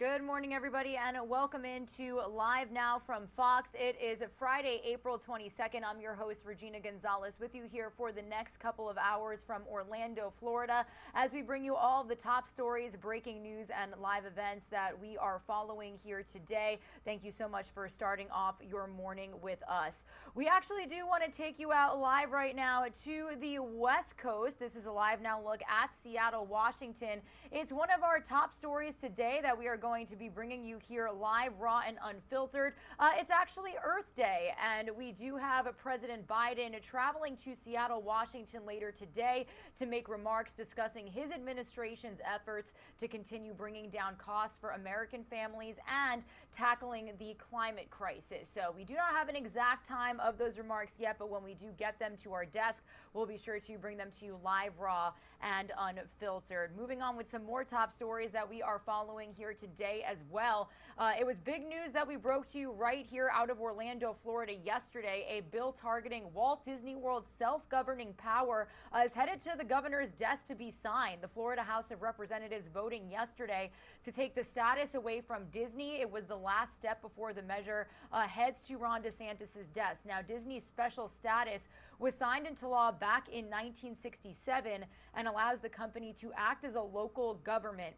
Good morning, everybody, and welcome into Live Now from Fox. It is Friday, April 22nd. I'm your host, Regina Gonzalez, with you here for the next couple of hours from Orlando, Florida, as we bring you all of the top stories, breaking news, and live events that we are following here today. Thank you so much for starting off your morning with us. We actually do want to take you out live right now to the West Coast. This is a Live Now look at Seattle, Washington. It's one of our top stories today that we are going to be bringing you here live, raw, and unfiltered. It's actually Earth Day, and we do have President Biden traveling to Seattle, Washington later today to make remarks discussing his administration's efforts to continue bringing down costs for American families and tackling the climate crisis. So we do not have an exact time of those remarks yet, but when we do get them to our desk, we'll be sure to bring them to you live, raw, and unfiltered. Moving on with some more top stories that we are following here today as well. It was big news that we broke to you right here out of Orlando, Florida yesterday. A bill targeting Walt Disney World's self-governing power is headed to the governor's desk to be signed. The Florida House of Representatives voting yesterday to take the status away from Disney. It was the last step before the measure heads to Ron DeSantis' desk. Now, Disney's special status was signed into law back in 1967 and allows the company to act as a local government.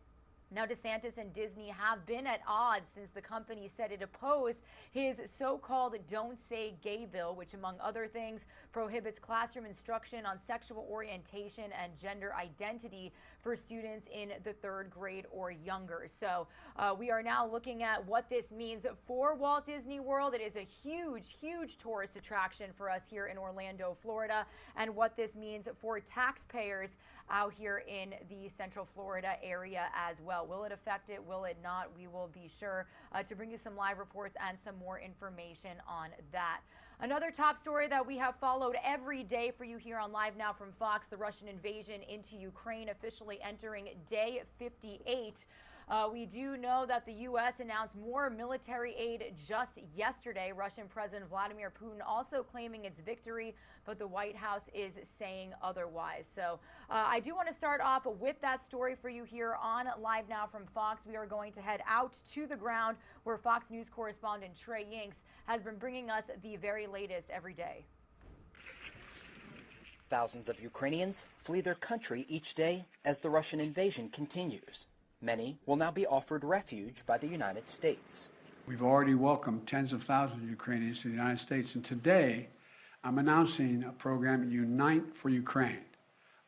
Now, DeSantis and Disney have been at odds since the company said it opposed his so-called Don't Say Gay bill, which, among other things, prohibits classroom instruction on sexual orientation and gender identity for students in the 3rd grade or younger. So we are now looking at what this means for Walt Disney World. It is a huge, huge tourist attraction for us here in Orlando, Florida, and what this means for taxpayers out here in the Central Florida area as well. Will it affect it? Will it not? We will be sure to bring you some live reports and some more information on that. Another top story that we have followed every day for you here on Live Now from Fox, the Russian invasion into Ukraine officially entering day 58. We do know that the U.S. announced more military aid just yesterday. Russian President Vladimir Putin also claiming its victory, but the White House is saying otherwise. So I do want to start off with that story for you here on Live Now from Fox. We are going to head out to the ground where Fox News correspondent Trey Yinks has been bringing us the very latest every day. Thousands of Ukrainians flee their country each day as the Russian invasion continues. Many will now be offered refuge by the United States. We've already welcomed tens of thousands of Ukrainians to the United States, and today I'm announcing a program, Unite for Ukraine,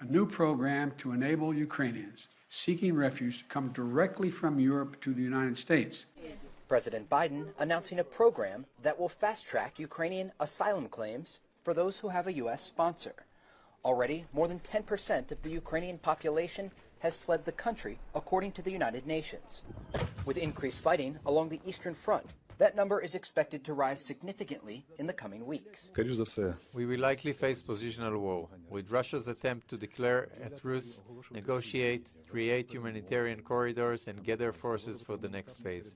a new program to enable Ukrainians seeking refuge to come directly from Europe to the United States. President Biden announcing a program that will fast-track Ukrainian asylum claims for those who have a U.S. sponsor. Already, more than 10% of the Ukrainian population has fled the country, according to the United Nations. With increased fighting along the Eastern Front, that number is expected to rise significantly in the coming weeks. We will likely face positional war, with Russia's attempt to declare a truce, negotiate, create humanitarian corridors, and gather forces for the next phase.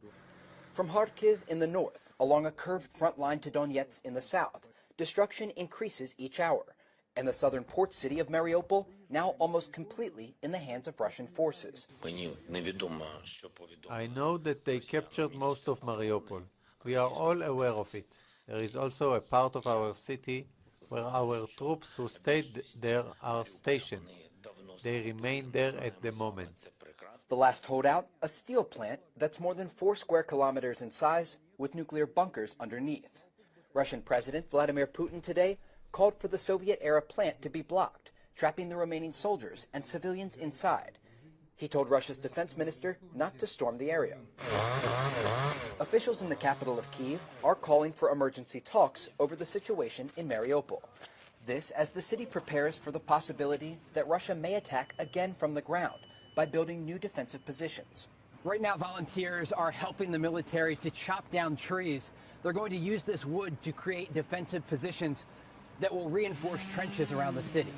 From Kharkiv in the north, along a curved front line to Donetsk in the south, destruction increases each hour, and the southern port city of Mariupol now almost completely in the hands of Russian forces. I know that they captured most of Mariupol. We are all aware of it. There is also a part of our city where our troops who stayed there are stationed. They remain there at the moment. The last holdout, a steel plant that's more than 4 square kilometers in size with nuclear bunkers underneath. Russian President Vladimir Putin today called for the Soviet-era plant to be blocked, trapping the remaining soldiers and civilians inside. He told Russia's defense minister not to storm the area. Officials in the capital of Kyiv are calling for emergency talks over the situation in Mariupol. This as the city prepares for the possibility that Russia may attack again from the ground by building new defensive positions. Right now, volunteers are helping the military to chop down trees. They're going to use this wood to create defensive positions that will reinforce trenches around the city.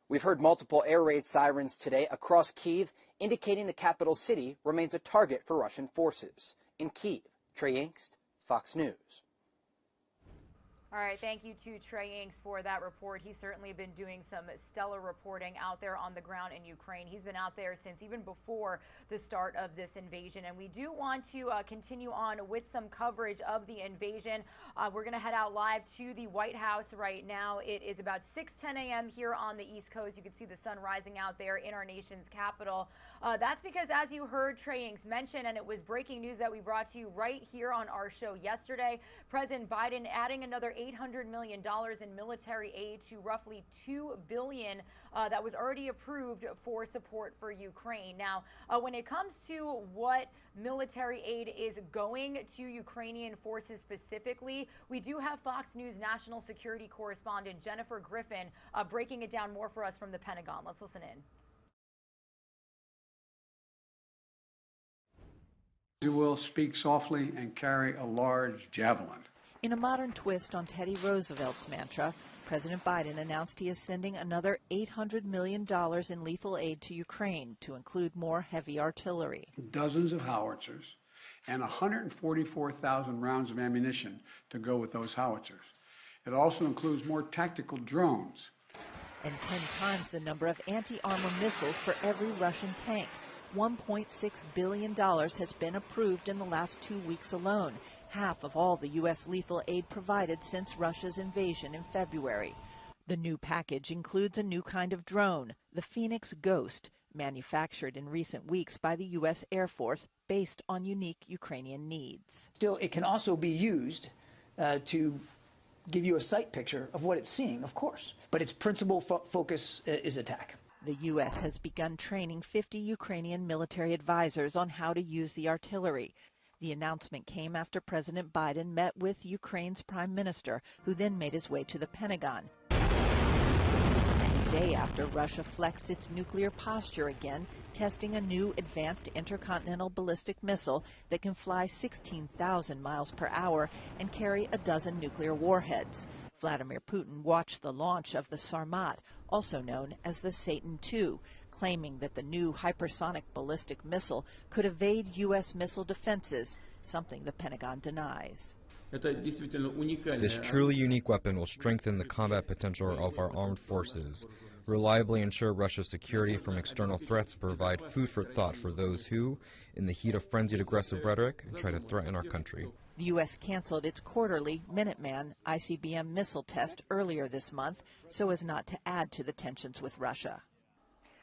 We've heard multiple air raid sirens today across Kyiv, indicating the capital city remains a target for Russian forces. In Kyiv, Trey Yinks, Fox News. All right, thank you to Trey Inks for that report. He's certainly been doing some stellar reporting out there on the ground in Ukraine. He's been out there since even before the start of this invasion. And we do want to continue on with some coverage of the invasion. We're going to head out live to the White House right now. It is about 6:10 a.m. here on the East Coast. You can see the sun rising out there in our nation's capital. That's because, as you heard Trey Inks mention, and it was breaking news that we brought to you right here on our show yesterday, President Biden adding another $800 million in military aid to roughly $2 billion that was already approved for support for Ukraine. Now, when it comes to what military aid is going to Ukrainian forces specifically, we do have Fox News national security correspondent Jennifer Griffin breaking it down more for us from the Pentagon. Let's listen in. You will speak softly and carry a large javelin. In a modern twist on Teddy Roosevelt's mantra, President Biden announced he is sending another $800 million in lethal aid to Ukraine, to include more heavy artillery. Dozens of howitzers and 144,000 rounds of ammunition to go with those howitzers. It also includes more tactical drones. And 10 times the number of anti-armor missiles for every Russian tank. $1.6 billion has been approved in the last 2 weeks alone, half of all the U.S. lethal aid provided since Russia's invasion in February. The new package includes a new kind of drone, the Phoenix Ghost, manufactured in recent weeks by the U.S. Air Force based on unique Ukrainian needs. Still, it can also be used to give you a sight picture of what it's seeing, of course. But its principal focus is attack. The U.S. has begun training 50 Ukrainian military advisors on how to use the artillery. The announcement came after President Biden met with Ukraine's prime minister, who then made his way to the Pentagon. And a day after Russia flexed its nuclear posture again, testing a new advanced intercontinental ballistic missile that can fly 16,000 miles per hour and carry a dozen nuclear warheads. Vladimir Putin watched the launch of the Sarmat, also known as the Satan II, claiming that the new hypersonic ballistic missile could evade U.S. missile defenses, something the Pentagon denies. This truly unique weapon will strengthen the combat potential of our armed forces, reliably ensure Russia's security from external threats, and provide food for thought for those who, in the heat of frenzied aggressive rhetoric, try to threaten our country. The U.S. canceled its quarterly Minuteman ICBM missile test earlier this month so as not to add to the tensions with Russia.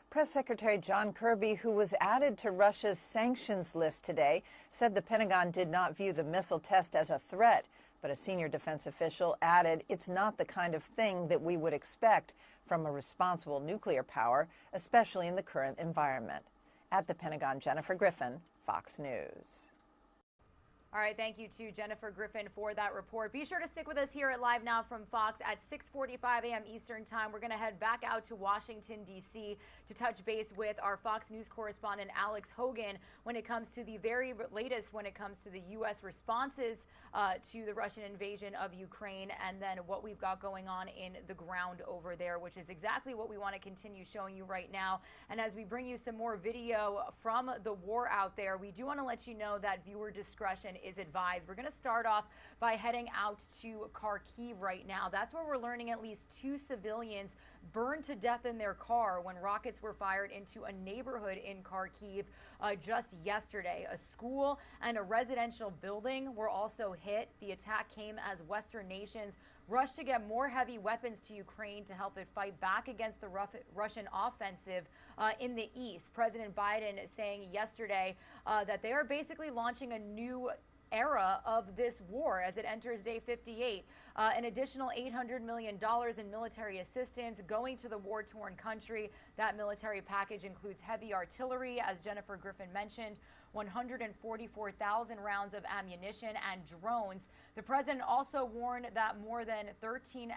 Press Secretary John Kirby, who was added to Russia's sanctions list today, said the Pentagon did not view the missile test as a threat. But a senior defense official added it's not the kind of thing that we would expect from a responsible nuclear power, especially in the current environment. At the Pentagon, Jennifer Griffin, Fox News. All right, thank you to Jennifer Griffin for that report. Be sure to stick with us here at Live Now from Fox at 6:45 a.m. Eastern Time. We're going to head back out to Washington, D.C. to touch base with our Fox News correspondent Alex Hogan when it comes to the very latest when it comes to the U.S. responses to the Russian invasion of Ukraine, and then what we've got going on in the ground over there, which is exactly what we want to continue showing you right now. And as we bring you some more video from the war out there, we do want to let you know that viewer discretion is advised. We're going to start off by heading out to Kharkiv right now. That's where we're learning at least 2 civilians burned to death in their car when rockets were fired into a neighborhood in Kharkiv just yesterday. A school and a residential building were also hit. The attack came as Western nations rushed to get more heavy weapons to Ukraine to help it fight back against the Russian offensive in the east. President Biden saying yesterday that they are basically launching a new era of this war as it enters day 58. An additional $800 million in military assistance going to the war-torn country. That military package includes heavy artillery, as Jennifer Griffin mentioned, 144,000 rounds of ammunition and drones. The president also warned that more than $13.5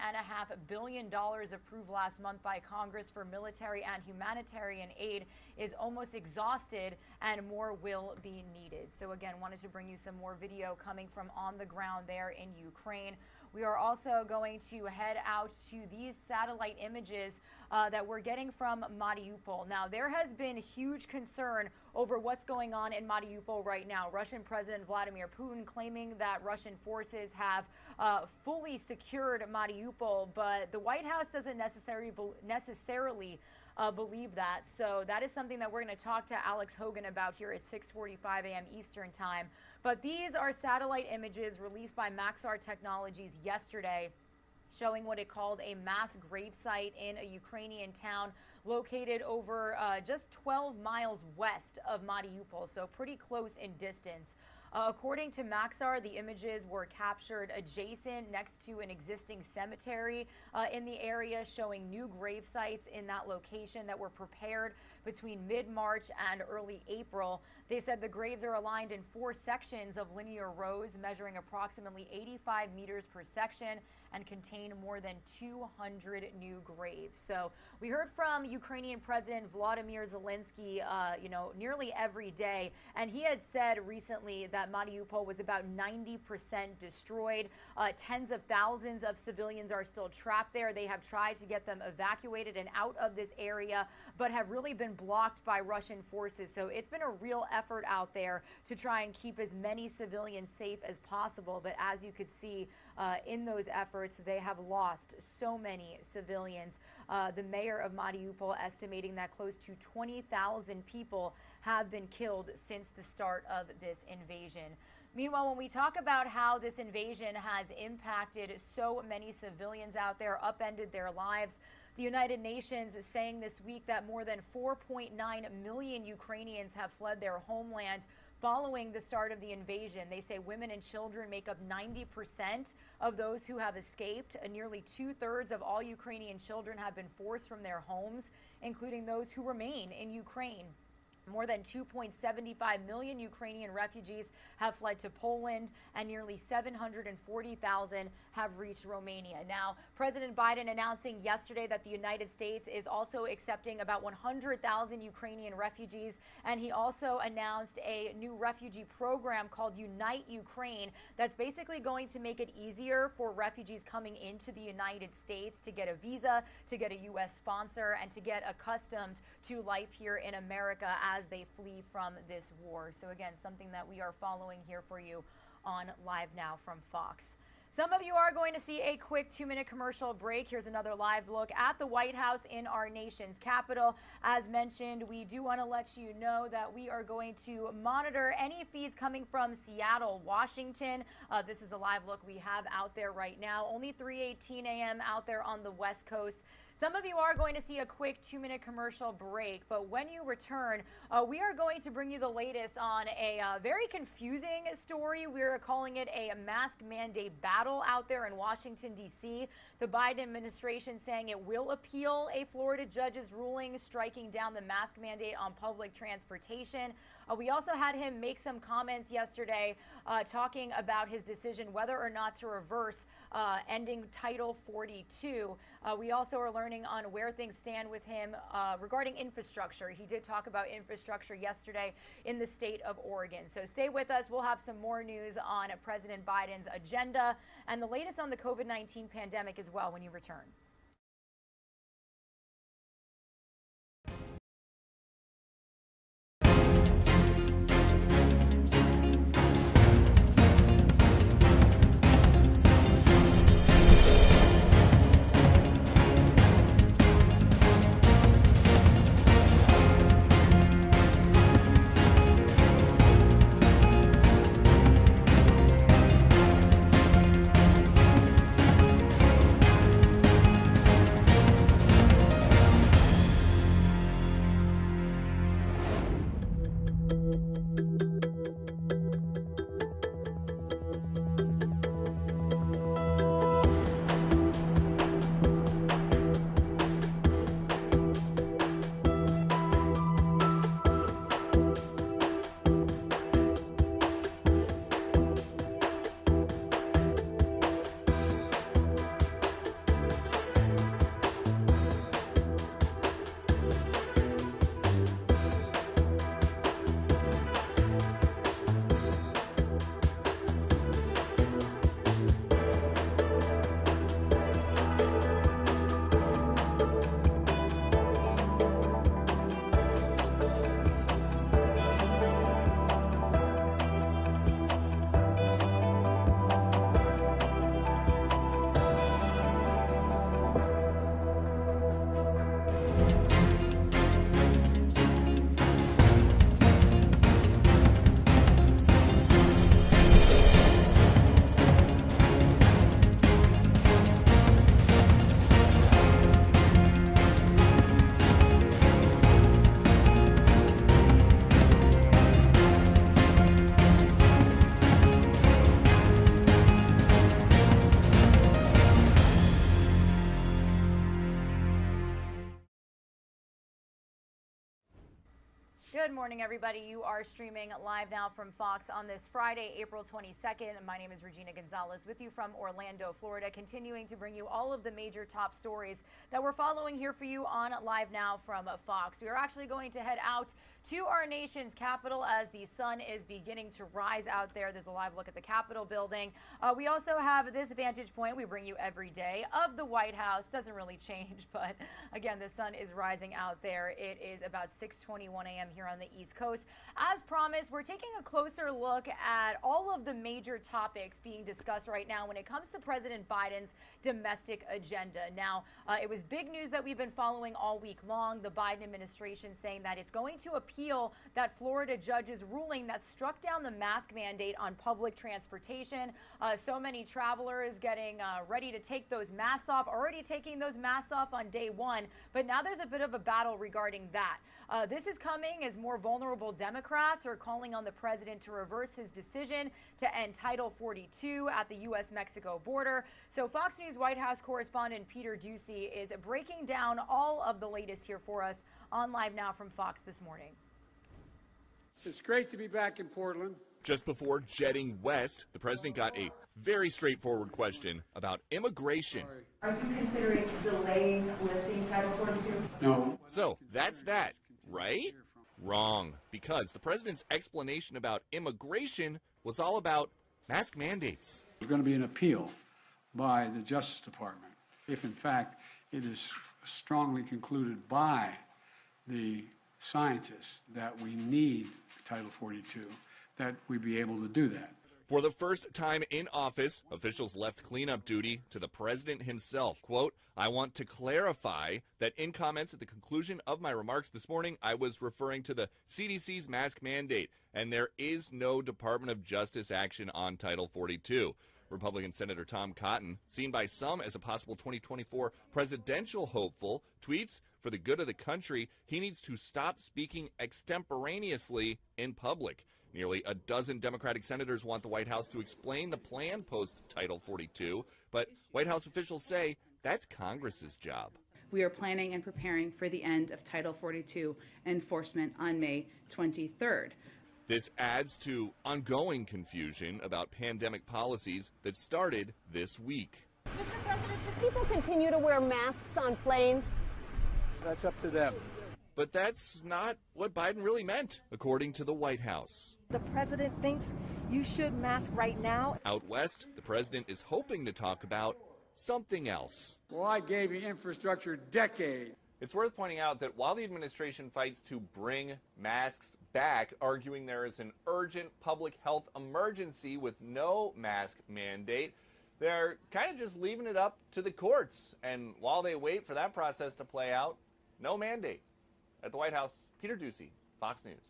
billion approved last month by Congress for military and humanitarian aid is almost exhausted and more will be needed. So again, wanted to bring you some more video coming from on the ground there in Ukraine. We are also going to head out to these satellite images that we're getting from Mariupol. Now, there has been huge concern over what's going on in Mariupol right now. Russian President Vladimir Putin claiming that Russian forces have fully secured Mariupol, but the White House doesn't necessarily believe that. So that is something that we're going to talk to Alex Hogan about here at 6:45 a.m. Eastern time. But these are satellite images released by Maxar Technologies yesterday, showing what it called a mass gravesite in a Ukrainian town located over just 12 miles west of Mariupol, so pretty close in distance. According to Maxar, the images were captured adjacent next to an existing cemetery in the area, showing new grave sites in that location that were prepared between mid-March and early April. They said the graves are aligned in 4 sections of linear rows measuring approximately 85 meters per section and contain more than 200 new graves. So we heard from Ukrainian President Volodymyr Zelensky, nearly every day, and he had said recently that Mariupol was about 90% destroyed. Tens of thousands of civilians are still trapped there. They have tried to get them evacuated and out of this area, but have really been blocked by Russian forces. So it's been a real effort out there to try and keep as many civilians safe as possible. But as you could see in those efforts, they have lost so many civilians. The mayor of Mariupol estimating that close to 20,000 people have been killed since the start of this invasion. Meanwhile, when we talk about how this invasion has impacted so many civilians out there, upended their lives, the United Nations is saying this week that more than 4.9 million Ukrainians have fled their homeland following the start of the invasion. They say women and children make up 90% of those who have escaped. Nearly 2/3 of all Ukrainian children have been forced from their homes, including those who remain in Ukraine. More than 2.75 million Ukrainian refugees have fled to Poland, and nearly 740,000 have reached Romania. Now, President Biden announcing yesterday that the United States is also accepting about 100,000 Ukrainian refugees, and he also announced a new refugee program called Unite Ukraine that's basically going to make it easier for refugees coming into the United States to get a visa, to get a U.S. sponsor, and to get accustomed to life here in America as they flee from this war. So again, something that we are following here for you on Live Now from Fox. Some of you are going to see a quick 2-minute commercial break. Here's another live look at the White House in our nation's capital. As mentioned, we do want to let you know that we are going to monitor any feeds coming from Seattle, Washington. This is a live look we have out there right now. Only 3:18 a.m. out there on the West Coast. Some of you are going to see a quick 2-minute commercial break, but when you return, we are going to bring you the latest on a very confusing story. We're calling it a mask mandate battle out there in Washington, D.C. The Biden administration saying it will appeal a Florida judge's ruling striking down the mask mandate on public transportation. We also had him make some comments yesterday talking about his decision whether or not to reverse ending Title 42. We also are learning on where things stand with him regarding infrastructure. He did talk about infrastructure yesterday in the state of Oregon. So stay with us. We'll have some more news on President Biden's agenda and the latest on the COVID-19 pandemic as well when you return. Good morning, everybody. You are streaming live now from Fox on this Friday, April 22nd. My name is Regina Gonzalez with you from Orlando, Florida, continuing to bring you all of the major top stories that we're following here for you on Live Now from Fox. We are actually going to head out to our nation's capital as the sun is beginning to rise out there. There's a live look at the Capitol building. We also have this vantage point we bring you every day of the White House. Doesn't really change, but again, the sun is rising out there. It is about 6:21 a.m. here on the East Coast. As promised, we're taking a closer look at all of the major topics being discussed right now when it comes to President Biden's domestic agenda. Now, it was big news that we've been following all week long. The Biden administration saying that it's going to appeal that Florida judge's ruling that struck down the mask mandate on public transportation. So many travelers getting ready to take those masks off, already taking those masks off on day one. But now there's a bit of a battle regarding that. This is coming as more vulnerable Democrats are calling on the president to reverse his decision to end Title 42 at the U.S.-Mexico border. So Fox News White House correspondent Peter Ducey is breaking down all of the latest here for us on Live Now from Fox this morning. It's great to be back in Portland. Just before jetting west, the president got a very straightforward question about immigration. Are you considering delaying lifting Title 42? No. So that's that, right? Wrong, because the president's explanation about immigration was all about mask mandates. There's going to be an appeal by the Justice Department if, in fact, it is strongly concluded by the scientists that we need Title 42, that we be able to do that. For the first time in office, officials left cleanup duty to the president himself. Quote, "I want to clarify that in comments at the conclusion of my remarks this morning, I was referring to the CDC's mask mandate, and there is no Department of Justice action on Title 42. Republican Senator Tom Cotton, seen by some as a possible 2024 presidential hopeful, tweets, "For the good of the country, he needs to stop speaking extemporaneously in public." Nearly a dozen Democratic senators want the White House to explain the plan post-Title 42, but White House officials say that's Congress's job. We are planning and preparing for the end of Title 42 enforcement on May 23rd. This adds to ongoing confusion about pandemic policies that started this week. Mr. President, should people continue to wear masks on planes? That's up to them. But that's not what Biden really meant, according to the White House. The president thinks you should mask right now. Out west, the president is hoping to talk about something else. Well, I gave you infrastructure decade. It's worth pointing out that while the administration fights to bring masks back, arguing there is an urgent public health emergency with no mask mandate, they're kind of just leaving it up to the courts. And while they wait for that process to play out, no mandate. At the White House, Peter Ducey, Fox News.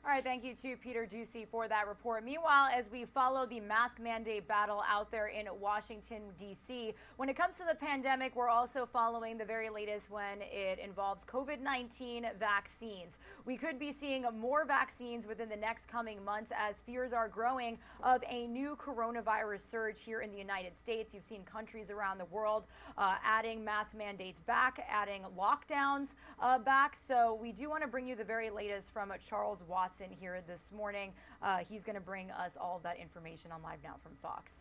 All right, thank you to Peter Ducey for that report. Meanwhile, as we follow the mask mandate battle out there in Washington, D.C., when it comes to the pandemic, we're also following the very latest when it involves COVID-19 vaccines. We could be seeing more vaccines within the next coming months as fears are growing of a new coronavirus surge here in the United States. You've seen countries around the world adding mask mandates back, adding lockdowns back. So we do want to bring you the very latest from Charles Watson here this morning. He's going to bring us all of that information on Live Now from Fox.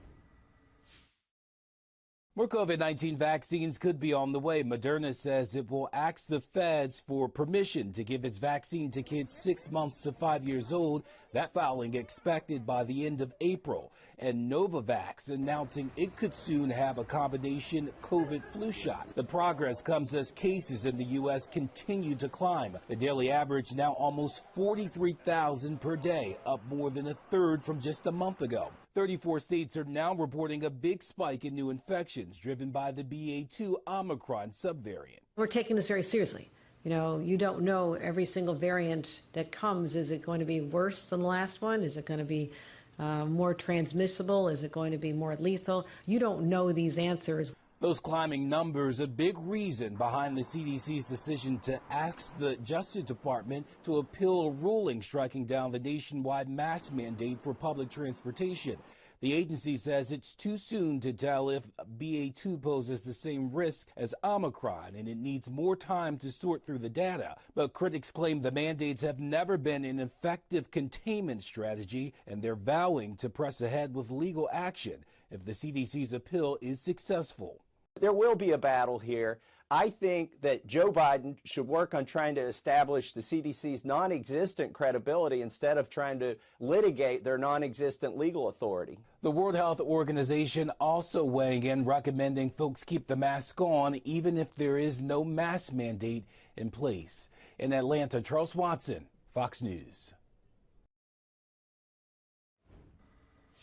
More COVID-19 vaccines could be on the way. Moderna says it will ask the feds for permission to give its vaccine to kids 6 months to 5 years old. That filing expected by the end of April. And Novavax announcing it could soon have a combination COVID flu shot. The progress comes as cases in the U.S. continue to climb. The daily average now almost 43,000 per day, up more than a third from just a month ago. 34 states are now reporting a big spike in new infections driven by the BA2 Omicron subvariant. We're taking this very seriously. You know, you don't know every single variant that comes. Is it going to be worse than the last one? Is it going to be more transmissible? Is it going to be more lethal? You don't know these answers. Those climbing numbers, a big reason behind the CDC's decision to ask the Justice Department to appeal a ruling striking down the nationwide mask mandate for public transportation. The agency says it's too soon to tell if BA.2 poses the same risk as Omicron, and it needs more time to sort through the data. But critics claim the mandates have never been an effective containment strategy, and they're vowing to press ahead with legal action if the CDC's appeal is successful. There will be a battle here. I think that Joe Biden should work on trying to establish the CDC's non-existent credibility instead of trying to litigate their non-existent legal authority. The World Health Organization also weighing in, recommending folks keep the mask on even if there is no mask mandate in place. In Atlanta, Charles Watson, Fox News.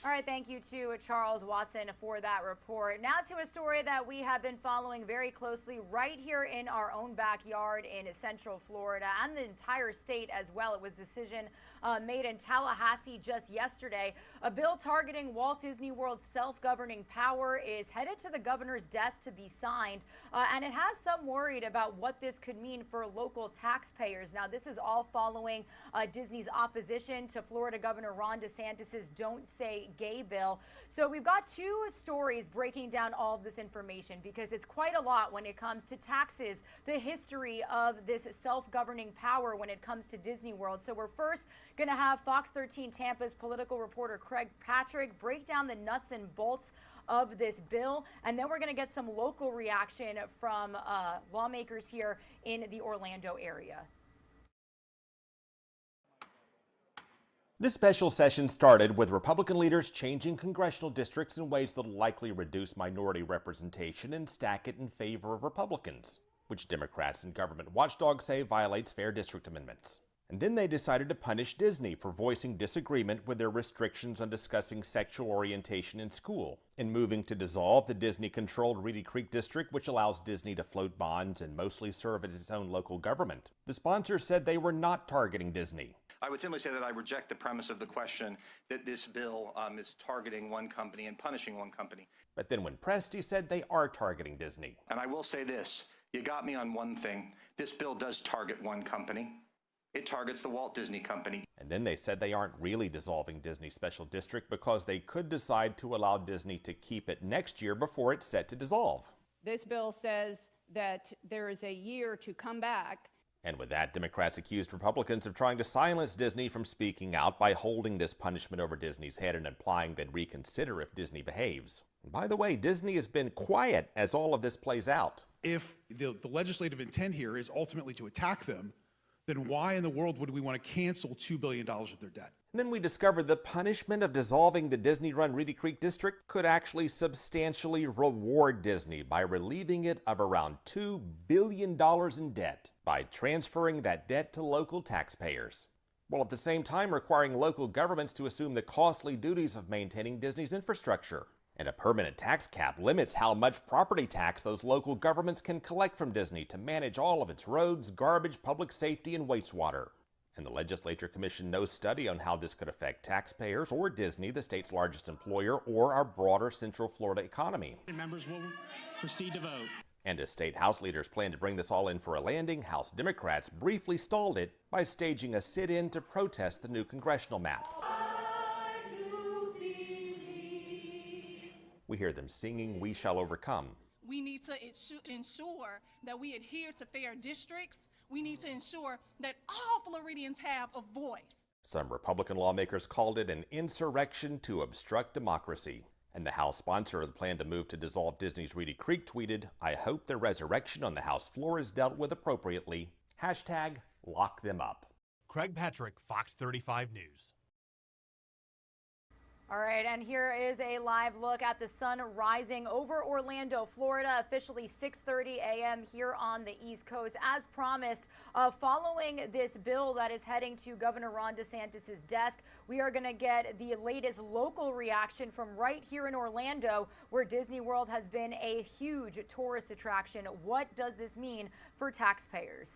All right, thank you to Charles Watson for that report. Now to a story that we have been following very closely right here in our own backyard in Central Florida and the entire state as well. It was a decision made in Tallahassee just yesterday. A bill targeting Walt Disney World's self-governing power is headed to the governor's desk to be signed, and it has some worried about what this could mean for local taxpayers. Now, this is all following Disney's opposition to Florida Governor Ron DeSantis's Don't Say Gay bill. So we've got two stories breaking down all of this information because it's quite a lot when it comes to taxes, the history of this self-governing power when it comes to Disney World. So we're first going to have Fox 13 Tampa's political reporter Craig Patrick break down the nuts and bolts of this bill, and then we're going to get some local reaction from lawmakers here in the Orlando area. This special session started with Republican leaders changing congressional districts in ways that will likely reduce minority representation and stack it in favor of Republicans, which Democrats and government watchdogs say violates fair district amendments. And then they decided to punish Disney for voicing disagreement with their restrictions on discussing sexual orientation in school, and moving to dissolve the Disney-controlled Reedy Creek District, which allows Disney to float bonds and mostly serve as its own local government. The sponsors said they were not targeting Disney. I would simply say that I reject the premise of the question that this bill is targeting one company and punishing one company. But then when pressed, he said they are targeting Disney. And I will say this, you got me on one thing. This bill does target one company. It targets the Walt Disney Company. And then they said they aren't really dissolving Disney's special district because they could decide to allow Disney to keep it next year before it's set to dissolve. This bill says that there is a year to come back. And with that, Democrats accused Republicans of trying to silence Disney from speaking out by holding this punishment over Disney's head and implying they'd reconsider if Disney behaves. And by the way, Disney has been quiet as all of this plays out. If the legislative intent here is ultimately to attack them, then why in the world would we want to cancel $2 billion of their debt? And then we discovered the punishment of dissolving the Disney-run Reedy Creek District could actually substantially reward Disney by relieving it of around $2 billion in debt by transferring that debt to local taxpayers, while at the same time requiring local governments to assume the costly duties of maintaining Disney's infrastructure. And a permanent tax cap limits how much property tax those local governments can collect from Disney to manage all of its roads, garbage, public safety, and wastewater. And the legislature commissioned no study on how this could affect taxpayers or Disney, the state's largest employer, or our broader Central Florida economy. Members will proceed to vote. And as state House leaders plan to bring this all in for a landing, House Democrats briefly stalled it by staging a sit-in to protest the new congressional map. We hear them singing, "We Shall Overcome." We need to ensure that we adhere to fair districts. We need to ensure that all Floridians have a voice. Some Republican lawmakers called it an insurrection to obstruct democracy. And the House sponsor of the plan to move to dissolve Disney's Reedy Creek tweeted, "I hope the resurrection on the House floor is dealt with appropriately. Hashtag lock them up." Craig Patrick, Fox 35 News. All right, and here is a live look at the sun rising over Orlando, Florida, officially 6:30 a.m. here on the East Coast. As promised, following this bill that is heading to Governor Ron DeSantis' desk, we are going to get the latest local reaction from right here in Orlando, where Disney World has been a huge tourist attraction. What does this mean for taxpayers?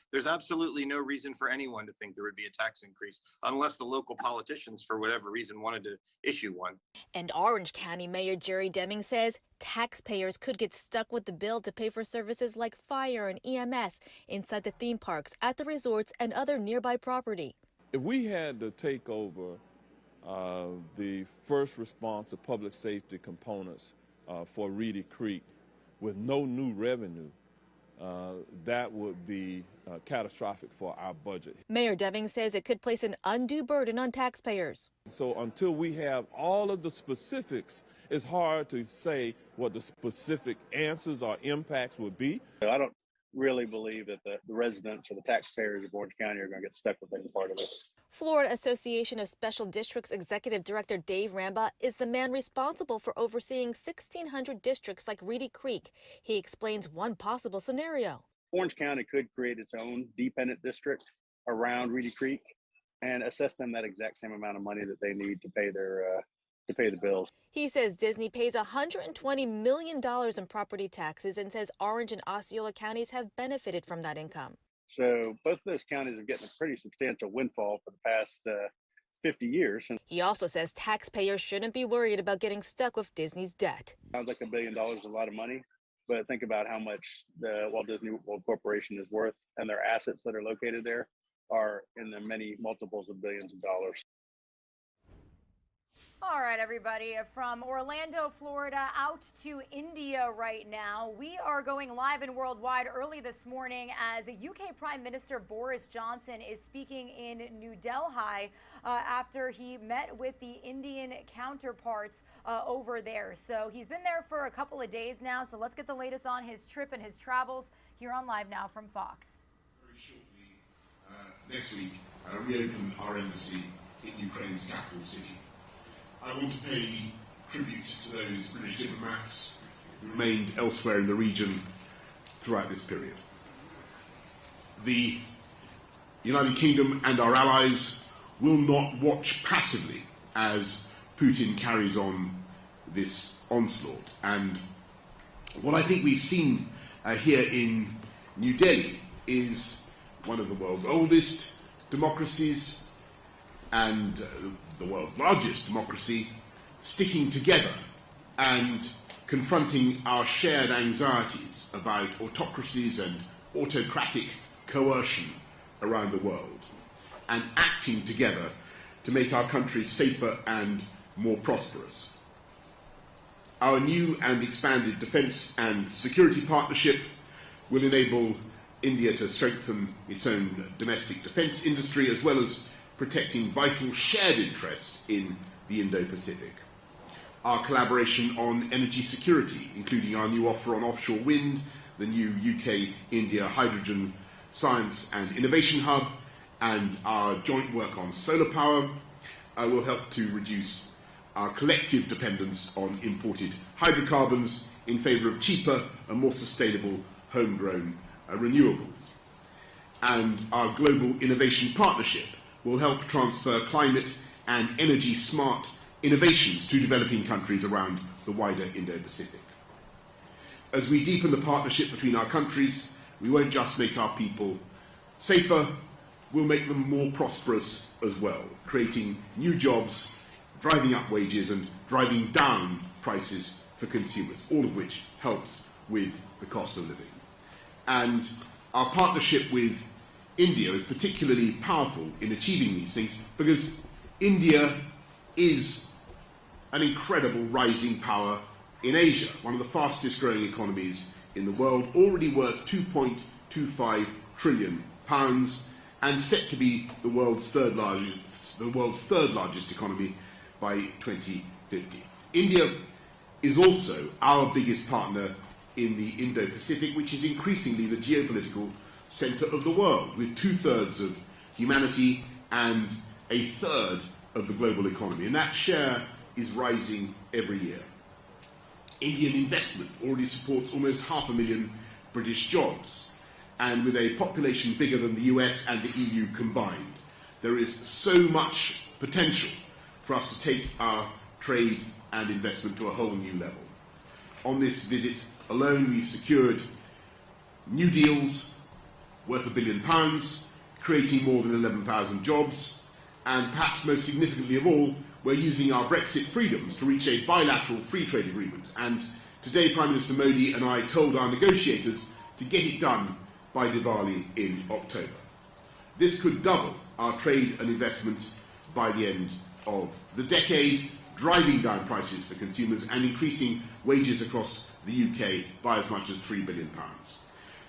There's absolutely no reason for anyone to think there would be a tax increase unless the local politicians, for whatever reason, wanted to issue one. And Orange County Mayor Jerry Deming says taxpayers could get stuck with the bill to pay for services like fire and EMS inside the theme parks, at the resorts, and other nearby property. If we had to take over the first response to public safety components for Reedy Creek with no new revenue, that would be catastrophic for our budget. Mayor Deming says it could place an undue burden on taxpayers. So until we have all of the specifics, it's hard to say what the specific answers or impacts would be. I don't really believe that the residents or the taxpayers of Orange County are going to get stuck with any part of it. Florida Association of Special Districts Executive Director Dave Ramba is the man responsible for overseeing 1,600 districts like Reedy Creek. He explains one possible scenario. Orange County could create its own dependent district around Reedy Creek and assess them that exact same amount of money that they need to pay the bills. He says Disney pays $120 million in property taxes and says Orange and Osceola counties have benefited from that income. So both of those counties are getting a pretty substantial windfall for the past 50 years. He also says taxpayers shouldn't be worried about getting stuck with Disney's debt. Sounds like $1 billion is a lot of money, but think about how much the Walt Disney World Corporation is worth, and their assets that are located there are in the many multiples of billions of dollars. All right, everybody, from Orlando, Florida, out to India right now. We are going live and worldwide early this morning as UK Prime Minister Boris Johnson is speaking in New Delhi after he met with the Indian counterparts over there. So he's been there for a couple of days now. So let's get the latest on his trip and his travels here on Live Now from Fox. Very shortly, next week, reopen our embassy in Ukraine's capital city. I want to pay tribute to those British diplomats who remained elsewhere in the region throughout this period. The United Kingdom and our allies will not watch passively as Putin carries on this onslaught. And what I think we've seen here in New Delhi is one of the world's oldest democracies and the world's largest democracy sticking together and confronting our shared anxieties about autocracies and autocratic coercion around the world and acting together to make our countries safer and more prosperous. Our new and expanded defence and security partnership will enable India to strengthen its own domestic defence industry as well as protecting vital shared interests in the Indo-Pacific. Our collaboration on energy security, including our new offer on offshore wind, the new UK-India Hydrogen Science and Innovation Hub, and our joint work on solar power, will help to reduce our collective dependence on imported hydrocarbons in favour of cheaper and more sustainable homegrown renewables. And our global innovation partnership will help transfer climate and energy smart innovations to developing countries around the wider Indo-Pacific. As we deepen the partnership between our countries, we won't just make our people safer, we'll make them more prosperous as well, creating new jobs, driving up wages and driving down prices for consumers, all of which helps with the cost of living. And our partnership with India is particularly powerful in achieving these things because India is an incredible rising power in Asia, one of the fastest growing economies in the world, already worth £2.25 trillion and set to be the world's third largest economy by 2050. India is also our biggest partner in the Indo-Pacific, which is increasingly the geopolitical centre of the world, with 2/3 of humanity and 1/3 of the global economy. And that share is rising every year. Indian investment already supports almost 500,000 British jobs. And with a population bigger than the US and the EU combined, there is so much potential for us to take our trade and investment to a whole new level. On this visit alone, we've secured new deals worth £1 billion, creating more than 11,000 jobs, and perhaps most significantly of all, we're using our Brexit freedoms to reach a bilateral free trade agreement. And today, Prime Minister Modi and I told our negotiators to get it done by Diwali in October. This could double our trade and investment by the end of the decade, driving down prices for consumers and increasing wages across the UK by as much as £3 billion.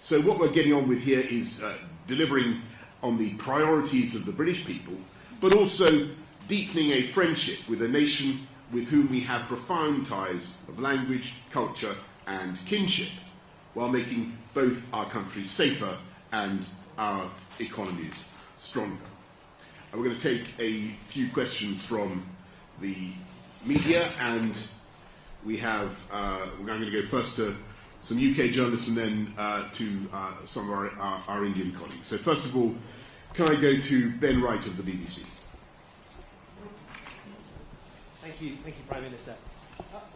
So what we're getting on with here is delivering on the priorities of the British people, but also deepening a friendship with a nation with whom we have profound ties of language, culture and kinship, while making both our countries safer and our economies stronger. And we're going to take a few questions from the media, and we have, I'm going to go first to some UK journalists and then to some of our Indian colleagues. So first of all, can I go to Ben Wright of the BBC? Thank you, Prime Minister.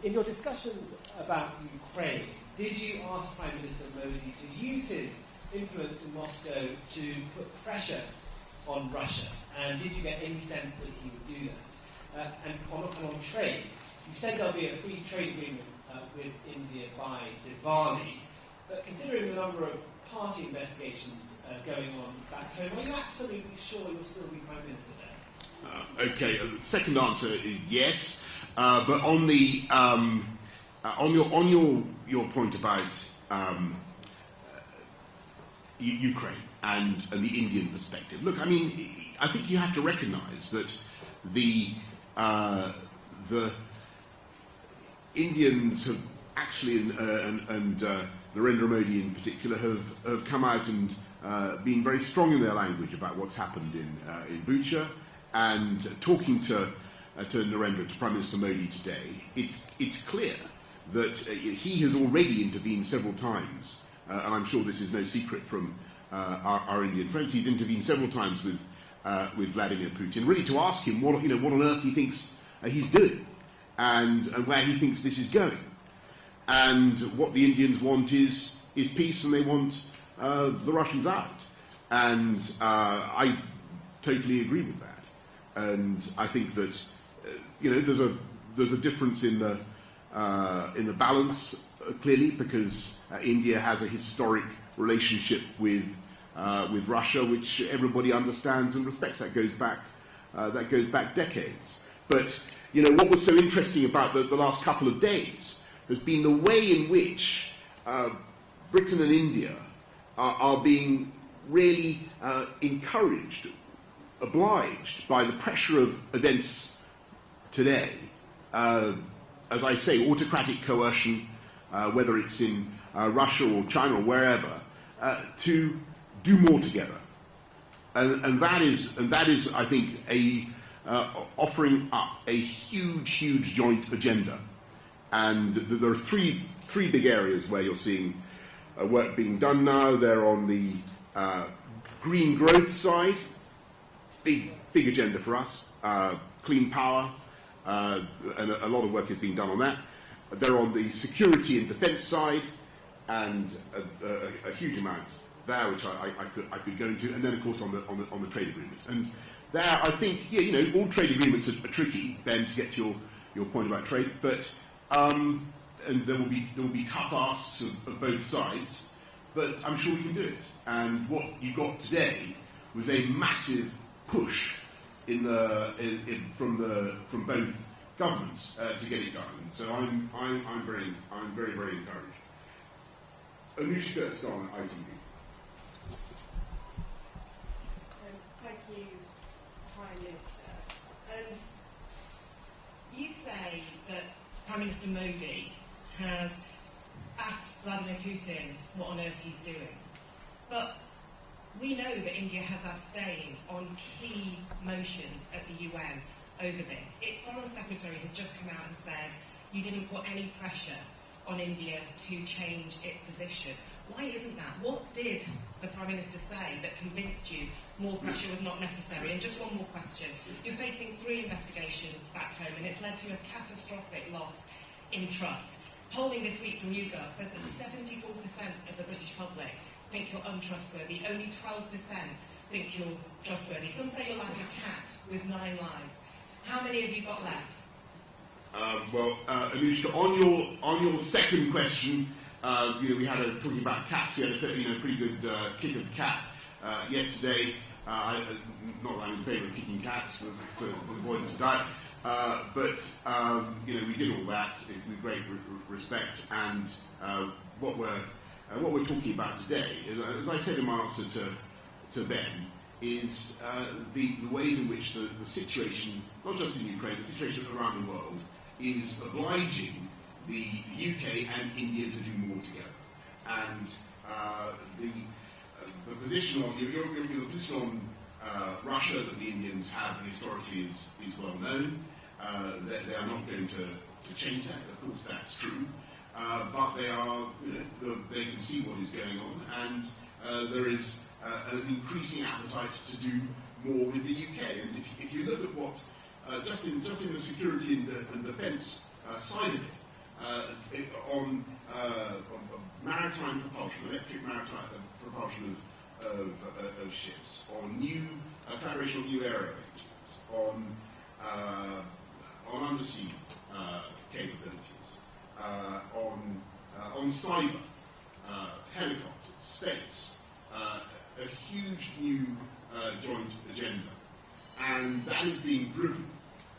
In your discussions about Ukraine, did you ask Prime Minister Modi to use his influence in Moscow to put pressure on Russia? And did you get any sense that he would do that? And on trade, you said there'll be a free trade agreement with India by Diwali, but considering the number of party investigations going on back home, are you absolutely sure you'll still be Prime Minister there? Okay, the second answer is yes, but on the on your point about Ukraine and the Indian perspective. Look, I mean, I think you have to recognise that the Indians have actually, and Narendra Modi in particular, have come out and been very strong in their language about what's happened in Bucha, and talking to Narendra, to Prime Minister Modi today, it's clear that he has already intervened several times, and I'm sure this is no secret from our Indian friends. He's intervened several times with Vladimir Putin, really to ask him what on earth he thinks he's doing, and where he thinks this is going. And what the Indians want is peace, and they want the Russians out. And I totally agree with that. And I think that there's a difference in the balance clearly, because India has a historic relationship with Russia, which everybody understands and respects. That goes back decades. But what was so interesting about the last couple of days has been the way in which Britain and India are being really encouraged, obliged by the pressure of events today. As I say, autocratic coercion, whether it's in Russia or China or wherever, to do more together, and that is, I think, offering up a huge joint agenda. And there are three big areas where you're seeing work being done now. They're on the green growth side, big agenda for us, clean power, and a lot of work is being done on that. They're on the security and defence side, and a huge amount there, which I could go into, and then of course on the trade agreement. And there, I think, all trade agreements are tricky, Ben, to get to your point about trade, but and there will be tough asks of both sides, but I'm sure we can do it. And what you got today was a massive push from both governments to get it done. And so I'm very encouraged. Anushka Stan, ITV. Thank you, Prime Minister. You say that Prime Minister Modi has asked Vladimir Putin what on earth he's doing. But we know that India has abstained on key motions at the UN over this. Its Foreign Secretary has just come out and said you didn't put any pressure on India to change its position. Why isn't that? What did the Prime Minister say that convinced you more pressure was not necessary? And just one more question. You're facing 3 investigations back home, and it's led to a catastrophic loss in trust. Polling this week from YouGov says that 74% of the British public think you're untrustworthy. Only 12% think you're trustworthy. Some say you're like a cat with 9 lives. How many have you got left? Anushka, on your second question, we had talking about cats. We had a pretty good kick of the cat yesterday. Not that I'm in favour of kicking cats for avoidance of diet, but we did all that with great respect. And what we're talking about today, as I said in my answer to Ben, is the ways in which the situation, not just in Ukraine, the situation around the world, is obliging the UK and India to do more together. And the position on the position on Russia that the Indians have historically is well known. They are not going to change that. Of course, that's true. But they are, they can see what is going on, and there is an increasing appetite to do more with the UK. And if you look at what just in the security and defence side of it, on maritime propulsion, electric maritime propulsion of ships, on new collaboration on new aero engines, on undersea capabilities, on cyber, helicopters, space, a huge new joint agenda, and that is being driven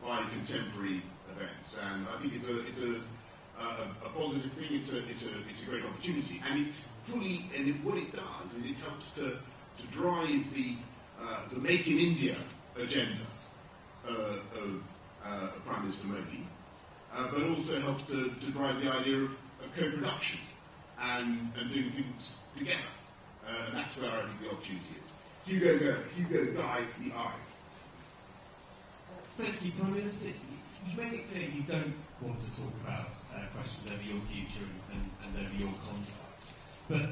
by contemporary events. And I think it's a positive thing. It's a great opportunity, and it's fully. And what it does is it helps to drive the Make in India agenda of Prime Minister Modi, but also helps to drive the idea of co-production and doing things together. And that's where I think the opportunity is. Hugo Guy, the I. Thank you, Prime Minister. You made it clear you don't want to talk about questions over your future and over your contract. But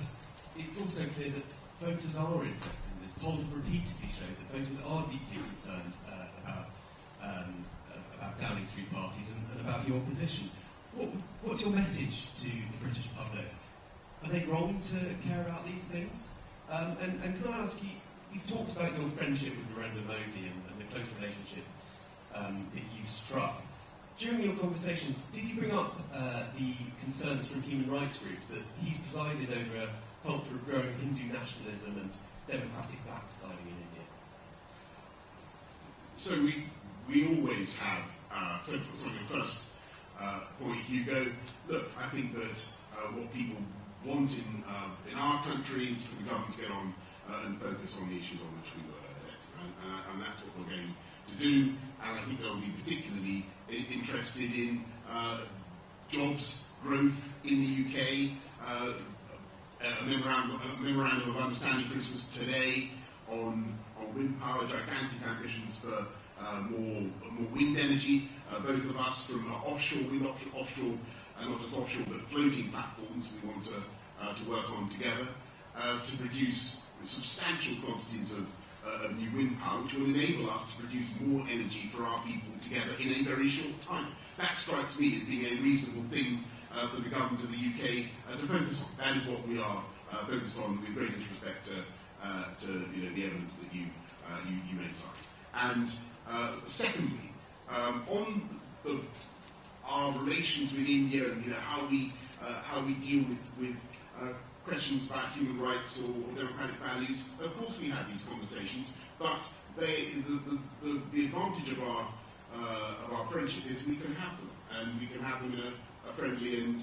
it's also clear that voters are interested in this. Polls have repeatedly shown that voters are deeply concerned about Downing Street parties and about your position. What's your message to the British public? Are they wrong to care about these things? And can I ask you, you've talked about your friendship with Narendra Modi and the close relationship that you've struck. During your conversations, did you bring up the concerns from human rights groups that he's presided over a culture of growing Hindu nationalism and democratic backsliding in India? So we always have, so on your first point, Hugo, look, I think that what people want in our country is for the government to get on and focus on the issues on which we were elected. And that's what we're going to do. And I think they'll be particularly interested in jobs growth in the UK. A memorandum of understanding, for instance, today on wind power, gigantic ambitions for more wind energy. Both of us from offshore wind, offshore, not just offshore, but floating platforms we want to work on together to produce substantial quantities of new wind power, which will enable us to produce more energy for our people together in a very short time. That strikes me as being a reasonable thing for the government of the UK to focus on. That is what we are focused on, with great respect to the evidence that you may cite. And secondly, on our relations with India and how we deal with questions about human rights or democratic values, of course we have these conversations, but the advantage of our friendship is we can have them, and we can have them in a friendly and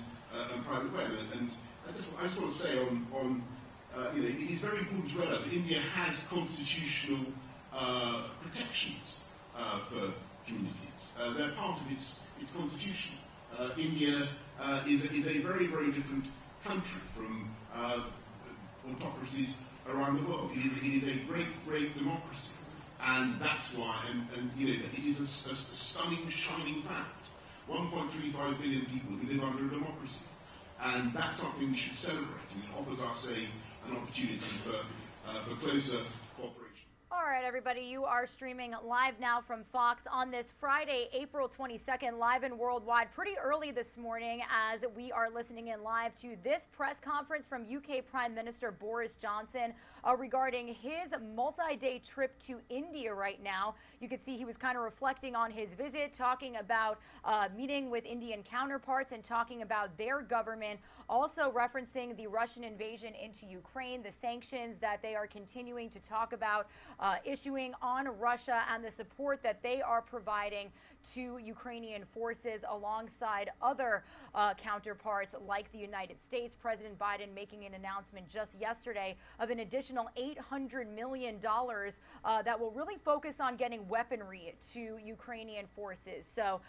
private way. And I just want to say it is very important to realise that India has constitutional protections for communities. They're part of its constitution. India is a very, very different country from autocracies around the world. It is a great, great democracy, and that's why. And it is a stunning, shining fact. 1.35 billion people who live under a democracy, and that's something we should celebrate. And it offers us an opportunity for closer cooperation. All right, everybody, you are streaming live now from Fox on this Friday, April 22nd, live and worldwide, pretty early this morning as we are listening in live to this press conference from UK Prime Minister Boris Johnson regarding his multi-day trip to India right now. You could see he was kind of reflecting on his visit, talking about meeting with Indian counterparts and talking about their government, also referencing the Russian invasion into Ukraine, the sanctions that they are continuing to talk about issuing on Russia and the support that they are providing to Ukrainian forces alongside other counterparts like the United States. President Biden making an announcement just yesterday of an additional $800 million that will really focus on getting weaponry to Ukrainian forces. So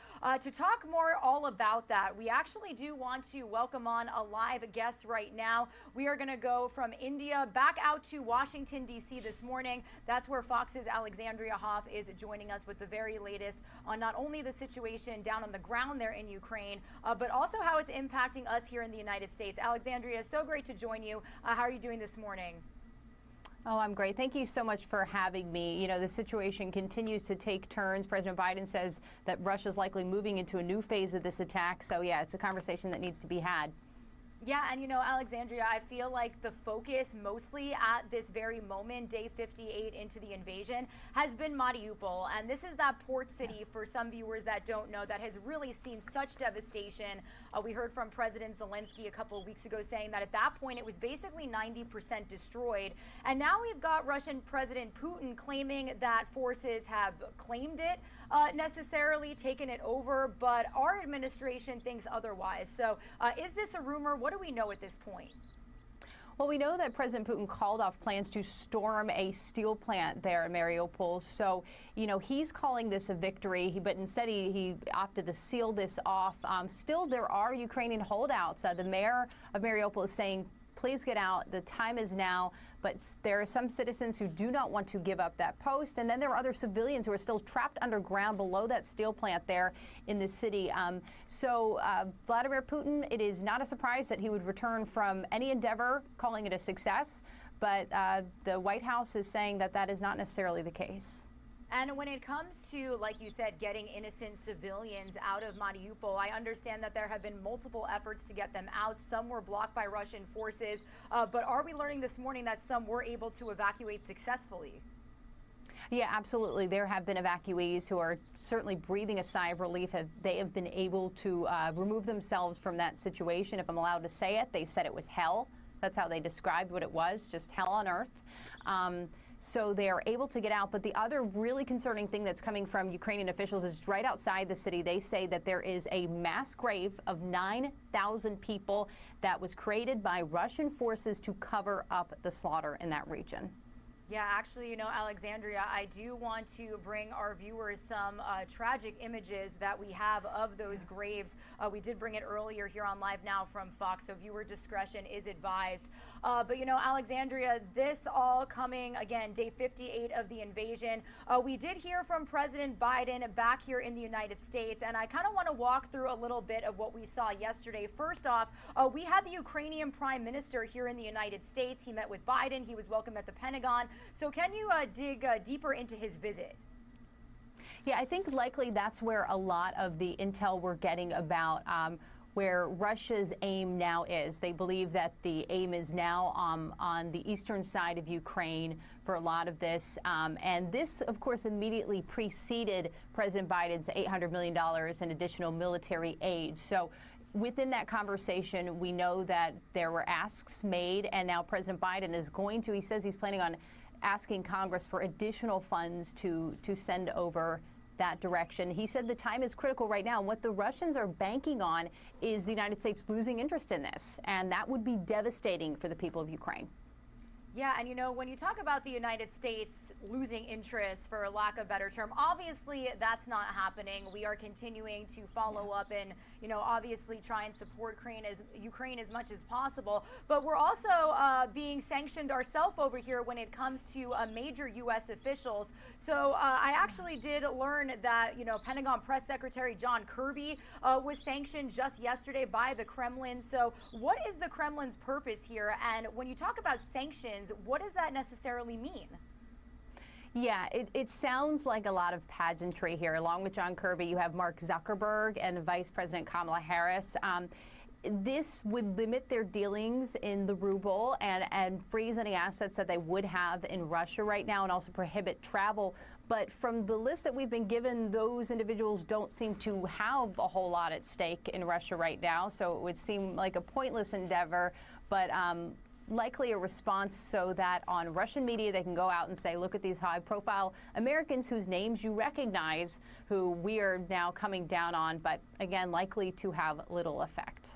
to talk more all about that, we actually do want to welcome on a live guest right now. We are going to go from India back out to Washington, D.C. this morning. That's where Fox's Alexandria Hoff is joining us with the very latest on not only the situation down on the ground there in Ukraine, but also how it's impacting us here in the United States. Alexandria, so great to join you. How are you doing this morning? Oh, I'm great. Thank you so much for having me. You know, the situation continues to take turns. President Biden says that Russia's likely moving into a new phase of this attack. So, yeah, it's a conversation that needs to be had. Yeah, and you know, Alexandria, I feel like the focus mostly at this very moment, day 58 into the invasion, has been Mariupol. And this is that port city, for some viewers that don't know, that has really seen such devastation. We heard from President Zelensky a couple of weeks ago saying that at that point it was basically 90% destroyed. And now we've got Russian President Putin claiming that forces have claimed it, necessarily taken it over, but our administration thinks otherwise. So is this a rumor? What do we know at this point? Well, we know that President Putin called off plans to storm a steel plant there in Mariupol. So, you know, he's calling this a victory, but instead he opted to seal this off. Still, there are Ukrainian holdouts. The mayor of Mariupol is saying, please get out. The time is now. But there are some citizens who do not want to give up that post. And then there are other civilians who are still trapped underground below that steel plant there in the city. So Vladimir Putin, it is not a surprise that he would return from any endeavor, calling it a success. But the White House is saying that that is not necessarily the case. And when it comes to, like you said, getting innocent civilians out of Mariupol, I understand that there have been multiple efforts to get them out. Some were blocked by Russian forces. But are we learning this morning that some were able to evacuate successfully? Yeah, absolutely. There have been evacuees who are certainly breathing a sigh of relief. They have been able to remove themselves from that situation. If I'm allowed to say it, they said it was hell. That's how they described what it was, just hell on earth. So they are able to get out. But the other really concerning thing that's coming from Ukrainian officials is right outside the city. They say that there is a mass grave of 9,000 people that was created by Russian forces to cover up the slaughter in that region. Yeah, actually, you know, Alexandria, I do want to bring our viewers some tragic images that we have of those graves. We did bring it earlier here on Live Now from Fox, so viewer discretion is advised. But, you know, Alexandria, this all coming, again, day 58 of the invasion. We did hear from President Biden back here in the United States, and I kind of want to walk through a little bit of what we saw yesterday. First off, we had the Ukrainian Prime Minister here in the United States. He met with Biden. He was welcomed at the Pentagon. So can you dig deeper into his visit? Yeah, I think likely that's where a lot of the intel we're getting about where Russia's aim now is. They believe that the aim is now on the eastern side of Ukraine for a lot of this. And this, of course, immediately preceded President Biden's $800 million in additional military aid. So within that conversation, we know that there were asks made, and now President Biden is going to, he says he's planning on asking Congress for additional funds to send over that direction. He said the time is critical right now, and what the Russians are banking on is the United States losing interest in this, and that would be devastating for the people of Ukraine. Yeah, and you know, when you talk about the United States losing interest, for lack of a better term, obviously that's not happening. We are continuing to follow up and, you know, obviously try and support Ukraine as much as possible. But we're also being sanctioned ourselves over here when it comes to major U.S. officials. So I actually did learn that, you know, Pentagon Press Secretary John Kirby was sanctioned just yesterday by the Kremlin. So what is the Kremlin's purpose here? And when you talk about sanctions, what does that necessarily mean? Yeah, it sounds like a lot of pageantry here. Along with John Kirby, you have Mark Zuckerberg and Vice President Kamala Harris. This would limit their dealings in the ruble and freeze any assets that they would have in Russia right now, and also prohibit travel. But from the list that we've been given, those individuals don't seem to have a whole lot at stake in Russia right now. So it would seem like a pointless endeavor. But likely a response so that on Russian media they can go out and say, look at these high-profile Americans whose names you recognize, who we are now coming down on, but again, likely to have little effect.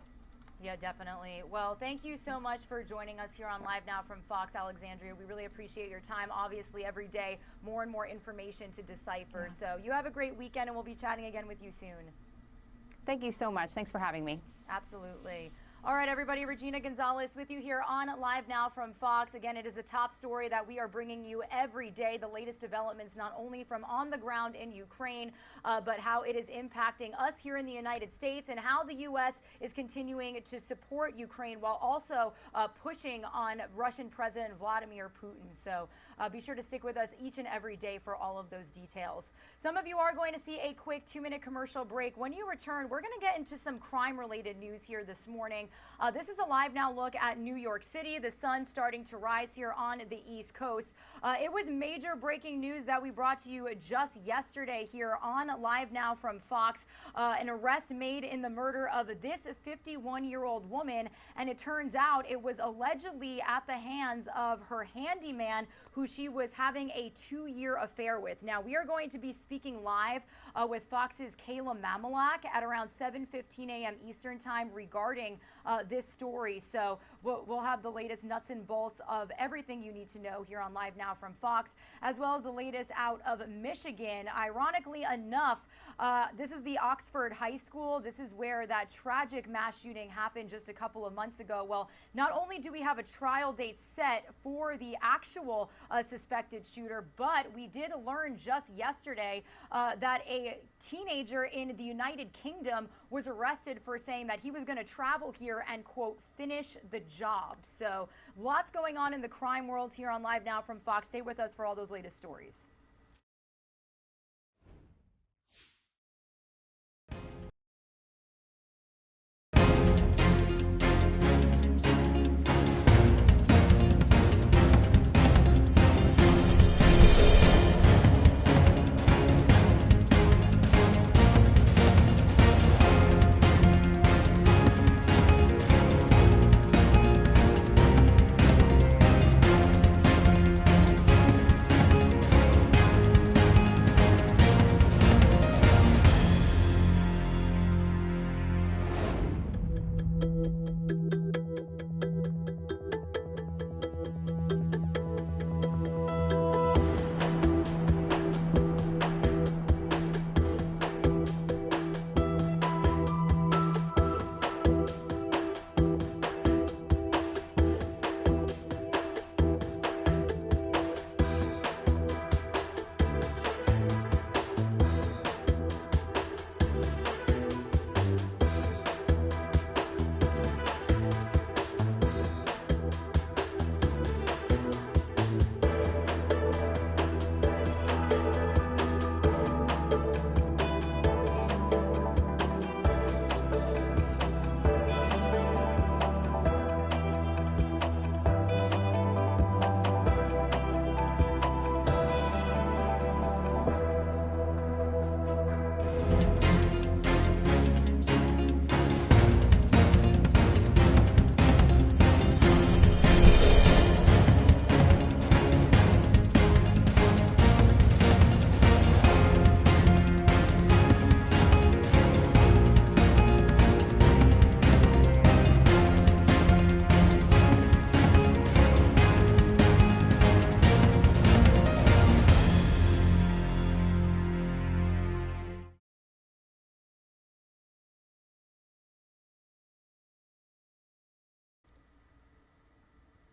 Yeah, definitely. Well, thank you so much for joining us here on Live Now from Fox, Alexandria. We really appreciate your time. Obviously, every day, more and more information to decipher. So you have a great weekend, and we'll be chatting again with you soon. Thank you so much. Thanks for having me. Absolutely. All right, everybody, Regina Gonzalez with you here on Live Now from Fox. Again, it is a top story that we are bringing you every day, the latest developments not only from on the ground in Ukraine, but how it is impacting us here in the United States and how the U.S. is continuing to support Ukraine while also pushing on Russian President Vladimir Putin. So be sure to stick with us each and every day for all of those details. Some of you are going to see a quick 2-minute commercial break. When you return, we're going to get into some crime-related news here this morning. This is a Live Now look at New York City. The sun starting to rise here on the East Coast. It was major breaking news that we brought to you just yesterday here on Live Now from Fox. An arrest made in the murder of this 51-year-old woman, and it turns out it was allegedly at the hands of her handyman who she was having a 2-year affair with. Now, we are going to be speaking live with Fox's Kayla Mamalak at around 7:15 a.m. Eastern Time regarding this story. So we'll have the latest nuts and bolts of everything you need to know here on Live Now from Fox, as well as the latest out of Michigan. Ironically enough, this is the Oxford High School. This is where that tragic mass shooting happened just a couple of months ago. Well, not only do we have a trial date set for the actual suspected shooter, but we did learn just yesterday that a teenager in the United Kingdom was arrested for saying that he was going to travel here and, quote, finish the job. So lots going on in the crime world here on Live Now from Fox. Stay with us for all those latest stories.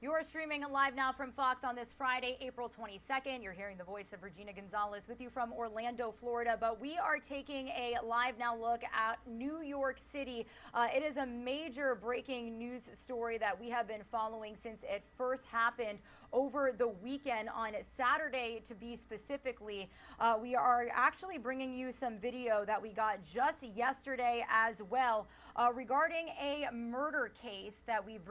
You are streaming live now from Fox on this Friday, April 22nd. You're hearing the voice of Regina Gonzalez with you from Orlando, Florida. But we are taking a live now look at New York City. It is a major breaking news story that we have been following since it first happened over the weekend on Saturday, to be specifically. We are actually bringing you some video that we got just yesterday as well regarding a murder case that we've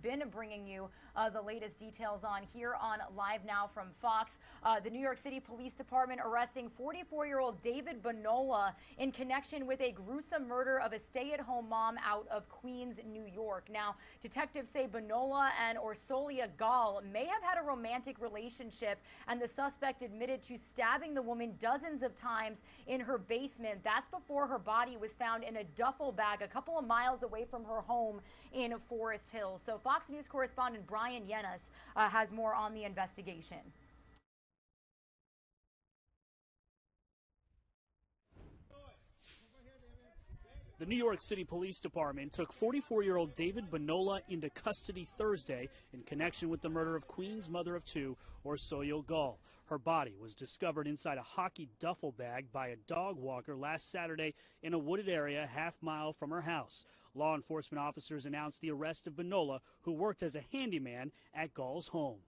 been bringing you the latest details on here on Live Now from Fox. The New York City Police Department arresting 44-year-old David Bonola in connection with a gruesome murder of a stay-at-home mom out of Queens, New York. Now, detectives say Bonola and Orsolia Gall may have had a romantic relationship, and the suspect admitted to stabbing the woman dozens of times in her basement. That's before her body was found in a duffel bag a couple of miles away from her home in Forest Hills. So Fox News correspondent Brian Yenas has more on the investigation. The New York City Police Department took 44-year-old David Bonola into custody Thursday in connection with the murder of Queens mother of two, Orsolia Gall. Her body was discovered inside a hockey duffel bag by a dog walker last Saturday in a wooded area half-mile from her house. Law enforcement officers announced the arrest of Bonola, who worked as a handyman at Gall's home.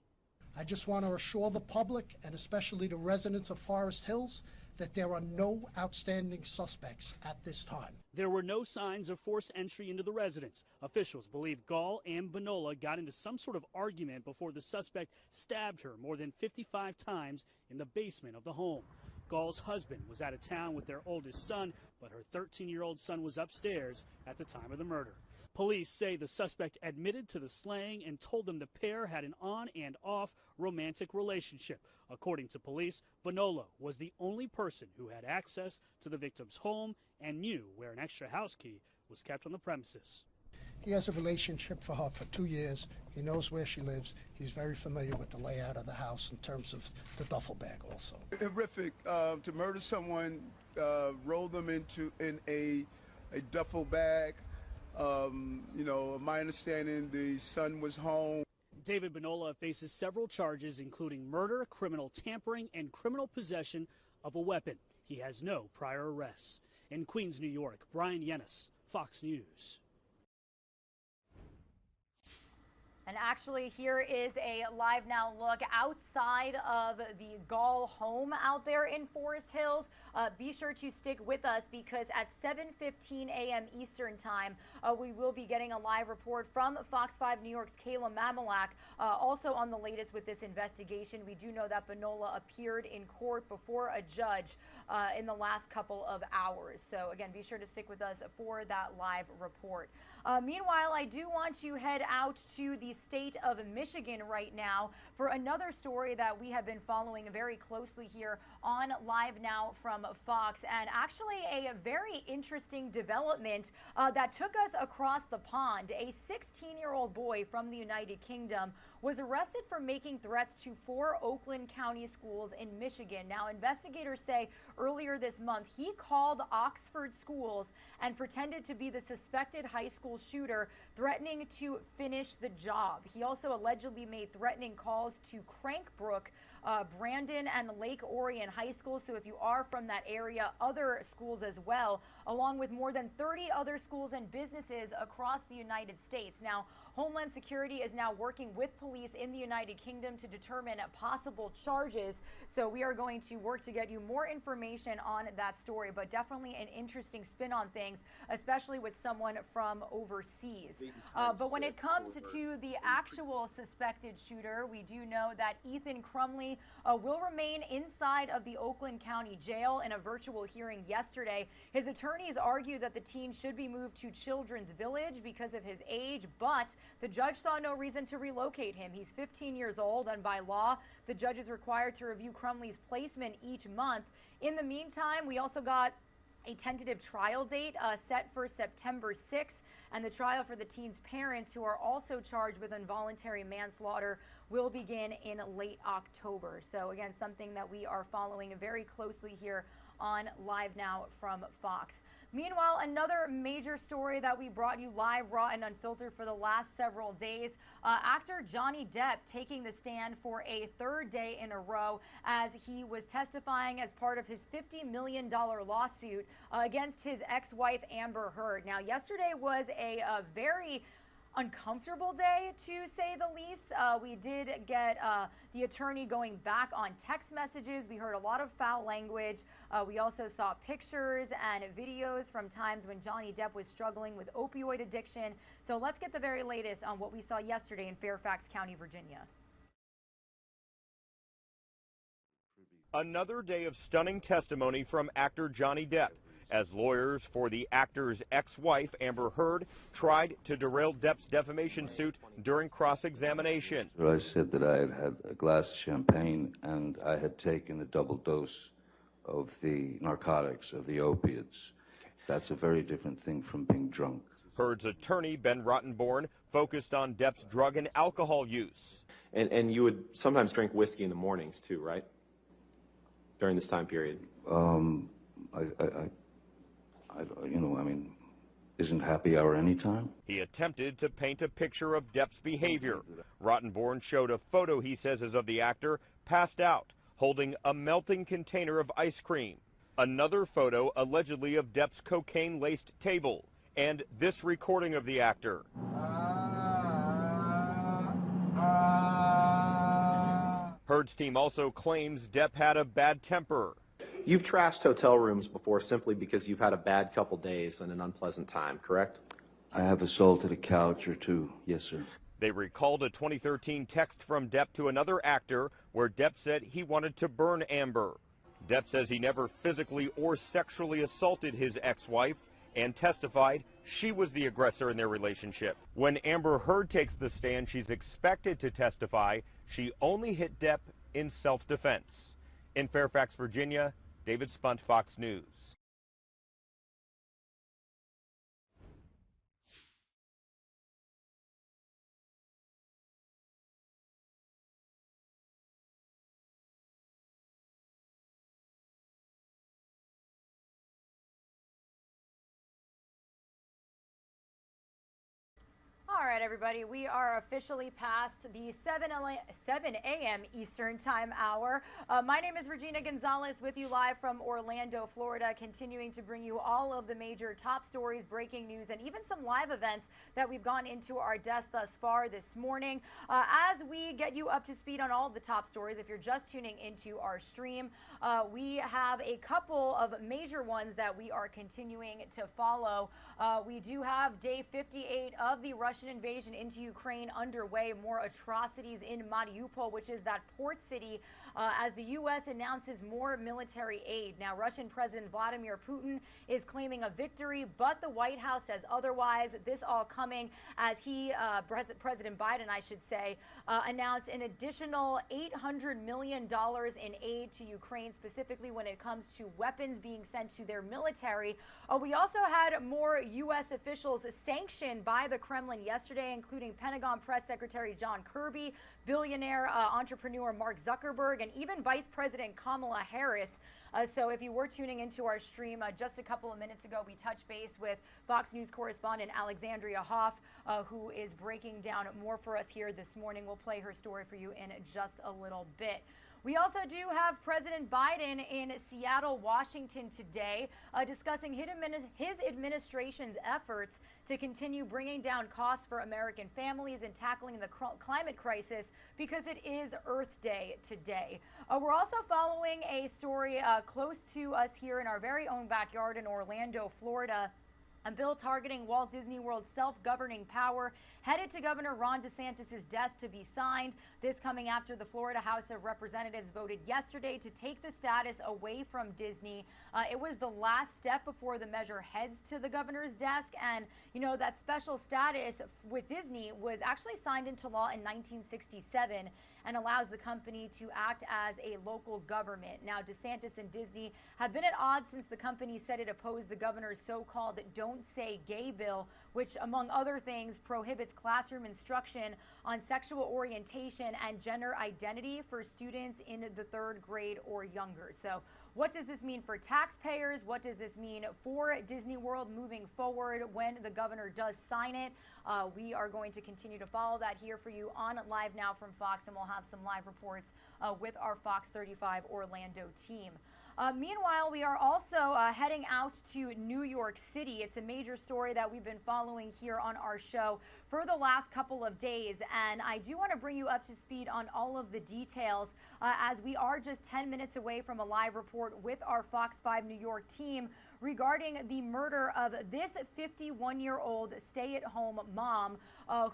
I just want to assure the public, and especially the residents of Forest Hills, that there are no outstanding suspects at this time. There were no signs of forced entry into the residence. Officials believe Gall and Bonola got into some sort of argument before the suspect stabbed her more than 55 times in the basement of the home. Gall's husband was out of town with their oldest son, but her 13-year-old son was upstairs at the time of the murder. Police say the suspect admitted to the slaying and told them the pair had an on and off romantic relationship. According to police, Bonola was the only person who had access to the victim's home and knew where an extra house key was kept on the premises. He has a relationship for her for 2 years. He knows where she lives. He's very familiar with the layout of the house in terms of the duffel bag also. Horrific to murder someone, roll them in a duffel bag. My understanding, the son was home. David Bonola faces several charges, including murder, criminal tampering, and criminal possession of a weapon. He has no prior arrests. In Queens, New York, Brian Yenas, Fox News. And actually, here is a Live Now look outside of the Gall home out there in Forest Hills. Be sure to stick with us, because at 7:15 a.m. Eastern Time, we will be getting a live report from Fox 5 New York's Kayla Mamalak, also on the latest with this investigation. We do know that Bonola appeared in court before a judge in the last couple of hours. So again, be sure to stick with us for that live report. Meanwhile, I do want to head out to the state of Michigan right now for another story that we have been following very closely here on Live Now from Fox, and actually a very interesting development that took us across the pond. A 16-year-old boy from the United Kingdom was arrested for making threats to 4 Oakland County schools in Michigan. Now, investigators say earlier this month he called Oxford schools and pretended to be the suspected high school shooter, threatening to finish the job. He also allegedly made threatening calls to Crankbrook, Brandon, and Lake Orion High School. So if you are from that area, other schools as well, along with more than 30 other schools and businesses across the United States. Now, Homeland Security is now working with police in the United Kingdom to determine possible charges. So we are going to work to get you more information on that story, but definitely an interesting spin on things, especially with someone from overseas. But when it comes to the actual suspected shooter, we do know that Ethan Crumley will remain inside of the Oakland County Jail in a virtual hearing yesterday. His attorneys argue that the teen should be moved to Children's Village because of his age, but the judge saw no reason to relocate him. He's 15 years old, and by law, the judge is required to review Crumley's placement each month. In the meantime, we also got a tentative trial date set for September 6th, and the trial for the teen's parents, who are also charged with involuntary manslaughter, will begin in late October. So again, something that we are following very closely here on Live Now from Fox. Meanwhile, another major story that we brought you live, raw, and unfiltered for the last several days. Actor Johnny Depp taking the stand for a third day in a row as he was testifying as part of his $50 million lawsuit against his ex-wife Amber Heard. Now, yesterday was a very uncomfortable day, to say the least. We did get the attorney going back on text messages. We heard a lot of foul language. We also saw pictures and videos from times when Johnny Depp was struggling with opioid addiction. So let's get the very latest on what we saw yesterday in Fairfax County, Virginia. Another day of stunning testimony from actor Johnny Depp, as lawyers for the actor's ex-wife, Amber Heard, tried to derail Depp's defamation suit during cross-examination. I said that I had had a glass of champagne and I had taken a double dose of the narcotics, of the opiates. That's a very different thing from being drunk. Heard's attorney, Ben Rottenborn, focused on Depp's drug and alcohol use. And you would sometimes drink whiskey in the mornings too, right? During this time period. Isn't happy hour anytime? He attempted to paint a picture of Depp's behavior. Rottenborn showed a photo he says is of the actor passed out, holding a melting container of ice cream. Another photo allegedly of Depp's cocaine-laced table, and this recording of the actor. Heard's team also claims Depp had a bad temper. You've trashed hotel rooms before simply because you've had a bad couple days and an unpleasant time, correct? I have assaulted a couch or two, yes, sir. They recalled a 2013 text from Depp to another actor where Depp said he wanted to burn Amber. Depp says he never physically or sexually assaulted his ex-wife and testified she was the aggressor in their relationship. When Amber Heard takes the stand, she's expected to testify she only hit Depp in self-defense. In Fairfax, Virginia, David Spunt, Fox News. All right, everybody, we are officially past the 7 a.m. Eastern Time hour. My name is Regina Gonzalez with you live from Orlando, Florida, continuing to bring you all of the major top stories, breaking news, and even some live events that we've gone into our desk thus far this morning. As we get you up to speed on all of the top stories, if you're just tuning into our stream, we have a couple of major ones that we are continuing to follow. We do have day 58 of the Russian invasion into Ukraine underway. More atrocities in Mariupol, which is that port city, as the U.S. announces more military aid. Now, Russian President Vladimir Putin is claiming a victory, but the White House says otherwise. This all coming as President Biden, I should say, announced an additional $800 million in aid to Ukraine, specifically when it comes to weapons being sent to their military. We also had more U.S. officials sanctioned by the Kremlin yesterday, including Pentagon Press Secretary John Kirby, billionaire entrepreneur Mark Zuckerberg, and even Vice President Kamala Harris. So if you were tuning into our stream just a couple of minutes ago, we touched base with Fox News correspondent Alexandria Hoff, who is breaking down more for us here this morning. We'll play her story for you in just a little bit. We also do have President Biden in Seattle, Washington today, discussing his administration's efforts to continue bringing down costs for American families and tackling the climate crisis, because it is Earth Day today. We're also following a story close to us here in our very own backyard in Orlando, Florida. A bill targeting Walt Disney World's self-governing power headed to Governor Ron DeSantis' desk to be signed. This coming after the Florida House of Representatives voted yesterday to take the status away from Disney. It was the last step before the measure heads to the governor's desk. And, you know, that special status with Disney was actually signed into law in 1967 and allows the company to act as a local government. Now, DeSantis and Disney have been at odds since the company said it opposed the governor's so-called Don't Say Gay bill, which, among other things, prohibits classroom instruction on sexual orientation and gender identity for students in the 3rd grade or younger. So what does this mean for taxpayers? What does this mean for Disney World moving forward when the governor does sign it? We are going to continue to follow that here for you on Live Now from Fox, and we'll have some live reports with our Fox 35 Orlando team. Meanwhile, we are also heading out to New York City. It's a major story that we've been following here on our show for the last couple of days, and I do want to bring you up to speed on all of the details as we are just 10 minutes away from a live report with our Fox 5 New York team regarding the murder of this 51-year-old stay-at-home mom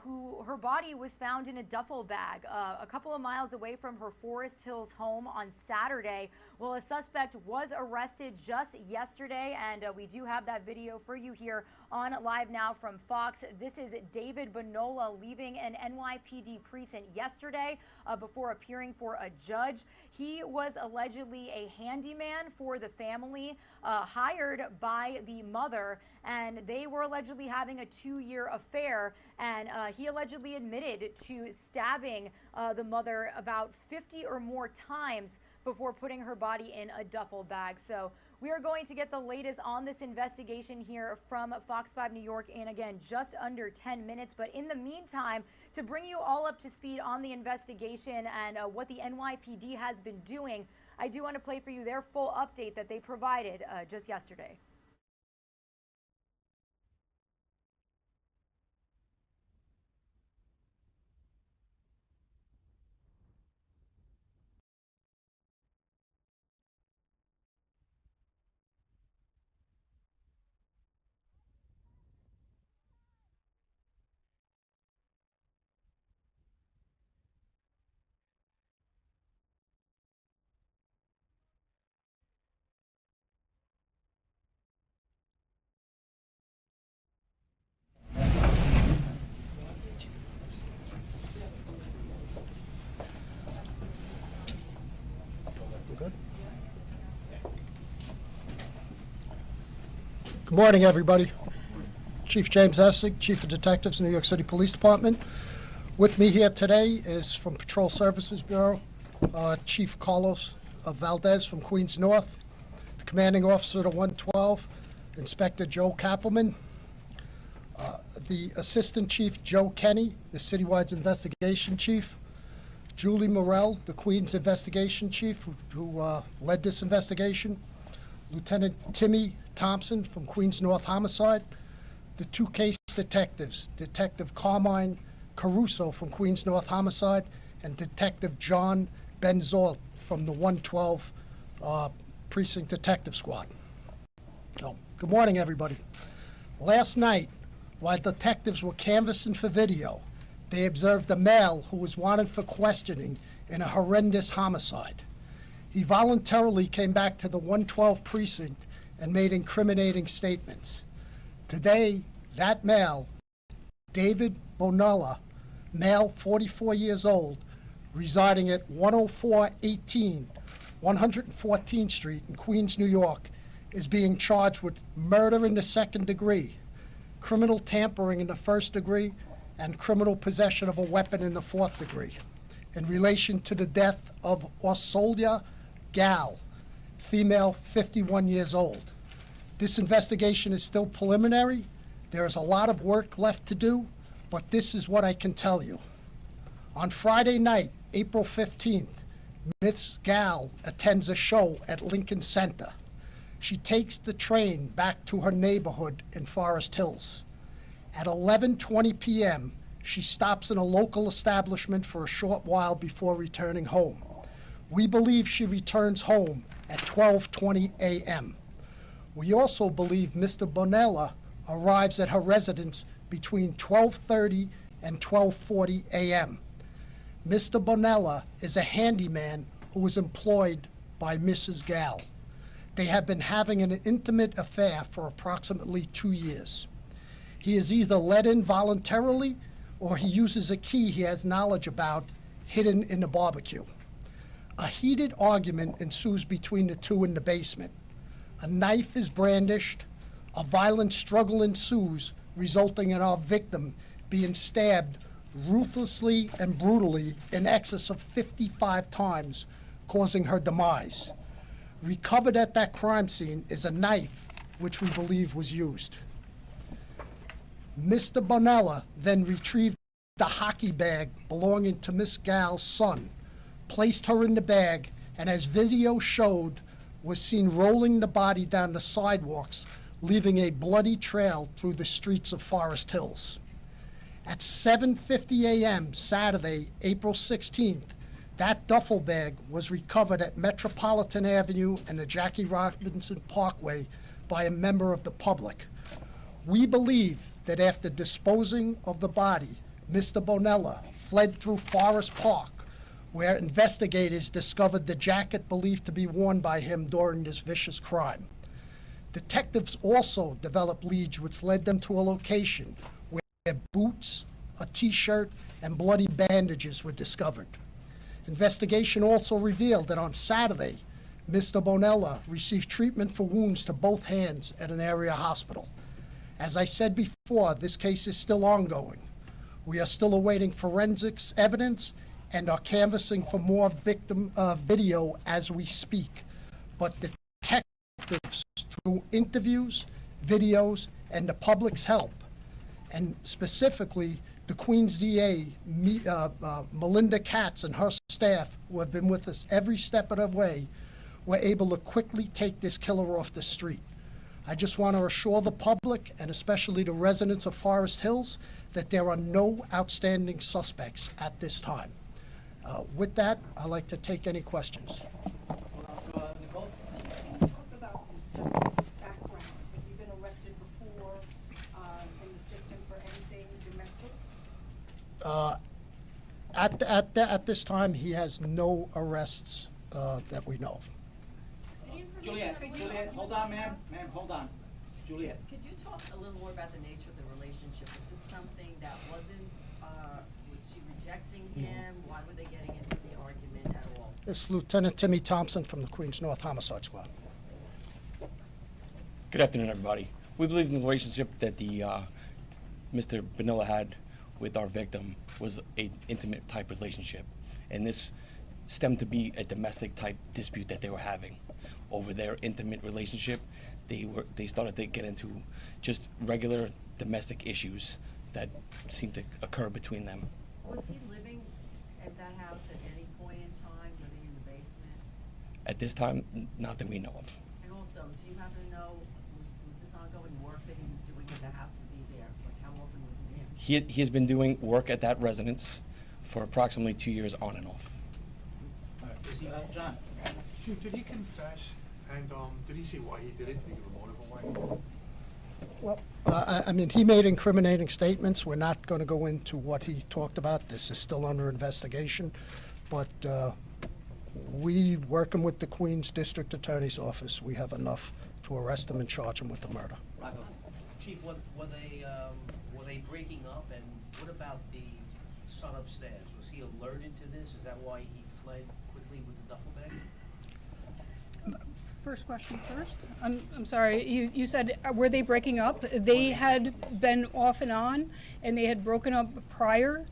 who her body was found in a duffel bag a couple of miles away from her Forest Hills home on Saturday. Well, a suspect was arrested just yesterday, and we do have that video for you here on Live Now from Fox. This is David Bonola leaving an NYPD precinct yesterday before appearing for a judge. He was allegedly a handyman for the family, hired by the mother, and they were allegedly having a 2-year affair, and he allegedly admitted to stabbing the mother about 50 or more times before putting her body in a duffel bag. So we are going to get the latest on this investigation here from Fox 5 New York in, again, just under 10 minutes. But in the meantime, to bring you all up to speed on the investigation and what the NYPD has been doing, I do want to play for you their full update that they provided just yesterday. Good morning, everybody. Chief James Essig, Chief of Detectives, New York City Police Department. With me here today is from Patrol Services Bureau, Chief Carlos Valdez from Queens North, the Commanding Officer to 112, Inspector Joe Kappelman, the Assistant Chief Joe Kenny, the Citywide Investigation Chief, Julie Morell, the Queens Investigation Chief, who led this investigation, Lieutenant Timmy Thompson from Queens North Homicide, the 2 case detectives, Detective Carmine Caruso from Queens North Homicide, and Detective John Benzold from the 112 Precinct Detective Squad. So, good morning, everybody. Last night, while detectives were canvassing for video, they observed a male who was wanted for questioning in a horrendous homicide. He voluntarily came back to the 112 precinct and made incriminating statements. Today, that male, David Bonola, male, 44 years old, residing at 10418 114th Street in Queens, New York, is being charged with murder in the 2nd degree, criminal tampering in the 1st degree, and criminal possession of a weapon in the 4th degree in relation to the death of Orsolia Gal, female, 51 years old. This investigation is still preliminary. There is a lot of work left to do, but this is what I can tell you. On Friday night, April 15th, Miss Gal attends a show at Lincoln Center. She takes the train back to her neighborhood in Forest Hills. At 11:20 p.m., she stops in a local establishment for a short while before returning home. We believe she returns home at 12:20 a.m. We also believe Mr. Bonola arrives at her residence between 12:30 and 12:40 a.m. Mr. Bonola is a handyman who was employed by Mrs. Gal. They have been having an intimate affair for approximately 2 years. He is either let in voluntarily or he uses a key he has knowledge about hidden in the barbecue. A heated argument ensues between the two in the basement. A knife is brandished. A violent struggle ensues, resulting in our victim being stabbed ruthlessly and brutally in excess of 55 times, causing her demise. Recovered at that crime scene is a knife which we believe was used. Mr. Bonola then retrieved the hockey bag belonging to Miss Gal's son, placed her in the bag, and as video showed, was seen rolling the body down the sidewalks, leaving a bloody trail through the streets of Forest Hills. At 7:50 a.m. Saturday, April 16th, that duffel bag was recovered at Metropolitan Avenue and the Jackie Robinson Parkway by a member of the public. We believe that after disposing of the body, Mr. Bonella fled through Forest Park, where investigators discovered the jacket believed to be worn by him during this vicious crime. Detectives also developed leads which led them to a location where boots, a t-shirt, and bloody bandages were discovered. Investigation also revealed that on Saturday, Mr. Bonella received treatment for wounds to both hands at an area hospital. As I said before, this case is still ongoing. We are still awaiting forensics evidence and are canvassing for more victim video as we speak. But detectives, through interviews, videos, and the public's help, and specifically the Queens DA, Melinda Katz, and her staff, who have been with us every step of the way, were able to quickly take this killer off the street. I just want to assure the public, and especially the residents of Forest Hills, that there are no outstanding suspects at this time. With that, I'd like to take any questions. Nicole? Can you talk about the suspect's background? Has he been arrested before in the system for anything domestic? At this time, he has no arrests that we know of. Juliet, hold on, ma'am. Ma'am, hold on. Juliet. Could you talk a little more about the nature of the relationship? Was this something that wasn't, was she rejecting him? Why were they getting into the argument at all? This is Lieutenant Timmy Thompson from the Queens North Homicide Squad. Good afternoon, everybody. We believe in the relationship that the Mr. Bonella had with our victim was an intimate type relationship, and this stemmed to be a domestic type dispute that they were having. Over their intimate relationship, they started to get into just regular domestic issues that seemed to occur between them. Was he living at that house at any point in time, living in the basement? At this time, not that we know of. And also, do you happen to know, was this ongoing work that he was doing at the house? Was he there? Like, how often was he there? He has been doing work at that residence for approximately 2 years on and off. John. Chief, did he confess? And did he say why he did it? Did he give a motive on why? Well, I mean, he made incriminating statements. We're not going to go into what he talked about. This is still under investigation. But we, working with the Queens District Attorney's Office, we have enough to arrest him and charge him with the murder. Chief, were they breaking up? And what about the son upstairs? Was he alerted to this? Is that why he fled quickly with the duffel bag? First question first. I'm sorry, you said, were they breaking up? They had been off and on, and they had broken up prior,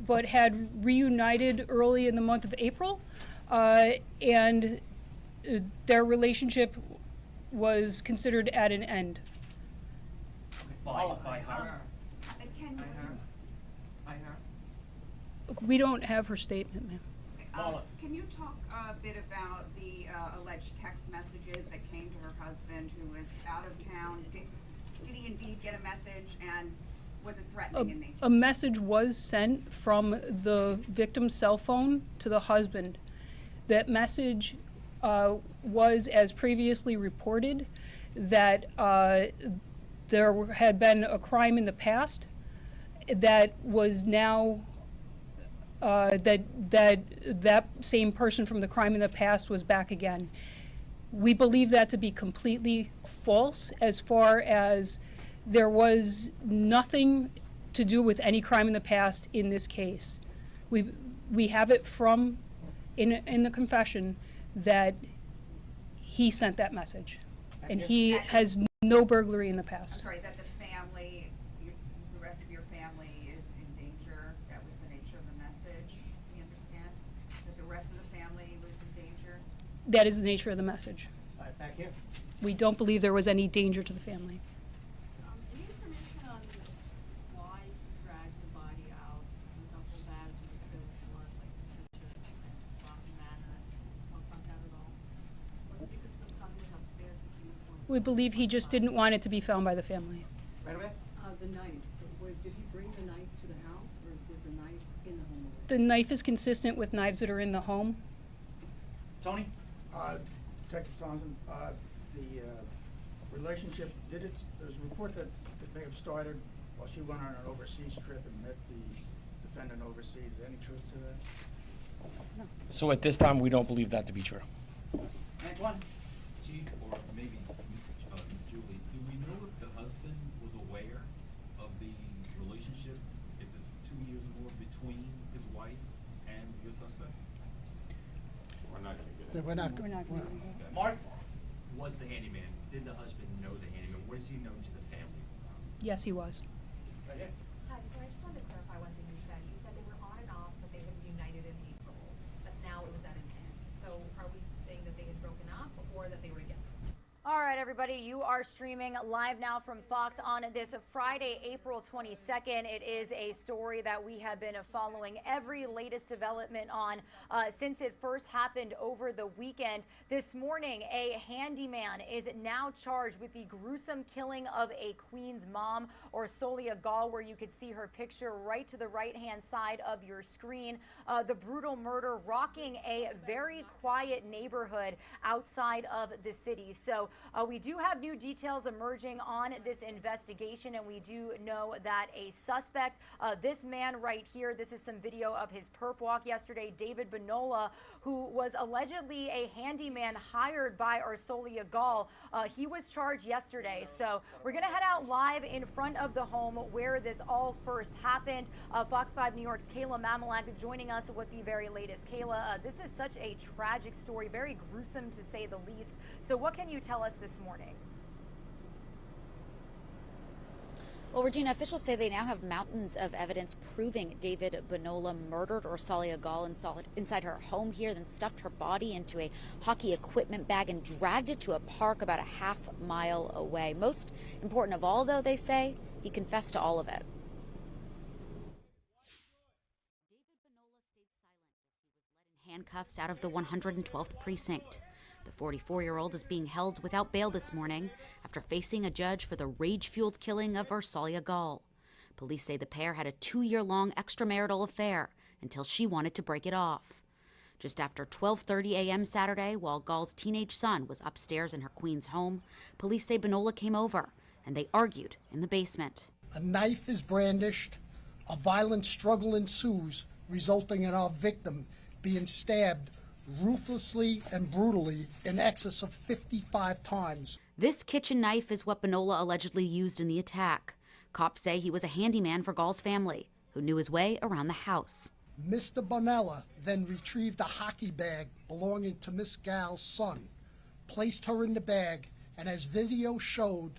but had reunited early in the month of April, and their relationship was considered at an end. By her? We don't have her statement, ma'am. Can you talk a bit about the alleged text messages that came to her husband who was out of town? Did he indeed get a message, and was it threatening in nature? A message was sent from the victim's cell phone to the husband. That message was, as previously reported, that there had been a crime in the past that was now that same person from the crime in the past was back again. We believe that to be completely false, as far as there was nothing to do with any crime in the past in this case. We have it from in the confession that he sent that message, and he has no burglary in the past. I'm sorry, that the family, the rest of your family is in danger. That was the nature of the message. You understand that the rest of the family was in danger? That is the nature of the message. All right, back here. We don't believe there was any danger to the family. Any information on why he dragged the body out in duffel bags with a trailer for, like, in such a sloppy manner? Talk about that at all? Was it because of the We believe he just didn't want it to be found by the family. Right away? The knife, did he bring the knife to the house, or was the knife in the home? The knife is consistent with knives that are in the home. Tony? Detective Thompson, the relationship, there's a report that it may have started while she went on an overseas trip and met the defendant overseas. Is there any truth to that? No. So at this time, we don't believe that to be true. Antoine? Chief, or maybe Ms. Julie, do we know if the husband was aware of the relationship, if it's 2 years or more, between his wife and your suspect? We're not going to get We're not. Mark? Was the handyman, did the husband know the handyman? Was he known to the family? Yes, he was. Right here. Hi, so I just wanted to clarify one thing you said. You said they were on and off, but they had united in April, but now it was at an end. So are we saying that they had broken up or that they were together? All right, everybody, you are streaming live now from Fox on this Friday, April 22nd. It is a story that we have been following every latest development on since it first happened over the weekend. This morning, a handyman is now charged with the gruesome killing of a Queens mom, Orsolia Gall, where you could see her picture right to the right-hand side of your screen. The brutal murder rocking a very quiet neighborhood outside of the city. So we do have new details emerging on this investigation, and we do know that a suspect, this man right here, this is some video of his perp walk yesterday, David Benola, who was allegedly a handyman hired by Orsolia Gall. He was charged yesterday. So we're going to head out live in front of the home where this all first happened. Fox 5 New York's Kayla Mamalak joining us with the very latest. Kayla, this is such a tragic story, very gruesome to say the least. So what can you tell us this morning? Well, Regina, officials say they now have mountains of evidence proving David Benola murdered Orsolia Gall inside her home here, then stuffed her body into a hockey equipment bag and dragged it to a park about a half-mile away. Most important of all, though, they say, he confessed to all of it. Handcuffs out of the 112th precinct. The 44-year-old is being held without bail this morning after facing a judge for the rage-fueled killing of Orsolia Gall. Police say the pair had a 2-year-long extramarital affair until she wanted to break it off. Just after 12:30 a.m. Saturday, while Gall's teenage son was upstairs in her Queens home, police say Benola came over and they argued in the basement. A knife is brandished, a violent struggle ensues, resulting in our victim being stabbed ruthlessly and brutally in excess of 55 times. This kitchen knife is what Benola allegedly used in the attack. Cops say he was a handyman for Gall's family, who knew his way around the house. Mr. Bonella then retrieved a hockey bag belonging to Miss Gall's son, placed her in the bag, and as video showed,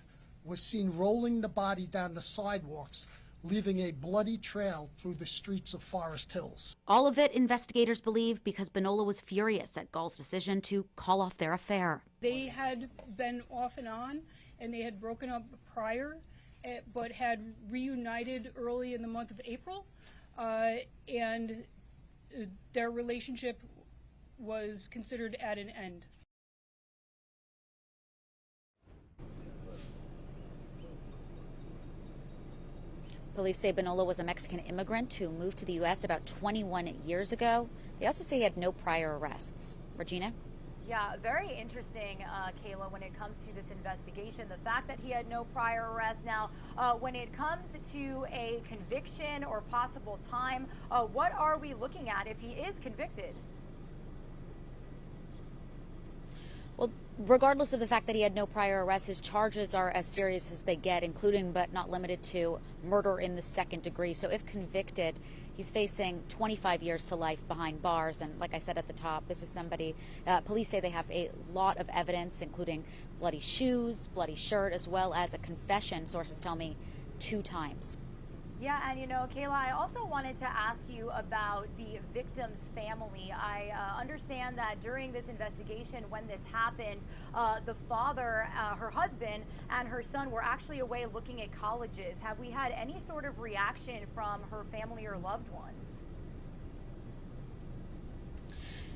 was seen rolling the body down the sidewalks, leaving a bloody trail through the streets of Forest Hills. All of it, investigators believe, because Benola was furious at Gall's decision to call off their affair. They had been off and on, and they had broken up prior, but had reunited early in the month of April, and their relationship was considered at an end. Police say Benola was a Mexican immigrant who moved to the U.S. about 21 years ago. They also say he had no prior arrests. Regina? Yeah, very interesting, Kayla, when it comes to this investigation. The fact that he had no prior arrests. Now, when it comes to a conviction or possible time, what are we looking at if he is convicted? Well, regardless of the fact that he had no prior arrests, his charges are as serious as they get, including but not limited to murder in the second degree. So if convicted, he's facing 25 years to life behind bars. And like I said at the top, this is somebody, police say they have a lot of evidence, including bloody shoes, bloody shirt, as well as a confession, sources tell me, 2 times. Yeah, and you know, Kayla, I also wanted to ask you about the victim's family. I understand that during this investigation, when this happened, the father, her husband, and her son were actually away looking at colleges. Have we had any sort of reaction from her family or loved ones?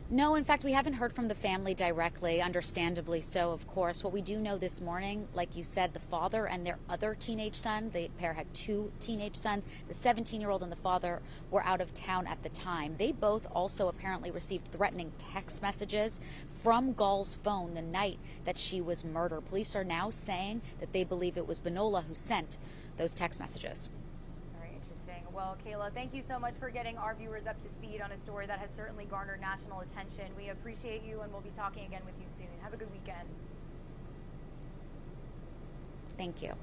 No, in fact, we haven't heard from the family directly, understandably so, of course. What we do know this morning, like you said, the father and their other teenage son, the pair had 2 teenage sons, the 17-year-old and the father were out of town at the time. They both also apparently received threatening text messages from Gall's phone the night that she was murdered. Police are now saying that they believe it was Binola who sent those text messages. Well, Kayla, thank you so much for getting our viewers up to speed on a story that has certainly garnered national attention. We appreciate you, and we'll be talking again with you soon. Have a good weekend. Thank you.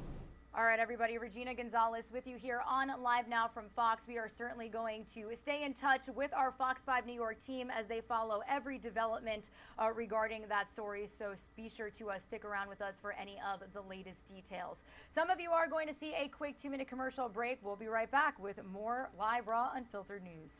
All right, everybody, Regina Gonzalez with you here on Live Now from Fox. We are certainly going to stay in touch with our Fox 5 New York team as they follow every development regarding that story. So be sure to stick around with us for any of the latest details. Some of you are going to see a quick 2-minute commercial break. We'll be right back with more live, raw, unfiltered news.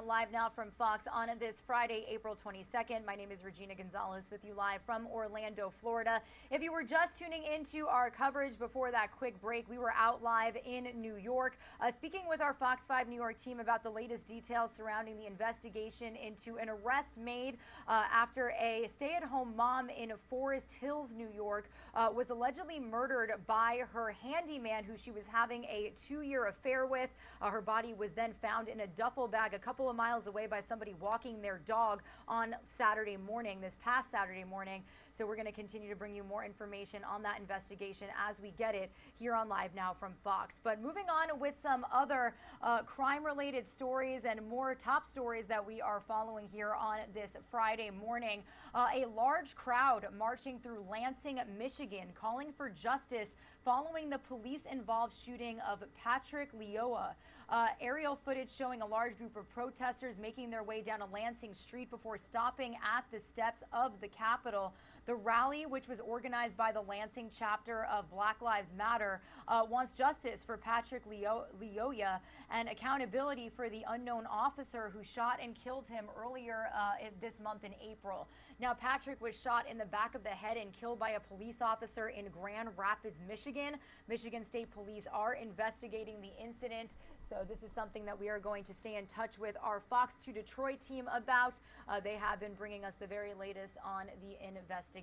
Live now from Fox on this Friday, April 22nd. My name is Regina Gonzalez with you live from Orlando, Florida. If you were just tuning into our coverage before that quick break, we were out live in New York, speaking with our Fox 5 New York team about the latest details surrounding the investigation into an arrest made after a stay-at-home mom in Forest Hills, New York, was allegedly murdered by her handyman who she was having a 2-year affair with. Her body was then found in a duffel bag a couple of miles away by somebody walking their dog on Saturday morning, this past Saturday morning. So we're going to continue to bring you more information on that investigation as we get it here on Live Now from Fox. But moving on with some other crime-related stories and more top stories that we are following here on this Friday morning. A large crowd marching through Lansing, Michigan, calling for justice following the police-involved shooting of Patrick Lyoya. Aerial footage showing a large group of protesters making their way down a Lansing street before stopping at the steps of the Capitol. The rally, which was organized by the Lansing chapter of Black Lives Matter, wants justice for Patrick Lyoya and accountability for the unknown officer who shot and killed him earlier this month in April. Now, Patrick was shot in the back of the head and killed by a police officer in Grand Rapids, Michigan. Michigan State Police are investigating the incident. So this is something that we are going to stay in touch with our Fox 2 Detroit team about. They have been bringing us the very latest on the investigation.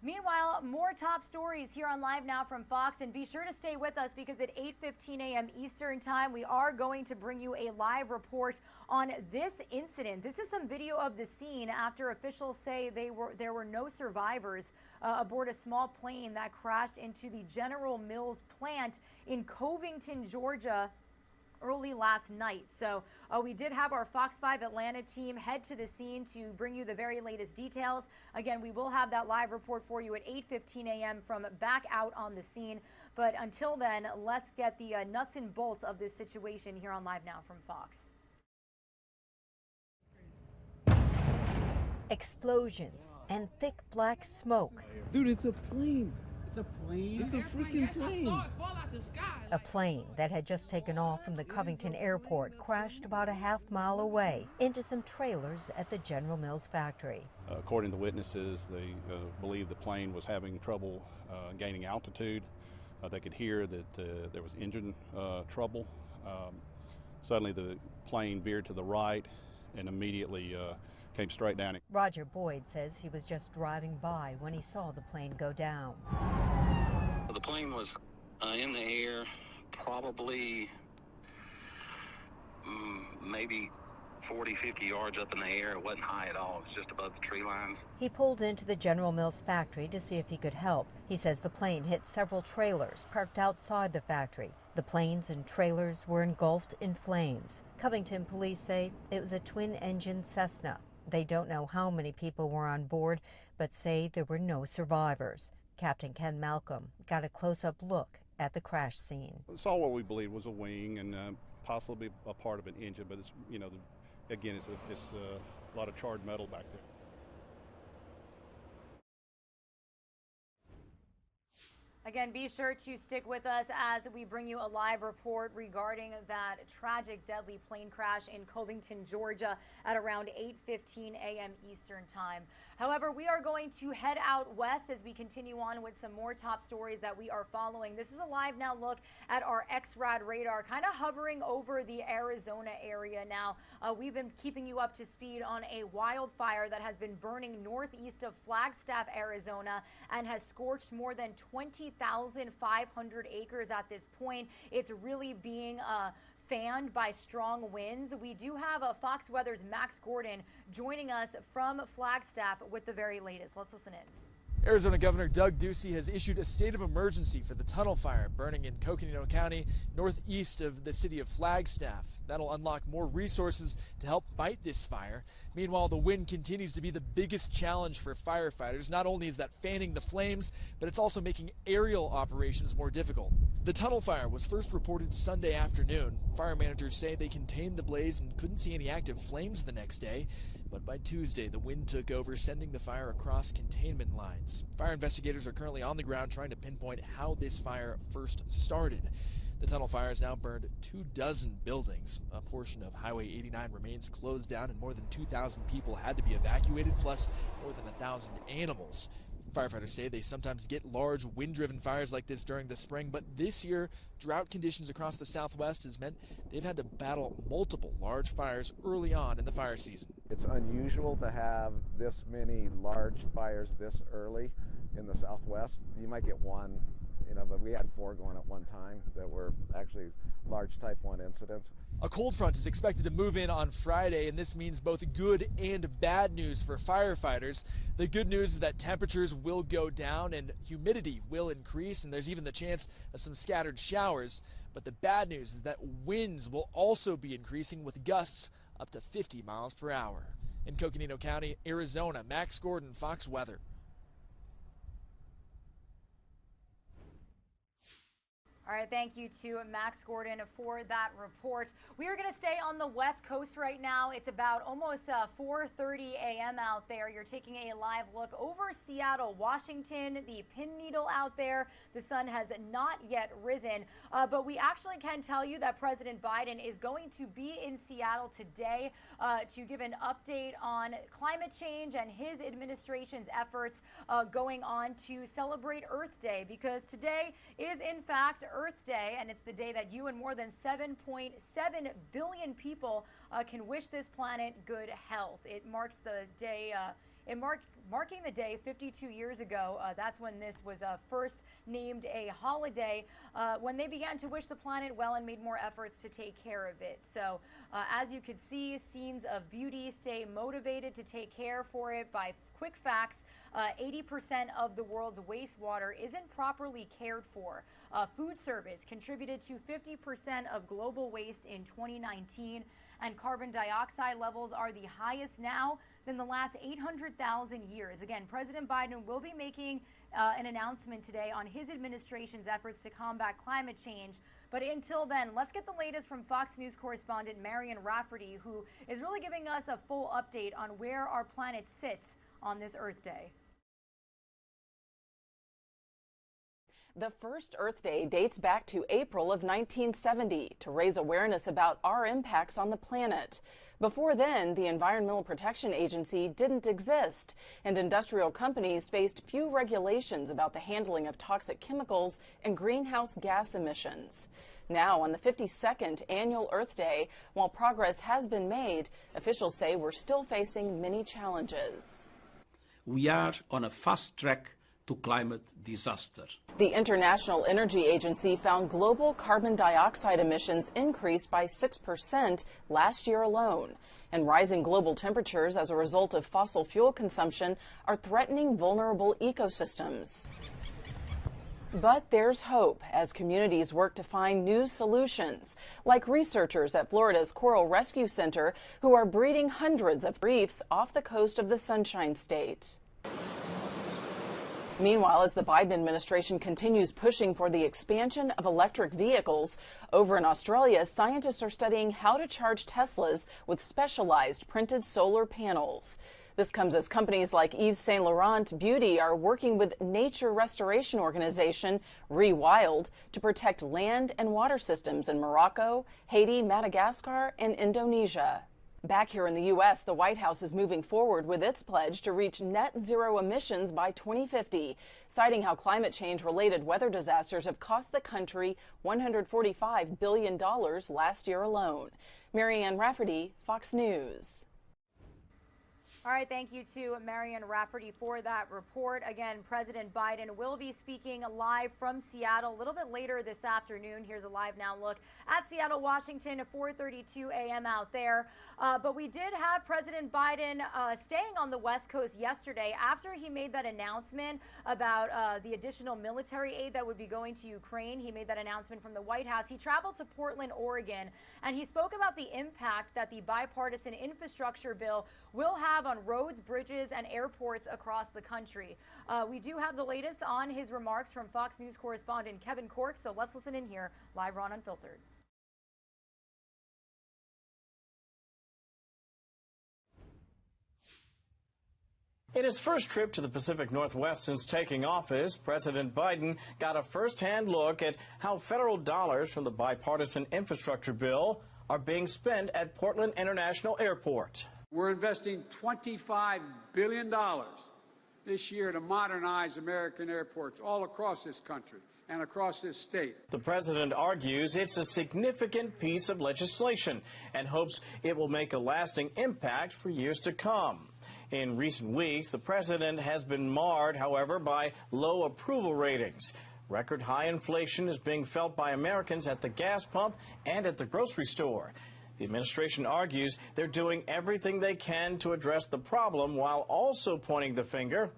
Meanwhile, more top stories here on Live Now from Fox, and be sure to stay with us because at 8:15 a.m. Eastern Time, we are going to bring you a live report on this incident. This is some video of the scene after officials say there were no survivors aboard a small plane that crashed into the General Mills plant in Covington, Georgia, early last night. So we did have our Fox 5 Atlanta team head to the scene to bring you the very latest details. Again, we will have that live report for you at 8:15 a.m. from back out on the scene. But until then, let's get the nuts and bolts of this situation here on Live Now from Fox. Explosions and thick black smoke. Dude, it's a plane. It's a plane? It's a freaking plane. I saw it fall out the sky. A plane that had just taken off from the Covington airport crashed about a half-mile away into some trailers at the General Mills factory. According to witnesses, they believe the plane was having trouble gaining altitude. They could hear that there was engine trouble. Suddenly the plane veered to the right and immediately came straight down. Roger Boyd says he was just driving by when he saw the plane go down. The plane was in the air, probably maybe 40, 50 yards up in the air. It wasn't high at all. It was just above the tree lines. He pulled into the General Mills factory to see if he could help. He says the plane hit several trailers parked outside the factory. The planes and trailers were engulfed in flames. Covington police say it was a twin-engine Cessna. They don't know how many people were on board, but say there were no survivors. Captain Ken Malcolm got a close-up look at the crash scene. Saw what we believe was a wing and possibly a part of an engine, but it's, you know, again, it's a lot of charred metal back there. Again, be sure to stick with us as we bring you a live report regarding that tragic, deadly plane crash in Covington, Georgia at around 8:15 a.m. Eastern Time. However, we are going to head out west as we continue on with some more top stories that we are following. This is a Live Now look at our XRAD radar, kind of hovering over the Arizona area now. We've been keeping you up to speed on a wildfire that has been burning northeast of Flagstaff, Arizona, and has scorched more than 20,500 acres at this point. It's really being fanned by strong winds. We do have Fox Weather's Max Gordon joining us from Flagstaff with the very latest. Let's listen in. Arizona Governor Doug Ducey has issued a state of emergency for the tunnel fire burning in Coconino County, northeast of the city of Flagstaff. That'll unlock more resources to help fight this fire. Meanwhile, the wind continues to be the biggest challenge for firefighters. Not only is that fanning the flames, but it's also making aerial operations more difficult. The tunnel fire was first reported Sunday afternoon. Fire managers say they contained the blaze and couldn't see any active flames the next day. But by Tuesday, the wind took over, sending the fire across containment lines. Fire investigators are currently on the ground trying to pinpoint how this fire first started. The tunnel fire has now burned 24 buildings. A portion of Highway 89 remains closed down, and more than 2,000 people had to be evacuated, plus more than 1,000 animals. Firefighters say they sometimes get large wind-driven fires like this during the spring, but this year, drought conditions across the Southwest has meant they've had to battle multiple large fires early on in the fire season. It's unusual to have this many large fires this early in the Southwest. You might get one, but we had 4 going at one time that were actually large type 1 incidents. A cold front is expected to move in on Friday, and this means both good and bad news for firefighters. The good news is that temperatures will go down and humidity will increase, and there's even the chance of some scattered showers. But the bad news is that winds will also be increasing, with gusts up to 50 miles per hour. In Coconino County, Arizona, Max Gordon, Fox Weather. All right, thank you to Max Gordon for that report. We are going to stay on the West Coast right now. It's about almost 4:30 a.m. out there. You're taking a live look over Seattle, Washington, the pin needle out there. The sun has not yet risen, but we actually can tell you that President Biden is going to be in Seattle today to give an update on climate change and his administration's efforts going on to celebrate Earth Day, because today is in fact Earth Day, and it's the day that you and more than 7.7 billion people can wish this planet good health. It marks the day, marking the day 52 years ago. That's when this was first named a holiday, when they began to wish the planet well and made more efforts to take care of it. So as you can see, scenes of beauty. Stay motivated to take care for it by quick facts. 80% of the world's wastewater isn't properly cared for. Food service contributed to 50% of global waste in 2019, and carbon dioxide levels are the highest now than the last 800,000 years. Again, President Biden will be making an announcement today on his administration's efforts to combat climate change. But until then, let's get the latest from Fox News correspondent Marion Rafferty, who is really giving us a full update on where our planet sits on this Earth Day. The first Earth Day dates back to April of 1970 to raise awareness about our impacts on the planet. Before then, the Environmental Protection Agency didn't exist, and industrial companies faced few regulations about the handling of toxic chemicals and greenhouse gas emissions. Now, on the 52nd annual Earth Day, while progress has been made, officials say we're still facing many challenges. We are on a fast track to climate disaster. The International Energy Agency found global carbon dioxide emissions increased by 6% last year alone, and rising global temperatures as a result of fossil fuel consumption are threatening vulnerable ecosystems. But there's hope as communities work to find new solutions, like researchers at Florida's Coral Rescue Center who are breeding hundreds of reefs off the coast of the Sunshine State. Meanwhile, as the Biden administration continues pushing for the expansion of electric vehicles, over in Australia, scientists are studying how to charge Teslas with specialized printed solar panels. This comes as companies like Yves Saint Laurent Beauty are working with nature restoration organization Rewild to protect land and water systems in Morocco, Haiti, Madagascar, and Indonesia. Back here in the U.S., the White House is moving forward with its pledge to reach net zero emissions by 2050, citing how climate change-related weather disasters have cost the country $145 billion last year alone. Marianne Rafferty, Fox News. All right, thank you to Marion Rafferty for that report. Again, President Biden will be speaking live from Seattle a little bit later this afternoon. Here's a live now look at Seattle, Washington, at 4:32 a.m. out there. But we did have President Biden staying on the West Coast yesterday after he made that announcement about the additional military aid that would be going to Ukraine. He made that announcement from the White House. He traveled to Portland, Oregon, and he spoke about the impact that the bipartisan infrastructure bill will have on roads, bridges, and airports across the country. We do have the latest on his remarks from Fox News correspondent Kevin Cork, so let's listen in here live on Unfiltered. In his first trip to the Pacific Northwest since taking office, President Biden got a first-hand look at how federal dollars from the bipartisan infrastructure bill are being spent at Portland International Airport. We're investing $25 billion this year to modernize American airports all across this country and across this state. The president argues it's a significant piece of legislation and hopes it will make a lasting impact for years to come. In recent weeks, the president has been marred, however, by low approval ratings. Record high inflation is being felt by Americans at the gas pump and at the grocery store. The administration argues they're doing everything they can to address the problem while also pointing the finger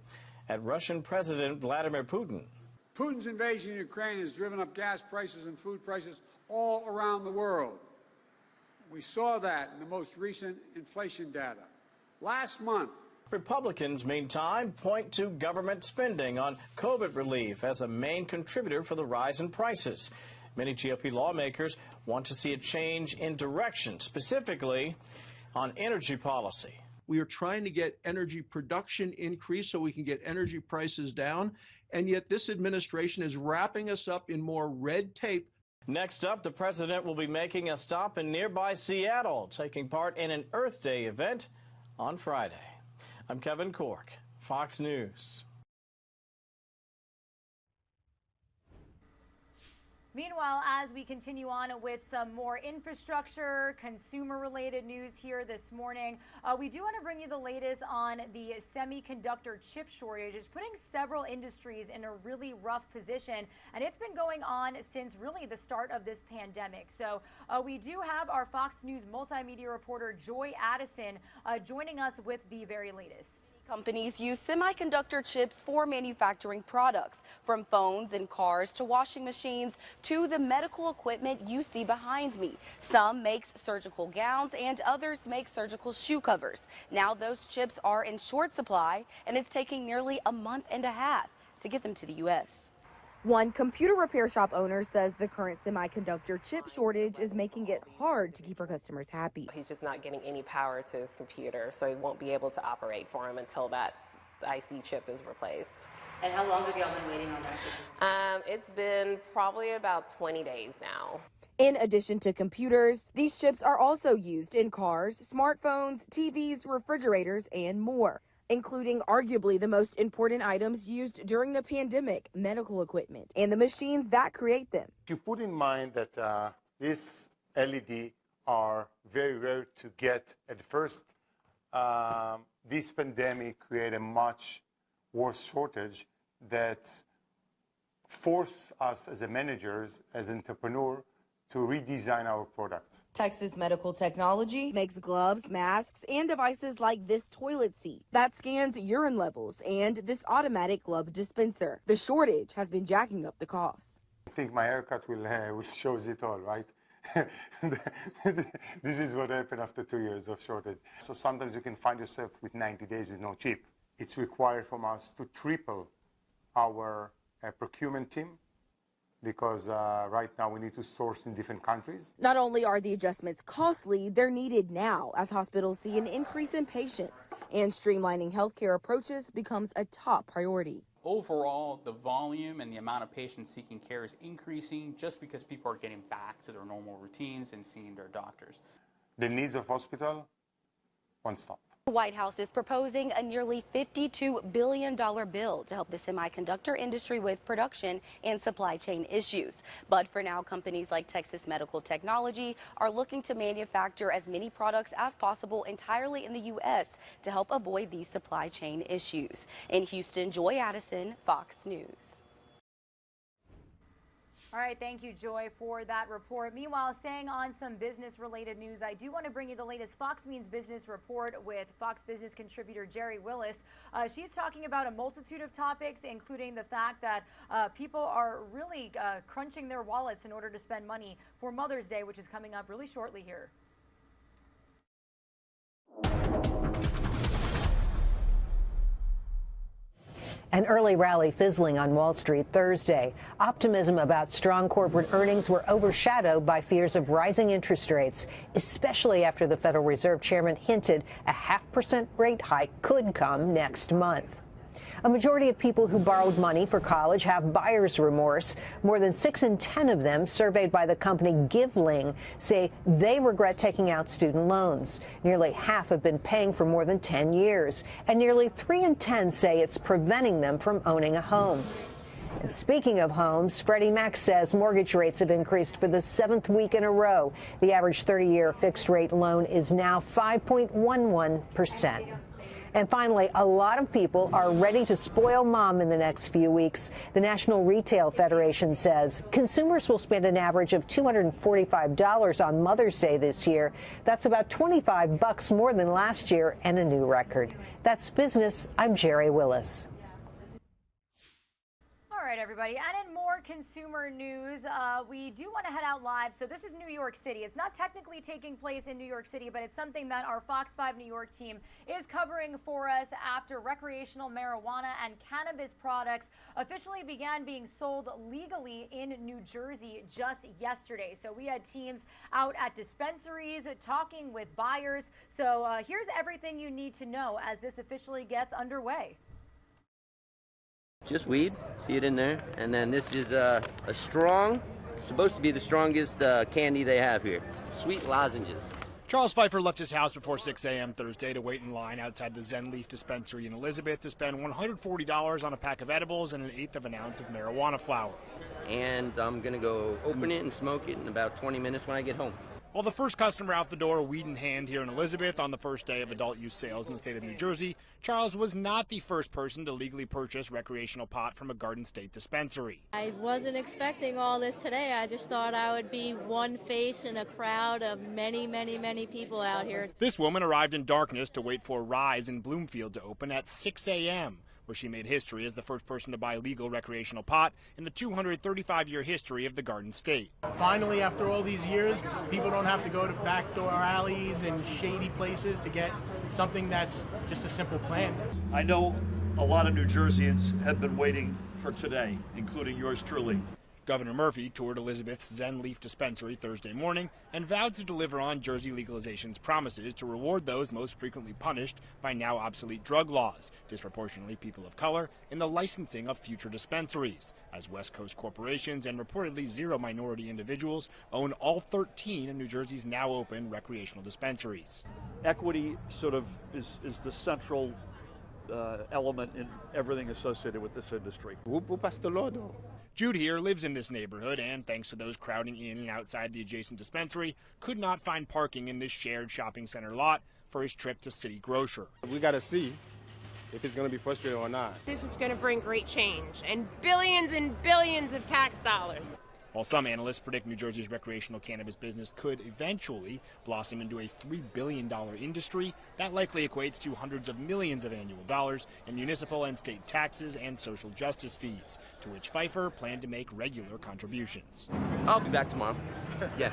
at Russian President Vladimir Putin. Putin's invasion of Ukraine has driven up gas prices and food prices all around the world. We saw that in the most recent inflation data. Last month, Republicans, meantime, point to government spending on COVID relief as a main contributor for the rise in prices. Many GOP lawmakers want to see a change in direction, specifically on energy policy. We are trying to get energy production increased so we can get energy prices down, and yet this administration is wrapping us up in more red tape. Next up, the president will be making a stop in nearby Seattle, taking part in an Earth Day event on Friday. I'm Kevin Cork, Fox News. Meanwhile, as we continue on with some more infrastructure, consumer-related news here this morning, we do want to bring you the latest on the semiconductor chip shortage. It's putting several industries in a really rough position, and it's been going on since really the start of this pandemic. So we do have our Fox News multimedia reporter, Joy Addison, joining us with the very latest. Companies use semiconductor chips for manufacturing products, from phones and cars to washing machines to the medical equipment you see behind me. Some make surgical gowns and others make surgical shoe covers. Now those chips are in short supply, and it's taking nearly a month and a half to get them to the U.S. One computer repair shop owner says the current semiconductor chip shortage is making it hard to keep her customers happy. He's just not getting any power to his computer, so he won't be able to operate for him until that IC chip is replaced. And how long have y'all been waiting on that chip? It's been probably about 20 days now. In addition to computers, these chips are also used in cars, smartphones, TVs, refrigerators, and more, including arguably the most important items used during the pandemic, medical equipment, and the machines that create them. You put in mind that this LED are very rare to get at first. This pandemic created a much worse shortage that forced us as a managers, as entrepreneurs, to redesign our products. Texas Medical Technology makes gloves, masks, and devices like this toilet seat that scans urine levels and this automatic glove dispenser. The shortage has been jacking up the costs. I think my haircut will shows it all, right? This is what happened after 2 years of shortage. So sometimes you can find yourself with 90 days with no chip. It's required from us to triple our procurement team, because right now we need to source in different countries. Not only are the adjustments costly, they're needed now as hospitals see an increase in patients, and streamlining healthcare approaches becomes a top priority. Overall, the volume and the amount of patients seeking care is increasing just because people are getting back to their normal routines and seeing their doctors. The needs of hospital won't stop. The White House is proposing a nearly $52 billion bill to help the semiconductor industry with production and supply chain issues. But for now, companies like Texas Medical Technology are looking to manufacture as many products as possible entirely in the U.S. to help avoid these supply chain issues. In Houston, Joy Addison, Fox News. All right, thank you, Joy, for that report. Meanwhile, staying on some business-related news, I do want to bring you the latest Fox Means Business report with Fox Business contributor Jerry Willis. She's talking about a multitude of topics, including the fact that people are really crunching their wallets in order to spend money for Mother's Day, which is coming up really shortly here. An early rally fizzling on Wall Street Thursday. Optimism about strong corporate earnings were overshadowed by fears of rising interest rates, especially after the Federal Reserve Chairman hinted a 0.5% rate hike could come next month. A majority of people who borrowed money for college have buyer's remorse. More than 6 in 10 of them, surveyed by the company Giveling, say they regret taking out student loans. Nearly half have been paying for more than 10 years, and nearly 3 in 10 say it's preventing them from owning a home. And speaking of homes, Freddie Mac says mortgage rates have increased for the 7th week in a row. The average 30-year fixed-rate loan is now 5.11%. And finally, a lot of people are ready to spoil mom in the next few weeks. The National Retail Federation says consumers will spend an average of $245 on Mother's Day this year. That's about $25 more than last year and a new record. That's business. I'm Jerry Willis. All right, everybody. And in more consumer news, we do want to head out live. So this is New York City. It's not technically taking place in New York City, but it's something that our Fox 5 New York team is covering for us after recreational marijuana and cannabis products officially began being sold legally in New Jersey just yesterday. So we had teams out at dispensaries talking with buyers. So here's everything you need to know as this officially gets underway. Just weed, see it in there, and then this is a strong, supposed to be the strongest candy they have here, sweet lozenges. Charles Pfeiffer left his house before 6 a.m. Thursday to wait in line outside the Zen Leaf dispensary in Elizabeth to spend $140 on a pack of edibles and 1/8 of an ounce of marijuana flower. And I'm gonna go open it and smoke it in about 20 minutes when I get home. While the first customer out the door, weed in hand here in Elizabeth on the first day of adult use sales in the state of New Jersey, Charles was not the first person to legally purchase recreational pot from a Garden State dispensary. I wasn't expecting all this today. I just thought I would be one face in a crowd of many, many, many people out here. This woman arrived in darkness to wait for Rise in Bloomfield to open at 6 a.m., where she made history as the first person to buy legal recreational pot in the 235-year history of the Garden State. Finally, after all these years, people don't have to go to backdoor alleys and shady places to get something that's just a simple plant. I know a lot of New Jerseyans have been waiting for today, including yours truly. Governor Murphy toured Elizabeth's Zen Leaf dispensary Thursday morning and vowed to deliver on Jersey legalization's promises to reward those most frequently punished by now obsolete drug laws, disproportionately people of color, in the licensing of future dispensaries, as West Coast corporations and reportedly 0 minority individuals own all 13 of New Jersey's now open recreational dispensaries. Equity sort of is the central element in everything associated with this industry. Jude here lives in this neighborhood and, thanks to those crowding in and outside the adjacent dispensary, could not find parking in this shared shopping center lot for his trip to City Grocer. We got to see if it's going to be frustrating or not. This is going to bring great change and billions of tax dollars. While some analysts predict New Jersey's recreational cannabis business could eventually blossom into a $3 billion industry, that likely equates to hundreds of millions of annual dollars in municipal and state taxes and social justice fees, to which Pfeiffer planned to make regular contributions. I'll be back tomorrow. Yeah,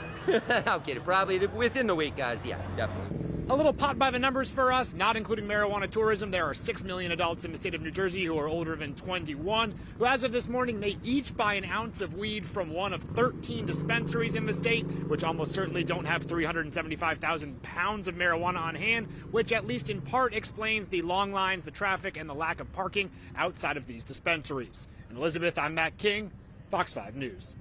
I'm kidding. Probably within the week, guys. Yeah, definitely. A little pot by the numbers for us, not including marijuana tourism. There are 6 million adults in the state of New Jersey who are older than 21, who as of this morning may each buy an ounce of weed from one of 13 dispensaries in the state, which almost certainly don't have 375,000 pounds of marijuana on hand, which at least in part explains the long lines, the traffic, and the lack of parking outside of these dispensaries. In Elizabeth, I'm Matt King, Fox 5 News.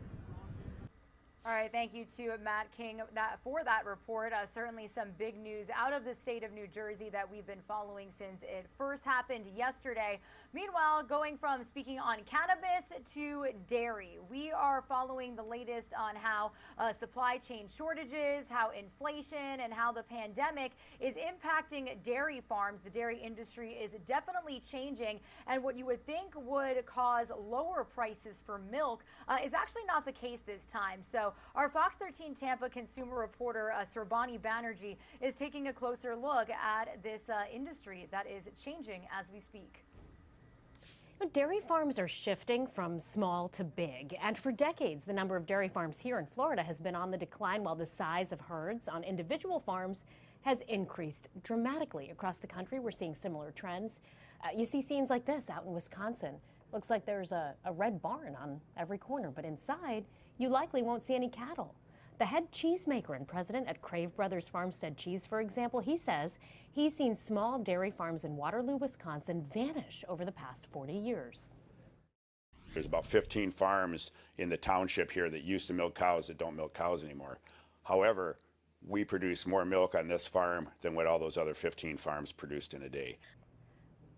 All right, thank you to Matt King for that report. Certainly some big news out of the state of New Jersey that we've been following since it first happened yesterday. Meanwhile, going from speaking on cannabis to dairy, we are following the latest on how supply chain shortages, how inflation, and how the pandemic is impacting dairy farms. The dairy industry is definitely changing, and what you would think would cause lower prices for milk is actually not the case this time. So our Fox 13 Tampa consumer reporter, Surbani Banerjee, is taking a closer look at this industry that is changing as we speak. Dairy farms are shifting from small to big, and for decades the number of dairy farms here in Florida has been on the decline, while the size of herds on individual farms has increased dramatically. Across the country, we're seeing similar trends. You see scenes like this out in Wisconsin. Looks like there's a red barn on every corner, but inside you likely won't see any cattle. The head cheesemaker and president at Crave Brothers Farmstead Cheese, for example, he says he's seen small dairy farms in Waterloo, Wisconsin vanish over the past 40 years. There's about 15 farms in the township here that used to milk cows that don't milk cows anymore. However, we produce more milk on this farm than what all those other 15 farms produced in a day.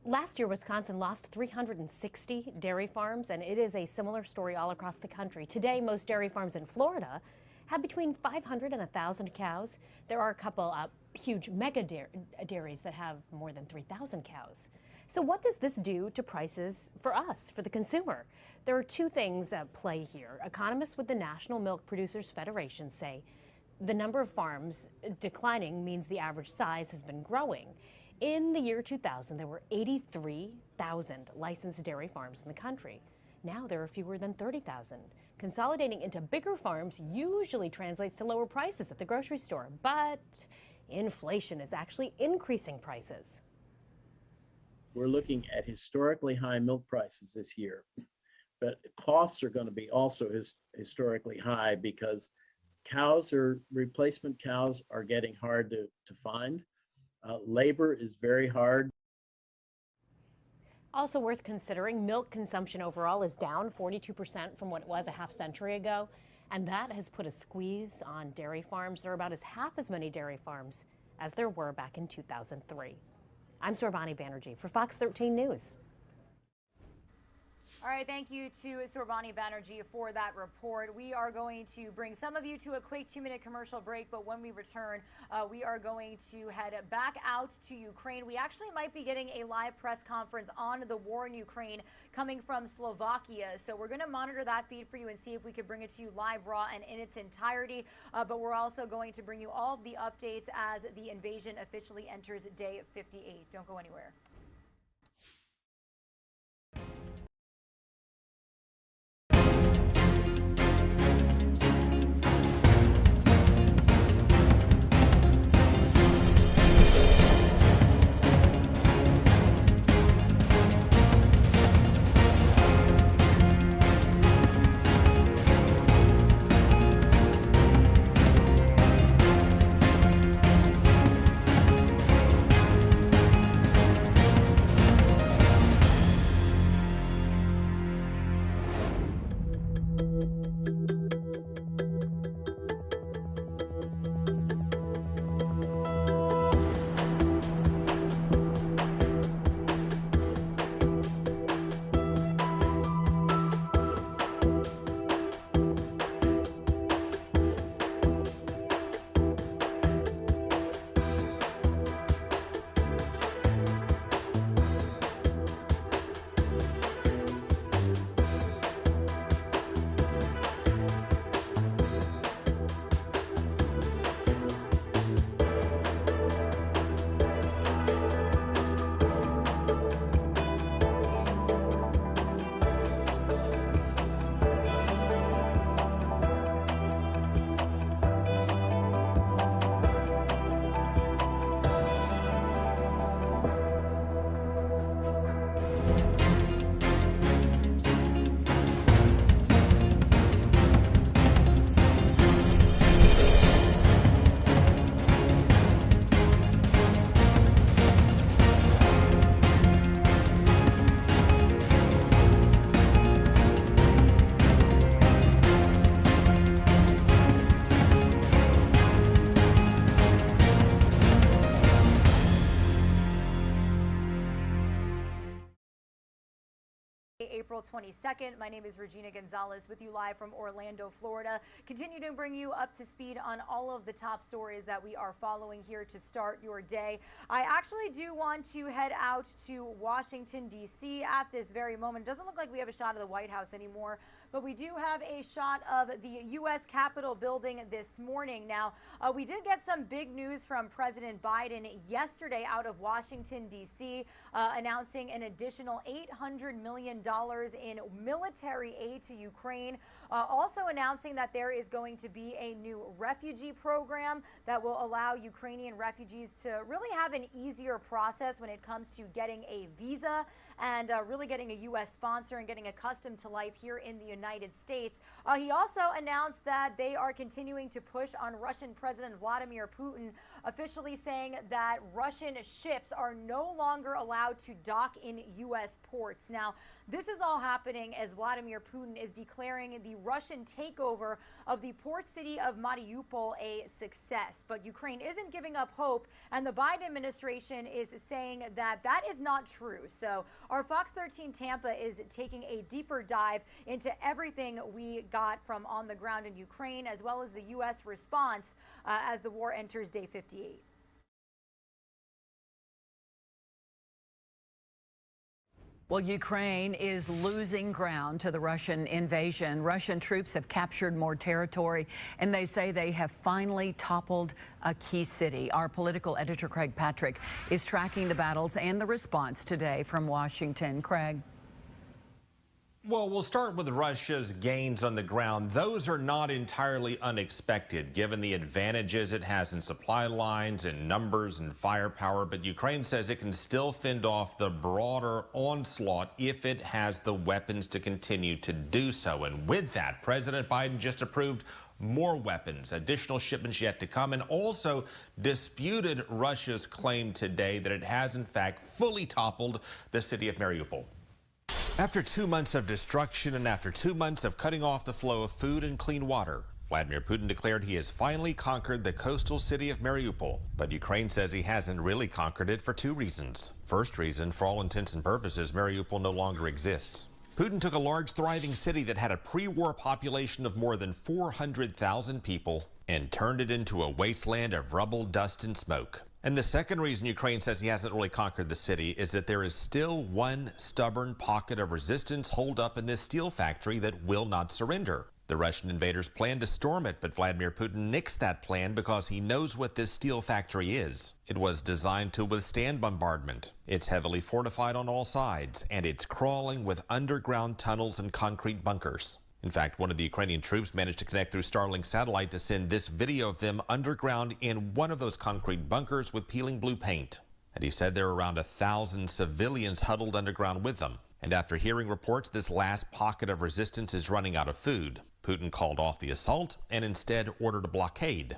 Last year, Wisconsin lost 360 dairy farms, and it is a similar story all across the country. Today, most dairy farms in Florida have between 500 and 1,000 cows. There are a couple huge mega dairies that have more than 3,000 cows. So what does this do to prices for us, for the consumer? There are two things at play here. Economists with the National Milk Producers Federation say the number of farms declining means the average size has been growing. In the year 2000, there were 83,000 licensed dairy farms in the country. Now there are fewer than 30,000. Consolidating into bigger farms usually translates to lower prices at the grocery store, but inflation is actually increasing prices. We're looking at historically high milk prices this year, but costs are going to be also historically high because replacement cows are getting hard to find. Labor is very hard. Also worth considering, milk consumption overall is down 42% from what it was a half century ago, and that has put a squeeze on dairy farms. There are about half as many dairy farms as there were back in 2003. I'm Surbani Banerjee for Fox 13 News. All right, thank you to Sorbani Banerjee for that report. We are going to bring some of you to a quick 2-minute commercial break, but when we return, we are going to head back out to Ukraine. We actually might be getting a live press conference on the war in Ukraine coming from Slovakia. So we're going to monitor that feed for you and see if we can bring it to you live, raw, and in its entirety. But we're also going to bring you all of the updates as the invasion officially enters day 58. Don't go anywhere. April 22nd. My name is Regina Gonzalez with you live from Orlando, Florida. Continue to bring you up to speed on all of the top stories that we are following here to start your day. I actually do want to head out to Washington, D.C. at this very moment. It doesn't look like we have a shot of the White House anymore, but we do have a shot of the U.S. Capitol building this morning. Now, we did get some big news from President Biden yesterday out of Washington, D.C., announcing an additional $800 million in military aid to Ukraine, also announcing that there is going to be a new refugee program that will allow Ukrainian refugees to really have an easier process when it comes to getting a visa and really getting a U.S. sponsor and getting accustomed to life here in the United States. He also announced that they are continuing to push on Russian President Vladimir Putin, officially saying that Russian ships are no longer allowed to dock in U.S. ports. Now, this is all happening as Vladimir Putin is declaring the Russian takeover of the port city of Mariupol a success. But Ukraine isn't giving up hope, and the Biden administration is saying that that is not true. So our Fox 13 Tampa is taking a deeper dive into everything we got from on the ground in Ukraine, as well as the U.S. response as the war enters day 58. Well, Ukraine is losing ground to the Russian invasion. Russian troops have captured more territory, and they say they have finally toppled a key city. Our political editor, Craig Patrick, is tracking the battles and the response today from Washington. Craig. Well, we'll start with Russia's gains on the ground. Those are not entirely unexpected, given the advantages it has in supply lines and numbers and firepower. But Ukraine says it can still fend off the broader onslaught if it has the weapons to continue to do so. And with that, President Biden just approved more weapons, additional shipments yet to come, and also disputed Russia's claim today that it has, in fact, fully toppled the city of Mariupol. After 2 months of destruction and after 2 months of cutting off the flow of food and clean water, Vladimir Putin declared he has finally conquered the coastal city of Mariupol. But Ukraine says he hasn't really conquered it for two reasons. First reason, for all intents and purposes, Mariupol no longer exists. Putin took a large, thriving city that had a pre-war population of more than 400,000 people and turned it into a wasteland of rubble, dust, and smoke. And the second reason Ukraine says he hasn't really conquered the city is that there is still one stubborn pocket of resistance holed up in this steel factory that will not surrender. The Russian invaders planned to storm it, but Vladimir Putin nixed that plan because he knows what this steel factory is. It was designed to withstand bombardment. It's heavily fortified on all sides, and it's crawling with underground tunnels and concrete bunkers. In fact, one of the Ukrainian troops managed to connect through Starlink satellite to send this video of them underground in one of those concrete bunkers with peeling blue paint. And he said there are around 1,000 civilians huddled underground with them. And after hearing reports this last pocket of resistance is running out of food, Putin called off the assault and instead ordered a blockade.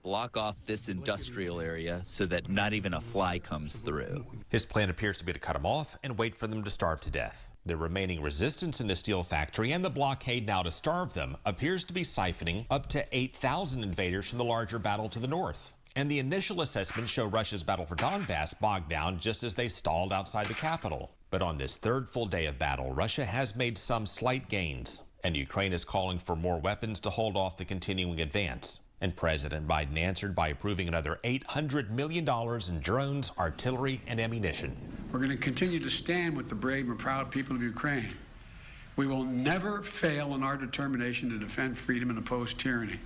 Block off this industrial area so that not even a fly comes through. His plan appears to be to cut them off and wait for them to starve to death. The remaining resistance in the steel factory and the blockade now to starve them appears to be siphoning up to 8,000 invaders from the larger battle to the north. And the initial assessments show Russia's battle for Donbass bogged down just as they stalled outside the capital. But on this third full day of battle, Russia has made some slight gains, and Ukraine is calling for more weapons to hold off the continuing advance. And President Biden answered by approving another $800 million in drones, artillery, and ammunition. We're going to continue to stand with the brave and proud people of Ukraine. We will never fail in our determination to defend freedom and oppose tyranny.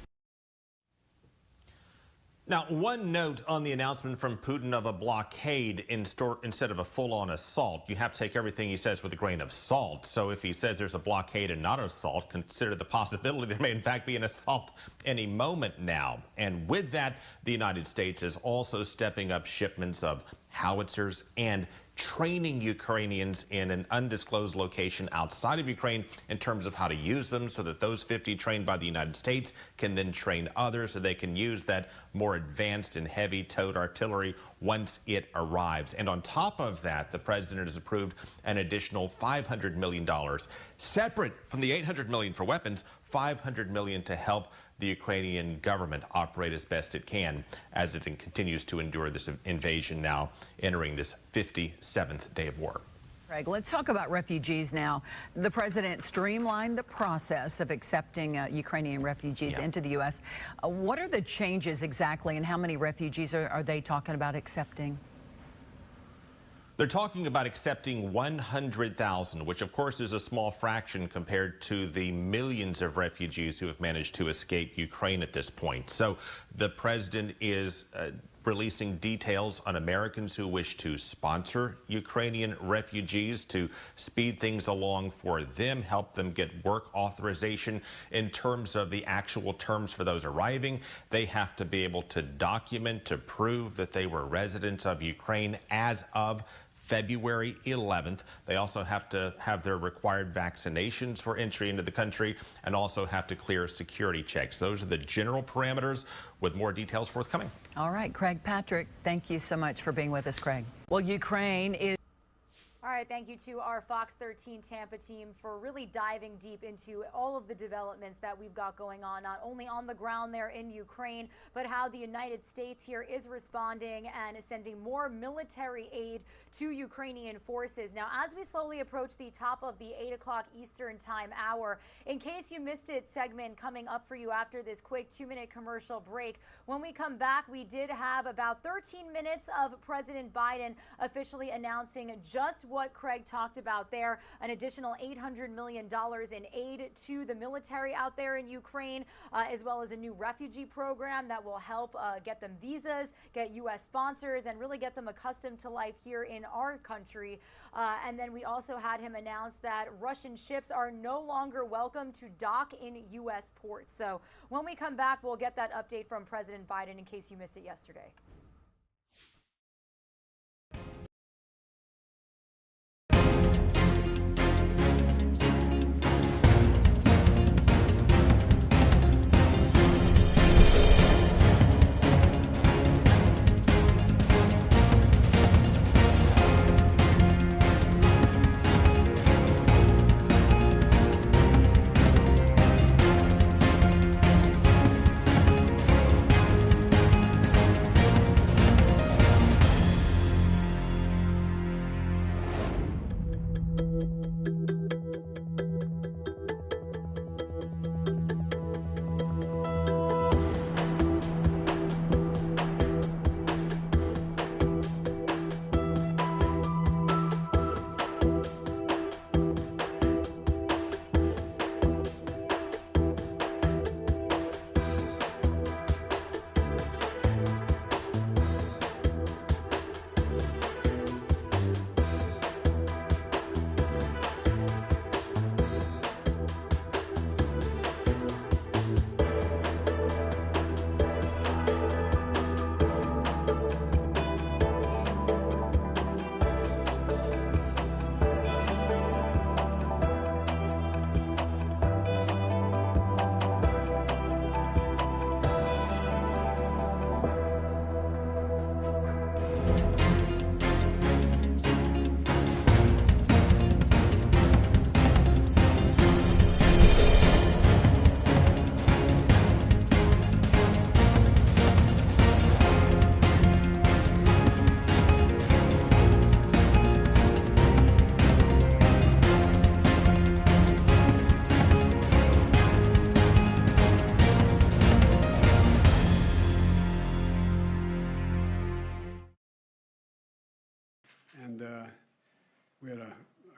Now, one note on the announcement from Putin of a blockade instead of a full-on assault. You have to take everything he says with a grain of salt. So if he says there's a blockade and not an assault, consider the possibility there may in fact be an assault any moment now. And with that, the United States is also stepping up shipments of howitzers and training Ukrainians in an undisclosed location outside of Ukraine in terms of how to use them so that those 50 trained by the United States can then train others so they can use that more advanced and heavy towed artillery once it arrives. And on top of that, the president has approved an additional $500 million, separate from the $800 million for weapons, $500 million to help the Ukrainian government operate as best it can as it continues to endure this invasion now entering this 57th day of war. Greg, let's talk about refugees now. The president streamlined the process of accepting Ukrainian refugees into the U.S. What are the changes exactly, and how many refugees are they talking about accepting? They're talking about accepting 100,000, which of course is a small fraction compared to the millions of refugees who have managed to escape Ukraine at this point. So the president is releasing details on Americans who wish to sponsor Ukrainian refugees to speed things along for them, help them get work authorization. In terms of the actual terms for those arriving, they have to be able to document to prove that they were residents of Ukraine as of February 11th. They also have to have their required vaccinations for entry into the country and also have to clear security checks. Those are the general parameters, with more details forthcoming. All right, Craig Patrick, thank you so much for being with us, Craig. Well, Ukraine is... All right, thank you to our Fox 13 Tampa team for really diving deep into all of the developments that we've got going on, not only on the ground there in Ukraine, but how the United States here is responding and is sending more military aid to Ukrainian forces. Now, as we slowly approach the top of the 8 o'clock Eastern time hour, in case you missed it, segment coming up for you after this quick 2-minute commercial break. When we come back, we did have about 13 minutes of President Biden officially announcing just what Craig talked about there, an additional $800 million in aid to the military out there in Ukraine, as well as a new refugee program that will help get them visas, get U.S. sponsors, and really get them accustomed to life here in our country. And then we also had him announce that Russian ships are no longer welcome to dock in U.S. ports. So when we come back, we'll get that update from President Biden in case you missed it yesterday.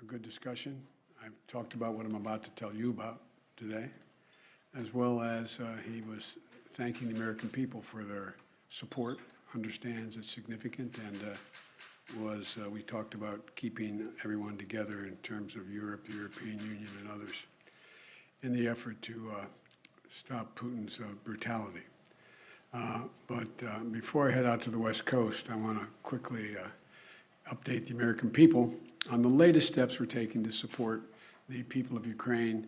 good discussion. I've talked about what I'm about to tell you about today, as well as he was thanking the American people for their support, understands it's significant, and we talked about keeping everyone together in terms of Europe, the European Union, and others in the effort to stop Putin's brutality. But before I head out to the West Coast, I want to quickly update the American people on the latest steps we're taking to support the people of Ukraine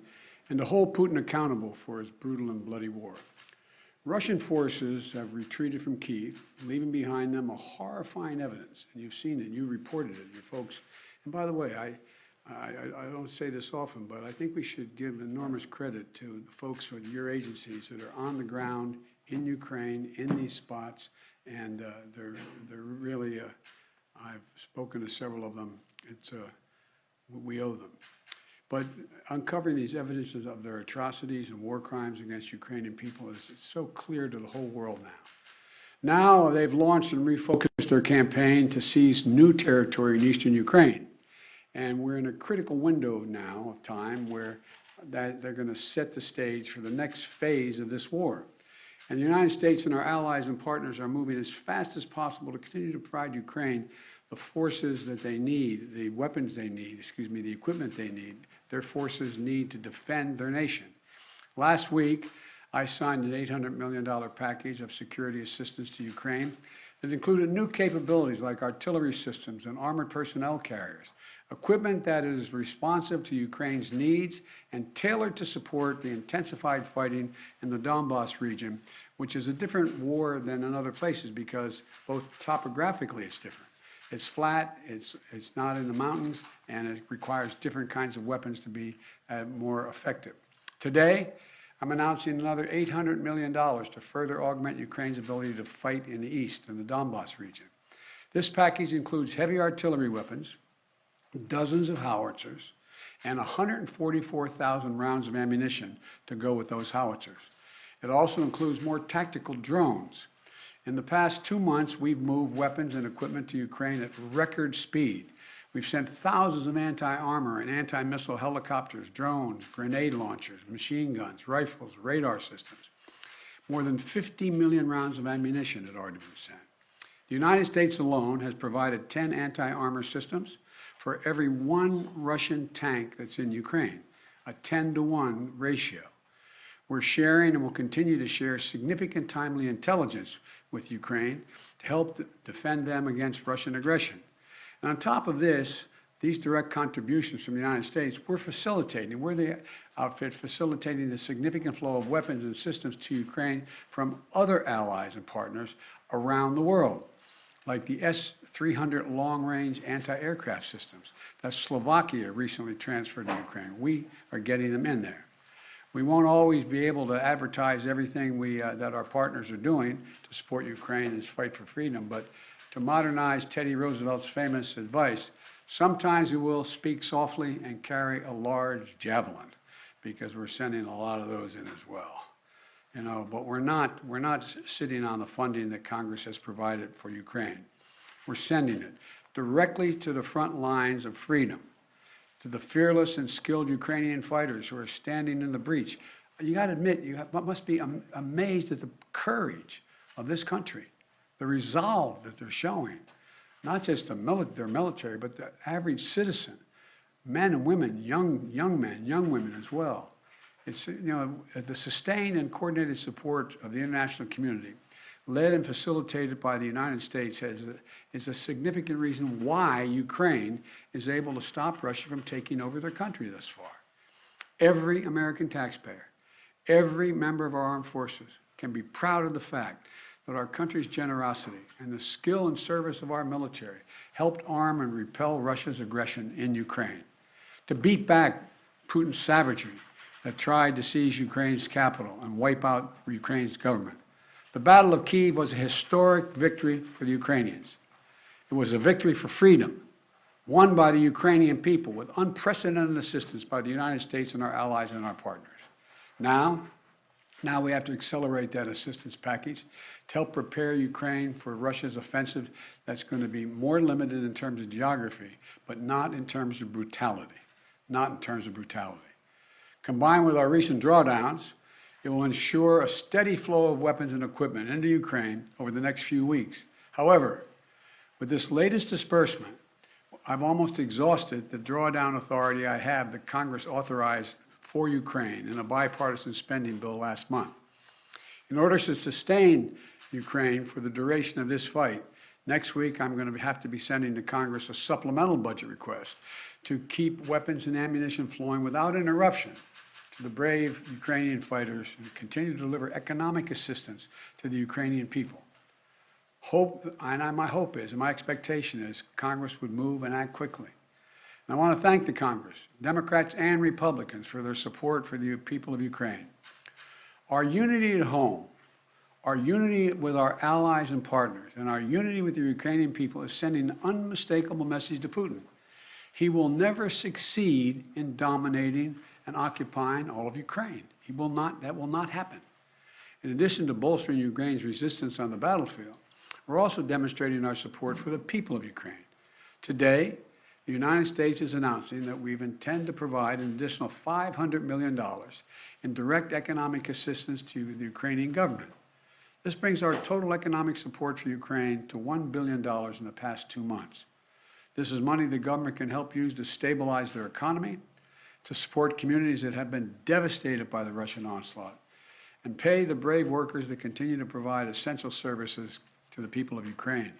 and to hold Putin accountable for his brutal and bloody war. Russian forces have retreated from Kyiv, leaving behind them a horrifying evidence, and you've seen it, you reported it, you folks. And by the way, I don't say this often, but I think we should give enormous credit to the folks with your agencies that are on the ground in Ukraine, in these spots, and they're really, I've spoken to several of them. We owe them. But uncovering these evidences of their atrocities and war crimes against Ukrainian people is so clear to the whole world now. Now they've launched and refocused their campaign to seize new territory in eastern Ukraine. And we're in a critical window now of time where they're going to set the stage for the next phase of this war. And the United States and our allies and partners are moving as fast as possible to continue to provide Ukraine the forces that they need, the weapons they need, the equipment they need, their forces need to defend their nation. Last week, I signed an $800 million package of security assistance to Ukraine that included new capabilities like artillery systems and armored personnel carriers, equipment that is responsive to Ukraine's needs and tailored to support the intensified fighting in the Donbass region, which is a different war than in other places because both topographically it's different. It's flat, it's not in the mountains, and it requires different kinds of weapons to be more effective. Today, I'm announcing another $800 million to further augment Ukraine's ability to fight in the east, in the Donbass region. This package includes heavy artillery weapons, dozens of howitzers, and 144,000 rounds of ammunition to go with those howitzers. It also includes more tactical drones. In the past 2 months, we've moved weapons and equipment to Ukraine at record speed. We've sent thousands of anti-armor and anti-missile helicopters, drones, grenade launchers, machine guns, rifles, radar systems. More than 50 million rounds of ammunition had already been sent. The United States alone has provided 10 anti-armor systems for every 1 Russian tank that's in Ukraine, a 10-to-1 ratio. We're sharing and will continue to share significant timely intelligence with Ukraine to help defend them against Russian aggression. And on top of this, these direct contributions from the United States, we're the outfit facilitating the significant flow of weapons and systems to Ukraine from other allies and partners around the world, like the S-300 long-range anti-aircraft systems that Slovakia recently transferred to Ukraine. We are getting them in there. We won't always be able to advertise everything that our partners are doing to support Ukraine and its fight for freedom, but to modernize Teddy Roosevelt's famous advice, sometimes we will speak softly and carry a large javelin, because we're sending a lot of those in as well. You know, but we're not sitting on the funding that Congress has provided for Ukraine. We're sending it directly to the front lines of freedom, to the fearless and skilled Ukrainian fighters who are standing in the breach. You got to admit, you must be amazed at the courage of this country, the resolve that they're showing, not just their military, but the average citizen, men and women, young men, young women as well. It's, you know, the sustained and coordinated support of the international community, led and facilitated by the United States, is a significant reason why Ukraine is able to stop Russia from taking over their country thus far. Every American taxpayer, every member of our armed forces can be proud of the fact that our country's generosity and the skill and service of our military helped arm and repel Russia's aggression in Ukraine, to beat back Putin's savagery that tried to seize Ukraine's capital and wipe out Ukraine's government. The Battle of Kyiv was a historic victory for the Ukrainians. It was a victory for freedom, won by the Ukrainian people with unprecedented assistance by the United States and our allies and our partners. Now we have to accelerate that assistance package to help prepare Ukraine for Russia's offensive that's going to be more limited in terms of geography, but not in terms of brutality. Not in terms of brutality. Combined with our recent drawdowns, it will ensure a steady flow of weapons and equipment into Ukraine over the next few weeks. However, with this latest disbursement, I've almost exhausted the drawdown authority I have that Congress authorized for Ukraine in a bipartisan spending bill last month. In order to sustain Ukraine for the duration of this fight, next week I'm going to have to be sending to Congress a supplemental budget request to keep weapons and ammunition flowing without interruption to the brave Ukrainian fighters and continue to deliver economic assistance to the Ukrainian people. My hope is, and my expectation is, Congress would move and act quickly. And I want to thank the Congress, Democrats and Republicans, for their support for the people of Ukraine. Our unity at home, our unity with our allies and partners, and our unity with the Ukrainian people is sending an unmistakable message to Putin. He will never succeed in dominating and occupying all of Ukraine. That will not happen. In addition to bolstering Ukraine's resistance on the battlefield, we're also demonstrating our support for the people of Ukraine. Today, the United States is announcing that we intend to provide an additional $500 million in direct economic assistance to the Ukrainian government. This brings our total economic support for Ukraine to $1 billion in the past 2 months. This is money the government can help use to stabilize their economy, to support communities that have been devastated by the Russian onslaught, and pay the brave workers that continue to provide essential services to the people of Ukraine.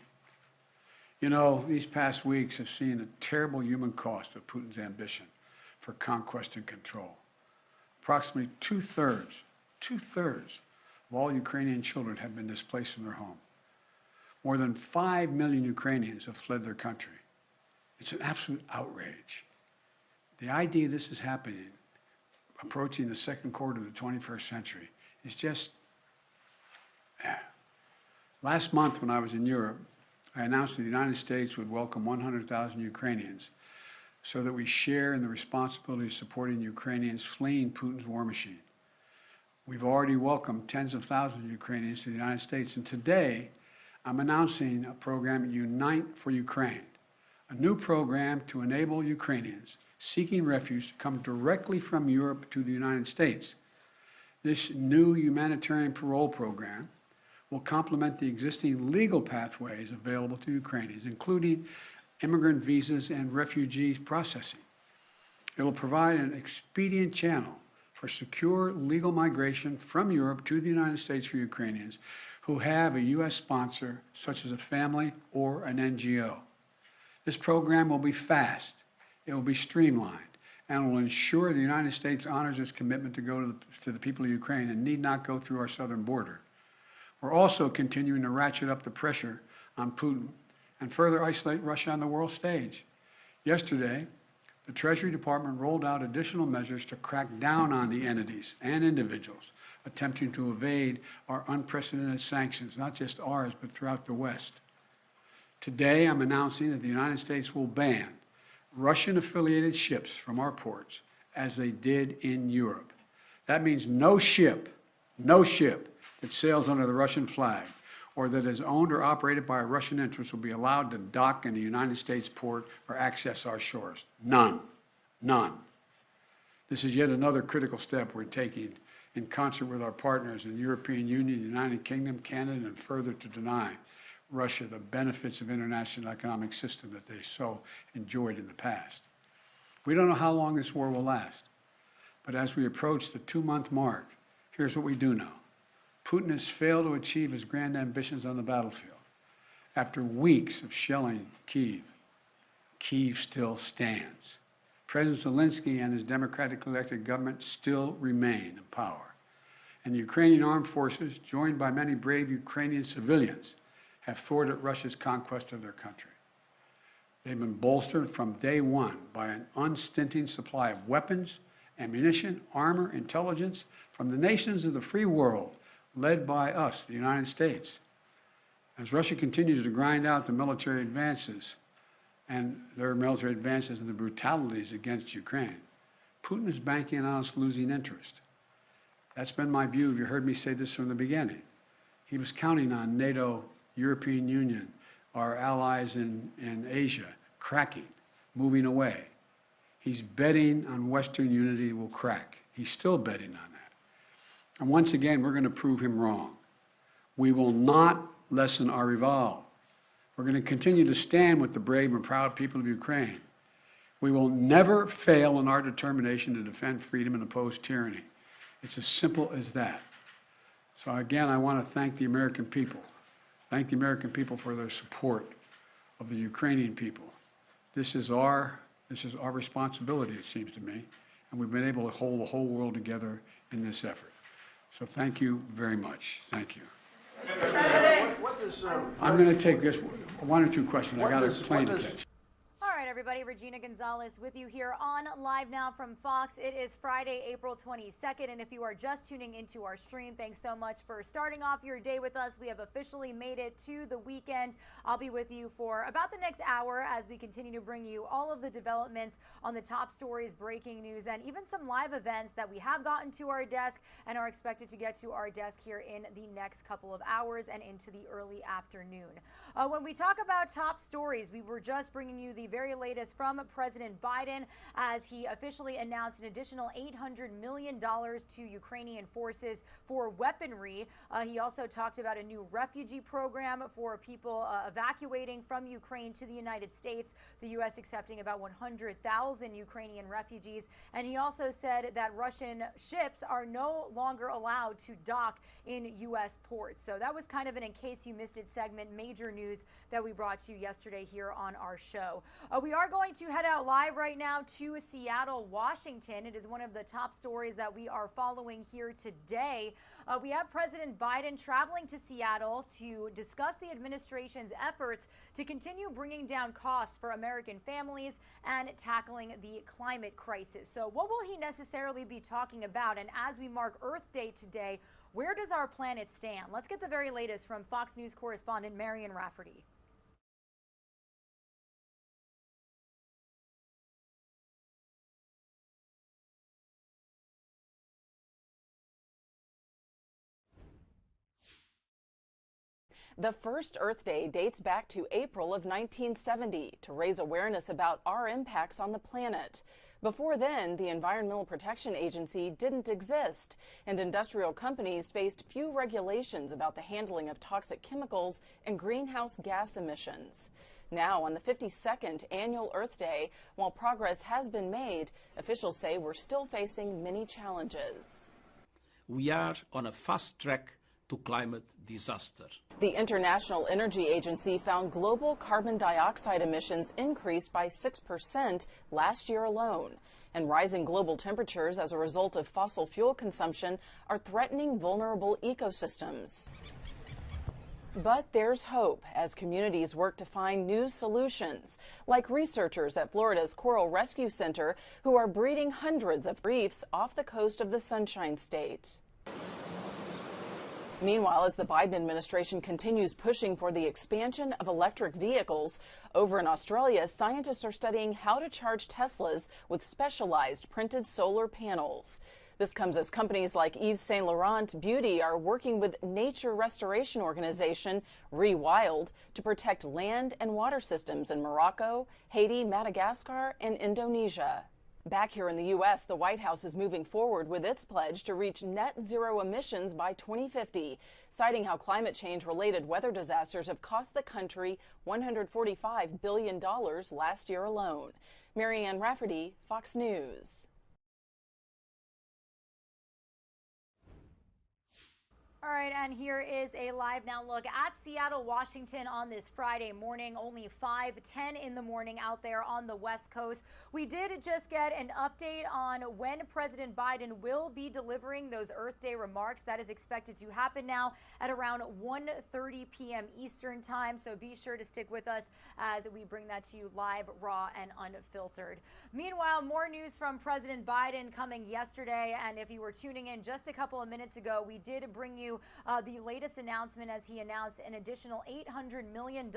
You know, these past weeks have seen a terrible human cost of Putin's ambition for conquest and control. Approximately two-thirds of all Ukrainian children have been displaced from their home. More than 5 million Ukrainians have fled their country. It's an absolute outrage. The idea this is happening, approaching the second quarter of the 21st century, is just... Last month when I was in Europe, I announced that the United States would welcome 100,000 Ukrainians so that we share in the responsibility of supporting Ukrainians fleeing Putin's war machine. We've already welcomed tens of thousands of Ukrainians to the United States, and today I'm announcing a program, Unite for Ukraine, a new program to enable Ukrainians seeking refuge to come directly from Europe to the United States. This new humanitarian parole program will complement the existing legal pathways available to Ukrainians, including immigrant visas and refugee processing. It will provide an expedient channel for secure legal migration from Europe to the United States for Ukrainians who have a U.S. sponsor, such as a family or an NGO. This program will be fast, it will be streamlined, and will ensure the United States honors its commitment to go to the people of Ukraine and need not go through our southern border. We're also continuing to ratchet up the pressure on Putin and further isolate Russia on the world stage. Yesterday, the Treasury Department rolled out additional measures to crack down on the entities and individuals attempting to evade our unprecedented sanctions, not just ours, but throughout the West. Today, I'm announcing that the United States will ban Russian-affiliated ships from our ports, as they did in Europe. That means no ship that sails under the Russian flag or that is owned or operated by a Russian interest will be allowed to dock in the United States port or access our shores. None. None. This is yet another critical step we're taking in concert with our partners in the European Union, the United Kingdom, Canada, and further to deny Russia the benefits of international economic system that they so enjoyed in the past. We don't know how long this war will last, but as we approach the 2-month mark, here's what we do know. Putin has failed to achieve his grand ambitions on the battlefield. After weeks of shelling Kyiv, Kyiv still stands. President Zelensky and his democratically elected government still remain in power. And the Ukrainian armed forces, joined by many brave Ukrainian civilians, have thwarted Russia's conquest of their country. They've been bolstered from day one by an unstinting supply of weapons, ammunition, armor, intelligence from the nations of the free world, led by us, the United States. As Russia continues to grind out the military advances and the brutalities against Ukraine, Putin is banking on us losing interest. That's been my view. You heard me say this from the beginning. He was counting on NATO, European Union, our allies in Asia, cracking, moving away. He's betting on Western unity will crack. He's still betting on that. And once again, we're going to prove him wrong. We will not lessen our resolve. We're going to continue to stand with the brave and proud people of Ukraine. We will never fail in our determination to defend freedom and oppose tyranny. It's as simple as that. So again, I want to thank the American people. Thank the American people for their support of the Ukrainian people. This is our responsibility, it seems to me, and we've been able to hold the whole world together in this effort. So thank you very much. Thank you. I'm going to take just one or two questions. I got a plane to catch. All right, everybody, Regina Gonzalez with you here on Live Now from Fox. It is Friday, April 22nd, and if you are just tuning into our stream, thanks so much for starting off your day with us. We have officially made it to the weekend. I'll be with you for about the next hour as we continue to bring you all of the developments on the top stories, breaking news, and even some live events that we have gotten to our desk and are expected to get to our desk here in the next couple of hours and into the early afternoon. When we talk about top stories, we were just bringing you the very latest from President Biden as he officially announced an additional $800 million to Ukrainian forces for weaponry. He also talked about a new refugee program for people evacuating from Ukraine to the United States, the U.S. accepting about 100,000 Ukrainian refugees. And he also said that Russian ships are no longer allowed to dock in U.S. ports. So that was kind of an in case you missed it segment, major news that we brought to you yesterday here on our show. We are going to head out live right now to Seattle, Washington. It is one of the top stories that we are following here today. We have President Biden traveling to Seattle to discuss the administration's efforts to continue bringing down costs for American families and tackling the climate crisis. So what will he necessarily be talking about? And as we mark Earth Day today, where does our planet stand? Let's get the very latest from Fox News correspondent Marion Rafferty. The first Earth Day dates back to April of 1970 to raise awareness about our impacts on the planet. Before then, the Environmental Protection Agency didn't exist, and industrial companies faced few regulations about the handling of toxic chemicals and greenhouse gas emissions. Now, on the 52nd annual Earth Day, while progress has been made, officials say we're still facing many challenges. We are on a fast track to climate disaster. The International Energy Agency found global carbon dioxide emissions increased by 6% last year alone. And rising global temperatures as a result of fossil fuel consumption are threatening vulnerable ecosystems. But there's hope as communities work to find new solutions, like researchers at Florida's Coral Rescue Center who are breeding hundreds of reefs off the coast of the Sunshine State. Meanwhile, as the Biden administration continues pushing for the expansion of electric vehicles, over in Australia, scientists are studying how to charge Teslas with specialized printed solar panels. This comes as companies like Yves Saint Laurent Beauty are working with nature restoration organization Rewild to protect land and water systems in Morocco, Haiti, Madagascar, and Indonesia. Back here in the U.S., the White House is moving forward with its pledge to reach net zero emissions by 2050, citing how climate change-related weather disasters have cost the country $145 billion last year alone. Marianne Rafferty, Fox News. All right, and here is a live now look at Seattle, Washington on this Friday morning, only 5:10 in the morning out there on the West Coast. We did just get an update on when President Biden will be delivering those Earth Day remarks. That is expected to happen now at around 1:30 p.m. Eastern time, so be sure to stick with us as we bring that to you live, raw, and unfiltered. Meanwhile, more news from President Biden coming yesterday, and if you were tuning in just a couple of minutes ago, we did bring you the latest announcement as he announced an additional $800 million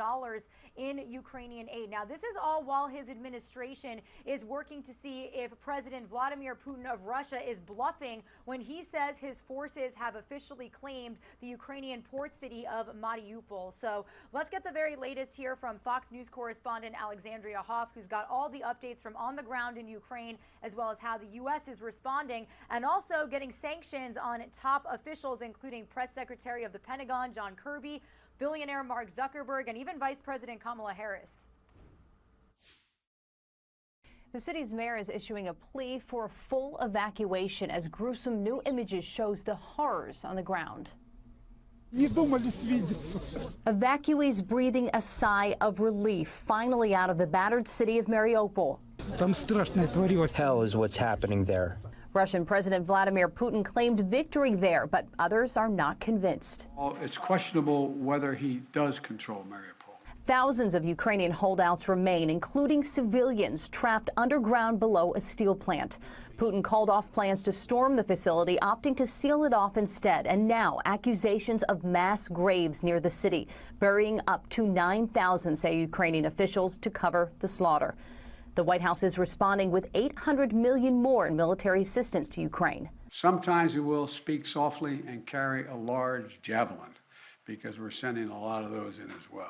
in Ukrainian aid. Now, this is all while his administration is working to see if President Vladimir Putin of Russia is bluffing when he says his forces have officially claimed the Ukrainian port city of Mariupol. So let's get the very latest here from Fox News correspondent Alexandria Hoff, who's got all the updates from on the ground in Ukraine, as well as how the U.S. is responding, and also getting sanctions on top officials, including Press Secretary of the Pentagon, John Kirby, billionaire Mark Zuckerberg, and even Vice President Kamala Harris. The city's mayor is issuing a plea for full evacuation as gruesome new images shows the horrors on the ground. Evacuees breathing a sigh of relief, finally out of the battered city of Mariupol. Hell is what's happening there. Russian President Vladimir Putin claimed victory there, but others are not convinced. It's questionable whether he does control Mariupol. Thousands of Ukrainian holdouts remain, including civilians trapped underground below a steel plant. Putin called off plans to storm the facility, opting to seal it off instead. And now accusations of mass graves near the city, burying up to 9,000, say Ukrainian officials, to cover the slaughter. The White House is responding with $800 million more in military assistance to Ukraine. Sometimes we will speak softly and carry a large javelin, because we're sending a lot of those in as well.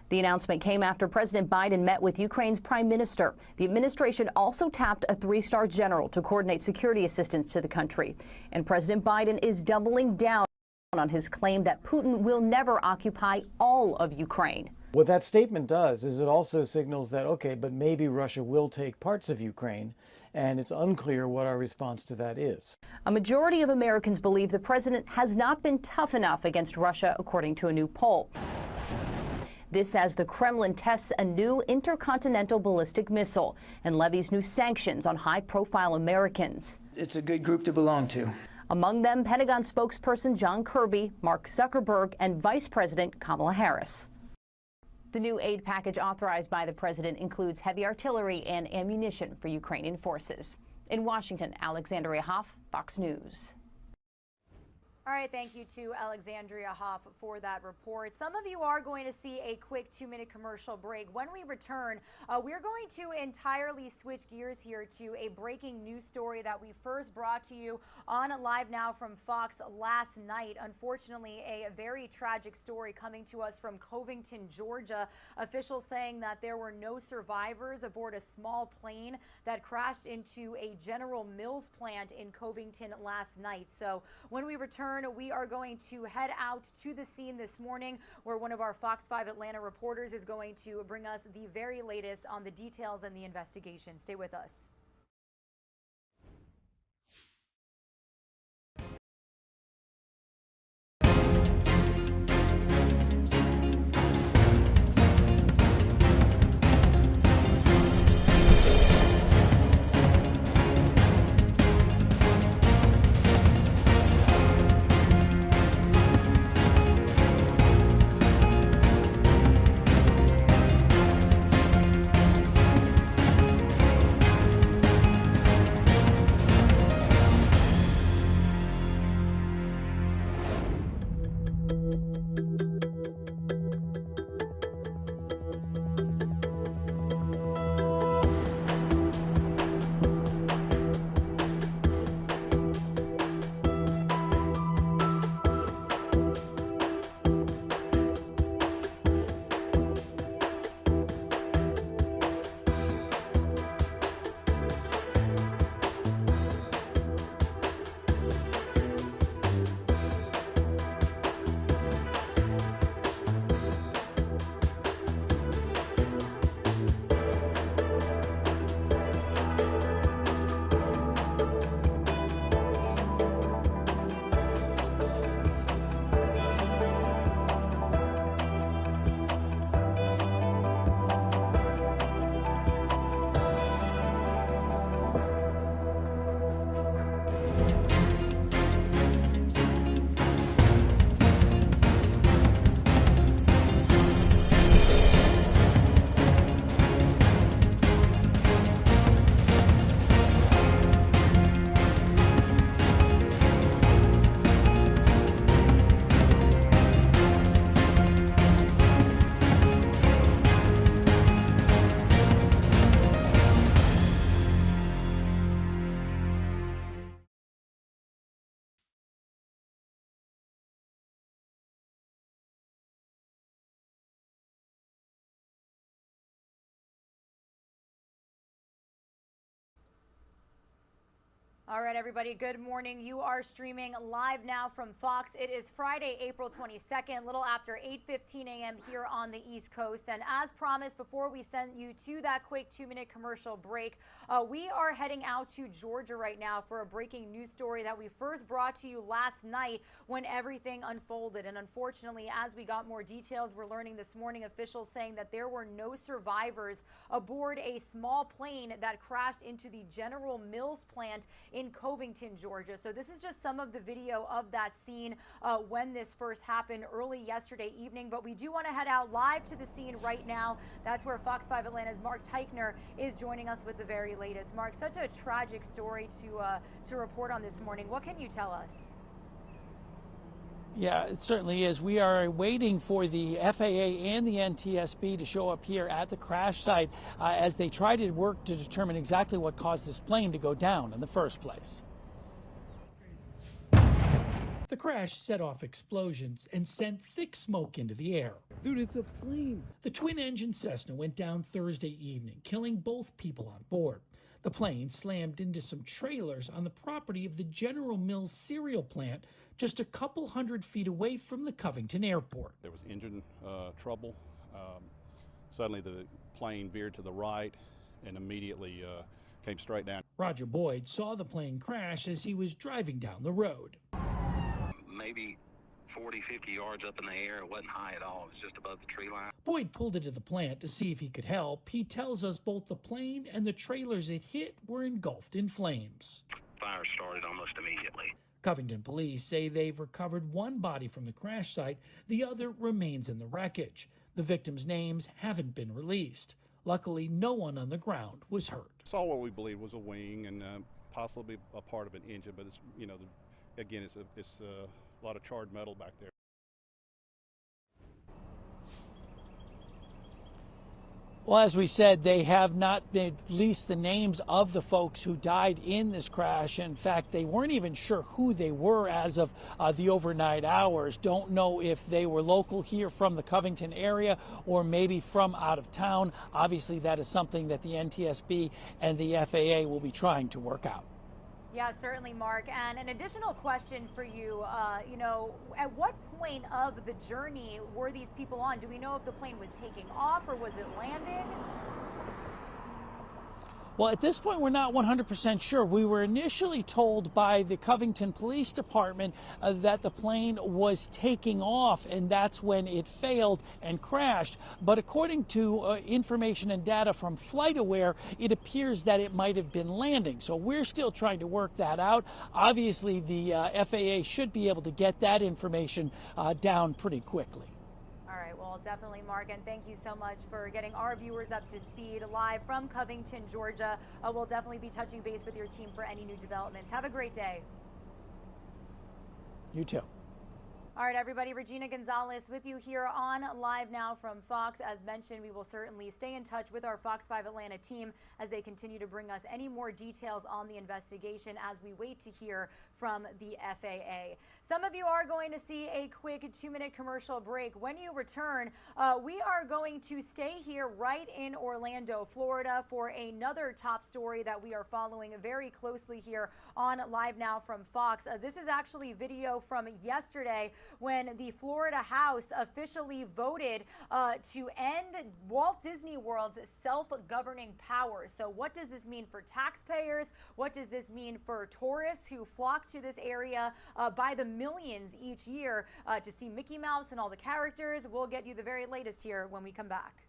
The announcement came after President Biden met with Ukraine's prime minister. The administration also tapped a three-star general to coordinate security assistance to the country. And President Biden is doubling down on his claim that Putin will never occupy all of Ukraine. What that statement does is it also signals that, okay, but maybe Russia will take parts of Ukraine, and it's unclear what our response to that is. A majority of Americans believe the president has not been tough enough against Russia, according to a new poll. This as the Kremlin tests a new intercontinental ballistic missile and levies new sanctions on high-profile Americans. It's a good group to belong to. Among them, Pentagon spokesperson John Kirby, Mark Zuckerberg, and Vice President Kamala Harris. The new aid package authorized by the president includes heavy artillery and ammunition for Ukrainian forces. In Washington, Alexandria Hoff, Fox News. All right, thank you to Alexandria Hoff for that report. Some of you are going to see a quick 2-minute commercial break. When we return, we're going to entirely switch gears here to a breaking news story that we first brought to you on Live Now from Fox last night. Unfortunately, a very tragic story coming to us from Covington, Georgia. Officials saying that there were no survivors aboard a small plane that crashed into a General Mills plant in Covington last night. So when we return, we are going to head out to the scene this morning where one of our Fox 5 Atlanta reporters is going to bring us the very latest on the details and the investigation. Stay with us. All right, everybody, good morning. You are streaming live now from Fox. It is Friday, April 22nd, a little after 8:15 a.m. here on the East Coast. And as promised, before we send you to that quick 2-minute commercial break, we are heading out to Georgia right now for a breaking news story that we first brought to you last night when everything unfolded. And unfortunately, as we got more details, we're learning this morning officials saying that there were no survivors aboard a small plane that crashed into the General Mills plant in Covington, Georgia. So this is just some of the video of that scene when this first happened early yesterday evening. But we do want to head out live to the scene right now. That's where Fox 5 Atlanta's Mark Teichner is joining us with the very latest. Mark, such a tragic story to report on this morning. What can you tell us? Yeah, it certainly is. We are waiting for the FAA and the NTSB to show up here at the crash site as they try to work to determine exactly what caused this plane to go down in the first place. The crash set off explosions and sent thick smoke into the air. Dude, it's a plane. The twin-engine Cessna went down Thursday evening, killing both people on board. The plane slammed into some trailers on the property of the General Mills cereal plant just a couple hundred feet away from the Covington airport. There was engine trouble. Suddenly the plane veered to the right and immediately came straight down. Roger Boyd saw the plane crash as he was driving down the road. Maybe 40, 50 yards up in the air. It wasn't high at all. It was just above the tree line. Boyd pulled into the plant to see if he could help. He tells us both the plane and the trailers it hit were engulfed in flames. Fire started almost immediately. Covington police say they've recovered one body from the crash site. The other remains in the wreckage. The victims' names haven't been released. Luckily, no one on the ground was hurt. Saw what we believe was a wing and possibly a part of an engine, but it's, you know, again, it's a lot of charred metal back there. Well, as we said, they have not released the names of the folks who died in this crash. In fact, they weren't even sure who they were as of the overnight hours. Don't know if they were local here from the Covington area or maybe from out of town. Obviously, that is something that the NTSB and the FAA will be trying to work out. Yeah, certainly, Mark. And an additional question for you, at what point of the journey were these people on? Do we know if the plane was taking off or was it landing? Well, at this point, we're not 100% sure. We were initially told by the Covington Police Department that the plane was taking off, and that's when it failed and crashed. But according to information and data from FlightAware, it appears that it might have been landing. So we're still trying to work that out. Obviously, the FAA should be able to get that information down pretty quickly. All right, well, definitely, Mark, and thank you so much for getting our viewers up to speed live from Covington, Georgia. We'll definitely be touching base with your team for any new developments. Have a great day. You too. All right, everybody, Regina Gonzalez with you here on Live Now from Fox. As mentioned, we will certainly stay in touch with our Fox 5 Atlanta team as they continue to bring us any more details on the investigation as we wait to hear from the FAA. Some of you are going to see a quick 2-minute commercial break. When you return, we are going to stay here right in Orlando, Florida for another top story that we are following very closely here on Live Now from Fox. This is actually video from yesterday when the Florida House officially voted to end Walt Disney World's self-governing powers. So what does this mean for taxpayers? What does this mean for tourists who flock to this area by the millions each year to see Mickey Mouse and all the characters? We'll get you the very latest here when we come back.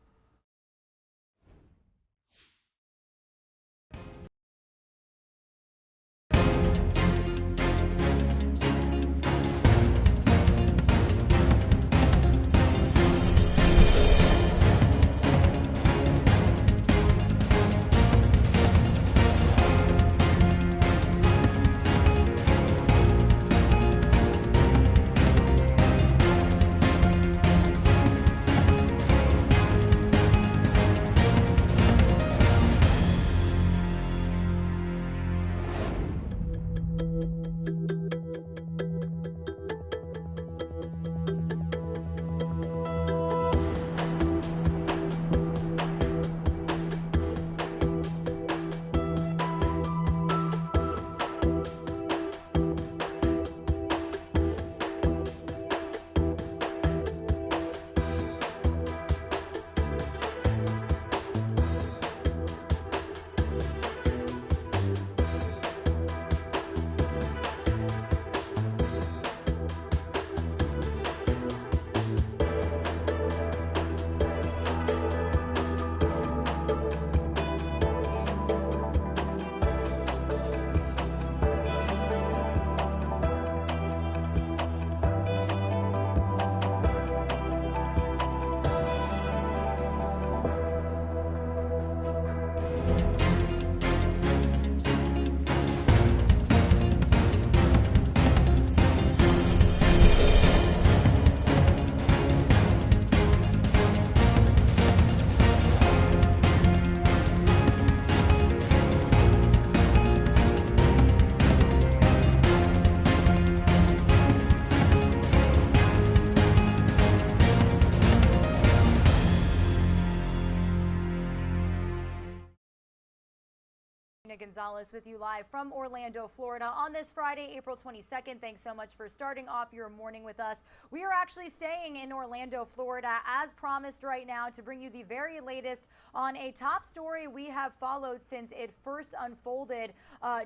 Gonzalez with you live from Orlando, Florida on this Friday, April 22nd. Thanks so much for starting off your morning with us. We are actually staying in Orlando, Florida, as promised right now, to bring you the very latest on a top story we have followed since it first unfolded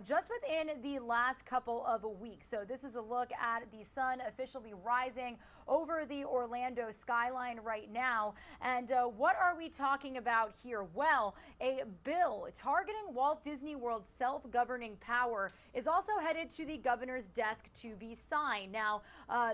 just within the last couple of weeks. So this is a look at the sun officially rising over the Orlando skyline right now. And what are we talking about here? Well, a bill targeting Walt Disney World's self-governing power is also headed to the governor's desk to be signed. Now,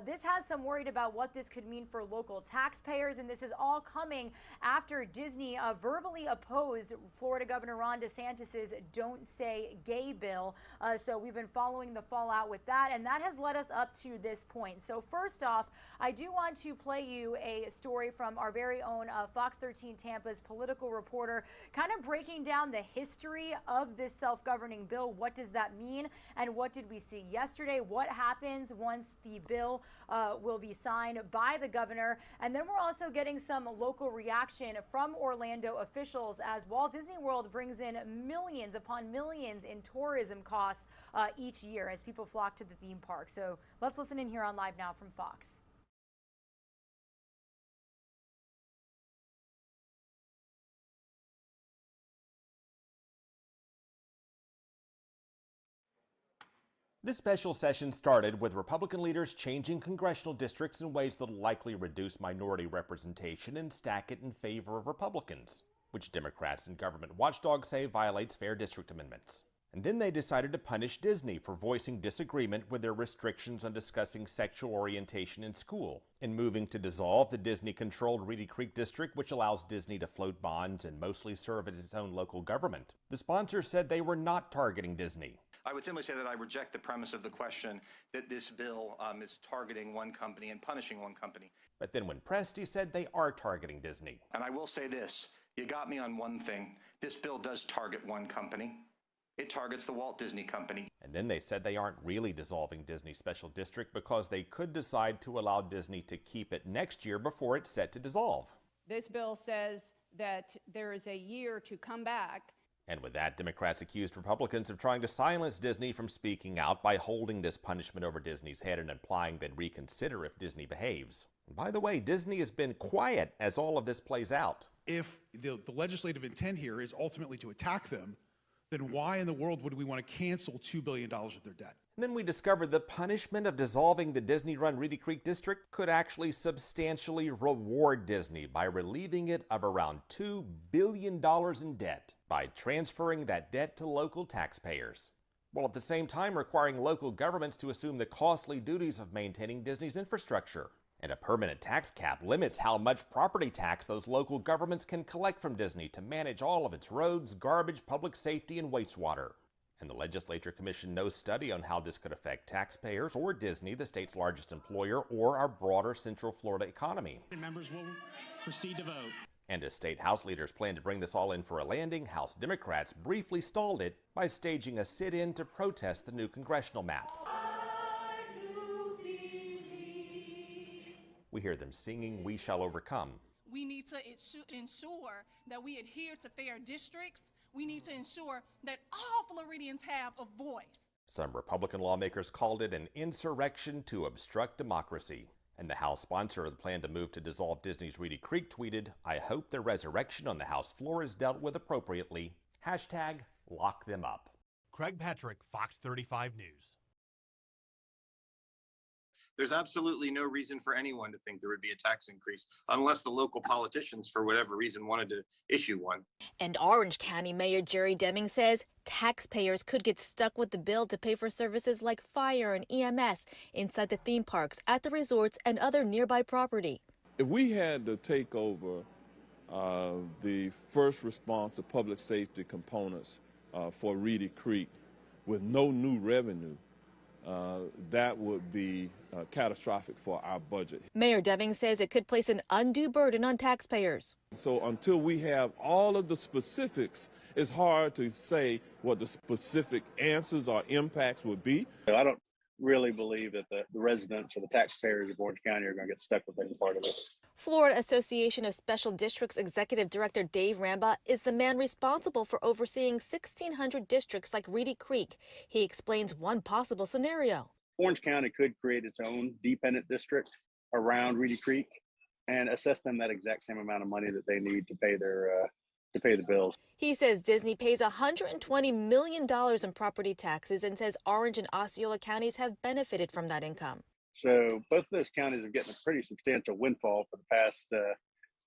this has some worried about what this could mean for local taxpayers, and this is all coming after Disney verbally opposed Florida Governor Ron DeSantis's Don't Say Gay bill. So we've been following the fallout with that, and that has led us up to this point. So first off, I do want to play you a story from our very own Fox 13 Tampa's political reporter, kind of breaking down the history of this self-governing bill. What does that mean, and what did we see yesterday? What happens once the bill will be signed by the governor? And then we're also getting some local reaction from Orlando officials as Walt Disney World brings in millions upon millions in tourism costs each year as people flock to the theme park. So let's listen in here on Live Now from Fox. This special session started with Republican leaders changing congressional districts in ways that will likely reduce minority representation and stack it in favor of Republicans, which Democrats and government watchdogs say violates fair district amendments. And then they decided to punish Disney for voicing disagreement with their restrictions on discussing sexual orientation in school, and moving to dissolve the Disney-controlled Reedy Creek District, which allows Disney to float bonds and mostly serve as its own local government. The sponsors said they were not targeting Disney. I would simply say that I reject the premise of the question that this bill is targeting one company and punishing one company. But then when pressed, he said they are targeting Disney. And I will say this, you got me on one thing. This bill does target one company. It targets the Walt Disney Company. And then they said they aren't really dissolving Disney's special district because they could decide to allow Disney to keep it next year before it's set to dissolve. This bill says that there is a year to come back. And with that, Democrats accused Republicans of trying to silence Disney from speaking out by holding this punishment over Disney's head and implying they'd reconsider if Disney behaves. And by the way, Disney has been quiet as all of this plays out. If the legislative intent here is ultimately to attack them, then why in the world would we want to cancel $2 billion of their debt? And then we discovered the punishment of dissolving the Disney-run Reedy Creek District could actually substantially reward Disney by relieving it of around $2 billion in debt by transferring that debt to local taxpayers, while at the same time requiring local governments to assume the costly duties of maintaining Disney's infrastructure. And a permanent tax cap limits how much property tax those local governments can collect from Disney to manage all of its roads, garbage, public safety, and wastewater. And the legislature commissioned no study on how this could affect taxpayers or Disney, the state's largest employer, or our broader Central Florida economy. Members will proceed to vote. And as state House leaders plan to bring this all in for a landing, House Democrats briefly stalled it by staging a sit-in to protest the new congressional map. We hear them singing, "We Shall Overcome." We need to ensure that we adhere to fair districts. We need to ensure that all Floridians have a voice. Some Republican lawmakers called it an insurrection to obstruct democracy. And the House sponsor of the plan to move to dissolve Disney's Reedy Creek tweeted, "I hope the resurrection on the House floor is dealt with appropriately. Hashtag lock them up." Craig Patrick, Fox 35 News. There's absolutely no reason for anyone to think there would be a tax increase unless the local politicians, for whatever reason, wanted to issue one. And Orange County Mayor Jerry Deming says taxpayers could get stuck with the bill to pay for services like fire and EMS inside the theme parks, at the resorts, and other nearby property. If we had to take over the first response to public safety components for Reedy Creek with no new revenue, that would be catastrophic for our budget. Mayor Deming says it could place an undue burden on taxpayers. So until we have all of the specifics, it's hard to say what the specific answers or impacts would be. I don't really believe that the residents or the taxpayers of Orange County are going to get stuck with any part of it. Florida Association of Special Districts Executive Director Dave Ramba is the man responsible for overseeing 1,600 districts like Reedy Creek. He explains one possible scenario. Orange County could create its own dependent district around Reedy Creek and assess them that exact same amount of money that they need to pay the bills. He says Disney pays $120 million in property taxes and says Orange and Osceola counties have benefited from that income. So both of those counties are getting a pretty substantial windfall for the past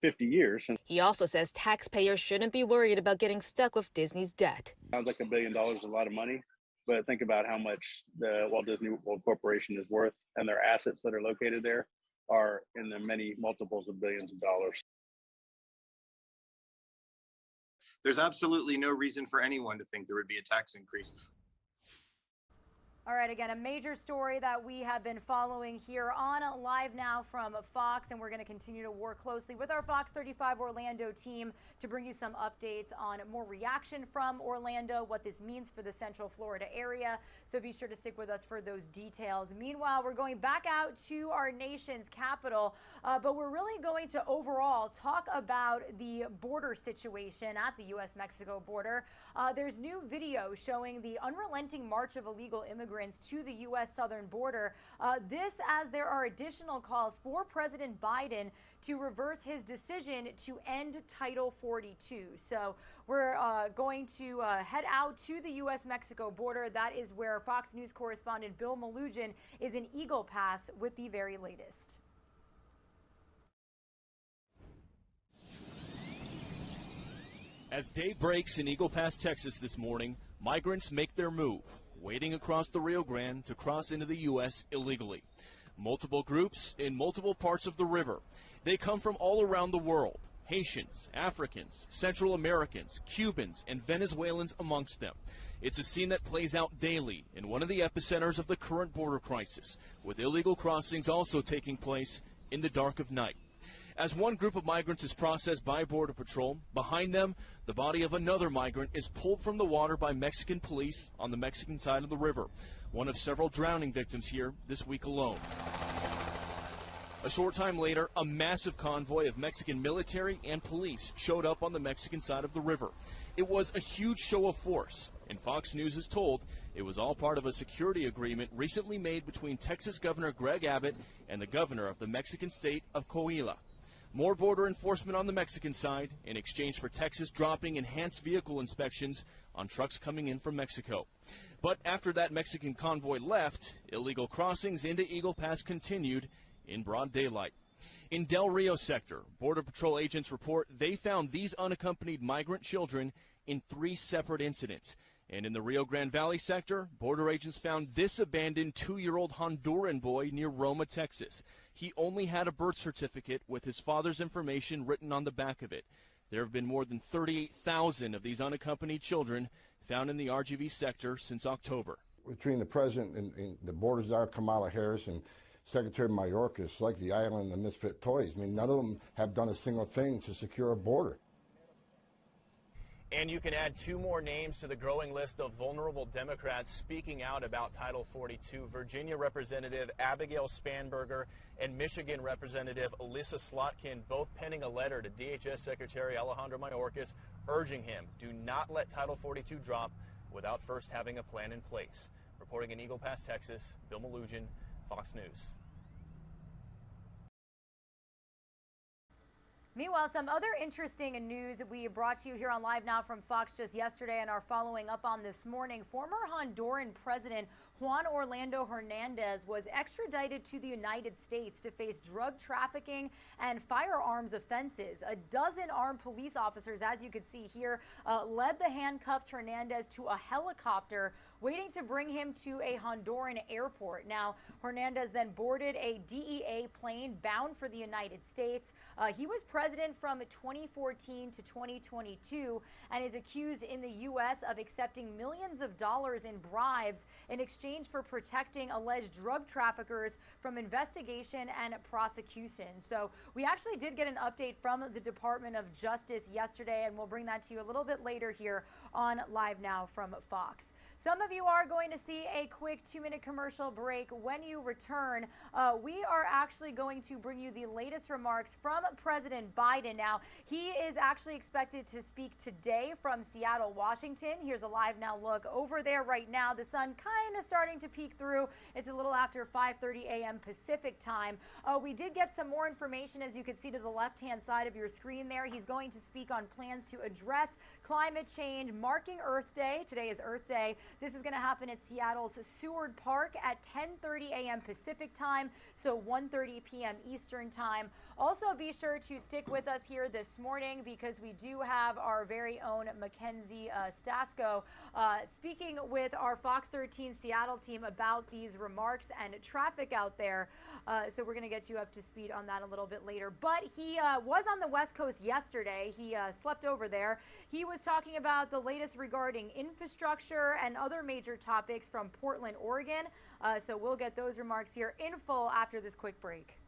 50 years. He also says taxpayers shouldn't be worried about getting stuck with Disney's debt. Sounds like $1 billion is a lot of money, but think about how much the Walt Disney World Corporation is worth, and their assets that are located there are in the many multiples of billions of dollars. There's absolutely no reason for anyone to think there would be a tax increase. All right, again, a major story that we have been following here on Live Now from Fox, and we're going to continue to work closely with our Fox 35 Orlando team to bring you some updates on more reaction from Orlando, what this means for the Central Florida area. So be sure to stick with us for those details. Meanwhile, we're going back out to our nation's capital, but we're really going to overall talk about the border situation at the U.S.-Mexico border. There's new video showing the unrelenting march of illegal immigrants to the U.S. southern border. This as there are additional calls for President Biden to reverse his decision to end Title 42. So we're going to head out to the U.S.-Mexico border. That is where Fox News correspondent Bill Malugin is in Eagle Pass with the very latest. As day breaks in Eagle Pass, Texas this morning, migrants make their move, wading across the Rio Grande to cross into the U.S. illegally. Multiple groups in multiple parts of the river. They come from all around the world. Haitians, Africans, Central Americans, Cubans, and Venezuelans amongst them. It's a scene that plays out daily in one of the epicenters of the current border crisis, with illegal crossings also taking place in the dark of night. As one group of migrants is processed by Border Patrol, behind them, the body of another migrant is pulled from the water by Mexican police on the Mexican side of the river, one of several drowning victims here this week alone. A short time later, a massive convoy of Mexican military and police showed up on the Mexican side of the river. It was a huge show of force, and Fox News is told it was all part of a security agreement recently made between Texas Governor Greg Abbott and the governor of the Mexican state of Coahuila. More border enforcement on the Mexican side in exchange for Texas dropping enhanced vehicle inspections on trucks coming in from Mexico. But after that Mexican convoy left, illegal crossings into Eagle Pass continued in broad daylight. In Del Rio sector, Border Patrol agents report they found these unaccompanied migrant children in 3 separate incidents. And in the Rio Grande Valley sector, border agents found this abandoned 2-year-old Honduran boy near Roma, Texas. He only had a birth certificate with his father's information written on the back of it. There have been more than 38,000 of these unaccompanied children found in the RGV sector since October. Between the president and the border czar Kamala Harris and Secretary Mayorkas, it's like the island of misfit toys. I mean, none of them have done a single thing to secure a border. And you can add 2 more names to the growing list of vulnerable Democrats speaking out about Title 42. Virginia Representative Abigail Spanberger and Michigan Representative Alyssa Slotkin both penning a letter to DHS Secretary Alejandro Mayorkas urging him, do not let Title 42 drop without first having a plan in place. Reporting in Eagle Pass, Texas, Bill Malugin, Fox News. Meanwhile, some other interesting news that we brought to you here on Live Now from Fox just yesterday and are following up on this morning. Former Honduran President Juan Orlando Hernandez was extradited to the United States to face drug trafficking and firearms offenses. A dozen armed police officers, as you can see here, led the handcuffed Hernandez to a helicopter waiting to bring him to a Honduran airport. Now, Hernandez then boarded a DEA plane bound for the United States. He was president from 2014 to 2022 and is accused in the U.S. of accepting millions of dollars in bribes in exchange for protecting alleged drug traffickers from investigation and prosecution. So we actually did get an update from the Department of Justice yesterday, and we'll bring that to you a little bit later here on Live Now from Fox. Some of you are going to see a quick 2-minute commercial break. When you return, we are actually going to bring you the latest remarks from President Biden. Now, he is actually expected to speak today from Seattle, Washington. Here's a LiveNOW look over there right now. The sun kind of starting to peek through. It's a little after 5:30 a.m. Pacific time. We did get some more information, as you can see to the left-hand side of your screen there. He's going to speak on plans to address climate change, marking Earth Day. Today is Earth Day. This is going to happen at Seattle's Seward Park at 10:30 a.m. Pacific time, so 1:30 p.m. Eastern time. Also, be sure to stick with us here this morning because we do have our very own Mackenzie Stasko speaking with our Fox 13 Seattle team about these remarks and traffic out there. So we're going to get you up to speed on that a little bit later. But he was on the West Coast yesterday. He slept over there. He was talking about the latest regarding infrastructure and other major topics from Portland, Oregon. So we'll get those remarks here in full after this quick break.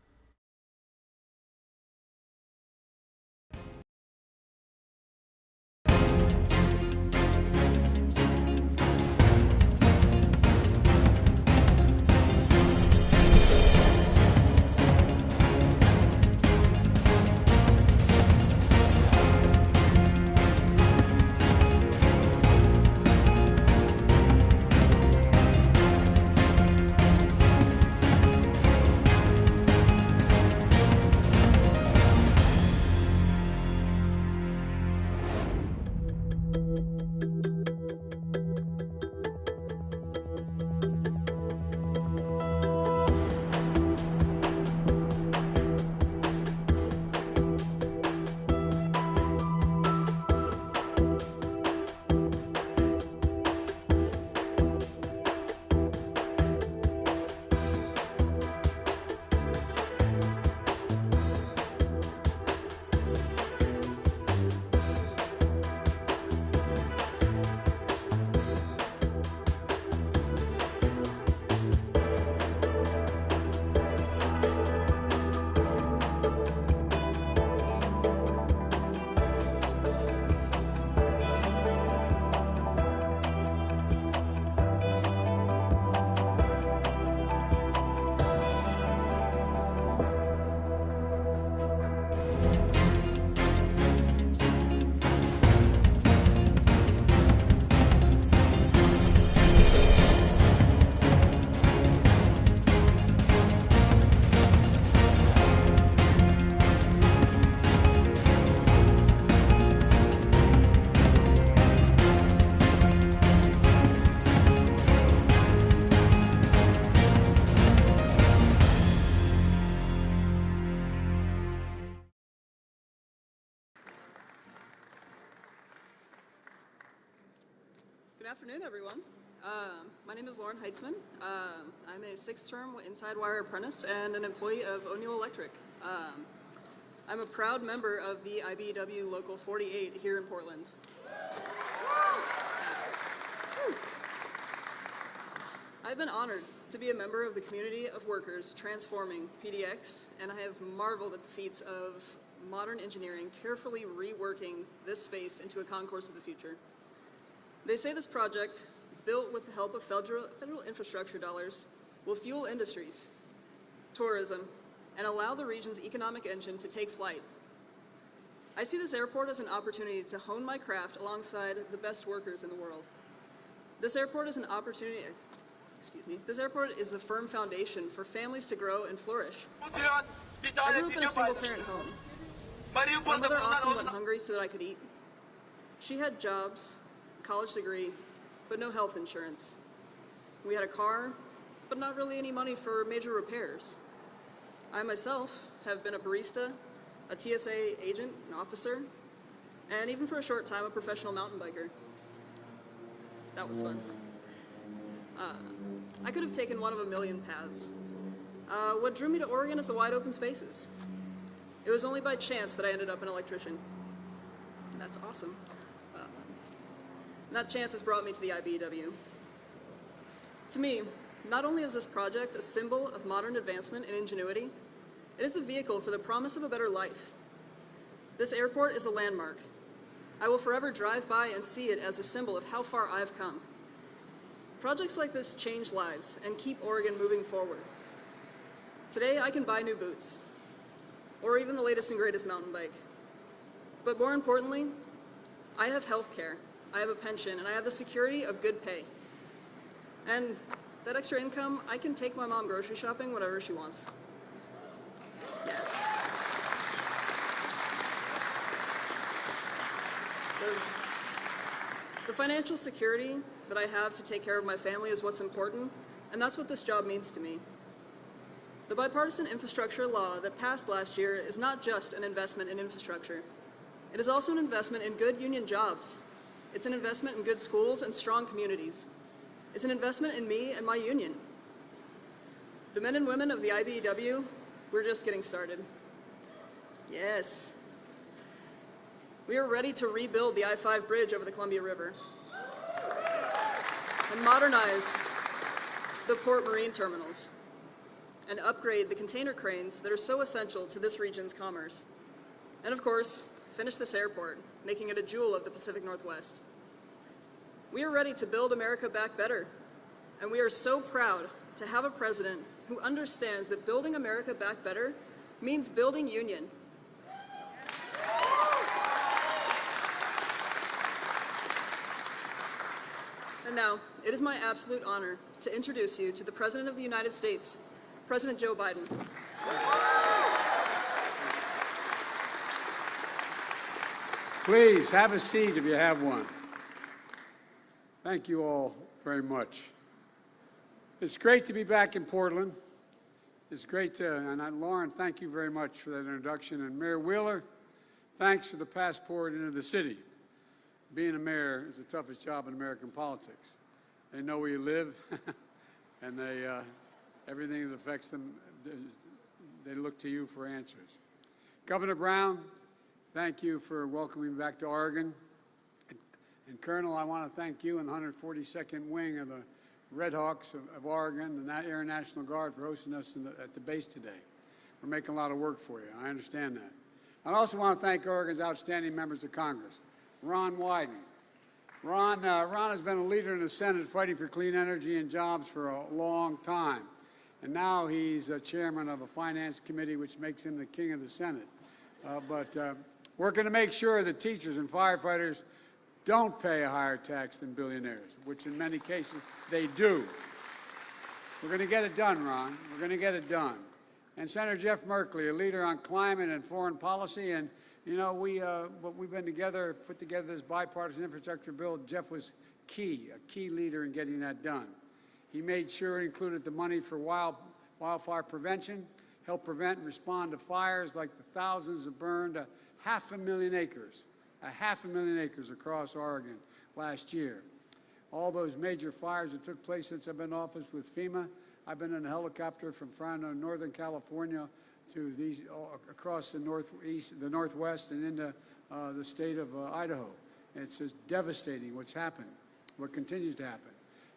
Good afternoon, everyone. My name is Lauren Heitzman. I'm a 6th-term Inside Wire apprentice and an employee of O'Neill Electric. I'm a proud member of the IBEW Local 48 here in Portland. I've been honored to be a member of the community of workers transforming PDX, and I have marveled at the feats of modern engineering carefully reworking this space into a concourse of the future. They say this project, built with the help of federal infrastructure dollars, will fuel industries, tourism, and allow the region's economic engine to take flight. I see this airport as an opportunity to hone my craft alongside the best workers in the world. This airport is an opportunity, this airport is the firm foundation for families to grow and flourish. I grew up in a single-parent home. My mother often went hungry so that I could eat. She had jobs, college degree, but no health insurance. We had a car, but not really any money for major repairs. I myself have been a barista, a TSA agent, an officer, and even for a short time, a professional mountain biker. That was fun. I could have taken one of a million paths. What drew me to Oregon is the wide open spaces. It was only by chance that I ended up an electrician. That's awesome. And that chance has brought me to the IBEW. To me, not only is this project a symbol of modern advancement and ingenuity, it is the vehicle for the promise of a better life. This airport is a landmark. I will forever drive by and see it as a symbol of how far I've come. Projects like this change lives and keep Oregon moving forward. Today, I can buy new boots, or even the latest and greatest mountain bike. But more importantly, I have health care, I have a pension, and I have the security of good pay. And that extra income, I can take my mom grocery shopping whenever she wants. Yes. The financial security that I have to take care of my family is what's important, and that's what this job means to me. The bipartisan infrastructure law that passed last year is not just an investment in infrastructure. It is also an investment in good union jobs. It's an investment in good schools and strong communities. It's an investment in me and my union. The men and women of the IBEW, we're just getting started. Yes. We are ready to rebuild the I-5 bridge over the Columbia River and modernize the port marine terminals and upgrade the container cranes that are so essential to this region's commerce. And of course, finish this airport, making it a jewel of the Pacific Northwest. We are ready to build America back better, and we are so proud to have a president who understands that building America back better means building union. And now, it is my absolute honor to introduce you to the President of the United States, President Joe Biden. Please have a seat if you have one. Thank you all very much. It's great to be back in Portland. It's great to, and Lauren, thank you very much for that introduction. And Mayor Wheeler, thanks for the passport into the city. Being a mayor is the toughest job in American politics. They know where you live, and everything that affects them, they look to you for answers. Governor Brown, thank you for welcoming me back to Oregon. And Colonel, I want to thank you and the 142nd Wing of the Red Hawks of Oregon, the Air National Guard, for hosting us at the base today. We're making a lot of work for you. I understand that. I also want to thank Oregon's outstanding members of Congress. Ron Wyden. Ron has been a leader in the Senate fighting for clean energy and jobs for a long time. And now he's a chairman of a finance committee, which makes him the king of the Senate. Working to make sure that teachers and firefighters don't pay a higher tax than billionaires, which in many cases they do. We're going to get it done, Ron. We're going to get it done. And Senator Jeff Merkley, a leader on climate and foreign policy. And, you know, we've been together, put together this bipartisan infrastructure bill. Jeff was a key leader in getting that done. He made sure it included the money for wildfire prevention, help prevent and respond to fires like the thousands that burned 500,000 acres. 500,000 acres across Oregon last year. All those major fires that took place since I've been in office with FEMA. I've been in a helicopter from Northern California to these across the Northwest and into the state of Idaho. It's just devastating what's happened, what continues to happen.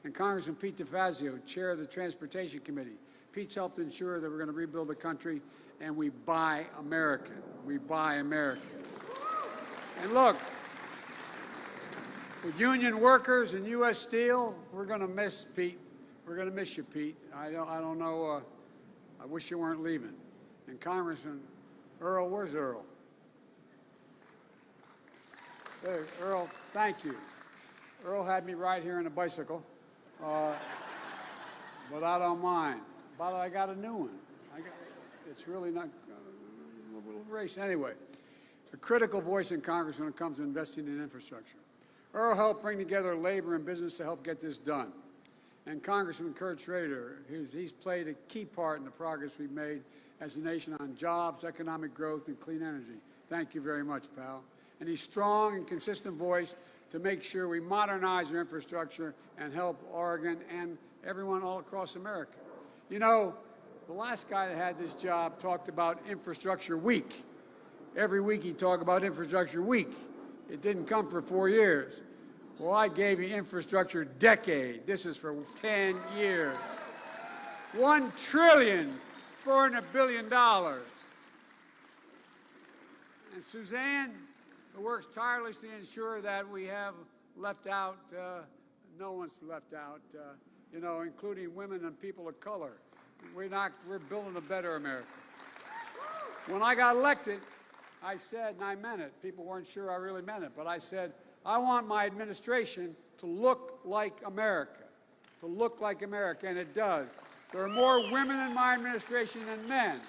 And Congressman Pete DeFazio, chair of the Transportation Committee. Pete's helped ensure that we're going to rebuild the country, and we buy American. We buy American. And look, with union workers and U.S. Steel, we're going to miss Pete. We're going to miss you, Pete. I don't know. I wish you weren't leaving. And Congressman Earl, where's Earl? There, Earl, thank you. Earl had me right here on a bicycle, but I don't mind. But I got a new one. It's really not a little race anyway. A critical voice in Congress when it comes to investing in infrastructure. Earl helped bring together labor and business to help get this done. And Congressman Kurt Schrader, he's played a key part in the progress we've made as a nation on jobs, economic growth, and clean energy. Thank you very much, pal. And he's strong and consistent voice to make sure we modernize our infrastructure and help Oregon and everyone all across America. You know, the last guy that had this job talked about Infrastructure Week. Every week he talked about Infrastructure Week. It didn't come for 4 years. Well, I gave you Infrastructure Decade. This is for 10 years. $1.4 trillion. And Suzanne, who works tirelessly to ensure that we have left out no one's left out, you know, including women and people of color. We're building a better America. When I got elected, I said, and I meant it, people weren't sure I really meant it, but I said, I want my administration to look like America, and it does. There are more women in my administration than men.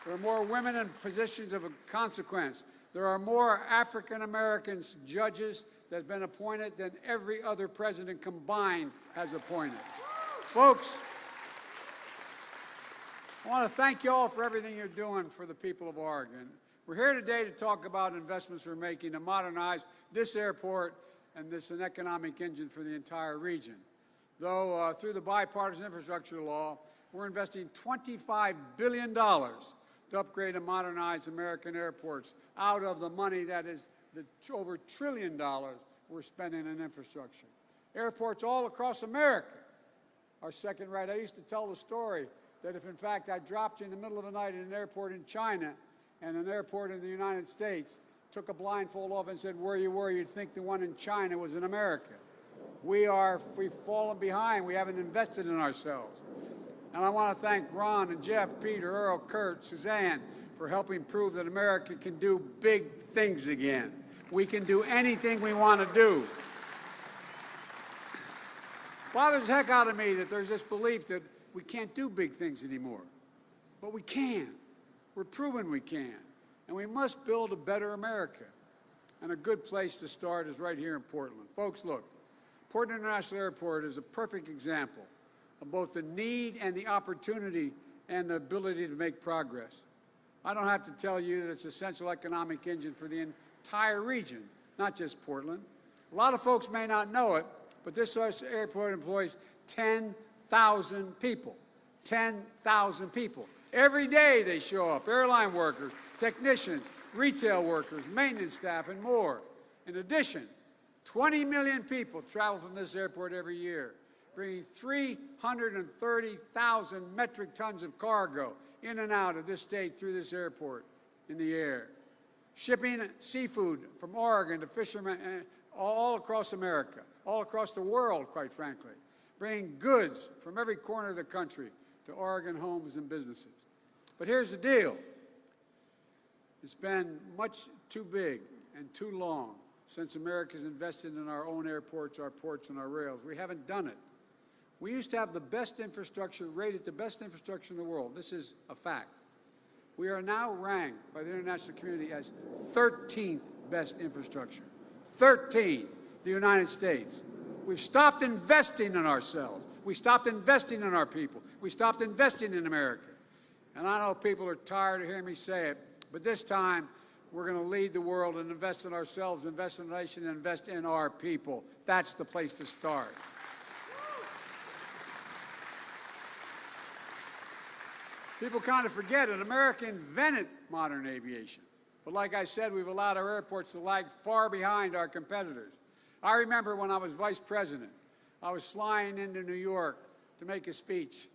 There are more women in positions of consequence. There are more African Americans judges that have been appointed than every other president combined has appointed. Folks, I want to thank you all for everything you're doing for the people of Oregon. We're here today to talk about investments we're making to modernize this airport and this an economic engine for the entire region. Though through the bipartisan infrastructure law, we're investing $25 billion to upgrade and modernize American airports out of the money that is the over $1 trillion we're spending in infrastructure. Airports all across America are second rate. I used to tell the story that if, in fact, I dropped you in the middle of the night in an airport in China and an airport in the United States, took a blindfold off and said where you were, you'd think the one in China was in America. We've fallen behind. We haven't invested in ourselves. And I want to thank Ron and Jeff, Peter, Earl, Kurt, Suzanne for helping prove that America can do big things again. We can do anything we want to do. Bothers the heck out of me that there's this belief that we can't do big things anymore. But we can. We're proving we can. And we must build a better America. And a good place to start is right here in Portland. Folks, look, Portland International Airport is a perfect example of both the need and the opportunity and the ability to make progress. I don't have to tell you that it's an essential economic engine for the entire region, not just Portland. A lot of folks may not know it, but this airport employs 10,000 people. 10,000 people. Every day they show up, airline workers, technicians, retail workers, maintenance staff, and more. In addition, 20 million people travel from this airport every year, bringing 330,000 metric tons of cargo in and out of this state through this airport in the air. Shipping seafood from Oregon to fishermen all across America, all across the world, quite frankly, bringing goods from every corner of the country to Oregon homes and businesses. But here's the deal. It's been much too big and too long since America's invested in our own airports, our ports, and our rails. We haven't done it. We used to have the best infrastructure, rated the best infrastructure in the world. This is a fact. We are now ranked by the international community as 13th best infrastructure. 13, the United States. We've stopped investing in ourselves. We stopped investing in our people. We stopped investing in America. And I know people are tired of hearing me say it, but this time we're going to lead the world and invest in ourselves, invest in the nation, and invest in our people. That's the place to start. People kind of forget it. America invented modern aviation. But like I said, we've allowed our airports to lag far behind our competitors. I remember when I was vice president, I was flying into New York to make a speech,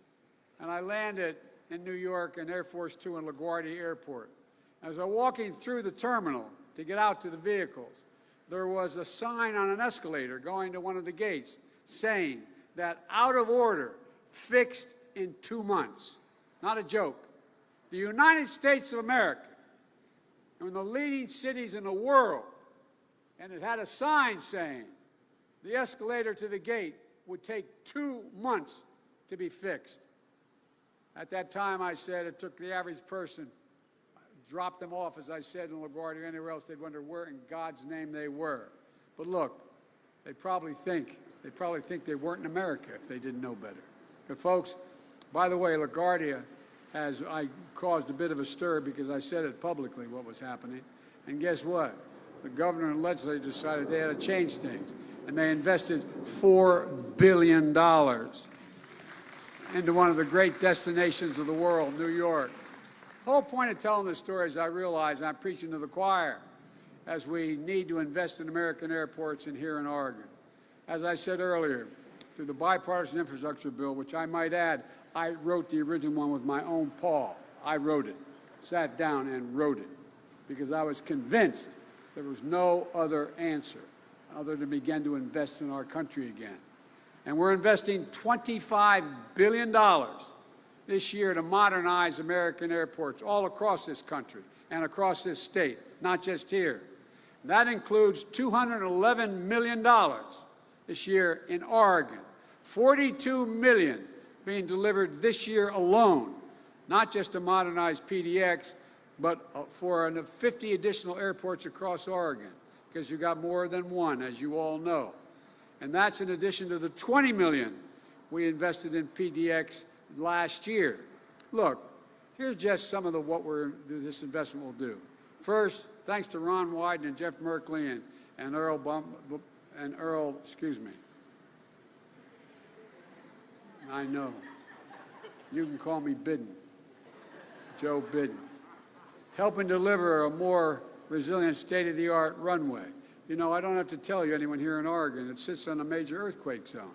and I landed in New York in Air Force Two in LaGuardia Airport. As I was walking through the terminal to get out to the vehicles, there was a sign on an escalator going to one of the gates saying that out of order, fixed in 2 months. Not a joke. The United States of America, one of the leading cities in the world, and it had a sign saying the escalator to the gate would take 2 months to be fixed. At that time, I said it took the average person, dropped them off, as I said, in LaGuardia or anywhere else, they'd wonder where in God's name they were. But look, they probably think they weren't in America if they didn't know better. But folks, by the way, LaGuardia I caused a bit of a stir because I said it publicly what was happening. And guess what? The governor and legislature decided they had to change things. And they invested $4 billion into one of the great destinations of the world, New York. The whole point of telling this story is I realize I'm preaching to the choir as we need to invest in American airports and here in Oregon. As I said earlier, through the bipartisan infrastructure bill, which I might add, I wrote the original one with my own paw. I wrote it, sat down and wrote it, because I was convinced there was no other answer other than begin to invest in our country again. And we're investing $25 billion this year to modernize American airports all across this country and across this state, not just here. That includes $211 million this year in Oregon, $42 million being delivered this year alone, not just to modernize PDX, but for 50 additional airports across Oregon, because you got more than one, as you all know. And that's in addition to the $20 million we invested in PDX last year. Look, here's just some of what this investment will do. First, thanks to Ron Wyden and Jeff Merkley and Earl, excuse me. I know. You can call me Biden, Joe Biden. Helping deliver a more resilient, state-of-the-art runway. You know, I don't have to tell you, anyone here in Oregon, it sits on a major earthquake zone.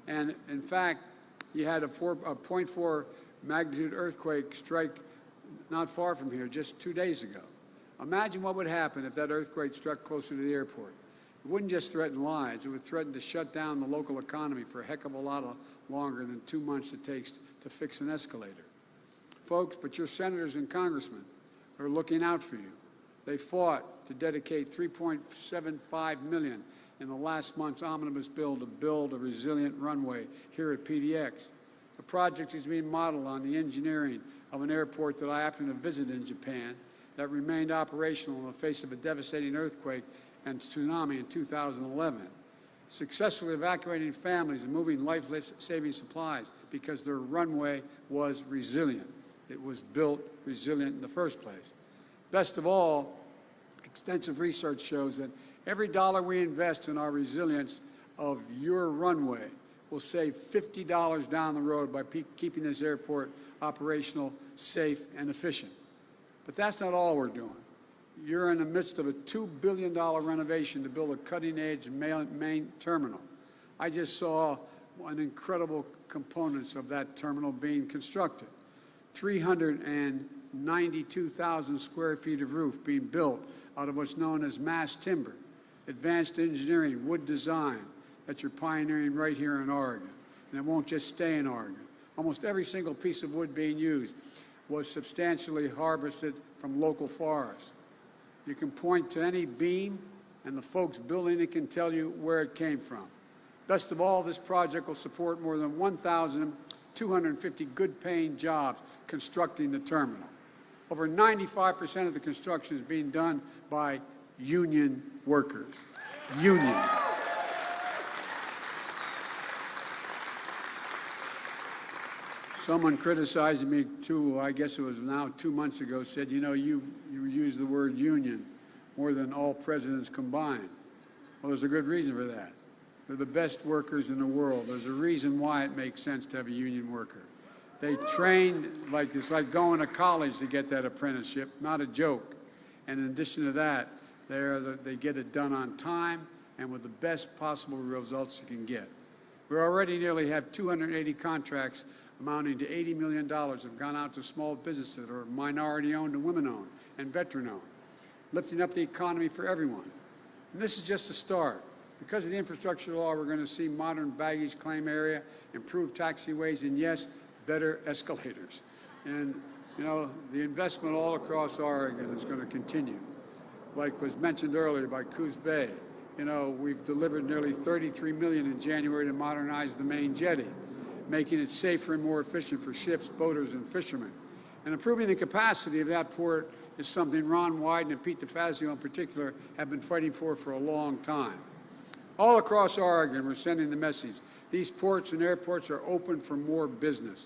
And in fact, you had a 0.4 magnitude earthquake strike not far from here just 2 days ago. Imagine what would happen if that earthquake struck closer to the airport. It wouldn't just threaten lives, it would threaten to shut down the local economy for a heck of a lot longer than 2 months it takes to fix an escalator. Folks, but your senators and congressmen are looking out for you. They fought to dedicate $3.75 million in the last month's omnibus bill to build a resilient runway here at PDX. The project is being modeled on the engineering of an airport that I happened to visit in Japan that remained operational in the face of a devastating earthquake and tsunami in 2011, successfully evacuating families and moving life-saving supplies because their runway was resilient. It was built resilient in the first place. Best of all, extensive research shows that every dollar we invest in our resilience of your runway will save $50 down the road by keeping this airport operational, safe, and efficient. But that's not all we're doing. You're in the midst of a $2 billion renovation to build a cutting-edge main terminal. I just saw an incredible components of that terminal being constructed. 392,000 square feet of roof being built out of what's known as mass timber, advanced engineering, wood design that you're pioneering right here in Oregon. And it won't just stay in Oregon. Almost every single piece of wood being used was substantially harvested from local forests. You can point to any beam, and the folks building it can tell you where it came from. Best of all, this project will support more than 1,250 good-paying jobs constructing the terminal. Over 95% of the construction is being done by union workers. Union. Someone criticizing me too, I guess it was now 2 months ago, said, you know, you use the word union more than all presidents combined. Well, there's a good reason for that. They're the best workers in the world. There's a reason why it makes sense to have a union worker. They train like it's like going to college to get that apprenticeship, not a joke. And in addition to that, they get it done on time and with the best possible results you can get. We already nearly have 280 contracts amounting to $80 million have gone out to small businesses that are minority-owned and women-owned and veteran-owned, lifting up the economy for everyone. And this is just the start. Because of the infrastructure law, we're going to see modern baggage claim area, improved taxiways, and yes, better escalators. And, you know, the investment all across Oregon is going to continue. Like was mentioned earlier by Coos Bay, you know, we've delivered nearly $33 million in January to modernize the main jetty, making it safer and more efficient for ships, boaters, and fishermen. And improving the capacity of that port is something Ron Wyden and Pete DeFazio in particular have been fighting for a long time. All across Oregon, we're sending the message. These ports and airports are open for more business.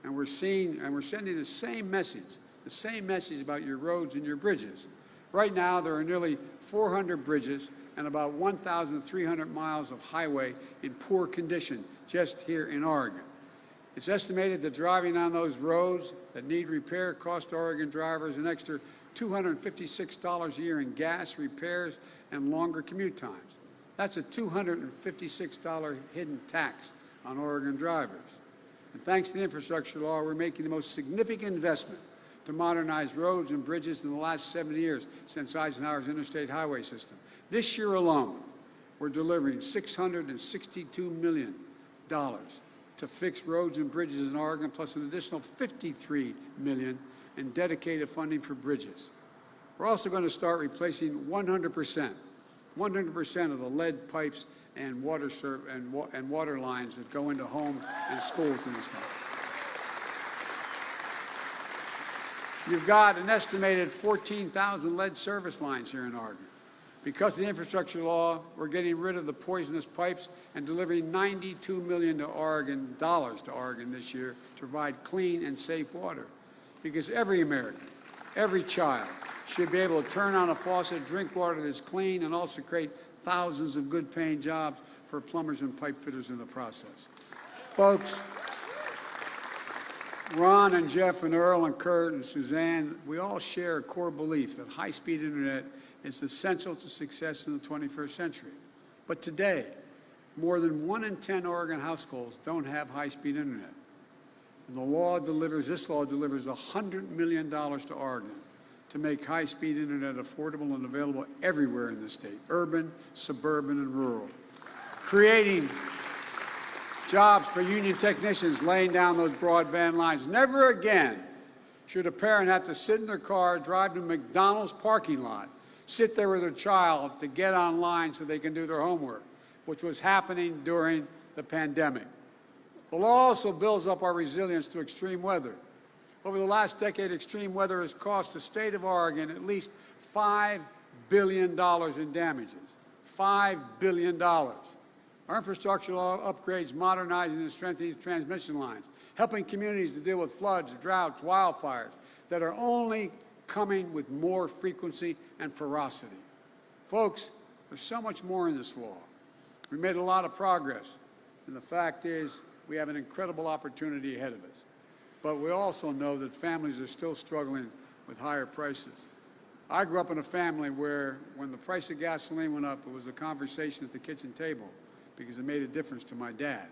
And we're sending the same message about your roads and your bridges. Right now, there are nearly 400 bridges and about 1,300 miles of highway in poor condition just here in Oregon. It's estimated that driving on those roads that need repair cost Oregon drivers an extra $256 a year in gas, repairs, and longer commute times. That's a $256 hidden tax on Oregon drivers. And thanks to the infrastructure law, we're making the most significant investment to modernize roads and bridges in the last 70 years since Eisenhower's interstate highway system. This year alone, we're delivering $662 million to fix roads and bridges in Oregon, plus an additional $53 million in dedicated funding for bridges. We're also going to start replacing 100% of the lead pipes and water lines that go into homes and schools in this country. You've got an estimated 14,000 lead service lines here in Oregon. Because of the infrastructure law, we're getting rid of the poisonous pipes and delivering $92 million to Oregon this year to provide clean and safe water. Because every American, every child should be able to turn on a faucet, drink water that's clean, and also create thousands of good-paying jobs for plumbers and pipe fitters in the process. Folks, Ron and Jeff and Earl and Kurt and Suzanne, we all share a core belief that high-speed internet is essential to success in the 21st century. But today, more than 1 in 10 Oregon households don't have high-speed internet. And this law delivers $100 million to Oregon to make high-speed internet affordable and available everywhere in the state, urban, suburban, and rural, creating jobs for union technicians laying down those broadband lines. Never again should a parent have to sit in their car, drive to McDonald's parking lot, sit there with their child to get online so they can do their homework, which was happening during the pandemic. The law also builds up our resilience to extreme weather. Over the last decade, extreme weather has cost the state of Oregon at least $5 billion in damages. $5 billion. Our infrastructure law upgrades modernizing and strengthening transmission lines, helping communities to deal with floods, droughts, wildfires that are only coming with more frequency and ferocity. Folks, there's so much more in this law. We made a lot of progress, and the fact is we have an incredible opportunity ahead of us. But we also know that families are still struggling with higher prices. I grew up in a family where when the price of gasoline went up, it was a conversation at the kitchen table because it made a difference to my dad.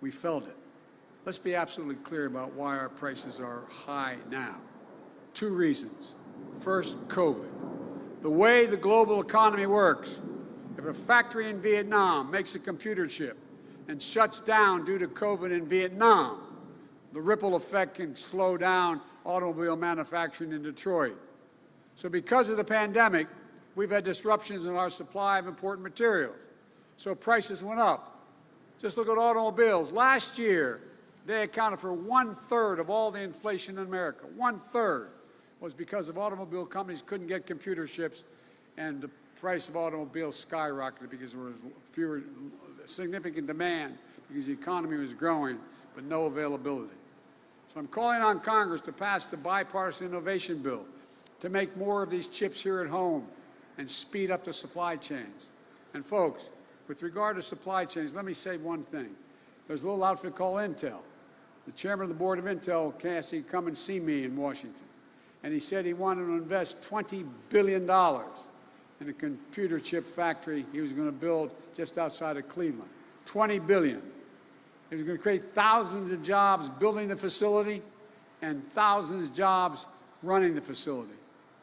We felt it. Let's be absolutely clear about why our prices are high now. 2 reasons. First, COVID. The way the global economy works, if a factory in Vietnam makes a computer chip and shuts down due to COVID in Vietnam, the ripple effect can slow down automobile manufacturing in Detroit. So because of the pandemic, we've had disruptions in our supply of important materials. So prices went up. Just look at automobiles. Last year, they accounted for 1/3 of all the inflation in America. 1/3 was because of automobile companies couldn't get computer chips, and the price of automobiles skyrocketed because there was significant demand because the economy was growing, but no availability. So I'm calling on Congress to pass the bipartisan innovation bill to make more of these chips here at home and speed up the supply chains. And folks, with regard to supply chains, let me say one thing. There's a little outfit called Intel. The chairman of the board of Intel asked me to come and see me in Washington. And he said he wanted to invest $20 billion in a computer chip factory he was going to build just outside of Cleveland. $20 billion. He was going to create thousands of jobs building the facility and thousands of jobs running the facility.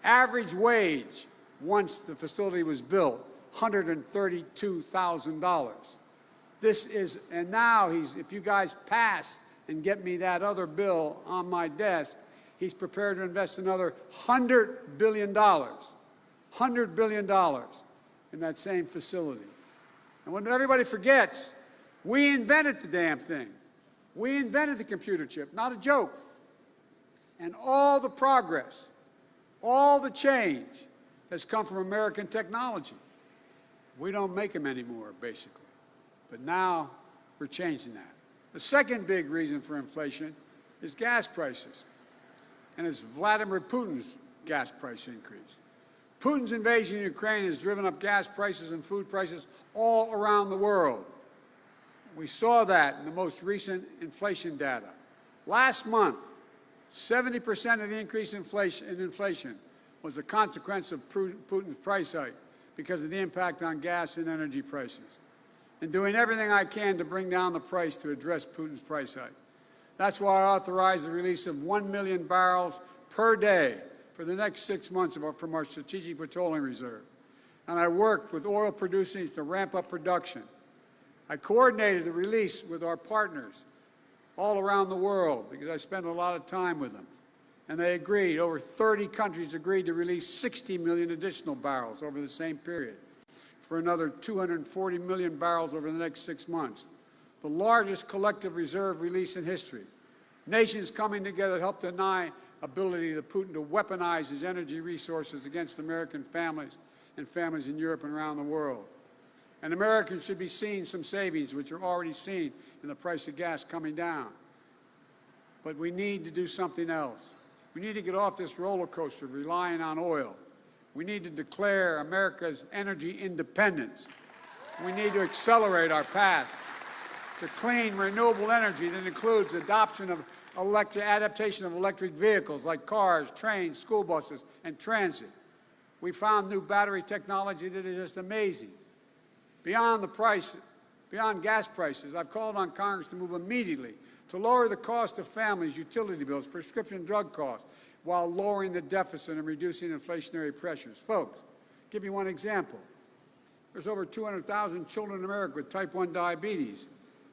Average wage once the facility was built, $132,000. This is, and now if you guys pass and get me that other bill on my desk, he's prepared to invest another $100 billion, $100 billion in that same facility. And what everybody forgets, we invented the damn thing. We invented the computer chip, not a joke. And all the progress, all the change has come from American technology. We don't make them anymore, basically. But now we're changing that. The second big reason for inflation is gas prices. And it's Vladimir Putin's gas price increase. Putin's invasion of Ukraine has driven up gas prices and food prices all around the world. We saw that in the most recent inflation data. Last month, 70% of the increase in inflation was a consequence of Putin's price hike because of the impact on gas and energy prices. And doing everything I can to bring down the price to address Putin's price hike. That's why I authorized the release of 1 million barrels per day for the next 6 months from our Strategic Petroleum Reserve. And I worked with oil producers to ramp up production. I coordinated the release with our partners all around the world because I spent a lot of time with them. And they agreed, over 30 countries agreed to release 60 million additional barrels over the same period for another 240 million barrels over the next 6 months. The largest collective reserve release in history. Nations coming together to help deny ability to Putin to weaponize his energy resources against American families and families in Europe and around the world. And Americans should be seeing some savings, which are already seen in the price of gas coming down. But we need to do something else. We need to get off this roller coaster of relying on oil. We need to declare America's energy independence. We need to accelerate our path to clean, renewable energy that includes adoption of adaptation of electric vehicles like cars, trains, school buses, and transit. We found new battery technology that is just amazing. Beyond gas prices, I've called on Congress to move immediately to lower the cost of families' utility bills, prescription drug costs, while lowering the deficit and reducing inflationary pressures. Folks, give you one example. There's over 200,000 children in America with type 1 diabetes.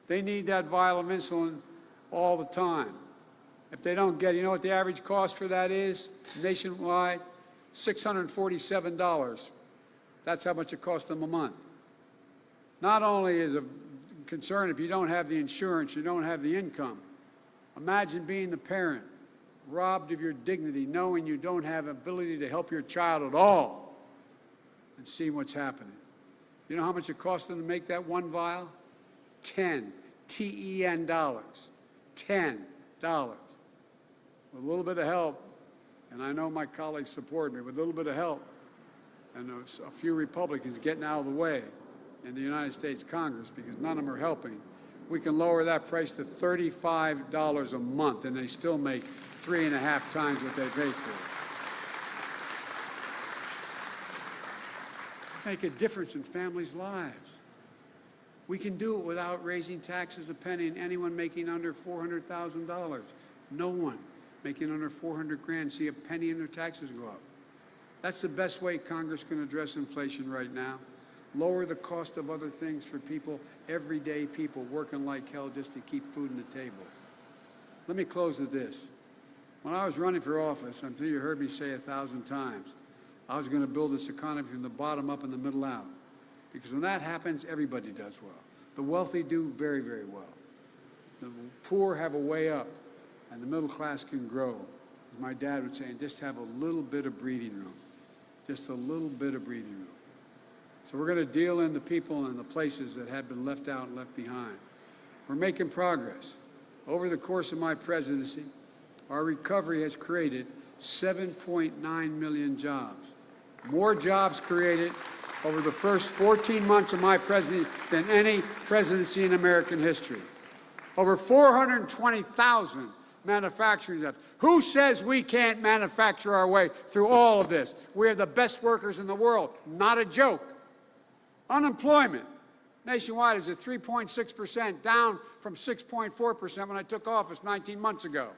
They need that vial of insulin all the time. If they don't get it, you know what the average cost for that is nationwide? $647. That's how much it costs them a month. Not only is a concern if you don't have the insurance, you don't have the income. Imagine being the parent, robbed of your dignity, knowing you don't have ability to help your child at all, and seeing what's happening. You know how much it costs them to make that one vial? $10 dollars. $10. With a little bit of help, and I know my colleagues support me, with a little bit of help, and a few Republicans getting out of the way in the United States Congress, because none of them are helping, we can lower that price to $35 a month, and they still make 3.5 times what they paid for. Make a difference in families' lives. We can do it without raising taxes a penny, and anyone making under $400,000. No one making under 400 grand see a penny in their taxes go up. That's the best way Congress can address inflation right now. Lower the cost of other things for people, everyday people working like hell just to keep food on the table. Let me close with this. When I was running for office, I'm sure you heard me say 1,000 times, I was going to build this economy from the bottom up and the middle out. Because when that happens, everybody does well. The wealthy do very, very well. The poor have a way up, and the middle class can grow. As my dad would say, and just have a little bit of breathing room. Just a little bit of breathing room. So we're going to deal in the people and the places that have been left out and left behind. We're making progress. Over the course of my presidency, our recovery has created 7.9 million jobs. More jobs created over the first 14 months of my presidency than any presidency in American history. Over 420,000 manufacturing jobs. Who says we can't manufacture our way through all of this? We're the best workers in the world. Not a joke. Unemployment nationwide is at 3.6%, down from 6.4% when I took office 19 months ago.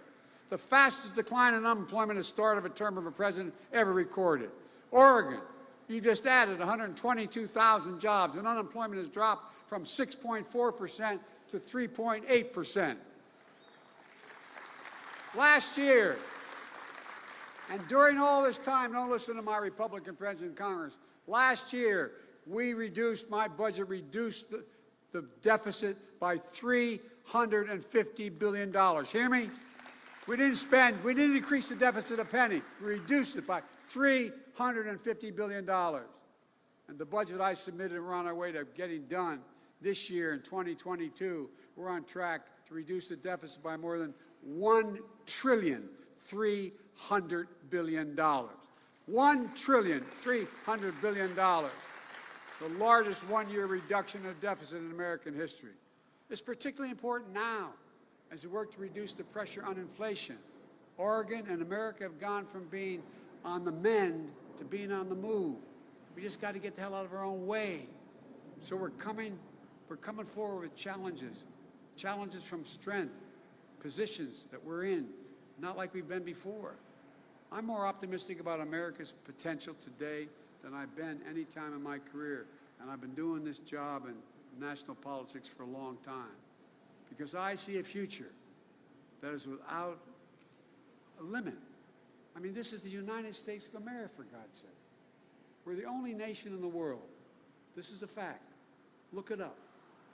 The fastest decline in unemployment at the start of a term of a president ever recorded. Oregon, you just added 122,000 jobs, and unemployment has dropped from 6.4% to 3.8%. Last year, and during all this time, don't listen to my Republican friends in Congress, last year we reduced, my budget reduced the deficit by $350 billion. Hear me? We didn't increase the deficit a penny. We reduced it by $350 billion. And the budget I submitted, we're on our way to getting done this year in 2022. We're on track to reduce the deficit by more than $1.3 trillion. $1.3 trillion. The largest one-year reduction of deficit in American history. It's particularly important now as we work to reduce the pressure on inflation. Oregon and America have gone from being on the mend to being on the move. We just got to get the hell out of our own way. So we're coming forward with challenges from strength, positions that we're in, not like we've been before. I'm more optimistic about America's potential today than I've been any time in my career. And I've been doing this job and national politics for a long time, because I see a future that is without a limit. I mean, this is the United States of America, for God's sake. We're the only nation in the world. This is a fact. Look it up.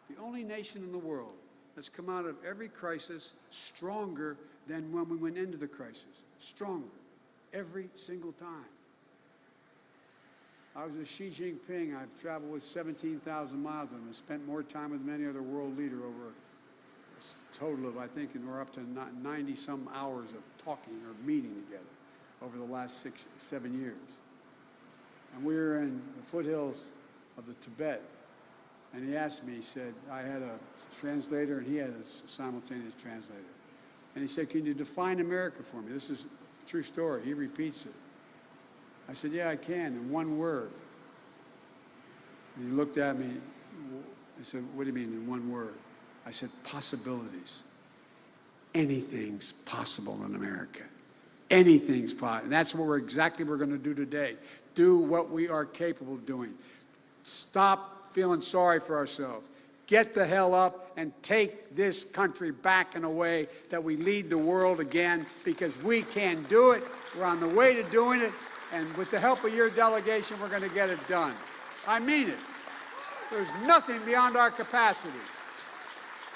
The only nation in the world that's come out of every crisis stronger than when we went into the crisis. Stronger. Every single time. I was with Xi Jinping. I've traveled with 17,000 miles of him and spent more time with any other world leader over a total of, I think, and we're up to 90-some hours of talking or meeting together over the last 6-7 years. And we were in the foothills of the Tibet, and he asked me, he said, I had a translator and he had a simultaneous translator. And he said, can you define America for me? This is a true story. He repeats it. I said, yeah, I can, in one word. And he looked at me. I said, what do you mean in one word? I said, possibilities. Anything's possible in America. Anything's possible. And that's what we're going to do today. Do what we are capable of doing. Stop feeling sorry for ourselves. Get the hell up and take this country back in a way that we lead the world again, because we can do it. We're on the way to doing it. And with the help of your delegation, we're going to get it done. I mean it. There's nothing beyond our capacity.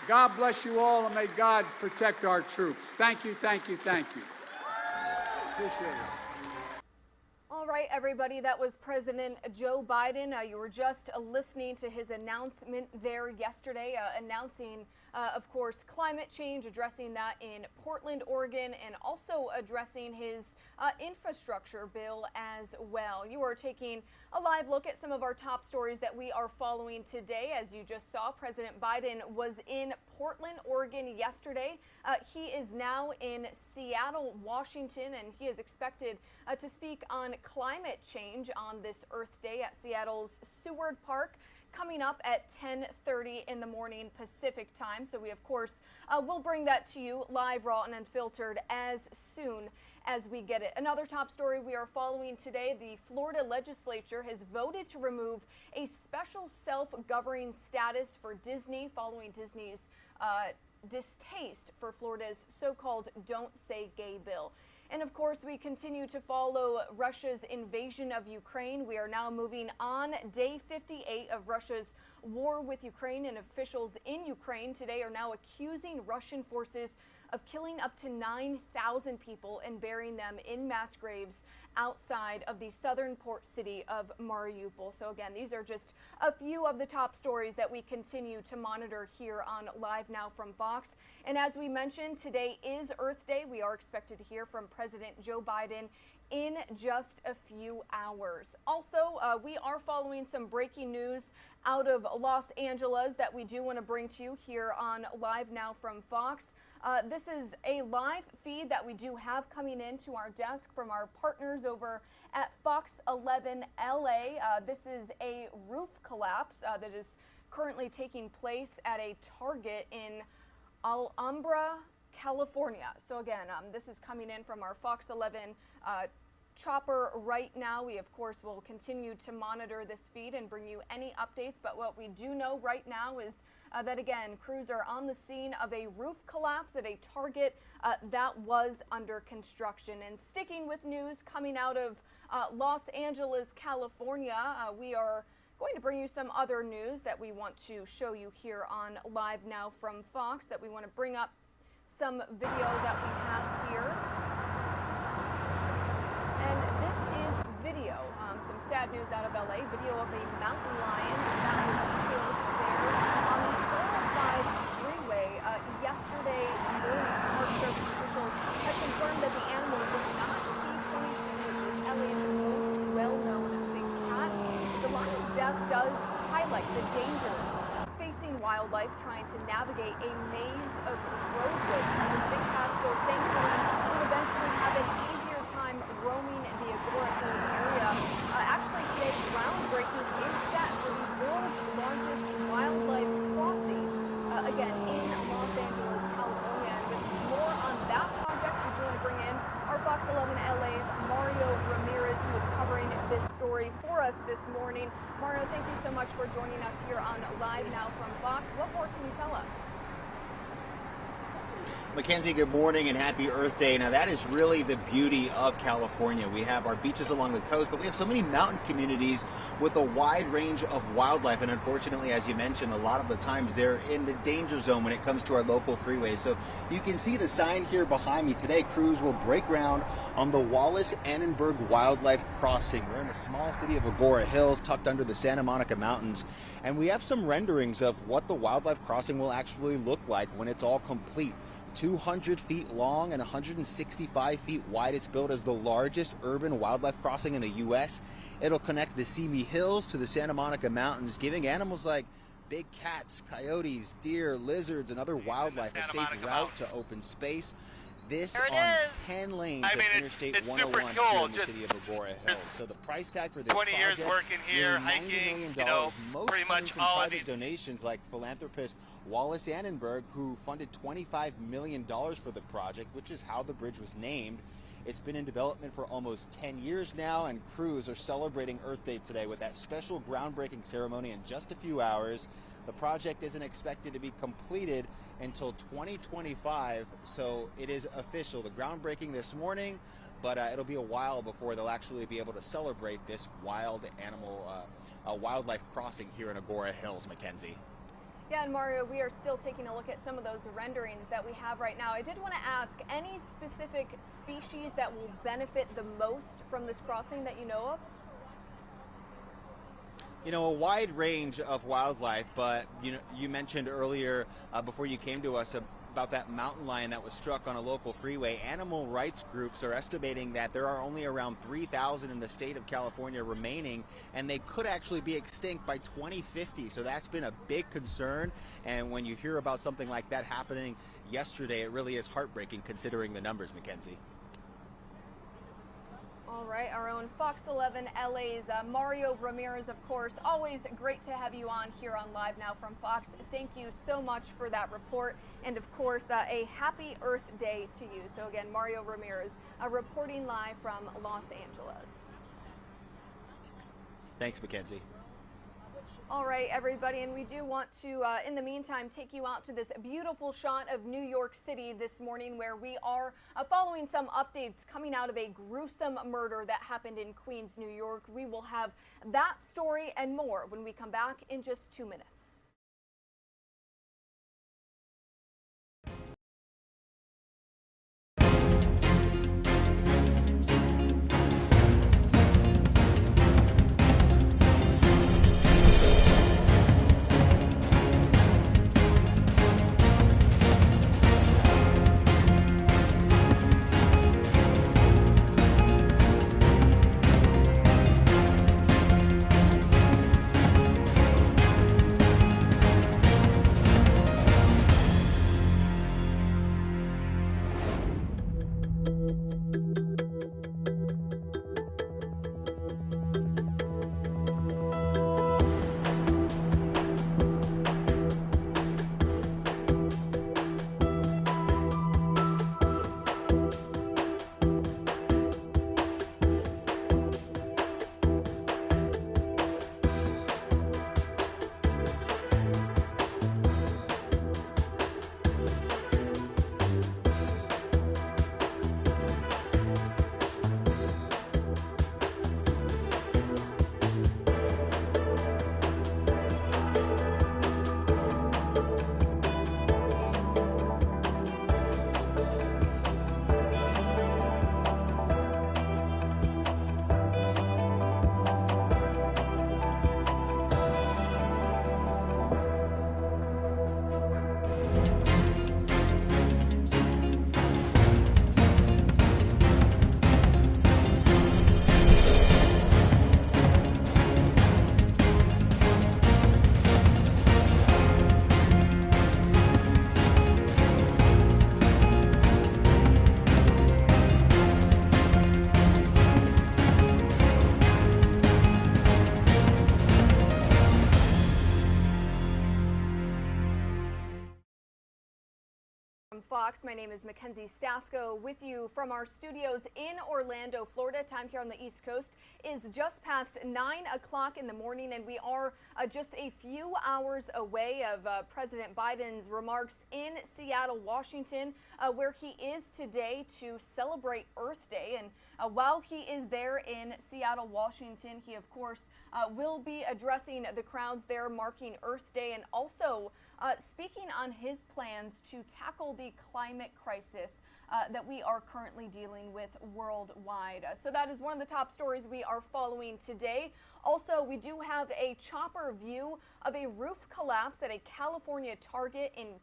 God bless you all, and may God protect our troops. Thank you, thank you, thank you. Appreciate it. All right, everybody, that was President Joe Biden. You were just listening to his announcement there yesterday, announcing, of course, climate change, addressing that in Portland, Oregon, and also addressing his infrastructure bill as well. You are taking a live look at some of our top stories that we are following today. As you just saw, President Biden was in Portland, Oregon yesterday. He is now in Seattle, Washington, and he is expected to speak on climate change on this Earth Day at Seattle's Seward Park, coming up at 10:30 in the morning Pacific time. So we, of course, will bring that to you live, raw, and unfiltered as soon as we get it. Another top story we are following today, the Florida legislature has voted to remove a special self-governing status for Disney following Disney's distaste for Florida's so-called Don't Say Gay bill. And of course, we continue to follow Russia's invasion of Ukraine. We are now moving on day 58 of Russia's war with Ukraine, and officials in Ukraine today are now accusing Russian forces of killing up to 9,000 people and burying them in mass graves outside of the southern port city of Mariupol. So again, these are just a few of the top stories that we continue to monitor here on Live Now from Fox. And as we mentioned, today is Earth Day. We are expected to hear from President Joe Biden in just a few hours. Also, we are following some breaking news out of Los Angeles that we do want to bring to you here on Live Now from Fox. This is a live feed that we do have coming into our desk from our partners over at Fox 11 LA. This is a roof collapse that is currently taking place at a Target in Alhambra, California. So again, this is coming in from our Fox 11 chopper right now. We, of course, will continue to monitor this feed and bring you any updates. But what we do know right now is that, again, crews are on the scene of a roof collapse at a Target that was under construction. And sticking with news coming out of Los Angeles, California, we are going to bring you some other news that we want to show you here on Live Now from Fox, that we want to bring up some video that we have here. And this is video, some sad news out of LA, video of a mountain lion that was killed there on the 405 freeway yesterday morning. Park Service officials have confirmed that the animal was not P22, which is LA's most well-known big cat. The lion's death does highlight the dangers facing wildlife trying to navigate a maze of roadways. And the big cats will thankfully eventually have an easier time roaming the Agora Hills area. Actually, today, groundbreaking is set for the world's largest wildlife crossing, again, in Los Angeles, California. And with more on that project, we do want to bring in our Fox 11 LA's Mario Ramirez who is covering this story for us this morning. Mario, thank you so much for joining us here on Live Now from Fox. What more can you tell us? Mackenzie, good morning and happy Earth Day. Now, that is really the beauty of California. We have our beaches along the coast, but we have so many mountain communities with a wide range of wildlife. And unfortunately, as you mentioned, a lot of the times they're in the danger zone when it comes to our local freeways. So you can see the sign here behind me. Today, crews will break ground on the Wallace-Annenberg Wildlife Crossing. We're in the small city of Agora Hills, tucked under the Santa Monica Mountains. And we have some renderings of what the wildlife crossing will actually look like when it's all complete. 200 feet long and 165 feet wide. It's built as the largest urban wildlife crossing in the U.S. It'll connect the Simi Hills to the Santa Monica Mountains, giving animals like big cats, coyotes, deer, lizards, and other wildlife a safe route to open space. This on 10 lanes of Interstate 101 here in the city of Agora Hills. So the price tag for this 20 years working here, hiking, you know, pretty much all of these donations, like philanthropist Wallace Annenberg, who funded $25 million for the project, which is how the bridge was named. It's been in development for almost 10 years now, and crews are celebrating Earth Day today with that special groundbreaking ceremony in just a few hours. The project isn't expected to be completed until 2025, so it is official. The groundbreaking this morning, but it'll be a while before they'll actually be able to celebrate this wildlife crossing here in Agora Hills, Mackenzie. Yeah, and Mario, we are still taking a look at some of those renderings that we have right now. I did want to ask, any specific species that will benefit the most from this crossing that you know of? You know, a wide range of wildlife, but you mentioned earlier before you came to us about that mountain lion that was struck on a local freeway. Animal rights groups are estimating that there are only around 3,000 in the state of California remaining, and they could actually be extinct by 2050. So that's been a big concern, and when you hear about something like that happening yesterday, it really is heartbreaking considering the numbers, Mackenzie. All right, our own Fox 11 LA's Mario Ramirez, of course. Always great to have you on here on Live Now from Fox. Thank you so much for that report. And of course, a happy Earth Day to you. So again, Mario Ramirez reporting live from Los Angeles. Thanks, Mackenzie. All right, everybody, and we do want to, in the meantime, take you out to this beautiful shot of New York City this morning, where we are following some updates coming out of a gruesome murder that happened in Queens, New York. We will have that story and more when we come back in just 2 minutes. Fox. My name is Mackenzie Stasko with you from our studios in Orlando, Florida. Time here on the East Coast is just past 9 o'clock in the morning, and we are just a few hours away of President Biden's remarks in Seattle, Washington, where he is today to celebrate Earth Day. And while he is there in Seattle, Washington, he, of course, will be addressing the crowds there marking Earth Day, and also speaking on his plans to tackle the climate crisis that we are currently dealing with worldwide. So that is one of the top stories we are following today. Also, we do have a chopper view of a roof collapse at a California Target in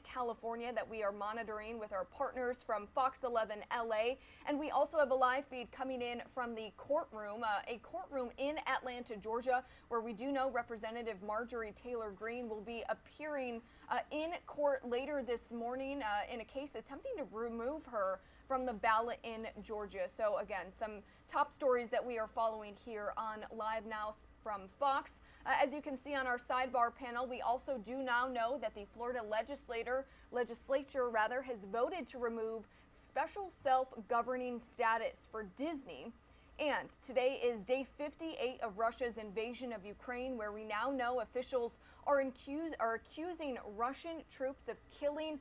California that we are monitoring with our partners from Fox 11 LA. And we also have a live feed coming in from the courtroom, a courtroom in Atlanta, Georgia, where we do know Representative Marjorie Taylor Greene will be appearing in court later this morning in a case attempting to remove her from the ballot in Georgia. So again, some top stories that we are following here on Live Now from Fox. As you can see on our sidebar panel, we also do now know that the Florida legislature has voted to remove special self-governing status for Disney. And today is day 58 of Russia's invasion of Ukraine, where we now know officials are accusing Russian troops of killing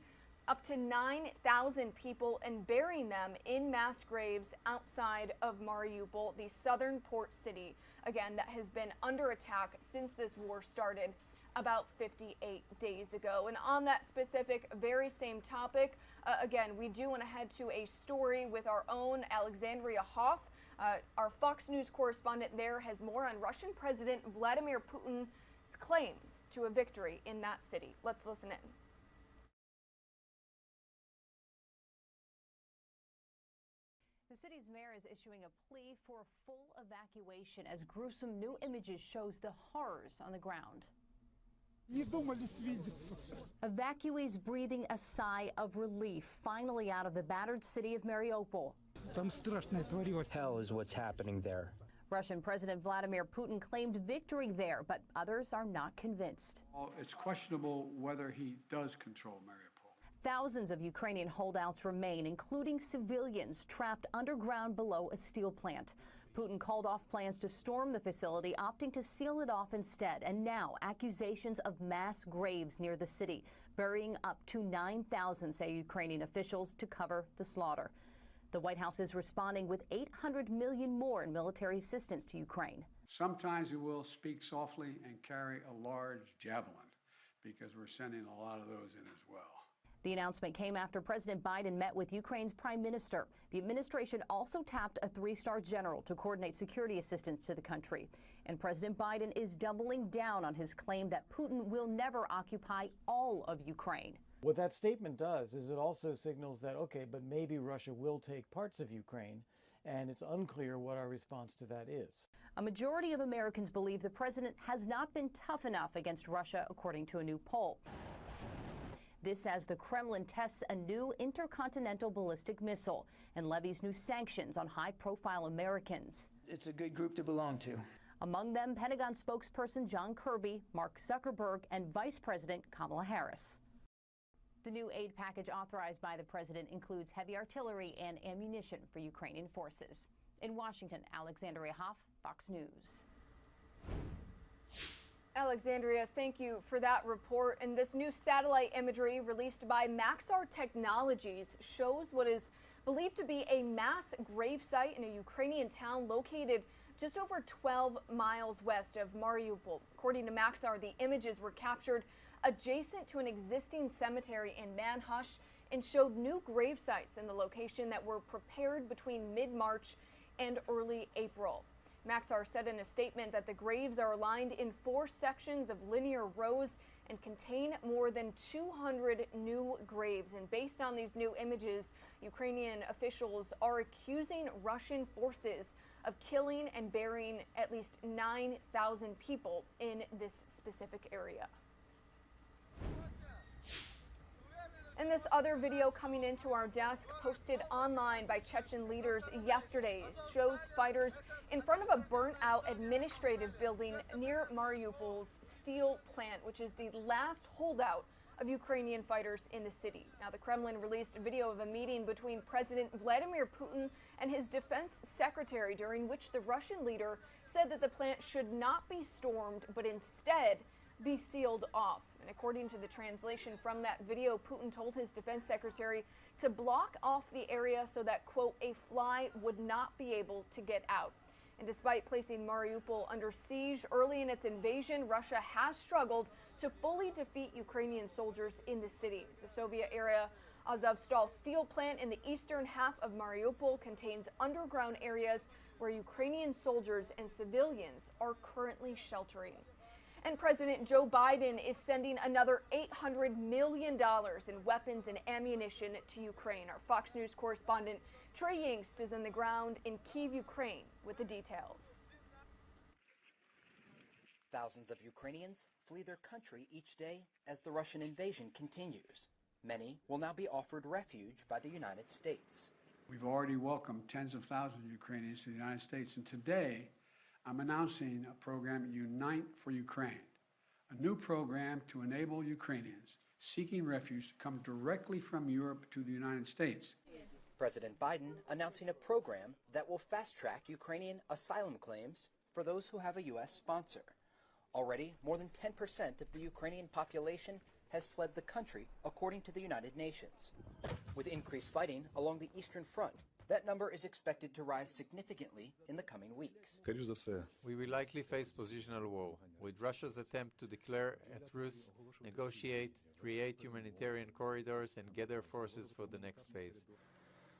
up to 9,000 people and burying them in mass graves outside of Mariupol, the southern port city, again, that has been under attack since this war started about 58 days ago. And on that specific, very same topic, again, we do want to head to a story with our own Alexandria Hoff. Our Fox News correspondent there has more on Russian President Vladimir Putin's claim to a victory in that city. Let's listen in. The city's mayor is issuing a plea for full evacuation as gruesome new images shows the horrors on the ground. Evacuees breathing a sigh of relief, finally out of the battered city of Mariupol. Hell is what's happening there. Russian President Vladimir Putin claimed victory there, but others are not convinced. It's questionable whether he does control Mariupol. Thousands of Ukrainian holdouts remain, including civilians trapped underground below a steel plant. Putin called off plans to storm the facility, opting to seal it off instead. And now accusations of mass graves near the city, burying up to 9,000, say Ukrainian officials, to cover the slaughter. The White House is responding with $800 million more in military assistance to Ukraine. Sometimes we will speak softly and carry a large javelin because we're sending a lot of those in as well. The announcement came after President Biden met with Ukraine's prime minister. The administration also tapped a three-star general to coordinate security assistance to the country. And President Biden is doubling down on his claim that Putin will never occupy all of Ukraine. What that statement does is it also signals that, okay, but maybe Russia will take parts of Ukraine, and it's unclear what our response to that is. A majority of Americans believe the president has not been tough enough against Russia, according to a new poll. This as the Kremlin tests a new intercontinental ballistic missile and levies new sanctions on high-profile Americans. It's a good group to belong to. Among them, Pentagon spokesperson John Kirby, Mark Zuckerberg, and Vice President Kamala Harris. The new aid package authorized by the president includes heavy artillery and ammunition for Ukrainian forces. In Washington, Alexandria Hoff, Fox News. Alexandria, thank you for that report. And this new satellite imagery released by Maxar Technologies shows what is believed to be a mass gravesite in a Ukrainian town located just over 12 miles west of Mariupol. According to Maxar, the images were captured adjacent to an existing cemetery in Manhush and showed new grave sites in the location that were prepared between mid-March and early April. Maxar said in a statement that the graves are aligned in 4 sections of linear rows and contain more than 200 new graves. And based on these new images, Ukrainian officials are accusing Russian forces of killing and burying at least 9,000 people in this specific area. And this other video coming into our desk, posted online by Chechen leaders yesterday, shows fighters in front of a burnt-out administrative building near Mariupol's steel plant, which is the last holdout of Ukrainian fighters in the city. Now, the Kremlin released a video of a meeting between President Vladimir Putin and his defense secretary, during which the Russian leader said that the plant should not be stormed, but instead be sealed off. And according to the translation from that video, Putin told his defense secretary to block off the area so that, quote, a fly would not be able to get out. And despite placing Mariupol under siege early in its invasion, Russia has struggled to fully defeat Ukrainian soldiers in the city. The Soviet-era Azovstal steel plant in the eastern half of Mariupol contains underground areas where Ukrainian soldiers and civilians are currently sheltering. And President Joe Biden is sending another $800 million in weapons and ammunition to Ukraine. Our Fox News correspondent Trey Yingst is on the ground in Kyiv, Ukraine, with the details. Thousands of Ukrainians flee their country each day as the Russian invasion continues. Many will now be offered refuge by the United States. We've already welcomed tens of thousands of Ukrainians to the United States, and today I'm announcing a program, Unite for Ukraine, a new program to enable Ukrainians seeking refuge to come directly from Europe to the United States. President Biden announcing a program that will fast-track Ukrainian asylum claims for those who have a U.S. sponsor. Already, more than 10% of the Ukrainian population has fled the country, according to the United Nations. With increased fighting along the Eastern Front, that number is expected to rise significantly in the coming weeks. We will likely face positional war, with Russia's attempt to declare a truce, negotiate, create humanitarian corridors, and gather forces for the next phase.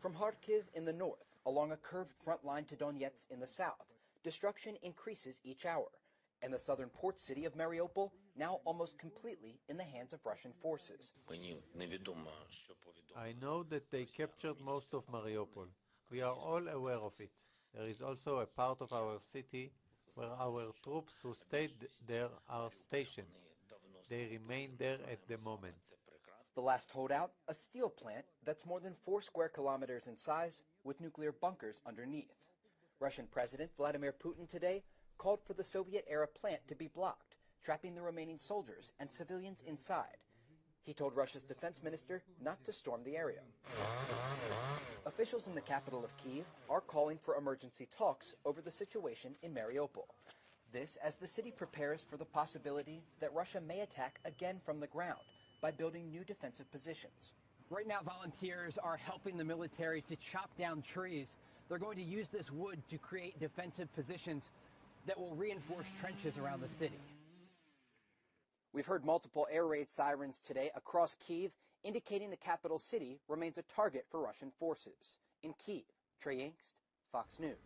From Kharkiv in the north, along a curved front line to Donetsk in the south, destruction increases each hour, and the southern port city of Mariupol now almost completely in the hands of Russian forces. I know that they captured most of Mariupol. We are all aware of it. There is also a part of our city where our troops who stayed there are stationed. They remain there at the moment. The last holdout, a steel plant that's more than 4 square kilometers in size with nuclear bunkers underneath. Russian President Vladimir Putin today called for the Soviet-era plant to be blocked, trapping the remaining soldiers and civilians inside. He told Russia's defense minister not to storm the area. Officials in the capital of Kyiv are calling for emergency talks over the situation in Mariupol. This as the city prepares for the possibility that Russia may attack again from the ground by building new defensive positions. Right now, volunteers are helping the military to chop down trees. They're going to use this wood to create defensive positions that will reinforce trenches around the city. We've heard multiple air raid sirens today across Kyiv, indicating the capital city remains a target for Russian forces. In Kyiv, Trey Yingst, Fox News.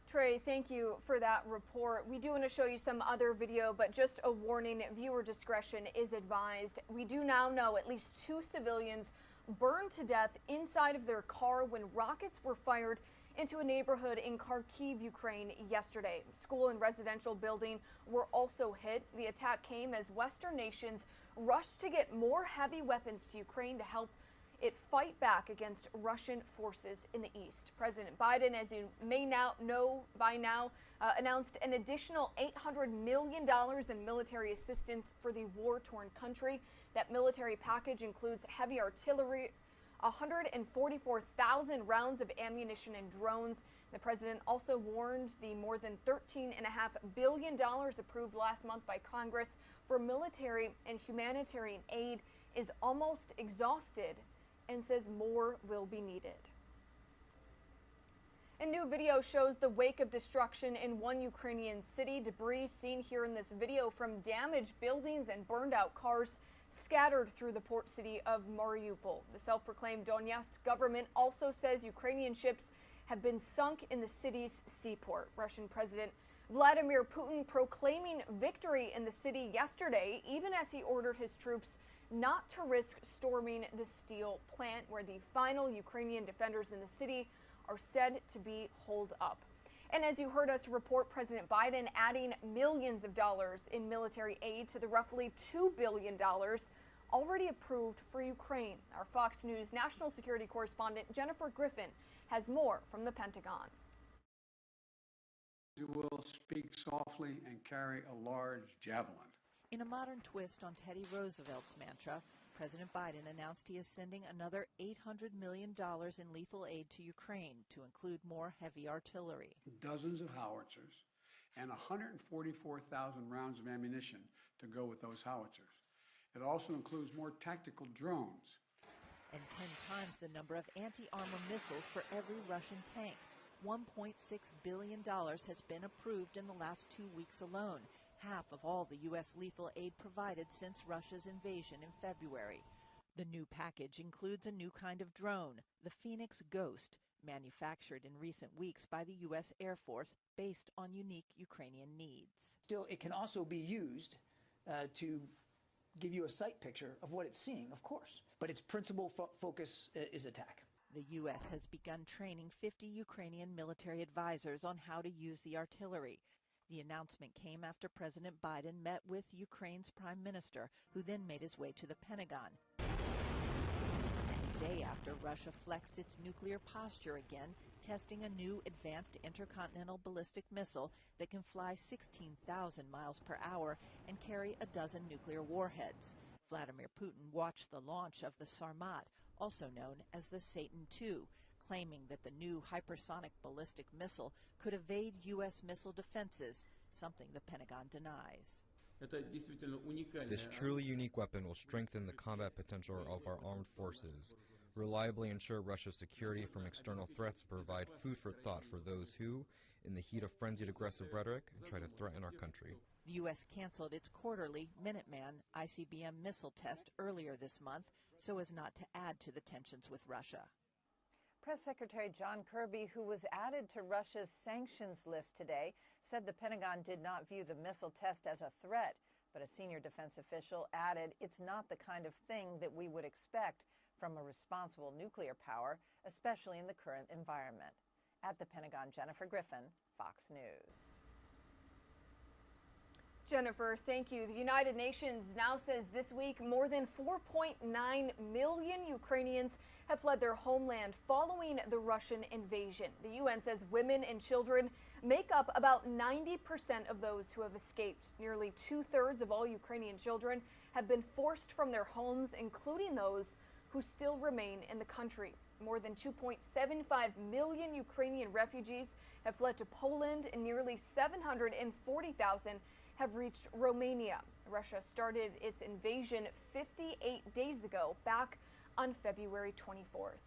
Trey, thank you for that report. We do want to show you some other video, but just a warning, viewer discretion is advised. We do now know at least 2 civilians burned to death inside of their car when rockets were fired into a neighborhood in Kharkiv, Ukraine yesterday. School and residential building were also hit. The attack came as Western nations rushed to get more heavy weapons to Ukraine to help it fight back against Russian forces in the east. President Biden, as you may now know by now, announced an additional $800 million in military assistance for the war-torn country. That military package includes heavy artillery, 144,000 rounds of ammunition and drones. The president also warned the more than $13.5 billion approved last month by Congress for military and humanitarian aid is almost exhausted and says more will be needed. A new video shows the wake of destruction in one Ukrainian city. Debris seen here in this video from damaged buildings and burned out cars scattered through the port city of Mariupol. The self-proclaimed Donetsk government also says Ukrainian ships have been sunk in the city's seaport. Russian President Vladimir Putin proclaiming victory in the city yesterday, even as he ordered his troops not to risk storming the steel plant where the final Ukrainian defenders in the city are said to be holed up. And as you heard us report, President Biden adding millions of dollars in military aid to the roughly $2 billion already approved for Ukraine. Our Fox News national security correspondent Jennifer Griffin has more from the Pentagon. You will speak softly and carry a large javelin. In a modern twist on Teddy Roosevelt's mantra, President Biden announced he is sending another $800 million in lethal aid to Ukraine, to include more heavy artillery. Dozens of howitzers and 144,000 rounds of ammunition to go with those howitzers. It also includes more tactical drones. And 10 times the number of anti-armor missiles for every Russian tank. $1.6 billion has been approved in the last 2 weeks alone, half of all the U.S. lethal aid provided since Russia's invasion in February. The new package includes a new kind of drone, the Phoenix Ghost, manufactured in recent weeks by the U.S. Air Force based on unique Ukrainian needs. Still, it can also be used to give you a sight picture of what it's seeing, of course. But its principal focus is attack. The U.S. has begun training 50 Ukrainian military advisors on how to use the artillery. The announcement came after President Biden met with Ukraine's prime minister, who then made his way to the Pentagon. And a day after Russia flexed its nuclear posture again, testing a new advanced intercontinental ballistic missile that can fly 16,000 miles per hour and carry a dozen nuclear warheads. Vladimir Putin watched the launch of the Sarmat, also known as the Satan II, claiming that the new hypersonic ballistic missile could evade U.S. missile defenses, something the Pentagon denies. This truly unique weapon will strengthen the combat potential of our armed forces, reliably ensure Russia's security from external threats, and provide food for thought for those who, in the heat of frenzied aggressive rhetoric, try to threaten our country. The U.S. canceled its quarterly Minuteman ICBM missile test earlier this month so as not to add to the tensions with Russia. Press Secretary John Kirby, who was added to Russia's sanctions list today, said the Pentagon did not view the missile test as a threat, but a senior defense official added it's not the kind of thing that we would expect from a responsible nuclear power, especially in the current environment. At the Pentagon, Jennifer Griffin, Fox News. Jennifer, thank you. The United Nations now says this week more than 4.9 million Ukrainians have fled their homeland following the Russian invasion. The UN says women and children make up about 90% of those who have escaped. Nearly 2/3 of all Ukrainian children have been forced from their homes, including those who still remain in the country. More than 2.75 million Ukrainian refugees have fled to Poland, and nearly 740,000 have reached Romania. Russia started its invasion 58 days ago, back on February 24th.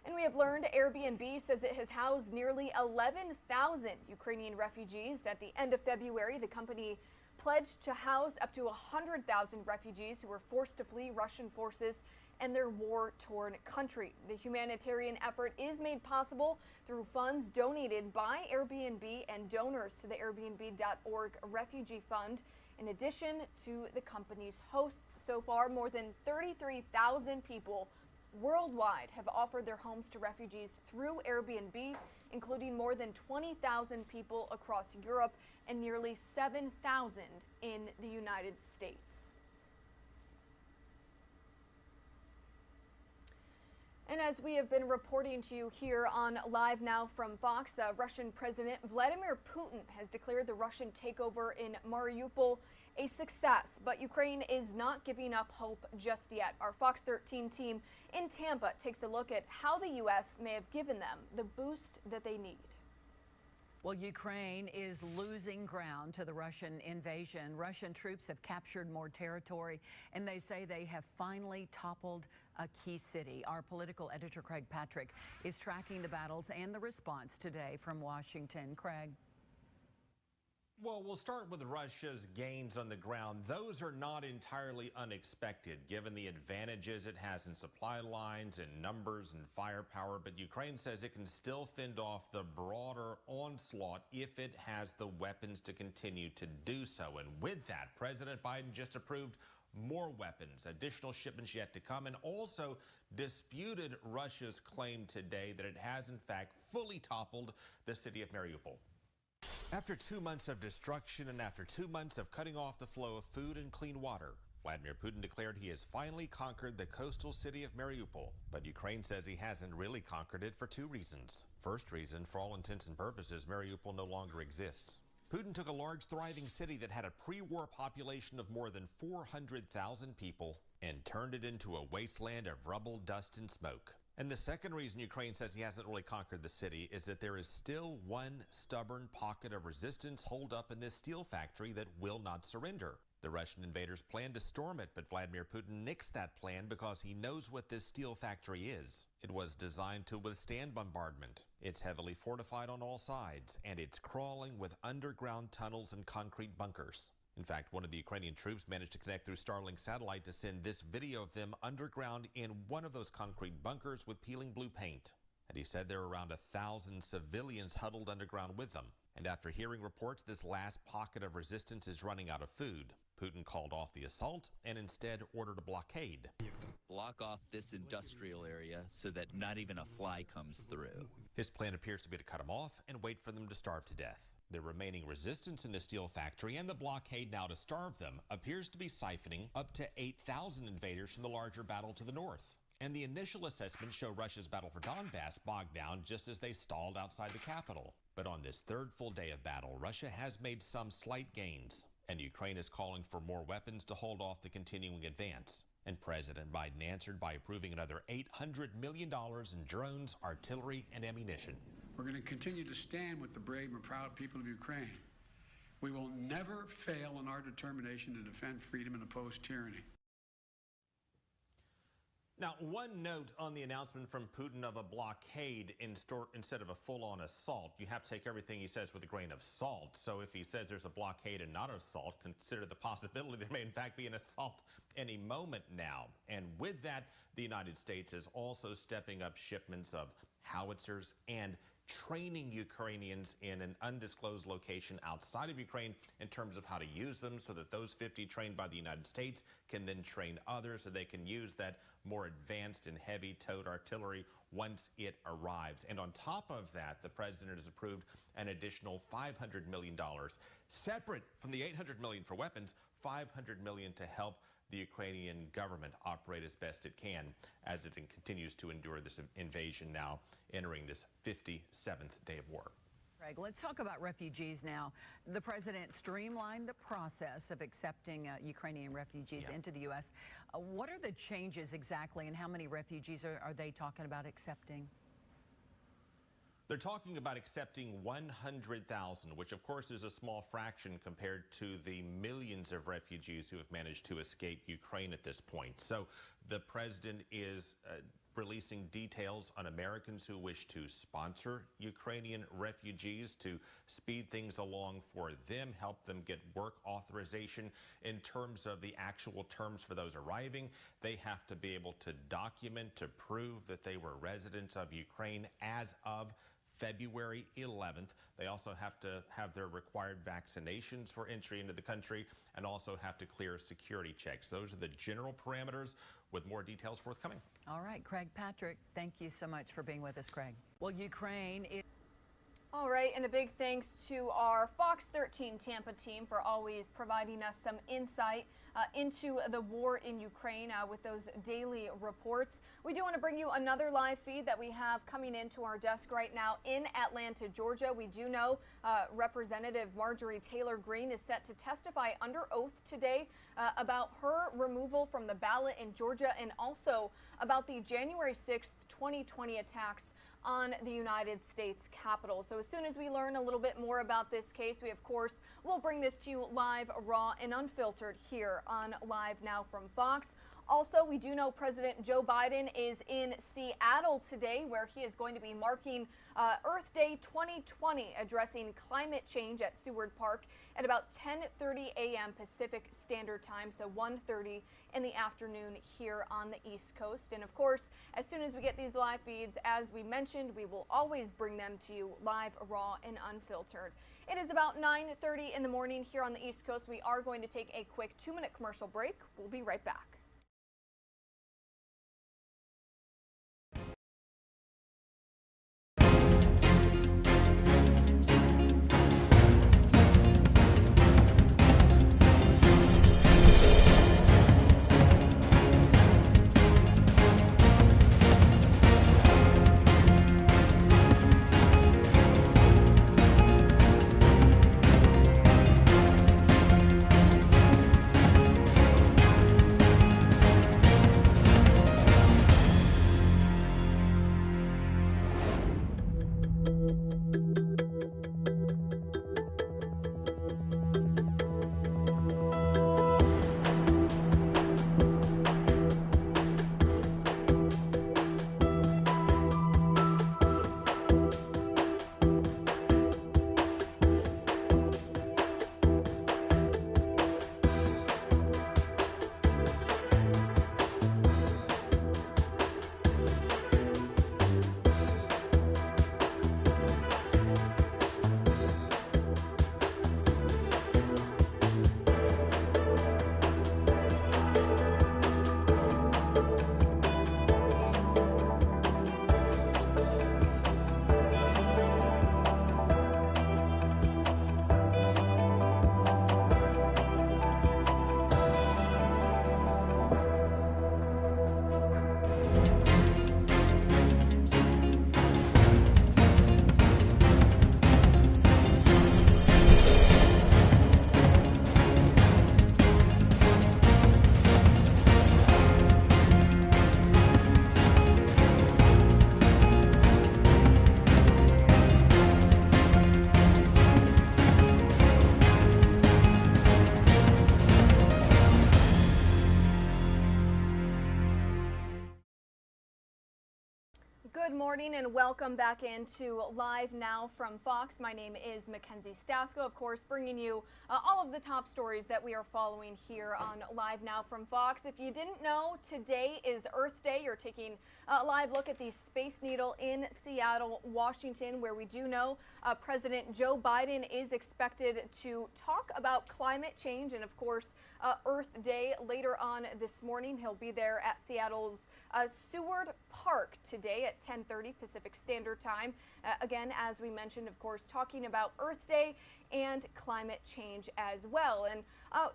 And we have learned Airbnb says it has housed nearly 11,000 Ukrainian refugees. At the end of February, the company pledged to house up to 100,000 refugees who were forced to flee Russian forces and their war-torn country. The humanitarian effort is made possible through funds donated by Airbnb and donors to the Airbnb.org Refugee Fund. In addition to the company's hosts, so far more than 33,000 people worldwide have offered their homes to refugees through Airbnb, including more than 20,000 people across Europe and nearly 7,000 in the United States. And as we have been reporting to you here on Live Now from Fox, Russian President Vladimir Putin has declared the Russian takeover in Mariupol a success, but Ukraine is not giving up hope just yet. Our Fox 13 team in Tampa takes a look at how the U.S. may have given them the boost that they need. Well, Ukraine is losing ground to the Russian invasion. Russian troops have captured more territory, and they say they have finally toppled a key city. Our political editor, Craig Patrick, is tracking the battles and the response today from Washington. Craig. Well, we'll start with Russia's gains on the ground. Those are not entirely unexpected, given the advantages it has in supply lines and numbers and firepower. But Ukraine says it can still fend off the broader onslaught if it has the weapons to continue to do so. And with that, President Biden just approved more weapons, additional shipments yet to come, and also disputed Russia's claim today that it has, in fact, fully toppled the city of Mariupol. After 2 months of destruction and after 2 months of cutting off the flow of food and clean water, Vladimir Putin declared he has finally conquered the coastal city of Mariupol. But Ukraine says he hasn't really conquered it for two reasons. First reason, for all intents and purposes, Mariupol no longer exists. Putin took a large, thriving city that had a pre-war population of more than 400,000 people and turned it into a wasteland of rubble, dust, and smoke. And the second reason Ukraine says he hasn't really conquered the city is that there is still one stubborn pocket of resistance holed up in this steel factory that will not surrender. The Russian invaders planned to storm it, but Vladimir Putin nixed that plan because he knows what this steel factory is. It was designed to withstand bombardment. It's heavily fortified on all sides, and it's crawling with underground tunnels and concrete bunkers. In fact, one of the Ukrainian troops managed to connect through Starlink satellite to send this video of them underground in one of those concrete bunkers with peeling blue paint. And he said there are around 1,000 civilians huddled underground with them. And after hearing reports this last pocket of resistance is running out of food, Putin called off the assault and instead ordered a blockade. Block off this industrial area so that not even a fly comes through. His plan appears to be to cut them off and wait for them to starve to death. The remaining resistance in the steel factory and the blockade now to starve them appears to be siphoning up to 8,000 invaders from the larger battle to the north. And the initial assessments show Russia's battle for Donbass bogged down just as they stalled outside the capital. But on this third full day of battle, Russia has made some slight gains, and Ukraine is calling for more weapons to hold off the continuing advance. And President Biden answered by approving another $800 million in drones, artillery, and ammunition. We're going to continue to stand with the brave and proud people of Ukraine. We will never fail in our determination to defend freedom and oppose tyranny. Now, one note on the announcement from Putin of a blockade instead of a full-on assault. You have to take everything he says with a grain of salt. So if he says there's a blockade and not an assault, consider the possibility there may in fact be an assault any moment now. And with that, the United States is also stepping up shipments of howitzers and training Ukrainians in an undisclosed location outside of Ukraine in terms of how to use them so that those 50 trained by the United States can then train others so they can use that more advanced and heavy towed artillery once it arrives. And on top of that, the president has approved an additional $500 million, separate from the $800 million for weapons, $500 million to help the Ukrainian government operate as best it can as it continues to endure this invasion now entering this 57th day of war. Greg, let's talk about refugees now. The president streamlined the process of accepting Ukrainian refugees into the U.S. What are the changes exactly, and how many refugees are they talking about accepting? They're talking about accepting 100,000, which of course is a small fraction compared to the millions of refugees who have managed to escape Ukraine at this point. So the president is releasing details on Americans who wish to sponsor Ukrainian refugees to speed things along for them, help them get work authorization. In terms of the actual terms for those arriving, they have to be able to document, to prove that they were residents of Ukraine as of February 11th. They also have to have their required vaccinations for entry into the country and also have to clear security checks. Those are the general parameters, with more details forthcoming. All right, Craig Patrick, thank you so much for being with us, Craig. Well, Ukraine is... All right, and a big thanks to our Fox 13 Tampa team for always providing us some insight into the war in Ukraine with those daily reports. We do want to bring you another live feed that we have coming into our desk right now in Atlanta, Georgia. We do know Representative Marjorie Taylor Greene is set to testify under oath today about her removal from the ballot in Georgia and also about the January 6th, 2020 attacks on the United States Capitol. So as soon as we learn a little bit more about this case, we of course will bring this to you live, raw, and unfiltered here on Live Now from Fox. Also, we do know President Joe Biden is in Seattle today, where he is going to be marking Earth Day 2020, addressing climate change at Seward Park at about 10:30 a.m. Pacific Standard Time, so 1:30 in the afternoon here on the East Coast. And of course, as soon as we get these live feeds, as we mentioned, we will always bring them to you live, raw, and unfiltered. It is about 9:30 in the morning here on the East Coast. We are going to take a quick 2-minute commercial break. We'll be right back. Good morning and welcome back into Live Now from Fox. My name is Mackenzie Stasko, of course, bringing you all of the top stories that we are following here on Live Now from Fox. If you didn't know, today is Earth Day. You're taking a live look at the Space Needle in Seattle, Washington, where we do know President Joe Biden is expected to talk about climate change and, of course, Earth Day later on this morning. He'll be there at Seattle's Seward Park today at 10:30 Pacific Standard Time. Again, as we mentioned, of course, talking about Earth Day and climate change as well. And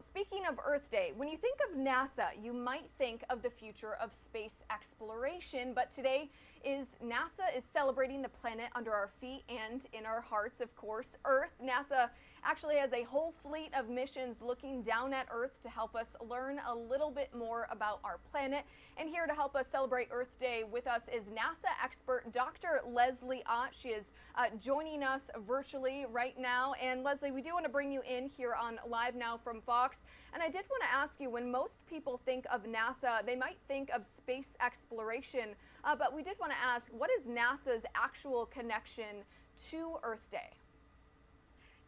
speaking of Earth Day, when you think of NASA, you might think of the future of space exploration, but today NASA is celebrating the planet under our feet and in our hearts, of course, Earth. NASA actually has a whole fleet of missions looking down at Earth to help us learn a little bit more about our planet. And here to help us celebrate Earth Day with us is NASA expert Dr. Leslie Ott. She is joining us virtually right now. And Leslie, we do want to bring you in here on Live Now from Fox. And I did want to ask you, when most people think of NASA, they might think of space exploration. But we did want to ask, what is NASA's actual connection to Earth Day?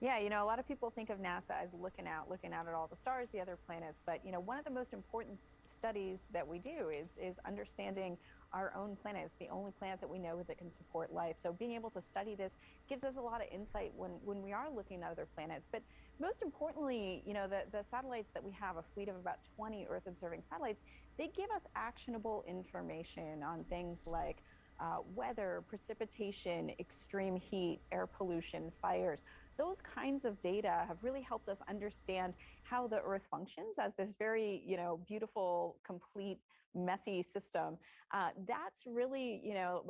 Yeah, a lot of people think of NASA as looking out at all the stars, the other planets. But, one of the most important studies that we do is understanding our own planet. It's the only planet that we know that can support life. So being able to study this gives us a lot of insight when we are looking at other planets. But most importantly, the satellites that we have, a fleet of about 20 Earth-observing satellites, they give us actionable information on things like weather, precipitation, extreme heat, air pollution, fires. Those kinds of data have really helped us understand how the Earth functions as this very, beautiful, complete, messy system. That's really,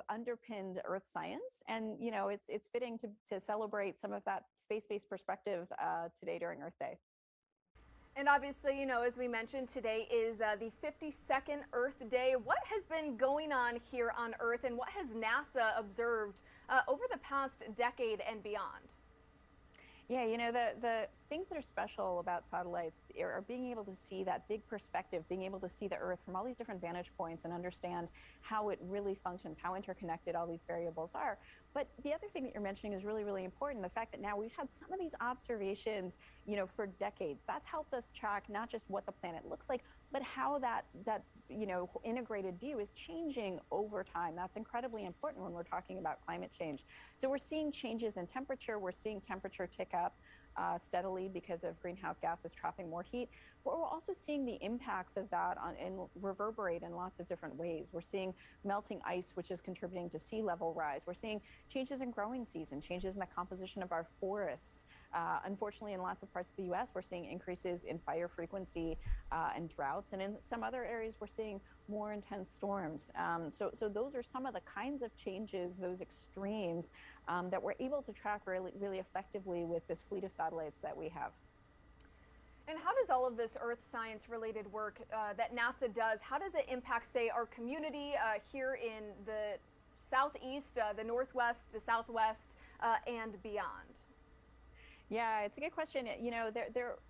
underpinned Earth science. And, it's fitting to celebrate some of that space-based perspective today during Earth Day. And obviously, as we mentioned, today is the 52nd Earth Day. What has been going on here on Earth, and what has NASA observed over the past decade and beyond? Yeah, the things that are special about satellites are being able to see that big perspective, being able to see the Earth from all these different vantage points and understand how it really functions, how interconnected all these variables are. But the other thing that you're mentioning is really, really important. The fact that now we've had some of these observations, for decades. That's helped us track not just what the planet looks like, but how that integrated view is changing over time. That's incredibly important when we're talking about climate change. So we're seeing changes in temperature. We're seeing temperature tick up steadily because of greenhouse gases trapping more heat. But we're also seeing the impacts of that and reverberate in lots of different ways. We're seeing melting ice, which is contributing to sea level rise. We're seeing changes in growing season, changes in the composition of our forests. Unfortunately, in lots of parts of the U.S., we're seeing increases in fire frequency and droughts. And in some other areas, we're seeing more intense storms. So those are some of the kinds of changes, those extremes that we're able to track really, really effectively with this fleet of satellites that we have. And how does all of this Earth science related work that NASA does, how does it impact, say, our community here in the Southeast, the Northwest, the Southwest, and beyond? Yeah, it's a good question.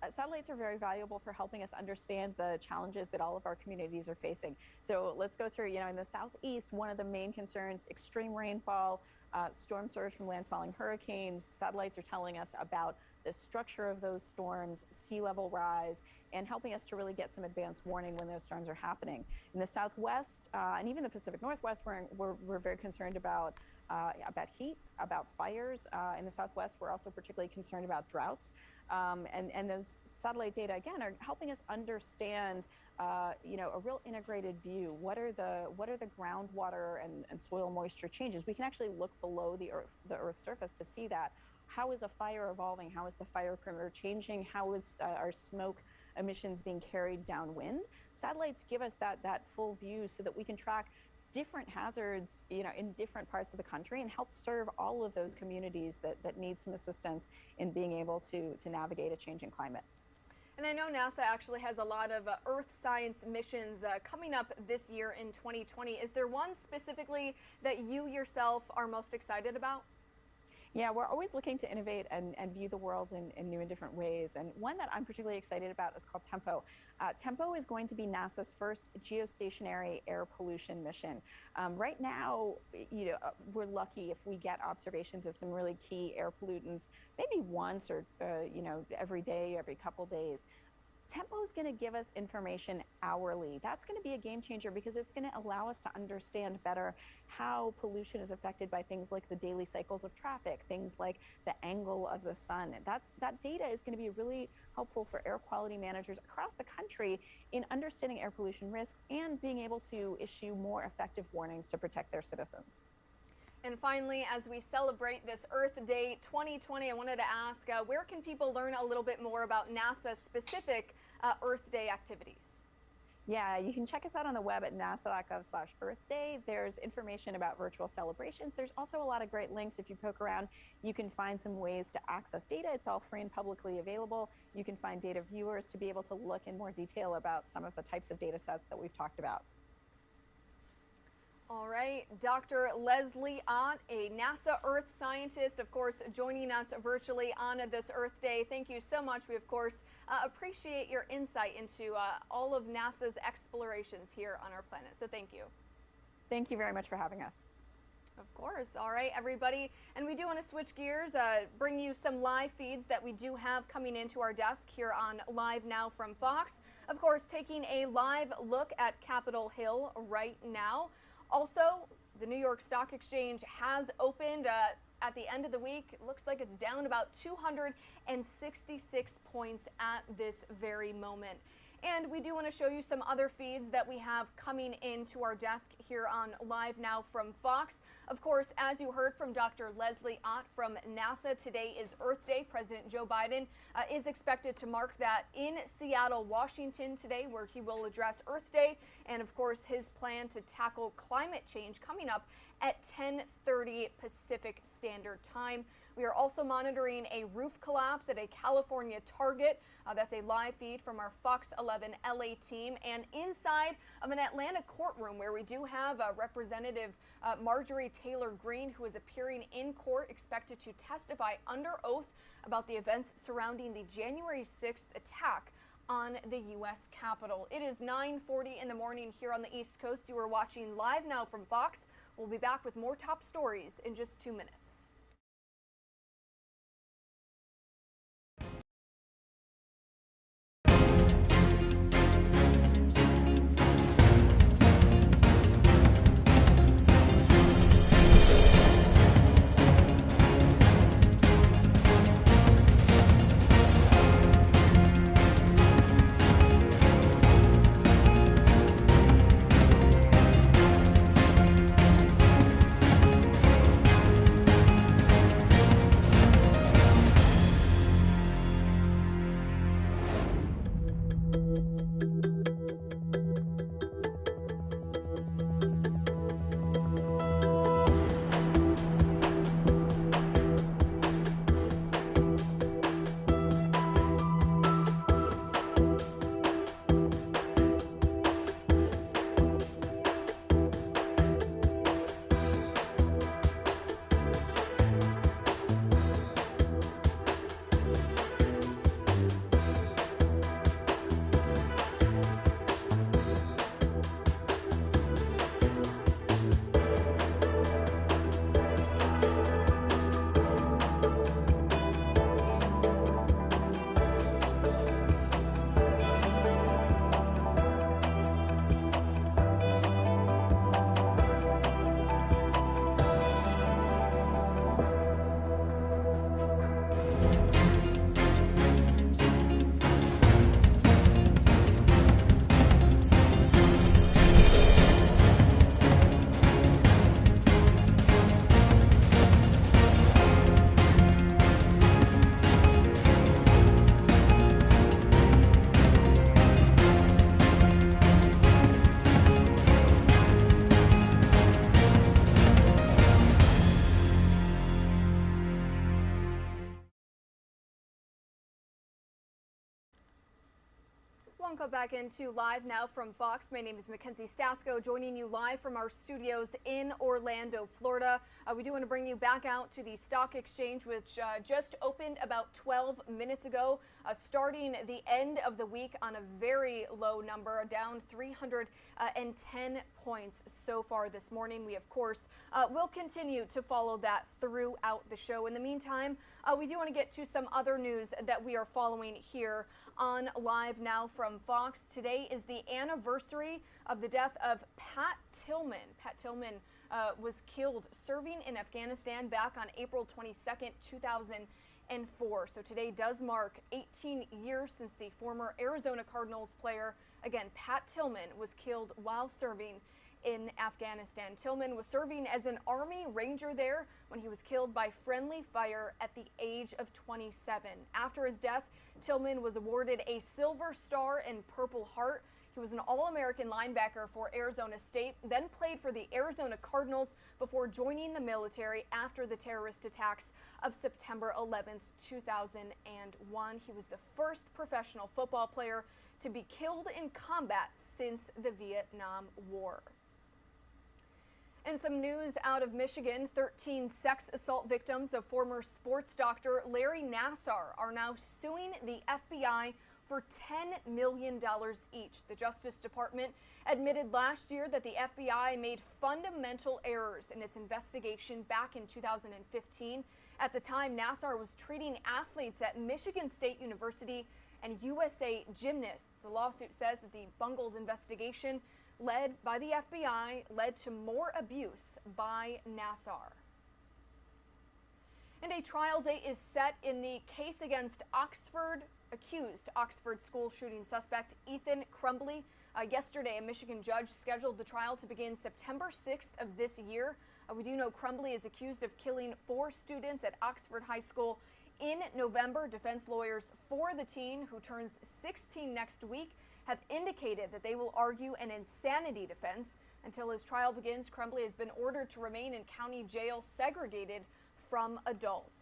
Satellites are very valuable for helping us understand the challenges that all of our communities are facing. So let's go through, in the Southeast, one of the main concerns, extreme rainfall, storm surge from landfalling hurricanes. Satellites are telling us about the structure of those storms, sea level rise, and helping us to really get some advance warning when those storms are happening. In the Southwest and even the Pacific Northwest, we're very concerned about heat, about fires. In the Southwest, we're also particularly concerned about droughts. And those satellite data, again, are helping us understand a real integrated view. What are the groundwater and soil moisture changes? We can actually look below the Earth's surface to see that. How is a fire evolving? How is the fire perimeter changing? How is our smoke emissions being carried downwind? Satellites give us that full view so that we can track different hazards, in different parts of the country and help serve all of those communities that need some assistance in being able to navigate a changing climate. And I know NASA actually has a lot of Earth science missions coming up this year in 2020. Is there one specifically that you yourself are most excited about? Yeah, we're always looking to innovate and view the world in new and different ways. And one that I'm particularly excited about is called Tempo. Tempo is going to be NASA's first geostationary air pollution mission. Right now, we're lucky if we get observations of some really key air pollutants, maybe once or, every day, every couple days. Tempo is going to give us information hourly. That's going to be a game changer because it's going to allow us to understand better how pollution is affected by things like the daily cycles of traffic, things like the angle of the sun. That data is going to be really helpful for air quality managers across the country in understanding air pollution risks and being able to issue more effective warnings to protect their citizens. And finally, as we celebrate this Earth Day 2020, I wanted to ask, where can people learn a little bit more about NASA-specific Earth Day activities? Yeah, you can check us out on the web at nasa.gov/Earth Day. There's information about virtual celebrations. There's also a lot of great links. If you poke around, you can find some ways to access data. It's all free and publicly available. You can find data viewers to be able to look in more detail about some of the types of data sets that we've talked about. All right, Dr. Leslie Ott, a NASA Earth scientist, of course, joining us virtually on this Earth Day. Thank you so much. We, of course, appreciate your insight into all of NASA's explorations here on our planet. So thank you. Thank you very much for having us. Of course. All right, everybody. And we do want to switch gears, bring you some live feeds that we do have coming into our desk here on Live Now from Fox. Of course, taking a live look at Capitol Hill right now. Also, the New York Stock Exchange has opened at the end of the week. It looks like it's down about 266 points at this very moment. And we do want to show you some other feeds that we have coming into our desk here on Live Now from Fox. Of course, as you heard from Dr. Leslie Ott from NASA, today is Earth Day. President Joe Biden is expected to mark that in Seattle, Washington today, where he will address Earth Day and, of course, his plan to tackle climate change coming up at 10:30 Pacific Standard Time. We are also monitoring a roof collapse at a California Target. That's a live feed from our Fox 11 LA team, and inside of an Atlanta courtroom where we do have Representative Marjorie Taylor Greene, who is appearing in court, expected to testify under oath about the events surrounding the January 6th attack on the U.S. Capitol. It is 9:40 in the morning here on the East Coast. You are watching Live Now from Fox. We'll be back with more top stories in just 2 minutes. Welcome back into Live Now from Fox. My name is Mackenzie Stasko, joining you live from our studios in Orlando, Florida. We do want to bring you back out to the stock exchange, which just opened about 12 minutes ago, starting the end of the week on a very low number, down 310 points so far this morning. We, of course, will continue to follow that throughout the show. In the meantime, we do want to get to some other news that we are following here on Live Now from Fox. Today is the anniversary of the death of Pat Tillman. Pat Tillman was killed serving in Afghanistan back on April 22nd, 2004. So today does mark 18 years since the former Arizona Cardinals player, again, Pat Tillman, was killed while serving in Afghanistan. Tillman was serving as an Army Ranger there when he was killed by friendly fire at the age of 27. After his death, Tillman was awarded a Silver Star and Purple Heart. He was an All-American linebacker for Arizona State, then played for the Arizona Cardinals before joining the military after the terrorist attacks of September 11th, 2001. He was the first professional football player to be killed in combat since the Vietnam War. And some news out of Michigan. 13 sex assault victims of former sports doctor Larry Nassar are now suing the FBI for $10 million each. The Justice Department admitted last year that the FBI made fundamental errors in its investigation back in 2015. At the time, Nassar was treating athletes at Michigan State University and USA gymnasts. The lawsuit says that the bungled investigation led by the FBI led to more abuse by Nassar. And a trial date is set in the case against accused Oxford school shooting suspect Ethan Crumbley. Yesterday, a Michigan judge scheduled the trial to begin September 6th of this year. We do know Crumbley is accused of killing 4 students at Oxford High School in November. Defense lawyers for the teen, who turns 16 next week, have indicated that they will argue an insanity defense. Until his trial begins, Crumbley has been ordered to remain in county jail segregated from adults.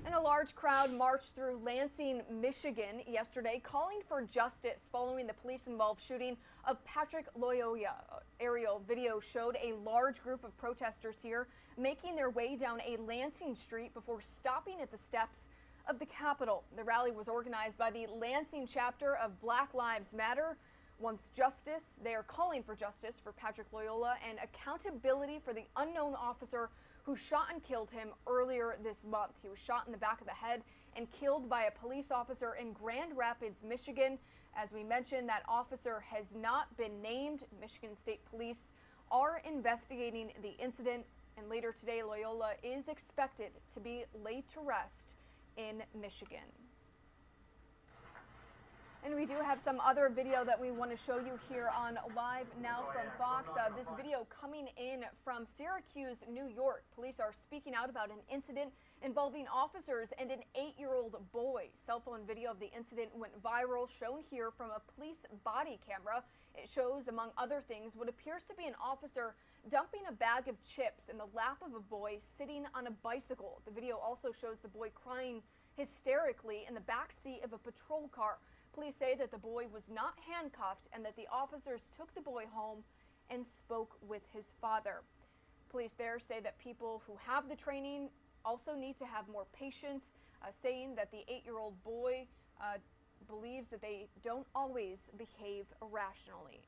And a large crowd marched through Lansing, Michigan yesterday, calling for justice following the police-involved shooting of Patrick Loyola. Aerial video showed a large group of protesters here making their way down a Lansing street before stopping at the steps of the Capitol. The rally was organized by the Lansing chapter of Black Lives Matter. Wants justice. They are calling for justice for Patrick Loyola and accountability for the unknown officer who shot and killed him earlier this month. He was shot in the back of the head and killed by a police officer in Grand Rapids, Michigan. As we mentioned, that officer has not been named. Michigan State Police are investigating the incident, and later today, Loyola is expected to be laid to rest in Michigan. And we do have some other video that we want to show you here on Live Now from Fox. This video coming in from Syracuse, New York. Police are speaking out about an incident involving officers and an 8-year-old boy. Cell phone video of the incident went viral, shown here from a police body camera. It shows, among other things, what appears to be an officer dumping a bag of chips in the lap of a boy sitting on a bicycle. The video also shows the boy crying hysterically in the back seat of a patrol car. Police say that the boy was not handcuffed and that the officers took the boy home and spoke with his father. Police there say that people who have the training also need to have more patience, saying that the 8-year-old boy believes that they don't always behave irrationally.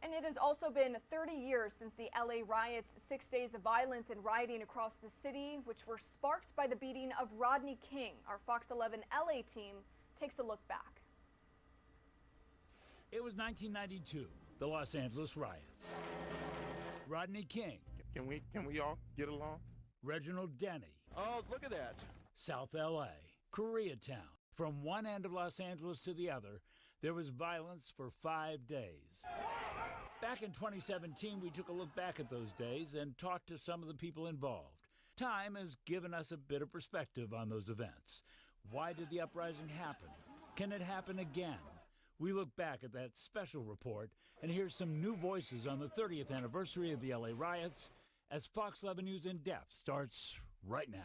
And it has also been 30 years since the LA riots, 6 days of violence and rioting across the city, which were sparked by the beating of Rodney King. Our Fox 11 LA team takes a look back. It was 1992, the Los Angeles riots. Rodney King. Can we all get along? Reginald Denny. Oh, look at that. South LA, Koreatown. From one end of Los Angeles to the other, there was violence for 5 days. Back in 2017, we took a look back at those days and talked to some of the people involved. Time has given us a bit of perspective on those events. Why did the uprising happen? Can it happen again? We look back at that special report and hear some new voices on the 30th anniversary of the LA riots as Fox 11 News In Depth starts right now.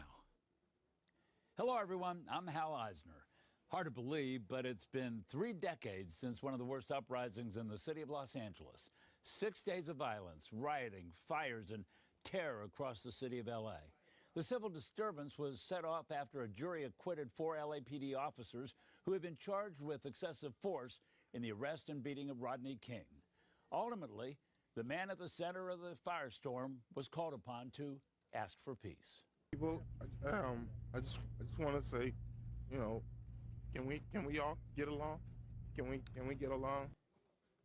Hello, everyone. I'm Hal Eisner. Hard to believe, but it's been 3 decades since one of the worst uprisings in the city of Los Angeles. 6 days of violence, rioting, fires, and terror across the city of L.A. The civil disturbance was set off after a jury acquitted 4 LAPD officers who had been charged with excessive force in the arrest and beating of Rodney King. Ultimately, the man at the center of the firestorm was called upon to ask for peace. People, I just want to say, you know, can we all get along? Can we get along?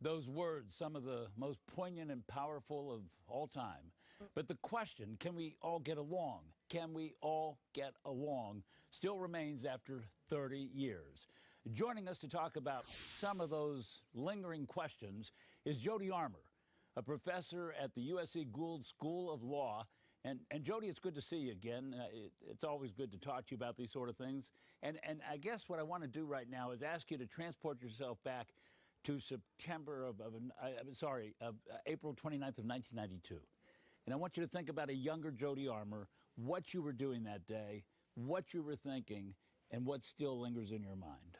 Those words, some of the most poignant and powerful of all time. But the question, can we all get along? Can we all get along? Still remains after 30 years. Joining us to talk about some of those lingering questions is Jody Armour, a professor at the USC Gould School of Law. And Jody, it's good to see you again. It's always good to talk to you about these sort of things. And I guess what I want to do right now is ask you to transport yourself back to April 29th of 1992. And I want you to think about a younger Jody Armour, what you were doing that day, what you were thinking, and what still lingers in your mind.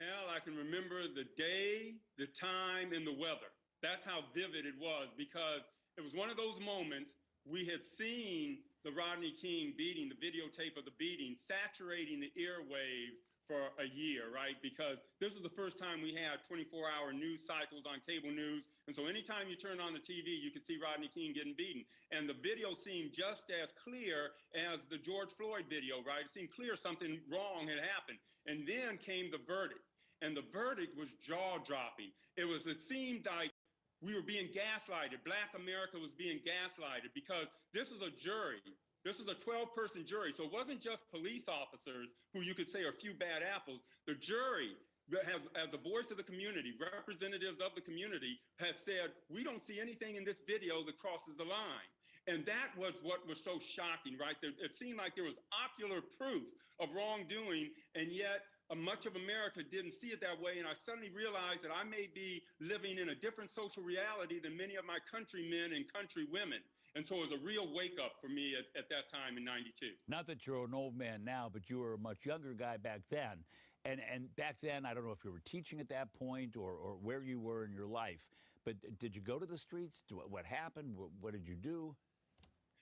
Hell, I can remember the day, the time, and the weather. That's how vivid it was, because it was one of those moments. We had seen the Rodney King beating, the videotape of the beating, saturating the airwaves for a year, right? Because this was the first time we had 24-hour news cycles on cable news. And so anytime you turn on the TV, you could see Rodney King getting beaten. And the video seemed just as clear as the George Floyd video, right? It seemed clear something wrong had happened. And then came the verdict. And the verdict was jaw-dropping. It seemed like we were being gaslighted. Black America was being gaslighted because this was a jury. This was a 12-person jury. So it wasn't just police officers who you could say are a few bad apples. The jury, as the voice of the community, representatives of the community, had said, we don't see anything in this video that crosses the line. And that was what was so shocking, right? It seemed like there was ocular proof of wrongdoing, and yet much of America didn't see it that way. And I suddenly realized that I may be living in a different social reality than many of my countrymen and countrywomen. And so it was a real wake up for me at that time in '92. Not that you're an old man now, but you were a much younger guy back then. And back then, I don't know if you were teaching at that point or where you were in your life, but did you go to the streets? What happened? What did you do?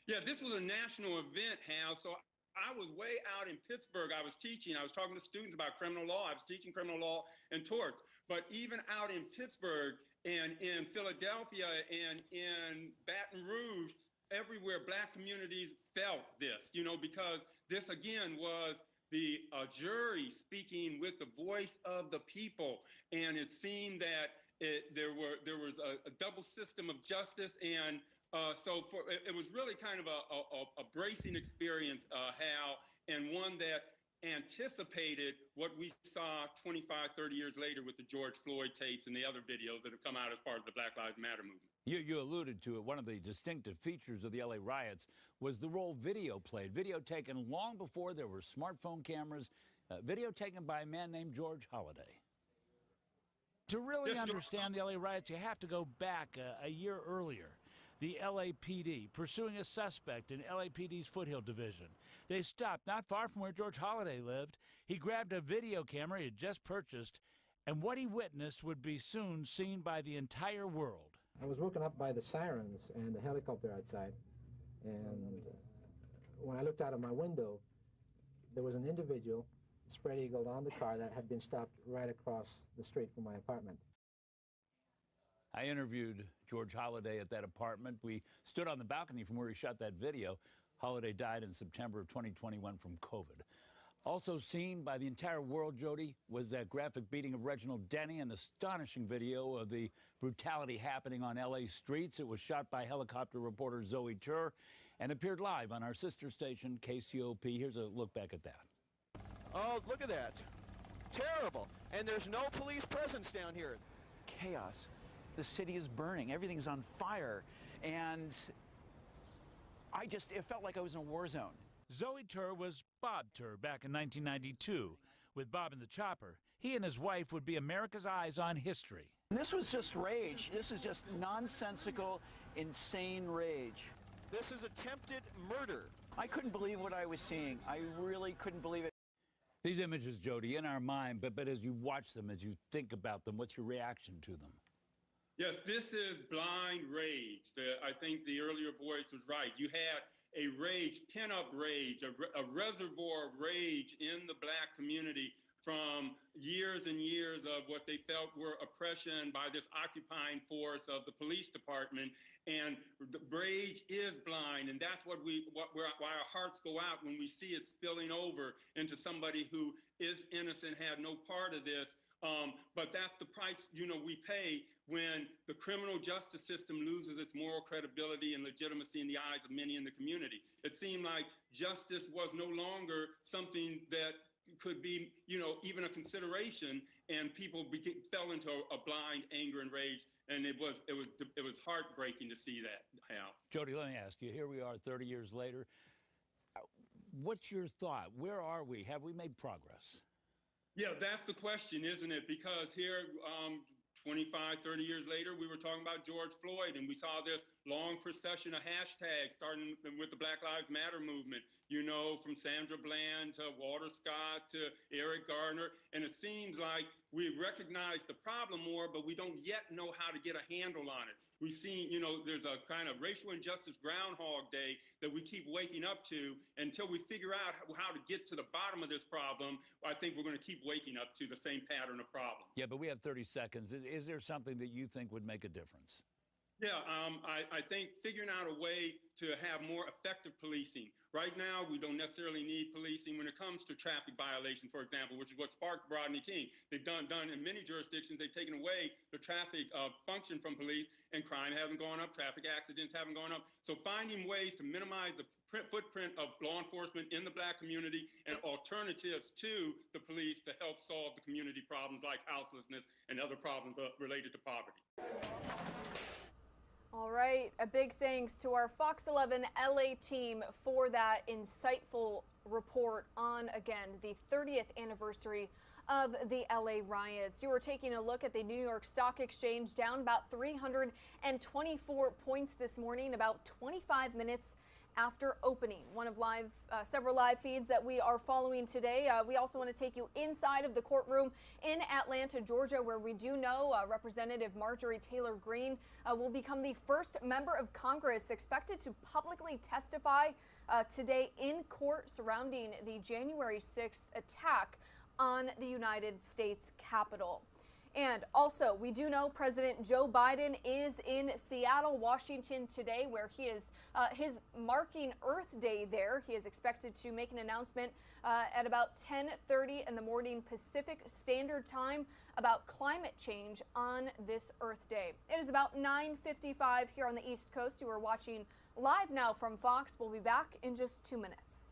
Yeah, this was a national event, Hal. So I was way out in Pittsburgh. I was teaching. I was talking to students about criminal law. I was teaching criminal law and torts. But even out in Pittsburgh and in Philadelphia and in Baton Rouge, everywhere Black communities felt this, you know, because this, again, was the jury speaking with the voice of the people. And it seemed that there was a double system of justice. And it was really kind of a bracing experience, Hal, and one that anticipated what we saw 25, 30 years later with the George Floyd tapes and the other videos that have come out as part of the Black Lives Matter movement. You alluded to it. One of the distinctive features of the LA riots was the role video played. Video taken long before there were smartphone cameras. Video taken by a man named George Holliday. To really understand the LA riots, you have to go back a year earlier. The LAPD pursuing a suspect in LAPD's Foothill Division. They stopped not far from where George Holliday lived. He grabbed a video camera he had just purchased, and what he witnessed would be soon seen by the entire world. I was woken up by the sirens and the helicopter outside, and when I looked out of my window, there was an individual, spread eagled on the car that had been stopped right across the street from my apartment. I interviewed George Holliday at that apartment. We stood on the balcony from where he shot that video. Holliday died in September of 2021 from COVID. Also seen by the entire world, Jody, was that graphic beating of Reginald Denny, an astonishing video of the brutality happening on LA streets. It was shot by helicopter reporter Zoe Tur and appeared live on our sister station, KCOP. Here's a look back at that. Oh, look at that. Terrible. And there's no police presence down here. Chaos. The city is burning. Everything's on fire. And it felt like I was in a war zone. Zoe Tur was Bob Tur back in 1992. With Bob in the chopper, he and his wife would be America's eyes on history. This was just rage. This is just nonsensical, insane rage. This is attempted murder. I couldn't believe what I was seeing. I really couldn't believe it. These images, Jody, in our mind, but as you watch them, as you think about them, what's your reaction to them? Yes, this is blind rage. I think the earlier voice was right. You had a rage, pent-up rage, a reservoir of rage in the Black community from years and years of what they felt were oppression by this occupying force of the police department. And the rage is blind, and that's why our hearts go out when we see it spilling over into somebody who is innocent, had no part of this. But that's the price, we pay when the criminal justice system loses its moral credibility and legitimacy in the eyes of many in the community. It seemed like justice was no longer something that could be, even a consideration, and people fell into a blind anger and rage. And it was heartbreaking to see that, Hal. Jody, let me ask you, here we are 30 years later. What's your thought? Where are we? Have we made progress? Yeah, that's the question, isn't it? Because here, 25, 30 years later, we were talking about George Floyd, and we saw this long procession of hashtags, starting with the Black Lives Matter movement, from Sandra Bland to Walter Scott to Eric Garner. And it seems like we recognize the problem more, but we don't yet know how to get a handle on it. We've seen, there's a kind of racial injustice Groundhog Day that we keep waking up to until we figure out how to get to the bottom of this problem. I think we're going to keep waking up to the same pattern of problems. Yeah, but we have 30 seconds. Is there something that you think would make a difference? Yeah, I think figuring out a way to have more effective policing. Right now, we don't necessarily need policing when it comes to traffic violations, for example, which is what sparked Rodney King. They've done in many jurisdictions, they've taken away the traffic function from police, and crime hasn't gone up, traffic accidents haven't gone up. So finding ways to minimize the footprint of law enforcement in the Black community and alternatives to the police to help solve the community problems like houselessness and other problems related to poverty. All right, a big thanks to our Fox 11 LA team for that insightful report on, again, the 30th anniversary of the LA riots. You were taking a look at the New York Stock Exchange, down about 324 points this morning, about 25 minutes after opening. One of several live feeds that we are following today. We also want to take you inside of the courtroom in Atlanta, Georgia, where we do know Representative Marjorie Taylor Greene will become the first member of Congress expected to publicly testify today in court surrounding the January 6th attack on the United States Capitol. And also, we do know President Joe Biden is in Seattle, Washington today, where he is his marking Earth Day there. He is expected to make an announcement at about 10:30 in the morning Pacific Standard Time about climate change on this Earth Day. It is about 9:55 here on the East Coast. You are watching Live Now from Fox. We'll be back in just 2 minutes.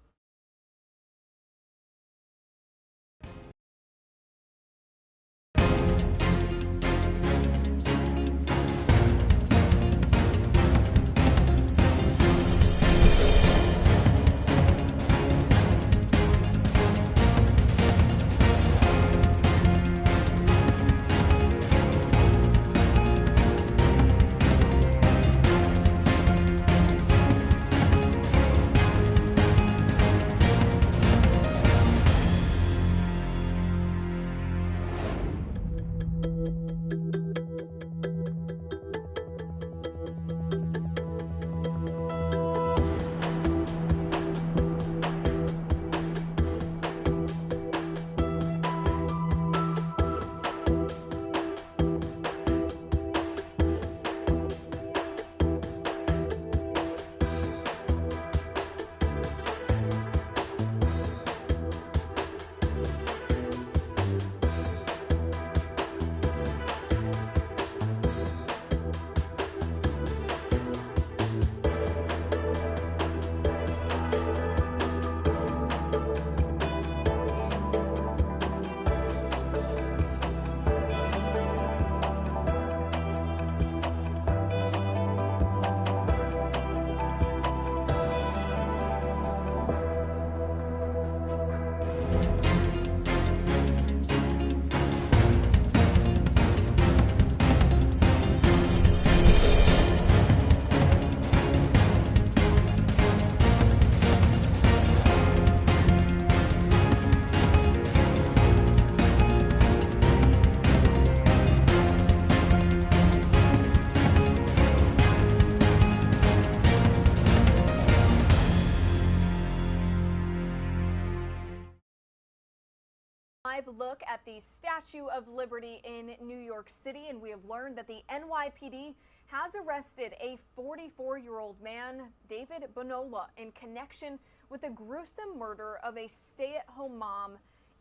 live look at the Statue of Liberty in New York City, and we have learned that the NYPD has arrested a 44-year-old man, David Bonola, in connection with the gruesome murder of a stay-at-home mom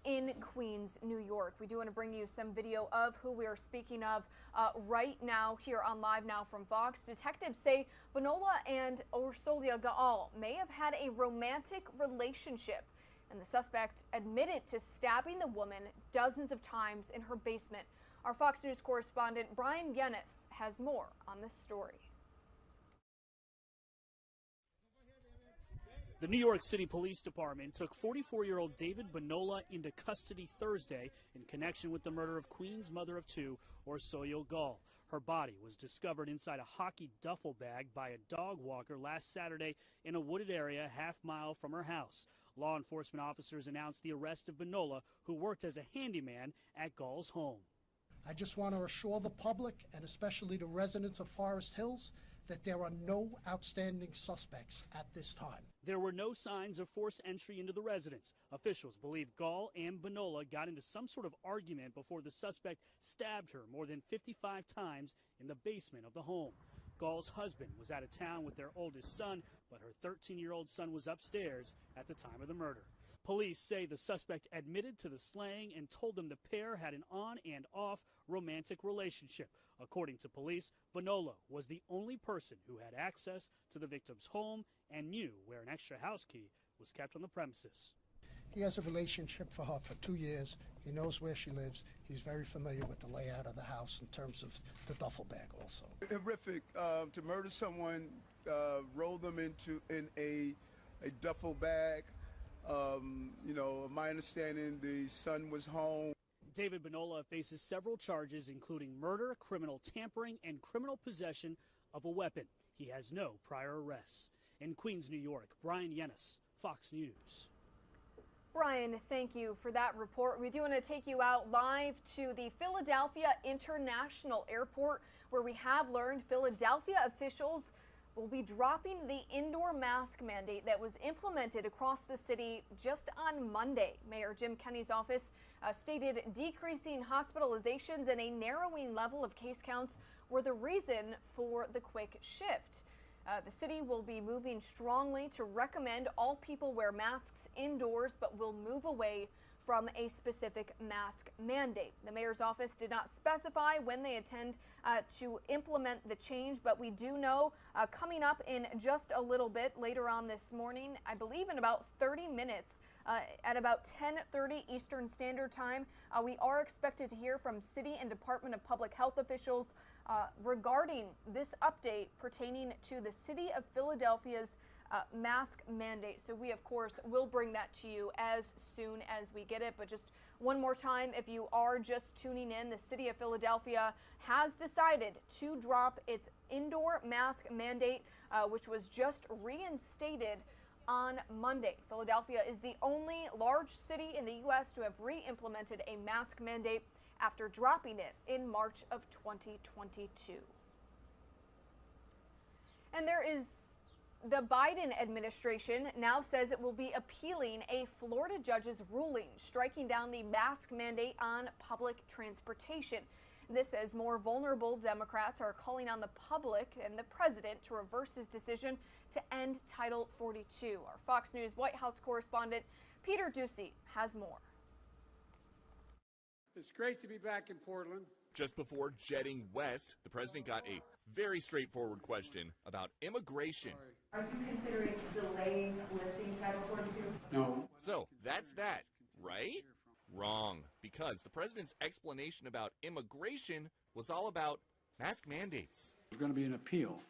in Queens, New York. We do want to bring you some video of who we are speaking of right now here on Live Now from Fox. Detectives say Bonola and Ursolia Gaal may have had a romantic relationship, and the suspect admitted to stabbing the woman dozens of times in her basement. Our Fox News correspondent Brian Yennis has more on this story. The New York City Police Department took 44-year-old David Bonola into custody Thursday in connection with the murder of Queens mother of two, Ursolia Gaal. Her body was discovered inside a hockey duffel bag by a dog walker last Saturday in a wooded area half-mile from her house. Law enforcement officers announced the arrest of Bonola, who worked as a handyman at Gaal's home. I just want to assure the public, and especially the residents of Forest Hills, that there are no outstanding suspects at this time. There were no signs of forced entry into the residence. Officials believe Gaal and Bonola got into some sort of argument before the suspect stabbed her more than 55 times in the basement of the home. Gaal's husband was out of town with their oldest son, but her 13-year-old son was upstairs at the time of the murder. Police say the suspect admitted to the slaying and told them the pair had an on and off romantic relationship. According to police, Bonola was the only person who had access to the victim's home and knew where an extra house key was kept on the premises. He has a relationship for her for 2 years. He knows where she lives. He's very familiar with the layout of the house in terms of the duffel bag also. Horrific to murder someone, roll them in a duffel bag. My understanding, the son was home. David Bonola faces several charges, including murder, criminal tampering, and criminal possession of a weapon. He has no prior arrests. In Queens, New York, Brian Yennis, Fox News. Brian, thank you for that report. We do want to take you out live to the Philadelphia International Airport, where we have learned Philadelphia officials will be dropping the indoor mask mandate that was implemented across the city just on Monday. Mayor Jim Kenney's office stated decreasing hospitalizations and a narrowing level of case counts were the reason for the quick shift. The city will be moving strongly to recommend all people wear masks indoors, but will move away from a specific mask mandate. The mayor's office did not specify when they intend to implement the change, but we do know coming up in just a little bit later on this morning, I believe in about 30 minutes, at about 10:30 Eastern Standard Time, we are expected to hear from city and Department of Public Health officials regarding this update pertaining to the city of Philadelphia's mask mandate. So we, of course, will bring that to you as soon as we get it. But just one more time, if you are just tuning in, the city of Philadelphia has decided to drop its indoor mask mandate, which was just reinstated on Monday. Philadelphia is the only large city in the U.S. to have re-implemented a mask mandate after dropping it in March of 2022. And the Biden administration now says it will be appealing a Florida judge's ruling striking down the mask mandate on public transportation. This as more vulnerable Democrats are calling on the public and the president to reverse his decision to end Title 42. Our Fox News White House correspondent Peter Ducey has more. It's great to be back in Portland. Just before jetting west, the president got a very straightforward question about immigration. Are you considering delaying lifting Title 42? No. So that's that, right? Wrong, because the president's explanation about immigration was all about mask mandates. There's going to be an appeal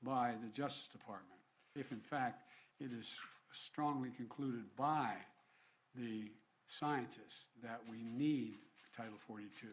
by the Justice Department if, in fact, it is strongly concluded by the scientists that we need Title 42,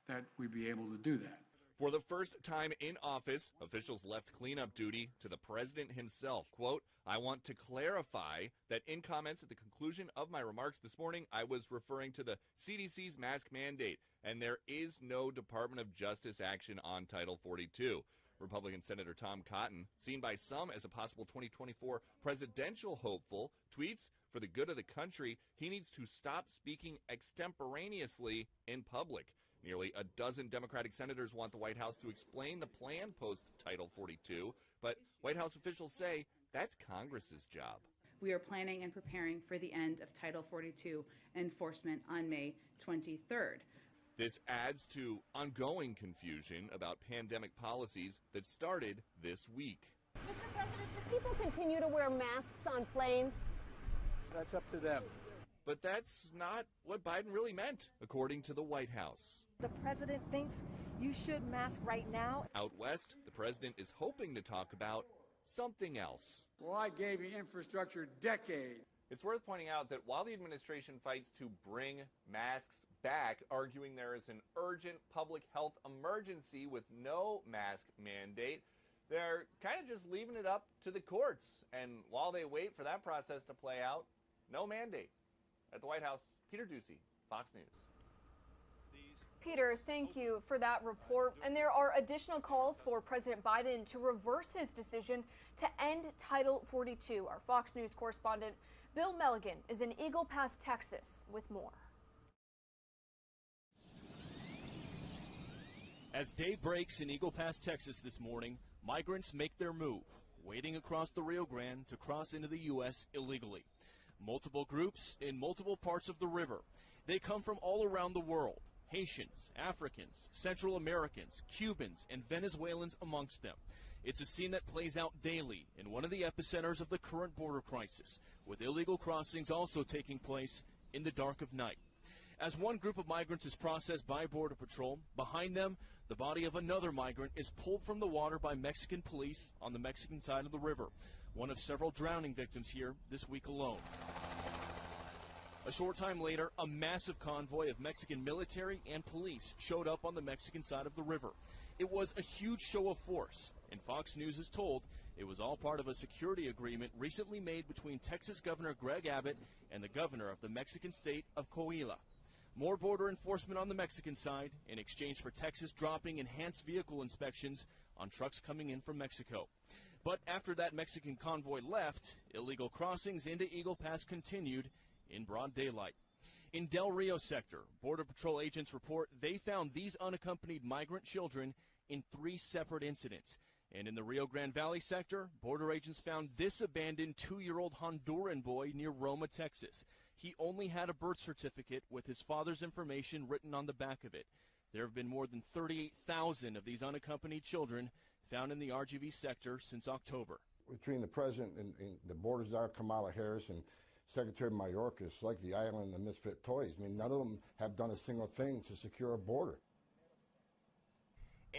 that we be able to do that. For the first time in office, officials left cleanup duty to the president himself. Quote, I want to clarify that in comments at the conclusion of my remarks this morning, I was referring to the CDC's mask mandate, and there is no Department of Justice action on Title 42. Republican Senator Tom Cotton, seen by some as a possible 2024 presidential hopeful, tweets, for the good of the country, he needs to stop speaking extemporaneously in public. Nearly a dozen Democratic senators want the White House to explain the plan post-Title 42, but White House officials say that's Congress's job. We are planning and preparing for the end of Title 42 enforcement on May 23rd. This adds to ongoing confusion about pandemic policies that started this week. Mr. President, should people continue to wear masks on planes? That's up to them. But that's not what Biden really meant, according to the White House. The president thinks you should mask right now. Out west, the president is hoping to talk about something else. Well, I gave you infrastructure decade. It's worth pointing out that while the administration fights to bring masks back, arguing there is an urgent public health emergency with no mask mandate, they're kind of just leaving it up to the courts. And while they wait for that process to play out, no mandate. At the White House, Peter Ducey, Fox News. Peter, thank you for that report. And there are additional calls for President Biden to reverse his decision to end Title 42. Our Fox News correspondent Bill Milligan is in Eagle Pass, Texas, with more. As day breaks in Eagle Pass, Texas this morning, migrants make their move, wading across the Rio Grande to cross into the U.S. illegally. Multiple groups in multiple parts of the river. They come from all around the world. Haitians, Africans, Central Americans, Cubans, and Venezuelans amongst them. It's a scene that plays out daily in one of the epicenters of the current border crisis, with illegal crossings also taking place in the dark of night. As one group of migrants is processed by Border Patrol, behind them, the body of another migrant is pulled from the water by Mexican police on the Mexican side of the river, one of several drowning victims here this week alone. A short time later, a massive convoy of Mexican military and police showed up on the Mexican side of the river. It was a huge show of force, and Fox News is told it was all part of a security agreement recently made between Texas Governor Greg Abbott and the governor of the Mexican state of Coahuila. More border enforcement on the Mexican side in exchange for Texas dropping enhanced vehicle inspections on trucks coming in from Mexico. But after that Mexican convoy left, illegal crossings into Eagle Pass continued in broad daylight. In Del Rio sector, Border Patrol agents report they found these unaccompanied migrant children in 3 separate incidents. And in the Rio Grande Valley sector, border agents found this abandoned 2-year-old Honduran boy near Roma, Texas. He only had a birth certificate with his father's information written on the back of it. There have been more than 38,000 of these unaccompanied children found in the RGV sector since October. Between the president and the border czar Kamala Harris and Secretary Mayorkas, it's like the island of misfit toys. I mean, none of them have done a single thing to secure a border.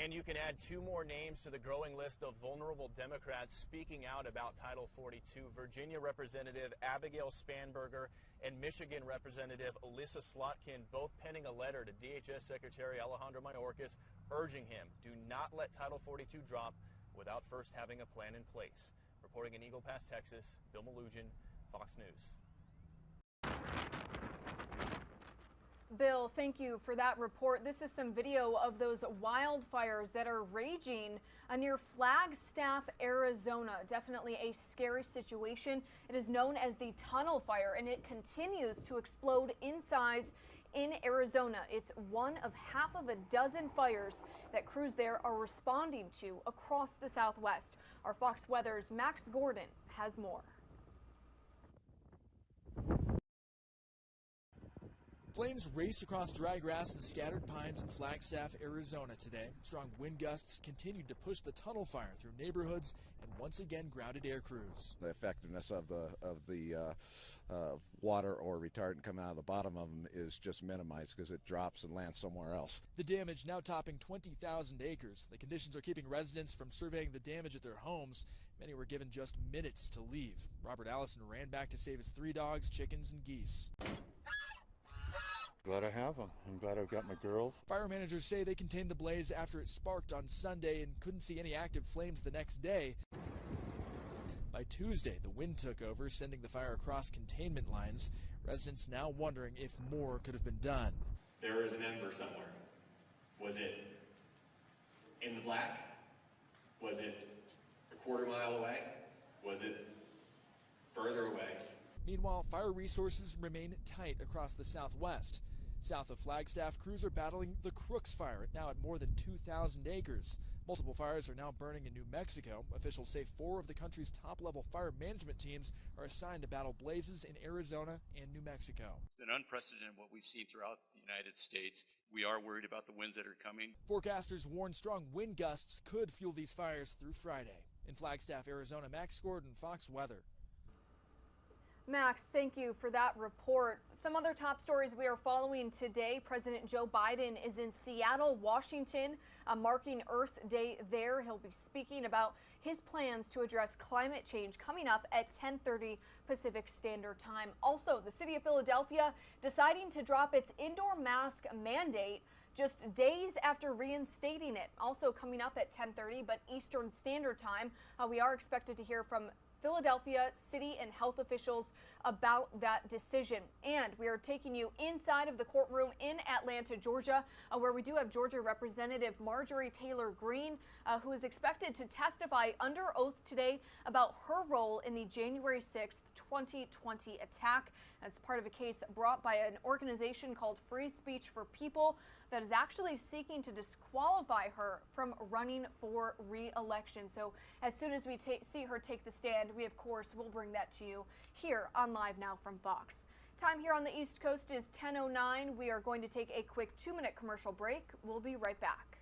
And you can add 2 more names to the growing list of vulnerable Democrats speaking out about Title 42. Virginia Representative Abigail Spanberger and Michigan Representative Alyssa Slotkin both penning a letter to DHS Secretary Alejandro Mayorkas urging him, do not let Title 42 drop without first having a plan in place. Reporting in Eagle Pass, Texas, Bill Malugin, Fox News. Bill, thank you for that report. This is some video of those wildfires that are raging near Flagstaff, Arizona. Definitely a scary situation. It is known as the tunnel fire, and it continues to explode in size in Arizona. It's one of half of a dozen fires that crews there are responding to across the Southwest. Our Fox Weather's Max Gordon has more. Flames raced across dry grass and scattered pines in Flagstaff, Arizona today. Strong wind gusts continued to push the tunnel fire through neighborhoods and once again grounded air crews. The effectiveness of the water or retardant coming out of the bottom of them is just minimized because it drops and lands somewhere else. The damage now topping 20,000 acres. The conditions are keeping residents from surveying the damage at their homes. Many were given just minutes to leave. Robert Allison ran back to save his 3 dogs, chickens, and geese. Glad I have them. I'm glad I've got my girls. Fire managers say they contained the blaze after it sparked on Sunday and couldn't see any active flames the next day. By Tuesday, the wind took over, sending the fire across containment lines. Residents now wondering if more could have been done. There was an ember somewhere. Was it in the black? Was it a quarter-mile away? Was it further away? Meanwhile, fire resources remain tight across the Southwest. South of Flagstaff, crews are battling the Crooks Fire, now at more than 2,000 acres. Multiple fires are now burning in New Mexico. Officials say 4 of the country's top-level fire management teams are assigned to battle blazes in Arizona and New Mexico. It's been unprecedented what we see throughout the United States. We are worried about the winds that are coming. Forecasters warn strong wind gusts could fuel these fires through Friday. In Flagstaff, Arizona, Max Gordon, Fox Weather. Max, thank you for that report. Some other top stories we are following today. President Joe Biden is in Seattle, Washington, marking Earth Day there. He'll be speaking about his plans to address climate change coming up at 10:30 Pacific Standard Time. Also, the city of Philadelphia deciding to drop its indoor mask mandate just days after reinstating it. Also coming up at 10:30, but Eastern Standard Time, we are expected to hear from Philadelphia city and health officials about that decision. And we are taking you inside of the courtroom in Atlanta, Georgia, where we do have Georgia Representative Marjorie Taylor Greene, who is expected to testify under oath today about her role in the January 6th, 2020 attack. That's part of a case brought by an organization called Free Speech for People that is actually seeking to disqualify her from running for re-election. So as soon as we see her take the stand, we of course will bring that to you here on Live Now from Fox. Time here on the East Coast is 10:09. We are going to take a quick 2-minute commercial break. We'll be right back.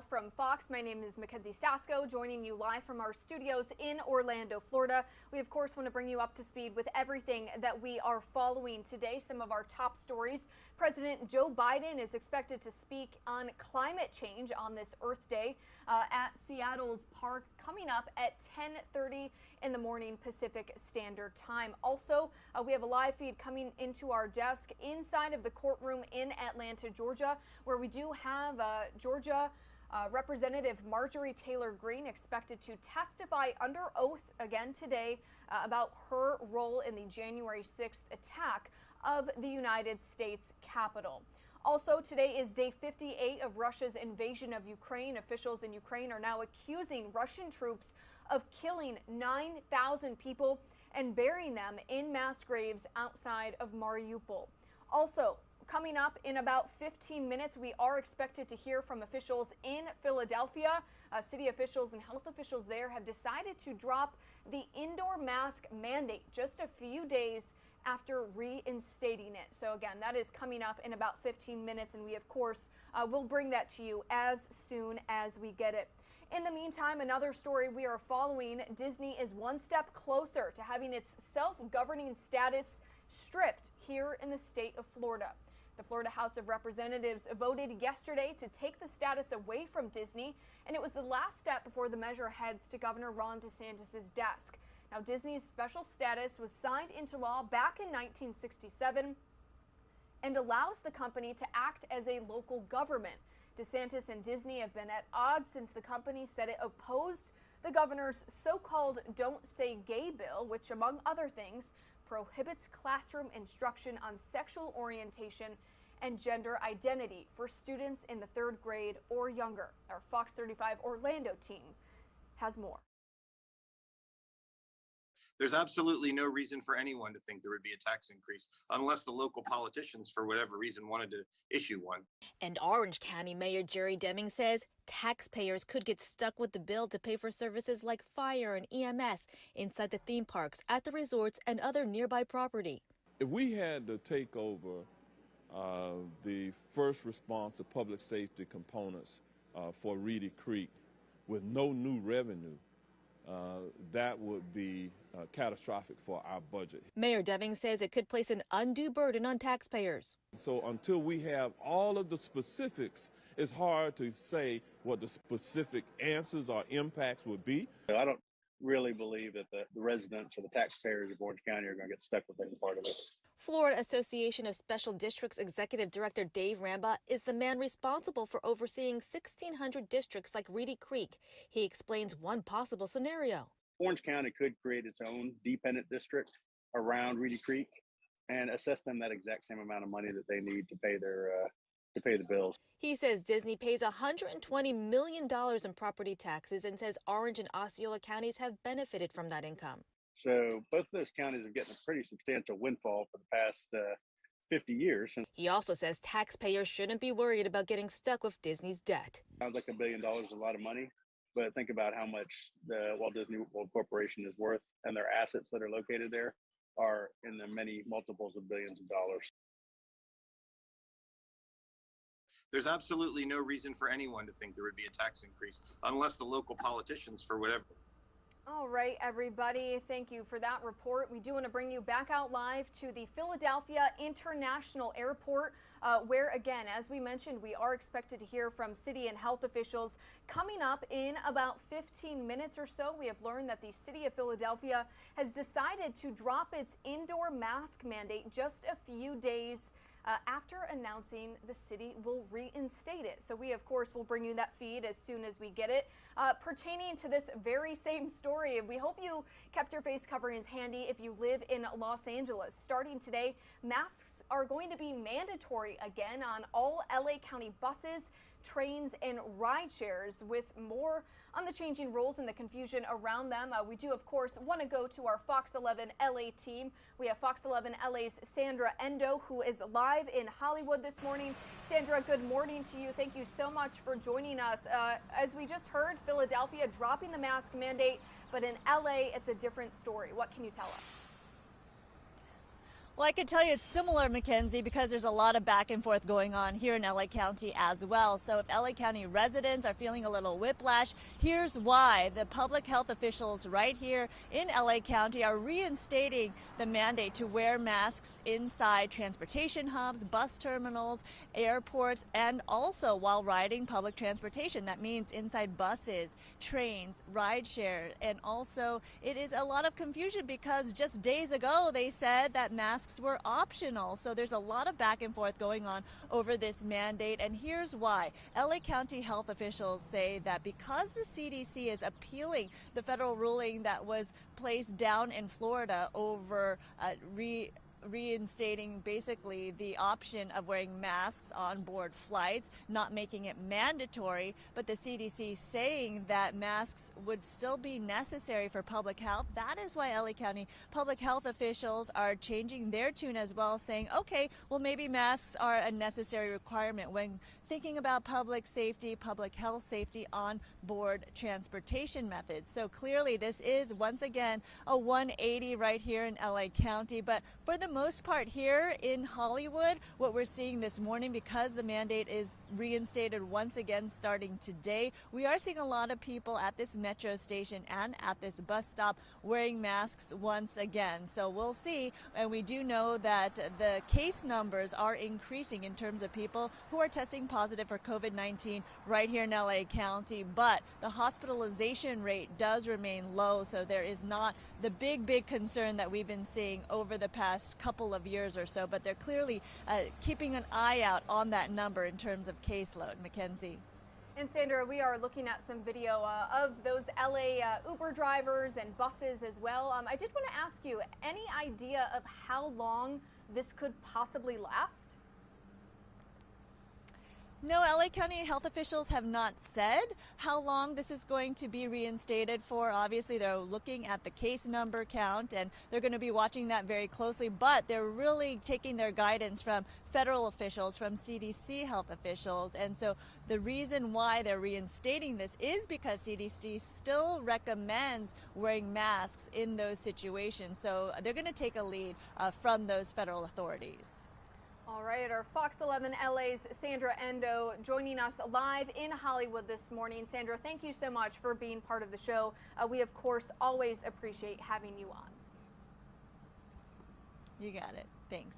From Fox, my name is Mackenzie Sasko, joining you live from our studios in Orlando, Florida. We, of course, want to bring you up to speed with everything that we are following today. Some of our top stories. President Joe Biden is expected to speak on climate change on this Earth Day at Seattle's park coming up at 10:30 in the morning Pacific Standard Time. Also, we have a live feed coming into our desk inside of the courtroom in Atlanta, Georgia, where we do have Georgia Representative Marjorie Taylor Greene expected to testify under oath again today about her role in the January 6th attack of the United States Capitol. Also, today is day 58 of Russia's invasion of Ukraine. Officials in Ukraine are now accusing Russian troops of killing 9,000 people and burying them in mass graves outside of Mariupol. Also, coming up in about 15 minutes, we are expected to hear from officials in Philadelphia. City officials and health officials there have decided to drop the indoor mask mandate just a few days after reinstating it. So again, that is coming up in about 15 minutes, and we of course will bring that to you as soon as we get it. In the meantime, another story we are following, Disney is one step closer to having its self-governing status stripped here in the state of Florida. The Florida House of Representatives voted yesterday to take the status away from Disney, and it was the last step before the measure heads to Governor Ron DeSantis' desk. Now, Disney's special status was signed into law back in 1967 and allows the company to act as a local government. DeSantis and Disney have been at odds since the company said it opposed the governor's so-called Don't Say Gay bill, which, among other things, prohibits classroom instruction on sexual orientation and gender identity for students in the 3rd grade or younger. Our Fox 35 Orlando team has more. There's absolutely no reason for anyone to think there would be a tax increase unless the local politicians, for whatever reason, wanted to issue one. And Orange County Mayor Jerry Deming says taxpayers could get stuck with the bill to pay for services like fire and EMS inside the theme parks, at the resorts, and other nearby property. If we had to take over the first response to public safety components for Reedy Creek with no new revenue, that would be catastrophic for our budget. Mayor Deming says it could place an undue burden on taxpayers. So until we have all of the specifics, it's hard to say what the specific answers or impacts would be. I don't really believe that the residents or the taxpayers of Orange County are going to get stuck with any part of it. Florida Association of Special Districts Executive Director Dave Ramba is the man responsible for overseeing 1,600 districts like Reedy Creek. He explains one possible scenario. Orange County could create its own dependent district around Reedy Creek and assess them that exact same amount of money that they need to pay the bills. He says Disney pays $120 million in property taxes and says Orange and Osceola counties have benefited from that income. So both of those counties are getting a pretty substantial windfall for the past 50 years. He also says taxpayers shouldn't be worried about getting stuck with Disney's debt. Sounds like $1 billion is a lot of money, but think about how much the Walt Disney World Corporation is worth, and their assets that are located there are in the many multiples of billions of dollars. There's absolutely no reason for anyone to think there would be a tax increase unless the local politicians, for whatever. All right, everybody, thank you for that report. We do want to bring you back out live to the Philadelphia International Airport, where, again, as we mentioned, we are expected to hear from city and health officials coming up in about 15 minutes or so. We have learned that the city of Philadelphia has decided to drop its indoor mask mandate just a few days after announcing the city will reinstate it. So we, of course, will bring you that feed as soon as we get it. Pertaining to this very same story, we hope you kept your face coverings handy if you live in Los Angeles. Starting today, masks are going to be mandatory again on all LA County buses, trains, and ride shares. With more on the changing rules and the confusion around them, we do, of course, want to go to our Fox 11 LA team. We have Fox 11 LA's Sandra Endo, who is live in Hollywood this morning. Sandra, good morning to you. Thank you so much for joining us. As we just heard, Philadelphia dropping the mask mandate, but in LA, it's a different story. What can you tell us? Well, I can tell you it's similar, Mackenzie, because there's a lot of back and forth going on here in LA County as well. So if LA County residents are feeling a little whiplash, here's why. The public health officials right here in LA County are reinstating the mandate to wear masks inside transportation hubs, bus terminals, airports, and also while riding public transportation. That means inside buses, trains, rideshare, and also it is a lot of confusion because just days ago they said that masks were optional. So there's a lot of back and forth going on over this mandate, and here's why. LA County health officials say that because the CDC is appealing the federal ruling that was placed down in Florida over reinstating basically the option of wearing masks on board flights, not making it mandatory, but the CDC saying that masks would still be necessary for public health. That is why LA County public health officials are changing their tune as well, saying, okay, well, maybe masks are a necessary requirement when thinking about public safety, public health safety on board transportation methods. So clearly this is once again a 180 right here in LA County, but for the most part here in Hollywood, what we're seeing this morning, because the mandate is reinstated once again starting today, we are seeing a lot of people at this metro station and at this bus stop wearing masks once again. So we'll see. And we do know that the case numbers are increasing in terms of people who are testing positive for COVID-19 right here in LA County. But the hospitalization rate does remain low. So there is not the big concern that we've been seeing over the past couple of years or so. But they're clearly keeping an eye out on that number in terms of caseload. Mackenzie. And Sandra, we are looking at some video of those LA Uber drivers and buses as well. I did want to ask you, any idea of how long this could possibly last? No, LA County health officials have not said how long this is going to be reinstated for. Obviously, they're looking at the case number count, and they're going to be watching that very closely. But they're really taking their guidance from federal officials, from CDC health officials. And so the reason why they're reinstating this is because CDC still recommends wearing masks in those situations. So they're going to take a lead from those federal authorities. All right, our Fox 11 LA's Sandra Endo joining us live in Hollywood this morning. Sandra, thank you so much for being part of the show. We, of course, always appreciate having you on. You got it. Thanks.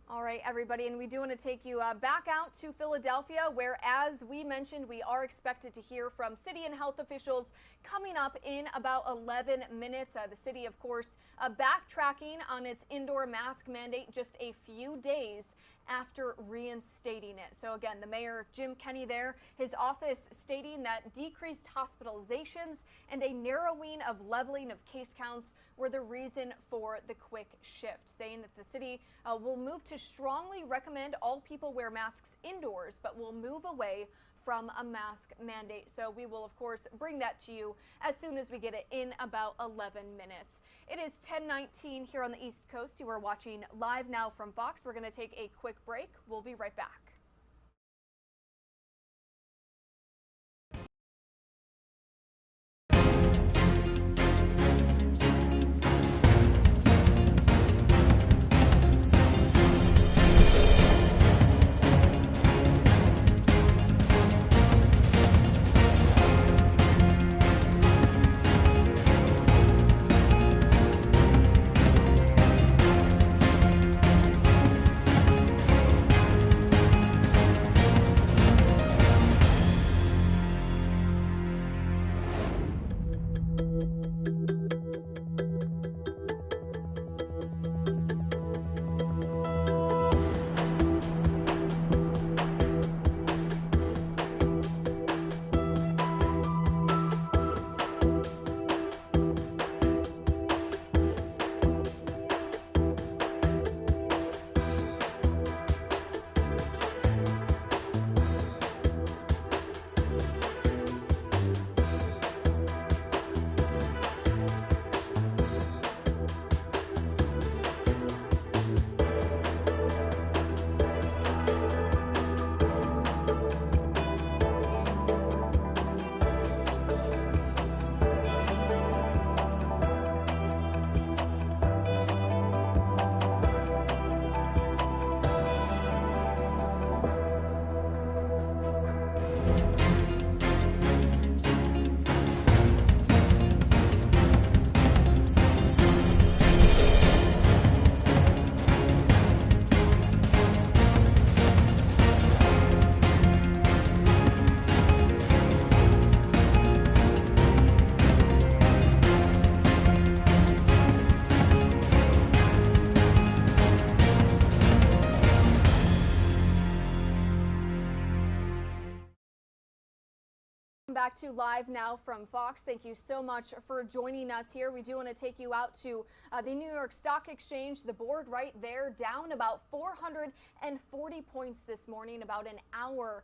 All right, everybody, and we do want to take you back out to Philadelphia, where, as we mentioned, we are expected to hear from city and health officials coming up in about 11 minutes. The city, of course, backtracking on its indoor mask mandate just a few days after reinstating it. So again, the mayor, Jim Kenney there, his office stating that decreased hospitalizations and a narrowing of leveling of case counts were the reason for the quick shift, saying that the city will move to strongly recommend all people wear masks indoors, but will move away from a mask mandate. So we will, of course, bring that to you as soon as we get it in about 11 minutes. It is 10:19 here on the East Coast. You are watching Live Now from Fox. We're going to take a quick break. We'll be right back. Back to Live Now from Fox. Thank you so much for joining us here. We do want to take you out to the New York Stock Exchange. The board right there down about 440 points this morning, about an hour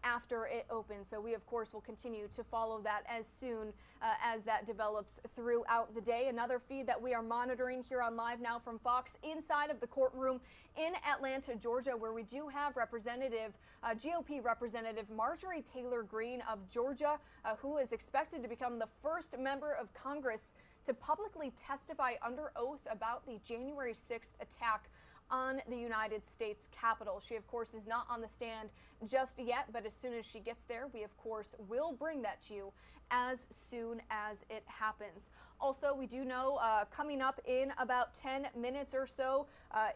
after it opened. So we, of course, will continue to follow that as soon as that develops throughout the day. Another feed that we are monitoring here on Live Now from Fox inside of the courtroom in Atlanta, Georgia, where we do have GOP Representative Marjorie Taylor Greene of Georgia, who is expected to become the first member of Congress to publicly testify under oath about the January 6th attack on the United States Capitol. She, of course, is not on the stand just yet, but as soon as she gets there, we, of course, will bring that to you as soon as it happens. Also, we do know coming up in about 10 minutes or so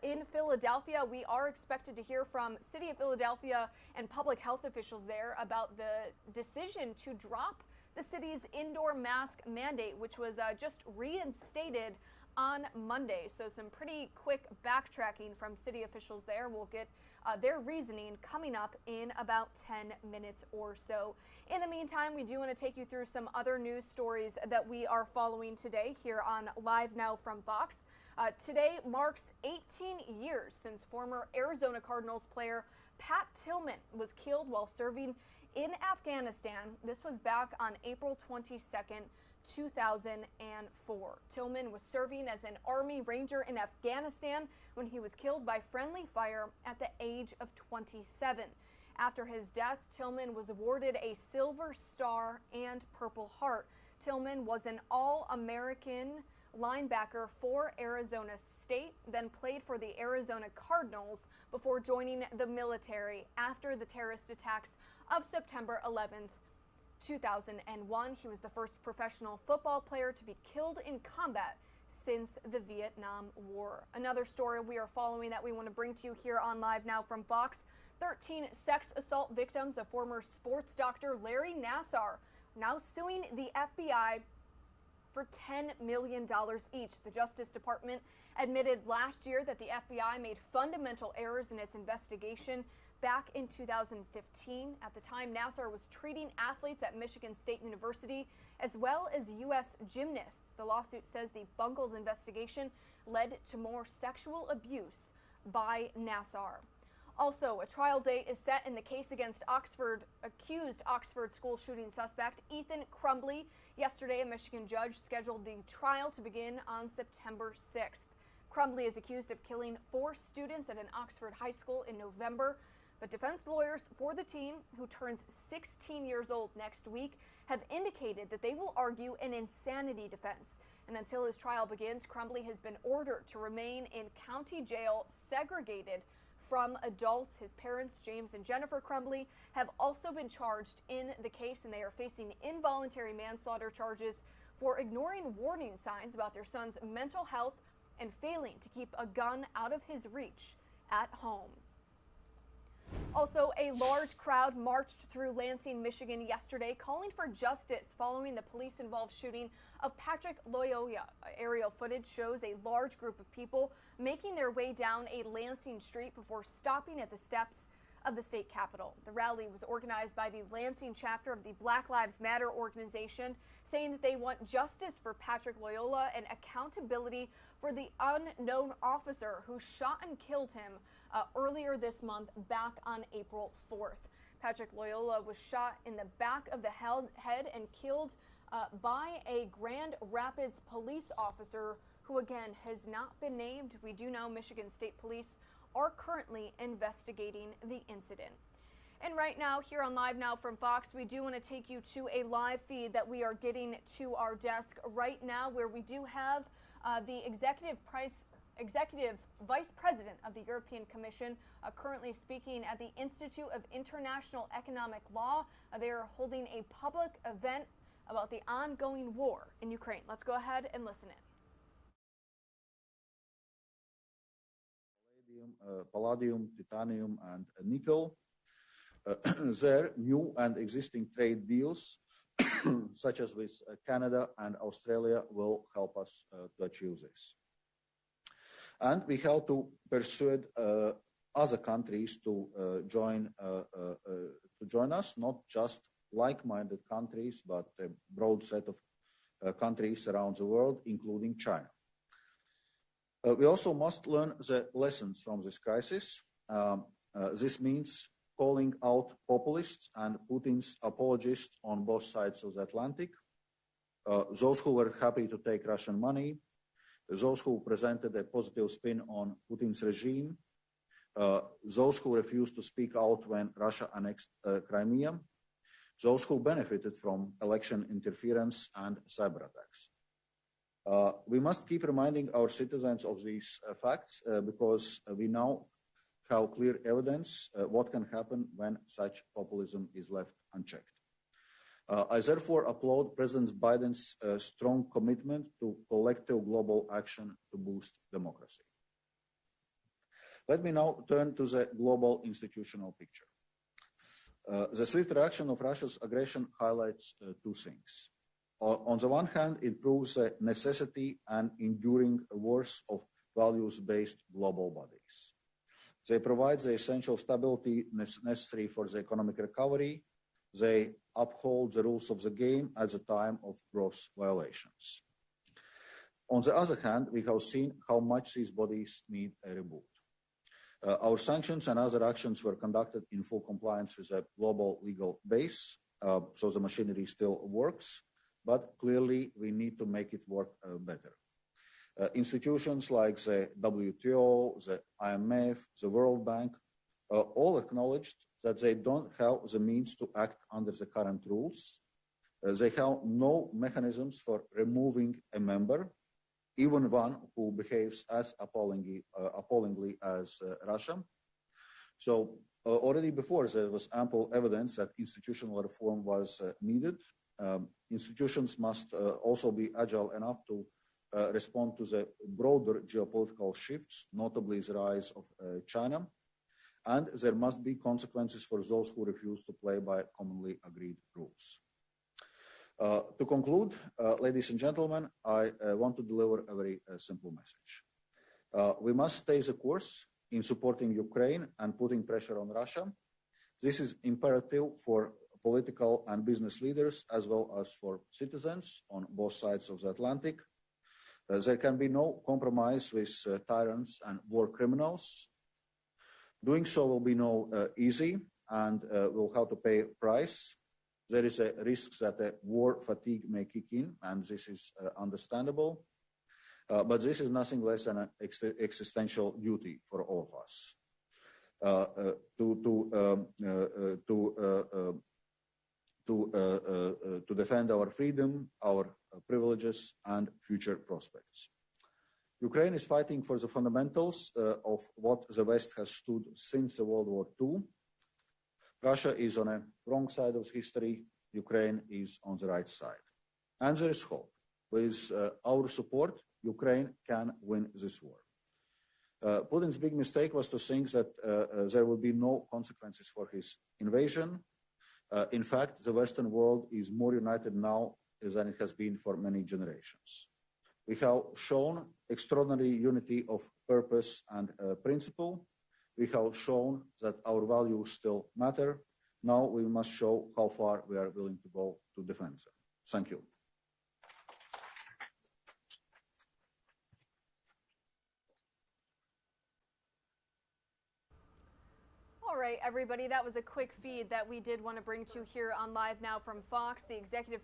in Philadelphia, we are expected to hear from City of Philadelphia and public health officials there about the decision to drop the city's indoor mask mandate, which was just reinstated on Monday. So some pretty quick backtracking from city officials there. We'll get their reasoning coming up in about 10 minutes or so. In the meantime, we do want to take you through some other news stories that we are following today here on Live Now from Fox. Today marks 18 years since former Arizona Cardinals player Pat Tillman was killed while serving in Afghanistan. This was back on April 22nd, 2004. Tillman was serving as an Army Ranger in Afghanistan when he was killed by friendly fire at the age of 27. After his death, Tillman was awarded a Silver Star and Purple Heart. Tillman was an All-American linebacker for Arizona State, then played for the Arizona Cardinals before joining the military after the terrorist attacks of September 11th. 2001, he was the first professional football player to be killed in combat since the Vietnam War. Another story we are following that we want to bring to you here on Live Now from Fox: 13 sex assault victims of former sports doctor Larry Nassar now suing the FBI for $10 million each. The Justice Department admitted last year that the FBI made fundamental errors in its investigation back in 2015. At the time, Nassar was treating athletes at Michigan State University as well as U.S. gymnasts. The lawsuit says the bungled investigation led to more sexual abuse by Nassar. Also, a trial date is set in the case against accused Oxford school shooting suspect Ethan Crumbley. Yesterday, a Michigan judge scheduled the trial to begin on September 6th. Crumbley is accused of killing 4 students at an Oxford high school in November. But defense lawyers for the teen, who turns 16 years old next week, have indicated that they will argue an insanity defense. And until his trial begins, Crumbley has been ordered to remain in county jail, segregated from adults. His parents, James and Jennifer Crumbley, have also been charged in the case, and they are facing involuntary manslaughter charges for ignoring warning signs about their son's mental health and failing to keep a gun out of his reach at home. Also, a large crowd marched through Lansing, Michigan yesterday, calling for justice following the police-involved shooting of Patrick Loyola. Aerial footage shows a large group of people making their way down a Lansing street before stopping at the steps of the state capitol. The rally was organized by the Lansing chapter of the Black Lives Matter organization, saying that they want justice for Patrick Loyola and accountability for the unknown officer who shot and killed him earlier this month, back on April 4th. Patrick Loyola was shot in the back of the head and killed by a Grand Rapids police officer who, again, has not been named. We do know Michigan State Police are currently investigating the incident. And right now, here on Live Now from Fox, we do want to take you to a live feed that we are getting to our desk right now, where we do have the Executive Vice President of the European Commission currently speaking at the Institute of International Economic Law. They are holding a public event about the ongoing war in Ukraine. Let's go ahead and listen in. Palladium, titanium, and nickel. Their new and existing trade deals, such as with Canada and Australia, will help us to achieve this. And we have to persuade other countries to join us, not just like-minded countries, but a broad set of countries around the world, including China. We also must learn the lessons from this crisis. This means calling out populists and Putin's apologists on both sides of the Atlantic. those who were happy to take Russian money, those who presented a positive spin on Putin's regime, those who refused to speak out when Russia annexed Crimea, those who benefited from election interference and cyber attacks. We must keep reminding our citizens of these facts because we now have clear evidence what can happen when such populism is left unchecked. I therefore applaud President Biden's strong commitment to collective global action to boost democracy. Let me now turn to the global institutional picture. The swift reaction of Russia's aggression highlights two things. On the one hand, it proves the necessity and enduring worth of values-based global bodies. They provide the essential stability necessary for the economic recovery. They uphold the rules of the game at the time of gross violations. On the other hand, we have seen how much these bodies need a reboot. Our sanctions and other actions were conducted in full compliance with a global legal base, so the machinery still works, but clearly we need to make it work better. Institutions like the WTO, the IMF, the World Bank, all acknowledged that they don't have the means to act under the current rules. They have no mechanisms for removing a member, even one who behaves as appallingly as Russia. So already before, there was ample evidence that institutional reform was needed. Institutions must also be agile enough to respond to the broader geopolitical shifts, notably the rise of China. And there must be consequences for those who refuse to play by commonly agreed rules. To conclude, ladies and gentlemen, I want to deliver a very simple message. We must stay the course in supporting Ukraine and putting pressure on Russia. This is imperative for political and business leaders as well as for citizens on both sides of the Atlantic. There can be no compromise with tyrants and war criminals. Doing so will be no easy and we'll have to pay a price. There is a risk that war fatigue may kick in, and this is understandable. But this is nothing less than an existential duty for all of us to defend our freedom, our privileges, and future prospects. Ukraine is fighting for the fundamentals of what the West has stood since World War II. Russia is on a wrong side of history. Ukraine is on the right side. And there is hope. With our support, Ukraine can win this war. Putin's big mistake was to think that there will be no consequences for his invasion. In fact, the Western world is more united now than it has been for many generations. We have shown extraordinary unity of purpose and principle. We have shown that our values still matter. Now we must show how far we are willing to go to defend them. Thank you. All right, everybody, that was a quick feed that we did want to bring to you here on Live Now from Fox. The Executive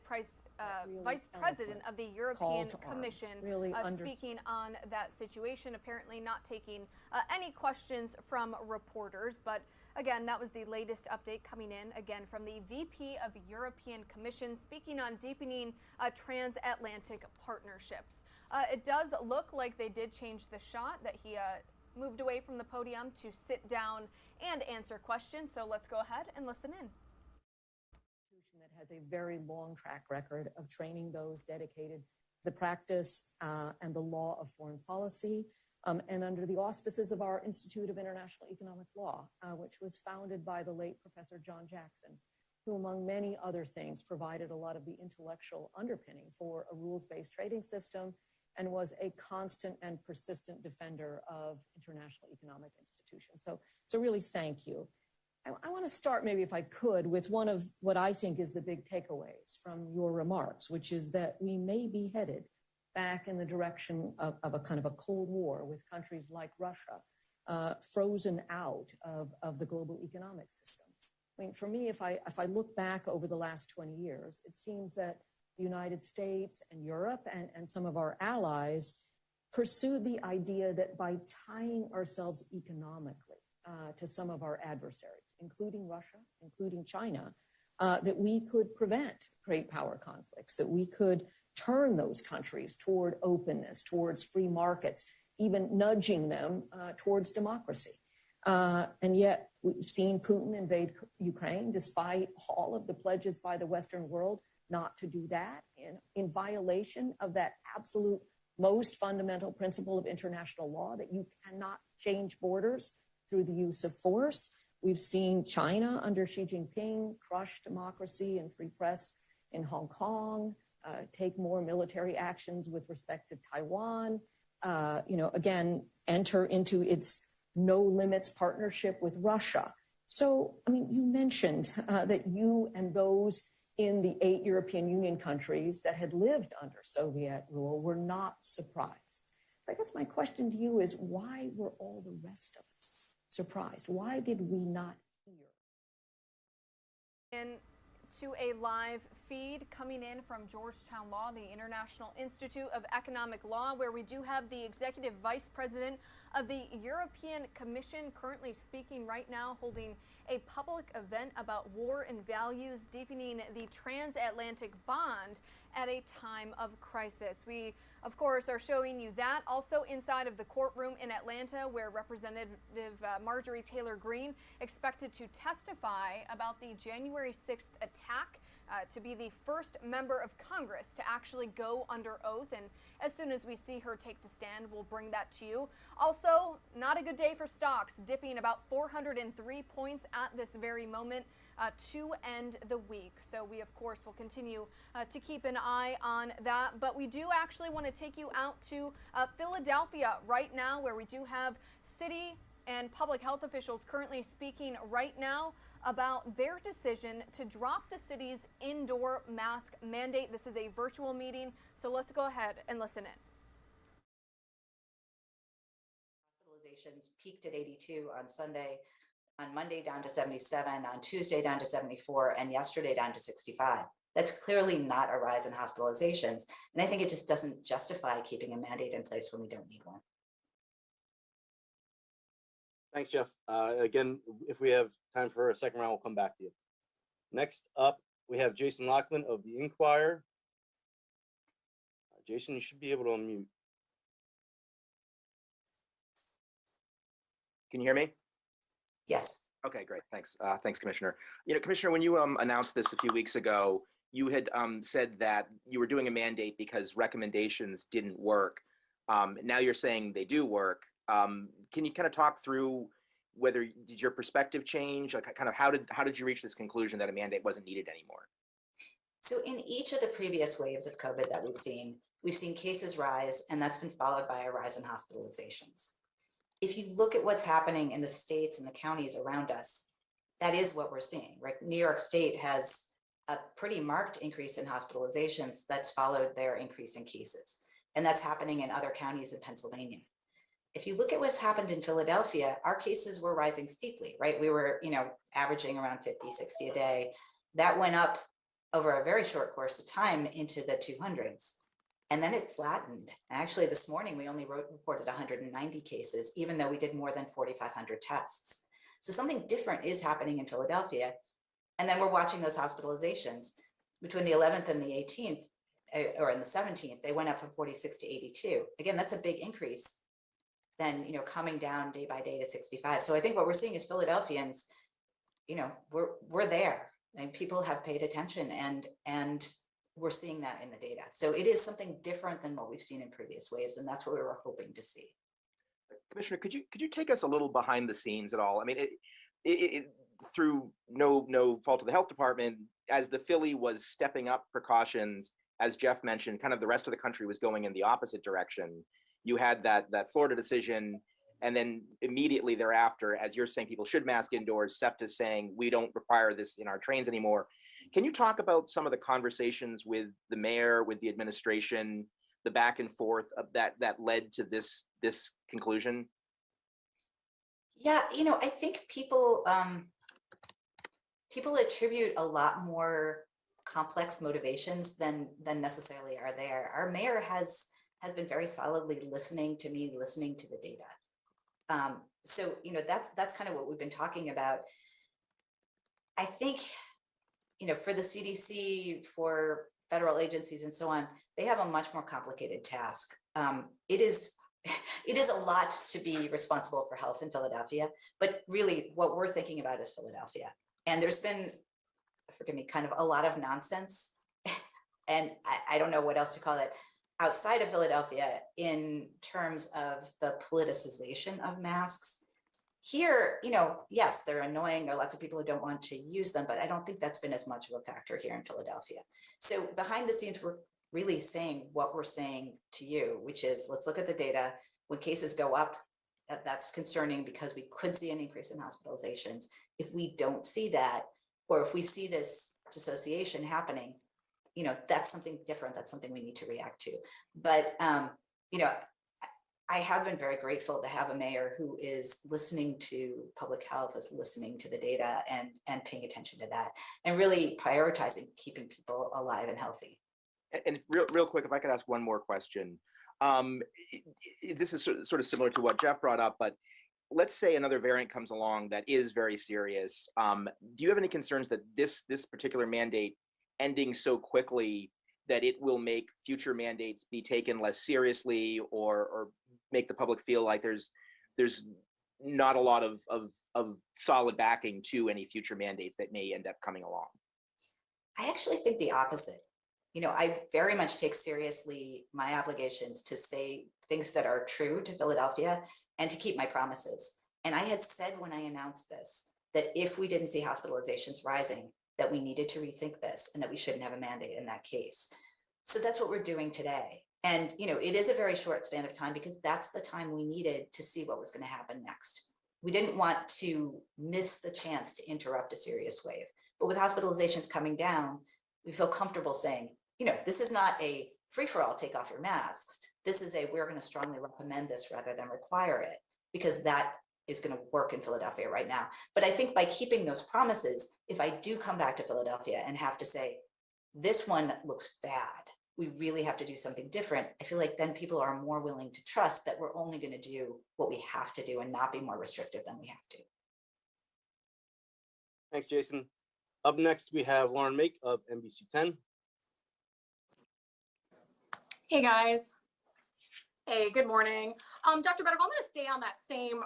Vice President of the European Commission speaking on that situation, apparently not taking any questions from reporters. But again, that was the latest update coming in, again, from the VP of European Commission, speaking on deepening transatlantic partnerships. It does look like they did change the shot, that he moved away from the podium to sit down and answer questions. So let's go ahead and listen in. That has a very long track record of training those dedicated to the practice and the law of foreign policy, and under the auspices of our Institute of International Economic Law, which was founded by the late Professor John Jackson, who, among many other things, provided a lot of the intellectual underpinning for a rules-based trading system and was a constant and persistent defender of international economic institutions. So really, thank you. I want to start, maybe if I could, with one of what I think is the big takeaways from your remarks, which is that we may be headed back in the direction of a kind of a Cold War with countries like Russia, frozen out of the global economic system. I mean, for me, if I look back over the last 20 years, it seems that the the United States and Europe and some of our allies pursued the idea that by tying ourselves economically to some of our adversaries, including Russia, including China, that we could prevent great power conflicts, that we could turn those countries toward openness, towards free markets, even nudging them towards democracy. And yet we've seen Putin invade Ukraine despite all of the pledges by the Western world not to do that, in violation of that absolute most fundamental principle of international law, that you cannot change borders through the use of force. We've seen China under Xi Jinping crush democracy and free press in Hong Kong, take more military actions with respect to Taiwan, again, enter into its no limits partnership with Russia. So, I mean, you mentioned that you and those in the 8 European Union countries that had lived under Soviet rule were not surprised. I guess my question to you is, why were all the rest of us surprised? Why did we not hear? And to a live feed coming in from Georgetown Law, the International Institute of Economic Law, where we do have the Executive Vice President of the European Commission currently speaking right now, holding a public event about war and values, deepening the transatlantic bond at a time of crisis. We, of course, are showing you that. Also inside of the courtroom in Atlanta, where Representative Marjorie Taylor Greene expected to testify about the January 6th attack, to be the first member of Congress to actually go under oath. And as soon as we see her take the stand, we'll bring that to you. Also, not a good day for stocks, dipping about 403 points at this very moment to end the week. So we, of course, will continue to keep an eye on that. But we do actually want to take you out to Philadelphia right now, where we do have city and public health officials currently speaking right now about their decision to drop the city's indoor mask mandate. This is a virtual meeting, so let's go ahead and listen in. Hospitalizations peaked at 82 on Sunday, on Monday down to 77, on Tuesday down to 74, and yesterday down to 65. That's clearly not a rise in hospitalizations, and I think it just doesn't justify keeping a mandate in place when we don't need one. Thanks, Jeff. Again, if we have time for a second round, we'll come back to you. Next up, we have Jason Lockman of the Inquirer. Jason, you should be able to unmute. Can you hear me? Yes. Okay, great. Thanks. Thanks, Commissioner. Commissioner, when you announced this a few weeks ago, you had said that you were doing a mandate because recommendations didn't work. Now you're saying they do work. Can you kind of talk through whether did your perspective change? Like, kind of how did you reach this conclusion that a mandate wasn't needed anymore? So in each of the previous waves of COVID that we've seen cases rise, and that's been followed by a rise in hospitalizations. If you look at what's happening in the states and the counties around us, that is what we're seeing, right? New York State has a pretty marked increase in hospitalizations that's followed their increase in cases. And that's happening in other counties in Pennsylvania. If you look at what's happened in Philadelphia, our cases were rising steeply, right? We were, averaging around 50, 60 a day. That went up over a very short course of time into the 200s. And then it flattened. Actually, this morning, we only reported 190 cases, even though we did more than 4,500 tests. So something different is happening in Philadelphia. And then we're watching those hospitalizations. Between the 11th and the 18th, or in the 17th, they went up from 46 to 82. Again, that's a big increase. Then, coming down day by day to 65. So I think what we're seeing is Philadelphians, we're there, and people have paid attention, and we're seeing that in the data. So it is something different than what we've seen in previous waves, and that's what we were hoping to see. Commissioner, could you take us a little behind the scenes at all? I mean, it through no fault of the health department, as the Philly was stepping up precautions, as Jeff mentioned, kind of the rest of the country was going in the opposite direction. You had that Florida decision, and then immediately thereafter, as you're saying, people should mask indoors, SEPTA saying we don't require this in our trains anymore. Can you talk about some of the conversations with the mayor, with the administration, the back and forth of that led to this conclusion? Yeah, I think people attribute a lot more complex motivations than necessarily are there. Our mayor has been very solidly listening to me, listening to the data. So, you know, that's kind of what we've been talking about. I think, you know, for the CDC, for federal agencies and so on, they have a much more complicated task. It is a lot to be responsible for health in Philadelphia, but really what we're thinking about is Philadelphia. And there's been, forgive me, kind of a lot of nonsense, and I don't know what else to call it, outside of Philadelphia in terms of the politicization of masks. Here, you know, yes, they're annoying. There are lots of people who don't want to use them, but I don't think that's been as much of a factor here in Philadelphia. So behind the scenes, we're really saying what we're saying to you, which is, let's look at the data. When cases go up, that's concerning because we could see an increase in hospitalizations. If we don't see that, or if we see this dissociation happening, you know, that's something different. That's something we need to react to. But, you know, I have been very grateful to have a mayor who is listening to public health, is listening to the data and paying attention to that, and really prioritizing keeping people alive and healthy. And real quick, if I could ask one more question. This is sort of similar to what Jeff brought up, but let's say another variant comes along that is very serious. Do you have any concerns that this particular mandate ending so quickly that it will make future mandates be taken less seriously, or make the public feel like there's not a lot of solid backing to any future mandates that may end up coming along? I actually think the opposite. You know, I very much take seriously my obligations to say things that are true to Philadelphia and to keep my promises. And I had said when I announced this, that if we didn't see hospitalizations rising, that we needed to rethink this and that we shouldn't have a mandate in that case. So that's what we're doing today. And, you know, it is a very short span of time because that's the time we needed to see what was going to happen next. We didn't want to miss the chance to interrupt a serious wave. But with hospitalizations coming down, we feel comfortable saying, you know, this is not a free-for-all, take off your masks. This is a, we're going to strongly recommend this rather than require it, because that is going to work in Philadelphia right now. But I think by keeping those promises, if I do come back to Philadelphia and have to say, this one looks bad, we really have to do something different, I feel like then people are more willing to trust that we're only going to do what we have to do and not be more restrictive than we have to. Thanks, Jason. Up next, we have Lauren Make of NBC 10. Hey, guys. Hey, good morning. Dr. Better, I'm going to stay on that same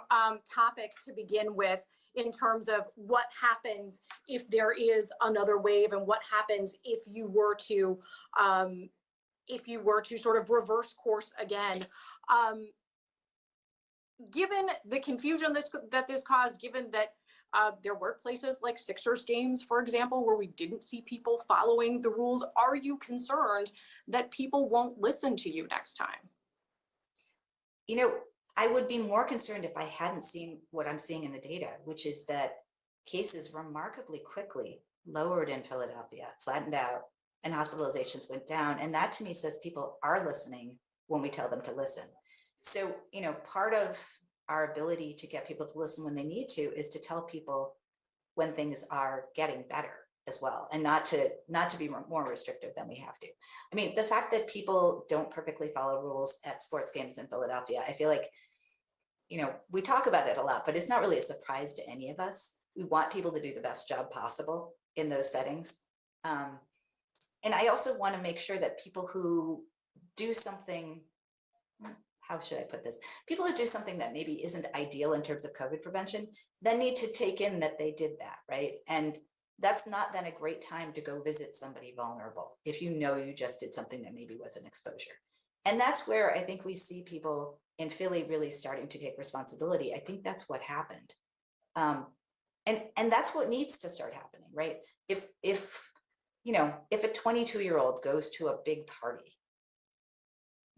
topic to begin with, in terms of what happens if there is another wave and what happens if you were to sort of reverse course again. Given the confusion that this caused, given that there were places like Sixers games, for example, where we didn't see people following the rules, are you concerned that people won't listen to you next time? You know, I would be more concerned if I hadn't seen what I'm seeing in the data, which is that cases remarkably quickly lowered in Philadelphia, flattened out, and hospitalizations went down. And that to me says people are listening when we tell them to listen. So, you know, part of our ability to get people to listen when they need to is to tell people when things are getting better as well, and not to be more restrictive than we have to. I mean, the fact that people don't perfectly follow rules at sports games in Philadelphia, I feel like, you know, we talk about it a lot, but it's not really a surprise to any of us. We want people to do the best job possible in those settings. And I also want to make sure that people who do something, how should I put this? People who do something that maybe isn't ideal in terms of COVID prevention, then need to take in that they did that, right? And that's not then a great time to go visit somebody vulnerable if you know you just did something that maybe was an exposure. And that's where I think we see people in Philly really starting to take responsibility. I think that's what happened. And that's what needs to start happening, right? If you know, if a 22-year-old goes to a big party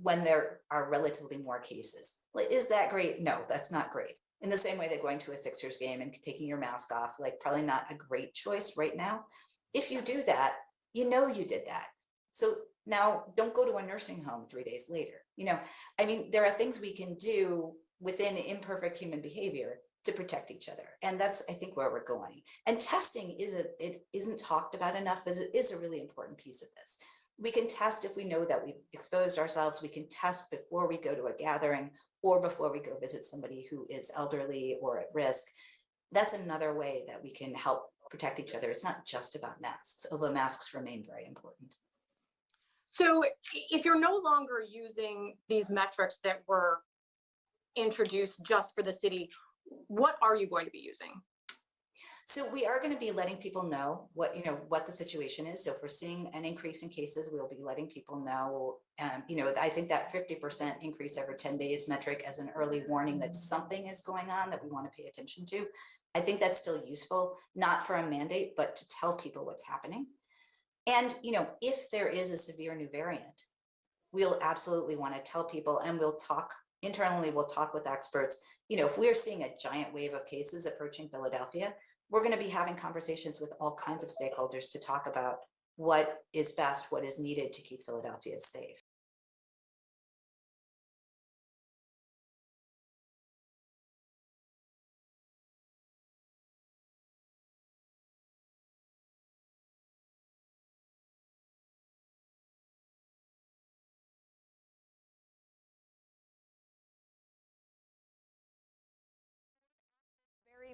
when there are relatively more cases, is that great? No, that's not great. In the same way that going to a Sixers game and taking your mask off, like probably not a great choice right now. If you do that, you know you did that. So now don't go to a nursing home 3 days later. You know, I mean, there are things we can do within imperfect human behavior to protect each other. And that's, I think, where we're going. And testing it isn't talked about enough, but it is a really important piece of this. We can test if we know that we've exposed ourselves. We can test before we go to a gathering or before we go visit somebody who is elderly or at risk. That's another way that we can help protect each other. It's not just about masks, although masks remain very important. So if you're no longer using these metrics that were introduced just for the city, what are you going to be using? So we are going to be letting people know what the situation is. So if we're seeing an increase in cases, we'll be letting people know. I think that 50% increase every 10 days metric as an early warning that something is going on that we want to pay attention to. I think that's still useful, not for a mandate, but to tell people what's happening. And, if there is a severe new variant, we'll absolutely want to tell people, and we'll talk internally, we'll talk with experts. If we're seeing a giant wave of cases approaching Philadelphia, we're going to be having conversations with all kinds of stakeholders to talk about what is best, what is needed to keep Philadelphia safe.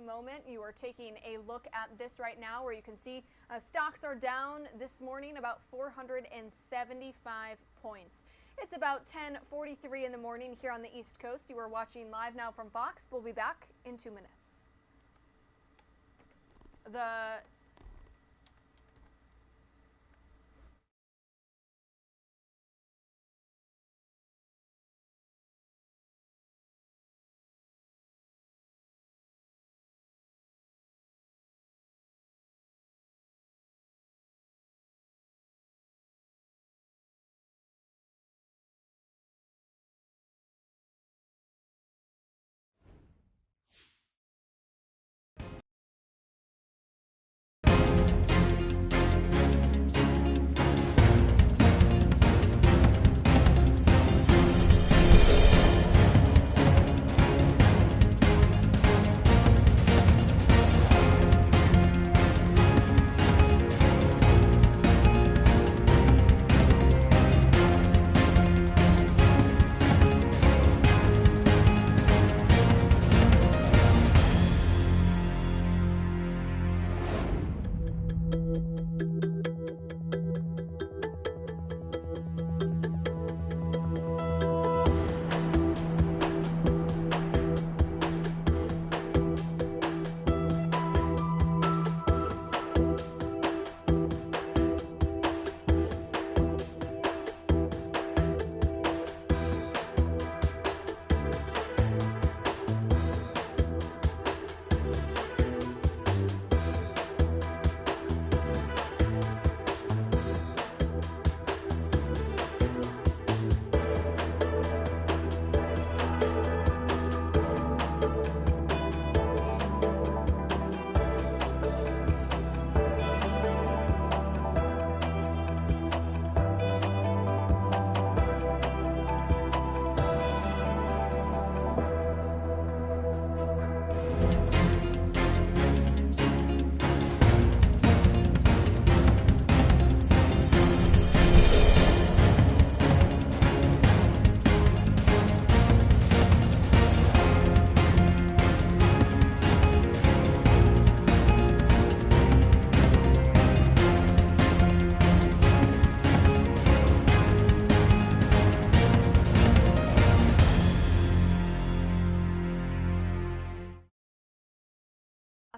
Moment. You are taking a look at this right now, where you can see stocks are down this morning about 475 points. It's about 10:43 in the morning here on the East Coast. You are watching Live Now from Fox. We'll be back in 2 minutes.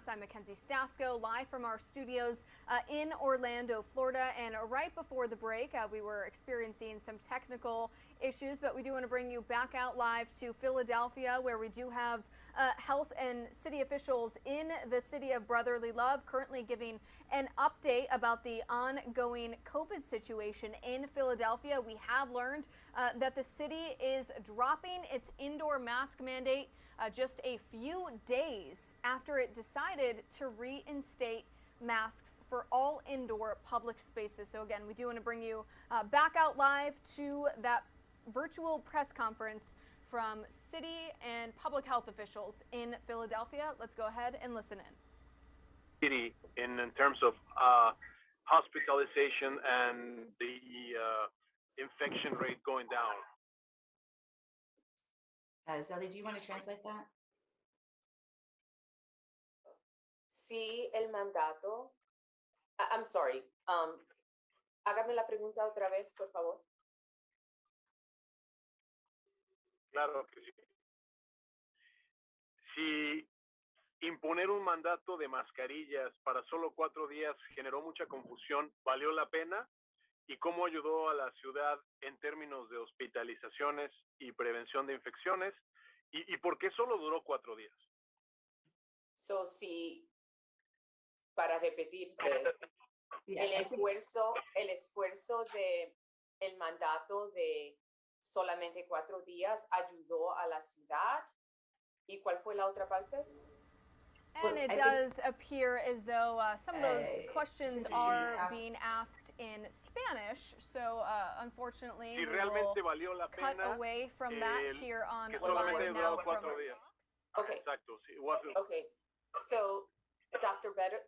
I'm Mackenzie Stasko, live from our studios in Orlando, Florida. And right before the break, we were experiencing some technical issues, but we do want to bring you back out live to Philadelphia, where we do have health and city officials in the city of brotherly love currently giving an update about the ongoing COVID situation in Philadelphia. We have learned that the city is dropping its indoor mask mandate just a few days after it decided to reinstate masks for all indoor public spaces. So again, we do want to bring you back out live to that virtual press conference from city and public health officials in Philadelphia. Let's go ahead and listen in. City in terms of hospitalization and the infection rate going down. Zelly, do you want to translate that? Sí, el mandato. I'm sorry. Hágame la pregunta otra vez, por favor. Claro que sí. Si imponer un mandato de mascarillas para solo 4 días generó mucha confusión, ¿valió la pena? ¿Y cómo ayudó a la ciudad en términos de hospitalizaciones y prevención de infecciones? ¿Y por qué solo duró 4 días? So, sí, para repetirte, el esfuerzo de el mandato de solamente 4 días ayudó a la ciudad. ¿Y cuál fue la otra parte? And it does appear as though some of those questions are being asked in Spanish, so unfortunately Si we realmente will valió la cut pena away from that here on que solamente Live Now duró from 4 días. Okay. Exacto, sí. What- Okay, so Dr. Better.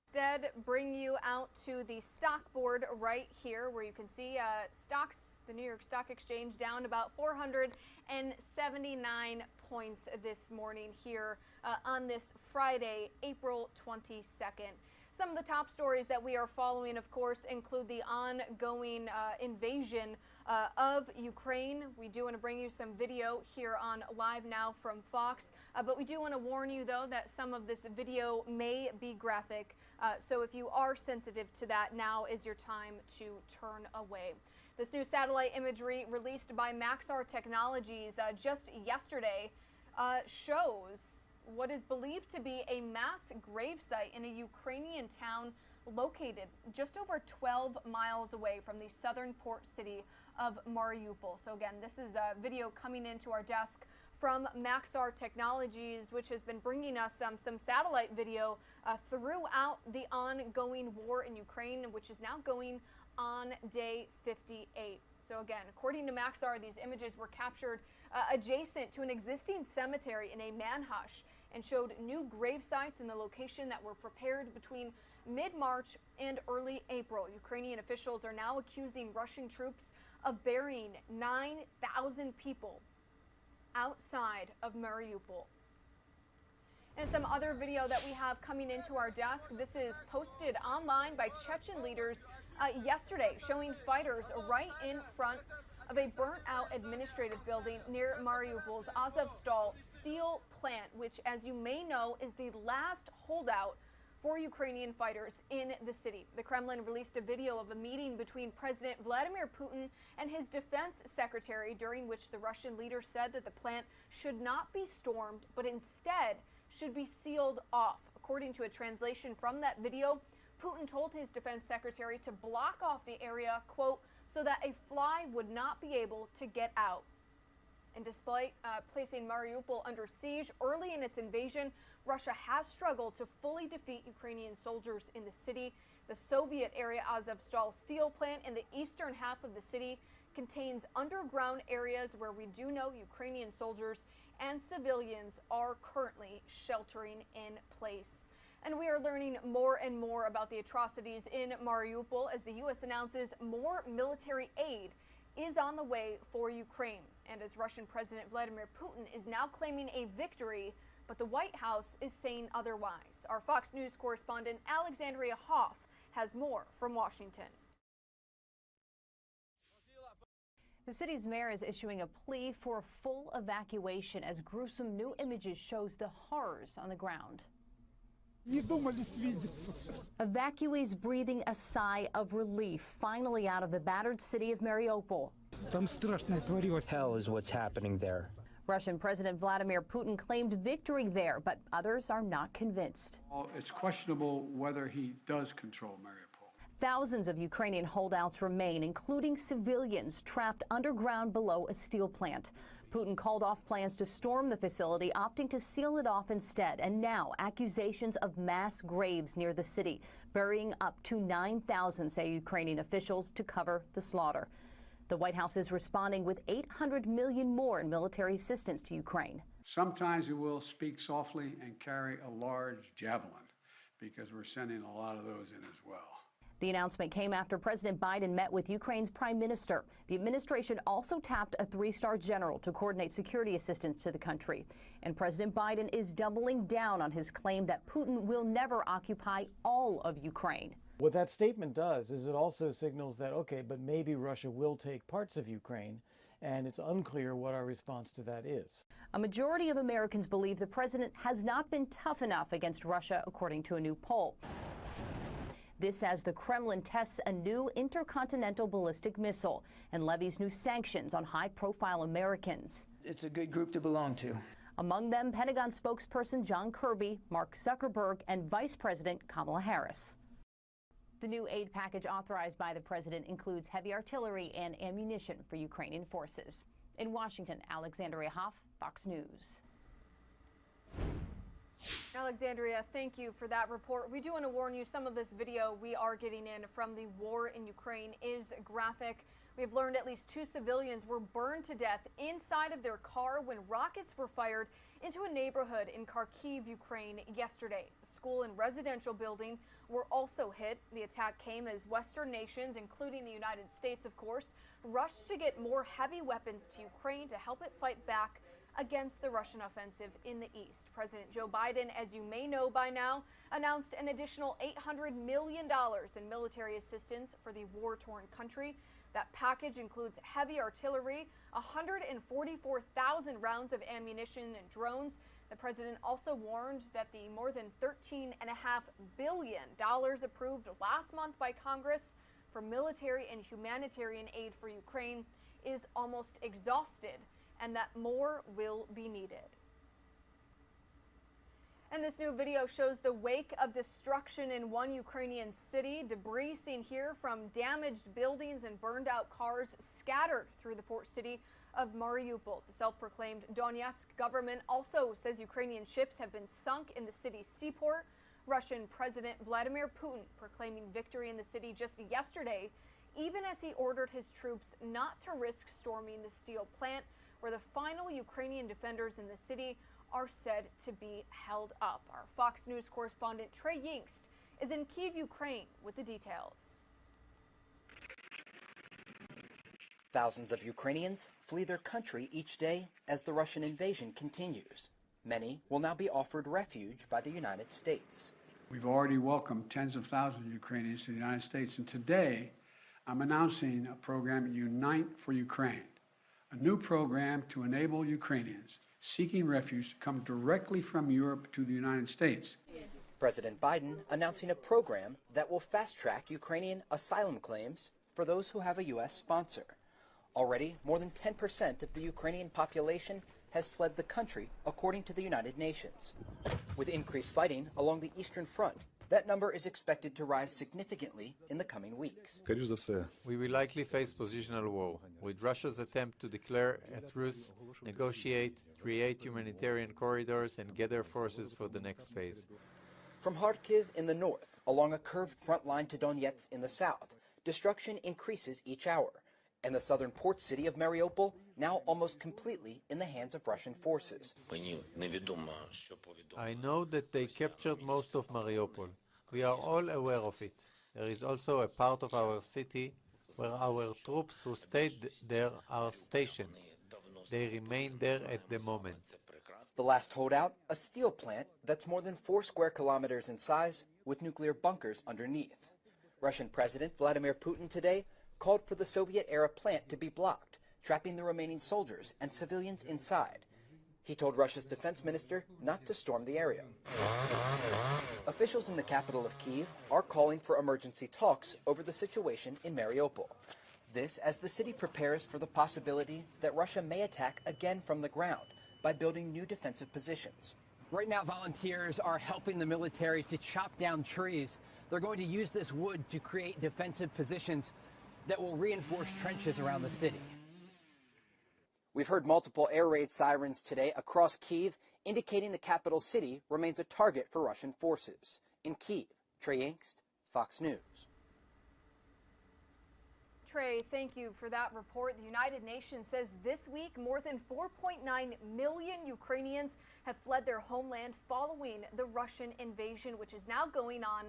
Instead bring you out to the stock board right here where you can see stocks, the New York Stock Exchange down about 479 points this morning here on this Friday, April 22nd. Some of the top stories that we are following, of course, include the ongoing invasion of Ukraine. We do want to bring you some video here on Live Now from Fox, but we do want to warn you, though, that some of this video may be graphic. So if you are sensitive to that, now is your time to turn away. This new satellite imagery released by Maxar Technologies just yesterday shows what is believed to be a mass gravesite in a Ukrainian town located just over 12 miles away from the southern port city of Mariupol. So again, this is a video coming into our desk from Maxar Technologies, which has been bringing us some satellite video throughout the ongoing war in Ukraine, which is now going on day 58. So again, according to Maxar, these images were captured adjacent to an existing cemetery in a manhush and showed new grave sites in the location that were prepared between mid-March and early April. Ukrainian officials are now accusing Russian troops of burying 9,000 people outside of Mariupol. And some other video that we have coming into our desk. This is posted online by Chechen leaders yesterday, showing fighters right in front of a burnt-out administrative building near Mariupol's Azovstal steel plant, which, as you may know, is the last holdout for Ukrainian fighters in the city. The Kremlin released a video of a meeting between President Vladimir Putin and his defense secretary, during which the Russian leader said that the plant should not be stormed, but instead should be sealed off. According to a translation from that video, Putin told his defense secretary to block off the area, quote, so that a fly would not be able to get out. And despite placing Mariupol under siege early in its invasion, Russia has struggled to fully defeat Ukrainian soldiers in the city. The Soviet-era Azovstal steel plant in the eastern half of the city contains underground areas where we do know Ukrainian soldiers and civilians are currently sheltering in place. And we are learning more and more about the atrocities in Mariupol as the U.S. announces more military aid is on the way for Ukraine. And as Russian President Vladimir Putin is now claiming a victory, but the White House is saying otherwise. Our Fox News correspondent Alexandria Hoff has more from Washington. The city's mayor is issuing a plea for full evacuation as gruesome new images shows the horrors on the ground. Evacuees breathing a sigh of relief, finally out of the battered city of Mariupol. Hell is what's happening there. Russian President Vladimir Putin claimed victory there, but others are not convinced. It's questionable whether he does control Mariupol. Thousands of Ukrainian holdouts remain, including civilians trapped underground below a steel plant. Putin called off plans to storm the facility, opting to seal it off instead. And now accusations of mass graves near the city, burying up to 9,000, say Ukrainian officials, to cover the slaughter. The White House is responding with $800 million more in military assistance to Ukraine. Sometimes we will speak softly and carry a large javelin because we're sending a lot of those in as well. The announcement came after President Biden met with Ukraine's prime minister. The administration also tapped a three-star general to coordinate security assistance to the country. And President Biden is doubling down on his claim that Putin will never occupy all of Ukraine. What that statement does is it also signals that, okay, but maybe Russia will take parts of Ukraine, and it's unclear what our response to that is. A majority of Americans believe the president has not been tough enough against Russia, according to a new poll. This as the Kremlin tests a new intercontinental ballistic missile and levies new sanctions on high-profile Americans. It's a good group to belong to. Among them, Pentagon spokesperson John Kirby, Mark Zuckerberg, and Vice President Kamala Harris. The new aid package authorized by the president includes heavy artillery and ammunition for Ukrainian forces. In Washington, Alexandria Hoff, Fox News. Alexandria, thank you for that report. We do want to warn you, some of this video we are getting in from the war in Ukraine is graphic. We've learned at least 2 civilians were burned to death inside of their car when rockets were fired into a neighborhood in Kharkiv, Ukraine yesterday. A school and residential building were also hit. The attack came as Western nations, including the United States, of course, rushed to get more heavy weapons to Ukraine to help it fight back against the Russian offensive in the east. President Joe Biden, as you may know by now, announced an additional $800 million in military assistance for the war-torn country. That package includes heavy artillery, 144,000 rounds of ammunition and drones. The president also warned that the more than $13.5 billion approved last month by Congress for military and humanitarian aid for Ukraine is almost exhausted, and that more will be needed. And this new video shows the wake of destruction in one Ukrainian city. Debris seen here from damaged buildings and burned out cars scattered through the port city of Mariupol. The self-proclaimed Donetsk government also says Ukrainian ships have been sunk in the city's seaport. Russian President Vladimir Putin proclaiming victory in the city just yesterday, even as he ordered his troops not to risk storming the steel plant, where the final Ukrainian defenders in the city are said to be held up. Our Fox News correspondent Trey Yingst is in Kyiv, Ukraine with the details. Thousands of Ukrainians flee their country each day as the Russian invasion continues. Many will now be offered refuge by the United States. We've already welcomed tens of thousands of Ukrainians to the United States, and today I'm announcing a program, Unite for Ukraine, a new program to enable Ukrainians seeking refuge to come directly from Europe to the United States. President Biden announcing a program that will fast-track Ukrainian asylum claims for those who have a U.S. sponsor. Already, more than 10% of the Ukrainian population has fled the country, according to the United Nations. With increased fighting along the Eastern Front, that number is expected to rise significantly in the coming weeks. We will likely face positional war, with Russia's attempt to declare a truce, negotiate, create humanitarian corridors, and gather forces for the next phase. From Kharkiv in the north, along a curved front line to Donetsk in the south, destruction increases each hour, and the southern port city of Mariupol now almost completely in the hands of Russian forces. I know that they captured most of Mariupol. We are all aware of it. There is also a part of our city where our troops who stayed there are stationed. They remain there at the moment. The last holdout, a steel plant that's more than 4 square kilometers in size with nuclear bunkers underneath. Russian President Vladimir Putin today called for the Soviet-era plant to be blocked, trapping the remaining soldiers and civilians inside. He told Russia's defense minister not to storm the area. Officials in the capital of Kyiv are calling for emergency talks over the situation in Mariupol. This as the city prepares for the possibility that Russia may attack again from the ground by building new defensive positions. Right now, volunteers are helping the military to chop down trees. They're going to use this wood to create defensive positions that will reinforce trenches around the city. We've heard multiple air raid sirens today across Kyiv, indicating the capital city remains a target for Russian forces. In Kyiv, Trey Yingst, Fox News. Trey, thank you for that report. The United Nations says this week more than 4.9 million Ukrainians have fled their homeland following the Russian invasion, which is now going on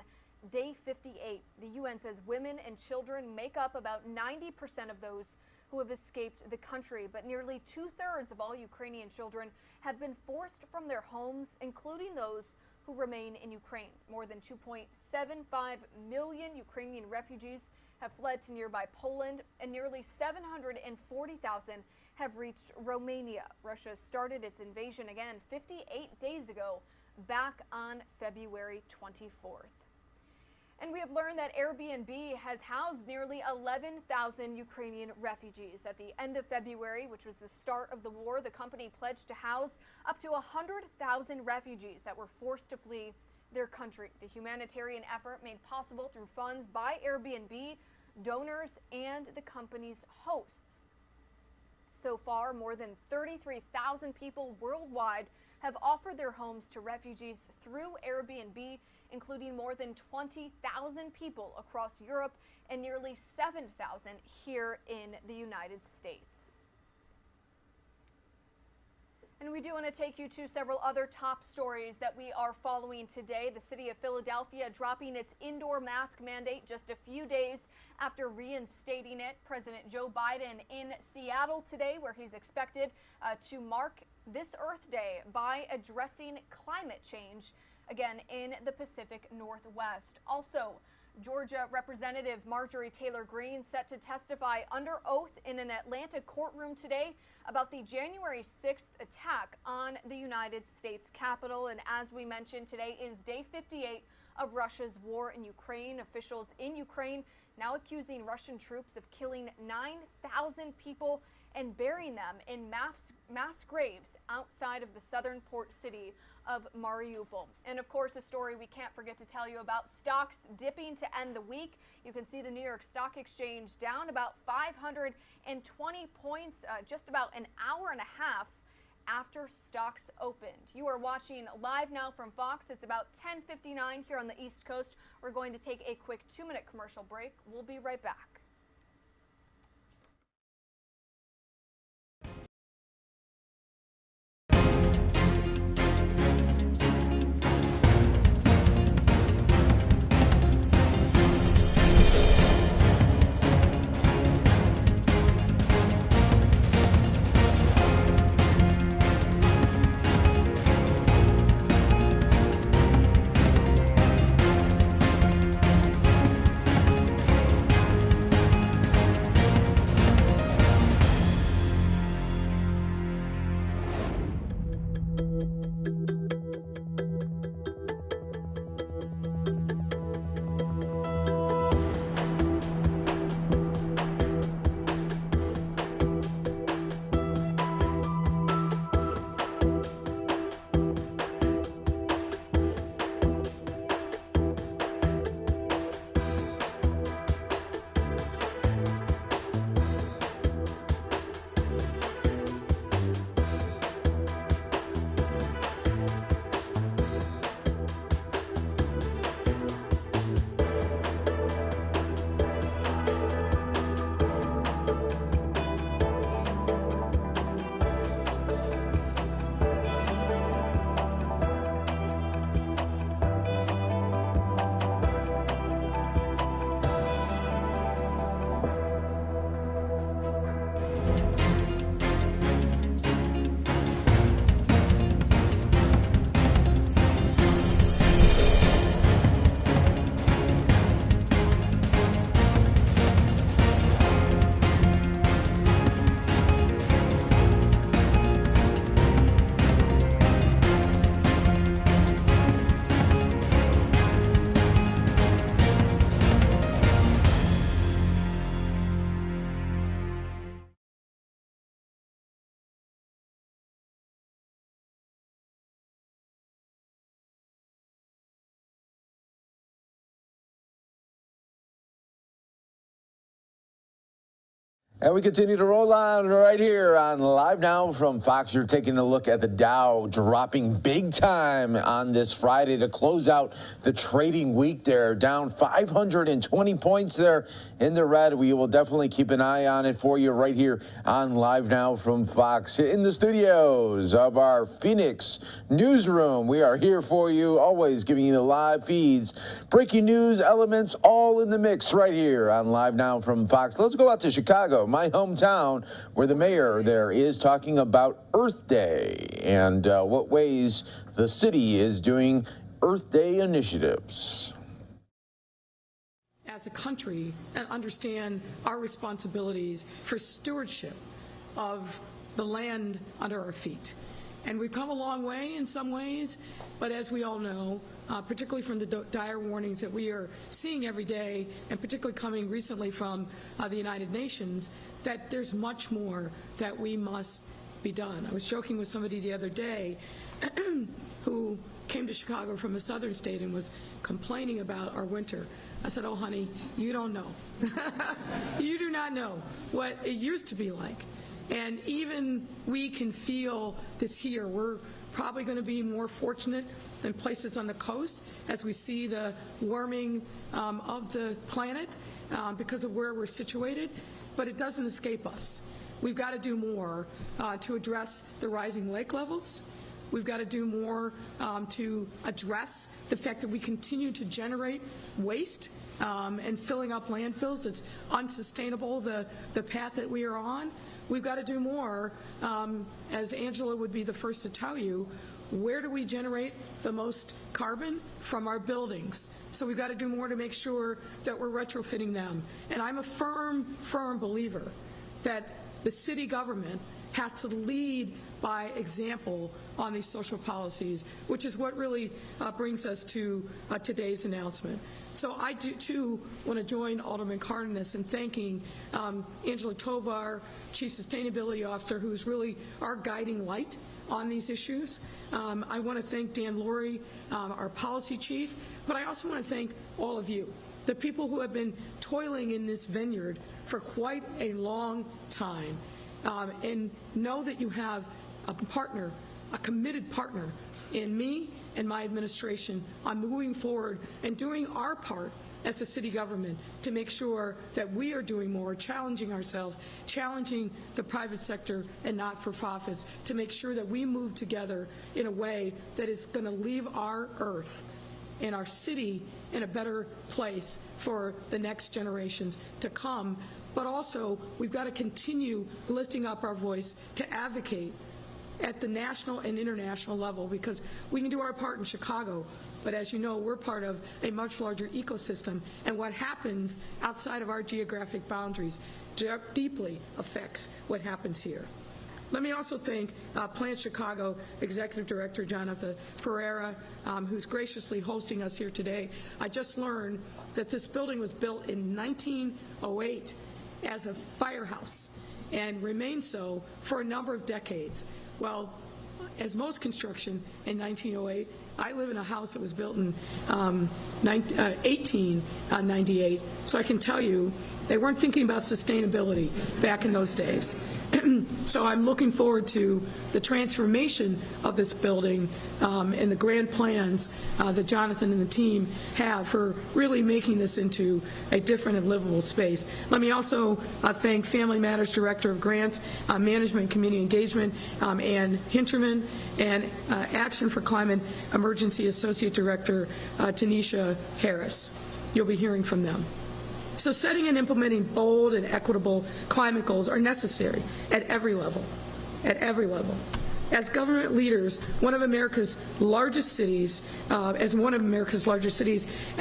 day 58. The UN says women and children make up about 90% of those who have escaped the country, but nearly 2/3 of all Ukrainian children have been forced from their homes, including those who remain in Ukraine. More than 2.75 million Ukrainian refugees have fled to nearby Poland, and nearly 740,000 have reached Romania. Russia started its invasion again 58 days ago, back on February 24th. And we have learned that Airbnb has housed nearly 11,000 Ukrainian refugees. At the end of February, which was the start of the war, the company pledged to house up to 100,000 refugees that were forced to flee their country. The humanitarian effort made possible through funds by Airbnb, donors, and the company's hosts. So far, more than 33,000 people worldwide have offered their homes to refugees through Airbnb, including more than 20,000 people across Europe and nearly 7,000 here in the United States. And we do want to take you to several other top stories that we are following today. The city of Philadelphia dropping its indoor mask mandate just a few days after reinstating it. President Joe Biden in Seattle today, where he's expected to mark this Earth Day by addressing climate change, again, in the Pacific Northwest. Also, Georgia Representative Marjorie Taylor Greene set to testify under oath in an Atlanta courtroom today about the January 6th attack on the United States Capitol. And as we mentioned, today is day 58 of Russia's war in Ukraine. Officials in Ukraine now accusing Russian troops of killing 9,000 people and burying them in mass graves outside of the southern port city of Mariupol. And of course, a story we can't forget to tell you about: stocks dipping to end the week. You can see the New York Stock Exchange down about 520 points, just about an hour and a half after stocks opened. You are watching Live Now from Fox. It's about 10:59 here on the East Coast. We're going to take a quick 2-minute commercial break. We'll be right back. And we continue to roll on right here on Live Now from Fox. You're taking a look at the Dow dropping big time on this Friday to close out the trading week. They're down 520 points there in the red. We will definitely keep an eye on it for you right here on Live Now from Fox. In the studios of our Phoenix newsroom, we are here for you, always giving you the live feeds, breaking news elements, all in the mix right here on Live Now from Fox. Let's go out to Chicago, my hometown, where the mayor there is talking about Earth Day and what ways the city is doing Earth Day initiatives. As a country, and understand our responsibilities for stewardship of the land under our feet. And we've come a long way in some ways, but as we all know, particularly from the dire warnings that we are seeing every day, and particularly coming recently from the United Nations, that there's much more that we must be done. I was joking with somebody the other day who came to Chicago from a southern state and was complaining about our winter. I said, oh, honey, you don't know. You do not know what it used to be like. And even we can feel this here. We're probably going to be more fortunate than places on the coast as we see the warming of the planet because of where we're situated, but it doesn't escape us. We've got to do more to address the rising lake levels. We've got to do more to address the fact that we continue to generate waste and filling up landfills. It's unsustainable, the path that we are on. We've got to do more, as Angela would be the first to tell you, where do we generate the most carbon? From our buildings. So we've got to do more to make sure that we're retrofitting them. And I'm a firm believer that the city government has to lead by example on these social policies, which is what really brings us to today's announcement. So I too want to join Alderman Cardenas in thanking Angela Tovar, Chief Sustainability Officer, who's really our guiding light on these issues. I want to thank Dan Laurie, our policy chief, but I also want to thank all of you, the people who have been toiling in this vineyard for quite a long time, and know that you have a partner, a committed partner in me and my administration on moving forward and doing our part as a city government to make sure that we are doing more, challenging ourselves, challenging the private sector and not-for-profits to make sure that we move together in a way that is going to leave our earth and our city in a better place for the next generations to come. But also, we've got to continue lifting up our voice to advocate at the national and international level, because we can do our part in Chicago, but as you know, we're part of a much larger ecosystem, and what happens outside of our geographic boundaries deeply affects what happens here. Let me also thank Plant Chicago Executive Director Jonathan Pereira, who's graciously hosting us here today. I just learned that this building was built in 1908 as a firehouse and remained so for a number of decades. Well, as most construction in 1908, I live in a house that was built in 1898, so I can tell you they weren't thinking about sustainability back in those days. So I'm looking forward to the transformation of this building and the grand plans that Jonathan and the team have for really making this into a different and livable space. Let me also thank Family Matters Director of Grants, Management and Community Engagement, Ann Hinterman, and Action for Climate Emergency Associate Director Tanisha Harris. You'll be hearing from them. So setting and implementing bold and equitable climate goals are necessary at every level, As government leaders, one of America's largest cities, and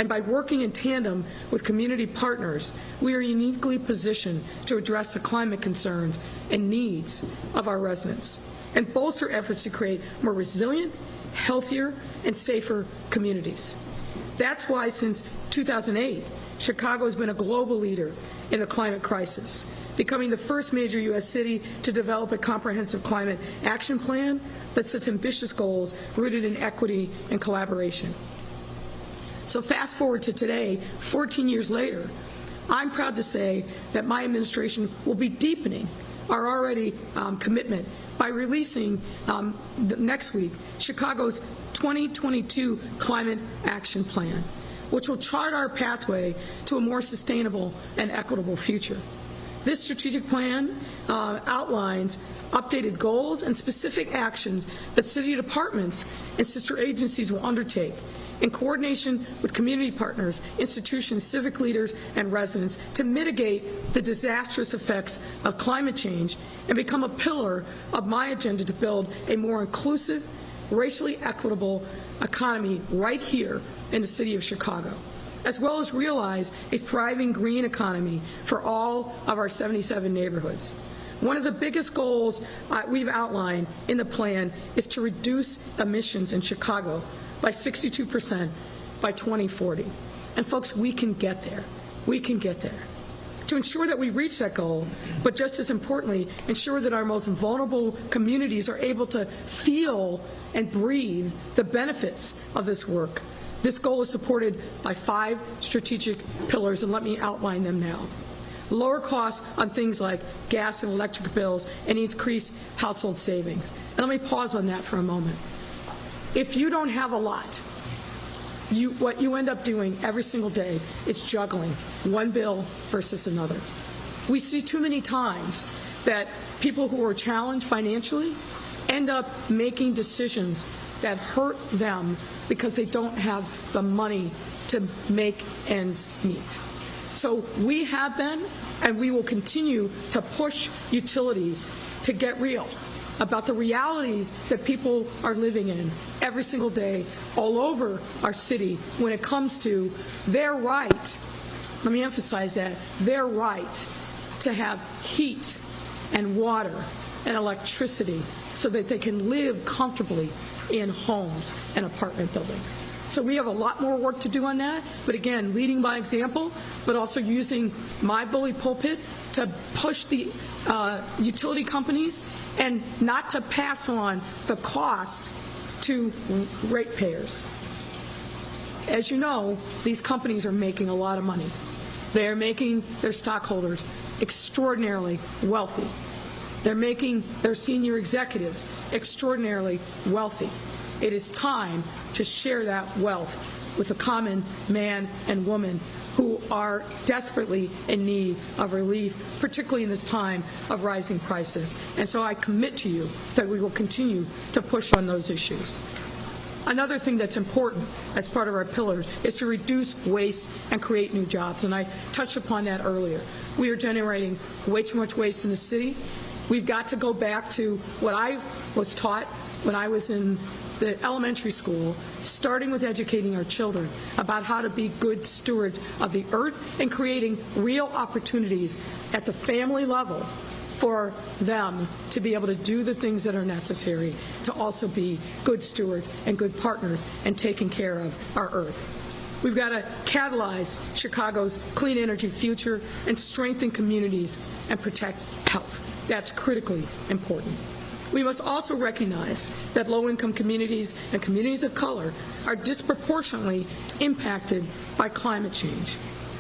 by working in tandem with community partners, we are uniquely positioned to address the climate concerns and needs of our residents and bolster efforts to create more resilient, healthier, and safer communities. That's why since 2008, Chicago has been a global leader in the climate crisis, becoming the first major U.S. city to develop a comprehensive climate action plan that sets ambitious goals rooted in equity and collaboration. So fast forward to today, 14 years later, I'm proud to say that my administration will be deepening our already commitment by releasing next week Chicago's 2022 Climate Action Plan, which will chart our pathway to a more sustainable and equitable future. This strategic plan outlines updated goals and specific actions that city departments and sister agencies will undertake in coordination with community partners, institutions, civic leaders, and residents to mitigate the disastrous effects of climate change and become a pillar of my agenda to build a more inclusive, racially equitable economy right here in the city of Chicago, as well as realize a thriving green economy for all of our 77 neighborhoods. One of the biggest goals we've outlined in the plan is to reduce emissions in Chicago by 62% by 2040. And folks, we can get there. We can get there. To ensure that we reach that goal, but just as importantly, ensure that our most vulnerable communities are able to feel and breathe the benefits of this work. This goal is supported by 5 strategic pillars, and let me outline them now. Lower costs on things like gas and electric bills and increase household savings. And let me pause on that for a moment. If you don't have a lot, what you end up doing every single day is juggling one bill versus another. We see too many times that people who are challenged financially end up making decisions that hurt them because they don't have the money to make ends meet. So we have been, and we will continue to push utilities to get real about the realities that people are living in every single day all over our city when it comes to their right, let me emphasize that, their right to have heat and water and electricity so that they can live comfortably in homes and apartment buildings. So we have a lot more work to do on that, but again, leading by example, but also using my bully pulpit to push the utility companies and not to pass on the cost to ratepayers. As you know, these companies are making a lot of money. They are making their stockholders extraordinarily wealthy. They're making their senior executives extraordinarily wealthy. It is time to share that wealth with the common man and woman who are desperately in need of relief, particularly in this time of rising prices. And so I commit to you that we will continue to push on those issues. Another thing that's important as part of our pillars is to reduce waste and create new jobs. And I touched upon that earlier. We are generating way too much waste in the city. We've got to go back to what I was taught when I was in the elementary school, starting with educating our children about how to be good stewards of the earth and creating real opportunities at the family level for them to be able to do the things that are necessary to also be good stewards and good partners in taking care of our earth. We've got to catalyze Chicago's clean energy future and strengthen communities and protect health. That's critically important. We must also recognize that low-income communities and communities of color are disproportionately impacted by climate change,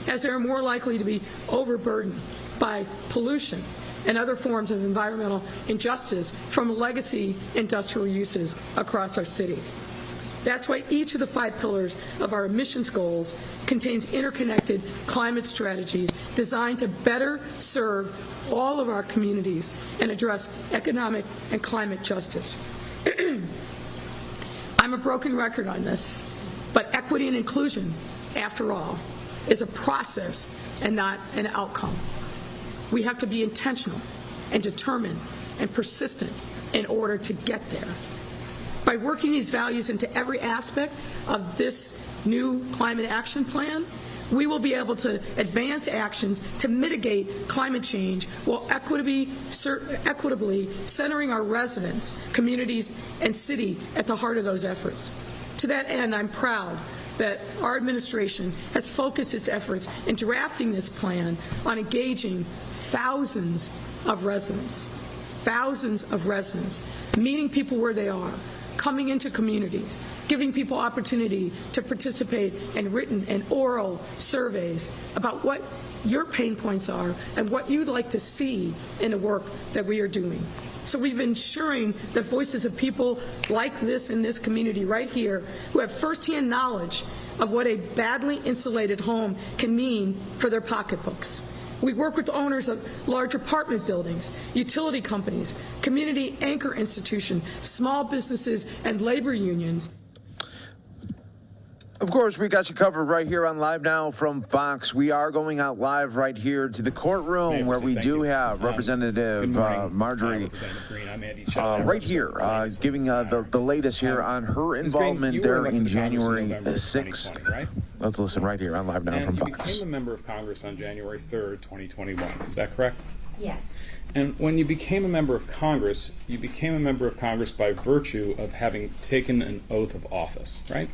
as they are more likely to be overburdened by pollution and other forms of environmental injustice from legacy industrial uses across our city. That's why each of the 5 pillars of our emissions goals contains interconnected climate strategies designed to better serve all of our communities and address economic and climate justice. I'm a broken record on this, but equity and inclusion, after all, is a process and not an outcome. We have to be intentional and determined and persistent in order to get there. By working these values into every aspect of this new climate action plan, we will be able to advance actions to mitigate climate change while equitably centering our residents, communities, and city at the heart of those efforts. To that end, I'm proud that our administration has focused its efforts in drafting this plan on engaging thousands of residents, meeting people where they are, coming into communities, giving people opportunity to participate in written and oral surveys about what your pain points are and what you'd like to see in the work that we are doing. So we've been ensuring that voices of people like this in this community right here who have firsthand knowledge of what a badly insulated home can mean for their pocketbooks. We work with owners of large apartment buildings, utility companies, community anchor institutions, small businesses, and labor unions. Of course, we got you covered right here on Live Now from Fox. We are going out live right here to the courtroom where we do have Representative Marjorie right here, giving the latest here on her involvement there in January 6th. Right? Let's listen right here on Live Now from Fox. You became a member of Congress on January 3rd, 2021. Is that correct? Yes. And when you became a member of Congress, you became a member of Congress by virtue of having taken an oath of office, right?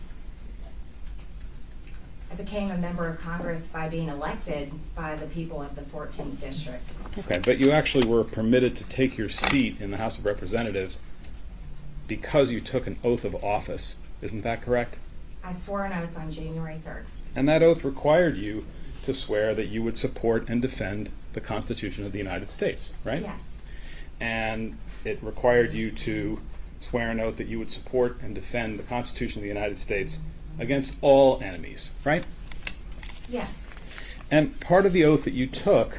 I became a member of Congress by being elected by the people of the 14th district. Okay, but you actually were permitted to take your seat in the House of Representatives because you took an oath of office. Isn't that correct? I swore an oath on January 3rd. And that oath required you to swear that you would support and defend the Constitution of the United States, right? Yes. And it required you to swear an oath that you would support and defend the Constitution of the United States against all enemies, right? Yes. And part of the oath that you took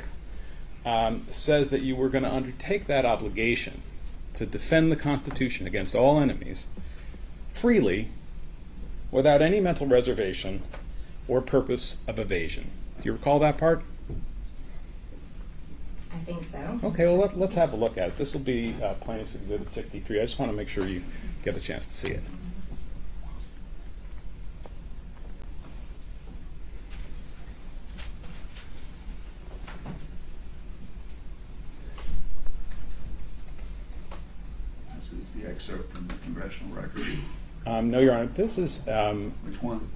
says that you were going to undertake that obligation to defend the Constitution against all enemies freely, without any mental reservation or purpose of evasion. Do you recall that part? I think so. Okay, well, let's have a look at it. This will be Plaintiff's Exhibit 63. I just want to make sure you get a chance to see it. This is the excerpt from the congressional record. No, Your Honor. This is Which one?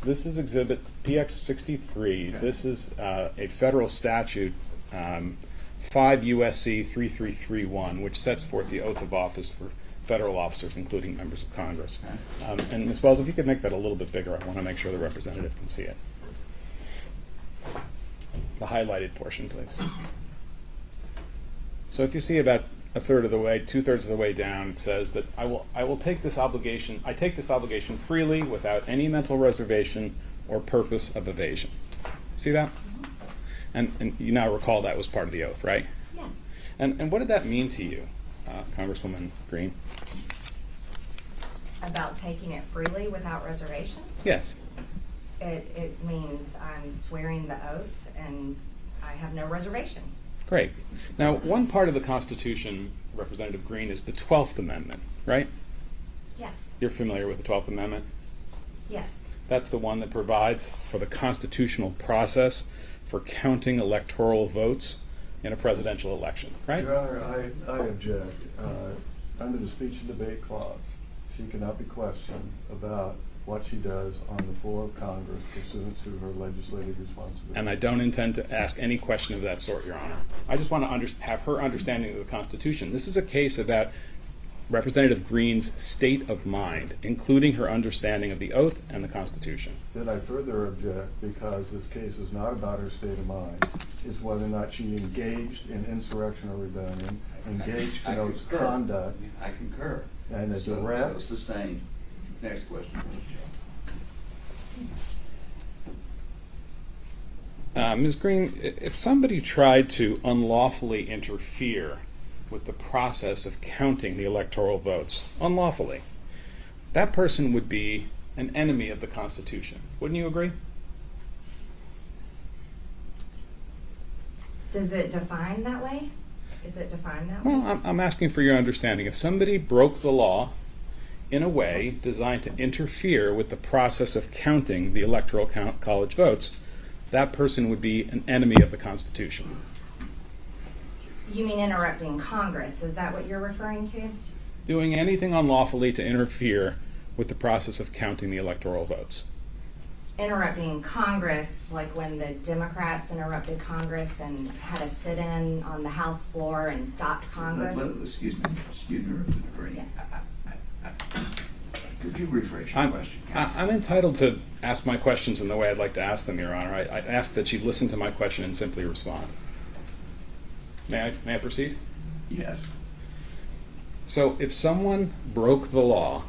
This is Exhibit PX 63. Okay. This is a federal statute, 5 U.S.C. 3331, which sets forth the oath of office for federal officers, including members of Congress. And Ms. Wells, if you could make that a little bit bigger, I want to make sure the representative can see it. The highlighted portion, please. So if you see about a third of the way, 2/3 of the way down, it says that I will take this obligation. I take this obligation freely, without any mental reservation or purpose of evasion. See that? And you now recall that was part of the oath, right? Yes. And what did that mean to you, Congresswoman Greene? About taking it freely without reservation? Yes. It means I'm swearing the oath and I have no reservation. Great. Now, one part of the Constitution, Representative Greene, is the 12th Amendment, right? Yes. You're familiar with the 12th Amendment? Yes. That's the one that provides for the constitutional process for counting electoral votes in a presidential election, right? Your Honor, I object. Under the speech and debate clause, she cannot be questioned about what she does on the floor of Congress pursuant to her legislative responsibility. And I don't intend to ask any question of that sort, Your Honor. I just want to have her understanding of the Constitution. This is a case about Representative Greene's state of mind, including her understanding of the oath and the Constitution. Then I further object, because this case is not about her state of mind, is whether or not she engaged in insurrection or rebellion. Engaged connotes conduct. I concur. And a direct. So sustained. Next question. Ms. Greene, if somebody tried to unlawfully interfere with the process of counting the electoral votes, unlawfully, that person would be an enemy of the Constitution. Wouldn't you agree? Does it define that way? Is it defined that way? Well, I'm asking for your understanding. If somebody broke the law in a way designed to interfere with the process of counting the electoral college votes, that person would be an enemy of the Constitution. You mean interrupting Congress? Is that what you're referring to? Doing anything unlawfully to interfere with the process of counting the electoral votes. Interrupting Congress, like when the Democrats interrupted Congress and had a sit-in on the House floor and stopped Congress? Excuse me, Representative Greene. Could you rephrase your question? I'm entitled to ask my questions in the way I'd like to ask them, Your Honor. I ask that you listen to my question and simply respond. May I proceed? Yes. So if someone broke the law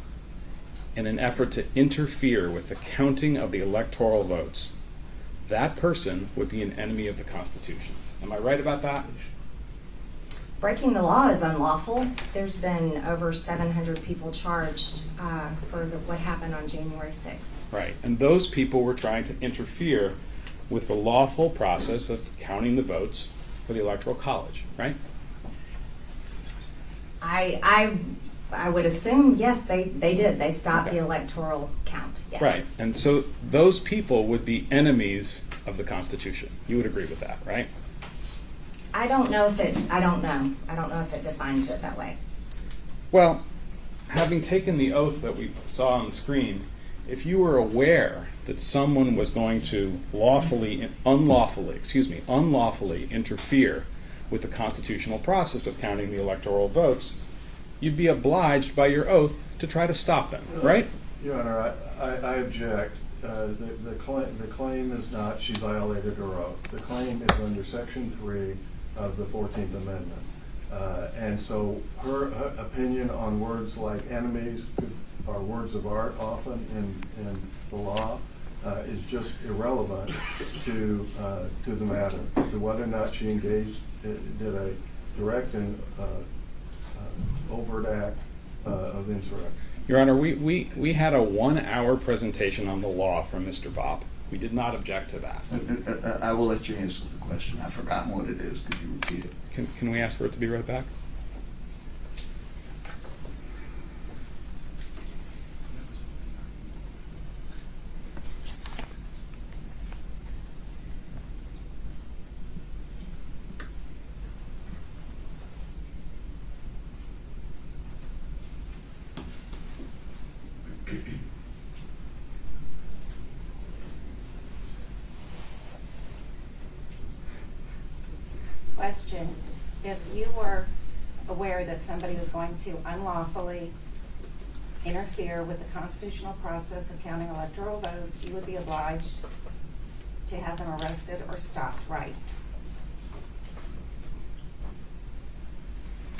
in an effort to interfere with the counting of the electoral votes, that person would be an enemy of the Constitution. Am I right about that? Breaking the law is unlawful. There's been over 700 people charged for what happened on January 6th. Right. And those people were trying to interfere with the lawful process of counting the votes for the Electoral College, right? I would assume, yes, they did. They stopped the electoral count, yes. Right. And so those people would be enemies of the Constitution. You would agree with that, right? I don't know if it defines it that way. Well, having taken the oath that we saw on the screen, if you were aware that someone was going to unlawfully interfere with the constitutional process of counting the electoral votes, you'd be obliged by your oath to try to stop them, right? Your Honor, I object. The claim is not she violated her oath. The claim is under Section 3 of the 14th Amendment. And so her opinion on words like enemies are words of art often in the law is just irrelevant to the matter, to whether or not she engaged, did a direct and overt act of insurrection. Your Honor, we had a 1-hour presentation on the law from Mr. Bopp. We did not object to that. I will let you answer the question. I've forgotten what it is. Could you repeat it? Can we ask for it to be read back? Question, if you were aware that somebody was going to unlawfully interfere with the constitutional process of counting electoral votes, you would be obliged to have them arrested or stopped, right?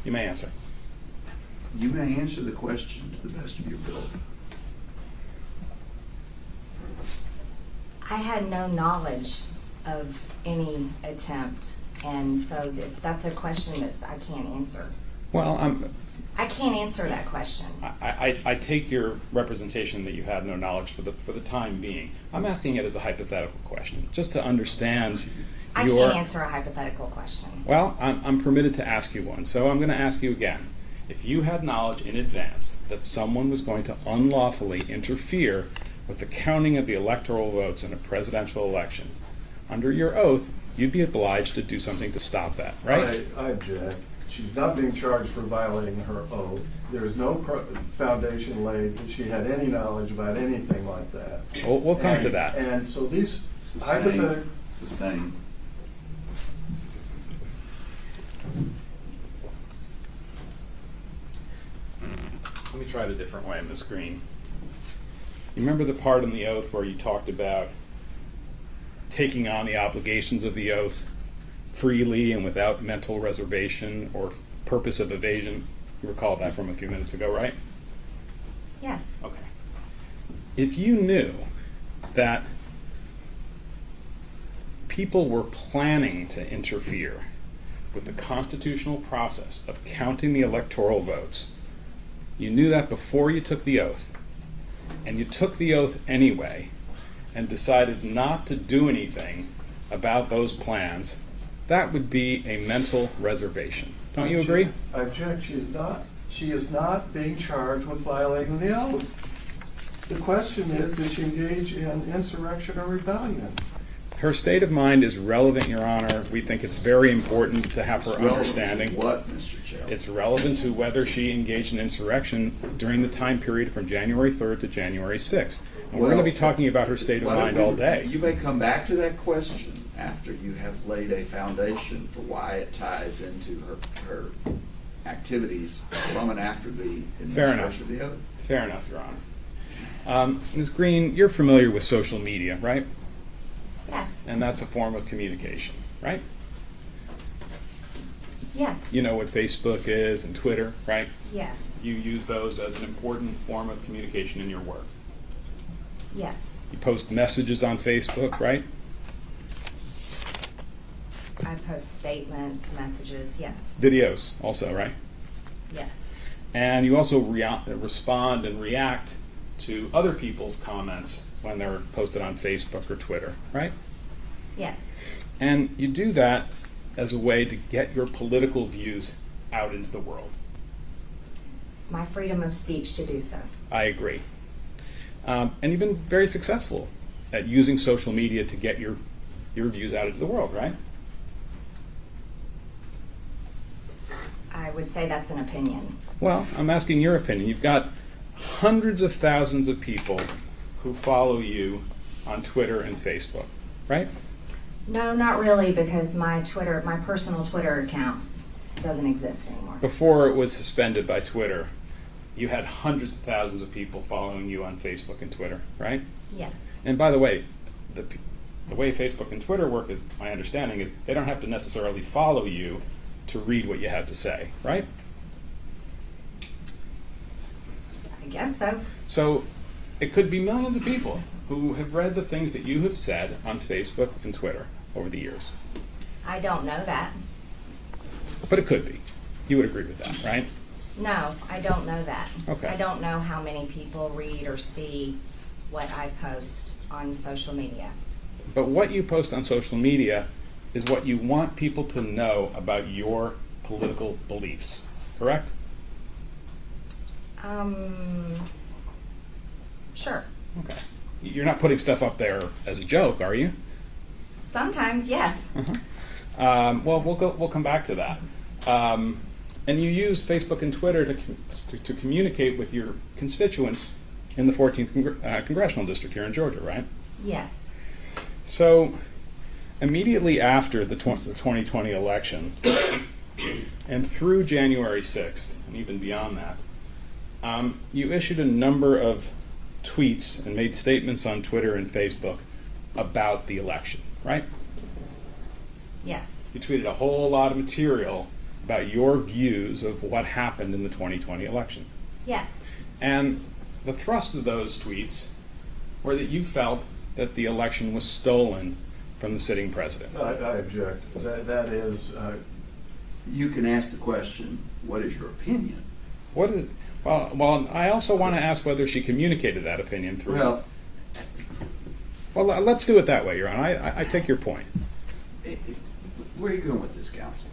You may answer. You may answer the question to the best of your ability. I had no knowledge of any attempt, and so that's a question that I can't answer. Well, I can't answer that question. I take your representation that you had no knowledge for the time being. I'm asking it as a hypothetical question, just to understand I can't answer a hypothetical question. Well, I'm permitted to ask you one, so I'm going to ask you again. If you had knowledge in advance that someone was going to unlawfully interfere with the counting of the electoral votes in a presidential election, under your oath, you'd be obliged to do something to stop that, right? I object. She's not being charged for violating her oath. There is no foundation laid that she had any knowledge about anything like that. We'll come to that. And so these hypothetical... Sustain. Let me try it a different way, Ms. Greene. You remember the part in the oath where you talked about taking on the obligations of the oath freely and without mental reservation or purpose of evasion? You recall that from a few minutes ago, right? Yes. Okay. If you knew that people were planning to interfere with the constitutional process of counting the electoral votes, you knew that before you took the oath, and you took the oath anyway, and decided not to do anything about those plans, that would be a mental reservation. Don't you agree? I object. She is not being charged with violating the oath. The question is, did she engage in insurrection or rebellion? Her state of mind is relevant, Your Honor. We think it's very important to have her understanding. What, Mr. Chair? It's relevant to whether she engaged in insurrection during the time period from January 3rd to January 6th. And we're going to be talking about her state of mind all day. You may come back to that question after you have laid a foundation for why it ties into her activities from and after the Fair enough. administration of the oath. Fair enough, Your Honor. Ms. Greene, you're familiar with social media, right? Yes. And that's a form of communication, right? Yes. You know what Facebook is and Twitter, right? Yes. You use those as an important form of communication in your work. Yes. You post messages on Facebook, right? I post statements, messages, yes. Videos also, right? Yes. And you also respond and react to other people's comments when they're posted on Facebook or Twitter, right? Yes. And you do that as a way to get your political views out into the world. It's my freedom of speech to do so. I agree. And you've been very successful at using social media to get your views out into the world, right? I would say that's an opinion. Well, I'm asking your opinion. You've got hundreds of thousands of people who follow you on Twitter and Facebook, right? No, not really, because my personal Twitter account doesn't exist anymore. Before it was suspended by Twitter, you had hundreds of thousands of people following you on Facebook and Twitter, right? Yes. And by the way, the way Facebook and Twitter work, is my understanding, is they don't have to necessarily follow you to read what you have to say, right? I guess so. So it could be millions of people who have read the things that you have said on Facebook and Twitter over the years. I don't know that. But it could be. You would agree with that, right? No, I don't know that. Okay. I don't know how many people read or see what I post on social media. But what you post on social media is what you want people to know about your political beliefs, correct? Sure. Okay. You're not putting stuff up there as a joke, are you? Sometimes, yes. Well, we'll come back to that. And you use Facebook and Twitter to communicate with your constituents in the 14th Congressional District here in Georgia, right? Yes. So immediately after the 2020 election and through January 6th, and even beyond that, you issued a number of tweets and made statements on Twitter and Facebook about the election, right? Yes. You tweeted a whole lot of material about your views of what happened in the 2020 election. Yes. And the thrust of those tweets were that you felt that the election was stolen from the sitting president. I object. That is... You can ask the question, what is your opinion? Well, I also want to ask whether she communicated that opinion through... Well, let's do it that way, Your Honor. I take your point. Where are you going with this, counsel?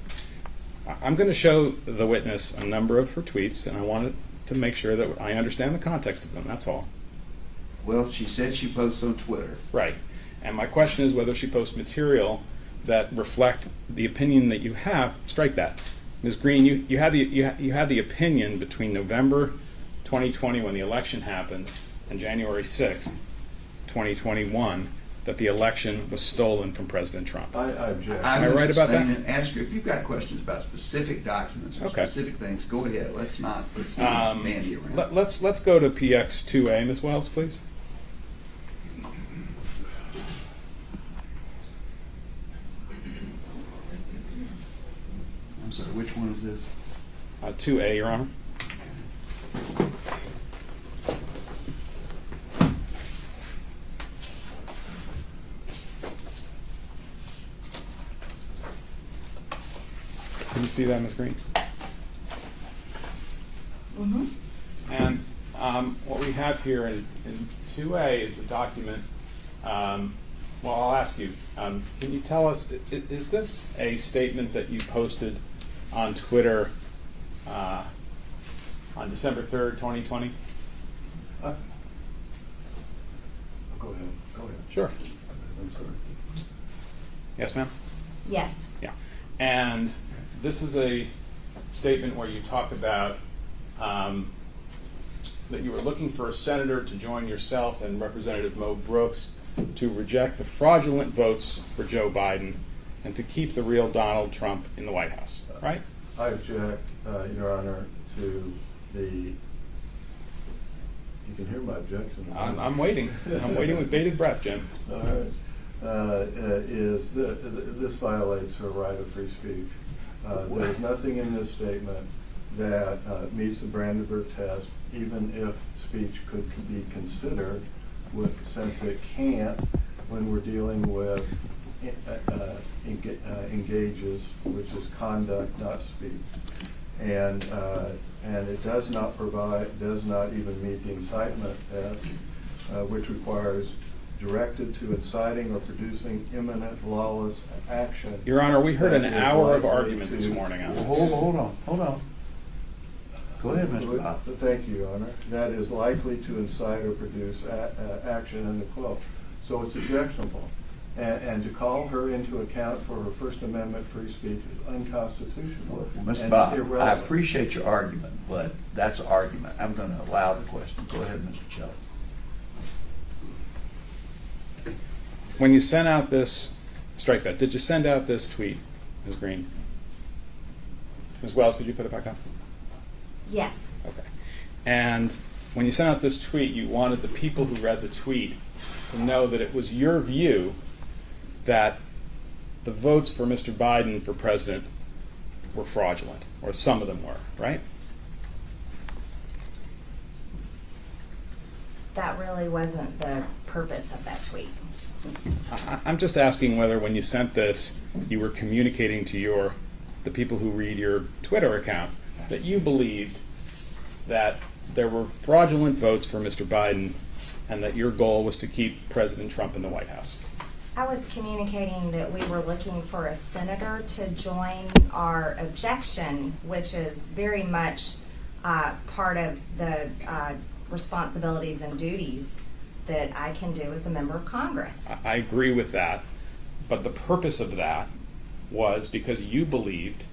I'm going to show the witness a number of her tweets, and I wanted to make sure that I understand the context of them, that's all. Well, she said she posts on Twitter. Right. And my question is whether she posts material that reflect the opinion that you have. Strike that. Ms. Greene, you had the opinion between November 2020, when the election happened, and January 6th, 2021, that the election was stolen from President Trump. I object. Am I right about that? Ask her if you've got questions about specific documents or specific things. Go ahead. Let's not bandy around. Let's go to PX 2A, Ms. Wells, please. I'm sorry. Which one is this? 2A, Your Honor. Can you see that, Ms. Greene? Mm-hmm. And what we have here in 2A is a document. Well, I'll ask you, can you tell us, is this a statement that you posted on Twitter on December 3rd, 2020? Go ahead. Sure. I'm sorry. Yes, ma'am? Yes. Yeah. And this is a statement where you talk about that you were looking for a senator to join yourself and Representative Mo Brooks to reject the fraudulent votes for Joe Biden and to keep the real Donald Trump in the White House, right? I object, Your Honor, to the... can hear my objection. I'm waiting. I'm waiting with bated breath, Jim. All right. This violates her right of free speech. There's nothing in this statement that meets the Brandenburg test, even if speech could be considered, since it can't when we're dealing with engages, which is conduct, not speech. And it does not even meet the incitement test, which requires directed to inciting or producing imminent lawless action. Your Honor, we heard an hour of argument this morning on this. Hold on. Go ahead, Mr. Bob. Thank you, Your Honor. That is likely to incite or produce action in the quote. So it's objectionable. And to call her into account for her First Amendment free speech is unconstitutional. Well, Mr. Bob, I appreciate your argument, but that's argument. I'm going to allow the question. Go ahead, Mr. Shelley. When you sent out this, strike that, did you send out this tweet, Ms. Greene? Ms. Wells, could you put it back up? Yes. Okay. And when you sent out this tweet, you wanted the people who read the tweet to know that it was your view that the votes for Mr. Biden for president were fraudulent, or some of them were, right? That really wasn't the purpose of that tweet. I'm just asking whether when you sent this, you were communicating to the people who read your Twitter account that you believed that there were fraudulent votes for Mr. Biden and that your goal was to keep President Trump in the White House. I was communicating that we were looking for a senator to join our objection, which is very much part of the responsibilities and duties that I can do as a member of Congress. I agree with that, but the purpose of that was because you believed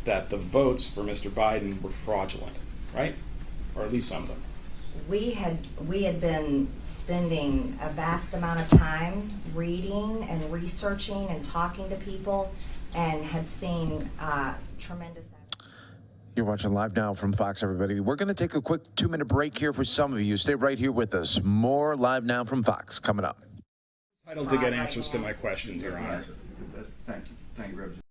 that the votes for Mr. Biden were fraudulent, right? Or at least some of them. We had been spending a vast amount of time reading and researching and talking to people, and had seen tremendous. You're watching Live Now from Fox, everybody. We're going to take a quick 2-minute break here for some of you. Stay right here with us. More Live Now from Fox coming up. Entitled to get answers to my questions, Your Honor. Thank you. Thank you, Representative.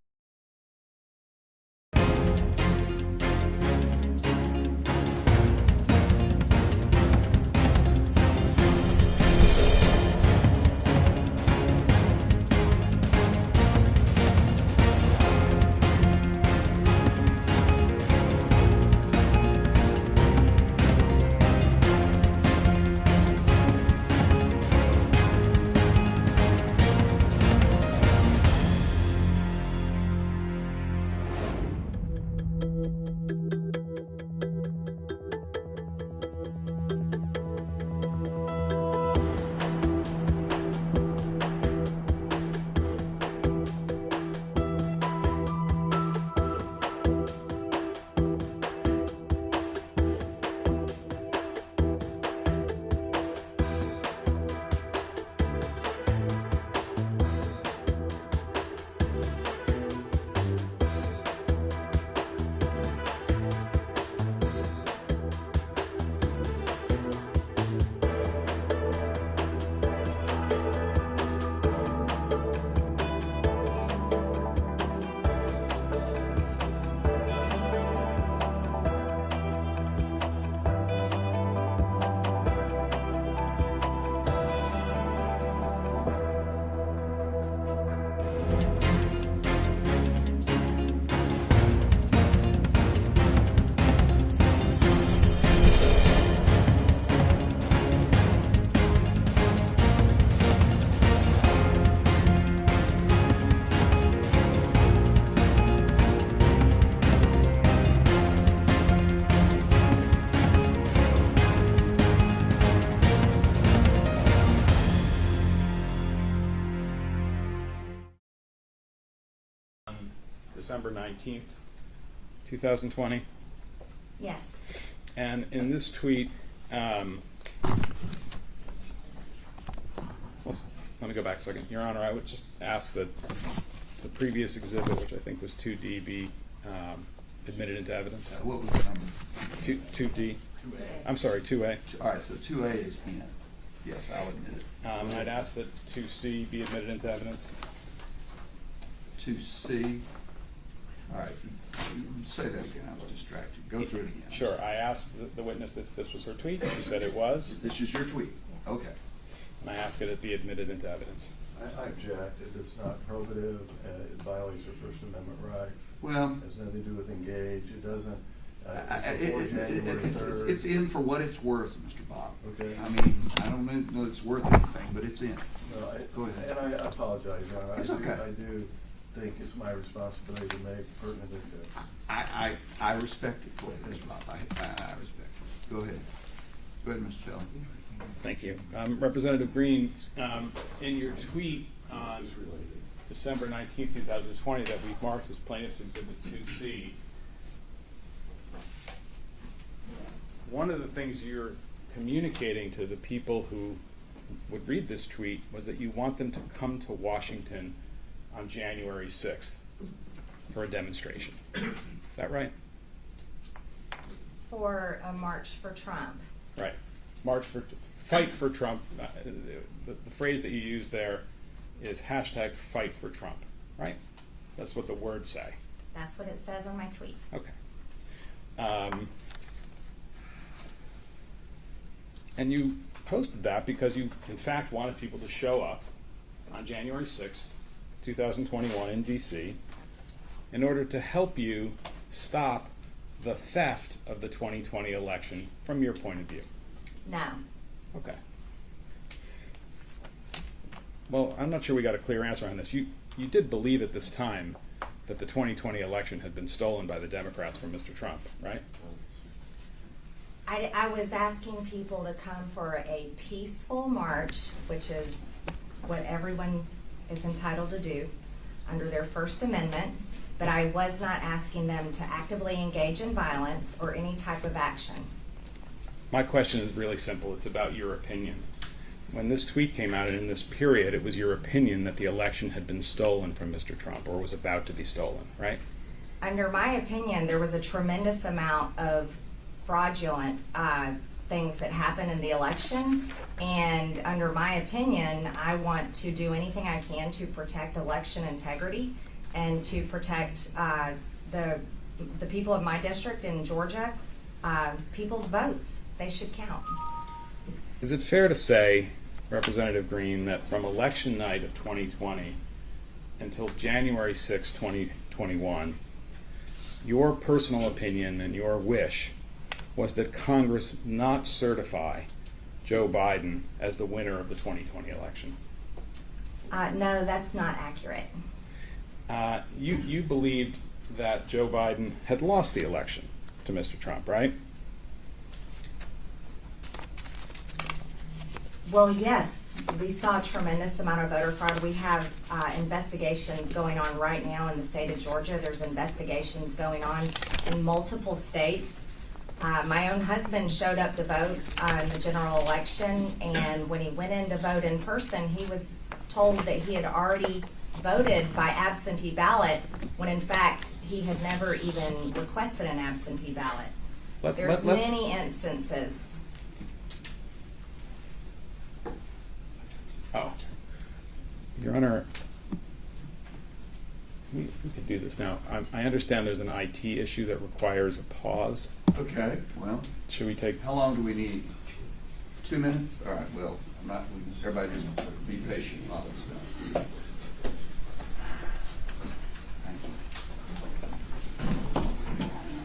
December 19th, 2020. Yes. And in this tweet, let me go back a second. Your Honor, I would just ask that the previous exhibit, which I think was 2D, be admitted into evidence. What was the number? 2D. I'm sorry, 2A. All right, so 2A is in. Yes, I'll admit it. I'd ask that 2C be admitted into evidence. 2C. All right, say that again. I was distracted. Go through it again. Sure. I asked the witness if this was her tweet. She said it was. This is your tweet. Okay. And I ask it be admitted into evidence. I object. It is not probative. It violates her First Amendment rights. Well, it has nothing to do with engage. It doesn't. January 3rd. It's in for what it's worth, Mr. Bob. Okay. I mean, I don't know it's worth anything, but it's in. No, Go ahead. And I apologize, Your Honor. It's okay. I do think it's my responsibility to make pertinent evidence. I respect it, Mr. Bob. I respect it. Go ahead. Go ahead, Mr. Tillman. Thank you. Representative Greene, in your tweet on December 19, 2020 that we've marked as Plaintiff's Exhibit 2C, one of the things you're communicating to the people who would read this tweet was that you want them to come to Washington on January 6th for a demonstration. Is that right? For a march for Trump. Right. Fight for Trump. The phrase that you use there is hashtag fight for Trump, right? That's what the words say. That's what it says on my tweet. Okay. And you posted that because you, in fact, wanted people to show up on January 6th, 2021 in D.C. in order to help you stop the theft of the 2020 election from your point of view. No. Okay. Well, I'm not sure we got a clear answer on this. You did believe at this time that the 2020 election had been stolen by the Democrats from Mr. Trump, right? I was asking people to come for a peaceful march, which is what everyone is entitled to do under their First Amendment, but I was not asking them to actively engage in violence or any type of action. My question is really simple. It's about your opinion. When this tweet came out, and in this period, it was your opinion that the election had been stolen from Mr. Trump or was about to be stolen, right? Under my opinion, there was a tremendous amount of fraudulent things that happened in the election, and under my opinion, I want to do anything I can to protect election integrity and to protect the people of my district in Georgia, people's votes. They should count. Is it fair to say, Representative Greene, that from election night of 2020 until January 6, 2021, your personal opinion and your wish was that Congress not certify Joe Biden as the winner of the 2020 election? No, that's not accurate. You believed that Joe Biden had lost the election to Mr. Trump, right? Well, yes, we saw a tremendous amount of voter fraud. We have investigations going on right now in the state of Georgia. There's investigations going on in multiple states. My own husband showed up to vote in the general election, and when he went in to vote in person, he was told that he had already voted by absentee ballot, when in fact he had never even requested an absentee ballot. There's many instances. Oh, Your Honor, we could do this now. I understand there's an IT issue that requires a pause. Okay, well. Should we take? How long do we need? 2 minutes? All right, well, everybody just be patient while it's done. Thank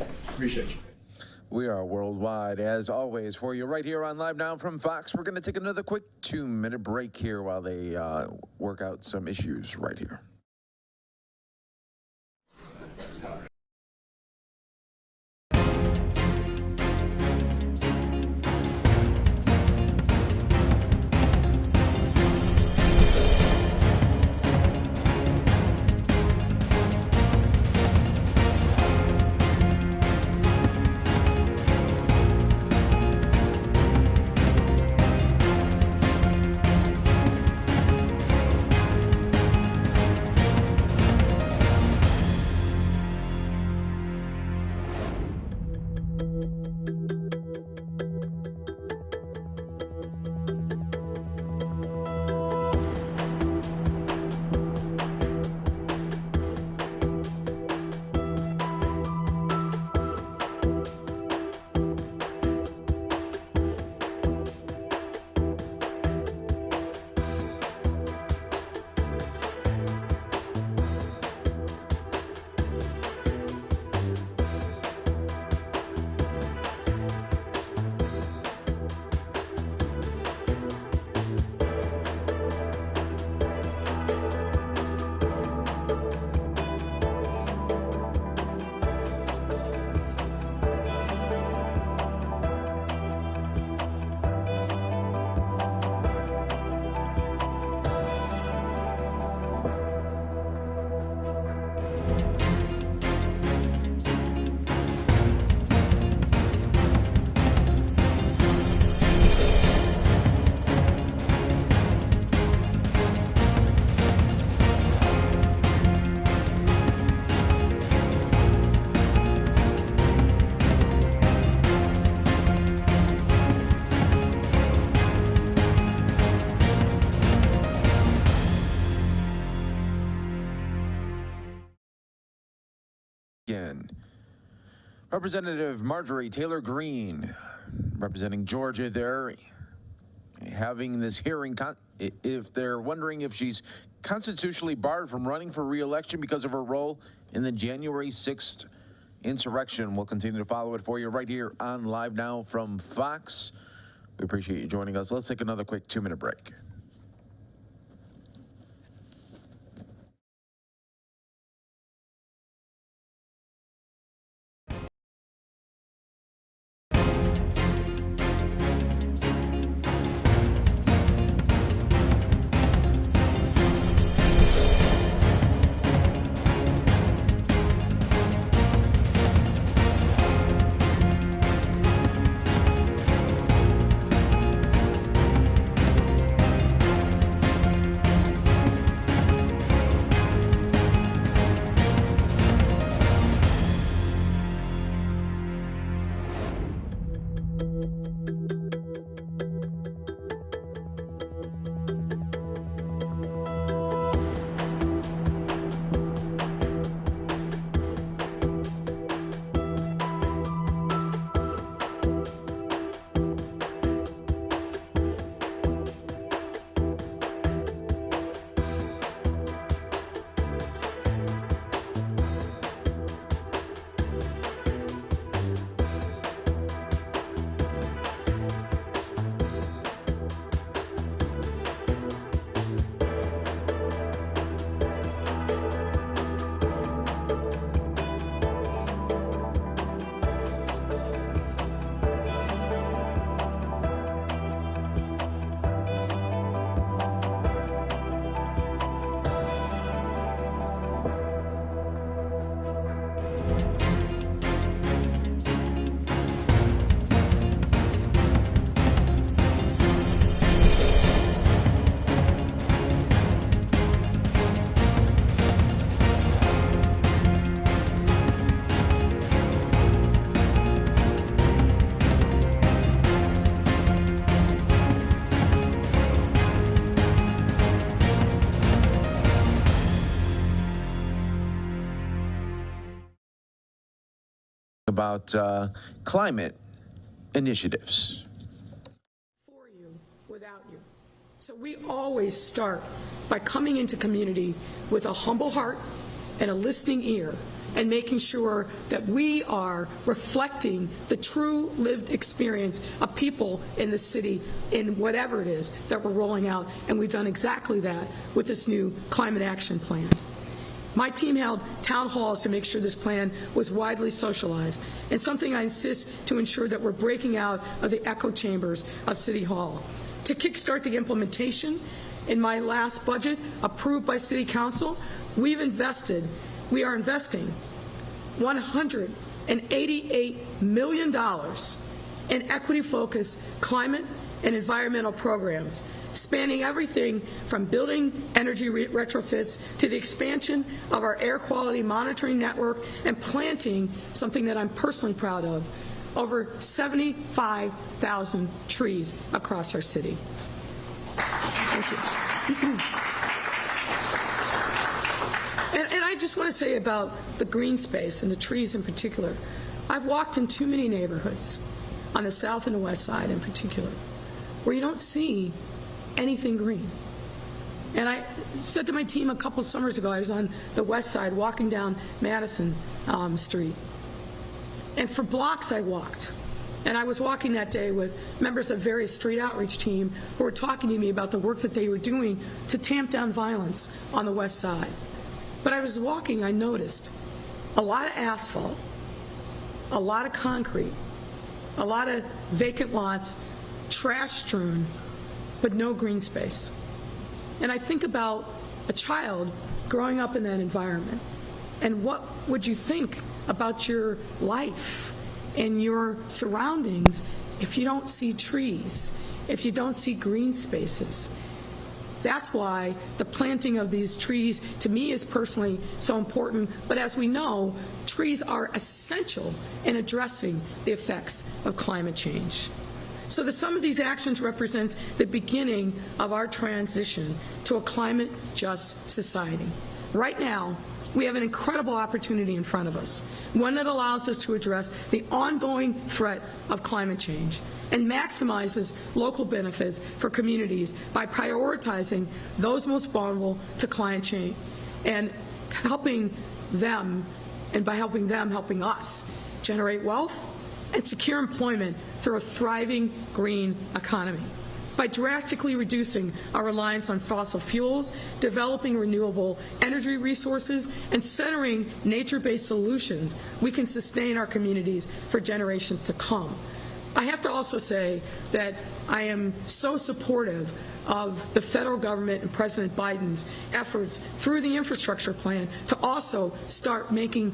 you. Appreciate you. We are worldwide, as always, for you right here on Live Now from Fox. We're going to take another quick 2-minute break here while they work out some issues right here. Representative Marjorie Taylor Greene, representing Georgia there, having this hearing, if they're wondering if she's constitutionally barred from running for re-election because of her role in the January 6th insurrection. We'll continue to follow it for you right here on Live Now from Fox. We appreciate you joining us. Let's take another quick 2-minute break. About climate initiatives. For you, without you. So we always start by coming into community with a humble heart and a listening ear, and making sure that we are reflecting the true lived experience of people in the city in whatever it is that we're rolling out. And we've done exactly that with this new climate action plan. My team held town halls to make sure this plan was widely socialized, and something I insist to ensure that we're breaking out of the echo chambers of City Hall. To kickstart the implementation, in my last budget approved by City Council, we are investing $188 million in equity-focused climate and environmental programs, spanning everything from building energy retrofits to the expansion of our air quality monitoring network and planting, something that I'm personally proud of, over 75,000 trees across our city. Thank you. And I just want to say about the green space and the trees in particular. I've walked in too many neighborhoods on the south and the west side in particular, where you don't see anything green. And I said to my team a couple summers ago, I was on the west side walking down Madison Street. And for blocks I walked. And I was walking that day with members of various street outreach team who were talking to me about the work that they were doing to tamp down violence on the west side. But I was walking, I noticed a lot of asphalt, a lot of concrete, a lot of vacant lots, trash strewn, but no green space. And I think about a child growing up in that environment, and what would you think about your life and your surroundings if you don't see trees, if you don't see green spaces? That's why the planting of these trees, to me, is personally so important. But as we know, trees are essential in addressing the effects of climate change. So the sum of these actions represents the beginning of our transition to a climate-just society. Right now, we have an incredible opportunity in front of us, one that allows us to address the ongoing threat of climate change and maximizes local benefits for communities by prioritizing those most vulnerable to climate change and helping them, and by helping them, helping us generate wealth and secure employment through a thriving green economy. By drastically reducing our reliance on fossil fuels, developing renewable energy resources, and centering nature-based solutions, we can sustain our communities for generations to come. I have to also say that I am so supportive of the federal government and President Biden's efforts through the infrastructure plan to also start making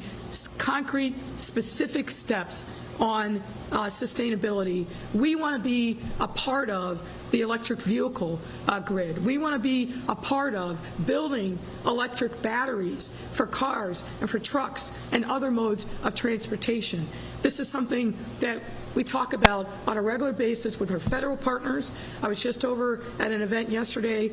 concrete, specific steps on sustainability. We want to be a part of the electric vehicle grid. We want to be a part of building electric batteries for cars and for trucks and other modes of transportation. This is something that we talk about on a regular basis with our federal partners. I was just over at an event yesterday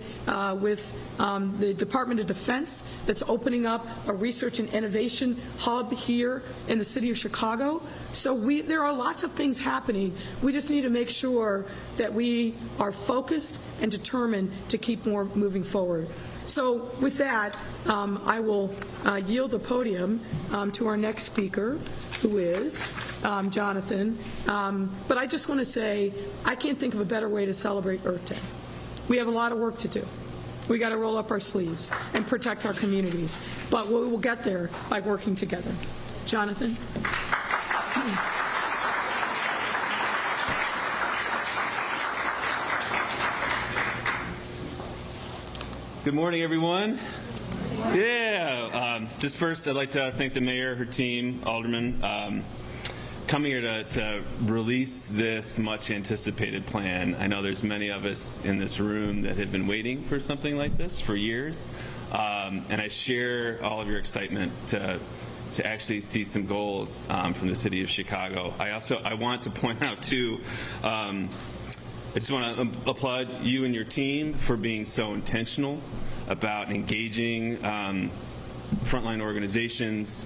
with the Department of Defense that's opening up a research and innovation hub here in the city of Chicago. So there are lots of things happening. We just need to make sure that we are focused and determined to keep moving forward. So with that, I will yield the podium to our next speaker, who is Jonathan. But I just want to say, I can't think of a better way to celebrate Earth Day. We have a lot of work to do. We got to roll up our sleeves and protect our communities. But we will get there by working together. Jonathan? Good morning, everyone. Yeah, just first, I'd like to thank the mayor, her team, aldermen, coming here to release this much-anticipated plan. I know there's many of us in this room that have been waiting for something like this for years, and I share all of your excitement to actually see some goals from the city of Chicago. I want to point out too. I just want to applaud you and your team for being so intentional about engaging frontline organizations,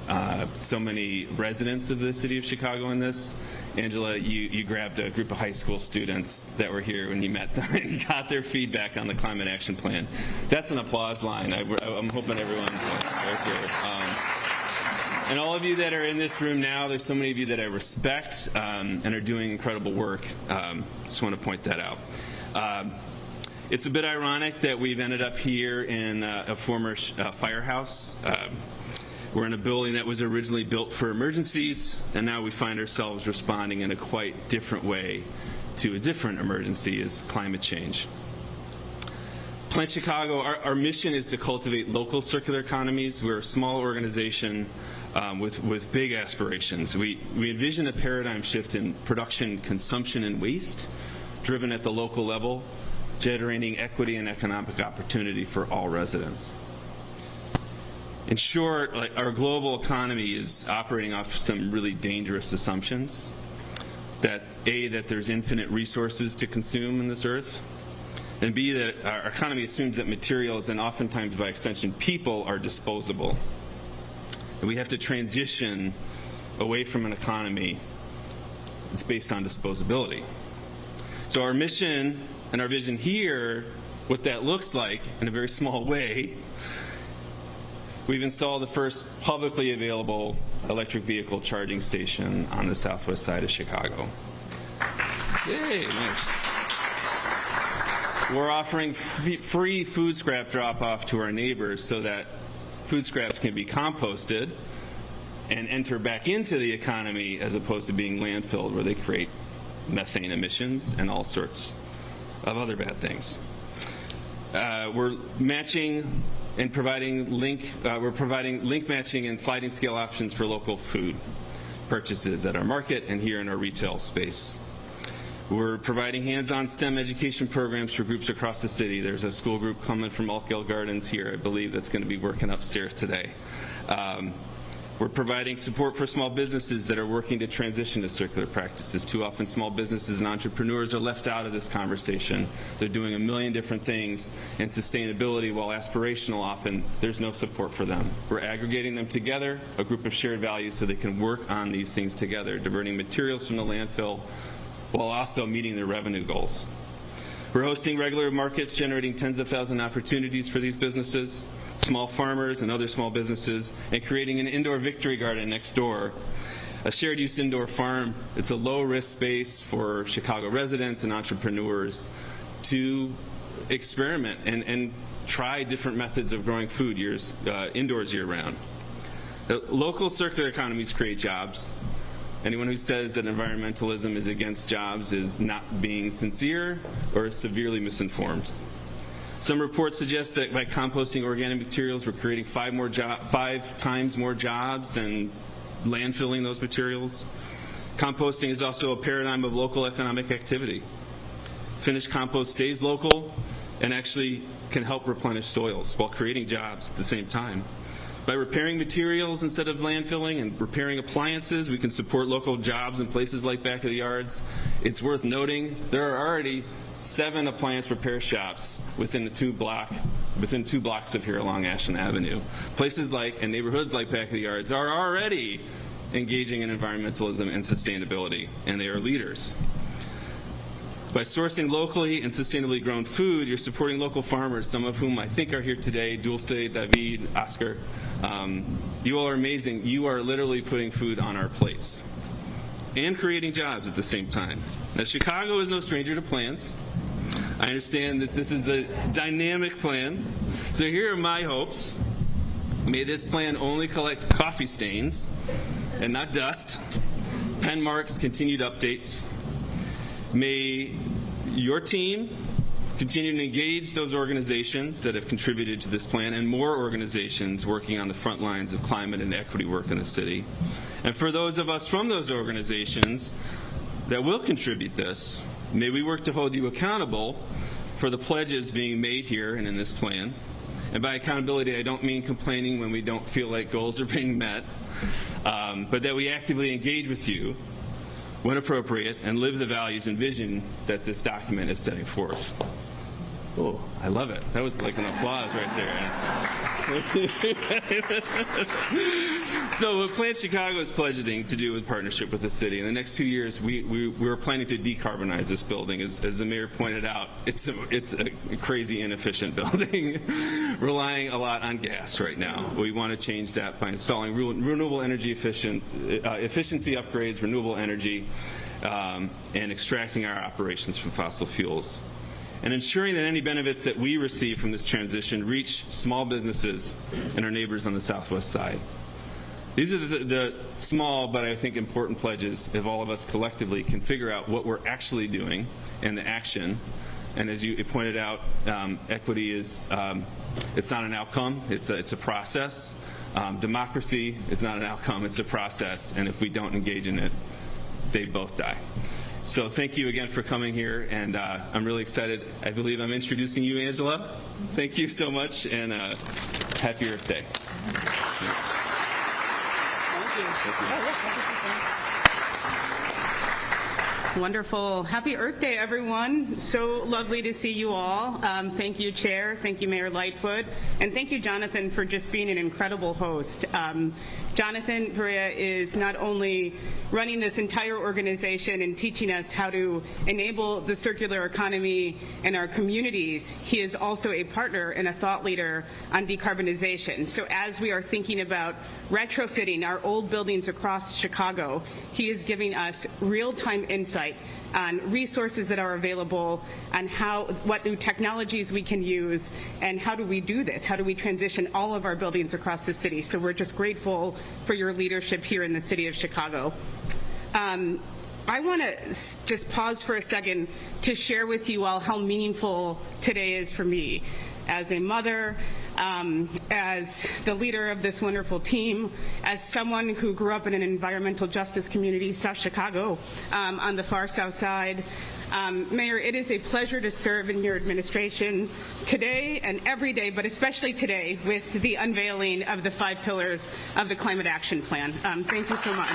so many residents of the city of Chicago in this. Angela, you grabbed a group of high school students that were here when you met them and got their feedback on the climate action plan. That's an applause line. I'm hoping everyone and all of you that are in this room now, there's so many of you that I respect and are doing incredible work. Just want to point that out. It's a bit ironic that we've ended up here in a former firehouse. We're in a building that was originally built for emergencies, and now we find ourselves responding in a quite different way to a different emergency, is climate change. Plant Chicago, our mission is to cultivate local circular economies. We're a small organization with big aspirations. We envision a paradigm shift in production, consumption, and waste, driven at the local level, generating equity and economic opportunity for all residents. In short, our global economy is operating off some really dangerous assumptions. That A, that there's infinite resources to consume in this earth, and B, that our economy assumes that materials, and oftentimes by extension people, are disposable. And we have to transition away from an economy that's based on disposability. So our mission and our vision here, what that looks like in a very small way, we've installed the first publicly available electric vehicle charging station on the southwest side of Chicago. Yay, nice. We're offering free food scrap drop-off to our neighbors so that food scraps can be composted and enter back into the economy as opposed to being landfilled where they create methane emissions and all sorts of other bad things. We're matching and providing link matching and sliding scale options for local food purchases at our market and here in our retail space. We're providing hands-on STEM education programs for groups across the city. There's a school group coming from Altgeld Gardens here, I believe, that's going to be working upstairs today. We're providing support for small businesses that are working to transition to circular practices. Too often small businesses and entrepreneurs are left out of this conversation. They're doing a million different things, and sustainability, while aspirational often, there's no support for them. We're aggregating them together, a group of shared values, so they can work on these things together, diverting materials from the landfill while also meeting their revenue goals. We're hosting regular markets, generating tens of thousands of opportunities for these businesses, small farmers and other small businesses, and creating an indoor victory garden next door, a shared use indoor farm. It's a low risk space for Chicago residents and entrepreneurs to experiment and try different methods of growing food indoors year round. Local circular economies create jobs. Anyone who says that environmentalism is against jobs is not being sincere or severely misinformed. Some reports suggest that by composting organic materials, we're creating 5 times more jobs than landfilling those materials. Composting is also a paradigm of local economic activity. Finished compost stays local and actually can help replenish soils while creating jobs at the same time. By repairing materials instead of landfilling and repairing appliances, we can support local jobs in places like back of the yards. It's worth noting there are already 7 appliance repair shops within 2 blocks of here along Ashland Avenue. Places like and neighborhoods like back of the yards are already engaging in environmentalism and sustainability, and they are leaders. By sourcing locally and sustainably grown food, you're supporting local farmers, some of whom I think are here today, Dulce, David, Oscar. You all are amazing. You are literally putting food on our plates and creating jobs at the same time. Now, Chicago is no stranger to plans. I understand that this is a dynamic plan. So here are my hopes. May this plan only collect coffee stains and not dust, pen marks, continued updates. May your team continue to engage those organizations that have contributed to this plan and more organizations working on the front lines of climate and equity work in the city. And for those of us from those organizations that will contribute this, may we work to hold you accountable for the pledges being made here and in this plan. And by accountability, I don't mean complaining when we don't feel like goals are being met, but that we actively engage with you when appropriate, and live the values and vision that this document is setting forth. Oh, I love it. That was like an applause right there. So what Plant Chicago is pledging to do with partnership with the city, in the next 2 years, we're planning to decarbonize this building. As the mayor pointed out, it's a crazy inefficient building, relying a lot on gas right now. We want to change that by installing renewable energy efficiency upgrades, renewable energy, and extracting our operations from fossil fuels, and ensuring that any benefits that we receive from this transition reach small businesses and our neighbors on the southwest side. These are the small but I think important pledges if all of us collectively can figure out what we're actually doing and the action. And as you pointed out, equity is it's not an outcome, it's a process. Democracy is not an outcome, it's a process, and if we don't engage in it, they both die. So thank you again for coming here, and I'm really excited. I believe I'm introducing you, Angela. Thank you so much, and happy Earth Day. Wonderful. Happy Earth Day, everyone. So lovely to see you all. Thank you, Chair. Thank you, Mayor Lightfoot. And thank you, Jonathan, for just being an incredible host. Jonathan Perea is not only running this entire organization and teaching us how to enable the circular economy in our communities, he is also a partner and a thought leader on decarbonization. So as we are thinking about retrofitting our old buildings across Chicago, he is giving us real-time insight on resources that are available, on what new technologies we can use, and how do we do this? How do we transition all of our buildings across the city? So we're just grateful for your leadership here in the city of Chicago. I want to just pause for a second to share with you all how meaningful today is for me as a mother, as the leader of this wonderful team, as someone who grew up in an environmental justice community, South Chicago, on the far south side, Mayor, it is a pleasure to serve in your administration today and every day, but especially today with the unveiling of the 5 pillars of the Climate Action Plan. Thank you so much.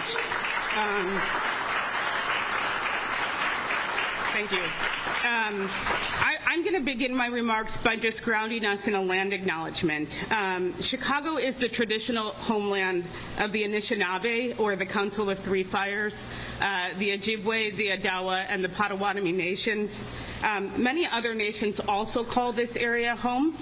Thank you. I'm going to begin my remarks by just grounding us in a land acknowledgement. Chicago is the traditional homeland of the Anishinaabe, or the Council of Three Fires, the Ojibwe, the Odawa, and the Potawatomi nations. Many other nations also call this area home.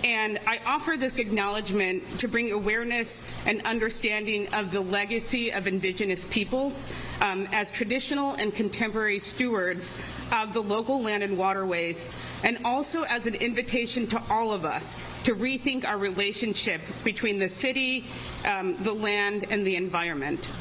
And I offer this acknowledgement to bring awareness and understanding of the legacy of Indigenous peoples as traditional and contemporary stewards of the local land and waterways, and also as an invitation to all of us to rethink our relationship between the city, the land, and the environment.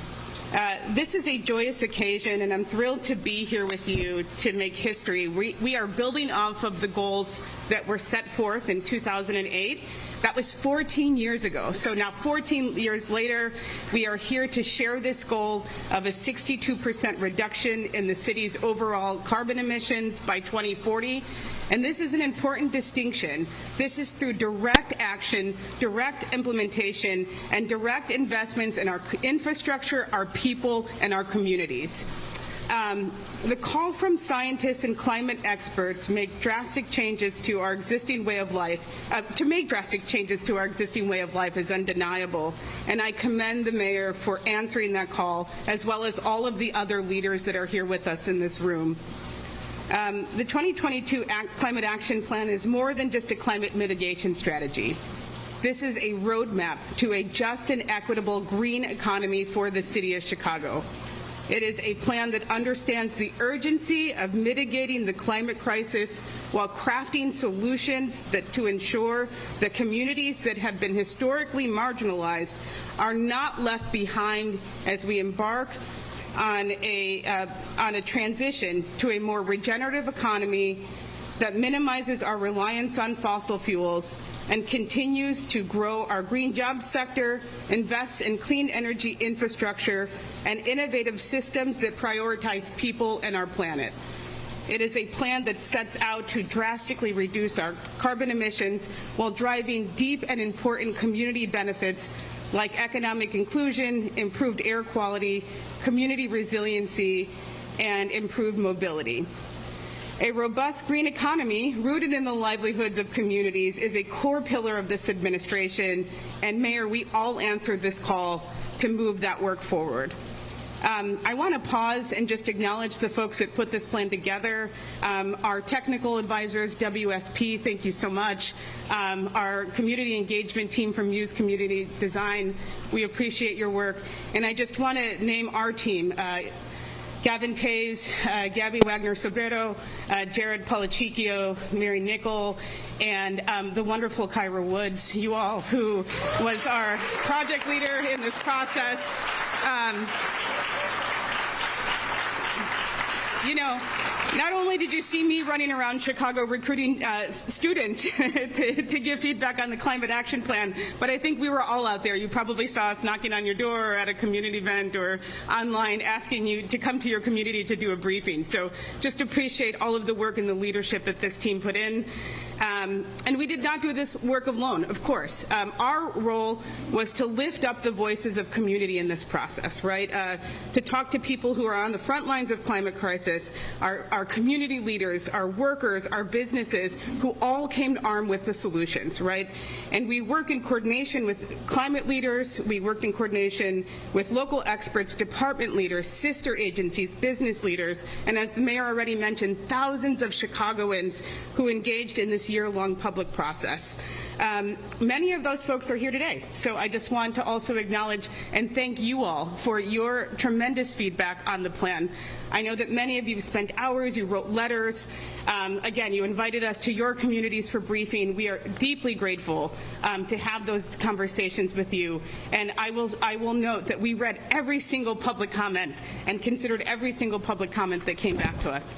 This is a joyous occasion, and I'm thrilled to be here with you to make history. We are building off of the goals that were set forth in 2008. That was 14 years ago. So now 14 years later, we are here to share this goal of a 62% reduction in the city's overall carbon emissions by 2040. And this is an important distinction. This is through direct action, direct implementation, and direct investments in our infrastructure, our people, and our communities. The call from scientists and climate experts to make drastic changes to our existing way of life, is undeniable. And I commend the mayor for answering that call, as well as all of the other leaders that are here with us in this room. The 2022 Climate Action Plan is more than just a climate mitigation strategy. This is a roadmap to a just and equitable green economy for the city of Chicago. It is a plan that understands the urgency of mitigating the climate crisis while crafting solutions to ensure that communities that have been historically marginalized are not left behind as we embark on a transition to a more regenerative economy that minimizes our reliance on fossil fuels and continues to grow our green jobs sector, invests in clean energy infrastructure, and innovative systems that prioritize people and our planet. It is a plan that sets out to drastically reduce our carbon emissions while driving deep and important community benefits like economic inclusion, improved air quality, community resiliency, and improved mobility. A robust green economy rooted in the livelihoods of communities is a core pillar of this administration, and Mayor, we all answer this call to move that work forward. I want to pause and just acknowledge the folks that put this plan together. Our technical advisors, WSP, thank you so much. Our community engagement team from Muse Community Design, we appreciate your work. And I just want to name our team. Gavin Taves, Gabby Wagner-Sobrero, Jared Polachicchio, Mary Nickel, and the wonderful Kyra Woods, you all, who was our project leader in this process. You know, not only did you see me running around Chicago recruiting students to give feedback on the Climate Action Plan, but I think we were all out there. You probably saw us knocking on your door or at a community event or online asking you to come to your community to do a briefing. So just appreciate all of the work and the leadership that this team put in. And we did not do this work alone, of course. Our role was to lift up the voices of community in this process, right? To talk to people who are on the front lines of climate crisis, our community leaders, our workers, our businesses, who all came armed with the solutions, right? And we work in coordination with climate leaders, we worked in coordination with local experts, department leaders, sister agencies, business leaders, and as the mayor already mentioned, thousands of Chicagoans who engaged in this year-long public process. Many of those folks are here today, so I just want to also acknowledge and thank you all for your tremendous feedback on the plan. I know that many of you spent hours, you wrote letters. Again, you invited us to your communities for briefing. We are deeply grateful to have those conversations with you. And I will note that we read every single public comment and considered every single public comment that came back to us.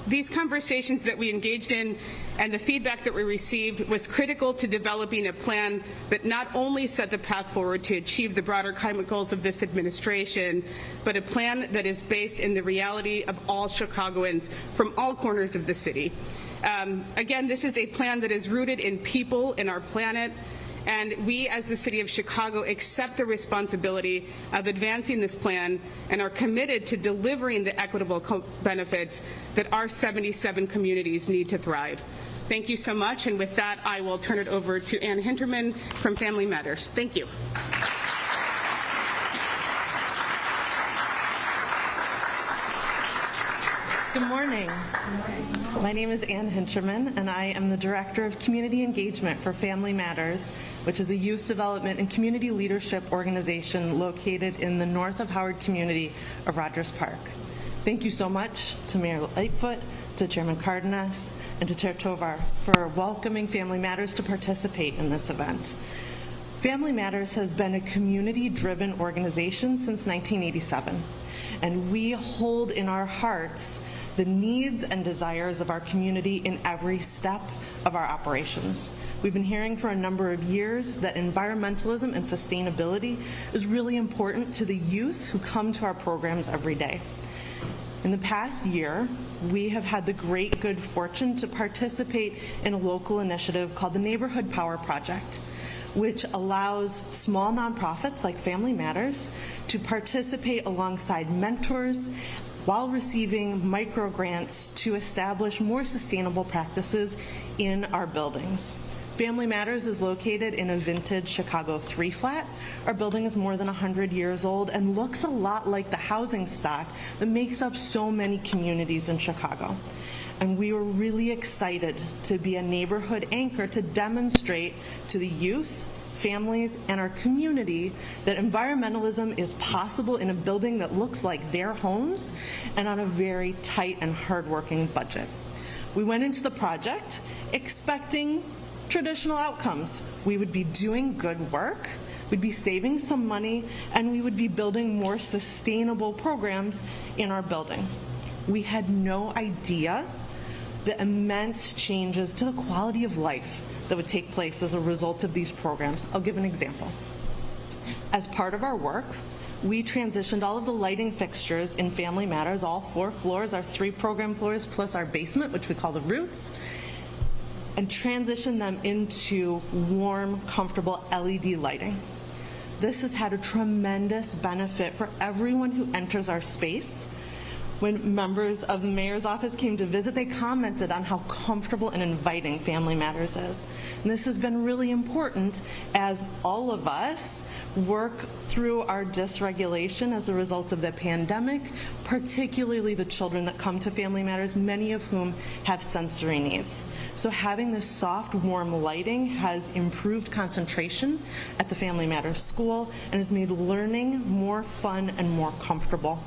These conversations that we engaged in and the feedback that we received was critical to developing a plan that not only set the path forward to achieve the broader climate goals of this administration, but a plan that is based in the reality of all Chicagoans from all corners of the city. Again, this is a plan that is rooted in people, in our planet, and we as the City of Chicago accept the responsibility of advancing this plan and are committed to delivering the equitable benefits that our 77 communities need to thrive. Thank you so much, and with that, I will turn it over to Ann Hinterman from Family Matters. Thank you. Good morning. My name is Ann Hinterman, and I am the Director of Community Engagement for Family Matters, which is a youth development and community leadership organization located in the north of Howard community of Rogers Park. Thank you so much to Mayor Lightfoot, to Chairman Cardenas, and to Chair Tovar for welcoming Family Matters to participate in this event. Family Matters has been a community-driven organization since 1987, and we hold in our hearts the needs and desires of our community in every step of our operations. We've been hearing for a number of years that environmentalism and sustainability is really important to the youth who come to our programs every day. In the past year, we have had the great good fortune to participate in a local initiative called the Neighborhood Power Project, which allows small nonprofits like Family Matters to participate alongside mentors while receiving micro grants to establish more sustainable practices in our buildings. Family Matters is located in a vintage Chicago 3-flat. Our building is more than 100 years old and looks a lot like the housing stock that makes up so many communities in Chicago. And we were really excited to be a neighborhood anchor to demonstrate to the youth, families, and our community that environmentalism is possible in a building that looks like their homes and on a very tight and hardworking budget. We went into the project expecting traditional outcomes. We would be doing good work, we'd be saving some money, and we would be building more sustainable programs in our building. We had no idea the immense changes to the quality of life that would take place as a result of these programs. I'll give an example. As part of our work, we transitioned all of the lighting fixtures in Family Matters, all 4 floors, our 3 program floors, plus our basement, which we call the Roots, and transitioned them into warm, comfortable LED lighting. This has had a tremendous benefit for everyone who enters our space. When members of the mayor's office came to visit, they commented on how comfortable and inviting Family Matters is. And this has been really important as all of us work through our dysregulation as a result of the pandemic, particularly the children that come to Family Matters, many of whom have sensory needs. So having this soft, warm lighting has improved concentration at the Family Matters school and has made learning more fun and more comfortable.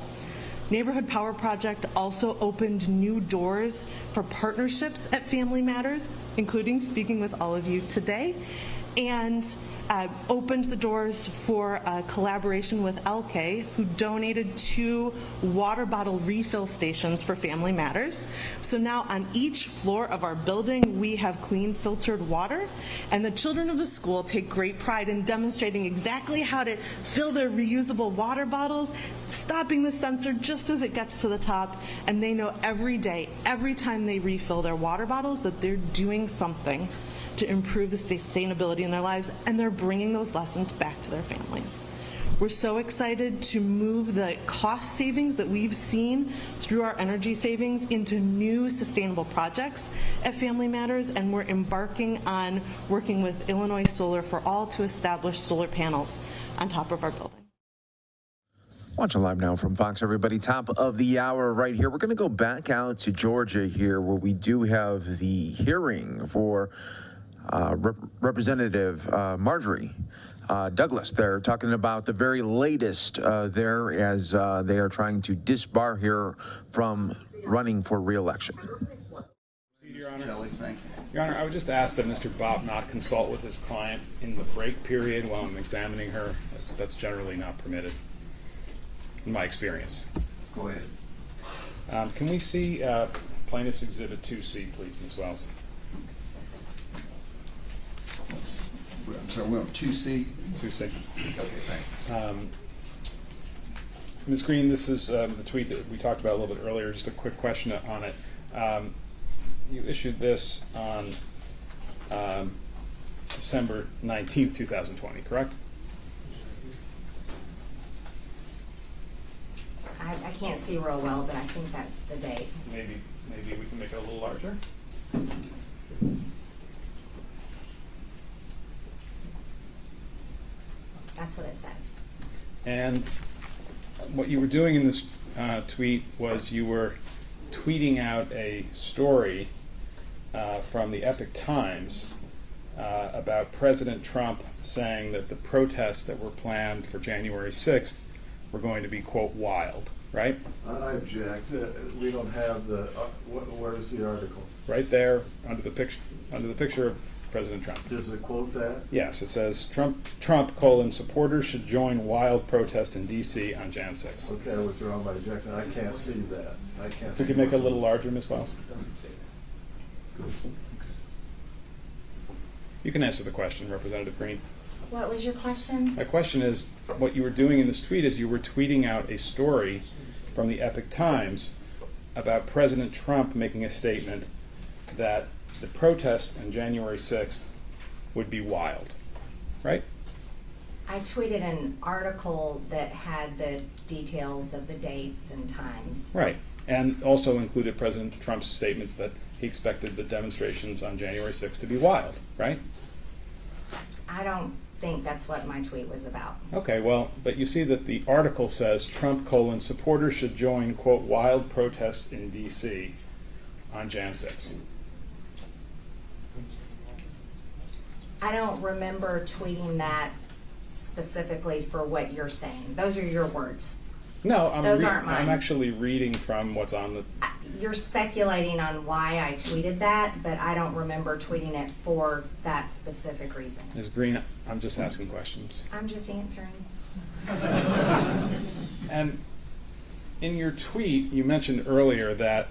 Neighborhood Power Project also opened new doors for partnerships at Family Matters, including speaking with all of you today, and opened the doors for a collaboration with LK, who donated 2 water bottle refill stations for Family Matters. So now on each floor of our building, we have clean filtered water, and the children of the school take great pride in demonstrating exactly how to fill their reusable water bottles, stopping the sensor just as it gets to the top, and they know every day, every time they refill their water bottles, that they're doing something to improve the sustainability in their lives, and they're bringing those lessons back to their families. We're so excited to move the cost savings that we've seen through our energy savings into new sustainable projects at Family Matters, and we're embarking on working with Illinois Solar for All to establish solar panels on top of our building. Watching live now from Fox, everybody. Top of the hour right here. We're going to go back out to Georgia here, where we do have the hearing for Representative Marjorie Douglas. They're talking about the very latest there as they are trying to disbar her from running for re-election. Your Honor. Kelly, thank you. Your Honor, I would just ask that Mr. Bopp not consult with his client in the break period while I'm examining her. That's generally not permitted, in my experience. Go ahead. Can we see Plaintiff's Exhibit 2C, please, Ms. Wells. I'm sorry, we're on 2C? 2C. Okay, thanks. Ms. Greene, this is the tweet that we talked about a little bit earlier. Just a quick question on it. You issued this on December 19th, 2020, correct? I can't see real well, but I think that's the date. Maybe we can make it a little larger. That's what it says. And what you were doing in this tweet was you were tweeting out a story from the Epoch Times about President Trump saying that the protests that were planned for January 6th were going to be, quote, wild, right? I object. We don't have the, where's the article? Right there under the picture of President Trump. Does it quote that? Yes, it says Trump, supporters should join wild protest in D.C. on Jan 6th. Okay, I withdraw my objection. I can't see that. I can't see. We can make it a little larger, Ms. Wells. You can answer the question, Representative Greene. What was your question? My question is, what you were doing in this tweet is you were tweeting out a story from the Epoch Times about President Trump making a statement that the protest on January 6th would be wild, right? I tweeted an article that had the details of the dates and times. Right, and also included President Trump's statements that he expected the demonstrations on January 6th to be wild, right? I don't think that's what my tweet was about. Okay, well, but you see that the article says Trump, supporters should join, quote, wild protests in D.C. on Jan 6th. I don't remember tweeting that specifically for what you're saying. Those are your words. No, Those aren't mine. I'm actually reading from what's on the... You're speculating on why I tweeted that, but I don't remember tweeting it for that specific reason. Ms. Greene, I'm just asking questions. I'm just answering. And in your tweet, you mentioned earlier that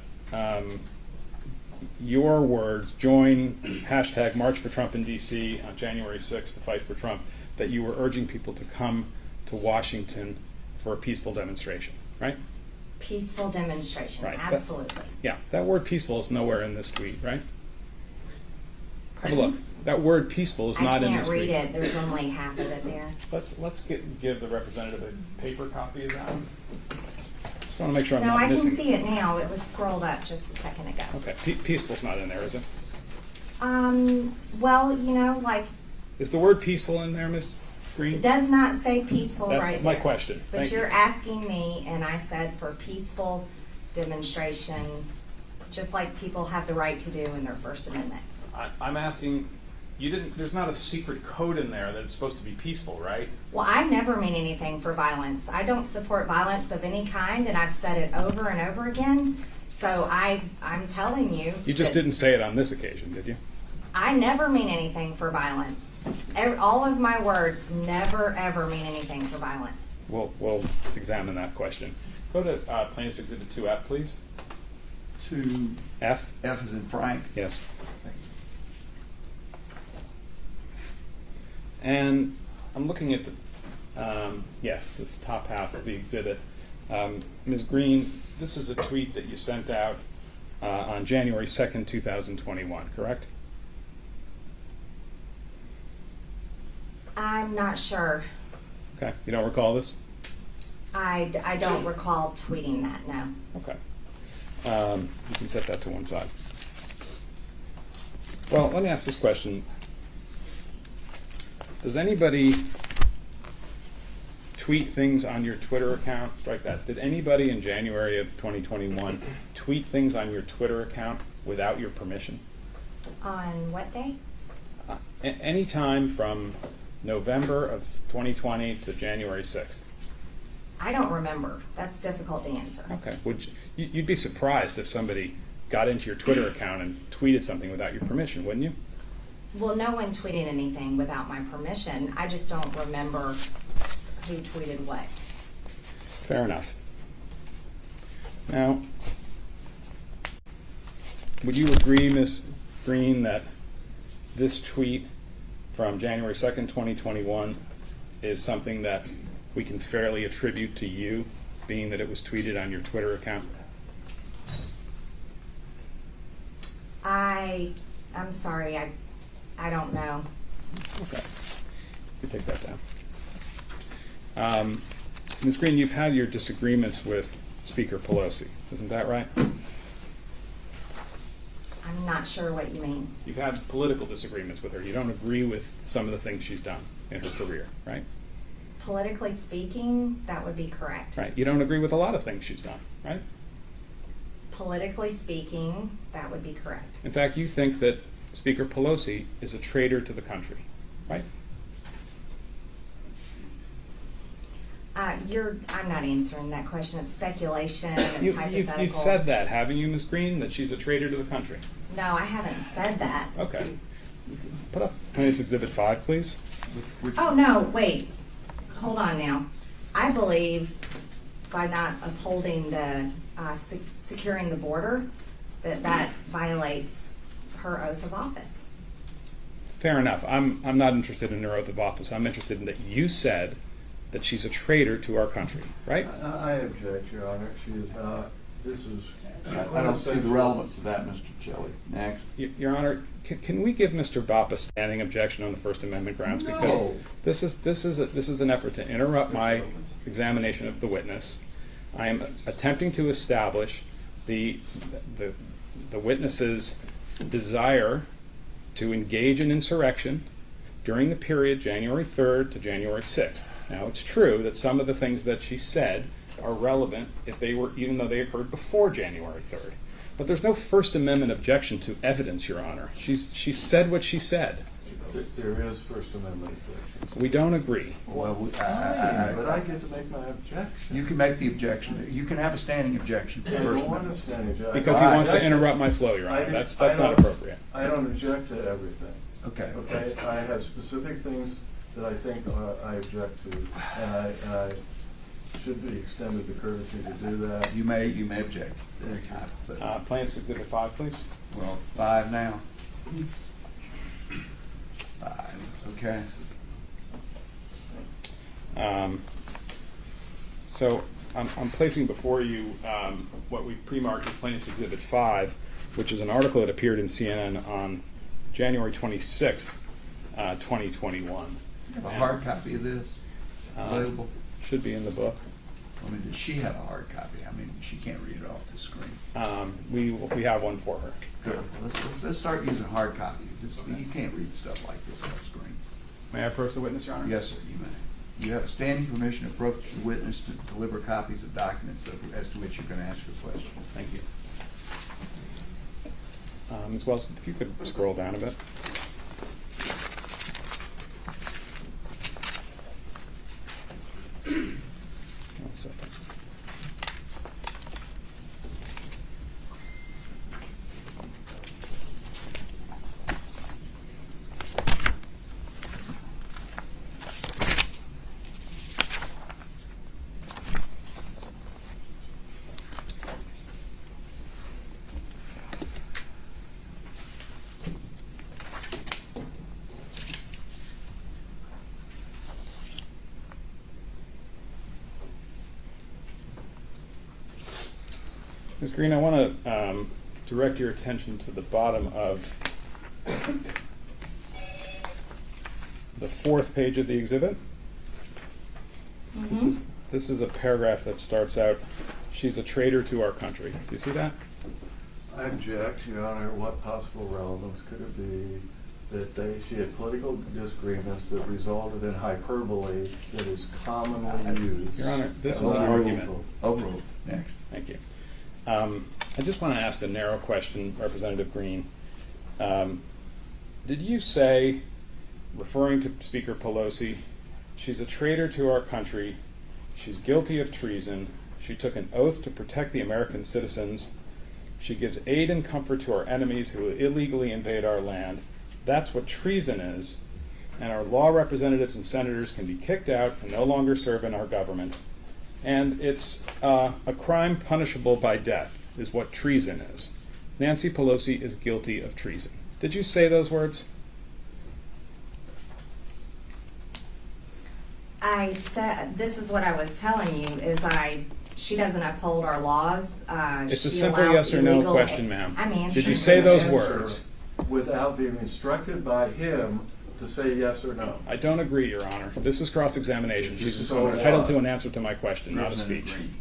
your words, join hashtag March for Trump in D.C. on January 6th to fight for Trump, that you were urging people to come to Washington for a peaceful demonstration, right? Peaceful demonstration, Right. absolutely. Yeah, that word peaceful is nowhere in this tweet, right? Have a look. That word peaceful is not in this tweet. I can't read it. There's only half of it there. Let's give the representative a paper copy of that one. Just want to make sure I'm No, not I can missing. see it now. It was scrolled up just a second ago. Okay, peaceful's not in there, is it? Well, you know, like, Is the word peaceful in there, Ms. Greene? it does not say peaceful That's right my there. question. But Thank you're you. asking me, and I said for peaceful demonstration, just like people have the right to do in their First Amendment. I'm asking, there's not a secret code in there that it's supposed to be peaceful, right? Well, I never mean anything for violence. I don't support violence of any kind, and I've said it over and over again. So I'm telling you. You just that didn't say it on this occasion, did you? I never mean anything for violence. All of my words never, ever mean anything for violence. We'll examine that question. Go to Plaintiff's Exhibit 2F, please. 2F? F is in Frank? Yes. And I'm looking at this top half of the exhibit. Ms. Greene, this is a tweet that you sent out on January 2nd, 2021, correct? I'm not sure. Okay, you don't recall this? I don't recall tweeting that, no. Okay. You can set that to one side. Well, let me ask this question. Does anybody tweet things on your Twitter account? Strike that. Did anybody in January of 2021 tweet things on your Twitter account without your permission? On what day? Any time from November of 2020 to January 6th. I don't remember. That's difficult to answer. Okay. You'd be surprised if somebody got into your Twitter account and tweeted something without your permission, wouldn't you? Well, no one tweeted anything without my permission. I just don't remember who tweeted what. Fair enough. Now, would you agree, Ms. Greene, that this tweet from January 2nd, 2021 is something that we can fairly attribute to you, being that it was tweeted on your Twitter account? I'm sorry, I don't know. Okay. You take that down. Ms. Greene, you've had your disagreements with Speaker Pelosi, isn't that right? I'm not sure what you mean. You've had political disagreements with her. You don't agree with some of the things she's done in her career, right? Politically speaking, that would be correct. Right. You don't agree with a lot of things she's done, right? Politically speaking, that would be correct. In fact, you think that Speaker Pelosi is a traitor to the country, right? I'm not answering that question. It's speculation. It's hypothetical. You've said that, haven't you, Ms. Greene, that she's a traitor to the country? No, I haven't said that. Okay. Put up Plaintiff's Exhibit 5, please. Oh, no, wait. Hold on now. I believe by not upholding the securing the border, that violates her oath of office. Fair enough. I'm not interested in her oath of office. I'm interested in that you said that she's a traitor to our country, right? I object, Your Honor. She is not. This is. I don't see the relevance of that, Mr. Shelley. Next. Your Honor, can we give Mr. Bopp a standing objection on the First Amendment grounds? No. Because this is an effort to interrupt my examination of the witness. I am attempting to establish the witness's desire to engage in insurrection during the period January 3rd to January 6th. Now, it's true that some of the things that she said are relevant even though they occurred before January 3rd. But there's no First Amendment objection to evidence, Your Honor. She said what she said. There is First Amendment objection. We don't agree. Well, but I get to make my objection. You can make the objection. You can have a standing objection to the I First don't want a Amendment. standing objection. Because he wants to interrupt my flow, Your Honor. That's not appropriate. I don't object to everything. Okay. Okay. I have specific things that I think I object to, and I should be extended the courtesy to do that. You may object. Plaintiff's Exhibit 5, please. Well, 5 now. 5. Okay. So I'm placing before you what we pre-marked as Plaintiff's Exhibit 5, which is an article that appeared in CNN on January 26th, 2021. A hard copy of this available? Should be in the book. I mean, does she have a hard copy? I mean, she can't read it off the screen. We have one for her. Good. Let's start using hard copies. You can't read stuff like this off the screen. May I approach the witness, Your Honor? Yes, sir, you may. You have a standing permission to approach the witness to deliver copies of documents as to which you're going to ask your question. Thank you. Ms. Wells, if you could scroll down a bit. One second. Ms. Greene, I want to direct your attention to the bottom of the 4th page of the exhibit. Mm-hmm. This is a paragraph that starts out, "She's a traitor to our country." Do you see that? I object, Your Honor. What possible relevance could it be that she had political disagreements that resulted in hyperbole that is commonly used? Your Honor, this is an argument. Overruled. Next. Thank you. I just want to ask a narrow question, Representative Greene. Did you say, referring to Speaker Pelosi, she's a traitor to our country, she's guilty of treason, she took an oath to protect the American citizens, she gives aid and comfort to our enemies who illegally invade our land, that's what treason is, and our law representatives and senators can be kicked out and no longer serve in our government, and it's a crime punishable by death, is what treason is. Nancy Pelosi is guilty of treason. Did you say those words? I said, this is what I was telling you, is she doesn't uphold our laws. It's a She simple allows yes or no illegal- question, ma'am. I'm Did answering you say those Answer words? without being instructed by him to say yes or no. I don't agree, Your Honor. This is cross-examination. This She's is so entitled what? to an answer to my question, not a Representative speech. Greene,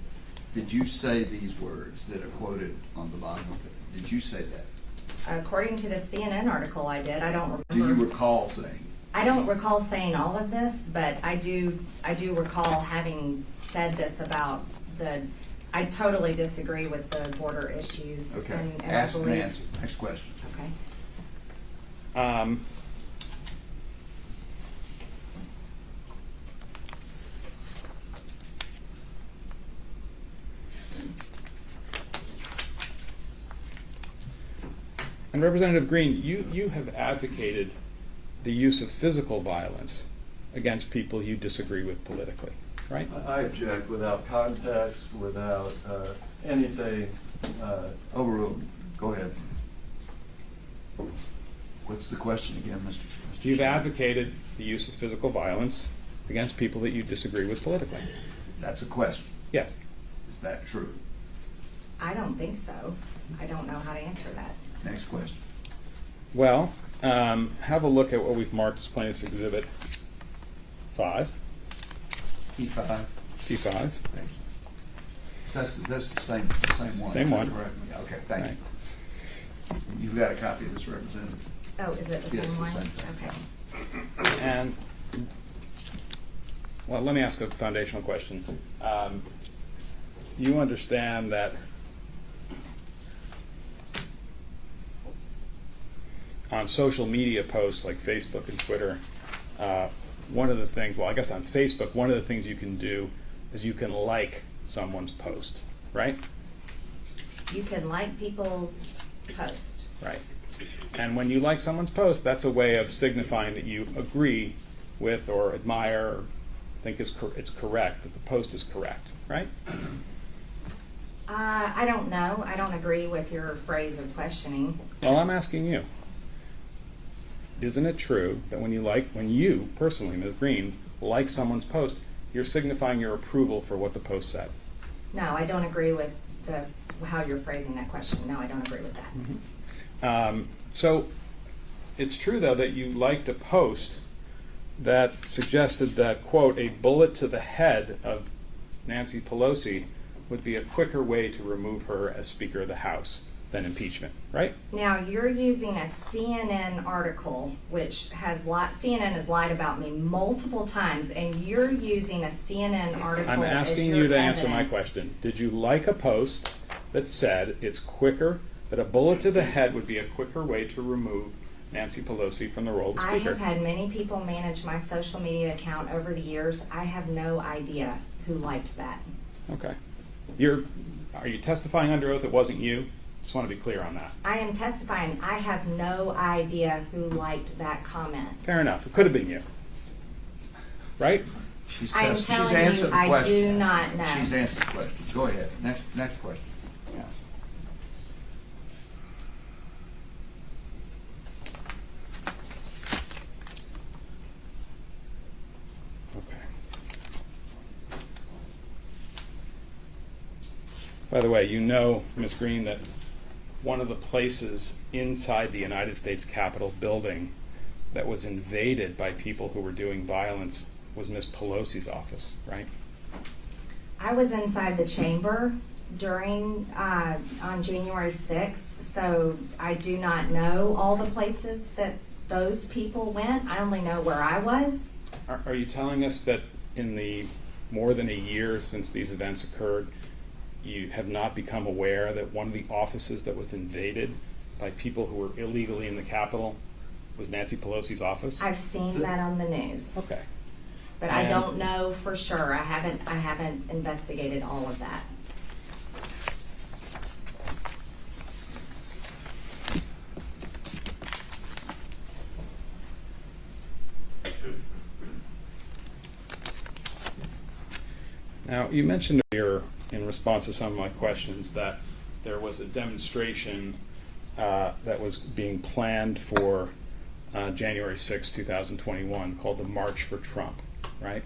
did you say these words that are quoted on the bottom of it? Did you say that? According to the CNN article I did, I don't Do you remember. recall saying? I don't recall saying all of this, but I do recall having said this about I totally disagree with the border issues. Okay, And I ask and believe- answer. Next question. Okay. And Representative Greene, you have advocated the use of physical violence against people you disagree with politically, right? I object without context, without anything. Overruled. Go ahead. What's the question again, Mr. You've advocated the use of physical violence against people that you disagree with politically. That's a question. Yes. Is that true? I don't think so. I don't know how to answer that. Next question. Well, have a look at what we've marked as Plaintiff's Exhibit 5. T5. T5. Thank you. That's the same one. Same one. Correct me. Okay, thank you. You've got a copy of this, Representative. Oh, is it the Yes, same the one? same thing. Okay. And, well, let me ask a foundational question. You understand that on social media posts like Facebook and Twitter, one of the things, well, I guess on Facebook, one of the things you can do is you can like someone's post, right? You can like people's posts. Right. And when you like someone's post, that's a way of signifying that you agree with or admire or think it's correct, that the post is correct, right? I don't know. I don't agree with your phrase of questioning. Well, I'm asking you. Isn't it true that when you personally, Ms. Greene, like someone's post, you're signifying your approval for what the post said? No, I don't agree with how you're phrasing that question. No, I don't agree with that. So it's true, though, that you liked a post that suggested that, quote, a bullet to the head of Nancy Pelosi would be a quicker way to remove her as Speaker of the House than impeachment, right? Now, you're using a CNN article, which CNN has lied about me multiple times, and you're using a CNN article I'm asking as you your to answer my evidence. question. Did you like a post that said it's quicker, that a bullet to the head would be a quicker way to remove Nancy Pelosi from the role of I Speaker? have had many people manage my social media account over the years. I have no idea who liked that. Okay. Are you testifying under oath it wasn't you? Just want to be clear on that. I am testifying. I have no idea who liked that comment. Fair enough. It could have been you. Right? I'm telling answered you, the I question. do not know. She's answered the question. Go ahead. Next question. Yeah. Okay. By the way, you know, Ms. Greene, that one of the places inside the United States Capitol building that was invaded by people who were doing violence was Ms. Pelosi's office, right? I was inside the chamber during on January 6th, so I do not know all the places that those people went. I only know where I was. Are you telling us that in the more than a year since these events occurred, you have not become aware that one of the offices that was invaded by people who were illegally in the Capitol was Nancy Pelosi's office? I've seen that on the news. Okay. But I don't know for sure. I haven't investigated all of that. Now, you mentioned earlier in response to some of my questions that there was a demonstration that was being planned for January 6, 2021, called the March for Trump, right?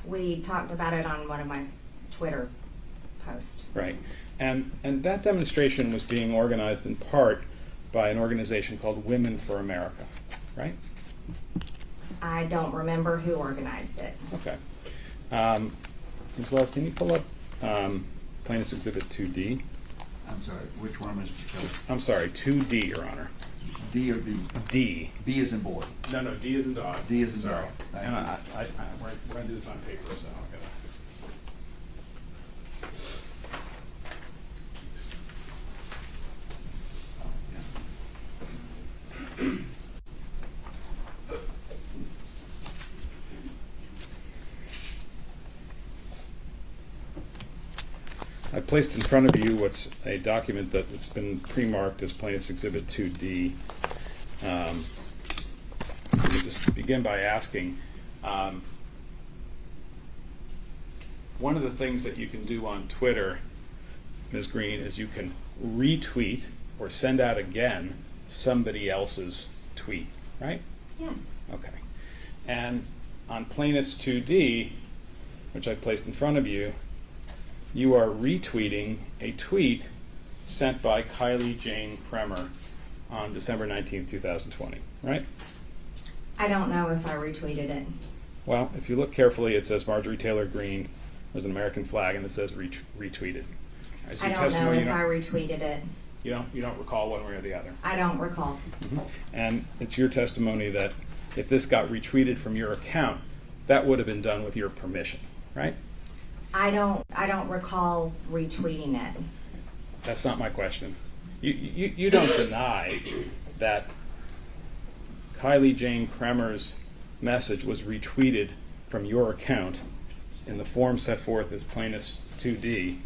We talked about it on one of my Twitter posts. Right. And that demonstration was being organized in part by an organization called Women for America, right? I don't remember who organized it. Okay. Ms. Wells, can you pull up Plaintiff's Exhibit 2D? I'm sorry, which one, Mr. Kelly? I'm sorry, 2D, Your Honor. D or B? D. B is in boy. No, D is in dog. D is in Sorry. dog. Thank And you. we're going to do this on paper, so I'll get I placed in front of you what's a document that's been pre-marked as Plaintiff's Exhibit 2D. Let me just begin by asking, one of the things that you can do on Twitter, Ms. Greene, is you can retweet or send out again somebody else's tweet, right? Yes. Okay. And on Plaintiff's 2D, which I placed in front of you, you are retweeting a tweet sent by Kylie Jane Kremer on December 19th, 2020, right? I don't know if I retweeted it. Well, if you look carefully, it says Marjorie Taylor Greene. There's an American flag, and it says retweeted. I don't know if I retweeted it. You don't recall one way or the other. I don't recall. Mm-hmm. And it's your testimony that if this got retweeted from your account, that would have been done with your permission, right? I don't recall retweeting it. That's not my question. You don't deny that Kylie Jane Kremer's message was retweeted from your account in the form set forth as Plaintiff's 2D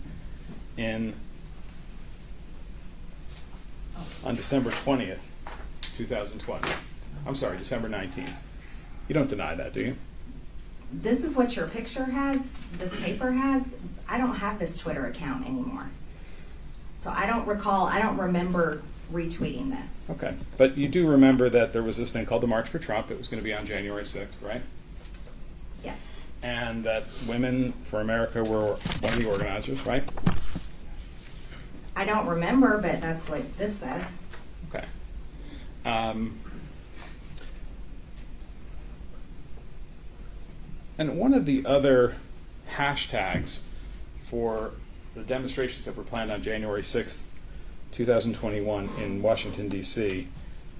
on December 20th, 2020. I'm sorry, December 19th. You don't deny that, do you? This is what your picture has, this paper has. I don't have this Twitter account anymore. So I don't remember retweeting this. Okay, but you do remember that there was this thing called the March for Trump. It was going to be on January 6th, right? Yes. And that Women for America were one of the organizers, right? I don't remember, but that's what this says. Okay. And one of the other hashtags for the demonstrations that were planned on January 6th, 2021 in Washington, D.C.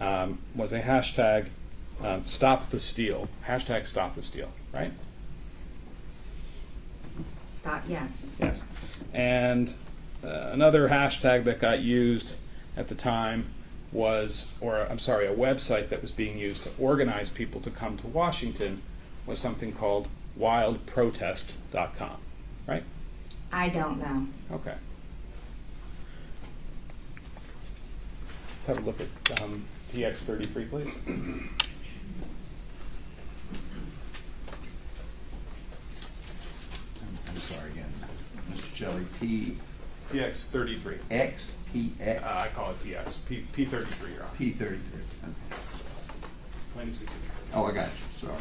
Was a hashtag Stop the Steal. Hashtag Stop the Steal, right? Stop, yes. Yes. And another hashtag that got used at the time was, a website that was being used to organize people to come to Washington was something called wildprotest.com, right? I don't know. Okay. Let's have a look at PX 33, please. I'm sorry again, Mr. Shelley. PX 33. X? PX? I call it PX. P33, Your Honor. P33. Okay. Plaintiff's Exhibit. Oh, I got you. Sorry.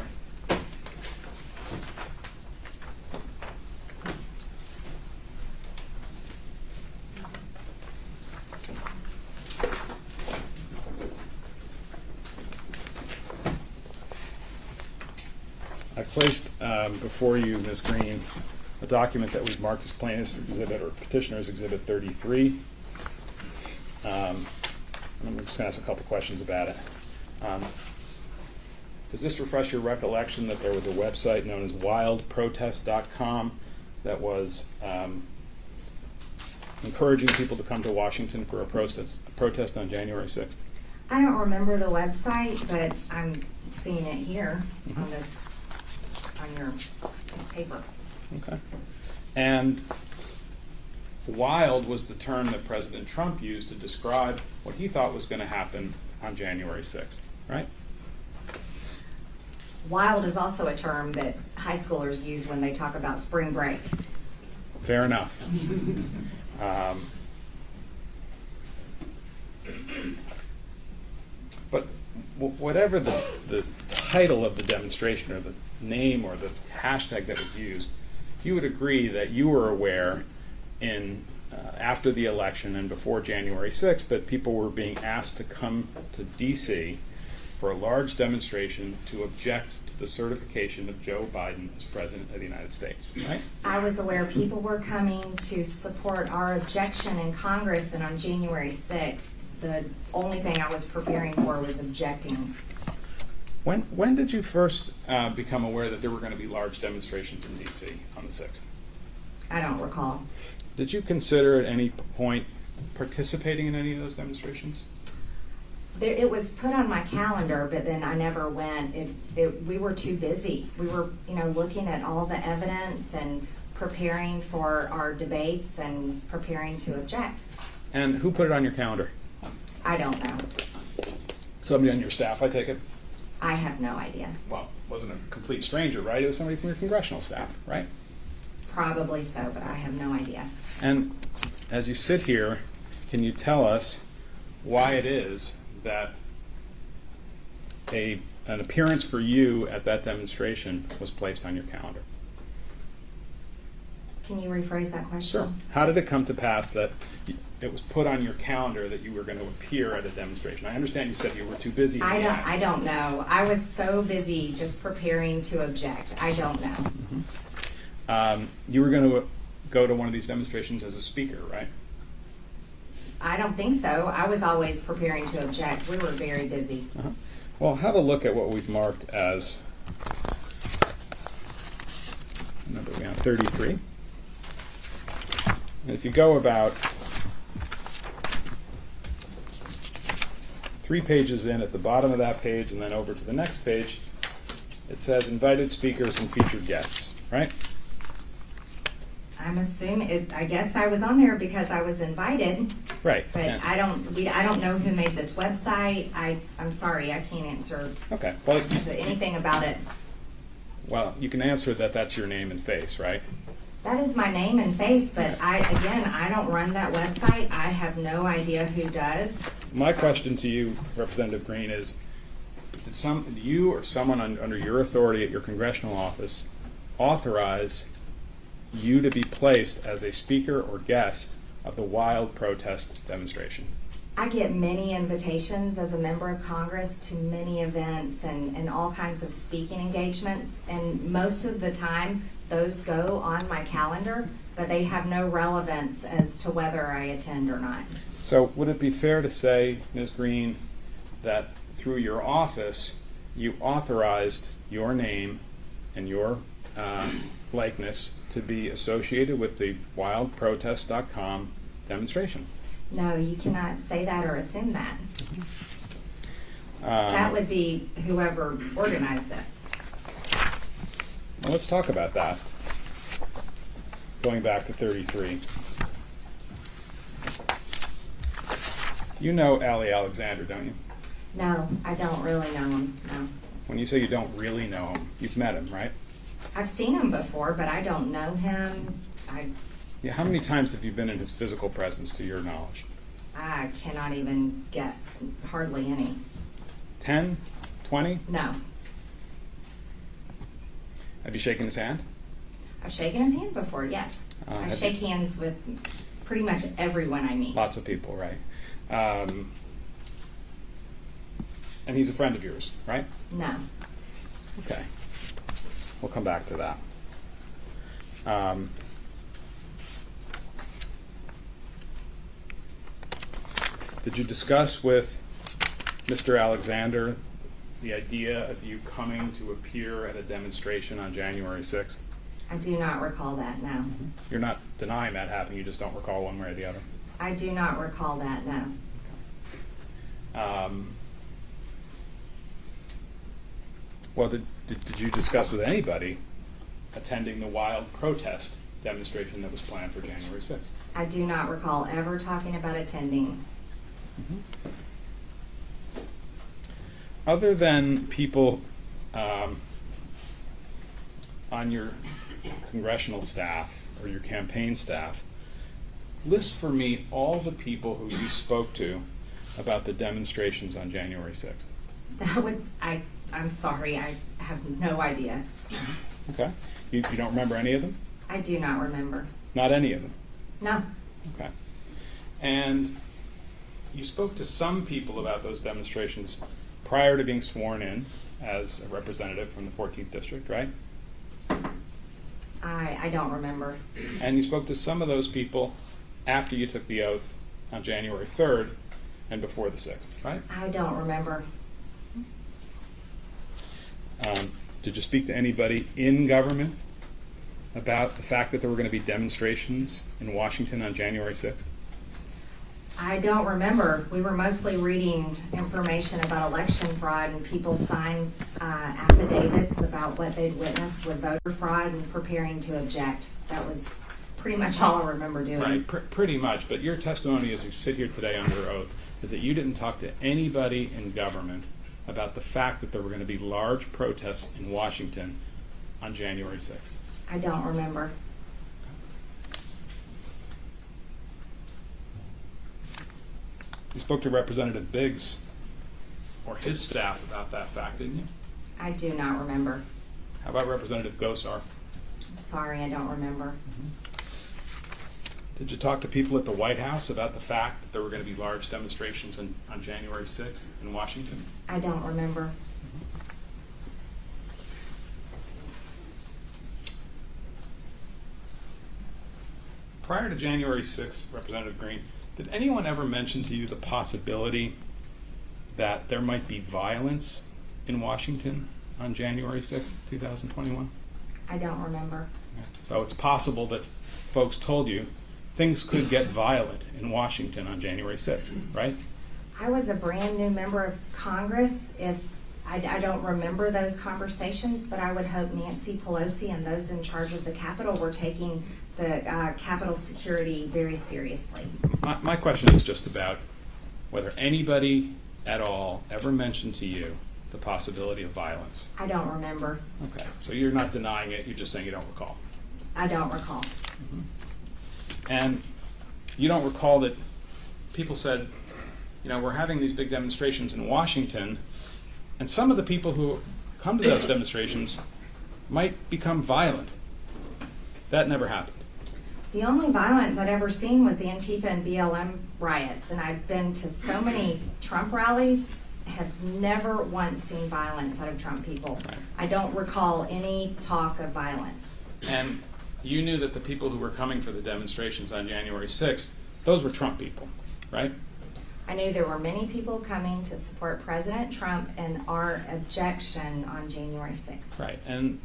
I placed before you, Ms. Greene, a document that we've marked as Plaintiff's Exhibit or Petitioner's Exhibit 33. And I'm just going to ask a couple questions about it. Does this refresh your recollection that there was a website known as wildprotest.com that was encouraging people to come to Washington for a protest on January 6th? I don't remember the website, but I'm seeing it here on this, on your paper. Okay. And wild was the term that President Trump used to describe what he thought was going to happen on January 6th, right? Wild is also a term that high schoolers use when they talk about spring break. Fair enough. whatever the title of the demonstration or the name or the hashtag that was used, you would agree that you were aware after the election and before January 6th that people were being asked to come to D.C. for a large demonstration to object to the certification of Joe Biden as President of the United States, right? I was aware people were coming to support our objection in Congress, and on January 6th, the only thing I was preparing for was objecting. When did you first become aware that there were going to be large demonstrations in D.C. on the 6th? I don't recall. Did you consider at any point participating in any of those demonstrations? It was put on my calendar, but then I never went. We were too busy. We were, looking at all the evidence and preparing for our debates and preparing to object. And who put it on your calendar? I don't know. Somebody on your staff, I take it? I have no idea. Well, it wasn't a complete stranger, right? It was somebody from your congressional staff, right? Probably so, but I have no idea. And as you sit here, can you tell us why it is that an appearance for you at that demonstration was placed on your calendar? Can you rephrase that question? Sure. How did it come to pass that it was put on your calendar that you were going to appear at a demonstration? I understand you said you were too busy. I don't know. I was so busy just preparing to object. I don't know. Mm-hmm. You were going to go to one of these demonstrations as a speaker, right? I don't think so. I was always preparing to object. We were very busy. Uh-huh. Well, have a look at what we've marked as number 33. And if you go about 3 pages in at the bottom of that page and then over to the next page, it says invited speakers and featured guests, right? I'm assuming I guess I was on there because I was invited. Right. But I don't know who made this website. I'm sorry, I can't answer anything about it. Well, you can answer that that's your name and face, right? That is my name and face, but I don't run that website. I have no idea who does. My question to you, Representative Greene, is did you or someone under your authority at your congressional office authorize you to be placed as a speaker or guest of the wild protest demonstration? I get many invitations as a member of Congress to many events and all kinds of speaking engagements, and most of the time those go on my calendar, but they have no relevance as to whether I attend or not. So would it be fair to say, Ms. Greene, that through your office you authorized your name and your likeness to be associated with the wildprotest.com demonstration? No, you cannot say that or assume that. That would be whoever organized this. Well, let's talk about that. Going back to 33. You know Ali Alexander, don't you? No, I don't really know him, no. When you say you don't really know him, you've met him, right? I've seen him before, but I don't know him. Yeah, how many times have you been in his physical presence to your knowledge? I cannot even guess. Hardly any. 10? 20? No. Have you shaken his hand? I've shaken his hand before, yes. I shake hands with pretty much everyone I meet. Lots of people, right? And he's a friend of yours, right? No. Okay. We'll come back to that. Did you discuss with Mr. Alexander the idea of you coming to appear at a demonstration on January 6th? I do not recall that, no. You're not denying that happened, you just don't recall one way or the other? I do not recall that, no. Well, did you discuss with anybody attending the wild protest demonstration that was planned for January 6th? I do not recall ever talking about attending. Other than people on your congressional staff or your campaign staff, list for me all the people who you spoke to about the demonstrations on January 6th. I'm sorry, I have no idea. Okay. You don't remember any of them? I do not remember. Not any of them? No. Okay. And you spoke to some people about those demonstrations prior to being sworn in as a representative from the 14th District, right? I don't remember. And you spoke to some of those people after you took the oath on January 3rd and before the 6th, right? I don't remember. Did you speak to anybody in government about the fact that there were going to be demonstrations in Washington on January 6th? I don't remember. We were mostly reading information about election fraud, and people signed affidavits about what they'd witnessed with voter fraud and preparing to object. That was pretty much all I remember doing. Right, pretty much. But your testimony as you sit here today under oath is that you didn't talk to anybody in government about the fact that there were going to be large protests in Washington on January 6th. I don't remember. You spoke to Representative Biggs or his staff about that fact, didn't you? I do not remember. How about Representative Gosar? Sorry, I don't remember. Did you talk to people at the White House about the fact that there were going to be large demonstrations on January 6th in Washington? I don't remember. Prior to January 6th, Representative Greene, did anyone ever mention to you the possibility that there might be violence in Washington on January 6th, 2021? I don't remember. So it's possible that folks told you things could get violent in Washington on January 6th, right? I was a brand new member of Congress. I don't remember those conversations, but I would hope Nancy Pelosi and those in charge of the Capitol were taking the Capitol security very seriously. My question is just about whether anybody at all ever mentioned to you the possibility of violence. I don't remember. Okay, so you're not denying it, you're just saying you don't recall. I don't recall. And you don't recall that people said, you know, we're having these big demonstrations in Washington, and some of the people who come to those demonstrations might become violent. That never happened. The only violence I'd ever seen was the Antifa and BLM riots, and I've been to so many Trump rallies, have never once seen violence out of Trump people. Right. I don't recall any talk of violence. And you knew that the people who were coming for the demonstrations on January 6th, those were Trump people, right? I knew there were many people coming to support President Trump and our objection on January 6th. Right, and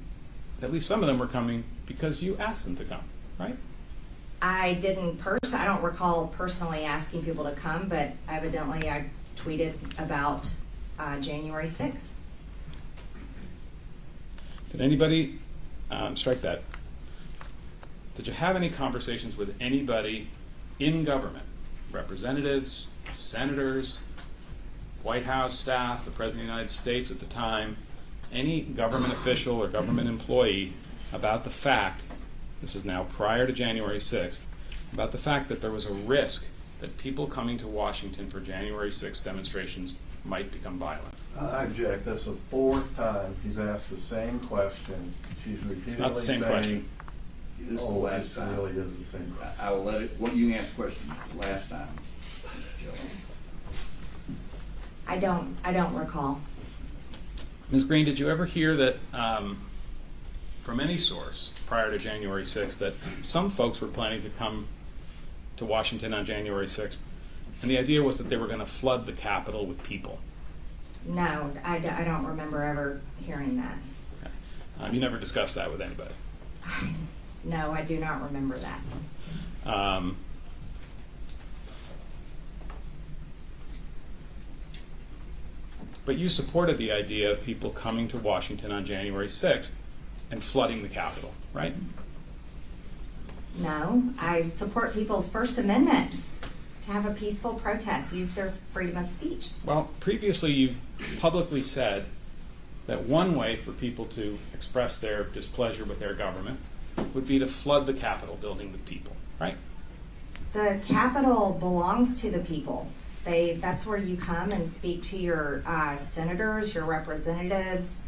at least some of them were coming because you asked them to come, right? I don't recall personally asking people to come, but evidently I tweeted about January 6th. Did anybody, strike that, did you have any conversations with anybody in government, representatives, senators, White House staff, the President of the United States at the time, any government official or government employee about the fact, this is now prior to January 6th, about the fact that there was a risk that people coming to Washington for January 6th demonstrations might become violent? I object. That's the fourth time he's asked the same question. She's repeatedly It's not the same question. This is the last time. It really is the same question. I will let it, what you can ask questions last time. I don't recall. Ms. Greene, did you ever hear that from any source prior to January 6th that some folks were planning to come to Washington on January 6th, and the idea was that they were going to flood the Capitol with people? No, I don't remember ever hearing that. Okay. You never discussed that with anybody? No, I do not remember that. But you supported the idea of people coming to Washington on January 6th and flooding the Capitol, right? No, I support people's First Amendment to have a peaceful protest, use their freedom of speech. Well, previously you've publicly said that one way for people to express their displeasure with their government would be to flood the Capitol building with people, right? The Capitol belongs to the people. That's where you come and speak to your senators, your representatives.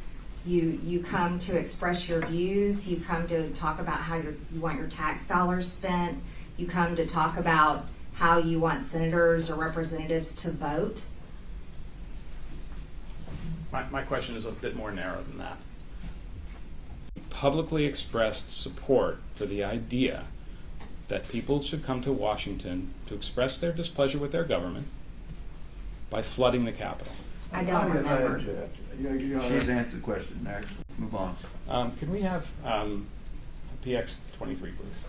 You come to express your views. You come to talk about how you want your tax dollars spent. You come to talk about how you want senators or representatives to vote. My question is a bit more narrow than that. Publicly expressed support for the idea that people should come to Washington to express their displeasure with their government by flooding the Capitol. I don't remember. She's answered the question. Next, move on. Can we have PX 23, please?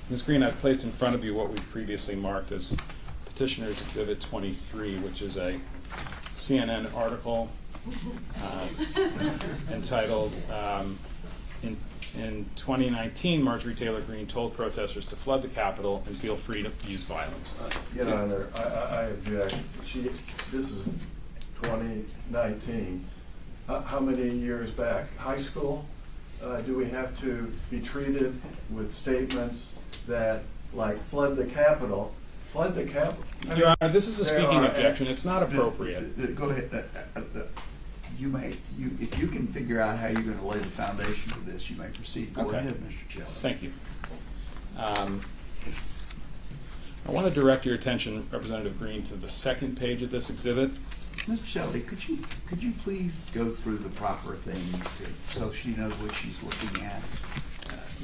Ms. Greene, I've placed in front of you what we previously marked as Petitioner's Exhibit 23, which is a CNN article entitled, in 2019, Marjorie Taylor Greene told protesters to flood the Capitol and feel free to use violence. Your Honor, I object. This is 2019. How many years back? High school? Do we have to be treated with statements that, like, flood the Capitol? Flood the Capitol? Your Honor, this is a speaking objection. It's not appropriate. Go ahead. If you can figure out how you're going to lay the foundation for this, you may proceed. Go ahead, Mr. Chairman. Thank you. I want to direct your attention, Representative Greene, to the second page of this exhibit. Mr. Shelley, could you please go through the proper things so she knows what she's looking at?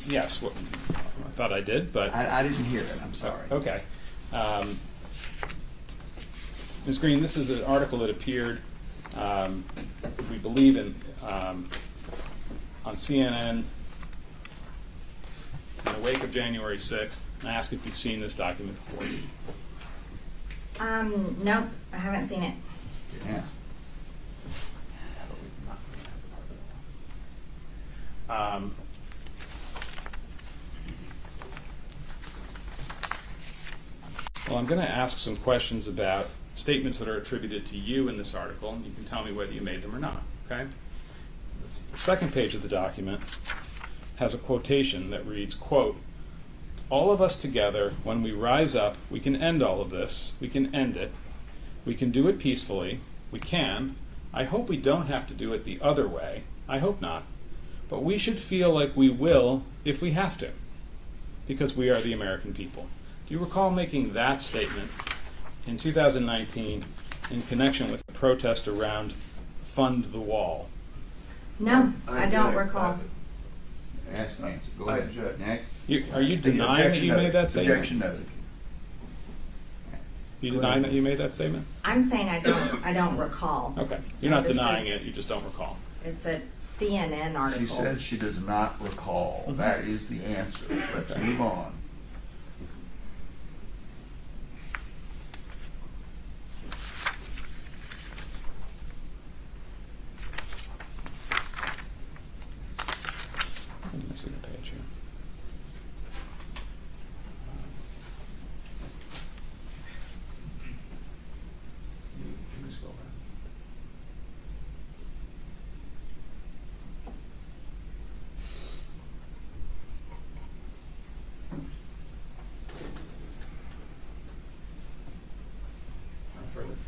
Yes, I thought I did, but I didn't hear it. I'm sorry. Okay. Ms. Greene, this is an article that appeared, we believe, on CNN in the wake of January 6th. I ask if you've seen this document before. No, I haven't seen it. Yeah. Well, I'm going to ask some questions about statements that are attributed to you in this article, and you can tell me whether you made them or not, okay? The second page of the document has a quotation that reads, quote, "All of us together, when we rise up, we can end all of this. We can end it. We can do it peacefully. We can. I hope we don't have to do it the other way. I hope not. But we should feel like we will if we have to, because we are the American people." Do you recall making that statement in 2019 in connection with the protest around Fund the Wall? No, I don't recall. Ask and answer. Go ahead. Next. Are you denying that you made that statement? Objection noted. You denying that you made that statement? I'm saying I don't recall. Okay. You're not This denying is- it, you just don't recall. It's a CNN article. She said she does not recall. That is the answer. Let's move on. Let's see the page here. Let me scroll back.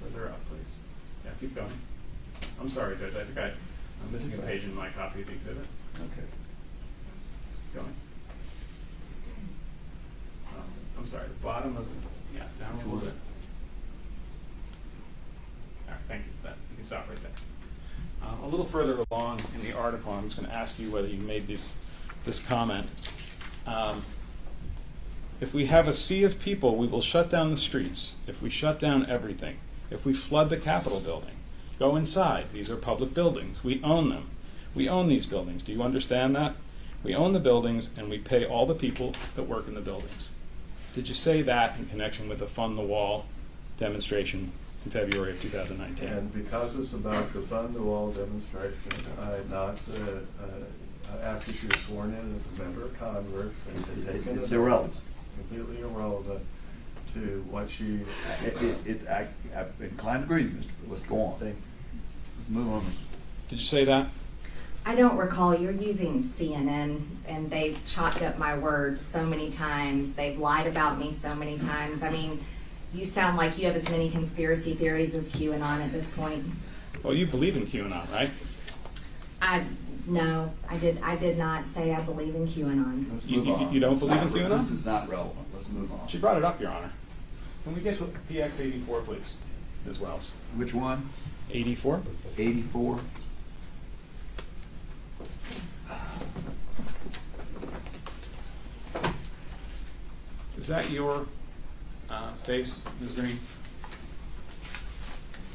Further up, please. Yeah, keep going. I'm sorry, Judge. I think I'm missing a page in my copy of the exhibit. Okay. Going. I'm sorry, the bottom of, yeah, down a little bit. All right, thank you for that. You can stop right there. A little further along in the article, I'm just going to ask you whether you made this comment. If we have a sea of people, we will shut down the streets. If we shut down everything. If we flood the Capitol building. Go inside. These are public buildings. We own them. We own these buildings. Do you understand that? We own the buildings, and we pay all the people that work in the buildings. Did you say that in connection with the Fund the Wall demonstration in February of 2019? And because it's about the Fund the Wall demonstration, I not after she was sworn in as a member of Congress and had taken It's an oath, irrelevant. completely irrelevant to what she. I'm inclined to agree with you, Mr. Let's go on. Let's move on. Did you say that? I don't recall. You're using CNN, and they've chopped up my words so many times. They've lied about me so many times. I mean, you sound like you have as many conspiracy theories as QAnon at this point. Well, you believe in QAnon, right? No, I did not say I believe in QAnon. Let's move on. You don't It's believe in not- QAnon? This is not relevant. Let's move on. She brought it up, Your Honor. Can we get to PX 84, please, Ms. Wells? Which one? 84. 84. Is that your face, Ms. Greene?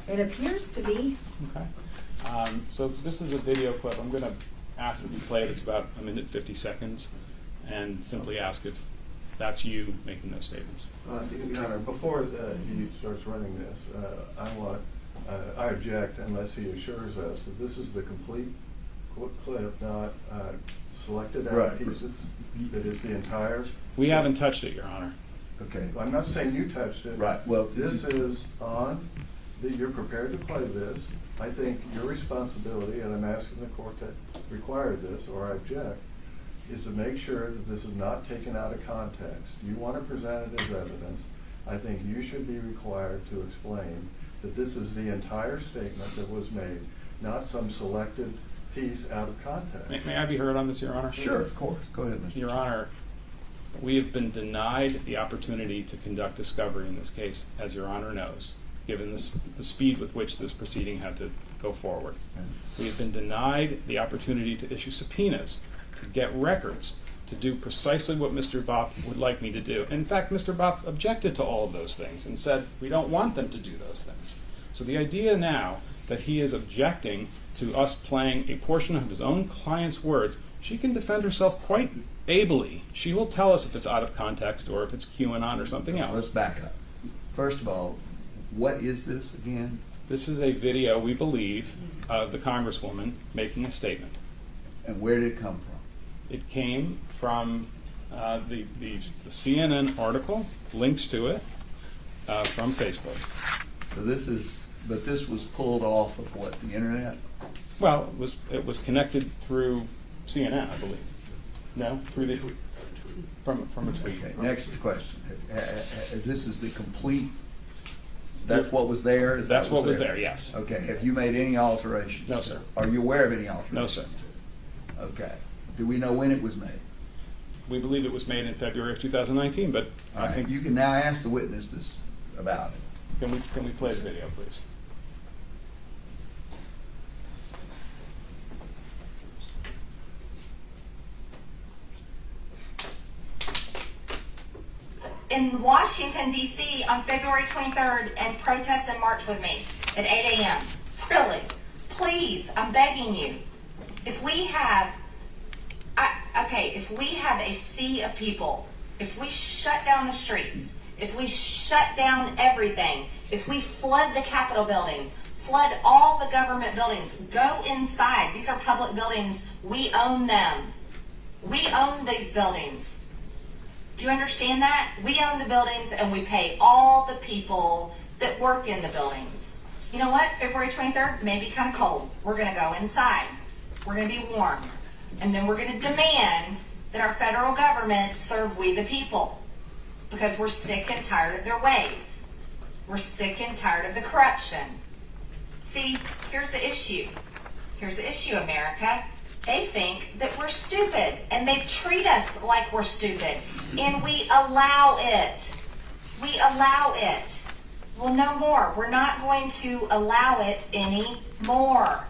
It appears to be. Okay. So this is a video clip. I'm going to ask that you play it. It's about 1 minute 50 seconds, and simply ask if that's you making those statements. Your Honor, before he starts running this, I object unless he assures us that this is the complete clip, not selected out pieces, that is the entire. We haven't touched it, Your Honor. Okay. I'm not saying you touched it. Right. Well, this is on, you're prepared to play this. I think your responsibility, and I'm asking the court to require this, or I object, is to make sure that this is not taken out of context. You want to present it as evidence. I think you should be required to explain that this is the entire statement that was made, not some selected piece out of context. May I be heard on this, Your Honor? Sure, of course. Go ahead, Mr. Your Honor, we have been denied the opportunity to conduct discovery in this case, as Your Honor knows, given the speed with which this proceeding had to go forward. We have been denied the opportunity to issue subpoenas, to get records, to do precisely what Mr. Bopp would like me to do. In fact, Mr. Bopp objected to all of those things and said, we don't want them to do those things. So the idea now that he is objecting to us playing a portion of his own client's words, she can defend herself quite ably. She will tell us if it's out of context or if it's QAnon or something else. Let's back up. First of all, what is this again? This is a video, we believe, of the Congresswoman making a statement. And where did it come from? It came from the CNN article, links to it, from Facebook. So this is, but this was pulled off of what, the internet? Well, it was connected through CNN, I believe. No, through the from a tweet. Okay, next question. This is the complete. That's what was there? That's what was there, yes. Okay, have you made any alterations? No, sir. Are you aware of any alterations? No, sir. Okay. Do we know when it was made? We believe it was made in February of 2019, but I think you can now ask the witness this about it. Can we play the video, please? In Washington, D.C. on February 23rd and protest and march with me at 8 a.m. Really? Please, I'm begging you. If we have, if we have a sea of people, if we shut down the streets, if we shut down everything, if we flood the Capitol building, flood all the government buildings, go inside. These are public buildings. We own them. We own these buildings. Do you understand that? We own the buildings and we pay all the people that work in the buildings. You know what? February 23rd may be kind of cold. We're going to go inside. We're going to be warm. And then we're going to demand that our federal government serve we the people. Because we're sick and tired of their ways. We're sick and tired of the corruption. See, here's the issue. Here's the issue, America. They think that we're stupid, and they treat us like we're stupid, and we allow it. We allow it. Well, no more. We're not going to allow it anymore.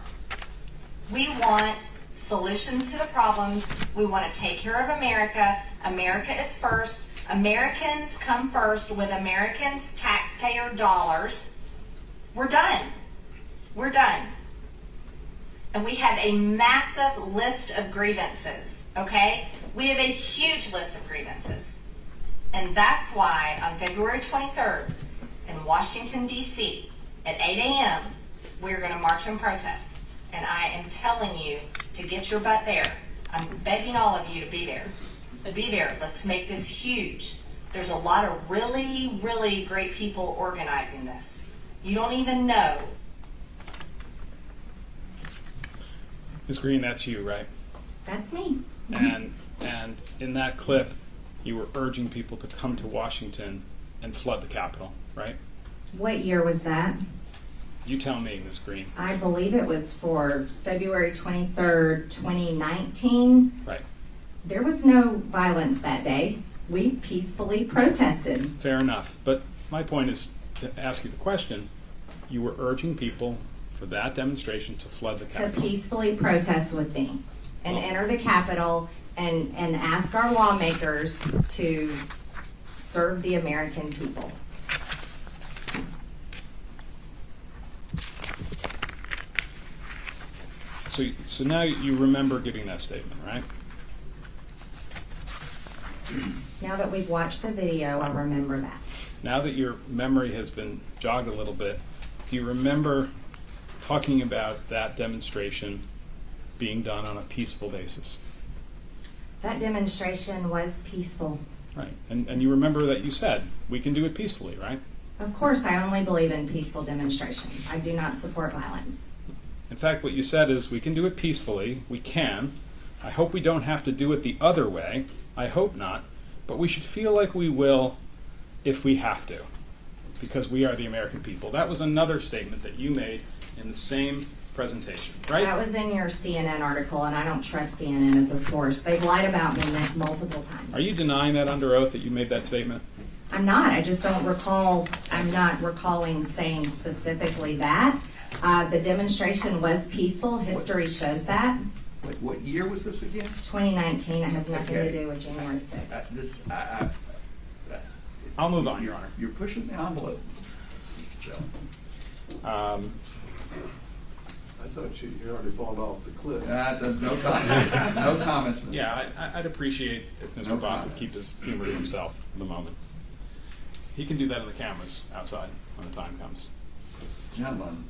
We want solutions to the problems. We want to take care of America. America is first. Americans come first with Americans' taxpayer dollars. We're done. We're done. And we have a massive list of grievances, okay? We have a huge list of grievances. And that's why on February 23rd in Washington, D.C. at 8 a.m., we're going to march and protest. And I am telling you to get your butt there I'm begging all of you to be there. Be there. Let's make this huge. There's a lot of really, really great people organizing this. You don't even know. Ms. Greene, that's you, right? That's me. And in that clip, you were urging people to come to Washington and flood the Capitol, right? What year was that? You tell me, Ms. Greene. I believe it was for February 23rd, 2019. Right. There was no violence that day. We peacefully protested. Fair enough. But my point is to ask you the question. You were urging people for that demonstration to flood the To Capitol. peacefully protest with me and enter the Capitol and ask our lawmakers to serve the American people. So now you remember giving that statement, right? Now that we've watched the video, I remember that. Now that your memory has been jogged a little bit, do you remember talking about that demonstration being done on a peaceful basis? That demonstration was peaceful. Right. And you remember that you said, we can do it peacefully, right? Of course, I only believe in peaceful demonstration. I do not support violence. In fact, what you said is, we can do it peacefully. We can. I hope we don't have to do it the other way. I hope not. But we should feel like we will if we have to, because we are the American people. That was another statement that you made in the same presentation, right? That was in your CNN article, and I don't trust CNN as a source. They've lied about me multiple times. Are you denying that under oath that you made that statement? I'm not. I just don't recall. I'm not recalling saying specifically that. The demonstration was peaceful. History shows that. What year was this again? 2019. It has nothing to do with January 6th. I'll move on, Your Honor. You're pushing the envelope, Joe. I thought you already fallen off the cliff. No comments. No comments. Mr. Yeah, I'd appreciate if Mr. No Bob would comments. keep his humor to himself for the moment. He can do that in the cameras outside when the time comes. Gentlemen,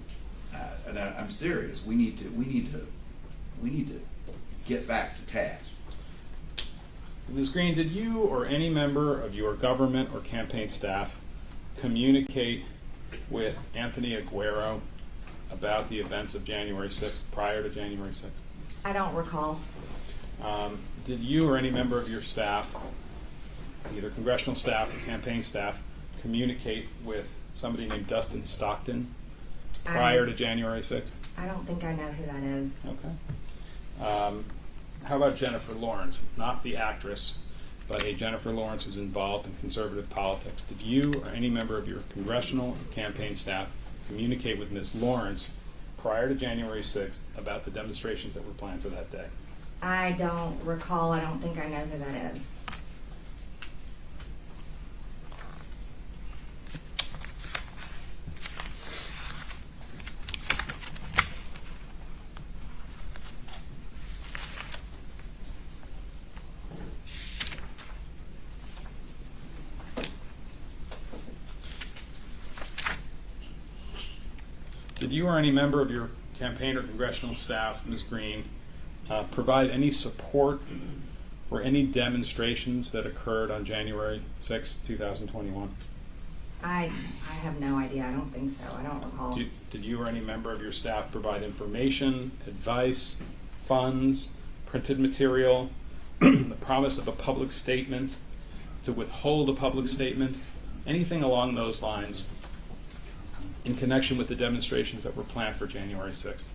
and I'm serious. We need to get back to task. Ms. Greene, did you or any member of your government or campaign staff communicate with Anthony Aguero about the events of January 6th prior to January 6th? I don't recall. Did you or any member of your staff, either congressional staff or campaign staff, communicate with somebody named Dustin Stockton prior to January 6th? I don't think I know who that is. Okay. How about Jennifer Lawrence? Not the actress, but a Jennifer Lawrence who's involved in conservative politics. Did you or any member of your congressional or campaign staff communicate with Ms. Lawrence prior to January 6th about the demonstrations that were planned for that day? I don't recall. I don't think I know who that is. Did you or any member of your campaign or congressional staff, Ms. Greene, provide any support for any demonstrations that occurred on January 6, 2021? I have no idea. I don't think so. I don't recall. Did you or any member of your staff provide information, advice, funds, printed material, the promise of a public statement, to withhold a public statement, anything along those lines in connection with the demonstrations that were planned for January 6th?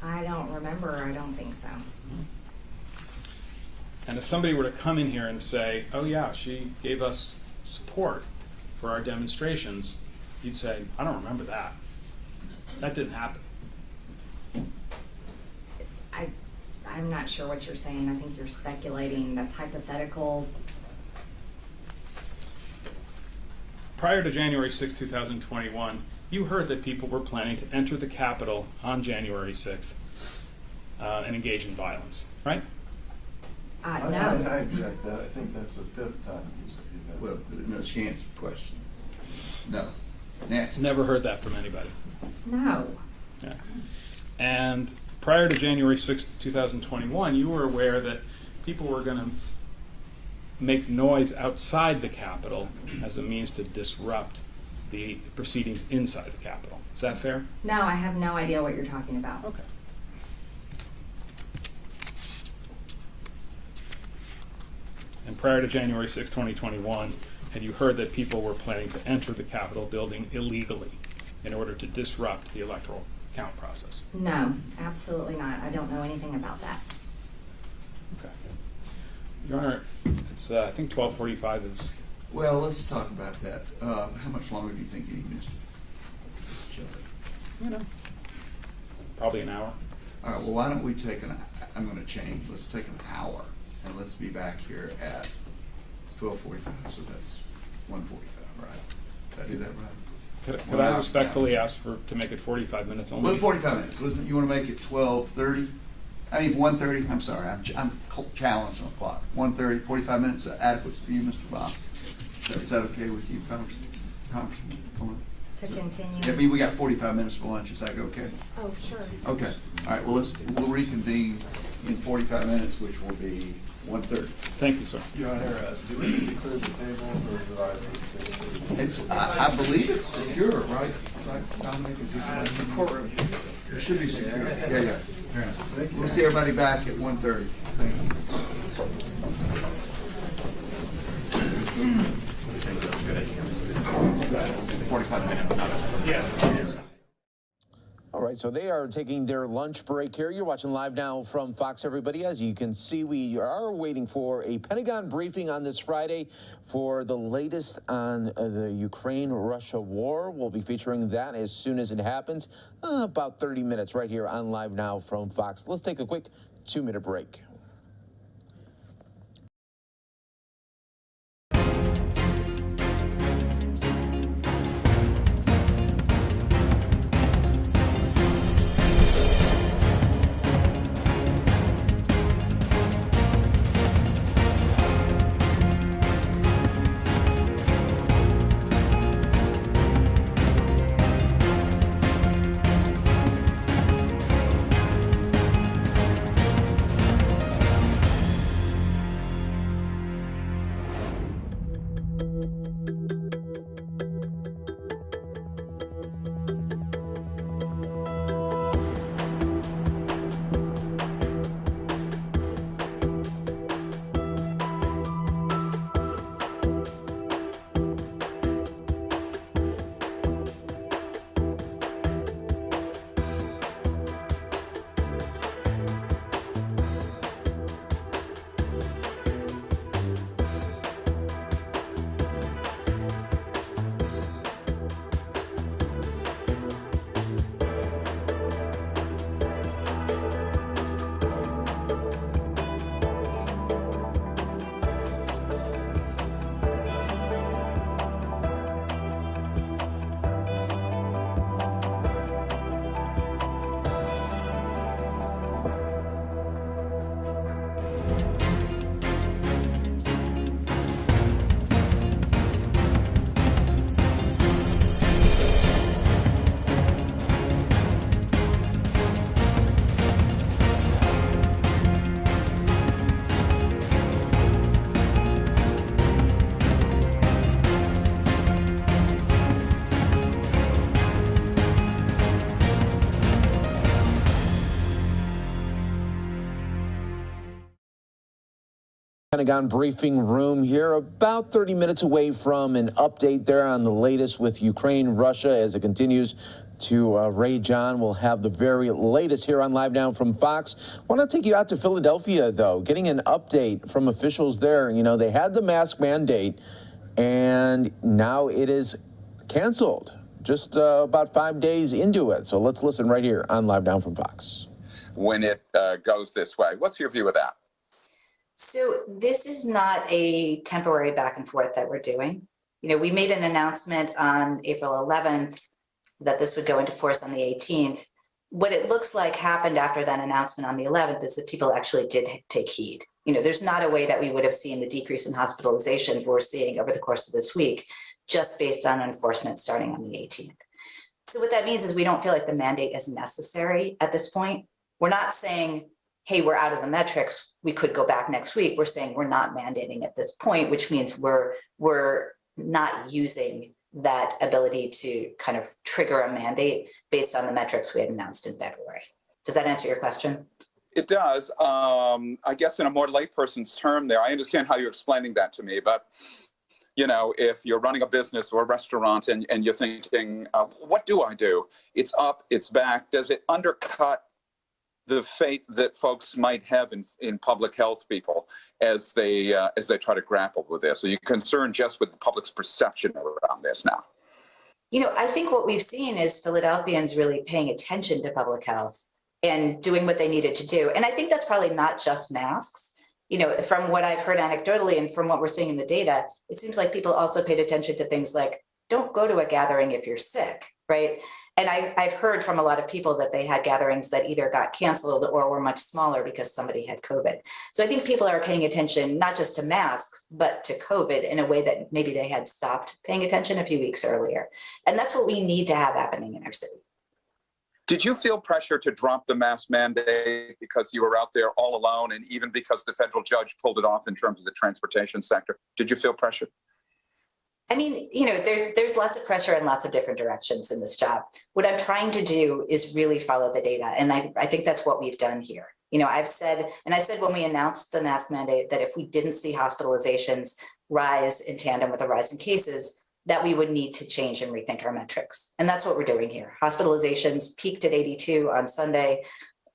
I don't remember. I don't think so. And if somebody were to come in here and say, oh yeah, she gave us support for our demonstrations, you'd say, I don't remember that. That didn't happen. I'm not sure what you're saying. I think you're speculating. That's hypothetical. Prior to January 6, 2021, you heard that people were planning to enter the Capitol on January 6th and engage in violence, right? No. I object that. I think that's the fifth time you said that. Well, no chance the question. No. Next. Never heard that from anybody. No. Yeah. And prior to January 6, 2021, you were aware that people were going to make noise outside the Capitol as a means to disrupt the proceedings inside the Capitol. Is that fair? No, I have no idea what you're talking about. Okay. And prior to January 6, 2021, had you heard that people were planning to enter the Capitol building illegally in order to disrupt the electoral count process? No, absolutely not. I don't know anything about that. Okay. Your Honor, it's I think 12:45 is. Well, let's talk about that. How much longer do you think you need, Mr. Shelley? You know, probably an hour. All right, well, why don't we take I'm going to change. Let's take an hour, and let's be back here at 12:45, so that's 1:45, right? Did I do that right? Could I respectfully ask to make it 45 minutes only? Well, 45 minutes. You want to make it 12:30? I mean, 1:30. I'm sorry. I'm challenged on the clock. 1:30, 45 minutes adequate for you, Mr. Bob? Is that okay with you, Congressman? To continue? I mean, we got 45 minutes for lunch. Is that okay? Oh, sure. Okay. All right. Well, we'll reconvene in 45 minutes, which will be 1:30. Thank you, sir. Your Honor, do we need to clear the table or is I believe it's secure, right? Dominic, is this the courtroom? It should be secure. Yeah. We'll see everybody back at 1:30. Thank you. 45 minutes. Yeah. All right, so they are taking their lunch break here. You're watching Live Now from Fox, everybody. As you can see, we are waiting for a Pentagon briefing on this Friday for the latest on the Ukraine-Russia war. We'll be featuring that as soon as it happens, about 30 minutes right here on Live Now from Fox. Let's take a quick 2-minute break. Pentagon briefing room here, about 30 minutes away from an update there on the latest with Ukraine, Russia, as it continues to rage on. We'll have the very latest here on Live Now from Fox. I want to take you out to Philadelphia, though, getting an update from officials there. You know, they had the mask mandate, and now it is canceled, just about 5 days into it. So let's listen right here on Live Now from Fox. When it goes this way, what's your view of that? So this is not a temporary back and forth that we're doing. You know, we made an announcement on April 11th that this would go into force on the 18th. What it looks like happened after that announcement on the 11th is that people actually did take heed. You know, there's not a way that we would have seen the decrease in hospitalizations we're seeing over the course of this week, just based on enforcement starting on the 18th. So what that means is we don't feel like the mandate is necessary at this point. We're not saying, hey, we're out of the metrics, we could go back next week. We're saying we're not mandating at this point, which means we're not using that ability to kind of trigger a mandate based on the metrics we had announced in February. Does that answer your question? It does. I guess in a more layperson's term there, I understand how you're explaining that to me, but you know, if you're running a business or a restaurant and you're thinking, what do I do? It's up, it's back. Does it undercut the fate that folks might have in public health people as they try to grapple with this? Are you concerned just with the public's perception around this now? You know, I think what we've seen is Philadelphians really paying attention to public health and doing what they needed to do. And I think that's probably not just masks. You know, from what I've heard anecdotally and from what we're seeing in the data, it seems like people also paid attention to things like, don't go to a gathering if you're sick, right? And I've heard from a lot of people that they had gatherings that either got canceled or were much smaller because somebody had COVID. So I think people are paying attention, not just to masks, but to COVID in a way that maybe they had stopped paying attention a few weeks earlier. And that's what we need to have happening in our city. Did you feel pressure to drop the mask mandate because you were out there all alone, and even because the federal judge pulled it off in terms of the transportation sector? Did you feel pressure? I mean, you know, there's lots of pressure in lots of different directions in this job. What I'm trying to do is really follow the data. And I think that's what we've done here. You know, I've said, and I said when we announced the mask mandate, that if we didn't see hospitalizations rise in tandem with a rise in cases, that we would need to change and rethink our metrics. And that's what we're doing here. Hospitalizations peaked at 82 on Sunday,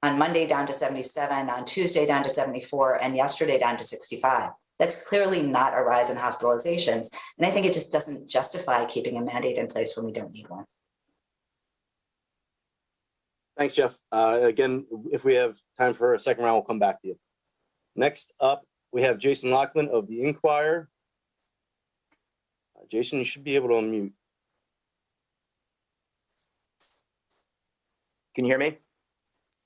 on Monday down to 77, on Tuesday down to 74, and yesterday down to 65. That's clearly not a rise in hospitalizations. And I think it just doesn't justify keeping a mandate in place when we don't need one. Thanks, Jeff. Again, if we have time for a second round, we'll come back to you. Next up, we have Jason Lockman of the Inquirer. Jason, you should be able to unmute. Can you hear me?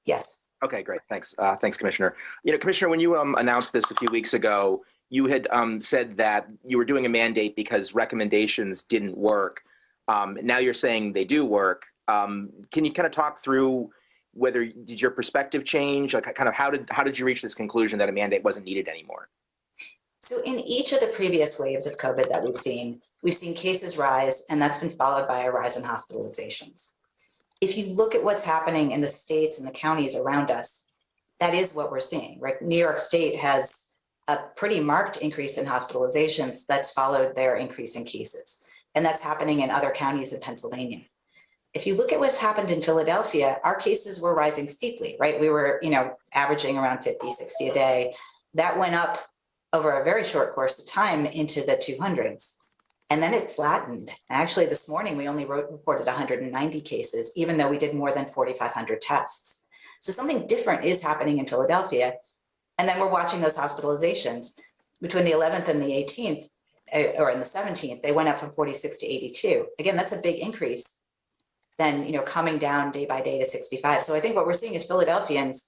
Yes. Okay, great. Thanks. Thanks, Commissioner. You know, Commissioner, when you announced this a few weeks ago, you had said that you were doing a mandate because recommendations didn't work. Now you're saying they do work. Can you kind of talk through whether did your perspective change? Like, kind of how did you reach this conclusion that a mandate wasn't needed anymore? So in each of the previous waves of COVID that we've seen cases rise, and that's been followed by a rise in hospitalizations. If you look at what's happening in the states and the counties around us, that is what we're seeing, right? New York State has a pretty marked increase in hospitalizations that's followed their increase in cases. And that's happening in other counties in Pennsylvania. If you look at what's happened in Philadelphia, our cases were rising steeply, right? We were, you know, averaging around 50, 60 a day. That went up over a very short course of time into the 200s. And then it flattened. Actually, this morning, we only reported 190 cases, even though we did more than 4,500 tests. So something different is happening in Philadelphia. And then we're watching those hospitalizations. Between the 11th and the 18th, or in the 17th, they went up from 46 to 82. Again, that's a big increase. Then, you know, coming down day by day to 65. So I think what we're seeing is Philadelphians,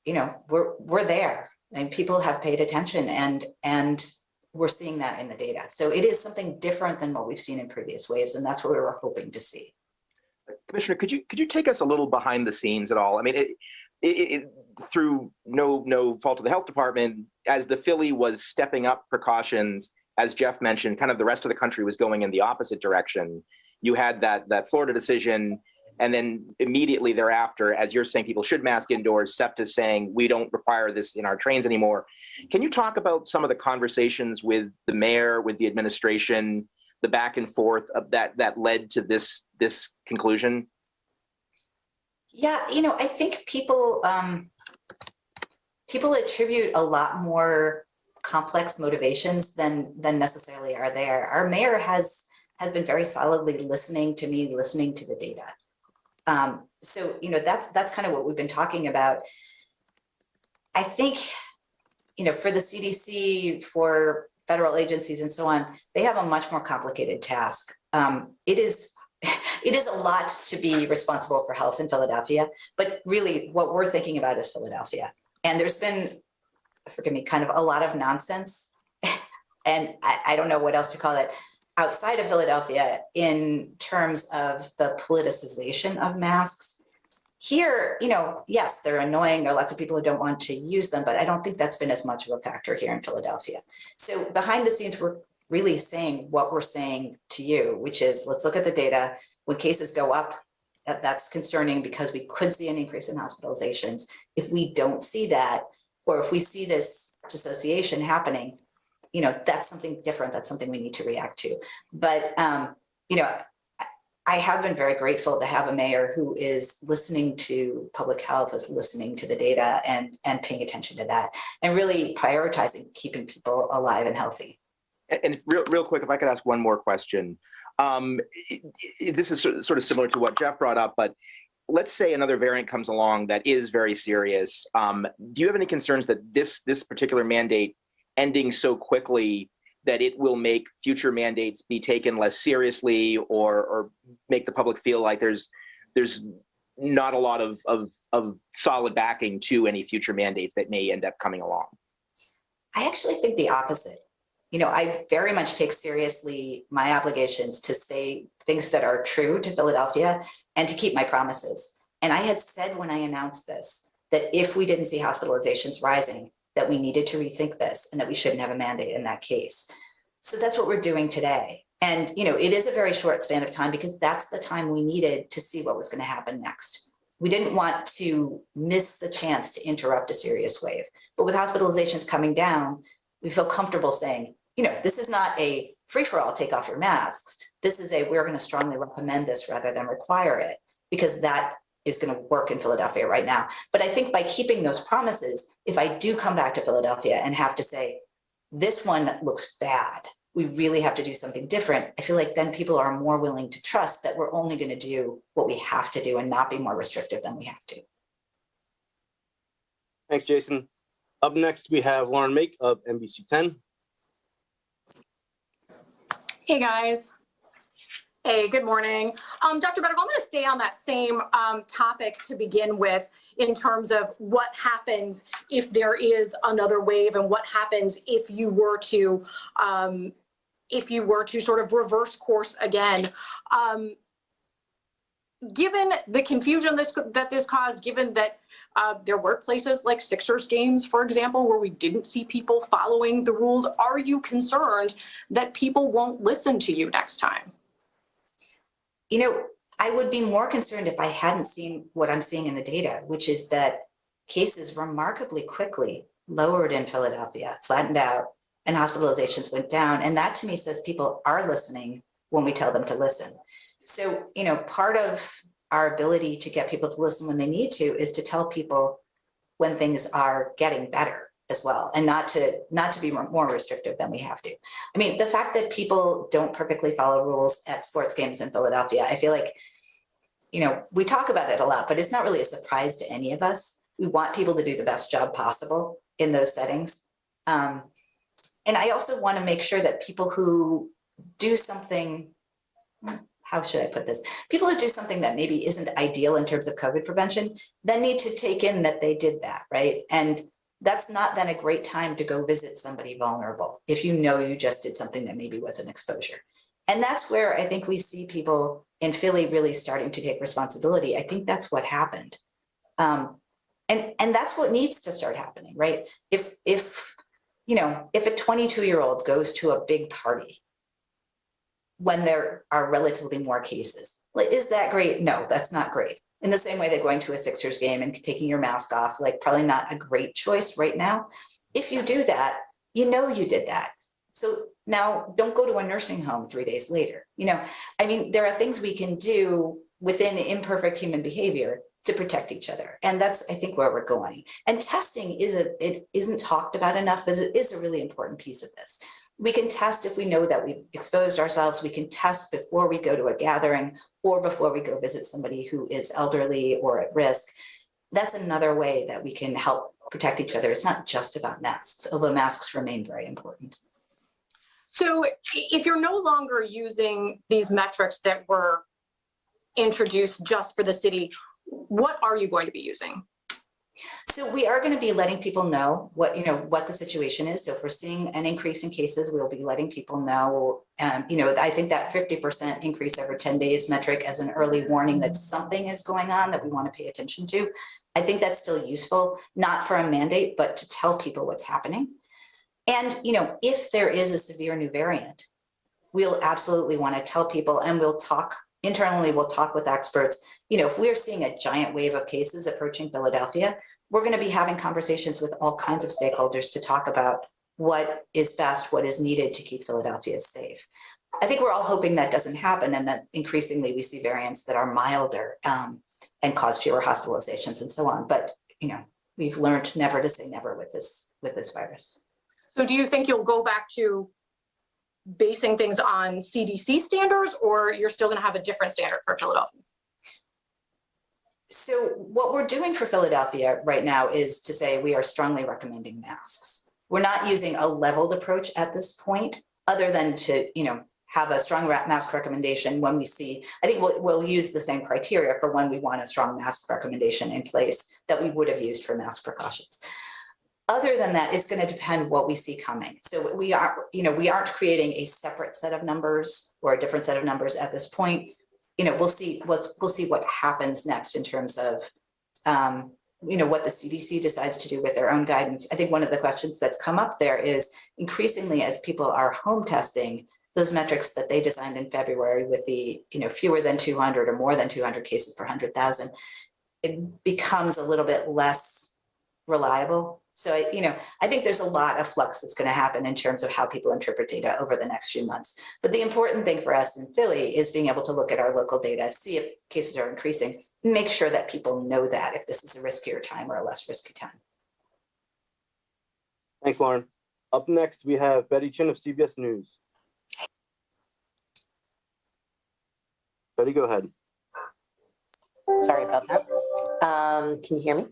you know, we're there, and people have paid attention, and we're seeing that in the data. So it is something different than what we've seen in previous waves, and that's what we were hoping to see. Commissioner, could you take us a little behind the scenes at all? I mean, it through no fault of the health department, as the Philly was stepping up precautions, as Jeff mentioned, kind of the rest of the country was going in the opposite direction. You had that Florida decision, and then immediately thereafter, as you're saying, people should mask indoors, SEPTA is saying we don't require this in our trains anymore. Can you talk about some of the conversations with the mayor, with the administration, the back and forth of that led to this conclusion? Yeah, you know, I think people attribute a lot more complex motivations than necessarily are there. Our mayor has been very solidly listening to me, listening to the data. So, you know, that's kind of what we've been talking about. I think, you know, for the CDC, for federal agencies and so on, they have a much more complicated task. It is a lot to be responsible for health in Philadelphia, but really what we're thinking about is Philadelphia. And there's been, forgive me, kind of a lot of nonsense, and I don't know what else to call it, outside of Philadelphia in terms of the politicization of masks. Here, yes, they're annoying. There are lots of people who don't want to use them, but I don't think that's been as much of a factor here in Philadelphia. So behind the scenes, we're really saying what we're saying to you, which is, let's look at the data. When cases go up, that's concerning because we could see an increase in hospitalizations. If we don't see that, or if we see this dissociation happening, that's something different. That's something we need to react to. But, I have been very grateful to have a mayor who is listening to public health, is listening to the data and paying attention to that, and really prioritizing keeping people alive and healthy. And real quick, if I could ask one more question. This is sort of similar to what Jeff brought up, but let's say another variant comes along that is very serious. Do you have any concerns that this particular mandate ending so quickly that it will make future mandates be taken less seriously, or make the public feel like there's not a lot of solid backing to any future mandates that may end up coming along? I actually think the opposite. I very much take seriously my obligations to say things that are true to Philadelphia and to keep my promises. And I had said when I announced this, that if we didn't see hospitalizations rising, that we needed to rethink this and that we shouldn't have a mandate in that case. So that's what we're doing today. And, it is a very short span of time because that's the time we needed to see what was going to happen next. We didn't want to miss the chance to interrupt a serious wave. But with hospitalizations coming down, we feel comfortable saying, this is not a free-for-all, take off your masks. This is we're going to strongly recommend this rather than require it, because that is going to work in Philadelphia right now. But I think by keeping those promises, if I do come back to Philadelphia and have to say, this one looks bad, we really have to do something different, I feel like then people are more willing to trust that we're only going to do what we have to do and not be more restrictive than we have to. Thanks, Jason. Up next, we have Lauren Make of NBC 10. Hey, guys. Hey, good morning. Dr. Bedical, I'm going to stay on that same topic to begin with in terms of what happens if there is another wave and what happens if you were to sort of reverse course again. Given the confusion that this caused, given that there were places like Sixers games, for example, where we didn't see people following the rules, are you concerned that people won't listen to you next time? I would be more concerned if I hadn't seen what I'm seeing in the data, which is that cases remarkably quickly lowered in Philadelphia, flattened out, and hospitalizations went down. And that to me says people are listening when we tell them to listen. So, part of our ability to get people to listen when they need to is to tell people when things are getting better as well, and not to be more restrictive than we have to. I mean, the fact that people don't perfectly follow rules at sports games in Philadelphia, I feel like, we talk about it a lot, but it's not really a surprise to any of us. We want people to do the best job possible in those settings. And I also want to make sure that people who do something, how should I put this? People who do something that maybe isn't ideal in terms of COVID prevention, then need to take in that they did that, right? And that's not then a great time to go visit somebody vulnerable if you just did something that maybe was an exposure. And that's where I think we see people in Philly really starting to take responsibility. I think that's what happened. And that's what needs to start happening, right? If a 22-year-old goes to a big party when there are relatively more cases, is that great? No, that's not great. In the same way that going to a Sixers game and taking your mask off, probably not a great choice right now. If you do that, you did that. So now don't go to a nursing home 3 days later. There are things we can do within imperfect human behavior to protect each other. And that's, I think, where we're going. And testing it isn't talked about enough, but it is a really important piece of this. We can test if we know that we've exposed ourselves. We can test before we go to a gathering or before we go visit somebody who is elderly or at risk. That's another way that we can help protect each other. It's not just about masks, although masks remain very important. So if you're no longer using these metrics that were introduced just for the city, what are you going to be using? So we are going to be letting people know what the situation is. So if we're seeing an increase in cases, we'll be letting people know. I think that 50% increase over 10 days metric as an early warning that something is going on that we want to pay attention to. I think that's still useful, not for a mandate, but to tell people what's happening. And, if there is a severe new variant, we'll absolutely want to tell people, and we'll talk internally, we'll talk with experts. If we're seeing a giant wave of cases approaching Philadelphia, we're going to be having conversations with all kinds of stakeholders to talk about what is best, what is needed to keep Philadelphia safe. I think we're all hoping that doesn't happen, and that increasingly we see variants that are milder and cause fewer hospitalizations and so on. But we've learned never to say never with this virus. So do you think you'll go back to basing things on CDC standards, or you're still going to have a different standard for Philadelphia? So what we're doing for Philadelphia right now is to say we are strongly recommending masks. We're not using a leveled approach at this point, other than to, have a strong mask recommendation when we see. I think we'll use the same criteria for when we want a strong mask recommendation in place that we would have used for mask precautions. Other than that, it's going to depend what we see coming. So we aren't creating a separate set of numbers or a different set of numbers at this point. We'll see what happens next in terms of, what the CDC decides to do with their own guidance. I think one of the questions that's come up there is increasingly as people are home testing, those metrics that they designed in February with the, fewer than 200 or more than 200 cases per 100,000, it becomes a little bit less reliable. So, I think there's a lot of flux that's going to happen in terms of how people interpret data over the next few months. But the important thing for us in Philly is being able to look at our local data, see if cases are increasing, make sure that people know that if this is a riskier time or a less risky time. Thanks, Lauren. Up next, we have Betty Chin of CBS News. Betty, go ahead. Sorry about that. Can you hear me?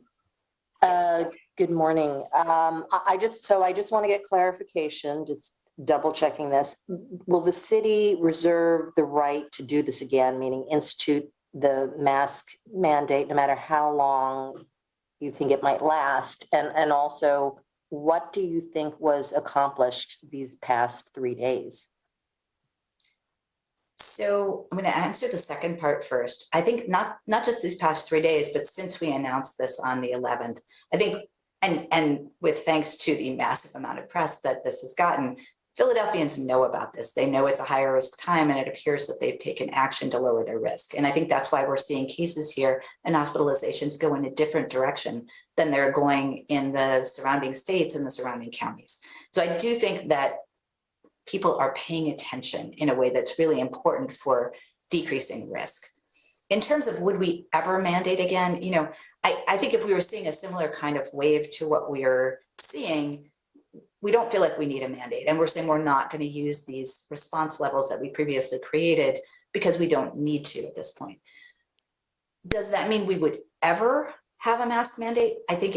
Good morning. I just want to get clarification, just double checking this. Will the city reserve the right to do this again, meaning institute the mask mandate, no matter how long you think it might last? And also, what do you think was accomplished these past 3 days? So I'm going to answer the second part first. I think not just these past 3 days, but since we announced this on the 11th, I think, and with thanks to the massive amount of press that this has gotten, Philadelphians know about this. They know it's a higher risk time, and it appears that they've taken action to lower their risk. And I think that's why we're seeing cases here and hospitalizations go in a different direction than they're going in the surrounding states and the surrounding counties. So I do think that people are paying attention in a way that's really important for decreasing risk. In terms of would we ever mandate again, I think if we were seeing a similar kind of wave to what we're seeing, we don't feel like we need a mandate. And we're saying we're not going to use these response levels that we previously created because we don't need to at this point. Does that mean we would ever have a mask mandate? I think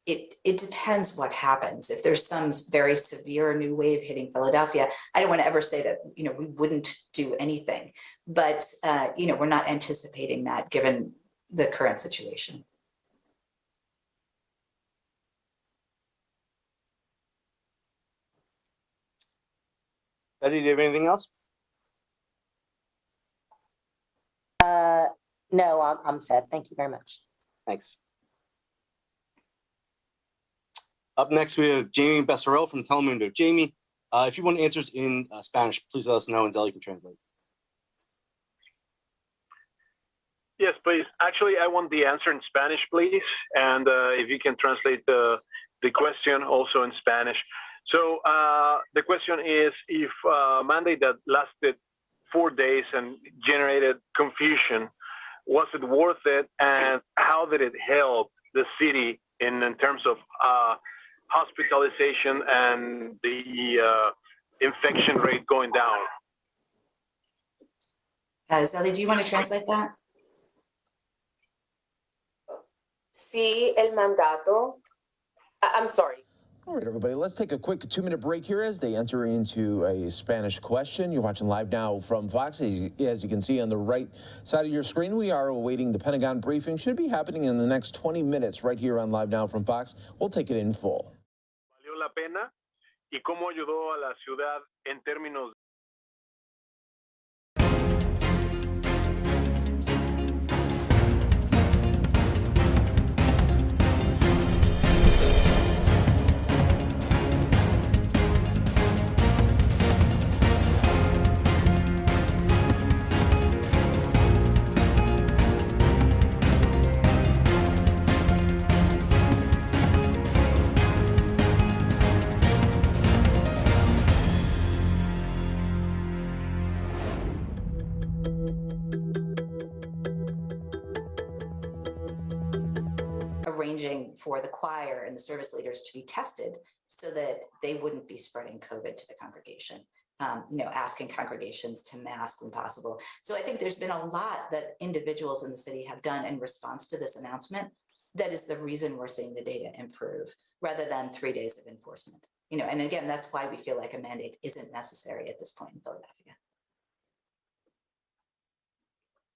it depends what happens. If there's some very severe new wave hitting Philadelphia, I don't want to ever say that, we wouldn't do anything, but, we're not anticipating that given the current situation. Betty, do you have anything else? No, I'm set. Thank you very much. Thanks. Up next, we have Jamie Besserell from Telemundo. Jamie, if you want answers in Spanish, please let us know and Zelly can translate. Yes, please. Actually, I want the answer in Spanish, please. And if you can translate the question also in Spanish. So the question is, if a mandate that lasted 4 days and generated confusion, was it worth it? And how did it help the city in terms of hospitalization and the infection rate going down? Zelly, do you want to translate that? Sí, el mandato. I'm sorry. All right, everybody, let's take a quick 2-minute break here as they enter into a Spanish question. You're watching Live Now from Fox. As you can see on the right side of your screen, we are awaiting the Pentagon briefing. Should be happening in the next 20 minutes right here on Live Now from Fox. We'll take it in full. Valió la pena y cómo ayudó a la ciudad en términos arranging for the choir and the service leaders to be tested so that they wouldn't be spreading COVID to the congregation. Asking congregations to mask when possible. So I think there's been a lot that individuals in the city have done in response to this announcement. That is the reason we're seeing the data improve rather than 3 days of enforcement. And again, that's why we feel like a mandate isn't necessary at this point in Philadelphia.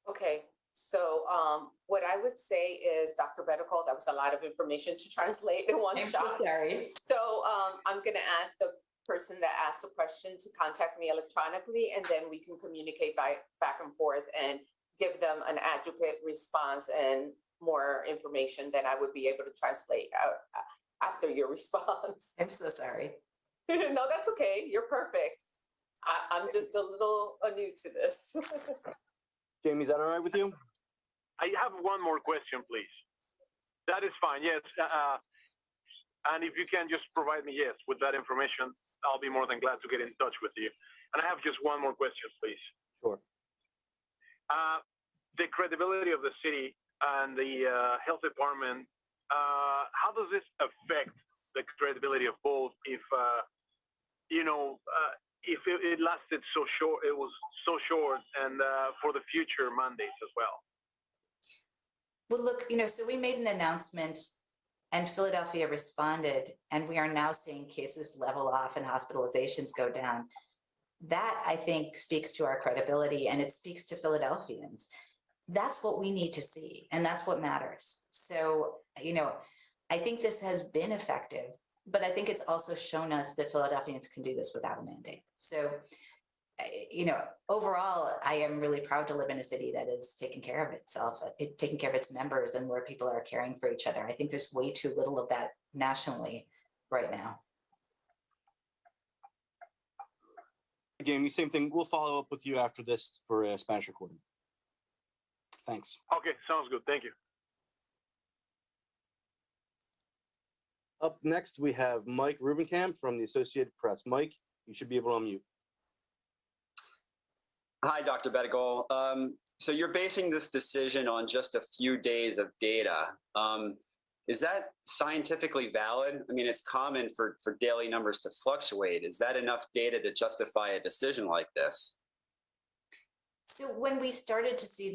Okay, so what I would say is, Dr. Bedical, that was a lot of information to translate in one shot. So sorry. So I'm going to ask the person that asked the question to contact me electronically, and then we can communicate back and forth and give them an adequate response and more information than I would be able to translate out after your response. I'm so sorry. No, that's okay. You're perfect. I'm just a little new to this. Jamie, is that all right with you? I have one more question, please. That is fine, yes. And if you can just provide me, yes, with that information, I'll be more than glad to get in touch with you. And I have just one more question, please. Sure. The credibility of the city and the health department, how does this affect the credibility of both if, if it lasted so short, it was so short, and for the future mandates as well? Well, look, so we made an announcement and Philadelphia responded, and we are now seeing cases level off and hospitalizations go down. That, I think, speaks to our credibility, and it speaks to Philadelphians. That's what we need to see, and that's what matters. So, I think this has been effective, but I think it's also shown us that Philadelphians can do this without a mandate. So, overall, I am really proud to live in a city that is taking care of itself, taking care of its members, and where people are caring for each other. I think there's way too little of that nationally right now. Jamie, same thing. We'll follow up with you after this for a Spanish recording. Thanks. Okay, sounds good. Thank you. Up next, we have Mike Rubenkamp from the Associated Press. Mike, you should be able to unmute. Hi, Dr. Bedical. So you're basing this decision on just a few days of data. Is that scientifically valid? I mean, it's common for daily numbers to fluctuate. Is that enough data to justify a decision like this? So when we started to see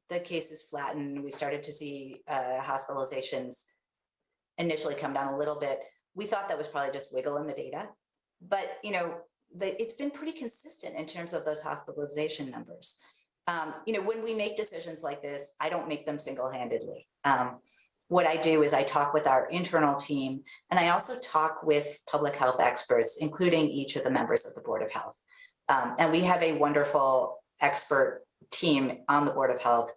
the cases flatten, we started to see hospitalizations initially come down a little bit, we thought that was probably just wiggle in the data. But, it's been pretty consistent in terms of those hospitalization numbers. When we make decisions like this, I don't make them single-handedly. What I do is I talk with our internal team, and I also talk with public health experts, including each of the members of the Board of Health. And we have a wonderful expert team on the Board of Health.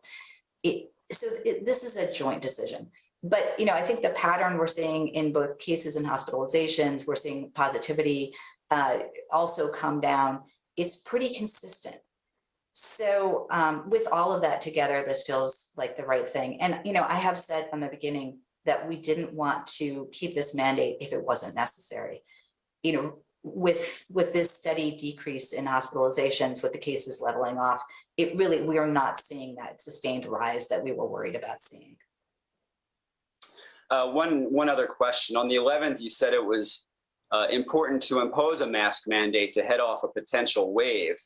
This is a joint decision. But, I think the pattern we're seeing in both cases and hospitalizations, we're seeing positivity also come down. It's pretty consistent. So with all of that together, this feels like the right thing. And, I have said from the beginning that we didn't want to keep this mandate if it wasn't necessary. With this steady decrease in hospitalizations, with the cases leveling off, we are not seeing that sustained rise that we were worried about seeing. One other question. On the 11th, you said it was important to impose a mask mandate to head off a potential wave.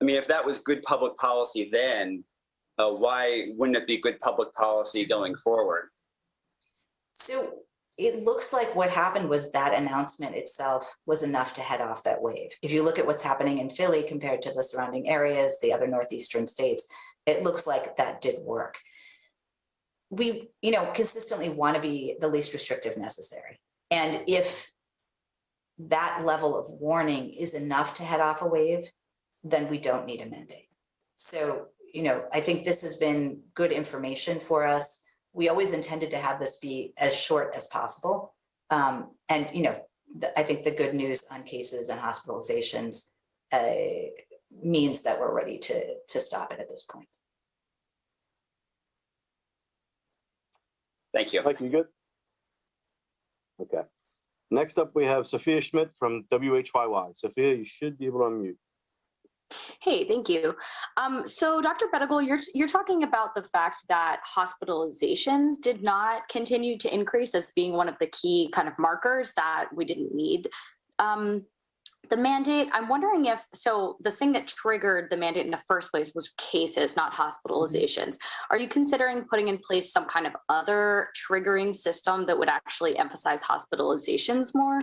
If that was good public policy then, why wouldn't it be good public policy going forward? So it looks like what happened was that announcement itself was enough to head off that wave. If you look at what's happening in Philly compared to the surrounding areas, the other northeastern states, it looks like that did work. We, consistently want to be the least restrictive necessary. And if that level of warning is enough to head off a wave, then we don't need a mandate. So, I think this has been good information for us. We always intended to have this be as short as possible. I think the good news on cases and hospitalizations means that we're ready to stop it at this point. Thank you. Mike, you good? Okay. Next up, we have Sophia Schmidt from WHYY. Sophia, you should be able to unmute. Hey, thank you. So Dr. Pettigal, you're talking about the fact that hospitalizations did not continue to increase as being one of the key kind of markers that we didn't need the mandate. I'm wondering if, so the thing that triggered the mandate in the first place was cases, not hospitalizations. Are you considering putting in place some kind of other triggering system that would actually emphasize hospitalizations more?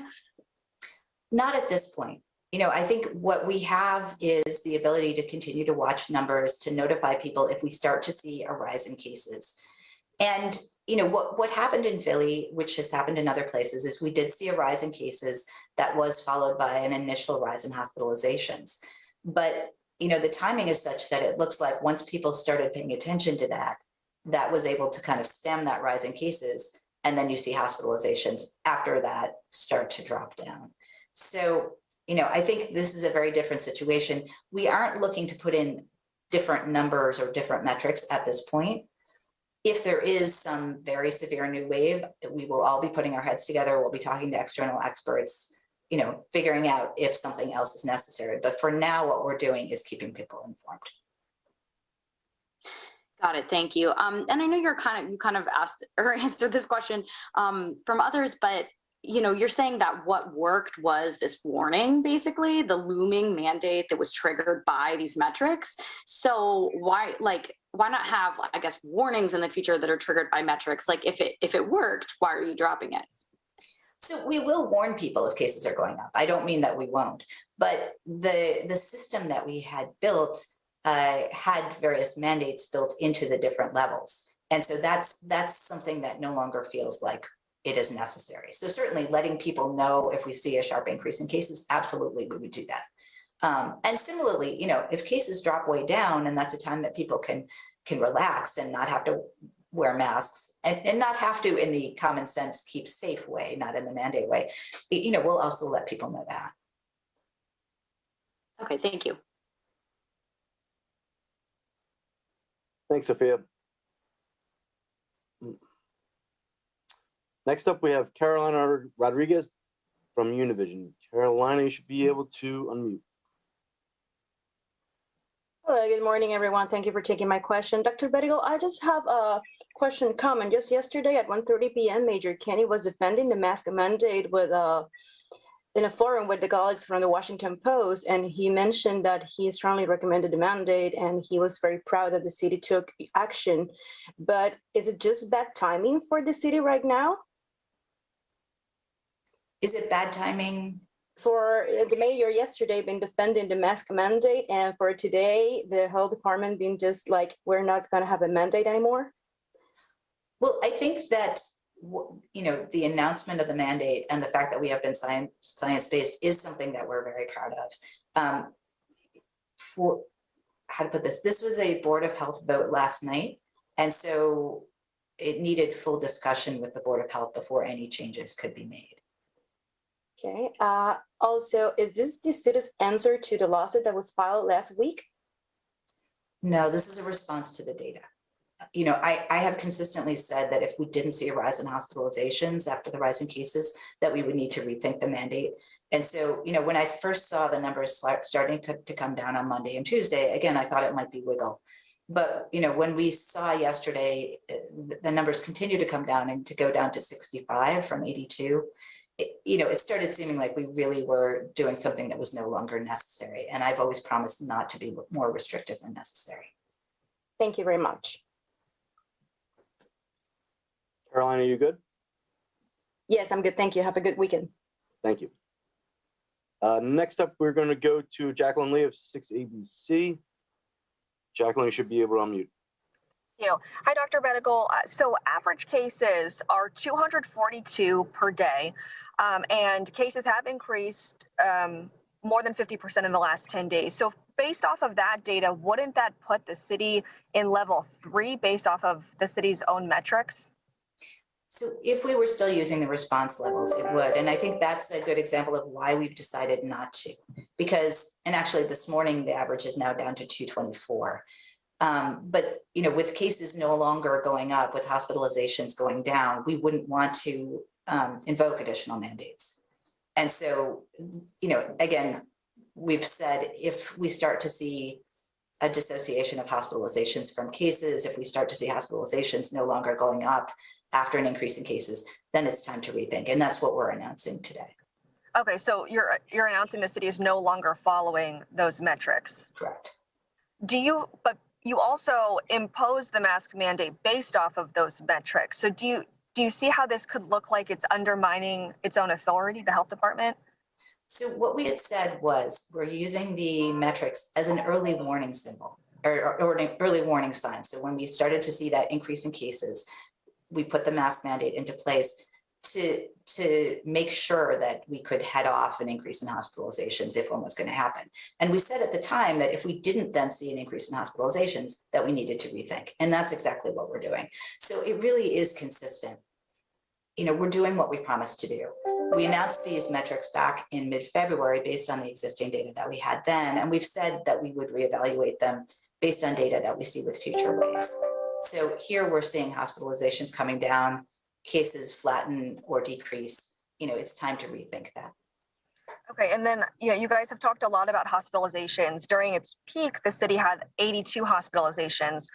Not at this point. I think what we have is the ability to continue to watch numbers, to notify people if we start to see a rise in cases. And, what happened in Philly, which has happened in other places, is we did see a rise in cases that was followed by an initial rise in hospitalizations. But, the timing is such that it looks like once people started paying attention to that, that was able to kind of stem that rise in cases. And then you see hospitalizations after that start to drop down. So, I think this is a very different situation. We aren't looking to put in different numbers or different metrics at this point. If there is some very severe new wave, we will all be putting our heads together. We'll be talking to external experts, figuring out if something else is necessary. But for now, what we're doing is keeping people informed. Got it. Thank you. And I know you kind of asked or answered this question from others, but you're saying that what worked was this warning, basically the looming mandate that was triggered by these metrics. So why not have, I guess, warnings in the future that are triggered by metrics? Like if it worked, why are you dropping it? So we will warn people if cases are going up. I don't mean that we won't, but the system that we had built had various mandates built into the different levels. And so that's something that no longer feels like it is necessary. So certainly letting people know if we see a sharp increase in cases, absolutely we would do that. And similarly, if cases drop way down and that's a time that people can relax and not have to wear masks and not have to, in the common sense, keep safe way, not in the mandate way, we'll also let people know that. Okay, thank you. Thanks, Sophia. Next up, we have Carolina Rodriguez from Univision. Carolina, you should be able to unmute. Hello, good morning, everyone. Thank you for taking my question. Dr. Pettigal, I just have a question comment. Just yesterday at 1:30 p.m., Major Kenny was defending the mask mandate in a forum with the colleagues from the Washington Post, and he mentioned that he strongly recommended the mandate, and he was very proud that the city took action. But is it just bad timing for the city right now? Is it bad timing? For the mayor yesterday been defending the mask mandate, and for today, the health department being just like, we're not going to have a mandate anymore? Well, I think that, the announcement of the mandate and the fact that we have been science-based is something that we're very proud of. For how to put this was a Board of Health vote last night, and so it needed full discussion with the Board of Health before any changes could be made. Okay. Also, is this the city's answer to the lawsuit that was filed last week? No, this is a response to the data. I have consistently said that if we didn't see a rise in hospitalizations after the rise in cases, that we would need to rethink the mandate. And so, when I first saw the numbers starting to come down on Monday and Tuesday, again, I thought it might be wiggle. But, when we saw yesterday, the numbers continue to come down and to go down to 65 from 82, it started seeming like we really were doing something that was no longer necessary. And I've always promised not to be more restrictive than necessary. Thank you very much. Caroline, are you good? Yes, I'm good. Thank you. Have a good weekend. Thank you. Next up, we're going to go to Jacqueline Lee of 6ABC. Jacqueline, you should be able to unmute. You. Hi, Dr. Bedigal. So average cases are 242 per day, and cases have increased more than 50% in the last 10 days. So based off of that data, wouldn't that put the city in level 3 based off of the city's own metrics? So if we were still using the response levels, it would. And I think that's a good example of why we've decided not to. Because, and actually this morning, the average is now down to 224. But, you know, with cases no longer going up, with hospitalizations going down, we wouldn't want to invoke additional mandates. And so, you know, again, we've said if we start to see a dissociation of hospitalizations from cases, if we start to see hospitalizations no longer going up after an increase in cases, then it's time to rethink. And that's what we're announcing today. Okay, so you're announcing the city is no longer following those metrics. Correct. But you also impose the mask mandate based off of those metrics. So do you see how this could look like it's undermining its own authority, the health department? So what we had said was we're using the metrics as an early warning symbol or an early warning sign. So when we started to see that increase in cases, we put the mask mandate into place to make sure that we could head off an increase in hospitalizations if one was going to happen. And we said at the time that if we didn't then see an increase in hospitalizations, that we needed to rethink. And that's exactly what we're doing. So it really is consistent. You know, we're doing what we promised to do. We announced these metrics back in mid-February based on the existing data that we had then. And we've said that we would reevaluate them based on data that we see with future waves. So here we're seeing hospitalizations coming down, cases flatten or decrease. You know, it's time to rethink that. Okay, and then you guys have talked a lot about hospitalizations. During its peak, the city had 82 hospitalizations,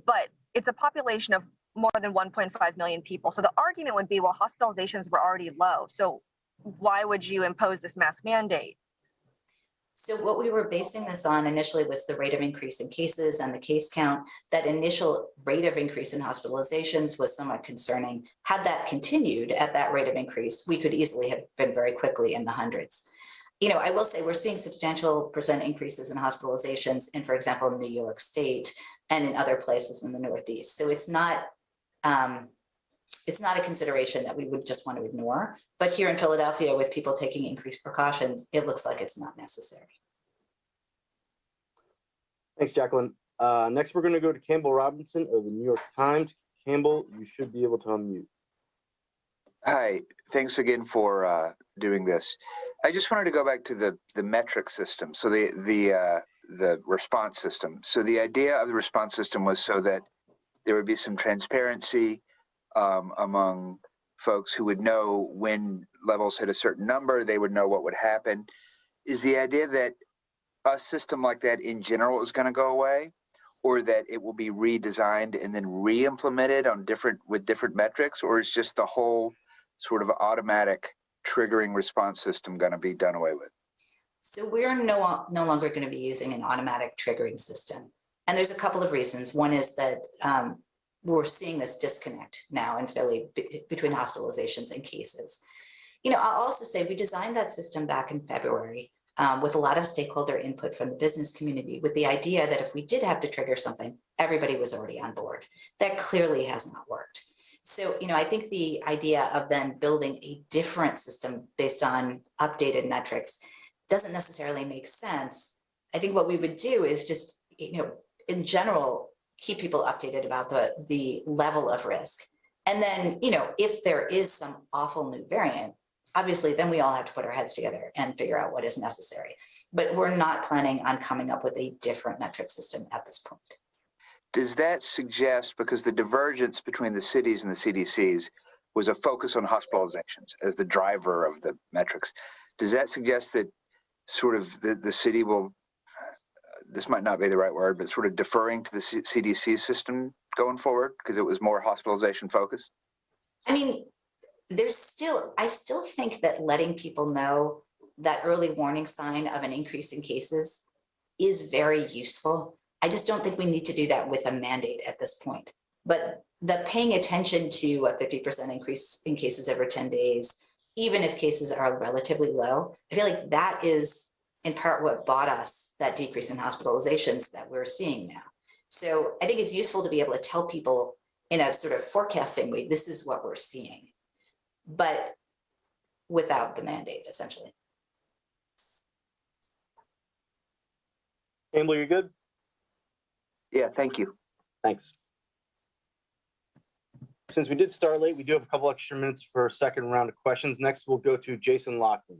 but it's a population of more than 1.5 million people. So the argument would be, well, hospitalizations were already low. So why would you impose this mask mandate? So what we were basing this on initially was the rate of increase in cases and the case count. That initial rate of increase in hospitalizations was somewhat concerning. Had that continued at that rate of increase, we could easily have been very quickly in the hundreds. You know, I will say we're seeing substantial percent increases in hospitalizations in, for example, New York State and in other places in the Northeast. So it's not a consideration that we would just want to ignore. But here in Philadelphia, with people taking increased precautions, it looks like it's not necessary. Thanks, Jacqueline. Next, we're going to go to Campbell Robinson of the New York Times. Campbell, you should be able to unmute. Hi, thanks again for doing this. I just wanted to go back to the metric system, so the response system. So the idea of the response system was so that there would be some transparency among folks who would know when levels hit a certain number, they would know what would happen. Is the idea that a system like that in general is going to go away, or that it will be redesigned and then re-implemented on with different metrics, or is just the whole sort of automatic triggering response system going to be done away with? So we're no longer going to be using an automatic triggering system. And there's a couple of reasons. One is that we're seeing this disconnect now in Philly between hospitalizations and cases. You know, I'll also say we designed that system back in February with a lot of stakeholder input from the business community, with the idea that if we did have to trigger something, everybody was already on board. That clearly has not worked. So, you know, I think the idea of then building a different system based on updated metrics doesn't necessarily make sense. I think what we would do is just, you know, in general, keep people updated about the level of risk. And then, you know, if there is some awful new variant, obviously then we all have to put our heads together and figure out what is necessary. But we're not planning on coming up with a different metric system at this point. Does that suggest, because the divergence between the cities and the CDCs was a focus on hospitalizations as the driver of the metrics, does that suggest that sort of the city will, this might not be the right word, but sort of deferring to the CDC system going forward because it was more hospitalization focused? I mean, I still think that letting people know that early warning sign of an increase in cases is very useful. I just don't think we need to do that with a mandate at this point. But the paying attention to a 50% increase in cases over 10 days, even if cases are relatively low, I feel like that is in part what bought us that decrease in hospitalizations that we're seeing now. So I think it's useful to be able to tell people in a sort of forecasting way, this is what we're seeing, but without the mandate, essentially. Campbell, you good? Yeah, thank you. Thanks. Since we did start late, we do have a couple extra minutes for a second round of questions. Next, we'll go to Jason Lockton.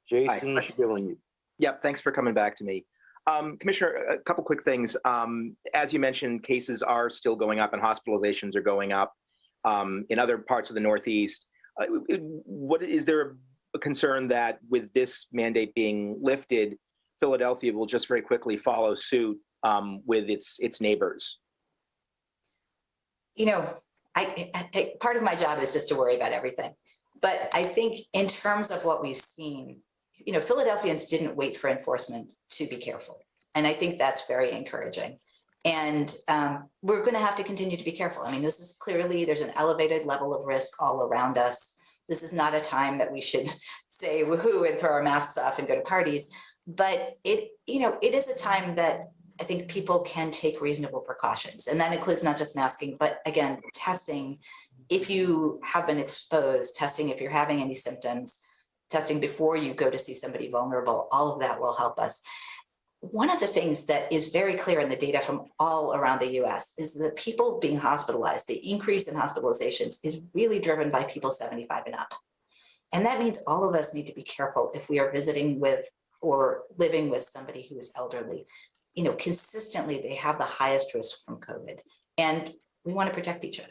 Jason, I should be on you. Yep, thanks for coming back to me. Commissioner, a couple quick things. As you mentioned, cases are still going up and hospitalizations are going up in other parts of the Northeast. What is there a concern that with this mandate being lifted, Philadelphia will just very quickly follow suit with its neighbors? You know, I part of my job is just to worry about everything. But I think in terms of what we've seen, you know, Philadelphians didn't wait for enforcement to be careful. And I think that's very encouraging. And we're going to have to continue to be careful. I mean, this is clearly, there's an elevated level of risk all around us. This is not a time that we should say woohoo and throw our masks off and go to parties. But it is a time that I think people can take reasonable precautions. And that includes not just masking, but again, testing. If you have been exposed, testing if you're having any symptoms, testing before you go to see somebody vulnerable, all of that will help us. One of the things that is very clear in the data from all around the US is that people being hospitalized, the increase in hospitalizations is really driven by people 75 and up. And that means all of us need to be careful if we are visiting with or living with somebody who is elderly. You know, consistently, they have the highest risk from COVID, and we want to protect each other.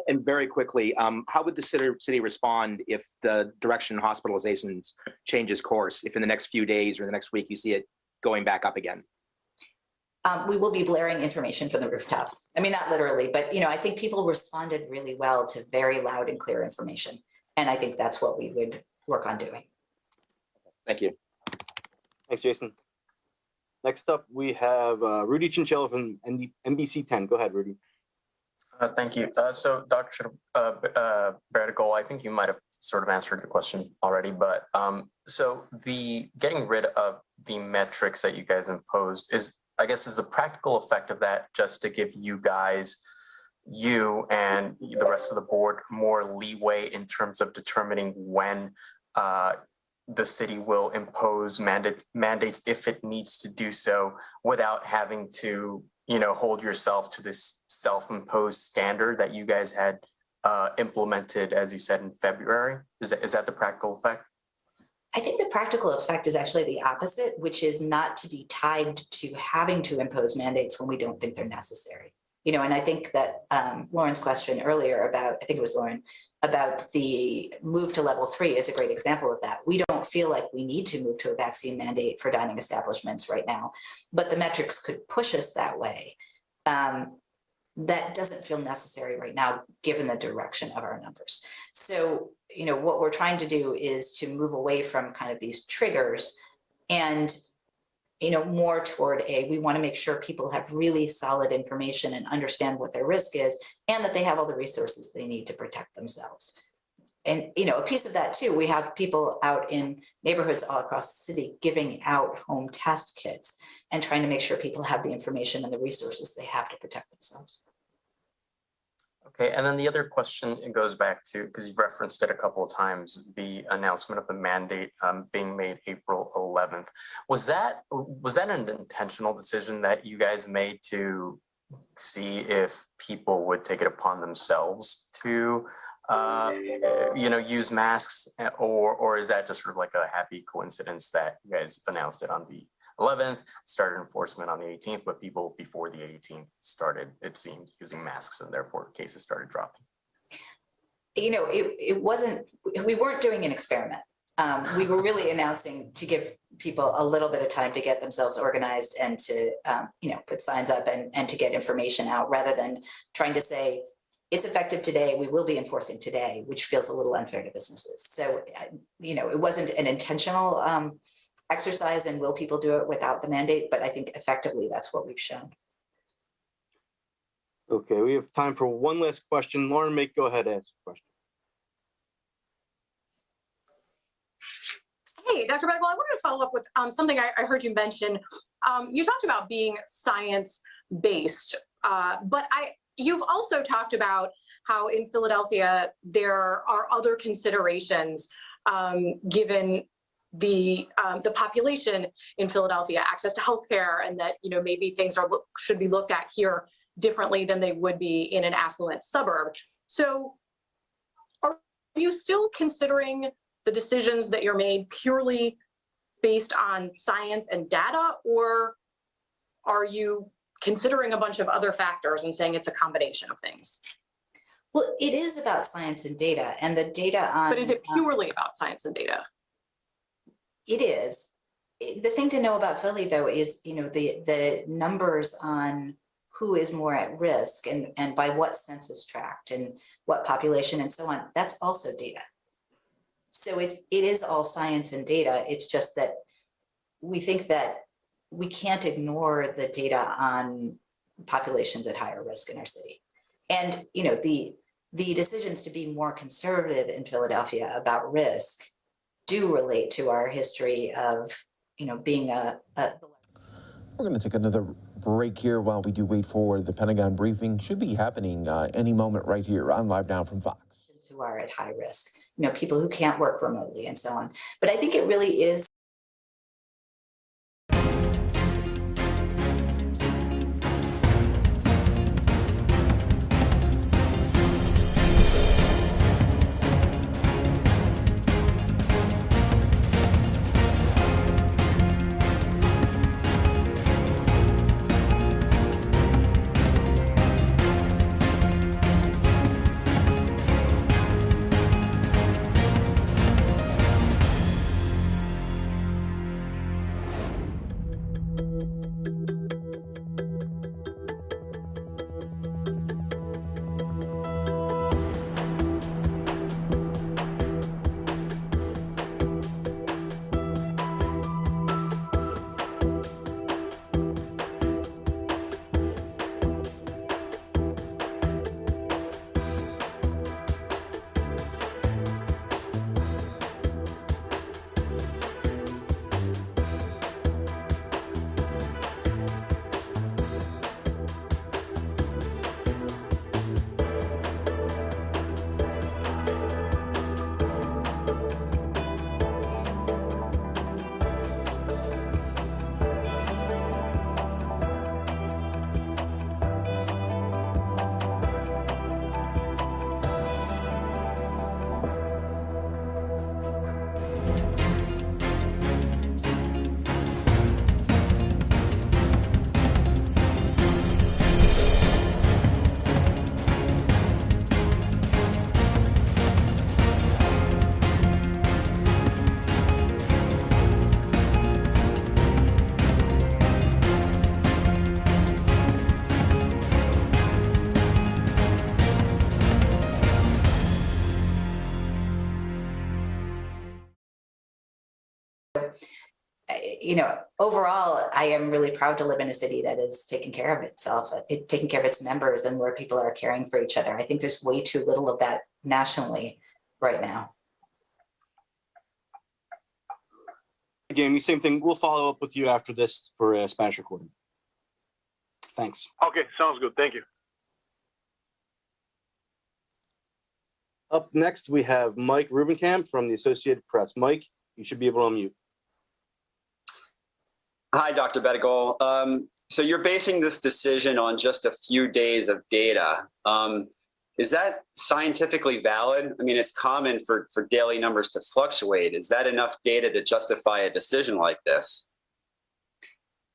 And very quickly, how would the city respond if the direction of hospitalizations changes course, if in the next few days or the next week you see it going back up again? We will be blaring information from the rooftops. I mean, not literally, but, you know, I think people responded really well to very loud and clear information. And I think that's what we would work on doing. Thank you. Thanks, Jason. Next up, we have Rudy Chinchilla from NBC 10. Go ahead, Rudy. Thank you. So, Dr. Bertigol, I think you might have sort of answered the question already, but so the getting rid of the metrics that you guys imposed is the practical effect of that just to give you guys, you and the rest of the board, more leeway in terms of determining when the city will impose mandates if it needs to do so without having to, you know, hold yourself to this self-imposed standard that you guys had implemented, as you said, in February? Is that the practical effect? I think the practical effect is actually the opposite, which is not to be tied to having to impose mandates when we don't think they're necessary. You know, and I think that Lauren's question earlier about, I think it was Lauren, about the move to level 3 is a great example of that. We don't feel like we need to move to a vaccine mandate for dining establishments right now, but the metrics could push us that way. That doesn't feel necessary right now, given the direction of our numbers. So, you know, what we're trying to do is to move away from kind of these triggers and, you know, more toward we want to make sure people have really solid information and understand what their risk is, and that they have all the resources they need to protect themselves. And, you know, a piece of that too, we have people out in neighborhoods all across the city giving out home test kits and trying to make sure people have the information and the resources they have to protect themselves. Okay, and then the other question, it goes back to, because you've referenced it a couple of times, the announcement of the mandate being made April 11th. Was that an intentional decision that you guys made to see if people would take it upon themselves to use masks, or is that just sort of like a happy coincidence that you guys announced it on the 11th, started enforcement on the 18th, but people before the 18th started, it seems, using masks, and therefore cases started dropping? You know, it wasn't, we weren't doing an experiment. We were really announcing to give people a little bit of time to get themselves organized and to, put signs up and to get information out, rather than trying to say, it's effective today, we will be enforcing today, which feels a little unfair to businesses. So, it wasn't an intentional exercise, and will people do it without the mandate? But I think effectively that's what we've shown. Okay, we have time for one last question. Lauren, go ahead and ask the question. Hey, Dr. Bedwell, I wanted to follow up with something I heard you mention. You talked about being science-based, but you've also talked about how in Philadelphia there are other considerations given the population in Philadelphia, access to healthcare, and that maybe things should be looked at here differently than they would be in an affluent suburb. So, are you still considering the decisions that you're made purely based on science and data, or are you considering a bunch of other factors and saying it's a combination of things? Well, it is about science and data, and the data on. But is it purely about science and data? It is. The thing to know about Philly, though, is the numbers on who is more at risk and by what census tract and what population and so on. That's also data. So it is all science and data. It's just that we think that we can't ignore the data on populations at higher risk in our city. And the decisions to be more conservative in Philadelphia about risk do relate to our history of being a We're going to take another break here while we do wait for the Pentagon briefing. Should be happening any moment right here on Live Now from Fox. Who are at high risk, people who can't work remotely and so on. But I think it really is. Overall, I am really proud to live in a city that is taking care of itself, taking care of its members, and where people are caring for each other. I think there's way too little of that nationally right now. Again, same thing. We'll follow up with you after this for a Spanish recording. Thanks. Okay, sounds good. Thank you. Up next, we have Mike Rubenkamp from the Associated Press. Mike, you should be able to unmute. Hi, Dr. Bedgol. So you're basing this decision on just a few days of data. Is that scientifically valid? I mean, it's common for daily numbers to fluctuate. Is that enough data to justify a decision like this?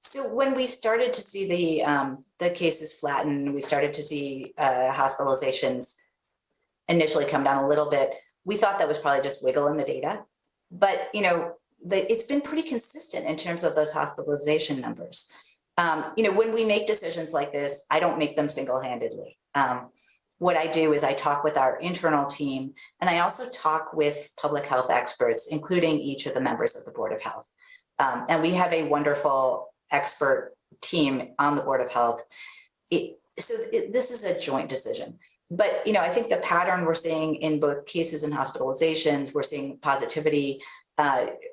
So when we started to see the cases flatten, we started to see hospitalizations initially come down a little bit, we thought that was probably just wiggle in the data. But, it's been pretty consistent in terms of those hospitalization numbers. When we make decisions like this, I don't make them single-handedly. What I do is I talk with our internal team, and I also talk with public health experts, including each of the members of the Board of Health. And we have a wonderful expert team on the Board of Health. So this is a joint decision. But, I think the pattern we're seeing in both cases and hospitalizations, we're seeing positivity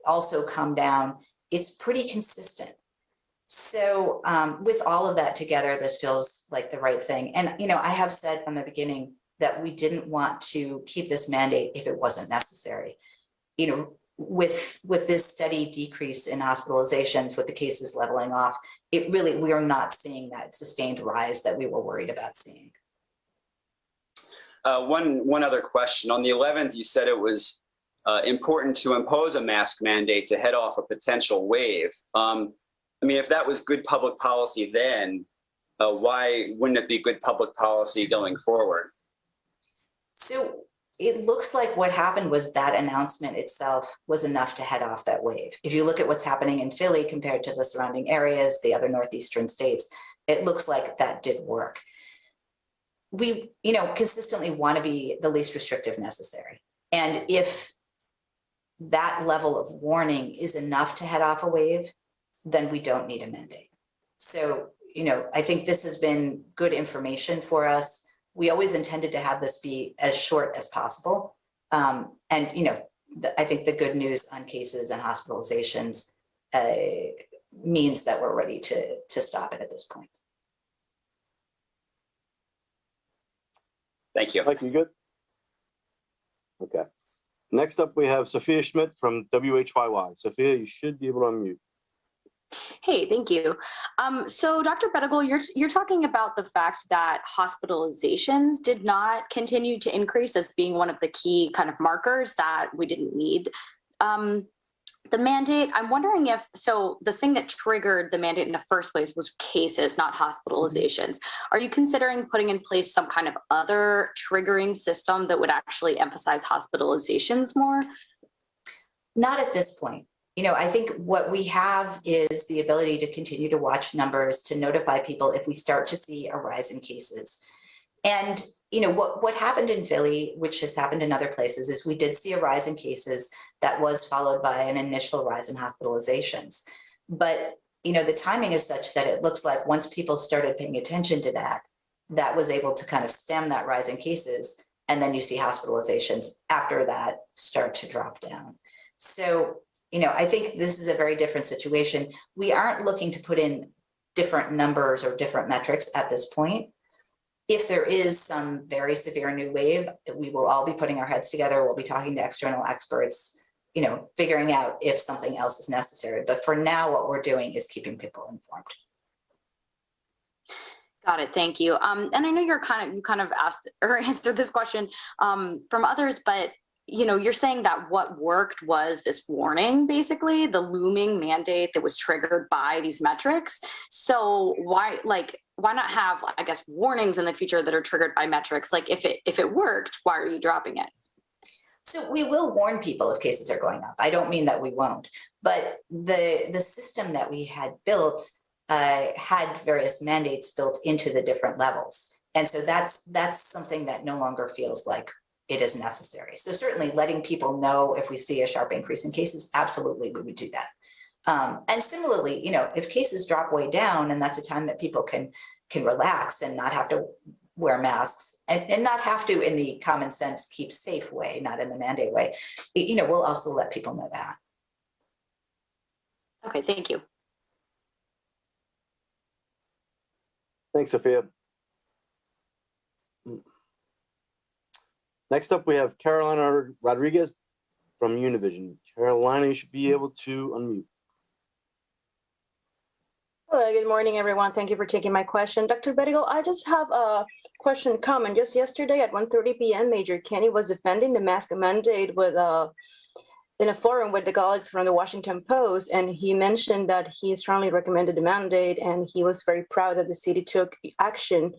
also come down. It's pretty consistent. So with all of that together, this feels like the right thing. And, I have said from the beginning that we didn't want to keep this mandate if it wasn't necessary. With this steady decrease in hospitalizations, with the cases leveling off, we are not seeing that sustained rise that we were worried about seeing. One other question. On the 11th, you said it was important to impose a mask mandate to head off a potential wave. If that was good public policy then, why wouldn't it be good public policy going forward? So it looks like what happened was that announcement itself was enough to head off that wave. If you look at what's happening in Philly compared to the surrounding areas, the other northeastern states, it looks like that did work. We, consistently want to be the least restrictive necessary. And if that level of warning is enough to head off a wave, then we don't need a mandate. So, I think this has been good information for us. We always intended to have this be as short as possible. I think the good news on cases and hospitalizations means that we're ready to stop it at this point. Thank you. Mike, you good? Okay. Next up, we have Sophia Schmidt from WHYY. Sophia, you should be able to unmute. Hey, thank you. So Dr. Bedegal, you're talking about the fact that hospitalizations did not continue to increase as being one of the key kind of markers that we didn't need the mandate. I'm wondering so the thing that triggered the mandate in the first place was cases, not hospitalizations. Are you considering putting in place some kind of other triggering system that would actually emphasize hospitalizations more? Not at this point. I think what we have is the ability to continue to watch numbers, to notify people if we start to see a rise in cases. And, what happened in Philly, which has happened in other places, is we did see a rise in cases that was followed by an initial rise in hospitalizations. But, the timing is such that it looks like once people started paying attention to that, that was able to kind of stem that rise in cases. And then you see hospitalizations after that start to drop down. So, I think this is a very different situation. We aren't looking to put in different numbers or different metrics at this point. If there is some very severe new wave, we will all be putting our heads together. We'll be talking to external experts, figuring out if something else is necessary. But for now, what we're doing is keeping people informed. Got it. Thank you. And I know you kind of asked or answered this question from others, but you're saying that what worked was this warning, basically the looming mandate that was triggered by these metrics. So why not have, I guess, warnings in the future that are triggered by metrics? Like if it worked, why are you dropping it? So we will warn people if cases are going up. I don't mean that we won't, but the system that we had built had various mandates built into the different levels. And so that's something that no longer feels like it is necessary. So certainly letting people know if we see a sharp increase in cases, absolutely we would do that. And similarly, if cases drop way down and that's a time that people can relax and not have to wear masks and not have to, in the common sense, keep safe way, not in the mandate way, we'll also let people know that. Okay, thank you. Thanks, Sophia. Next up, we have Carolina Rodriguez from Univision. Carolina, you should be able to unmute. Hello, good morning, everyone. Thank you for taking my question. Dr. Bedegal, I just have a question comment. Just yesterday at 1:30 p.m., Major Kenny was defending the mask mandate in a forum with the colleagues from the Washington Post, and he mentioned that he strongly recommended the mandate, and he was very proud that the city took action.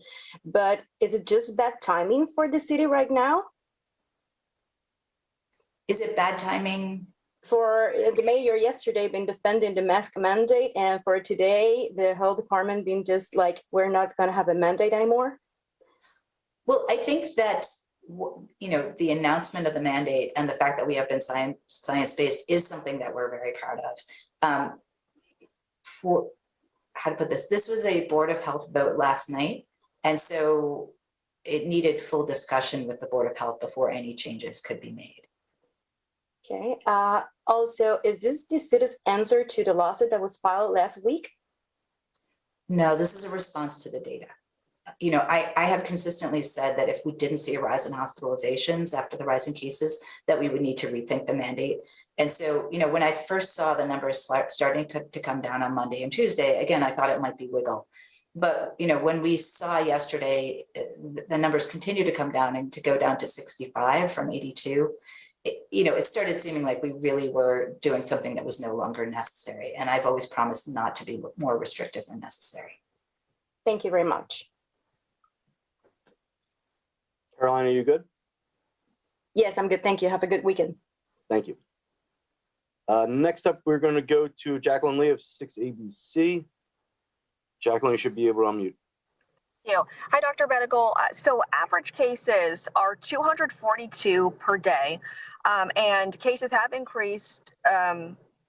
But is it just bad timing for the city right now? Is it bad timing? For the mayor yesterday been defending the mask mandate, and for today, the health department being just like, we're not going to have a mandate anymore? Well, I think that, the announcement of the mandate and the fact that we have been science-based is something that we're very proud of. For how to put this was a Board of Health vote last night, And so it needed full discussion with the Board of Health before any changes could be made. Okay. Also, is this the city's answer to the lawsuit that was filed last week? No, this is a response to the data. You know, I have consistently said that if we didn't see a rise in hospitalizations after the rise in cases, that we would need to rethink the mandate. And so, you know, when I first saw the numbers starting to come down on Monday and Tuesday, again, I thought it might be wiggle. But, you know, when we saw yesterday, the numbers continue to come down and to go down to 65 from 82, you know, it started seeming like we really were doing something that was no longer necessary. And I've always promised not to be more restrictive than necessary. Thank you very much. Caroline, are you good? Yes, I'm good. Thank you. Have a good weekend. Thank you. Next up, we're going to go to Jacqueline Lee of 6ABC. Jacqueline, you should be able to unmute. Hi, Dr. Bedigal. So average cases are 242 per day, and cases have increased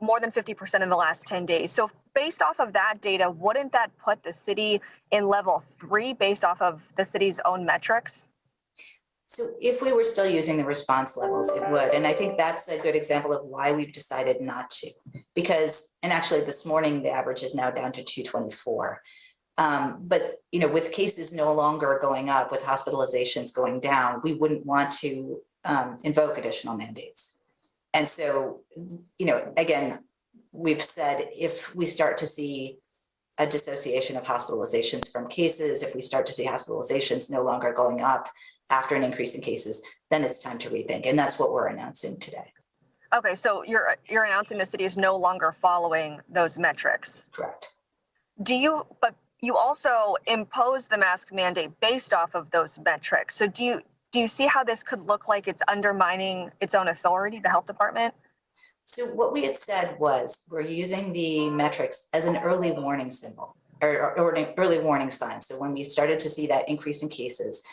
more than 50% in the last 10 days. So based off of that data, wouldn't that put the city in level 3 based off of the city's own metrics? So if we were still using the response levels, it would. And I think that's a good example of why we've decided not to. Because, and actually this morning, the average is now down to 224. But, you know, with cases no longer going up, with hospitalizations going down, we wouldn't want to invoke additional mandates. And so, you know, again, we've said if we start to see a dissociation of hospitalizations from cases, if we start to see hospitalizations no longer going up after an increase in cases, then it's time to rethink. And that's what we're announcing today. Okay, so you're announcing the city is no longer following those metrics. Correct. But you also impose the mask mandate based off of those metrics. So do you see how this could look like it's undermining its own authority, the health department? So what we had said was we're using the metrics as an early warning symbol or an early warning sign. So when we started to see that increase in cases,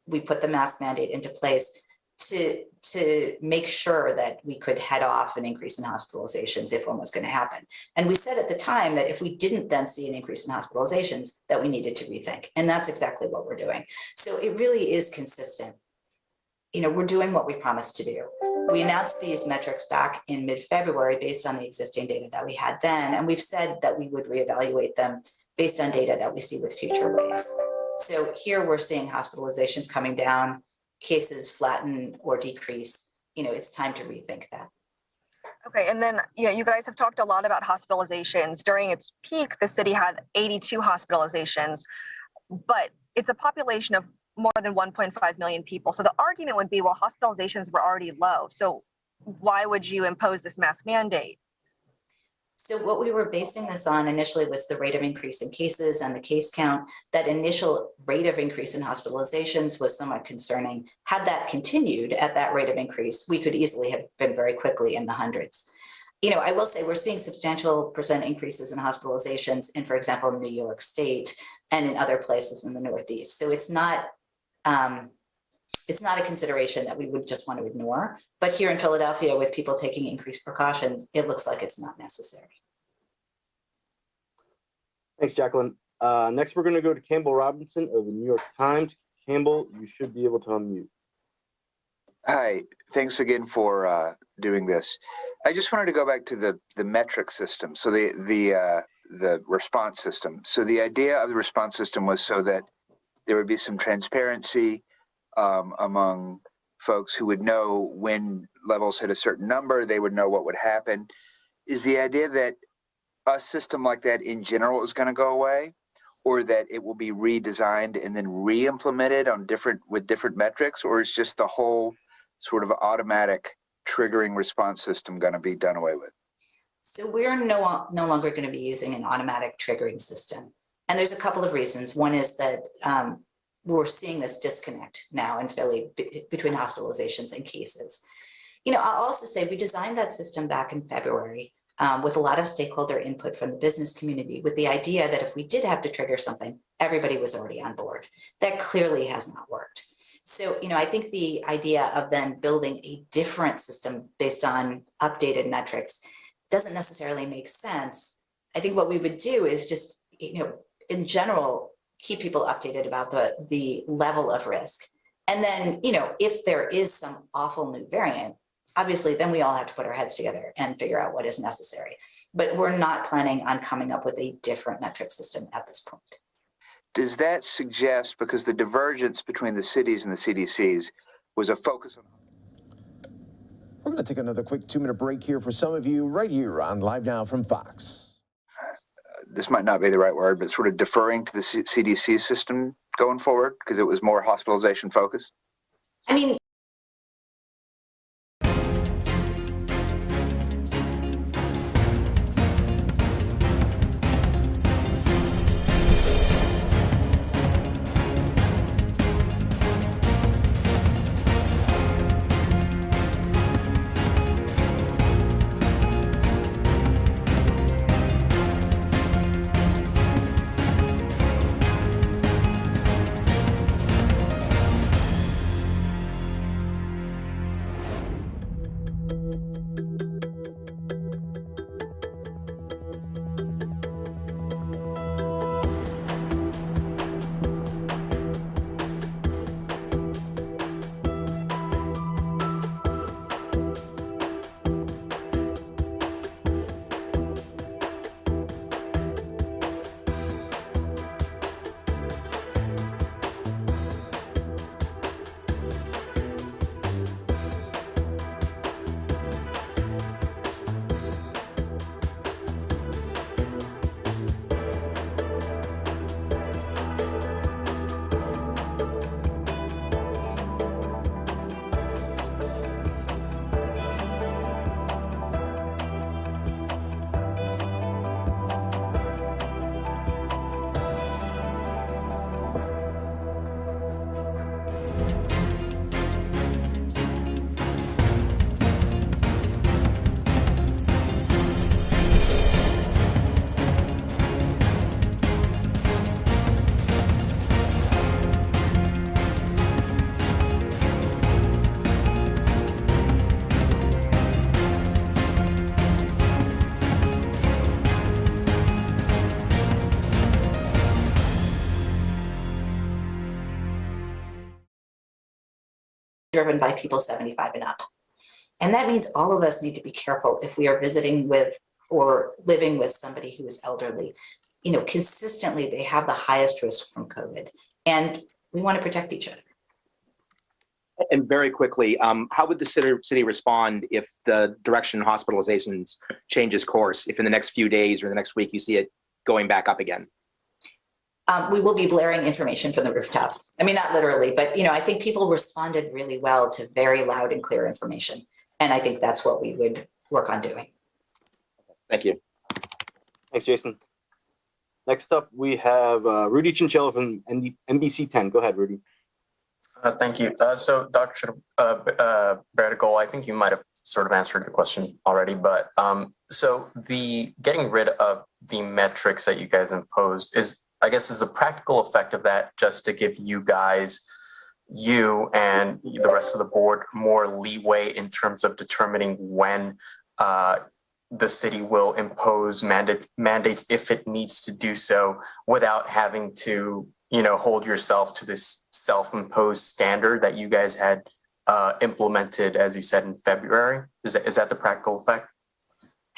we put the mask mandate into place to make sure that we could head off an increase in hospitalizations if one was going to happen. And we said at the time that if we didn't then see an increase in hospitalizations, that we needed to rethink. And that's exactly what we're doing. So it really is consistent. You know, we're doing what we promised to do. We announced these metrics back in mid-February based on the existing data that we had then. And we've said that we would reevaluate them based on data that we see with future waves. So here we're seeing hospitalizations coming down, cases flatten or decrease. You know, it's time to rethink that. Okay, and then you guys have talked a lot about hospitalizations. During its peak, the city had 82 hospitalizations, but it's a population of more than 1.5 million people. So the argument would be, well, hospitalizations were already low. So why would you impose this mask mandate? So what we were basing this on initially was the rate of increase in cases and the case count. That initial rate of increase in hospitalizations was somewhat concerning. Had that continued at that rate of increase, we could easily have been very quickly in the hundreds. You know, I will say we're seeing substantial percent increases in hospitalizations in, for example, New York State and in other places in the Northeast. So it's not a consideration that we would just want to ignore. But here in Philadelphia, with people taking increased precautions, it looks like it's not necessary. Thanks, Jacqueline. Next, we're going to go to Campbell Robinson of the New York Times. Campbell, you should be able to unmute. Hi, thanks again for doing this. I just wanted to go back to the metric system, so the response system. So the idea of the response system was so that there would be some transparency among folks who would know when levels hit a certain number, they would know what would happen. Is the idea that a system like that in general is going to go away, or that it will be redesigned and then re-implemented on with different metrics, or is just the whole sort of automatic triggering response system going to be done away with? So we're no longer going to be using an automatic triggering system. And there's a couple of reasons. One is that we're seeing this disconnect now in Philly between hospitalizations and cases. You know, I'll also say we designed that system back in February with a lot of stakeholder input from the business community, with the idea that if we did have to trigger something, everybody was already on board. That clearly has not worked. So, you know, I think the idea of then building a different system based on updated metrics doesn't necessarily make sense. I think what we would do is just, you know, in general, keep people updated about the level of risk. And then, if there is some awful new variant, obviously, then we all have to put our heads together and figure out what is necessary. But we're not planning on coming up with a different metric system at this point. Does that suggest, because the divergence between the cities and the CDCs was a focus on... We're going to take another quick 2-minute break here for some of you right here on Live Now from Fox. This might not be the right word, but sort of deferring to the CDC system going forward because it was more hospitalization focused? I mean, driven by people 75 and up. And that means all of us need to be careful if we are visiting with or living with somebody who is elderly. Consistently, they have the highest risk from COVID, and we want to protect each other. And very quickly, how would the city respond if the direction in hospitalizations changes course, if in the next few days or the next week you see it going back up again? We will be blaring information from the rooftops. I mean, not literally, but I think people responded really well to very loud and clear information. And I think that's what we would work on doing. Thank you. Thanks, Jason. Next up, we have Rudy Chinchilla from NBC 10. Go ahead, Rudy. Thank you. So, Dr. Bertigol, I think you might have sort of answered the question already, but so the getting rid of the metrics that you guys imposed is the practical effect of that just to give you guys, you and the rest of the board, more leeway in terms of determining when the city will impose mandates if it needs to do so without having to, hold yourselves to this self-imposed standard that you guys had implemented, as you said, in February? Is that the practical effect?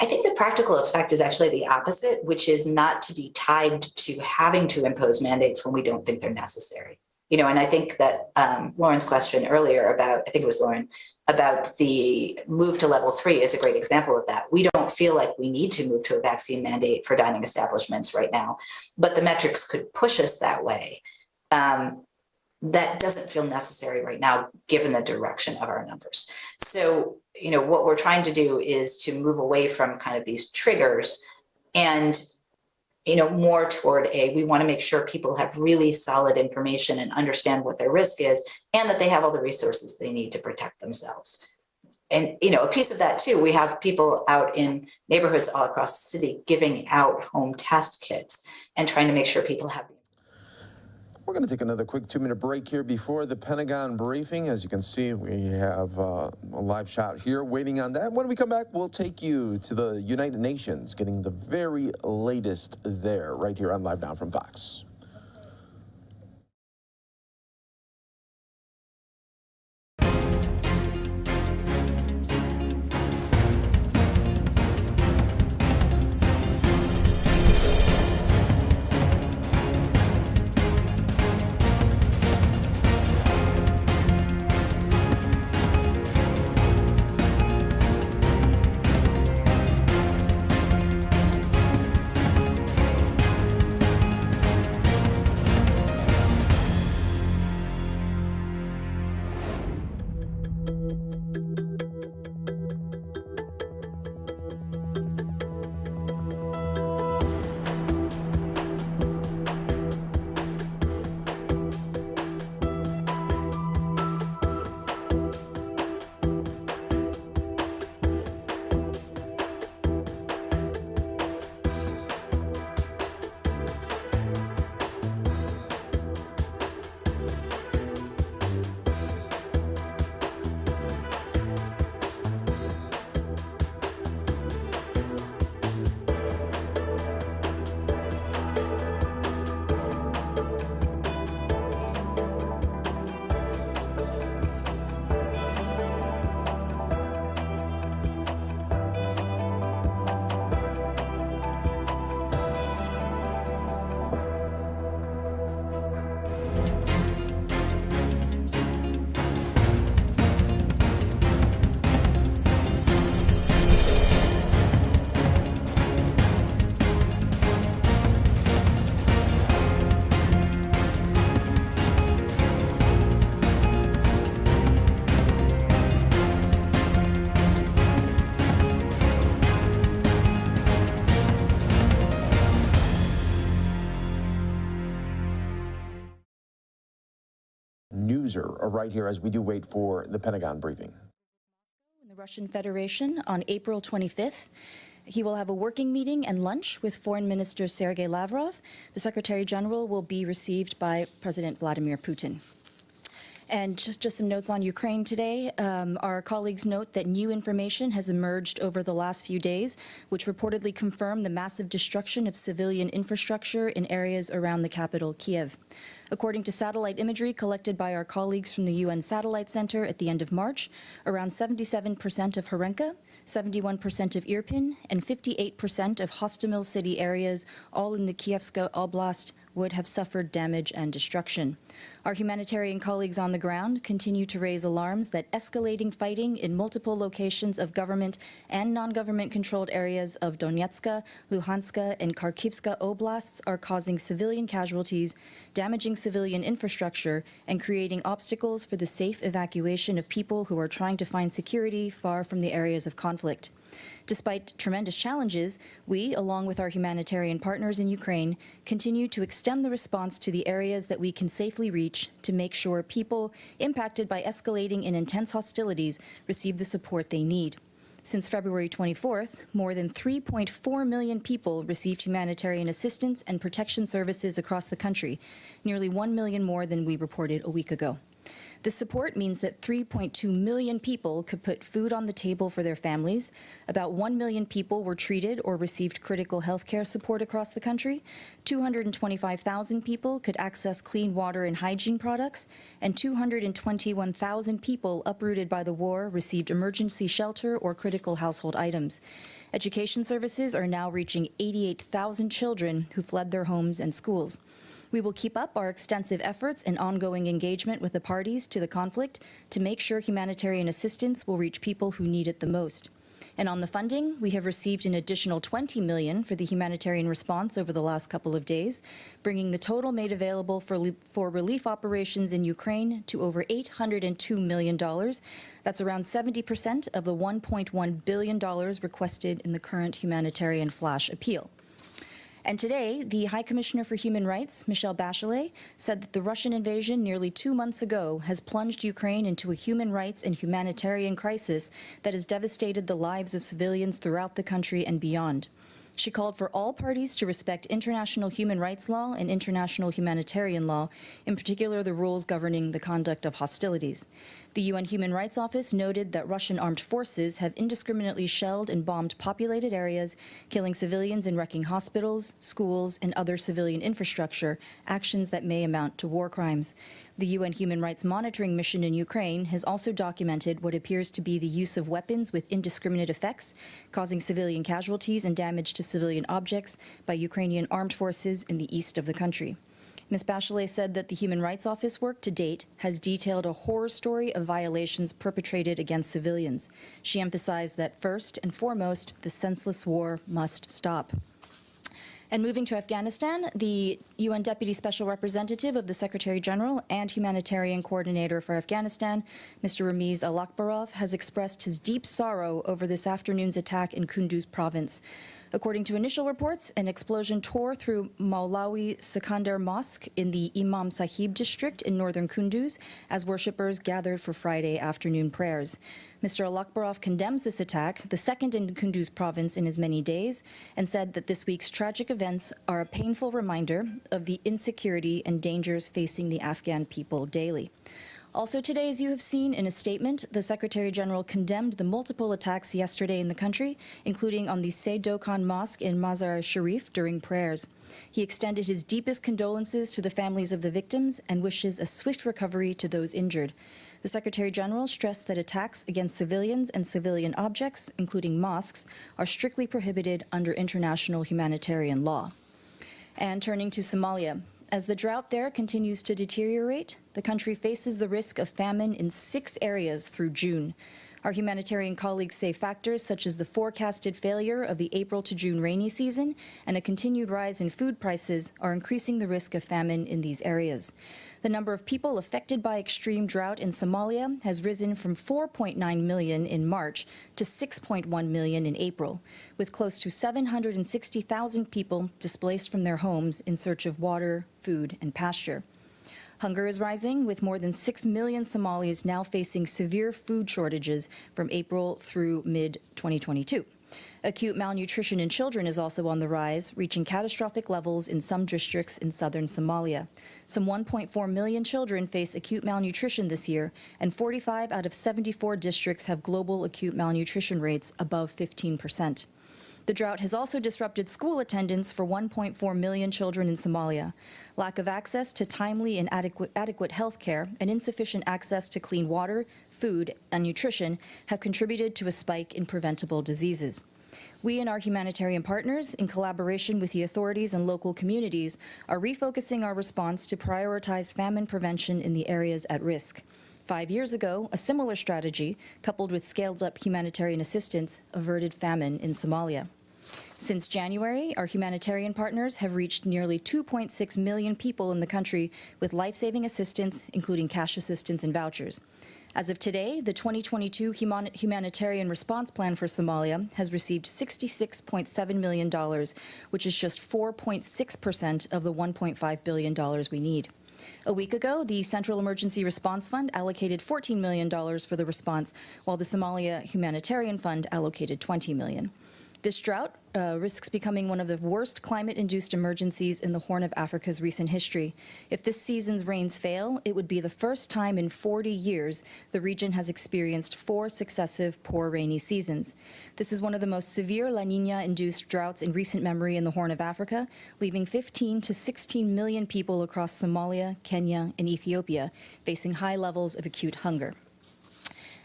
I think the practical effect is actually the opposite, which is not to be tied to having to impose mandates when we don't think they're necessary. And I think that Lauren's question earlier about, I think it was Lauren, about the move to level 3 is a great example of that. We don't feel like we need to move to a vaccine mandate for dining establishments right now, but the metrics could push us that way. That doesn't feel necessary right now, given the direction of our numbers. So, what we're trying to do is to move away from kind of these triggers and, more toward we want to make sure people have really solid information and understand what their risk is, and that they have all the resources they need to protect themselves. And, a piece of that too, we have people out in neighborhoods all across the city giving out home test kits and trying to make sure people have. We're going to take another quick 2-minute break here before the Pentagon briefing. As you can see, we have a live shot here waiting on that. When we come back, we'll take you to the United Nations, getting the very latest there right here on Live Now from Fox. closure right here as we do wait for the Pentagon briefing. In the Russian Federation on April 25th. He will have a working meeting and lunch with Foreign Minister Sergei Lavrov. The Secretary General will be received by President Vladimir Putin. And just some notes on Ukraine today. Our colleagues note that new information has emerged over the last few days, which reportedly confirm the massive destruction of civilian infrastructure in areas around the capital, Kiev. According to satellite imagery collected by our colleagues from the UN Satellite Center at the end of March, around 77% of Horenka, 71% of Irpin, and 58% of Hostomel city areas, all in the Kievska Oblast, would have suffered damage and destruction. Our humanitarian colleagues on the ground continue to raise alarms that escalating fighting in multiple locations of government and non-government controlled areas of Donetska, Luhanska, and Kharkivska oblasts are causing civilian casualties, damaging civilian infrastructure, and creating obstacles for the safe evacuation of people who are trying to find security far from the areas of conflict. Despite tremendous challenges, we, along with our humanitarian partners in Ukraine, continue to extend the response to the areas that we can safely reach to make sure people impacted by escalating and intense hostilities receive the support they need. Since February 24th, more than 3.4 million people received humanitarian assistance and protection services across the country, nearly 1 million more than we reported a week ago. This support means that 3.2 million people could put food on the table for their families. About 1 million people were treated or received critical health care support across the country. 225,000 people could access clean water and hygiene products. And 221,000 people uprooted by the war received emergency shelter or critical household items. Education services are now reaching 88,000 children who fled their homes and schools. We will keep up our extensive efforts and ongoing engagement with the parties to the conflict to make sure humanitarian assistance will reach people who need it the most. And on the funding, we have received an additional $20 million for the humanitarian response over the last couple of days, bringing the total made available for relief operations in Ukraine to over $802 million. That's around 70% of the $1.1 billion requested in the current humanitarian flash appeal. And today, the High Commissioner for Human Rights, Michelle Bachelet, said that the Russian invasion nearly 2 months ago has plunged Ukraine into a human rights and humanitarian crisis that has devastated the lives of civilians throughout the country and beyond. She called for all parties to respect international human rights law and international humanitarian law, in particular the rules governing the conduct of hostilities. The UN Human Rights Office noted that Russian armed forces have indiscriminately shelled and bombed populated areas, killing civilians and wrecking hospitals, schools, and other civilian infrastructure, actions that may amount to war crimes. The UN Human Rights Monitoring Mission in Ukraine has also documented what appears to be the use of weapons with indiscriminate effects, causing civilian casualties and damage to civilian objects by Ukrainian armed forces in the east of the country. Ms. Bachelet said that the Human Rights Office work to date has detailed a horror story of violations perpetrated against civilians. She emphasized that first and foremost, the senseless war must stop. And moving to Afghanistan, the UN Deputy Special Representative of the Secretary General and Humanitarian Coordinator for Afghanistan, Mr. Ramiz Al-Akbarov, has expressed his deep sorrow over this afternoon's attack in Kunduz province. According to initial reports, an explosion tore through Maulawi Sikandar Mosque in the Imam Sahib district in northern Kunduz as worshippers gathered for Friday afternoon prayers. Mr. Al-Akbarov condemns this attack, the second in Kunduz province in as many days, and said that this week's tragic events are a painful reminder of the insecurity and dangers facing the Afghan people daily. Also today, as you have seen in a statement, the Secretary General condemned the multiple attacks yesterday in the country, including on the Seydokan Mosque in Mazar-e-Sharif during prayers. He extended his deepest condolences to the families of the victims and wishes a swift recovery to those injured. The Secretary General stressed that attacks against civilians and civilian objects, including mosques, are strictly prohibited under international humanitarian law. And turning to Somalia, as the drought there continues to deteriorate, the country faces the risk of famine in 6 areas through June. Our humanitarian colleagues say factors such as the forecasted failure of the April to June rainy season and a continued rise in food prices are increasing the risk of famine in these areas. The number of people affected by extreme drought in Somalia has risen from 4.9 million in March to 6.1 million in April, with close to 760,000 people displaced from their homes in search of water, food, and pasture. Hunger is rising, with more than 6 million Somalis now facing severe food shortages from April through mid-2022. Acute malnutrition in children is also on the rise, reaching catastrophic levels in some districts in southern Somalia. Some 1.4 million children face acute malnutrition this year, and 45 out of 74 districts have global acute malnutrition rates above 15%. The drought has also disrupted school attendance for 1.4 million children in Somalia. Lack of access to timely and adequate health care and insufficient access to clean water, food, and nutrition have contributed to a spike in preventable diseases. We and our humanitarian partners, in collaboration with the authorities and local communities, are refocusing our response to prioritize famine prevention in the areas at risk. 5 years ago, a similar strategy, coupled with scaled-up humanitarian assistance, averted famine in Somalia. Since January, our humanitarian partners have reached nearly 2.6 million people in the country with life-saving assistance, including cash assistance and vouchers. As of today, the 2022 Humanitarian Response Plan for Somalia has received $66.7 million, which is just 4.6% of the $1.5 billion we need. A week ago, the Central Emergency Response Fund allocated $14 million for the response, while the Somalia Humanitarian Fund allocated $20 million. This drought risks becoming one of the worst climate-induced emergencies in the Horn of Africa's recent history. If this season's rains fail, it would be the first time in 40 years the region has experienced 4 successive poor rainy seasons. This is one of the most severe La Niña-induced droughts in recent memory in the Horn of Africa, leaving 15 to 16 million people across Somalia, Kenya, and Ethiopia facing high levels of acute hunger.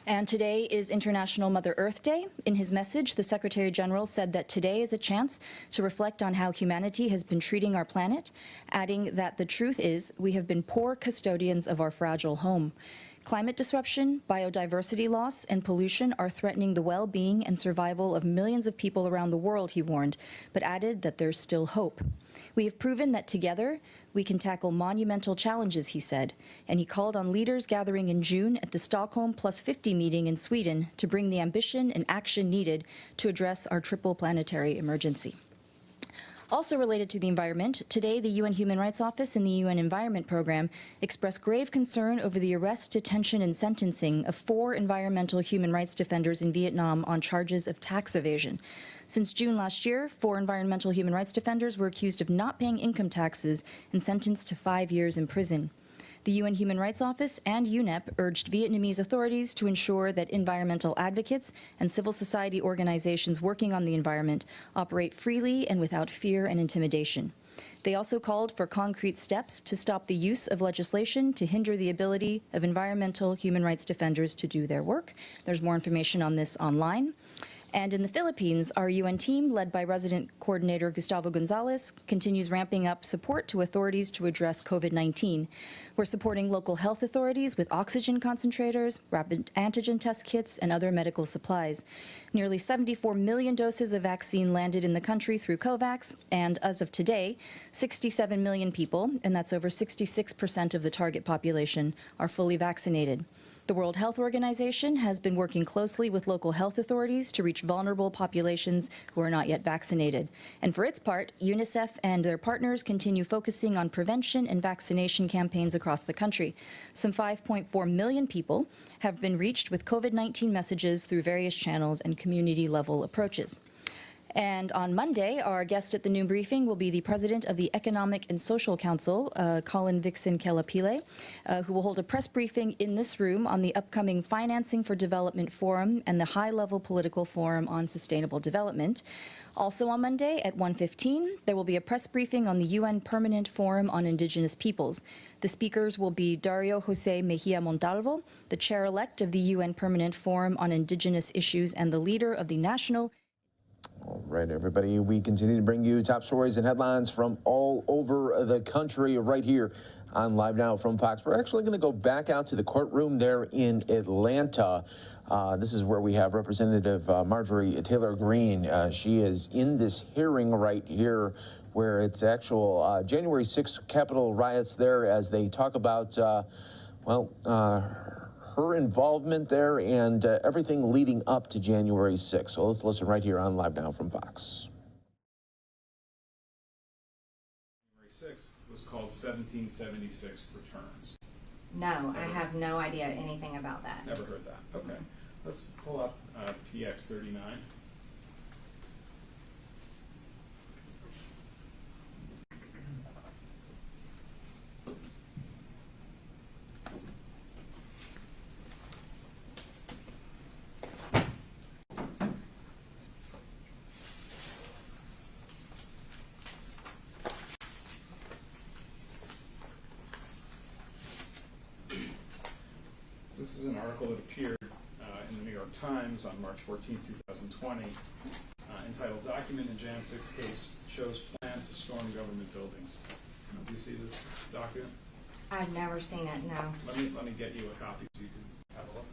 And today is International Mother Earth Day. In his message, the Secretary General said that today is a chance to reflect on how humanity has been treating our planet, adding that the truth is we have been poor custodians of our fragile home. Climate disruption, biodiversity loss, and pollution are threatening the well-being and survival of millions of people around the world, he warned, but added that there's still hope. We have proven that together we can tackle monumental challenges, he said, and he called on leaders gathering in June at the Stockholm Plus 50 meeting in Sweden to bring the ambition and action needed to address our triple planetary emergency. Also related to the environment, today the UN Human Rights Office and the UN Environment Program expressed grave concern over the arrest, detention, and sentencing of 4 environmental human rights defenders in Vietnam on charges of tax evasion. Since June last year, 4 environmental human rights defenders were accused of not paying income taxes and sentenced to 5 years in prison. The UN Human Rights Office and UNEP urged Vietnamese authorities to ensure that environmental advocates and civil society organizations working on the environment operate freely and without fear and intimidation. They also called for concrete steps to stop the use of legislation to hinder the ability of environmental human rights defenders to do their work. There's more information on this online. And in the Philippines, our UN team, led by Resident Coordinator Gustavo Gonzalez, continues ramping up support to authorities to address COVID-19. We're supporting local health authorities with oxygen concentrators, rapid antigen test kits, and other medical supplies. Nearly 74 million doses of vaccine landed in the country through COVAX, and as of today, 67 million people, and that's over 66% of the target population, are fully vaccinated. The World Health Organization has been working closely with local health authorities to reach vulnerable populations who are not yet vaccinated. And for its part, UNICEF and their partners continue focusing on prevention and vaccination campaigns across the country. Some 5.4 million people have been reached with COVID-19 messages through various channels and community-level approaches. And on Monday, our guest at the noon briefing will be the president of the Economic and Social Council, Colin Vixen Kelapile, who will hold a press briefing in this room on the upcoming Financing for Development Forum and the High-Level Political Forum on Sustainable Development. Also on Monday at 1:15, there will be a press briefing on the UN Permanent Forum on Indigenous Peoples. The speakers will be Dario Jose Mejia Montalvo, the chair-elect of the UN Permanent Forum on Indigenous Issues and the leader of the National... All right, everybody, we continue to bring you top stories and headlines from all over the country right here on Live Now from Fox. We're actually going to go back out to the courtroom there in Atlanta. This is where we have Representative Marjorie Taylor Greene. She is in this hearing right here where it's actual January 6th Capitol riots there as they talk about, her involvement there and everything leading up to January 6th. So let's listen right here on Live Now from Fox. January 6th was called 1776 returns. No, I have no idea anything about that. Never heard that. Okay. Let's pull up PX 39. This is an article that appeared in the New York Times on March 14, 2020, entitled "Document in Jan 6 Case Shows Plan to Storm Government Buildings." Do you see this document? I've never seen it, no. Let me get you a copy so you can have a look.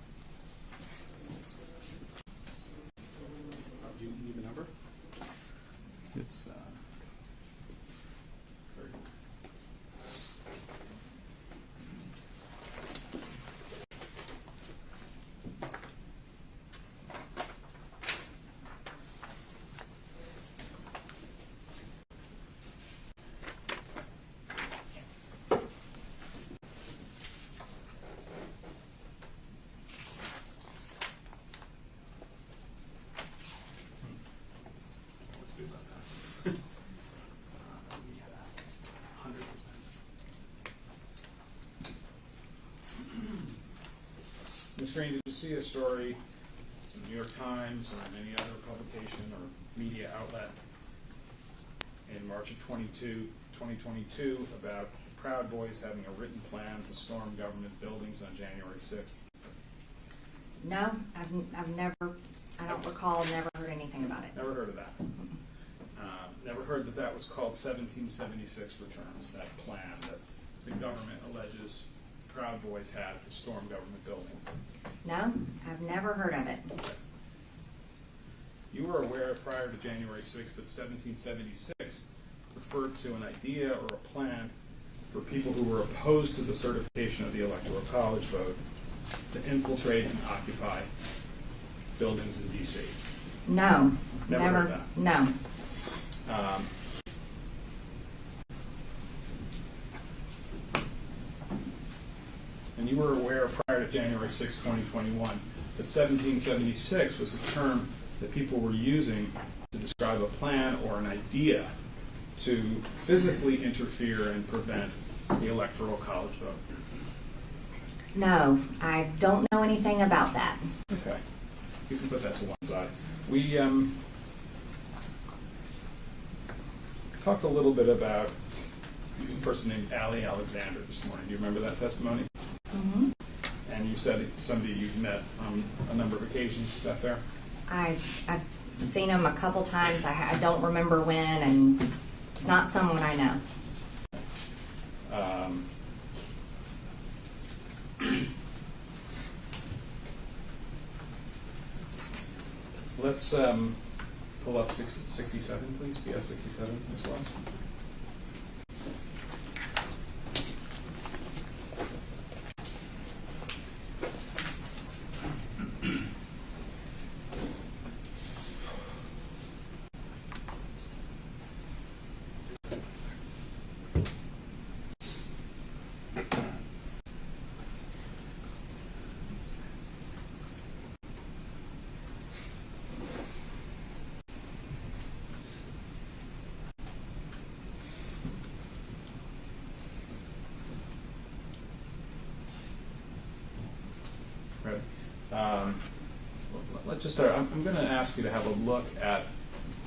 Do you need the number? It's 30. Ms. Greene, did you see a story in the New York Times or in any other publication or media outlet in March of 2022 about the Proud Boys having a written plan to storm government buildings on January 6th? No, I've never, I don't recall, never heard anything about it. Never heard of that. Never heard that that was called 1776 returns, that plan that the government alleges Proud Boys had to storm government buildings. No, I've never heard of it. You were aware prior to January 6th that 1776 referred to an idea or a plan for people who were opposed to the certification of the Electoral College vote to infiltrate and occupy buildings in D.C. No, Never heard that. No. And you were aware prior to January 6, 2021, that 1776 was a term that people were using to describe a plan or an idea to physically interfere and prevent the Electoral College vote. No, I don't know anything about that. Okay. You can put that to one side. We talked a little bit about a person named Allie Alexander this morning. Do you remember that testimony? Mm-hmm. And you said it's somebody you've met on a number of occasions. Is that fair? I've seen him a couple times. I don't remember when, and it's not someone I know. Let's pull up 67, please. PS 67 as well. Let's just start. I'm going to ask you to have a look at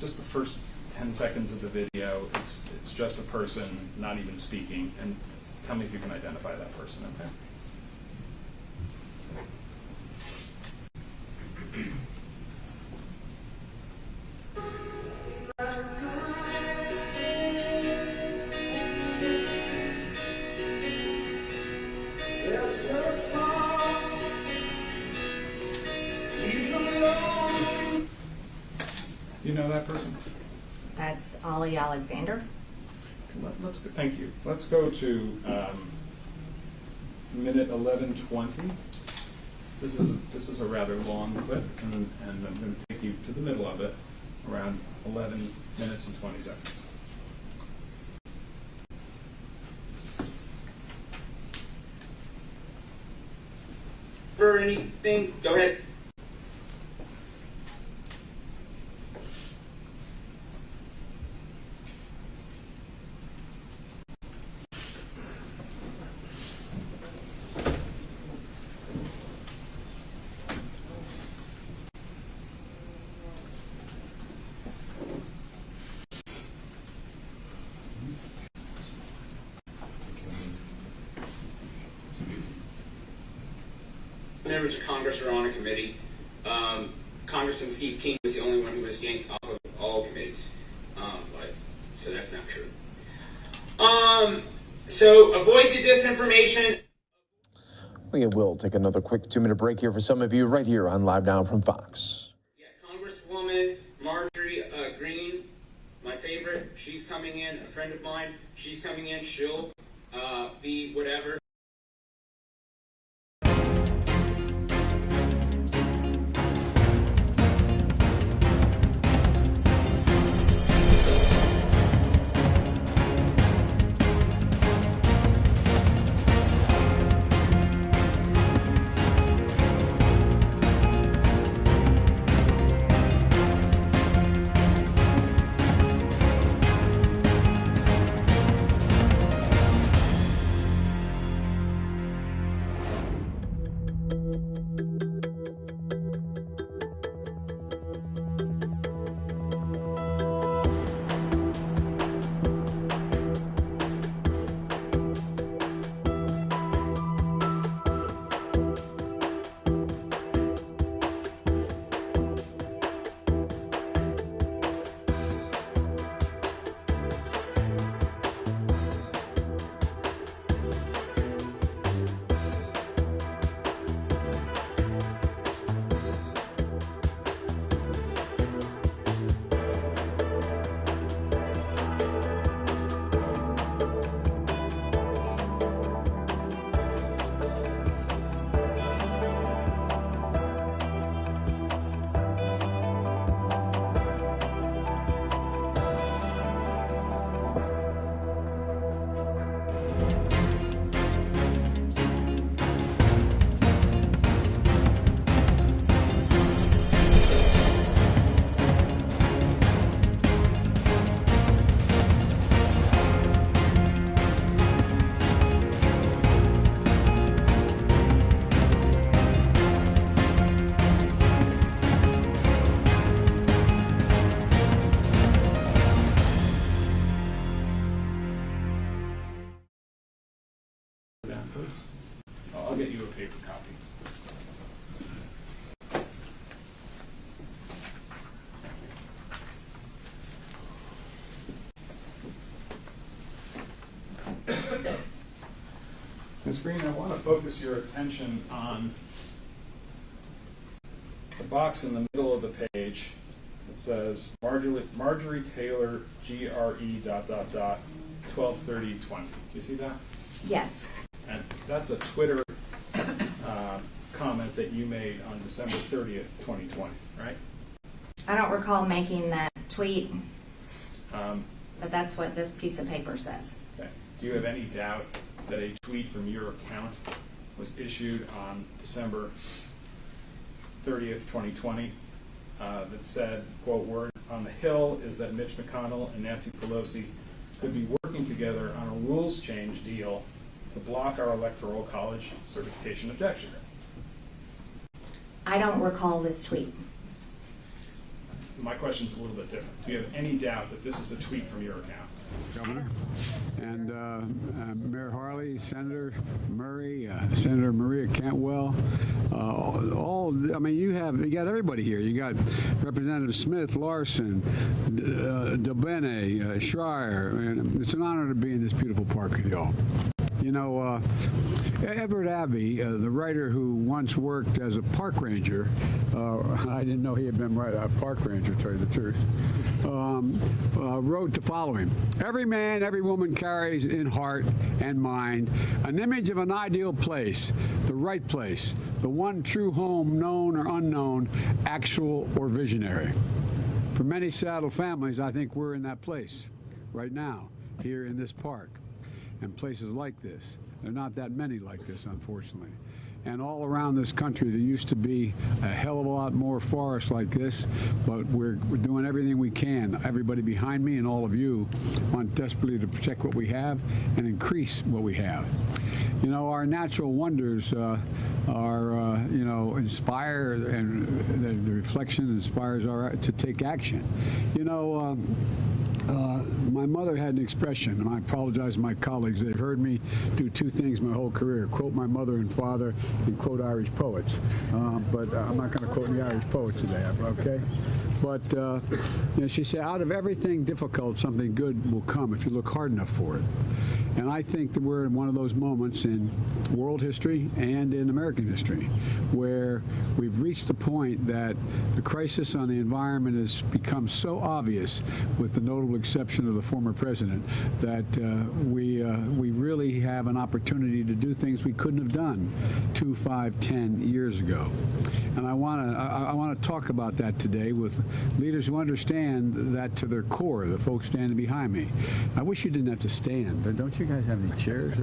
just the first 10 seconds of the video. It's just a person not even speaking, and tell me if you can identify that person, okay? You know that person? That's Ollie Alexander. Let's go, thank you. Let's go to minute 11:20. This is a rather long clip, and I'm going to take you to the middle of it, around 11 minutes and 20 seconds. anything? Go ahead. Members of Congress are on a committee. Congressman Steve King was the only one who was yanked off of all committees, so that's not true. So avoid the disinformation. We will take another quick 2-minute break here for some of you right here on Live Now from Fox. Yeah, Congresswoman Marjorie Greene, my favorite. She's coming in. A friend of mine. She's coming in. She'll be whatever. I'll get you a paper copy. Ms. Greene, I want to focus your attention on the box in the middle of the page that says Marjorie Taylor GRE ... 12/30/20. Do you see that? Yes. And that's a Twitter comment that you made on December 30th, 2020, right? I don't recall making that tweet, but that's what this piece of paper says. Okay. Do you have any doubt that a tweet from your account was issued on December 30th, 2020 that said, quote, word on the Hill is that Mitch McConnell and Nancy Pelosi could be working together on a rules change deal to block our Electoral College certification objection? I don't recall this tweet. My question's a little bit different. Do you have any doubt that this is a tweet from your account? Governor, and Mayor Harley, Senator Murray, Senator Maria Cantwell, I mean, you got everybody here. You got Representative Smith, Larson, DeBene, Schreier, and it's an honor to be in this beautiful park with y'all. You know, Everett Abbey, the writer who once worked as a park ranger, I didn't know he had been a park ranger, to tell you the truth, wrote the following: every man, every woman carries in heart and mind an image of an ideal place, the right place, the one true home, known or unknown, actual or visionary. For many Seattle families, I think we're in that place right now, here in this park. And places like this. There are not that many like this, unfortunately. And all around this country, there used to be a hell of a lot more forests like this, but we're doing everything we can. Everybody behind me and all of you want desperately to protect what we have and increase what we have. You know, our natural wonders inspire, and the reflection inspires to take action. You know, my mother had an expression, and I apologize to my colleagues. They've heard me do two things my whole career: quote my mother and father, and quote Irish poets. But I'm not going to quote any Irish poets today, okay? But you know, she said, out of everything difficult, something good will come if you look hard enough for it. And I think that we're in one of those moments in world history and in American history where we've reached the point that the crisis on the environment has become so obvious, with the notable exception of the former president, that we really have an opportunity to do things we couldn't have done 2, 5, 10 years ago. And I want to talk about that today with leaders who understand that to their core, the folks standing behind me. I wish you didn't have to stand. Don't you guys have any chairs?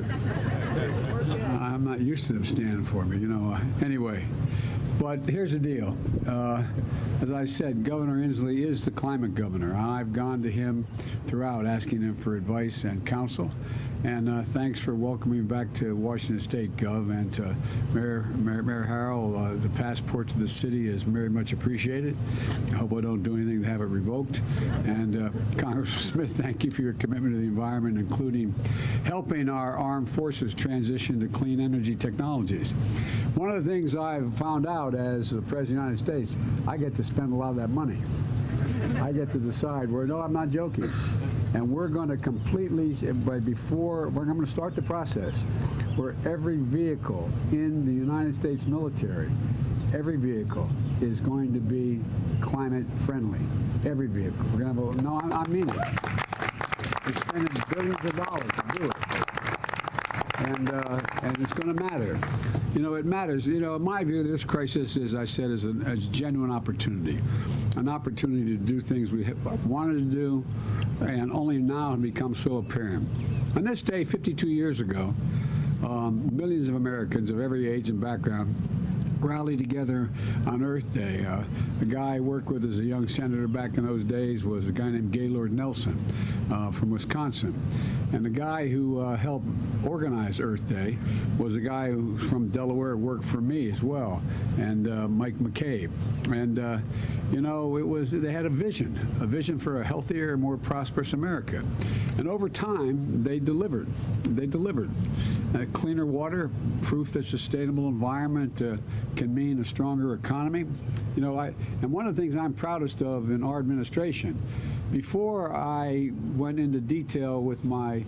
I'm not used to them standing for me, you know. Anyway, but here's the deal. As I said, Governor Inslee is the climate governor. I've gone to him throughout asking him for advice and counsel. And thanks for welcoming me back to Washington State, Gov, and to Mayor Harrell. The passport to the city is very much appreciated. I hope I don't do anything to have it revoked. And Congressman Smith, thank you for your commitment to the environment, including helping our armed forces transition to clean energy technologies. One of the things I've found out as the President of the United States, I get to spend a lot of that money. I get to decide where, no, I'm not joking. And we're going to completely, we're going to start the process where every vehicle in the United States military, every vehicle is going to be climate friendly. Every vehicle. We're going to have no, I mean it. We're spending billions of dollars to do it. And it's going to matter. You know, it matters. You know, in my view, this crisis, as I said, is a genuine opportunity. An opportunity to do things we wanted to do and only now have become so apparent. On this day, 52 years ago, millions of Americans of every age and background rallied together on Earth Day. A guy I worked with as a young senator back in those days was a guy named Gaylord Nelson from Wisconsin. And the guy who helped organize Earth Day was a guy who's from Delaware, worked for me as well, and Mike McCabe. And you know, they had a vision for a healthier, more prosperous America. And over time, they delivered. They delivered. Cleaner water, proof that sustainable environment can mean a stronger economy. You know, and one of the things I'm proudest of in our administration, before I went into detail with my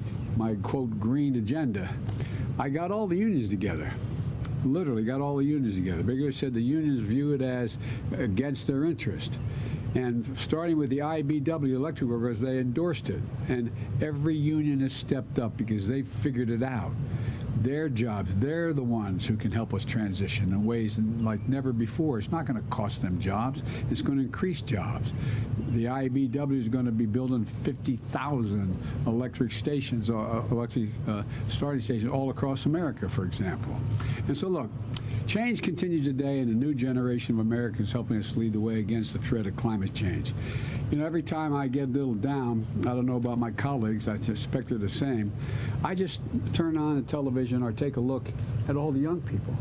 quote green agenda, I got all the unions together. Literally got all the unions together. Bigger said the unions view it as against their interest. And starting with the IBW electric workers, they endorsed it. And every union has stepped up because they figured it out. Their jobs, they're the ones who can help us transition in ways like never before. It's not going to cost them jobs. It's going to increase jobs. The IBW is going to be building 50,000 electric stations, electric starting stations all across America, for example. And so look, change continues today, and a new generation of Americans helping us lead the way against the threat of climate change. You know, every time I get a little down, I don't know about my colleagues, I suspect they're the same, I just turn on the television or take a look at all the young people.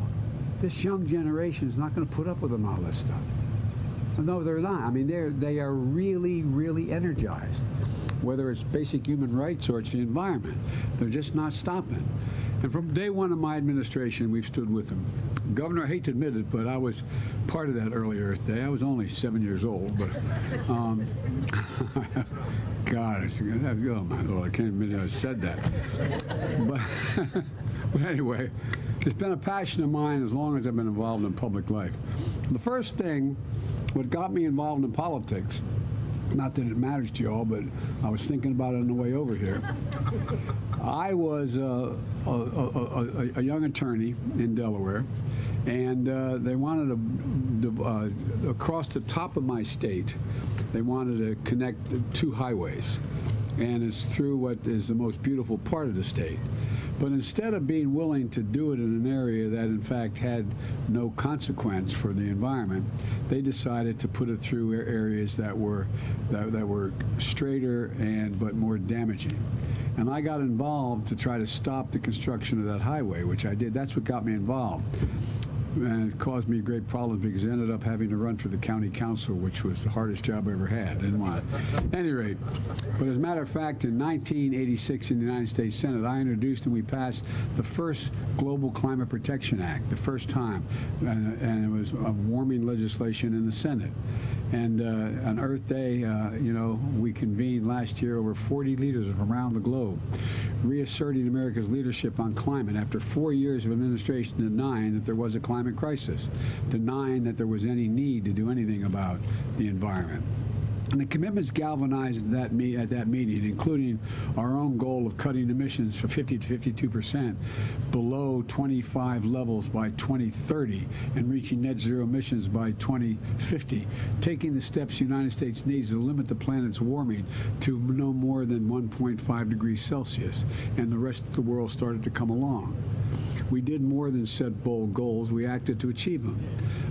This young generation is not going to put up with all this stuff. No, they're not. I mean, they are really, really energized. Whether it's basic human rights or it's the environment, they're just not stopping. And from day one of my administration, we've stood with them. Governor, I hate to admit it, but I was part of that early Earth Day. I was only 7 years old, but God, oh my Lord, I can't admit I said that. But anyway, it's been a passion of mine as long as I've been involved in public life. The first thing, what got me involved in politics, not that it matters to you all, but I was thinking about it on the way over here. I was a young attorney in Delaware, and they wanted to, across the top of my state, they wanted to connect two highways. And it's through what is the most beautiful part of the state. But instead of being willing to do it in an area that in fact had no consequence for the environment, they decided to put it through areas that were straighter but more damaging. And I got involved to try to stop the construction of that highway, which I did. That's what got me involved. And it caused me great problems because I ended up having to run for the county council, which was the hardest job I ever had. Didn't want it. At any rate, but as a matter of fact, in 1986 in the United States Senate, I introduced and we passed the first Global Climate Protection Act, the first time, and it was a warming legislation in the Senate. And on Earth Day, you know, we convened last year over 40 leaders from around the globe, reasserting America's leadership on climate after 4 years of administration denying that there was a climate crisis, denying that there was any need to do anything about the environment. And the commitments galvanized at that meeting, including our own goal of cutting emissions from 50 to 52% below 25 levels by 2030 and reaching net zero emissions by 2050, taking the steps the United States needs to limit the planet's warming to no more than 1.5 degrees Celsius. And the rest of the world started to come along. We did more than set bold goals. We acted to achieve them.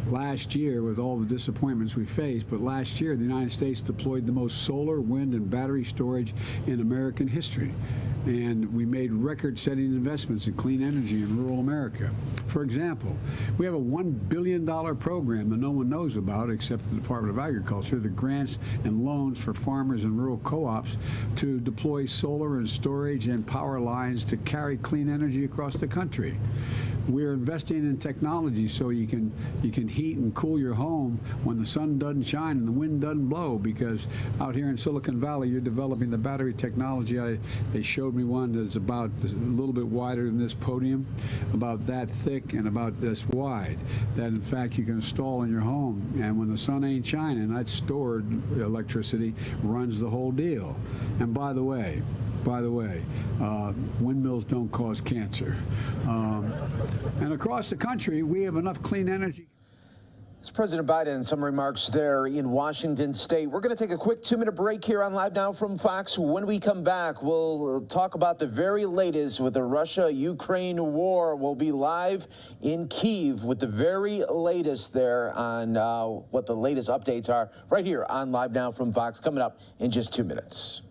Last year, with all the disappointments we faced, but last year the United States deployed the most solar, wind, and battery storage in American history. And we made record-setting investments in clean energy in rural America. For example, we have a $1 billion program that no one knows about except the Department of Agriculture, the grants and loans for farmers and rural co-ops to deploy solar and storage and power lines to carry clean energy across the country. We're investing in technology so you can heat and cool your home when the sun doesn't shine and the wind doesn't blow, because out here in Silicon Valley, you're developing the battery technology. They showed me one that's about a little bit wider than this podium, about that thick and about this wide, that in fact you can install in your home. And when the sun ain't shining, that stored electricity runs the whole deal. And by the way, windmills don't cause cancer. And across the country, we have enough clean energy. It's President Biden, some remarks there in Washington State. We're going to take a quick 2-minute break here on Live Now from Fox. When we come back, we'll talk about the very latest with the Russia-Ukraine war. We'll be live in Kyiv with the very latest there on what the latest updates are right here on Live Now from Fox, coming up in just 2 minutes.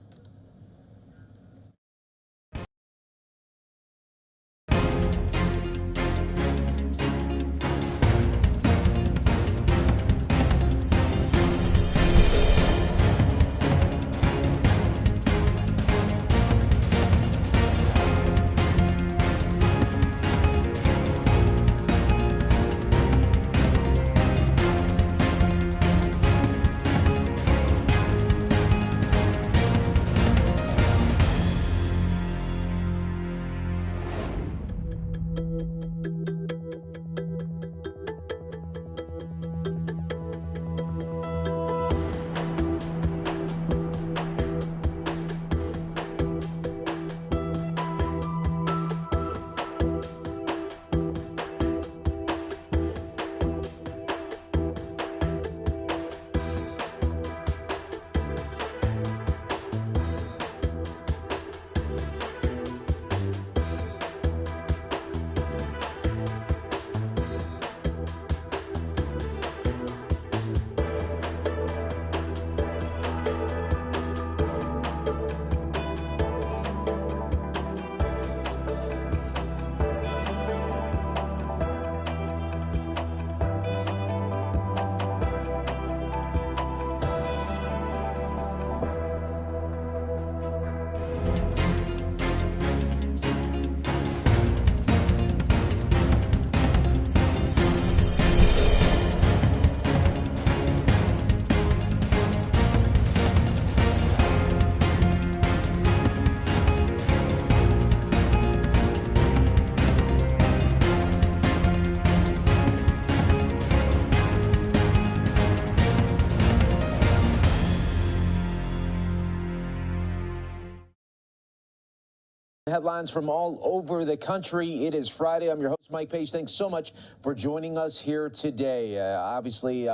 Headlines from all over the country. It is Friday. I'm your host, Mike Page. Thanks so much for joining us here today. Obviously,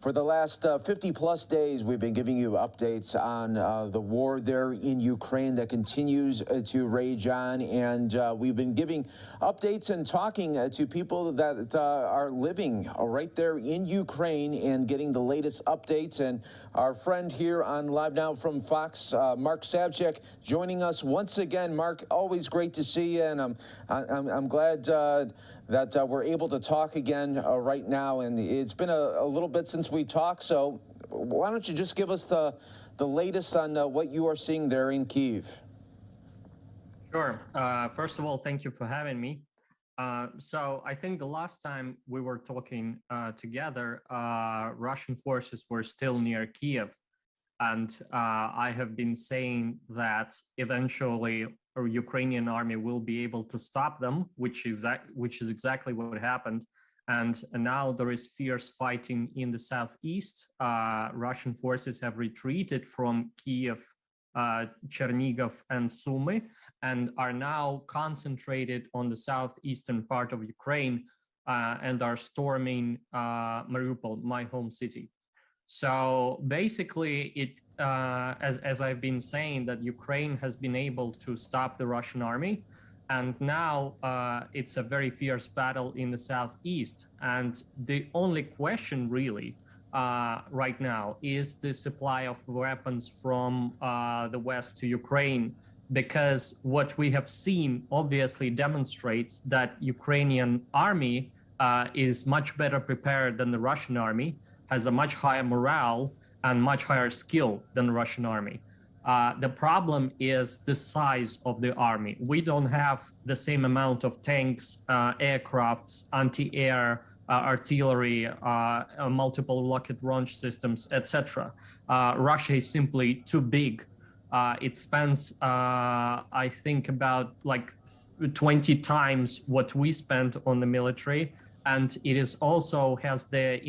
For the last 50 plus days, we've been giving you updates on the war there in Ukraine that continues to rage on. And we've been giving updates and talking to people that are living right there in Ukraine and getting the latest updates. And our friend here on Live Now from Fox, Mark Savchik, joining us once again. Mark, always great to see you. And I'm glad that we're able to talk again right now. And it's been a little bit since we talked, so why don't you just give us the latest on what you are seeing there in Kyiv? Sure. First of all, thank you for having me. So I think the last time we were talking together, Russian forces were still near Kyiv. And I have been saying that eventually a Ukrainian army will be able to stop them, which is exactly what happened. And now there is fierce fighting in the southeast. Russian forces have retreated from Kyiv, Chernigov, and Sumy, and are now concentrated on the southeastern part of Ukraine and are storming Mariupol, my home city. So basically, as I've been saying, that Ukraine has been able to stop the Russian army. And now it's a very fierce battle in the southeast. And the only question really right now is the supply of weapons from the West to Ukraine, because what we have seen obviously demonstrates that Ukrainian army is much better prepared than the Russian army, has a much higher morale and much higher skill than the Russian army. The problem is the size of the army. We don't have the same amount of tanks, aircrafts, anti-air, artillery, multiple rocket launch systems, etc. Russia is simply too big. It spends, I think, about like 20 times what we spent on the military. And it is also has the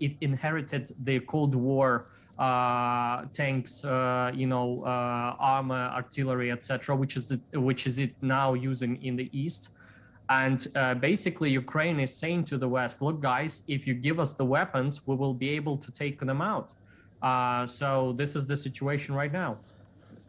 it inherited the Cold War tanks, armor, artillery, etc., which is it now using in the East. And basically, Ukraine is saying to the West, look, guys, if you give us the weapons, we will be able to take them out. So this is the situation right now.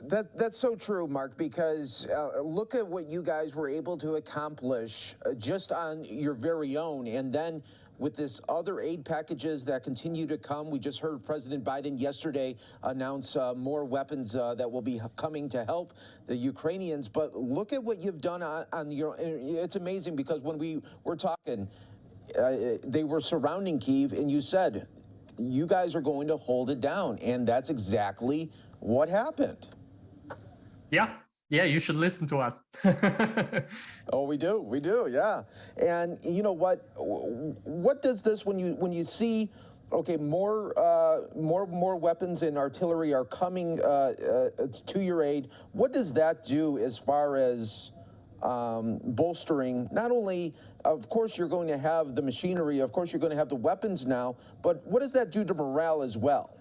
That's so true, Mark, because look at what you guys were able to accomplish just on your very own. And then with this other aid packages that continue to come, we just heard President Biden yesterday announce more weapons that will be coming to help the Ukrainians. But look at what you've done on your, it's amazing, because when we were talking, they were surrounding Kyiv, and you said, you guys are going to hold it down. And that's exactly what happened. Yeah, you should listen to us. Oh, we do, yeah. And you know what does this, when you see, okay, more weapons and artillery are coming to your aid, what does that do as far as bolstering? Not only, of course, you're going to have the machinery, of course, you're going to have the weapons now, but what does that do to morale as well?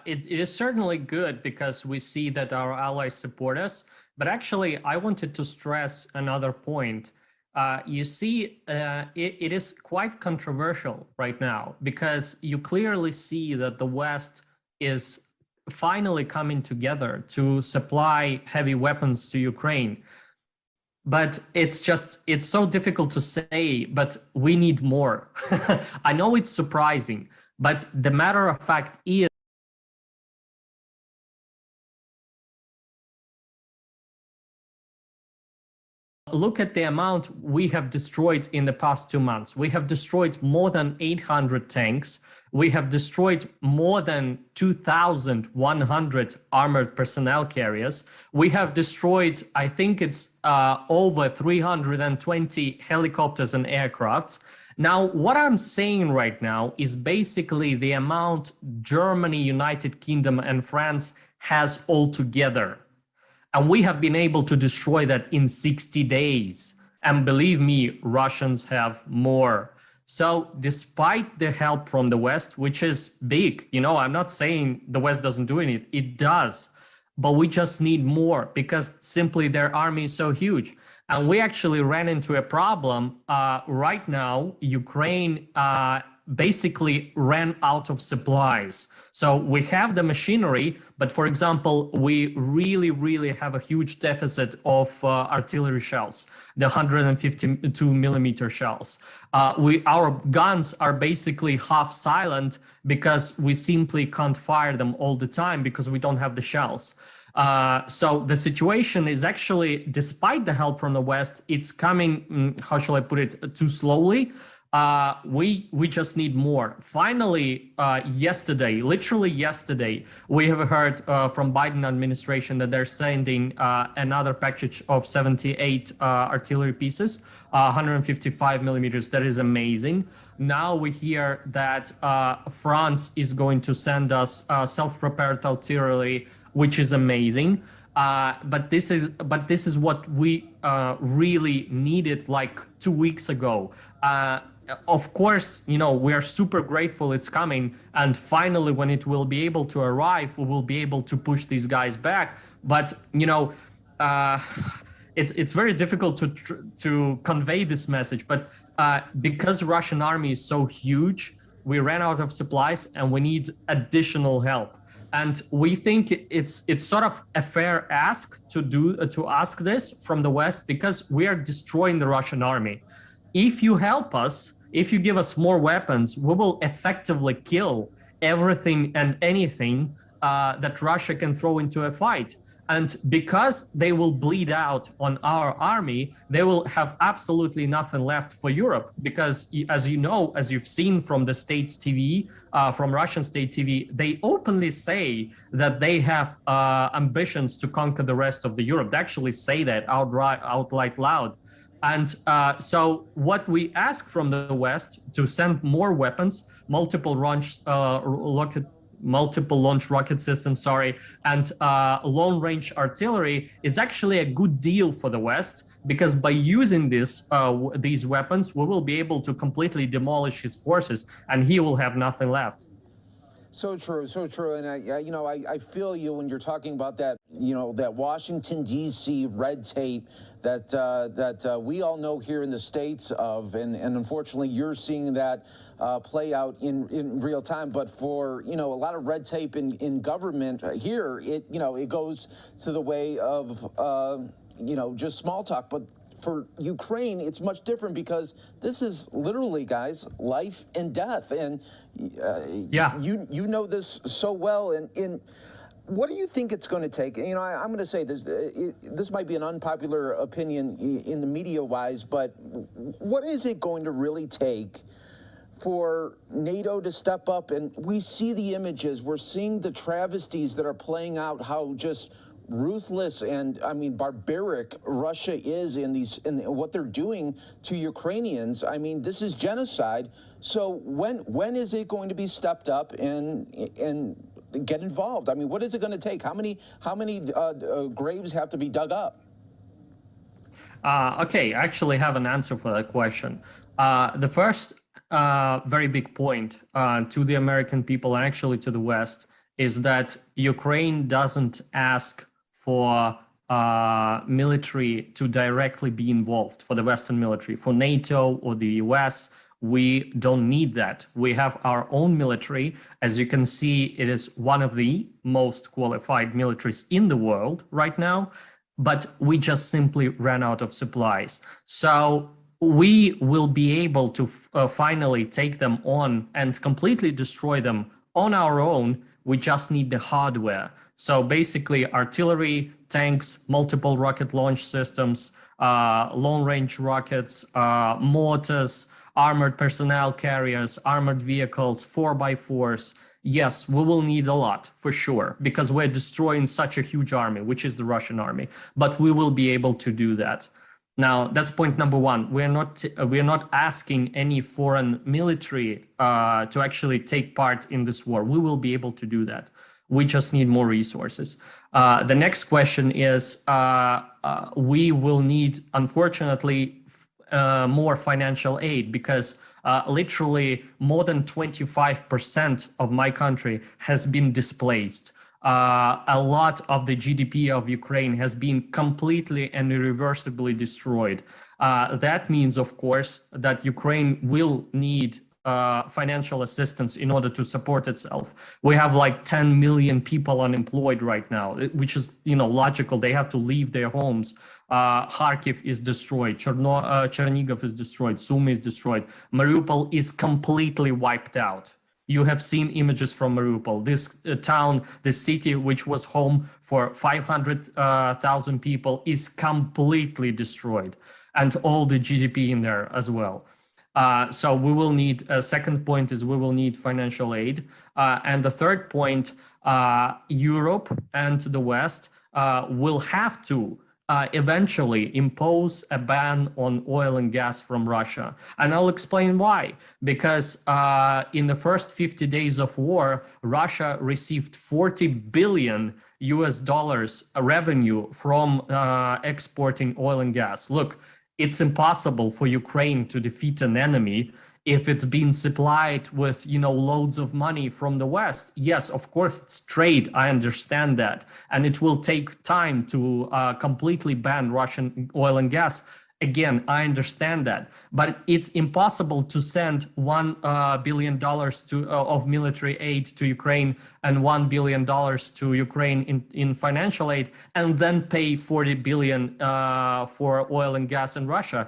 It is certainly good, because we see that our allies support us. But actually, I wanted to stress another point. You see, it is quite controversial right now, because you clearly see that the West is finally coming together to supply heavy weapons to Ukraine. But it's so difficult to say, but we need more. I know it's surprising, but the matter of fact is, look at the amount we have destroyed in the past 2 months. We have destroyed more than 800 tanks. We have destroyed more than 2,100 armored personnel carriers. We have destroyed, I think it's over 320 helicopters and aircrafts. Now, what I'm saying right now is basically the amount Germany, United Kingdom, and France has altogether. And we have been able to destroy that in 60 days. And believe me, Russians have more. So despite the help from the West, which is big, I'm not saying the West doesn't do anything, it does. But we just need more, because simply their army is so huge. And we actually ran into a problem right now. Ukraine basically ran out of supplies. So we have the machinery, but for example, we really have a huge deficit of artillery shells, the 152 millimeter shells. Our guns are basically half silent because we simply can't fire them all the time because we don't have the shells. So the situation is actually, despite the help from the West, it's coming, how shall I put it, too slowly. We just need more. Finally, literally yesterday, we have heard from Biden administration that they're sending another package of 78 artillery pieces, 155 millimeters. That is amazing. Now we hear that France is going to send us self-prepared artillery, which is amazing. But this is what we really needed like 2 weeks ago. Of course, we are super grateful it's coming, and finally, when it will be able to arrive, we will be able to push these guys back. But it's very difficult to convey this message. But because Russian army is so huge, we ran out of supplies, and we need additional help. And we think it's sort of a fair ask to ask this from the West, because we are destroying the Russian army. If you help us, if you give us more weapons, we will effectively kill everything and anything that Russia can throw into a fight. And because they will bleed out on our army, they will have absolutely nothing left for Europe. Because as you know, as you've seen from the state's TV, from Russian state TV, they openly say that they have ambitions to conquer the rest of the Europe. They actually say that out loud. And so what we ask from the West to send more weapons, multiple launch rocket systems, and long-range artillery is actually a good deal for the West, because by using these weapons, we will be able to completely demolish his forces, and he will have nothing left. So true, so true. And I feel you when you're talking about that, that Washington, D.C. red tape that we all know here in the States of, and unfortunately you're seeing that play out in real time. But for, a lot of red tape in government here, it goes to the way of, just small talk. But for Ukraine, it's much different, because this is literally, guys, life and death. And you know this so well. And what do you think it's going to take? I'm going to say this. This might be an unpopular opinion in the media-wise, but what is it going to really take for NATO to step up? And we see the images. We're seeing the travesties that are playing out, how just ruthless and barbaric Russia is in what they're doing to Ukrainians. This is genocide. So when is it going to be stepped up and get involved? What is it going to take? How many graves have to be dug up? Okay, I actually have an answer for that question. The first very big point to the American people, and actually to the West, is that Ukraine doesn't ask for military to directly be involved, for the Western military. For NATO or the US, we don't need that. We have our own military. As you can see, it is one of the most qualified militaries in the world right now, but we just simply ran out of supplies. So we will be able to finally take them on and completely destroy them on our own. We just need the hardware. So basically artillery, tanks, multiple rocket launch systems, long-range rockets, mortars, armored personnel carriers, armored vehicles, 4x4s. Yes, we will need a lot for sure, because we're destroying such a huge army, which is the Russian army, but we will be able to do that. Now, that's point number one. We're not asking any foreign military to actually take part in this war. We will be able to do that. We just need more resources. The next question is, we will need, unfortunately, more financial aid, because literally more than 25% of my country has been displaced. A lot of the GDP of Ukraine has been completely and irreversibly destroyed. That means, of course, that Ukraine will need financial assistance in order to support itself. We have like 10 million people unemployed right now, which is, logical. They have to leave their homes. Kharkiv is destroyed. Chernihiv is destroyed. Sumy is destroyed. Mariupol is completely wiped out. You have seen images from Mariupol. This town, this city, which was home for 500,000 people, is completely destroyed, and all the GDP in there as well. So we will need, a second point is we will need financial aid. And the third point, Europe and the West will have to eventually impose a ban on oil and gas from Russia. And I'll explain why. Because in the first 50 days of war, Russia received $40 billion revenue from exporting oil and gas. Look, it's impossible for Ukraine to defeat an enemy if it's been supplied with, loads of money from the West. Yes, of course, it's trade. I understand that. And it will take time to completely ban Russian oil and gas. Again, I understand that. But it's impossible to send $1 billion of military aid to Ukraine and $1 billion to Ukraine in financial aid and then pay $40 billion for oil and gas in Russia.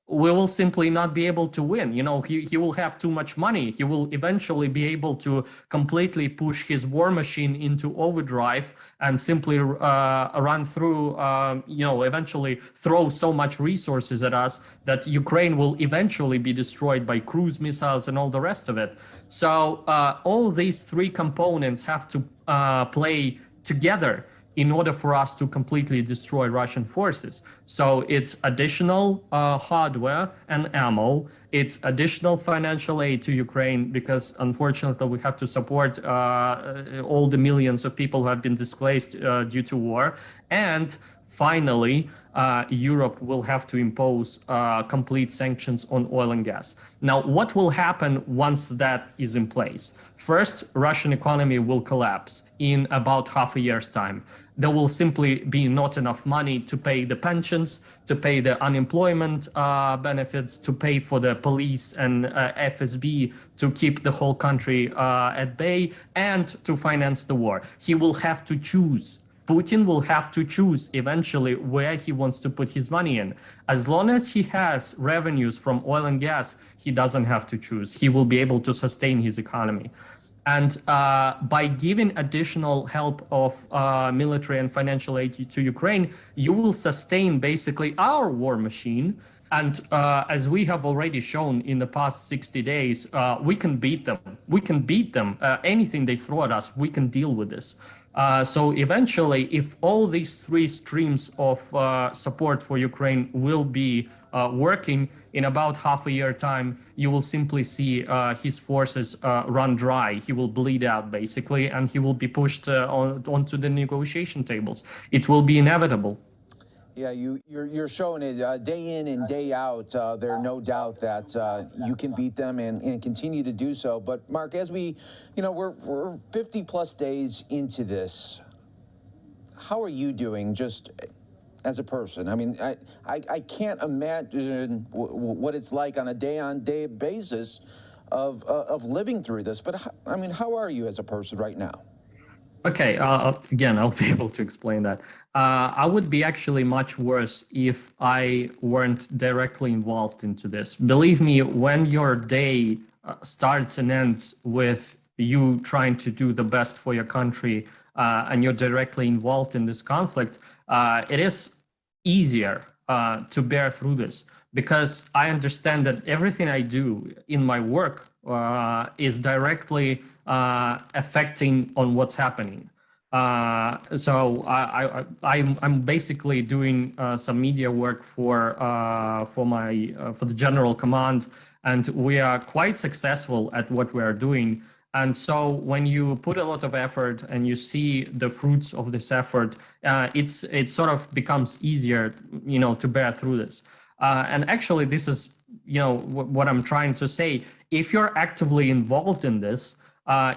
We will simply not be able to win. He will have too much money. He will eventually be able to completely push his war machine into overdrive and simply run through, eventually throw so much resources at us that Ukraine will eventually be destroyed by cruise missiles and all the rest of it. So all these three components have to play together in order for us to completely destroy Russian forces. So it's additional hardware and ammo, it's additional financial aid to Ukraine, because unfortunately we have to support all the millions of people who have been displaced due to war. And finally, Europe will have to impose complete sanctions on oil and gas. Now, what will happen once that is in place? First, Russian economy will collapse in about half a year's time. There will simply be not enough money to pay the pensions, to pay the unemployment benefits, to pay for the police and FSB to keep the whole country at bay, and to finance the war. He will have to choose. Putin will have to choose eventually where he wants to put his money in. As long as he has revenues from oil and gas, he doesn't have to choose. He will be able to sustain his economy. And by giving additional help of military and financial aid to Ukraine, you will sustain basically our war machine. And as we have already shown in the past 60 days, we can beat them. We can beat them. Anything they throw at us, we can deal with this. So eventually, if all these three streams of support for Ukraine will be working, in about half a year time, you will simply see his forces run dry. He will bleed out, basically, and he will be pushed onto the negotiation tables. It will be inevitable. Yeah, you're showing it day in and day out. There's no doubt that you can beat them and continue to do so. But Mark, as we're 50 plus days into this, how are you doing just as a person? I mean, I can't imagine what it's like on a day-on-day basis of living through this. But how are you as a person right now? Okay, again, I'll be able to explain that. I would be actually much worse if I weren't directly involved into this. Believe me, when your day starts and ends with you trying to do the best for your country and you're directly involved in this conflict, it is easier to bear through this, because I understand that everything I do in my work is directly affecting on what's happening. So I'm basically doing some media work for the General Command, and we are quite successful at what we are doing. And so when you put a lot of effort and you see the fruits of this effort, it sort of becomes easier, to bear through this. And actually, this is, what I'm trying to say. If you're actively involved in this,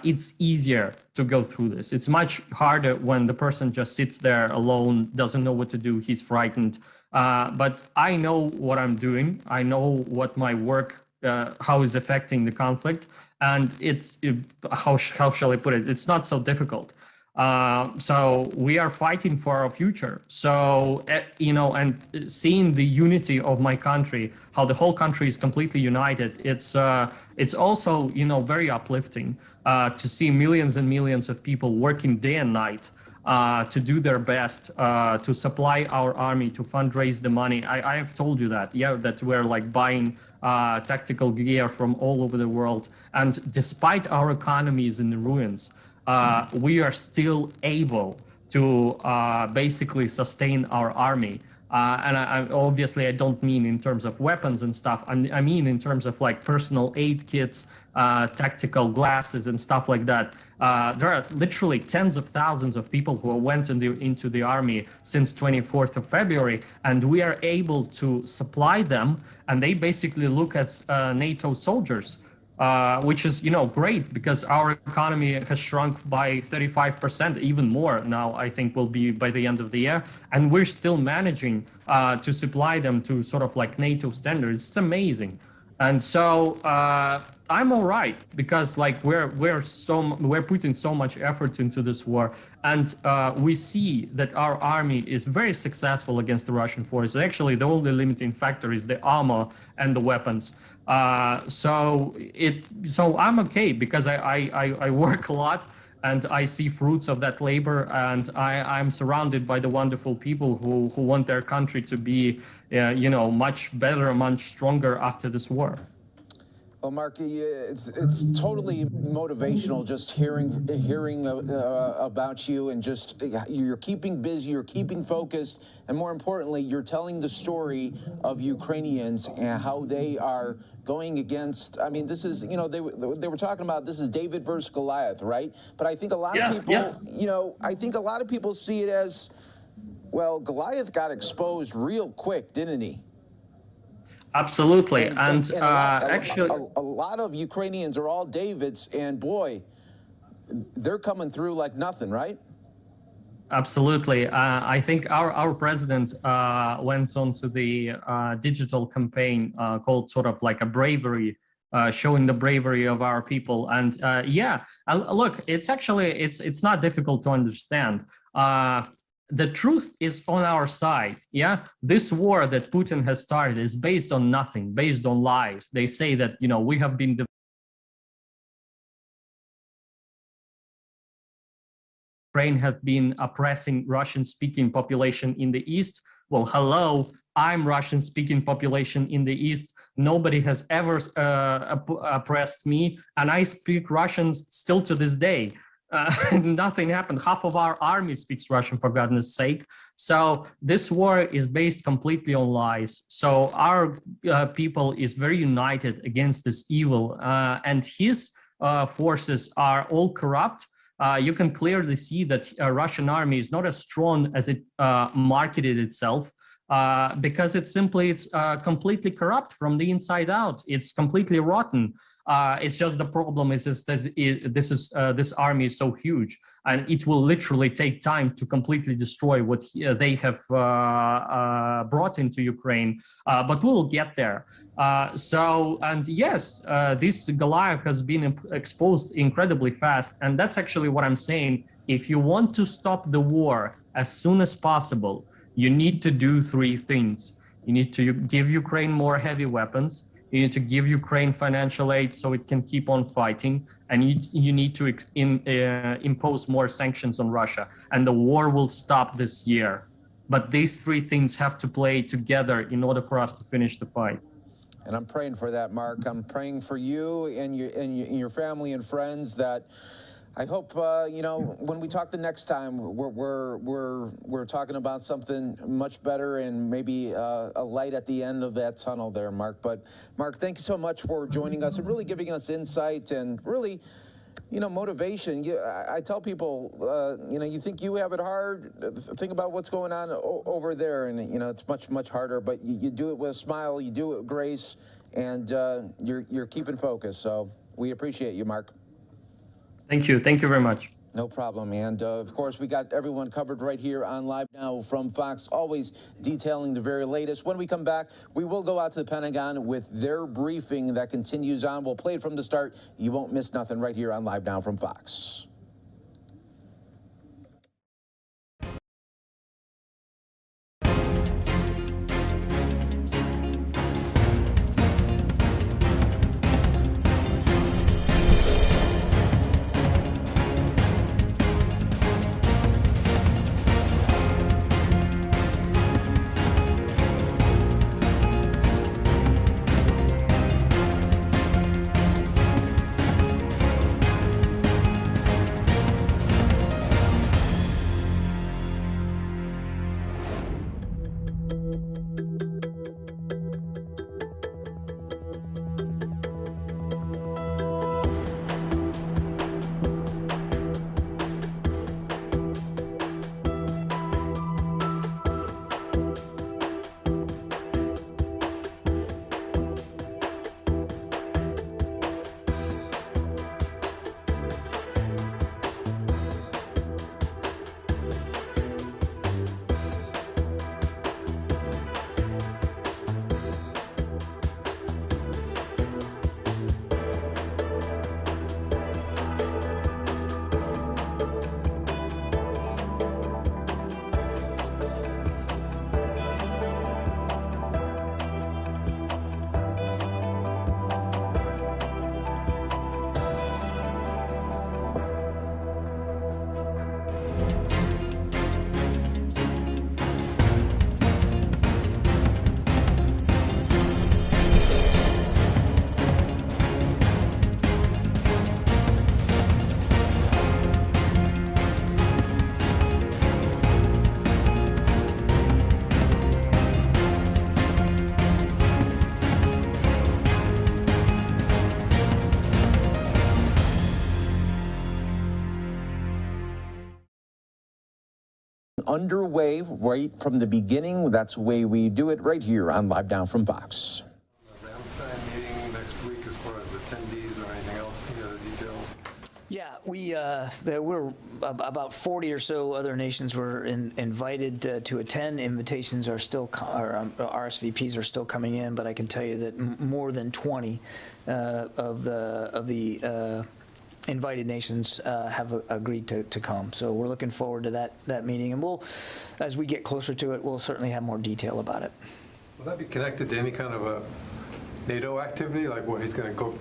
it's easier to go through this. It's much harder when the person just sits there alone, doesn't know what to do, he's frightened. But I know what I'm doing. I know what my work how is affecting the conflict. And how shall I put it? It's not so difficult. So we are fighting for our future. So, and seeing the unity of my country, how the whole country is completely united, it's also, very uplifting to see millions and millions of people working day and night to do their best to supply our army, to fundraise the money. I have told you that, that we're like buying tactical gear from all over the world. And despite our economy is in the ruins, we are still able to basically sustain our army. And obviously, I don't mean in terms of weapons and stuff. I mean in terms of like personal aid kits, tactical glasses and stuff like that. There are literally tens of thousands of people who went into the army since 24th of February, and we are able to supply them, and they basically look as NATO soldiers. Which is, great, because our economy has shrunk by 35%, even more now, I think will be by the end of the year. And we're still managing to supply them to sort of like NATO standards. It's amazing. And so I'm all right, because like we're putting so much effort into this war, and we see that our army is very successful against the Russian forces. Actually, the only limiting factor is the armor and the weapons. So I'm okay, because I work a lot and I see fruits of that labor, and I'm surrounded by the wonderful people who want their country to be, much better, much stronger after this war. Well, Mark, it's totally motivational just hearing about you, and just you're keeping busy, you're keeping focused, and more importantly, you're telling the story of Ukrainians and how they are going against. I mean, this is, they were talking about this is David versus Goliath, right? But I think a lot of people, I think a lot of people see it as, well, Goliath got exposed real quick, didn't he? Absolutely, and actually, a lot of Ukrainians are all Davids, and boy, they're coming through like nothing, right? Absolutely. I think our president went on to the digital campaign called sort of like a bravery, showing the bravery of our people. And look, it's not difficult to understand. The truth is on our side. This war that Putin has started is based on nothing, based on lies. They say that, we have been Ukraine have been oppressing Russian-speaking population in the East. Well, hello, I'm Russian-speaking population in the East. Nobody has ever oppressed me, and I speak Russian still to this day. Nothing happened. Half of our army speaks Russian, for goodness sake. So this war is based completely on lies. So our people is very united against this evil, and his forces are all corrupt. You can clearly see that Russian army is not as strong as it marketed itself, because it's completely corrupt from the inside out. It's completely rotten. It's just the problem is that this army is so huge, and it will literally take time to completely destroy what they have brought into Ukraine. But we will get there. This Goliath has been exposed incredibly fast, and that's actually what I'm saying. If you want to stop the war as soon as possible, you need to do three things. You need to give Ukraine more heavy weapons. You need to give Ukraine financial aid so it can keep on fighting, and you need to impose more sanctions on Russia, and the war will stop this year. But these three things have to play together in order for us to finish the fight. And I'm praying for that, Mark. I'm praying for you and your family and friends. That I hope when we talk the next time, we're talking about something much better, and maybe a light at the end of that tunnel there, Mark. But Mark, thank you so much for joining us and really giving us insight and really, motivation. I tell people, you think you have it hard, think about what's going on over there, and it's much harder. But you do it with a smile, you do it with grace, and you're keeping focus. So we appreciate you, Mark. Thank you very much. No problem. And of course, we got everyone covered right here on Live Now from Fox, always detailing the very latest. When we come back, we will go out to the Pentagon with their briefing that continues on. We'll play it from the start. You won't miss nothing right here on Live Now from Fox. Underway right from the beginning. That's the way we do it right here on Live Now from Fox. Ramstein meeting next week as far as attendees or anything else, any other details? Yeah, we're about 40 or so other nations were invited to attend. Invitations are still, RSVPs are still coming in, but I can tell you that more than 20 of the invited nations have agreed to come. So we're looking forward to that meeting, and we'll, as we get closer to it, we'll certainly have more detail about it. Will that be connected to any kind of a NATO activity, like what he's going to go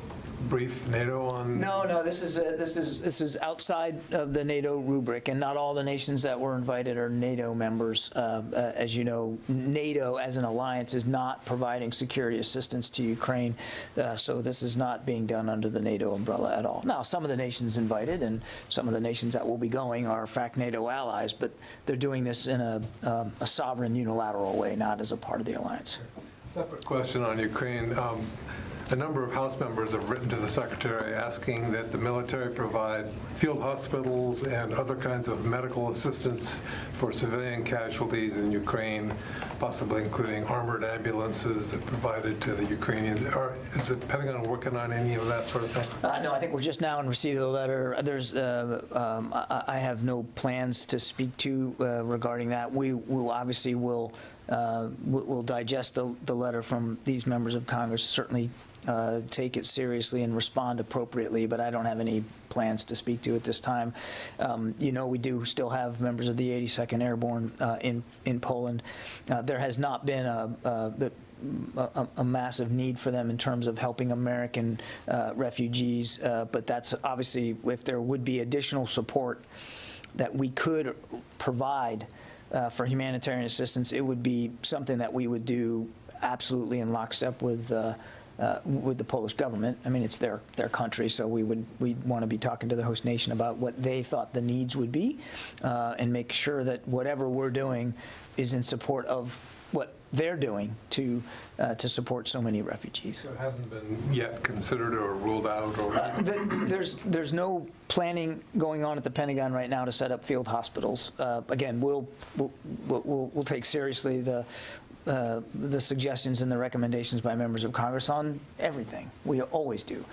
brief NATO on? No, this is outside of the NATO rubric, and not all the nations that were invited are NATO members. As you know, NATO as an alliance is not providing security assistance to Ukraine, so this is not being done under the NATO umbrella at all. Now, some of the nations invited and some of the nations that will be going are in fact NATO allies, but they're doing this in a sovereign, unilateral way, not as a part of the alliance. Separate question on Ukraine. A number of House members have written to the Secretary asking that the military provide field hospitals and other kinds of medical assistance for civilian casualties in Ukraine, possibly including armored ambulances that provided to the Ukrainians. Is the Pentagon working on any of that sort of thing? No, I think we're just now in receipt of the letter. I have no plans to speak to regarding that. We obviously will digest the letter from these members of Congress, certainly take it seriously and respond appropriately, but I don't have any plans to speak to at this time. We do still have members of the 82nd Airborne in Poland. There has not been a massive need for them in terms of helping American refugees, but that's obviously, if there would be additional support that we could provide for humanitarian assistance, it would be something that we would do absolutely in lockstep with the Polish government. I mean, it's their country, so we'd want to be talking to the host nation about what they thought the needs would be, and make sure that whatever we're doing is in support of what they're doing to support so many refugees. So it hasn't been yet considered or ruled out, or there's no planning going on at the Pentagon right now to set up field hospitals. Again, we'll take seriously the suggestions and the recommendations by members of Congress on everything. We always do.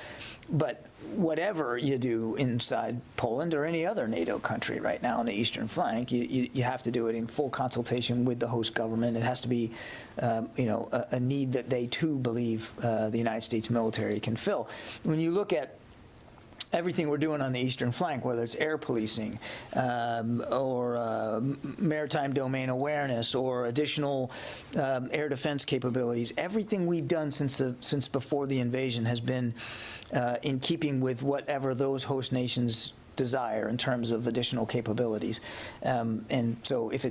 But whatever you do inside Poland or any other NATO country right now on the eastern flank, you have to do it in full consultation with the host government. It has to be, a need that they too believe the United States military can fill. When you look at everything we're doing on the eastern flank, whether it's air policing or maritime domain awareness or additional air defense capabilities, everything we've done since before the invasion has been in keeping with whatever those host nations desire in terms of additional capabilities. And so if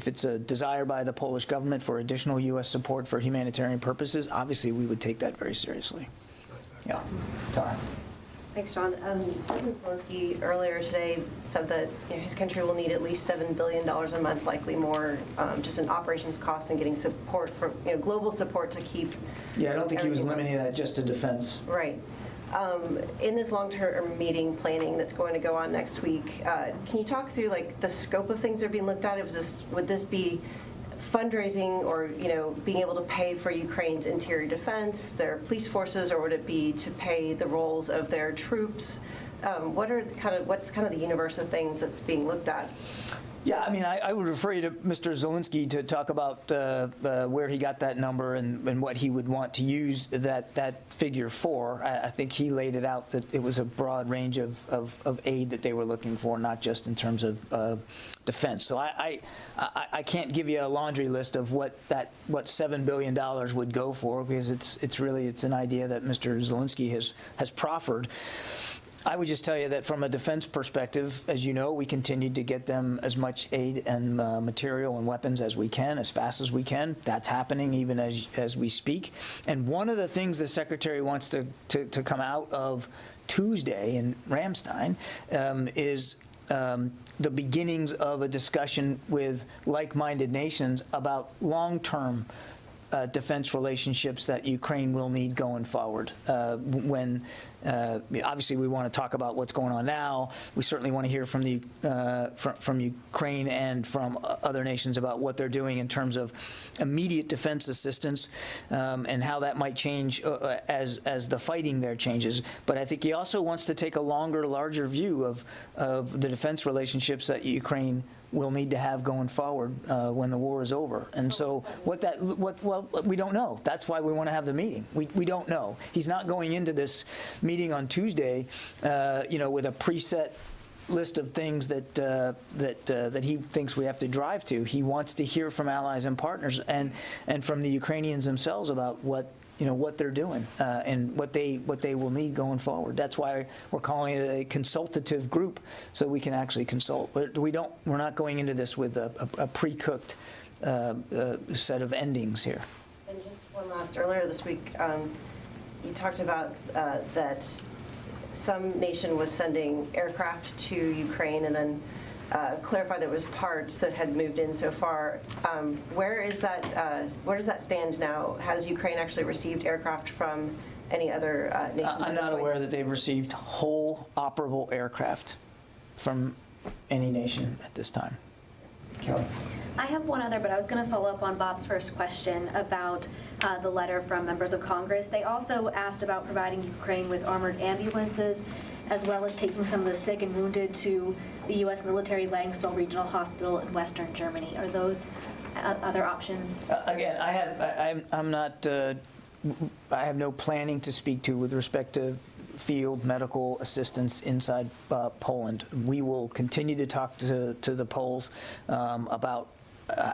it's a desire by the Polish government for additional U.S. support for humanitarian purposes, obviously we would take that very seriously. Yeah. Tara. Thanks, John. President Zelensky earlier today said that his country will need at least $7 billion a month, likely more, just in operations costs and getting support from global support to keep. Yeah, I don't think he was limiting that just to defense. Right. In this long-term meeting planning that's going to go on next week, can you talk through the scope of things that are being looked at? Would this be fundraising or being able to pay for Ukraine's interior defense, their police forces, or would it be to pay the roles of their troops? What's the universe of things that's being looked at? Yeah, I mean, I would refer you to Mr. Zelensky to talk about where he got that number and what he would want to use that figure for. I think he laid it out that it was a broad range of aid that they were looking for, not just in terms of defense. So I can't give you a laundry list of what $7 billion would go for, because it's an idea that Mr. Zelensky has proffered. I would just tell you that from a defense perspective, as you know, we continue to get them as much aid and material and weapons as we can, as fast as we can. That's happening even as we speak. And one of the things the Secretary wants to come out of Tuesday in Ramstein is the beginnings of a discussion with like-minded nations about long-term defense relationships that Ukraine will need going forward. Obviously we want to talk about what's going on now. We certainly want to hear from from Ukraine and from other nations about what they're doing in terms of immediate defense assistance and how that might change as the fighting there changes. But I think he also wants to take a longer, larger view of the defense relationships that Ukraine will need to have going forward when the war is over. And so well, we don't know. That's why we want to have the meeting. We don't know. He's not going into this meeting on Tuesday, with a preset list of things that he thinks we have to drive to. He wants to hear from allies and partners and from the Ukrainians themselves about what they're doing and what they will need going forward. That's why we're calling it a consultative group, so we can actually consult. We're not going into this with a pre-cooked set of endings here. And just one last, earlier this week, you talked about that some nation was sending aircraft to Ukraine and then clarify there was parts that had moved in so far. Where does that stand now? Has Ukraine actually received aircraft from any other nations? I'm not aware that they've received whole operable aircraft from any nation at this time. Kelly. I have one other, but I was going to follow up on Bob's first question about the letter from members of Congress. They also asked about providing Ukraine with armored ambulances, as well as taking some of the sick and wounded to the U.S. military Langsdal Regional Hospital in Western Germany. Are those other options? Again, I have no planning to speak to with respect to field medical assistance inside Poland. We will continue to talk to the Poles about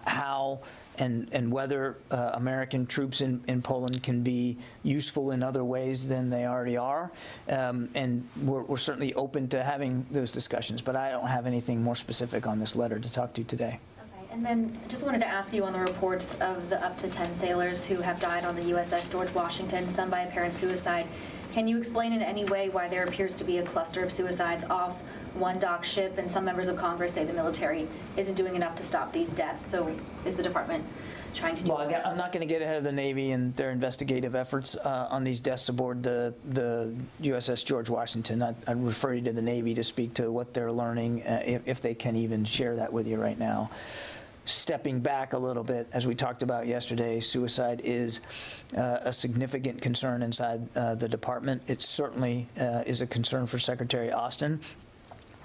how and whether American troops in Poland can be useful in other ways than they already are. And we're certainly open to having those discussions, but I don't have anything more specific on this letter to talk to today. Okay, and then just wanted to ask you on the reports of the up to 10 sailors who have died on the USS George Washington, some by apparent suicide. Can you explain in any way why there appears to be a cluster of suicides off one dock ship, and some members of Congress say the military isn't doing enough to stop these deaths? So is the department trying to do Well, I'm not going to get ahead of the Navy and their investigative efforts on these deaths aboard the USS George Washington. I'd refer you to the Navy to speak to what they're learning, if they can even share that with you right now. stepping back a little bit, as we talked about yesterday, suicide is a significant concern inside the department. It certainly is a concern for Secretary Austin.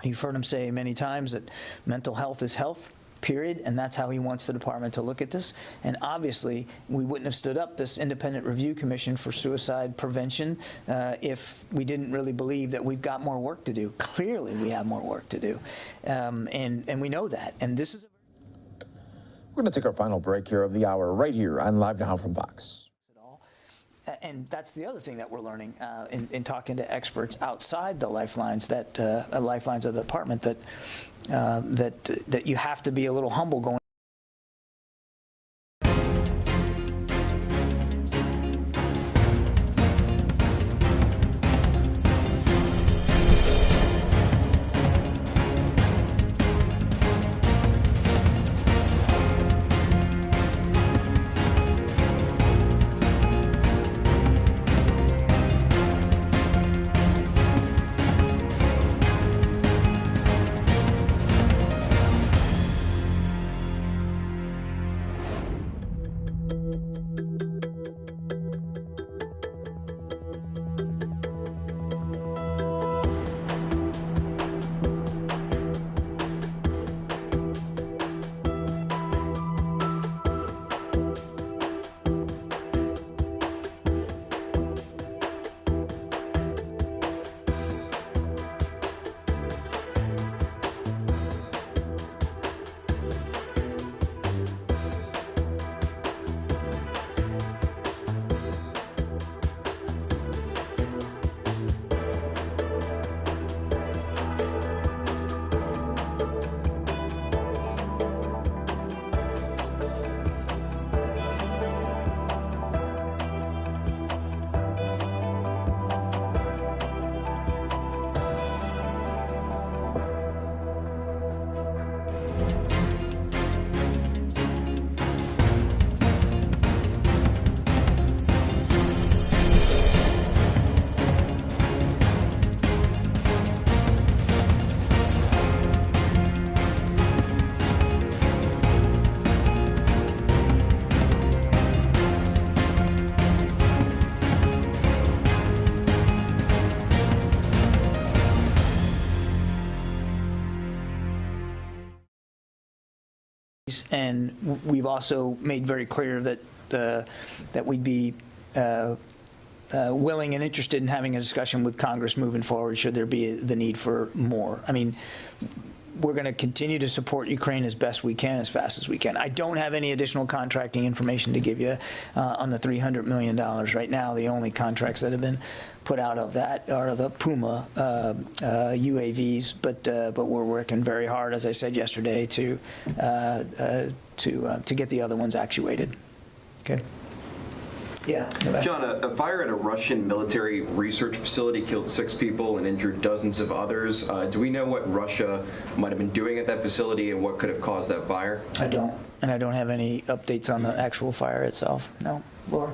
You've heard him say many times that mental health is health, period, and that's how he wants the department to look at this. And obviously, we wouldn't have stood up this independent review commission for suicide prevention if we didn't really believe that we've got more work to do. Clearly, we have more work to do, and we know that. And this is We're going to take our final break here of the hour right here on Live Now from Fox. And that's the other thing that we're learning in talking to experts outside the lifelines, that lifelines of the department, that you have to be a little humble going. And we've also made very clear that that we'd be willing and interested in having a discussion with Congress moving forward should there be the need for more. I mean, we're going to continue to support Ukraine as best we can, as fast as we can. I don't have any additional contracting information to give you on the $300 million right now. The only contracts that have been put out of that are the Puma UAVs, but we're working very hard, as I said yesterday, to get the other ones actuated. Okay. Yeah. John, a fire at a Russian military research facility killed 6 people and injured dozens of others. Do we know what Russia might have been doing at that facility and what could have caused that fire? I don't, and I don't have any updates on the actual fire itself. No. Laura?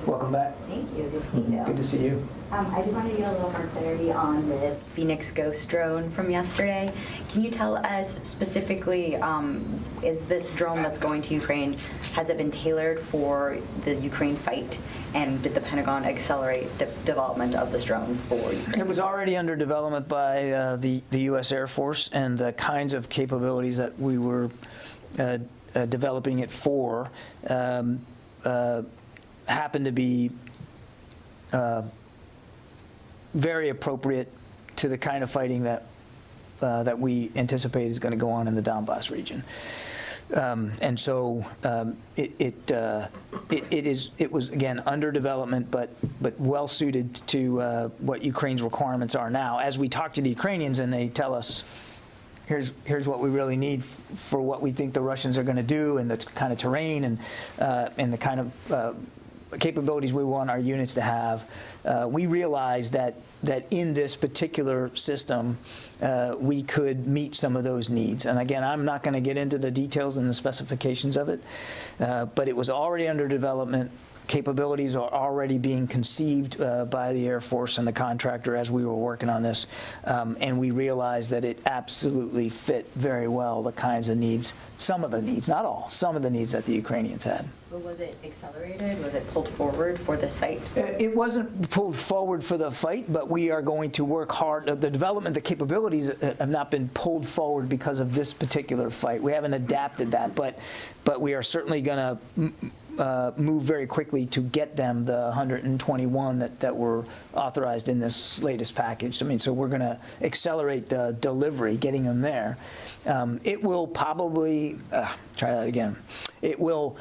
Welcome back. Thank you. Good to see you. Good to see you. I just wanted to get a little more clarity on this Phoenix Ghost drone from yesterday. Can you tell us specifically, is this drone that's going to Ukraine, has it been tailored for the Ukraine fight? And did the Pentagon accelerate development of this drone for Ukraine? It was already under development by the U.S. Air Force, and the kinds of capabilities that we were developing it for happen to be very appropriate to the kind of fighting that that we anticipate is going to go on in the Donbass region. And so it was again under development, but well suited to what Ukraine's requirements are now. As we talk to the Ukrainians and they tell us, here's what we really need for what we think the Russians are going to do, and the kind of terrain and the kind of capabilities we want our units to have, we realize that in this particular system, we could meet some of those needs. And again, I'm not going to get into the details and the specifications of it, but it was already under development capabilities are already being conceived by the Air Force and the contractor as we were working on this, and we realized that it absolutely fit very well the kinds of needs, some of the needs, not all, some of the needs that the Ukrainians had. But was it accelerated? Was it pulled forward for this fight? It wasn't pulled forward for the fight, but we are going to work hard. The development, the capabilities have not been pulled forward because of this particular fight. We haven't adapted that, but we are certainly going to move very quickly to get them the 121 that were authorized in this latest package. I mean, so we're going to accelerate the delivery, getting them there. It will probably, try that again. It will,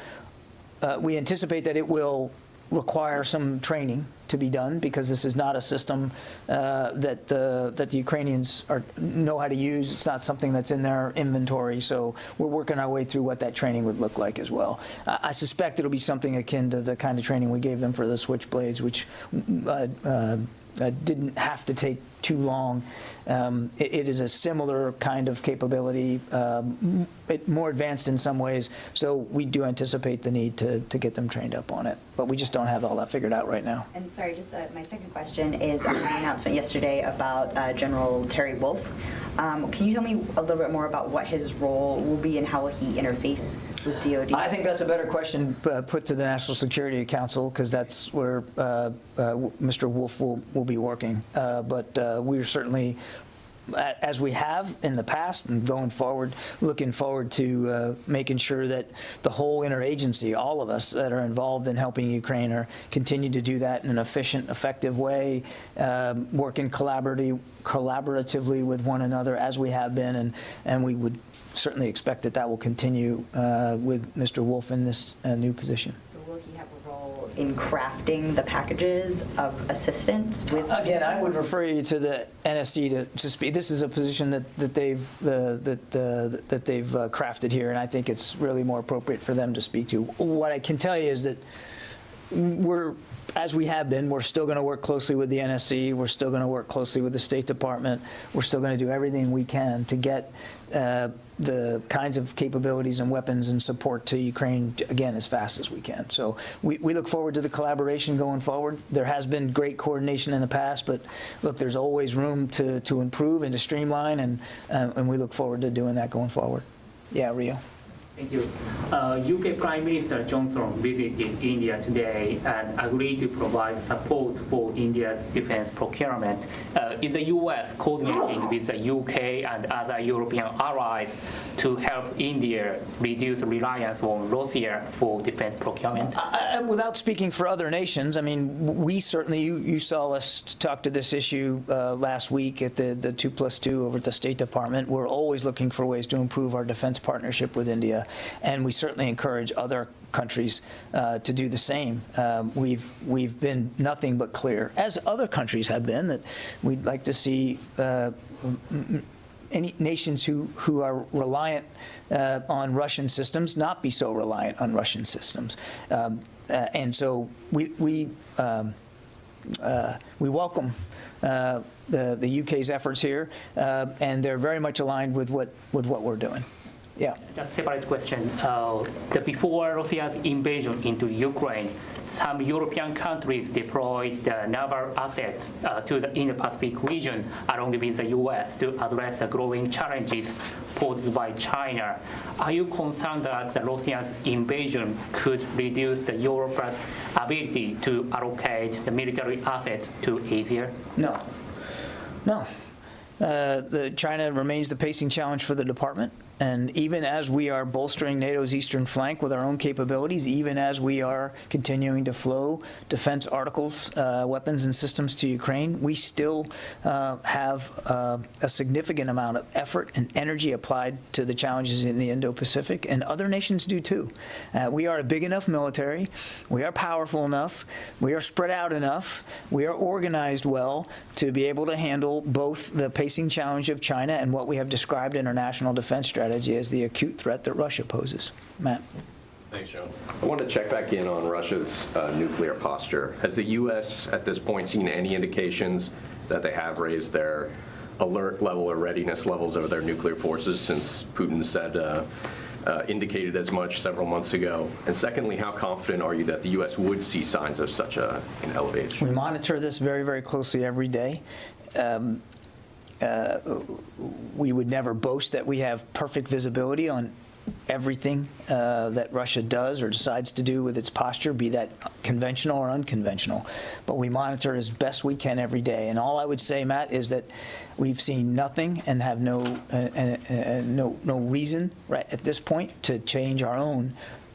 we anticipate that it will require some training to be done, because this is not a system that the Ukrainians know how to use. It's not something that's in their inventory. So we're working our way through what that training would look like as well. I suspect it'll be something akin to the kind of training we gave them for the Switchblades, which didn't have to take too long. It is a similar kind of capability, more advanced in some ways. So we do anticipate the need to get them trained up on it, but we just don't have all that figured out right now. And sorry, just my second question is on the announcement yesterday about General Terry Wolf. Can you tell me a little bit more about what his role will be and how will he interface with DOD? I think that's a better question put to the National Security Council, because that's where Mr. Wolf will be working. But we're certainly, as we have in the past and going forward, looking forward to making sure that the whole interagency, all of us that are involved in helping Ukraine, continue to do that in an efficient, effective way, working collaboratively with one another as we have been, and we would certainly expect that will continue with Mr. Wolf in this new position. Will he have a role in crafting the packages of assistance? Again, I would refer you to the NSC to speak. This is a position that they've crafted here, and I think it's really more appropriate for them to speak to. What I can tell you is that as we have been, we're still going to work closely with the NSC. We're still going to work closely with the State Department. We're still going to do everything we can to get the kinds of capabilities and weapons and support to Ukraine, again, as fast as we can. So we look forward to the collaboration going forward. There has been great coordination in the past, but look, there's always room to improve and to streamline, and we look forward to doing that going forward. Yeah, Rio. Thank you. UK Prime Minister Johnson visited India today and agreed to provide support for India's defense procurement. Is the US coordinating with the UK and other European allies to help India reduce reliance on Russia for defense procurement? Without speaking for other nations, I mean, we certainly, you saw us talk to this issue last week at the 2+2 over at the State Department. We're always looking for ways to improve our defense partnership with India. And we certainly encourage other countries to do the same. We've been nothing but clear, as other countries have been, that we'd like to see any nations who are reliant on Russian systems not be so reliant on Russian systems. And so we welcome the UK's efforts here, and they're very much aligned with what we're doing. Yeah. Just separate question. Before Russia's invasion into Ukraine, some European countries deployed naval assets to the Indo-Pacific region along with the US to address the growing challenges posed by China. Are you concerned that the Russia's invasion could reduce Europe's ability to allocate the military assets to Asia? No. No. China remains the pacing challenge for the department. And even as we are bolstering NATO's eastern flank with our own capabilities, even as we are continuing to flow defense articles, weapons and systems to Ukraine, we still have a significant amount of effort and energy applied to the challenges in the Indo-Pacific, and other nations do too. We are a big enough military, we are powerful enough, we are spread out enough, we are organized well to be able to handle both the pacing challenge of China and what we have described in our national defense strategy as the acute threat that Russia poses. Matt. Thanks, John. I want to check back in on Russia's nuclear posture. Has the U.S. at this point seen any indications that they have raised their alert level or readiness levels of their nuclear forces since Putin said indicated as much several months ago? And secondly, how confident are you that the U.S. would see signs of such an elevation? We monitor this very, very closely every day. We would never boast that we have perfect visibility on everything that Russia does or decides to do with its posture, be that conventional or unconventional. But we monitor as best we can every day. And all I would say, Matt, is that we've seen nothing and have no reason right at this point to change our own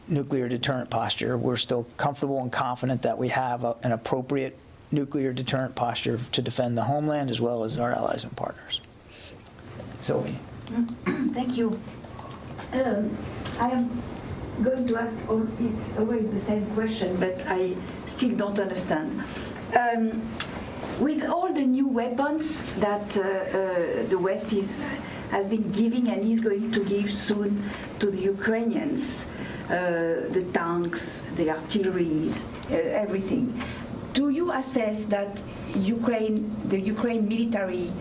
nuclear deterrent posture. We're still comfortable and confident that we have an appropriate nuclear deterrent posture to defend the homeland as well as our allies and partners. Sylvie. Thank you. I am going to ask, it's always the same question, but I still don't understand. With all the new weapons that the West has been giving and is going to give soon to the Ukrainians, the tanks, the artillery, everything, do you assess that the Ukraine military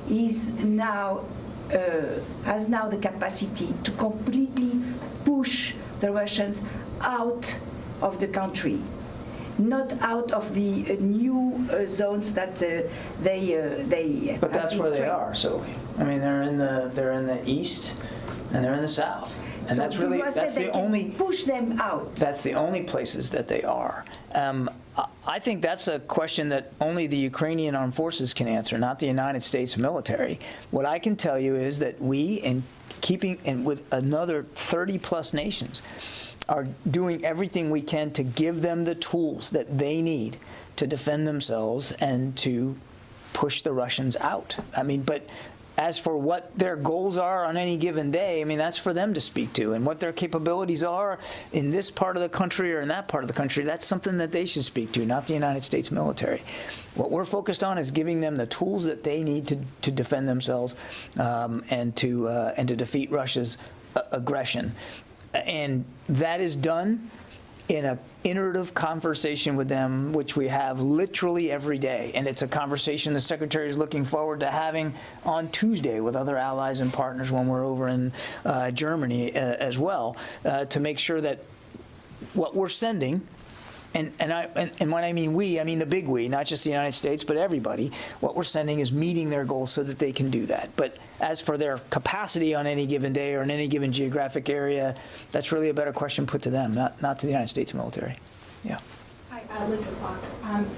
is now has now the capacity to completely push the Russians out of the country, not out of the new zones that they. But that's where they are. So I mean, they're in the east and they're in the south, and so that's really the only push them out. That's the only places that they are. I think that's a question that only the Ukrainian armed forces can answer, not the United States military. What I can tell you is that we, and with another 30-plus nations, are doing everything we can to give them the tools that they need to defend themselves and to push the Russians out. I mean, but as for what their goals are on any given day, I mean, that's for them to speak to. And what their capabilities are in this part of the country or in that part of the country, that's something that they should speak to, not the United States military. What we're focused on is giving them the tools that they need to defend themselves and to defeat Russia's aggression. And that is done in an iterative conversation with them, which we have literally every day. And it's a conversation the Secretary is looking forward to having on Tuesday with other allies and partners when we're over in Germany as well, to make sure that what we're sending, and when I mean we, I mean the big we, not just the United States, but everybody, what we're sending is meeting their goals so that they can do that. But as for their capacity on any given day or in any given geographic area, that's really a better question put to them, not to the United States military. Yeah. Hi, Elizabeth Fox.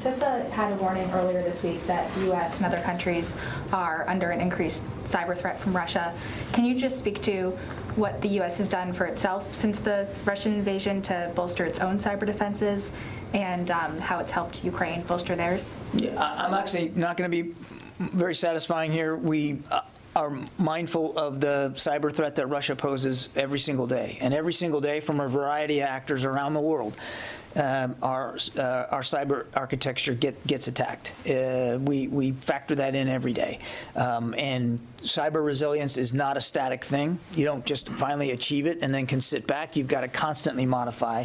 CISA had a warning earlier this week that the U.S. and other countries are under an increased cyber threat from Russia. Can you just speak to what the U.S. has done for itself since the Russian invasion to bolster its own cyber defenses and how it's helped Ukraine bolster theirs? Yeah, I'm actually not going to be very satisfying here. We are mindful of the cyber threat that Russia poses every single day. And every single day from a variety of actors around the world, our cyber architecture gets attacked. We factor that in every day. And cyber resilience is not a static thing. You don't just finally achieve it and then can sit back. You've got to constantly modify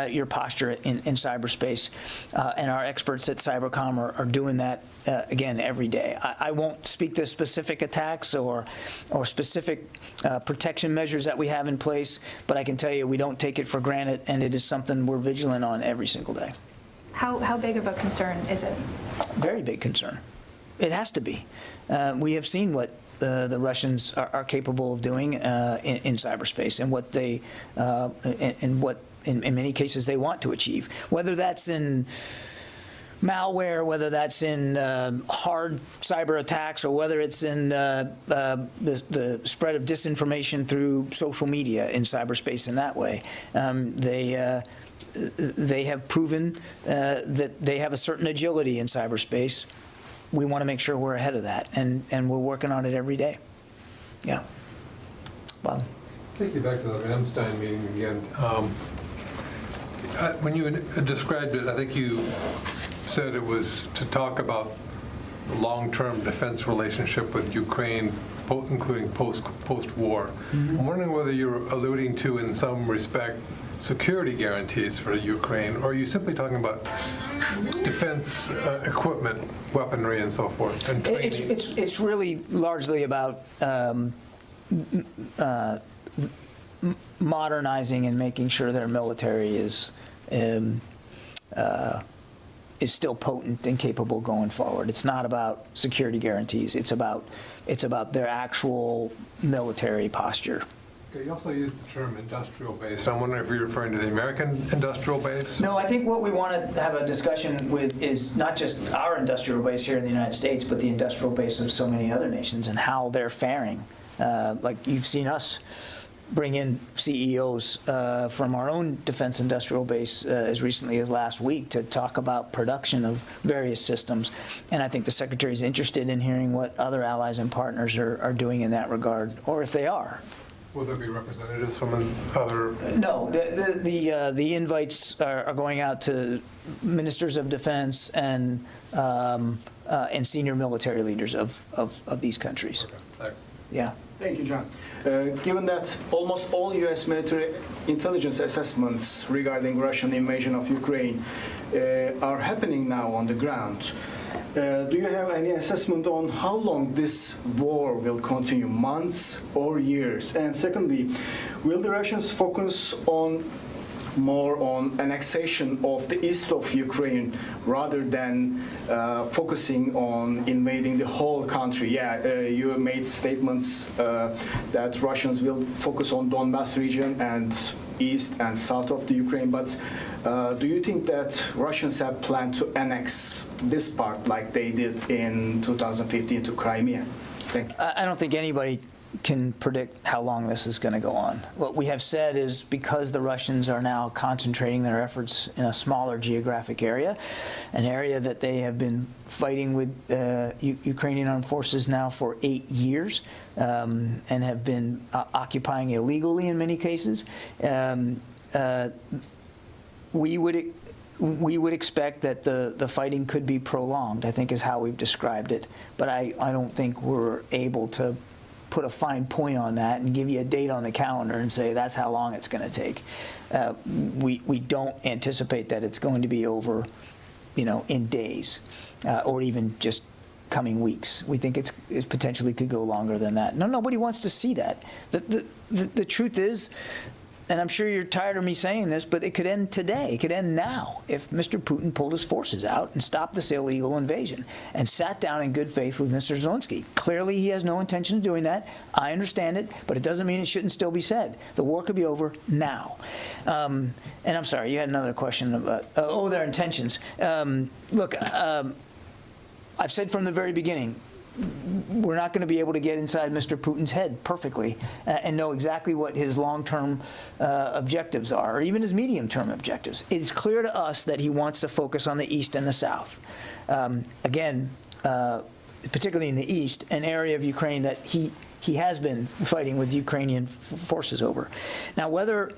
your posture in cyberspace. And our experts at Cybercom are doing that, again, every day. I won't speak to specific attacks or specific protection measures that we have in place, but I can tell you we don't take it for granted, and it is something we're vigilant on every single day. How big of a concern is it? Very big concern. It has to be. We have seen what the Russians are capable of doing in cyberspace and what they and what in many cases they want to achieve, whether that's in malware, whether that's in hard cyber attacks, or whether it's in the spread of disinformation through social media in cyberspace in that way. They have proven that they have a certain agility in cyberspace. We want to make sure we're ahead of that, and we're working on it every day. Yeah. Bob. Take you back to the Ramstein meeting again. When you described it, I think you said it was to talk about the long-term defense relationship with Ukraine, including post-war. I'm wondering whether you're alluding to, in some respect, security guarantees for Ukraine, or are you simply talking about defense equipment, weaponry, and so forth, and training? modernizing and making sure their military is still potent and capable going forward. It's not about security guarantees. It's about their actual military posture. Okay, you also used the term industrial base. I'm wondering if you're referring to the American industrial base? No, I think what we want to have a discussion with is not just our industrial base here in the United States, but the industrial base of so many other nations and how they're faring. Like you've seen us bring in CEOs from our own defense industrial base as recently as last week to talk about production of various systems. And I think the Secretary is interested in hearing what other allies and partners are doing in that regard, or if they are. Will there be representatives from other? No, the invites are going out to ministers of defense and senior military leaders of these countries. Okay, thanks. Yeah. Thank you, John. Given that almost all U.S. military intelligence assessments regarding Russian invasion of Ukraine are happening now on the ground, do you have any assessment on how long this war will continue, months or years? And secondly, will the Russians focus more on annexation of the east of Ukraine rather than focusing on invading the whole country? Yeah, you made statements that Russians will focus on Donbas region and east and south of the Ukraine, but do you think that Russians have planned to annex this part like they did in 2015 to Crimea? Thank you. I don't think anybody can predict how long this is going to go on. What we have said is because the Russians are now concentrating their efforts in a smaller geographic area, an area that they have been fighting with Ukrainian armed forces now for 8 years and have been occupying illegally in many cases, we would expect that the fighting could be prolonged, I think is how we've described it. But I don't think we're able to put a fine point on that and give you a date on the calendar and say that's how long it's going to take. We don't anticipate that it's going to be over, in days or even just coming weeks. We think it potentially could go longer than that. Nobody wants to see that. The truth is, and I'm sure you're tired of me saying this, but it could end today. It could end now if Mr. Putin pulled his forces out and stopped this illegal invasion and sat down in good faith with Mr. Zelensky. Clearly, he has no intention of doing that. I understand it, but it doesn't mean it shouldn't still be said. The war could be over now. And I'm sorry, you had another question about, their intentions. Look, I've said from the very beginning, we're not going to be able to get inside Mr. Putin's head perfectly and know exactly what his long-term objectives are, or even his medium-term objectives. It is clear to us that he wants to focus on the East and the South. Again, particularly in the East, an area of Ukraine that he has been fighting with Ukrainian forces over. Now, whether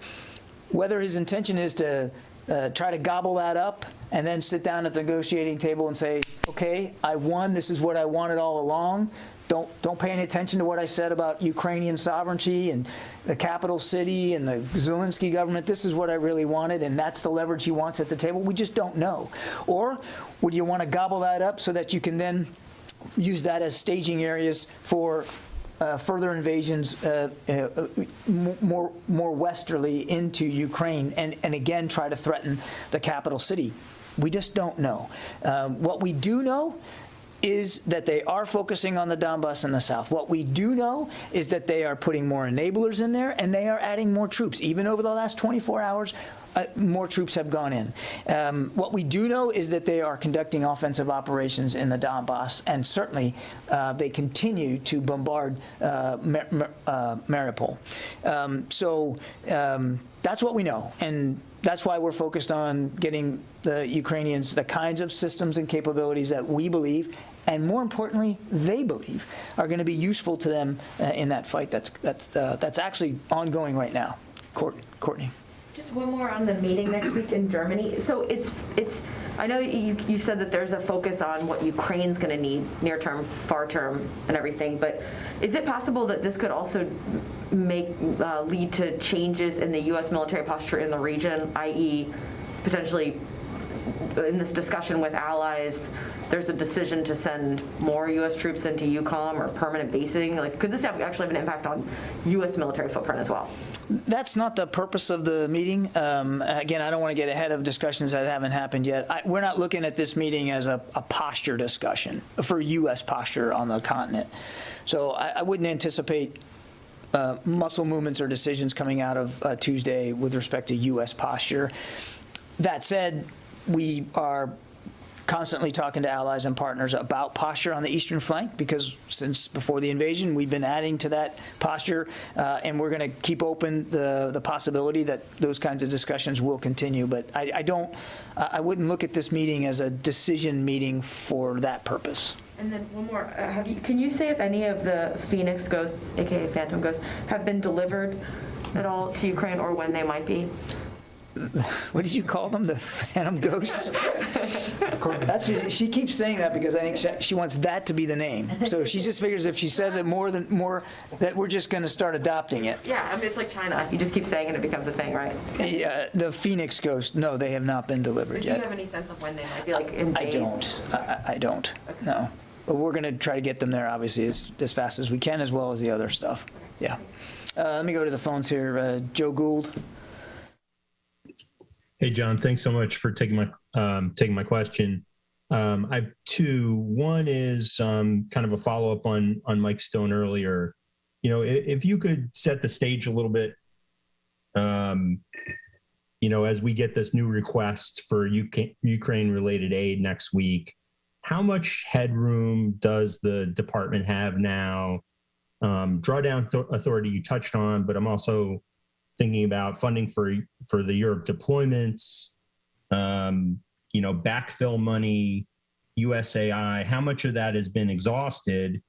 his intention is to try to gobble that up and then sit down at the negotiating table and say, okay, I won, this is what I wanted all along. Don't pay any attention to what I said about Ukrainian sovereignty and the capital city and the Zelensky government. This is what I really wanted, and that's the leverage he wants at the table. We just don't know. Or would you want to gobble that up so that you can then use that as staging areas for further invasions more westerly into Ukraine and again try to threaten the capital city? We just don't know. What we do know is that they are focusing on the Donbas in the south. What we do know is that they are putting more enablers in there and they are adding more troops. Even over the last 24 hours, more troops have gone in. What we do know is that they are conducting offensive operations in the Donbas, and certainly they continue to bombard Mariupol. So that's what we know, and that's why we're focused on getting the Ukrainians the kinds of systems and capabilities that we believe, and more importantly, they believe, are going to be useful to them in that fight that's actually ongoing right now. Courtney. Just one more on the meeting next week in Germany. So it's. I know you said that there's a focus on what Ukraine's going to need, near term, far term, and everything. But is it possible that this could also lead to changes in the U.S. military posture in the region, i.e., potentially in this discussion with allies, there's a decision to send more U.S. troops into EUCOM or permanent basing? Like, could this actually have an impact on U.S. military footprint as well? That's not the purpose of the meeting. Again, I don't want to get ahead of discussions that haven't happened yet. We're not looking at this meeting as a posture discussion for U.S. posture on the continent. So I wouldn't anticipate muscle movements or decisions coming out of Tuesday with respect to U.S. posture. That said, we are constantly talking to allies and partners about posture on the eastern flank, because since before the invasion, we've been adding to that posture, and we're going to keep open the possibility that those kinds of discussions will continue. But I wouldn't look at this meeting as a decision meeting for that purpose. And then one more, can you say if any of the Phoenix ghosts, aka Phantom ghosts, have been delivered at all to Ukraine, or when they might be? What did you call them? The Phantom Ghosts? That's what, she keeps saying that because I think she wants that to be the name. So she just figures if she says it more that we're just going to start adopting it. Yeah, I mean, it's like China. You just keep saying it, it becomes a thing, right? Yeah, the Phoenix Ghost. No, they have not been delivered yet. Do you have any sense of when they might be, like in days? I don't. Okay. No. But we're going to try to get them there, obviously, as fast as we can, as well as the other stuff. Yeah. Let me go to the phones here. Joe Gould. Hey, John, thanks so much for taking my question. I have two. One is kind of a follow-up on Mike Stone earlier. You know, if you could set the stage a little bit, you know, as we get this new request for Ukraine-related aid next week, how much headroom does the department have now? Drawdown authority you touched on, but I'm also thinking about funding for the Europe deployments, you know, backfill money, USAI. How much of that has been exhausted,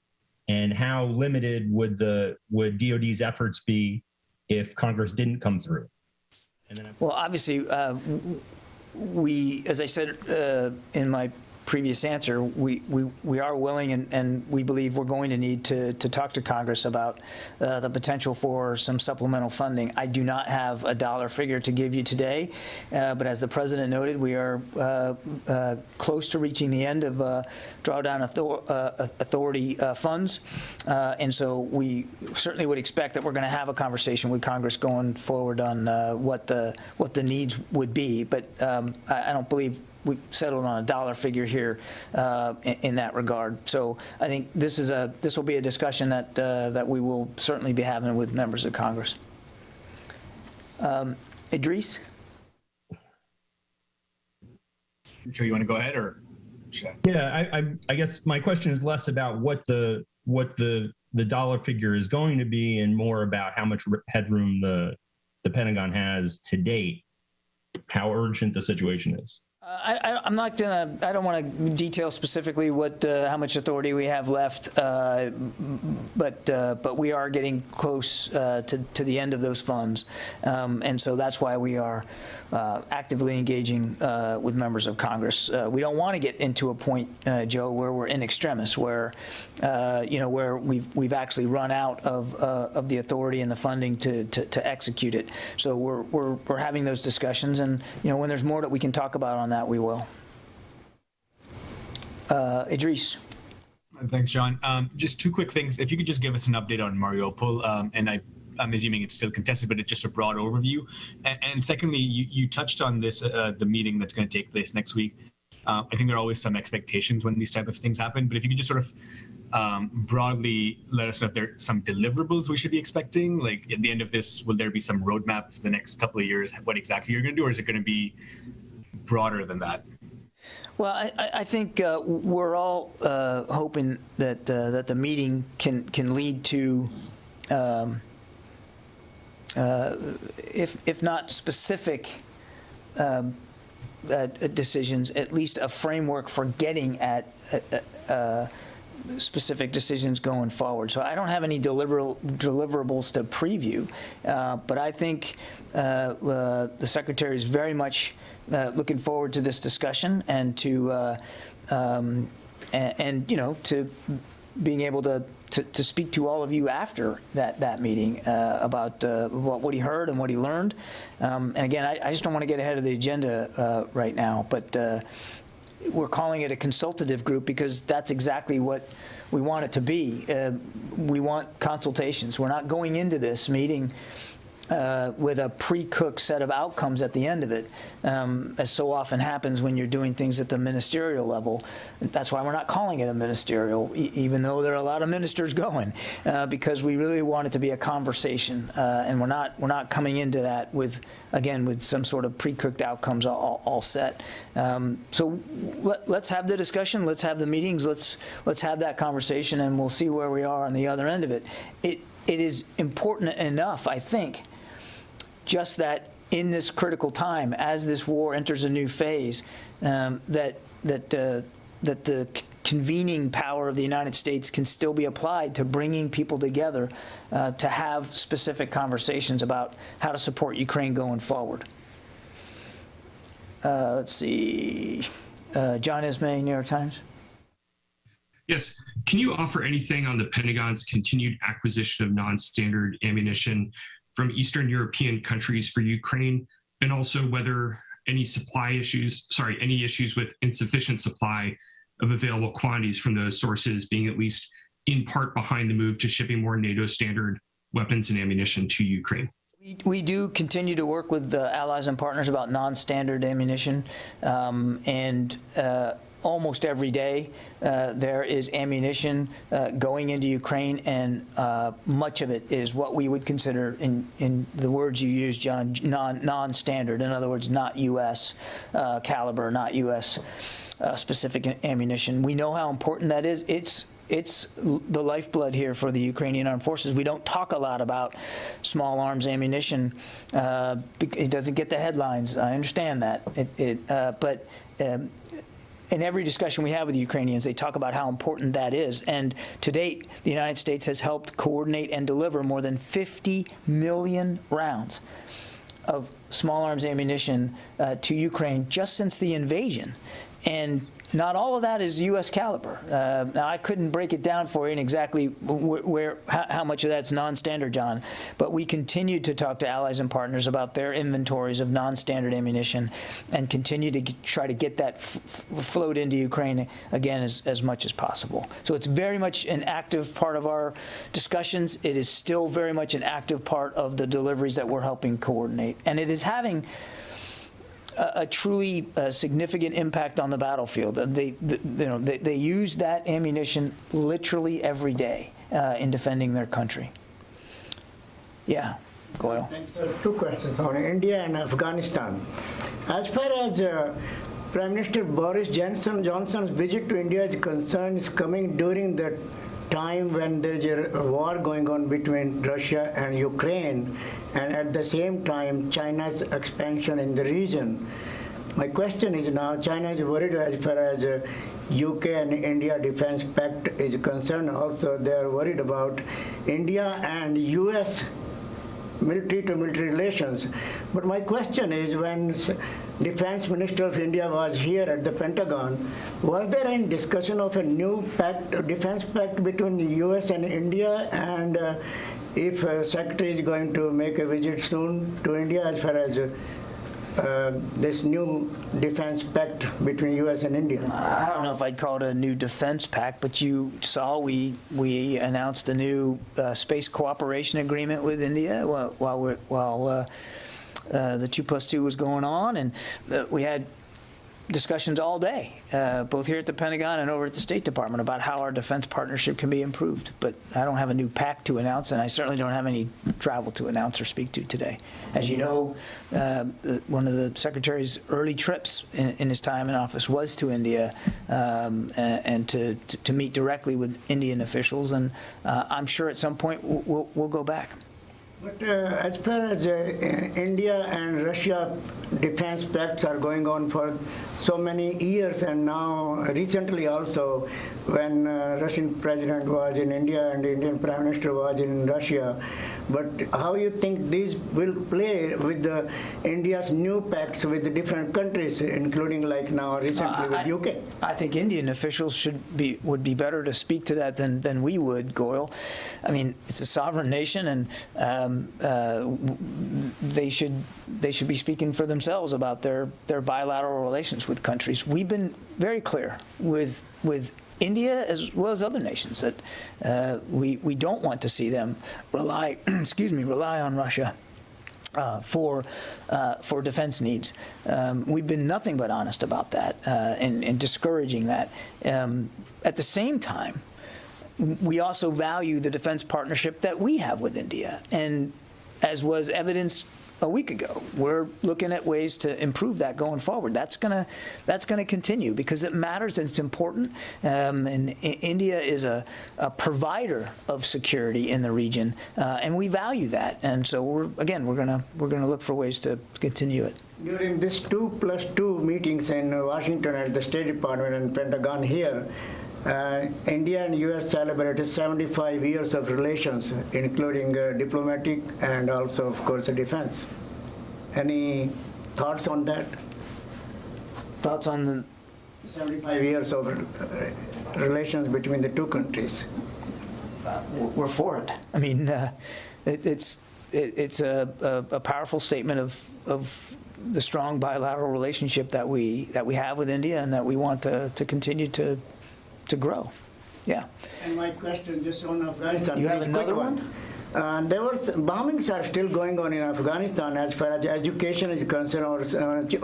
and how limited would DoD's efforts be if Congress didn't come through? Well, obviously, we, as I said in my previous answer, we are willing and we believe we're going to need to talk to Congress about the potential for some supplemental funding. I do not have a dollar figure to give you today, but as the President noted, we are close to reaching the end of drawdown authority funds, and so we certainly would expect that we're going to have a conversation with Congress going forward on what the needs would be. But I don't believe we settled on a dollar figure here in that regard. So I think this will be a discussion that we will certainly be having with members of Congress. Idris? Joe, you want to go ahead, or should I? Yeah, I guess my question is less about what the dollar figure is going to be, and more about how much headroom the Pentagon has to date, how urgent the situation is. I'm not gonna. I don't want to detail specifically how much authority we have left, but we are getting close to the end of those funds, and so that's why we are actively engaging with members of Congress. We don't want to get into a point, Joe, where we're in extremis, where where we've actually run out of the authority and the funding to execute it. So we're having those discussions, and when there's more that we can talk about on that, we will. Idris. Thanks, John. Just two quick things. If you could just give us an update on Mariupol, and I'm assuming it's still contested, but it's just a broad overview. And secondly, you touched on this, the meeting that's going to take place next week. I think there are always some expectations when these type of things happen, but if you could just sort of broadly let us know if there are some deliverables we should be expecting. Like at the end of this, will there be some roadmap for the next couple of years, what exactly you're going to do, or is it going to be broader than that? Well, I think we're all hoping that the meeting can lead to, if not specific decisions, at least a framework for getting at specific decisions going forward. So I don't have any deliverables to preview, but I think the Secretary is very much looking forward to this discussion and to to being able to speak to all of you after that meeting about what he heard and what he learned. And again, I just don't want to get ahead of the agenda right now, but we're calling it a consultative group because that's exactly what we want it to be. We want consultations. We're not going into this meeting with a pre-cooked set of outcomes at the end of it, as so often happens when you're doing things at the ministerial level. That's why we're not calling it a ministerial, even though there are a lot of ministers going, because we really want it to be a conversation, and we're not coming into that with some sort of pre-cooked outcomes all set. So let's have the discussion, let's have the meetings, let's have that conversation, and we'll see where we are on the other end of it. It is important enough, I think, just that in this critical time, as this war enters a new phase, that the convening power of the United States can still be applied to bringing people together to have specific conversations about how to support Ukraine going forward. Let's see. John Ismay, New York Times. Yes. Can you offer anything on the Pentagon's continued acquisition of non-standard ammunition from Eastern European countries for Ukraine, and also whether any issues with insufficient supply of available quantities from those sources being at least in part behind the move to shipping more NATO standard weapons and ammunition to Ukraine? We do continue to work with allies and partners about non-standard ammunition, and almost every day there is ammunition going into Ukraine, and much of it is what we would consider, in the words you used, John, non-standard. In other words, not U.S. caliber, not U.S. Specific ammunition. We know how important that is. It's the lifeblood here for the Ukrainian armed forces. We don't talk a lot about small arms ammunition. It doesn't get the headlines. I understand that. But in every discussion we have with the Ukrainians, they talk about how important that is. And to date, the United States has helped coordinate and deliver more than 50 million rounds of small arms ammunition to Ukraine just since the invasion. And not all of that is U.S. caliber. Now, I couldn't break it down for you in exactly how much of that's non-standard, John, but we continue to talk to allies and partners about their inventories of non-standard ammunition and continue to try to get that flowed into Ukraine, again, as much as possible. So it's very much an active part of our discussions. It is still very much an active part of the deliveries that we're helping coordinate. And it is having a truly significant impact on the battlefield. They use that ammunition literally every day in defending their country. Yeah, Goyle. Two questions on India and Afghanistan. As far as Prime Minister Boris Johnson's visit to India is concerned, is coming during the time when there is a war going on between Russia and Ukraine, and at the same time China's expansion in the region. My question is now, China is worried as far as UK and India Defense Pact is concerned. Also, they are worried about India and US military-to-military relations. But my question is, when Defense Minister of India was here at the Pentagon, was there any discussion of a new pact, defense pact between the US and India? And if Secretary is going to make a visit soon to India as far as this new defense pact between U.S. and India? I don't know if I'd call it a new defense pact, but you saw we announced a new space cooperation agreement with India while the 2+2 was going on, and we had discussions all day, both here at the Pentagon and over at the State Department, about how our defense partnership can be improved. But I don't have a new pact to announce, and I certainly don't have any travel to announce or speak to today. As you know, one of the Secretary's early trips in his time in office was to India, and to meet directly with Indian officials, and I'm sure at some point we'll go back. But as far as India and Russia defense pacts are going on for so many years, and now recently also, when Russian president was in India and the Indian prime minister was in Russia, But how you think these will play with India's new pacts with the different countries, including like now recently with UK? I think Indian officials would be better to speak to that than we would, Goyle. I mean, it's a sovereign nation, and they should be speaking for themselves about their bilateral relations with countries. We've been very clear with India as well as other nations that we don't want to see them rely on Russia for defense needs. We've been nothing but honest about that and discouraging that. At the same time, we also value the defense partnership that we have with India, and as was evidenced a week ago, we're looking at ways to improve that going forward. That's gonna continue because it matters and it's important. And India is a provider of security in the region, and we value that. And so we're gonna look for ways to continue it. During this 2+2 meetings in Washington at the State Department and Pentagon here, India and U.S. celebrated 75 years of relations, including diplomatic and also, of course, defense. Any thoughts on that? Thoughts on the 75 years of relations between the two countries? We're for it. I mean, it's a powerful statement of the strong bilateral relationship that we have with India and that we want to continue to grow. Yeah. And my question just on Afghanistan. You have another one? Bombings are still going on in Afghanistan as far as education is concerned,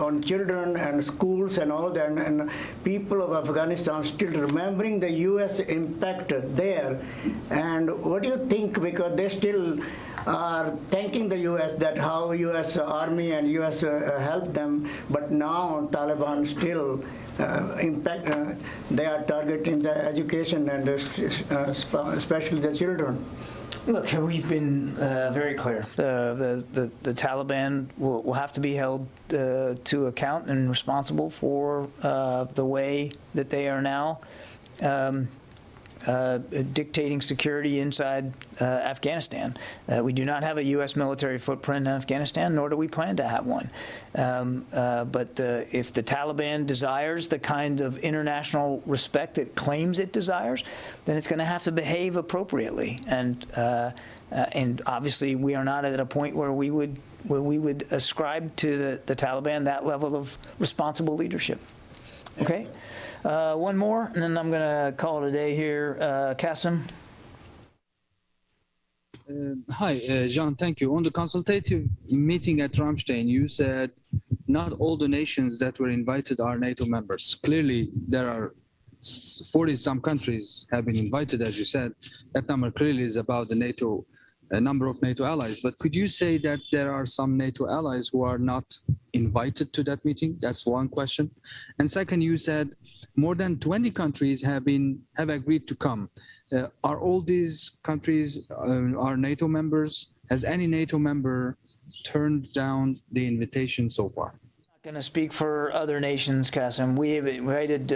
on children and schools and all that, and people of Afghanistan still remembering the U.S. impact there. And what do you think, because they still are thanking the U.S. that how U.S. Army and U.S. helped them, but now Taliban still they are targeting the education and especially the children. Look, we've been very clear. The Taliban will have to be held to account and responsible for the way that they are now dictating security inside Afghanistan. We do not have a U.S. military footprint in Afghanistan, nor do we plan to have one. But if the Taliban desires the kind of international respect it claims it desires, then it's going to have to behave appropriately. And obviously, we are not at a point where we would ascribe to the Taliban that level of responsible leadership. Okay. One more, and then I'm going to call it a day here. Kasim. Hi, John, thank you. On the consultative meeting at Ramstein, you said not all the nations that were invited are NATO members. Clearly, there are 40-some countries have been invited, as you said. That number clearly is about the NATO number of NATO allies. But could you say that there are some NATO allies who are not invited to that meeting? That's one question. And second, you said more than 20 countries have agreed to come. Are all these countries are NATO members? Has any NATO member turned down the invitation so far? I'm not going to speak for other nations, Kasim. We have invited,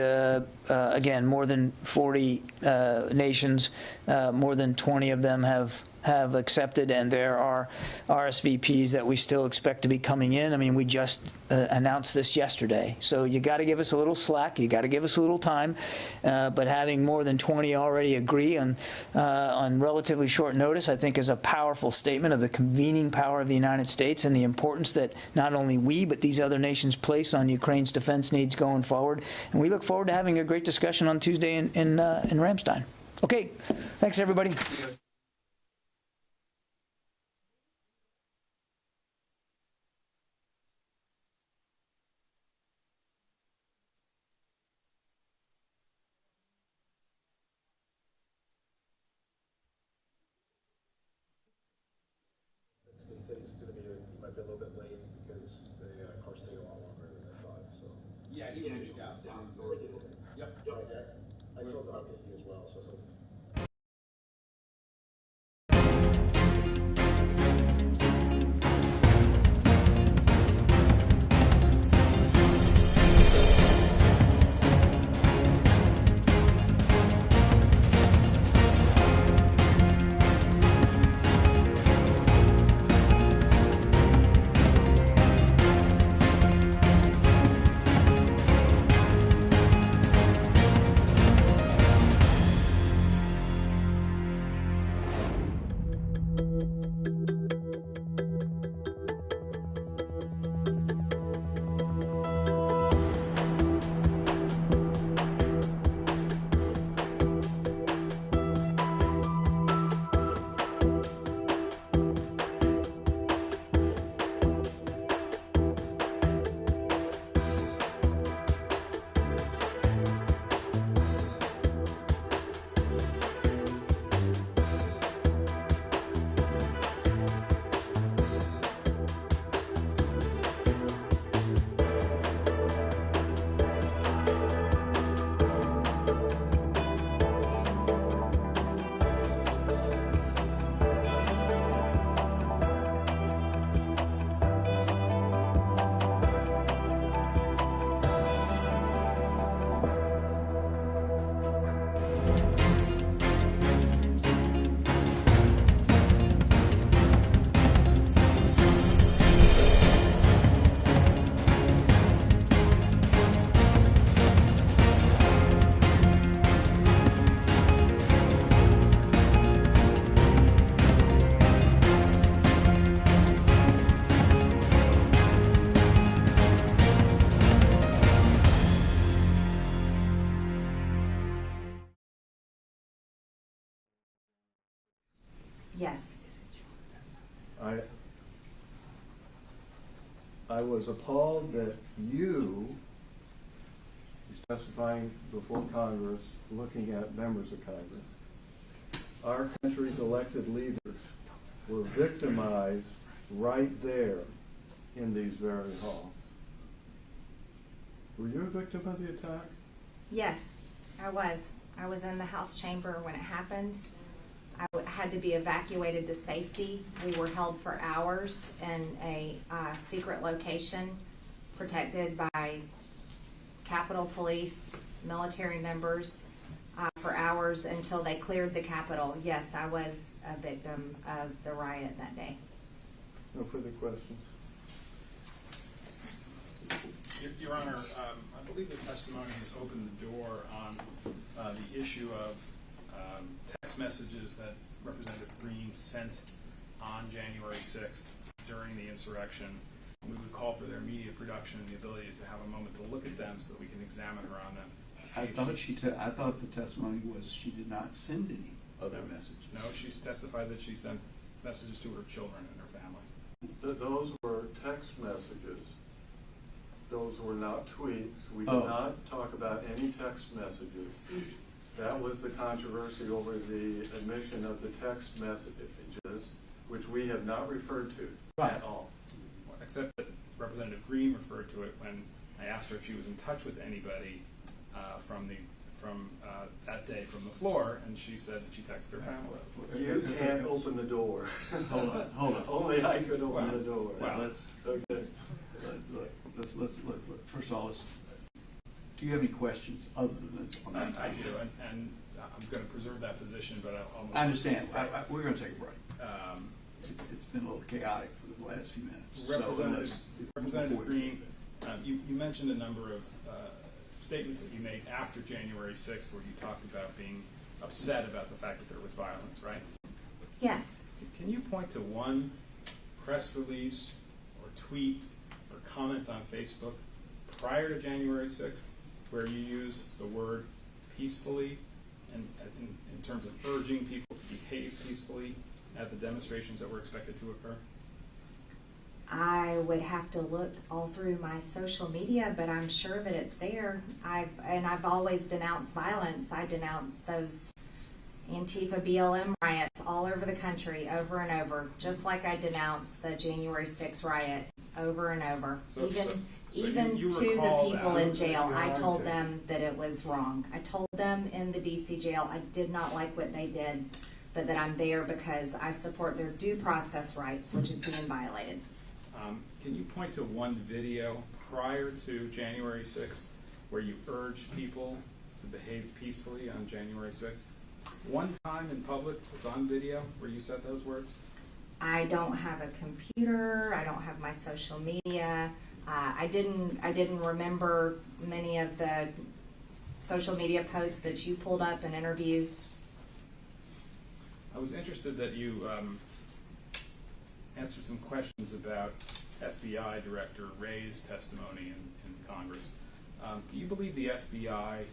again, more than 40 nations. More than 20 of them have accepted, and there are RSVPs that we still expect to be coming in. I mean, we just announced this yesterday. So you got to give us a little slack. You got to give us a little time. But having more than 20 already agree on relatively short notice, I think is a powerful statement of the convening power of the United States and the importance that not only we, but these other nations place on Ukraine's defense needs going forward. And we look forward to having a great discussion on Tuesday in Ramstein. Okay. Thanks, everybody. Yeah, he reached out. Yep. I told him as well. So. Yes. I was appalled that you is testifying before Congress, looking at members of Congress. Our country's elected leaders were victimized right there in these very halls. Were you a victim of the attack? Yes, I was. I was in the House chamber when it happened. I had to be evacuated to safety. We were held for hours in a secret location protected by Capitol Police, military members, for hours until they cleared the Capitol. Yes, I was a victim of the riot that day. No further questions. Your Honor, I believe the testimony has opened the door on the issue of text messages that Representative Greene sent on January 6th during the insurrection. We would call for their immediate production and the ability to have a moment to look at them so that we can examine her on them. I thought the testimony was she did not send any other messages. No, she's testified that she sent messages to her children and her family. Those were text messages. Those were not tweets. We did not talk about any text messages. That was the controversy over the admission of the text messages, which we have not referred to at all. Except that Representative Greene referred to it when I asked her if she was in touch with anybody from that day from the floor, and she said that she texted her family. You can't open the door. Hold on. Only I could open the door. Well, okay. Let's first of all, do you have any questions other than this? I do, and I'm going to preserve that position, but I'll move I understand. We're going to take a break. It's been a little chaotic for the last few minutes. Representative Greene, you mentioned a number of statements that you made after January 6th where you talked about being upset about the fact that there was violence, right? Yes. Can you point to one press release or tweet or comment on Facebook prior to January 6th where you use the word peacefully and in terms of urging people to behave peacefully at the demonstrations that were expected to occur? I would have to look all through my social media, but I'm sure that it's there. I've always denounced violence. I denounced those Antifa BLM riots all over the country over and over, just like I denounced the January 6th riot over and over. Even to the people in jail, I told them that it was wrong. I told them in the DC jail I did not like what they did, but that I'm there because I support their due process rights, which is being violated. Can you point to one video prior to January 6th where you urged people to behave peacefully on January 6th? One time in public that's on video where you said those words? I don't have a computer. I don't have my social media. I didn't remember many of the social media posts that you pulled up in interviews. I was interested that you answered some questions about FBI Director Wray's testimony in Congress. Do you believe the FBI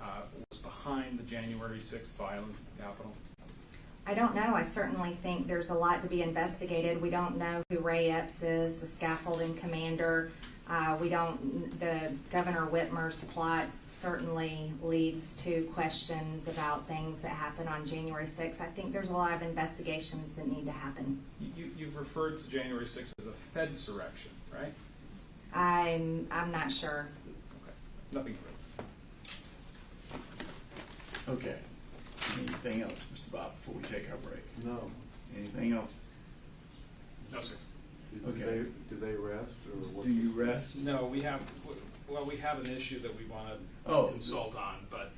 was behind the January 6th violence at the Capitol? I don't know. I certainly think there's a lot to be investigated. We don't know who Ray Epps is, the scaffolding commander. The Governor Whitmer's plot certainly leads to questions about things that happened on January 6th. I think there's a lot of investigations that need to happen. You've referred to January 6th as a Fedsurrection, right? I'm not sure. Okay. Nothing further. Okay. Anything else, Mr. Bob, before we take our break? No. Anything else? No, sir. Okay. Do they rest? Or what? Do you rest? No, we have an issue that we want to consult on, but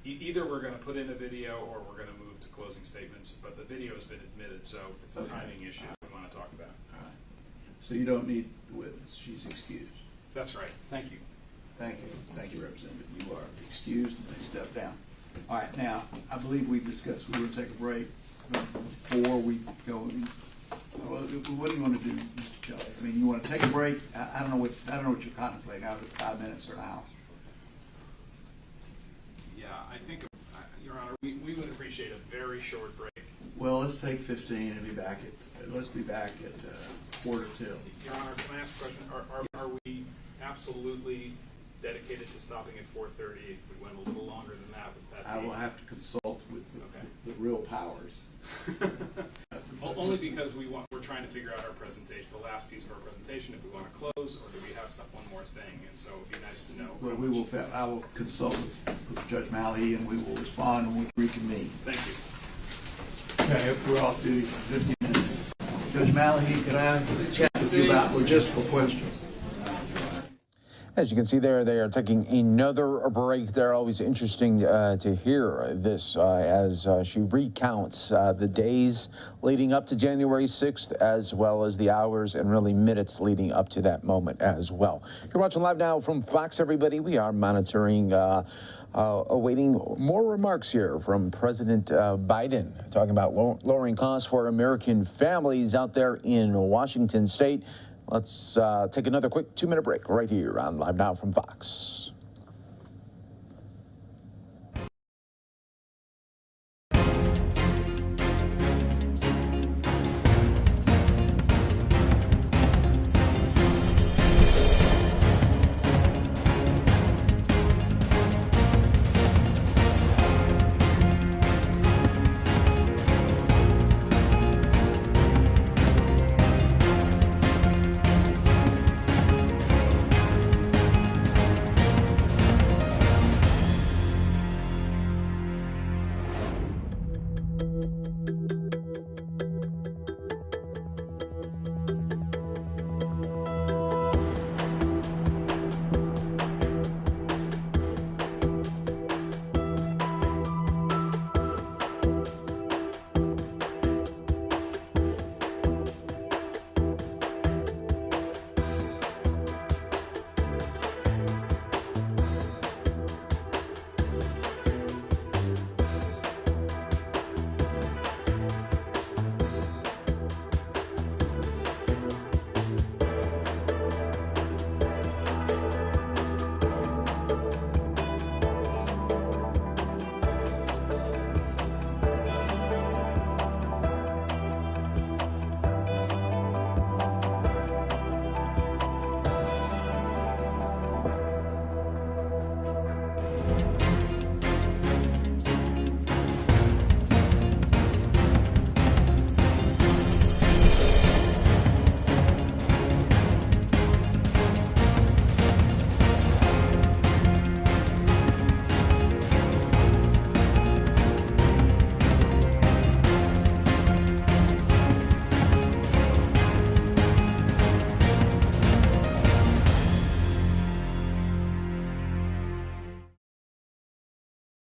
either we're going to put in a video or we're going to move to closing statements, but the video has been admitted, so it's a timing issue that we want to talk about. All right. So you don't need the witness. She's excused. That's right. Thank you. Thank you. Thank you, Representative. You are excused and they step down. All right, now, I believe we've discussed, we're going to take a break before we go. Well, what do you want to do, Mr. Kelly? I mean, you want to take a break? I don't know what you're contemplating, out of 5 minutes or an hour. Yeah, I think, Your Honor, we would appreciate a very short break. Well, let's take 15 and be back at, let's be back at 1:45. Your Honor, can I ask a question? Are we absolutely dedicated to stopping at 4:30? If we went a little longer than that, would that be? I will have to consult with the real powers. Only because we're trying to figure out our presentation, the last piece of our presentation, if we want to close, or do we have one more thing? And so it'd be nice to know. Well, I will consult with Judge Malhi, and we will respond when we reconvene. Thank you. Okay, we're off duty for 50 minutes. Judge Malhi, could I chat with you about logistical questions? As you can see there, they are taking another break. They're always interesting to hear this as she recounts the days leading up to January 6th, as well as the hours and really minutes leading up to that moment as well. You're watching Live Now from Fox, everybody. We are monitoring, awaiting more remarks here from President Biden, talking about lowering costs for American families out there in Washington State. Let's take another quick 2-minute break right here on Live Now from Fox.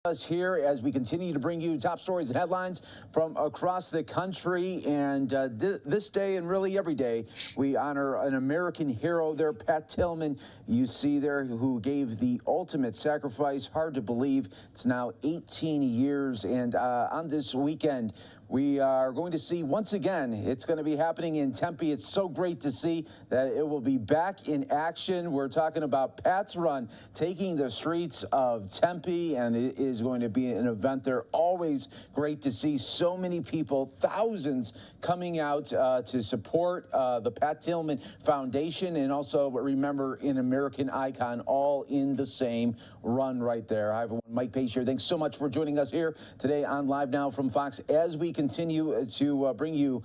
Us here as we continue to bring you top stories and headlines from across the country. And this day and really every day, we honor an American hero there, Pat Tillman. You see there, who gave the ultimate sacrifice. Hard to believe. It's now 18 years. And on this weekend, we are going to see, once again, it's going to be happening in Tempe. It's so great to see that it will be back in action. We're talking about Pat's Run, taking the streets of Tempe, and it is going to be an event there. Always great to see so many people, thousands coming out to support the Pat Tillman Foundation, and also remember an American icon, all in the same run right there. Hi, everyone. Mike Pace here. Thanks so much for joining us here today on Live Now from Fox as we continue to bring you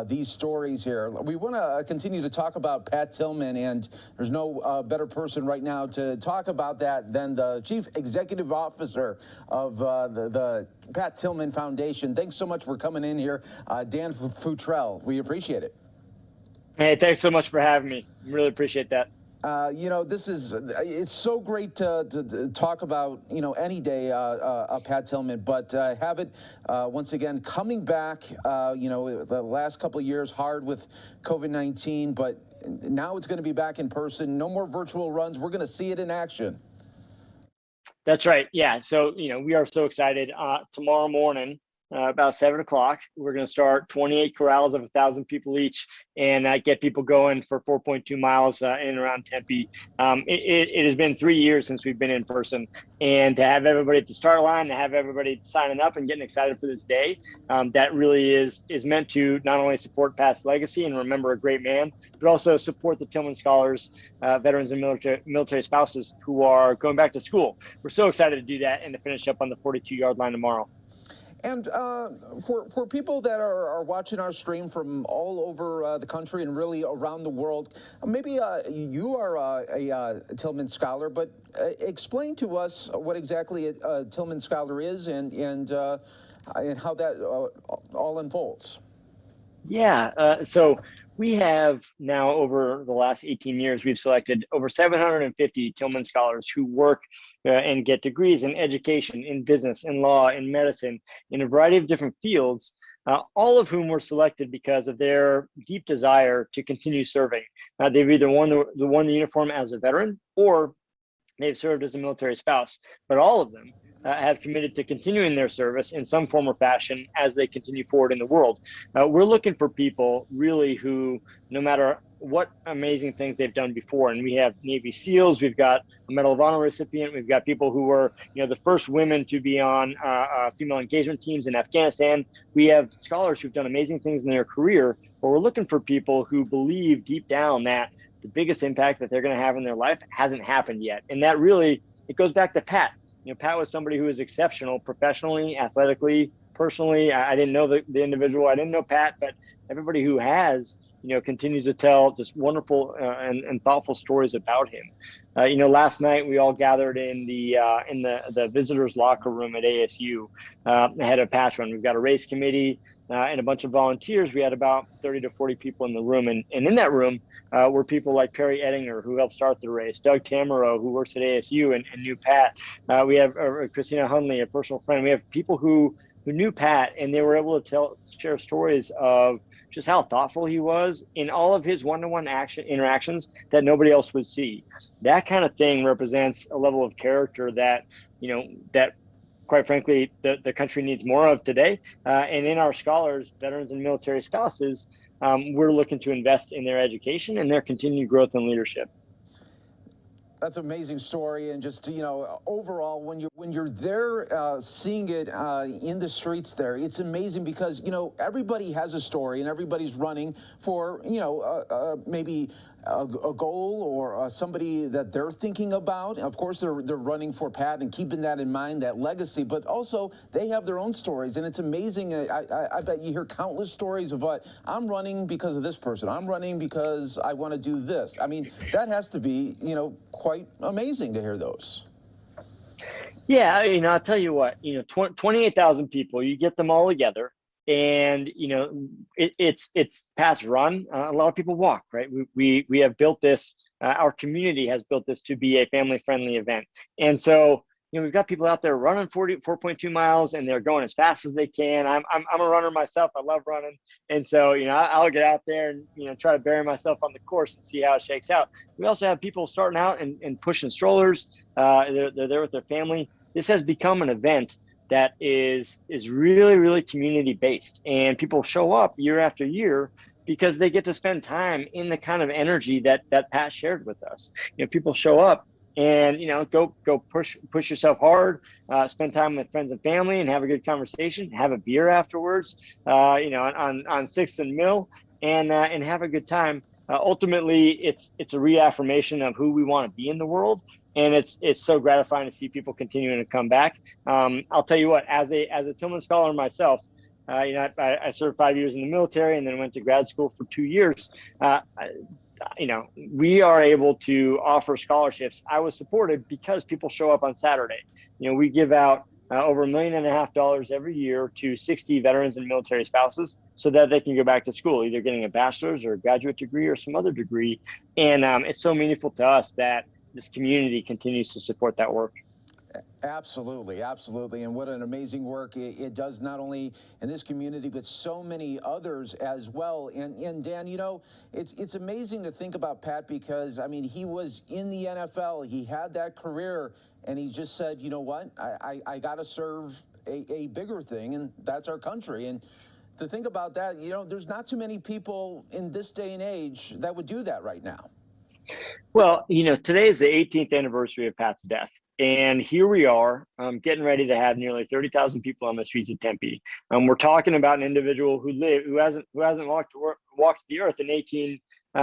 these stories here. We want to continue to talk about Pat Tillman, and there's no better person right now to talk about that than the Chief Executive Officer of the Pat Tillman Foundation. Thanks so much for coming in here, Dan Futrell. We appreciate it. Hey, thanks so much for having me. Really appreciate that. You know, it's so great to talk about, you know, any day Pat Tillman, but have it once again coming back, you know, the last couple of years hard with COVID-19, but now it's going to be back in person. No more virtual runs. We're going to see it in action. That's right. Yeah. So, you know, we are so excited. Tomorrow morning, about 7 o'clock. We're going to start 28 corrals of 1,000 people each and get people going for 4.2 miles in and around Tempe. It has been 3 years since we've been in person, and to have everybody at the start line, to have everybody signing up and getting excited for this day, that really is meant to not only support Pat's legacy and remember a great man, but also support the Tillman scholars, veterans and military spouses who are going back to school. We're so excited to do that and to finish up on the 42-yard line tomorrow. And for people that are watching our stream from all over the country and really around the world, maybe you are a Tillman scholar, but explain to us what exactly a Tillman scholar is and how that all unfolds. Yeah, so we have now, over the last 18 years, we've selected over 750 Tillman scholars who work and get degrees in education, in business, in law, in medicine, in a variety of different fields, all of whom were selected because of their deep desire to continue serving. They've either worn the uniform as a veteran or they've served as a military spouse, but all of them have committed to continuing their service in some form or fashion as they continue forward in the world. We're looking for people really who, no matter what amazing things they've done before, and we have Navy SEALs, we've got a Medal of Honor recipient, we've got people who were, the first women to be on female engagement teams in Afghanistan. We have scholars who've done amazing things in their career, but we're looking for people who believe deep down that the biggest impact that they're going to have in their life hasn't happened yet. And that really, it goes back to Pat. Pat was somebody who was exceptional professionally, athletically, personally. I didn't know the individual. I didn't know Pat, but everybody who has, continues to tell just wonderful and thoughtful stories about him. Last night we all gathered in the visitors' locker room at ASU ahead of Pat's run. We've got a race committee and a bunch of volunteers. We had about 30 to 40 people in the room, and in that room were people like Perry Ettinger, who helped start the race, Doug Tamaro, who works at ASU and knew Pat. We have Christina Hunley, a personal friend. We have people who knew Pat, and they were able to share stories of just how thoughtful he was in all of his one-to-one interactions that nobody else would see. That kind of thing represents a level of character that, that quite frankly, the country needs more of today. And in our scholars, veterans and military spouses, we're looking to invest in their education and their continued growth and leadership. That's an amazing story, and just overall, when you're there, seeing it in the streets there, it's amazing because everybody has a story and everybody's running for maybe a goal or somebody that they're thinking about. Of course, they're running for Pat and keeping that in mind, that legacy, but also they have their own stories, and it's amazing. I bet you hear countless stories of what I'm running because of this person. I'm running because I want to do this. I mean, that has to be quite amazing to hear those. Yeah, I'll tell you what, 28,000 people, you get them all together. And it's Pat's run. A lot of people walk, right? We have built this. Our community has built this to be a family-friendly event, and so we've got people out there running 4.2 miles, and they're going as fast as they can. I'm a runner myself. I love running, and so I'll get out there and try to bury myself on the course and see how it shakes out. We also have people starting out and pushing strollers. They're there with their family. This has become an event that is really, really community based, and people show up year after year because they get to spend time in the kind of energy that Pat shared with us. People show up and go push yourself hard, spend time with friends and family, and have a good conversation. Have a beer afterwards, on 6th and Mill, and have a good time. Ultimately, it's a reaffirmation of who we want to be in the world. And it's so gratifying to see people continuing to come back. I'll tell you what, as a Tillman scholar myself, I served 5 years in the military and then went to grad school for 2 years. We are able to offer scholarships. I was supported because people show up on Saturday. We give out over $1.5 million every year to 60 veterans and military spouses so that they can go back to school, either getting a bachelor's or a graduate degree or some other degree. And it's so meaningful to us that this community continues to support that work. Absolutely, absolutely. And what an amazing work it does, not only in this community, but so many others as well. And Dan, it's amazing to think about Pat because, he was in the NFL. He had that career, and he just said, you know what, I got to serve a bigger thing, and that's our country. And to think about that, there's not too many people in this day and age that would do that right now. Well, today is the 18th anniversary of Pat's death. And here we are getting ready to have nearly 30,000 people on the streets of Tempe. We're talking about an individual who hasn't walked the earth in 18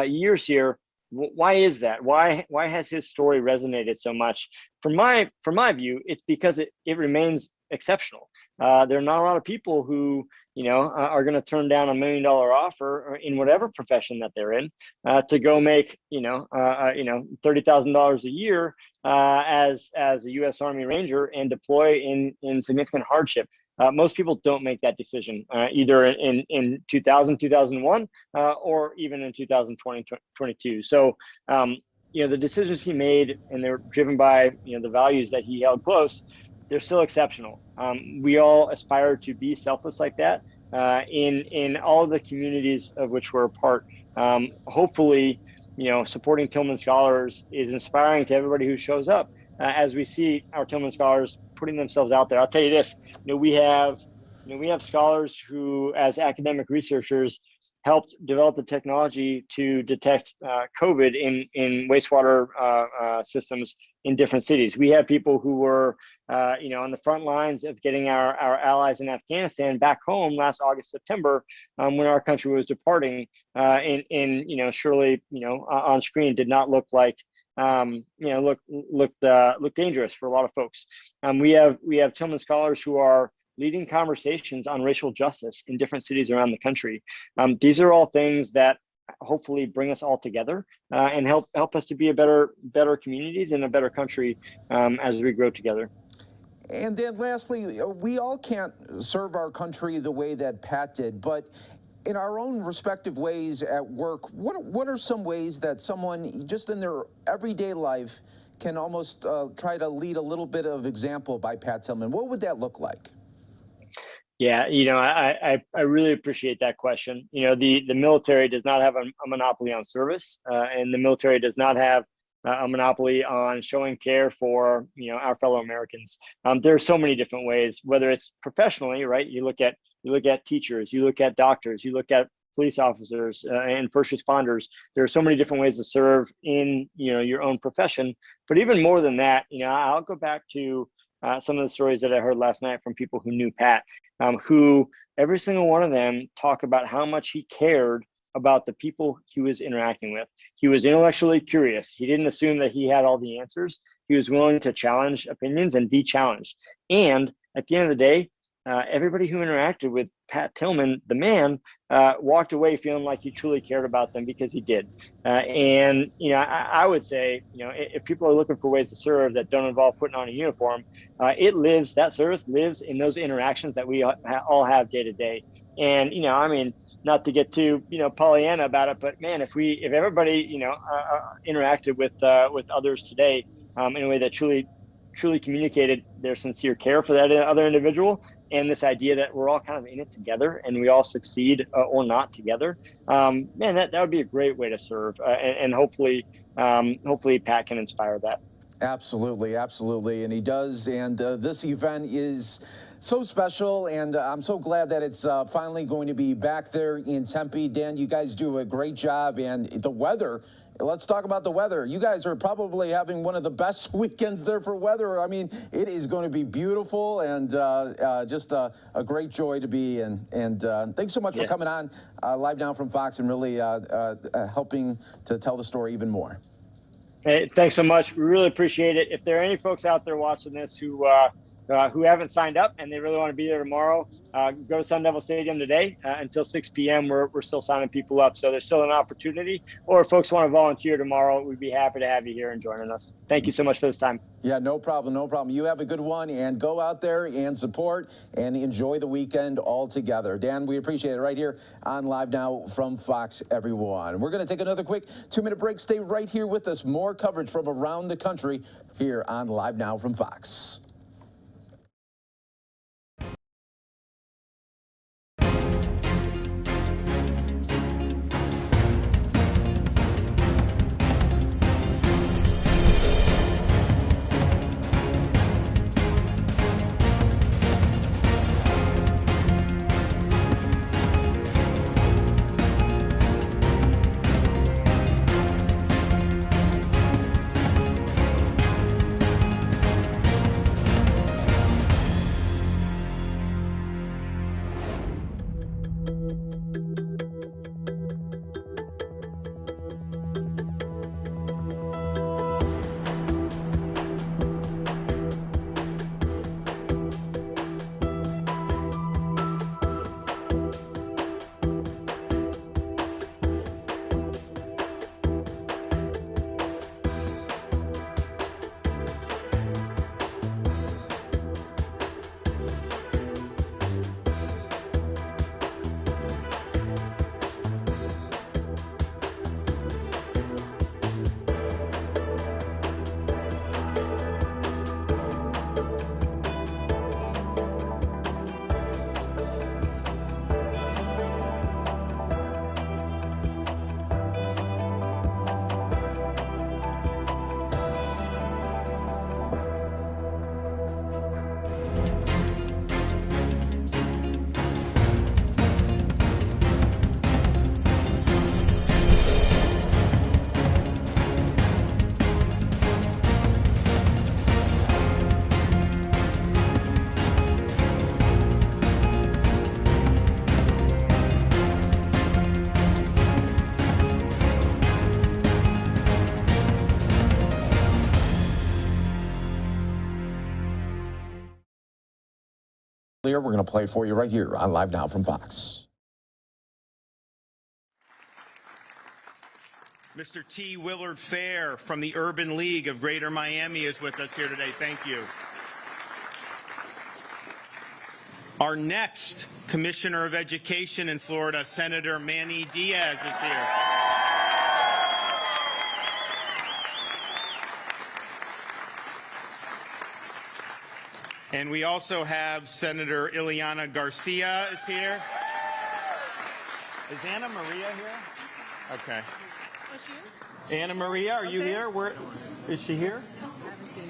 years here. Why is that? Why has his story resonated so much? From my view, it's because it remains exceptional. There are not a lot of people who are going to turn down $1 million offer in whatever profession that they're in to go make $30,000 a year as a U.S. Army Ranger and deploy in significant hardship. Most people don't make that decision either in 2000, 2001, or even in 2020, 2022. So, the decisions he made, and they're driven by the values that he held close, they're still exceptional. We all aspire to be selfless like that in all of the communities of which we're a part. Hopefully, supporting Tillman scholars is inspiring to everybody who shows up as we see our Tillman scholars putting themselves out there. I'll tell you this, we have scholars who, as academic researchers, helped develop the technology to detect COVID in wastewater systems in different cities. We have people who were on the front lines of getting our allies in Afghanistan back home last August, September, when our country was departing, and surely, on screen did not look like, looked dangerous for a lot of folks. We have Tillman scholars who are leading conversations on racial justice in different cities around the country. These are all things that hopefully bring us all together and help us to be a better communities and a better country as we grow together. And then lastly, we all can't serve our country the way that Pat did, but in our own respective ways at work, what are some ways that someone just in their everyday life can almost try to lead a little bit of example by Pat Tillman? What would that look like? Yeah, I really appreciate that question. The military does not have a monopoly on service, and the military does not have a monopoly on showing care for our fellow Americans. There are so many different ways, whether it's professionally, right? You look at teachers, you look at doctors, you look at police officers and first responders. There are so many different ways to serve in your own profession. But even more than that, I'll go back to some of the stories that I heard last night from people who knew Pat, who every single one of them talk about how much he cared about the people he was interacting with. He was intellectually curious. He didn't assume that he had all the answers. He was willing to challenge opinions and be challenged. And at the end of the day, everybody who interacted with Pat Tillman, the man, walked away feeling like he truly cared about them because he did. And I would say, if people are looking for ways to serve that don't involve putting on a uniform, that service lives in those interactions that we all have day to day. And not to get too Pollyanna about it, but man, if everybody interacted with others today in a way that truly communicated their sincere care for that other individual, and this idea that we're all kind of in it together and we all succeed or not together, man, that would be a great way to serve, and hopefully Pat can inspire that. Absolutely, and he does. And this event is so special, and I'm so glad that it's finally going to be back there in Tempe. Dan, you guys do a great job, and the weather. Let's talk about the weather. You guys are probably having one of the best weekends there for weather. I mean, it is going to be beautiful and just a great joy to be in. And thanks so much for coming on Live Now from Fox and really helping to tell the story even more. Hey, thanks so much. We really appreciate it. If there are any folks out there watching this who haven't signed up and they really want to be there tomorrow, go to Sun Devil Stadium today until 6 p.m. We're still signing people up, so there's still an opportunity. Or if folks want to volunteer tomorrow, we'd be happy to have you here and joining us. Thank you so much for this time. Yeah, no problem. You have a good one, and go out there and support and enjoy the weekend all together. Dan, we appreciate it right here on Live Now from Fox, everyone. We're going to take another quick 2-minute break. Stay right here with us. More coverage from around the country here on Live Now from Fox. We're going to play it for you right here on Live Now from Fox. Mr. T. Willard Fair from the Urban League of Greater Miami is with us here today. Thank you. Our next Commissioner of Education in Florida, Senator Manny Diaz, is here. And we also have Senator Ileana Garcia is here. Is Anna Maria here? Okay. Anna Maria, are you here? Where is she here?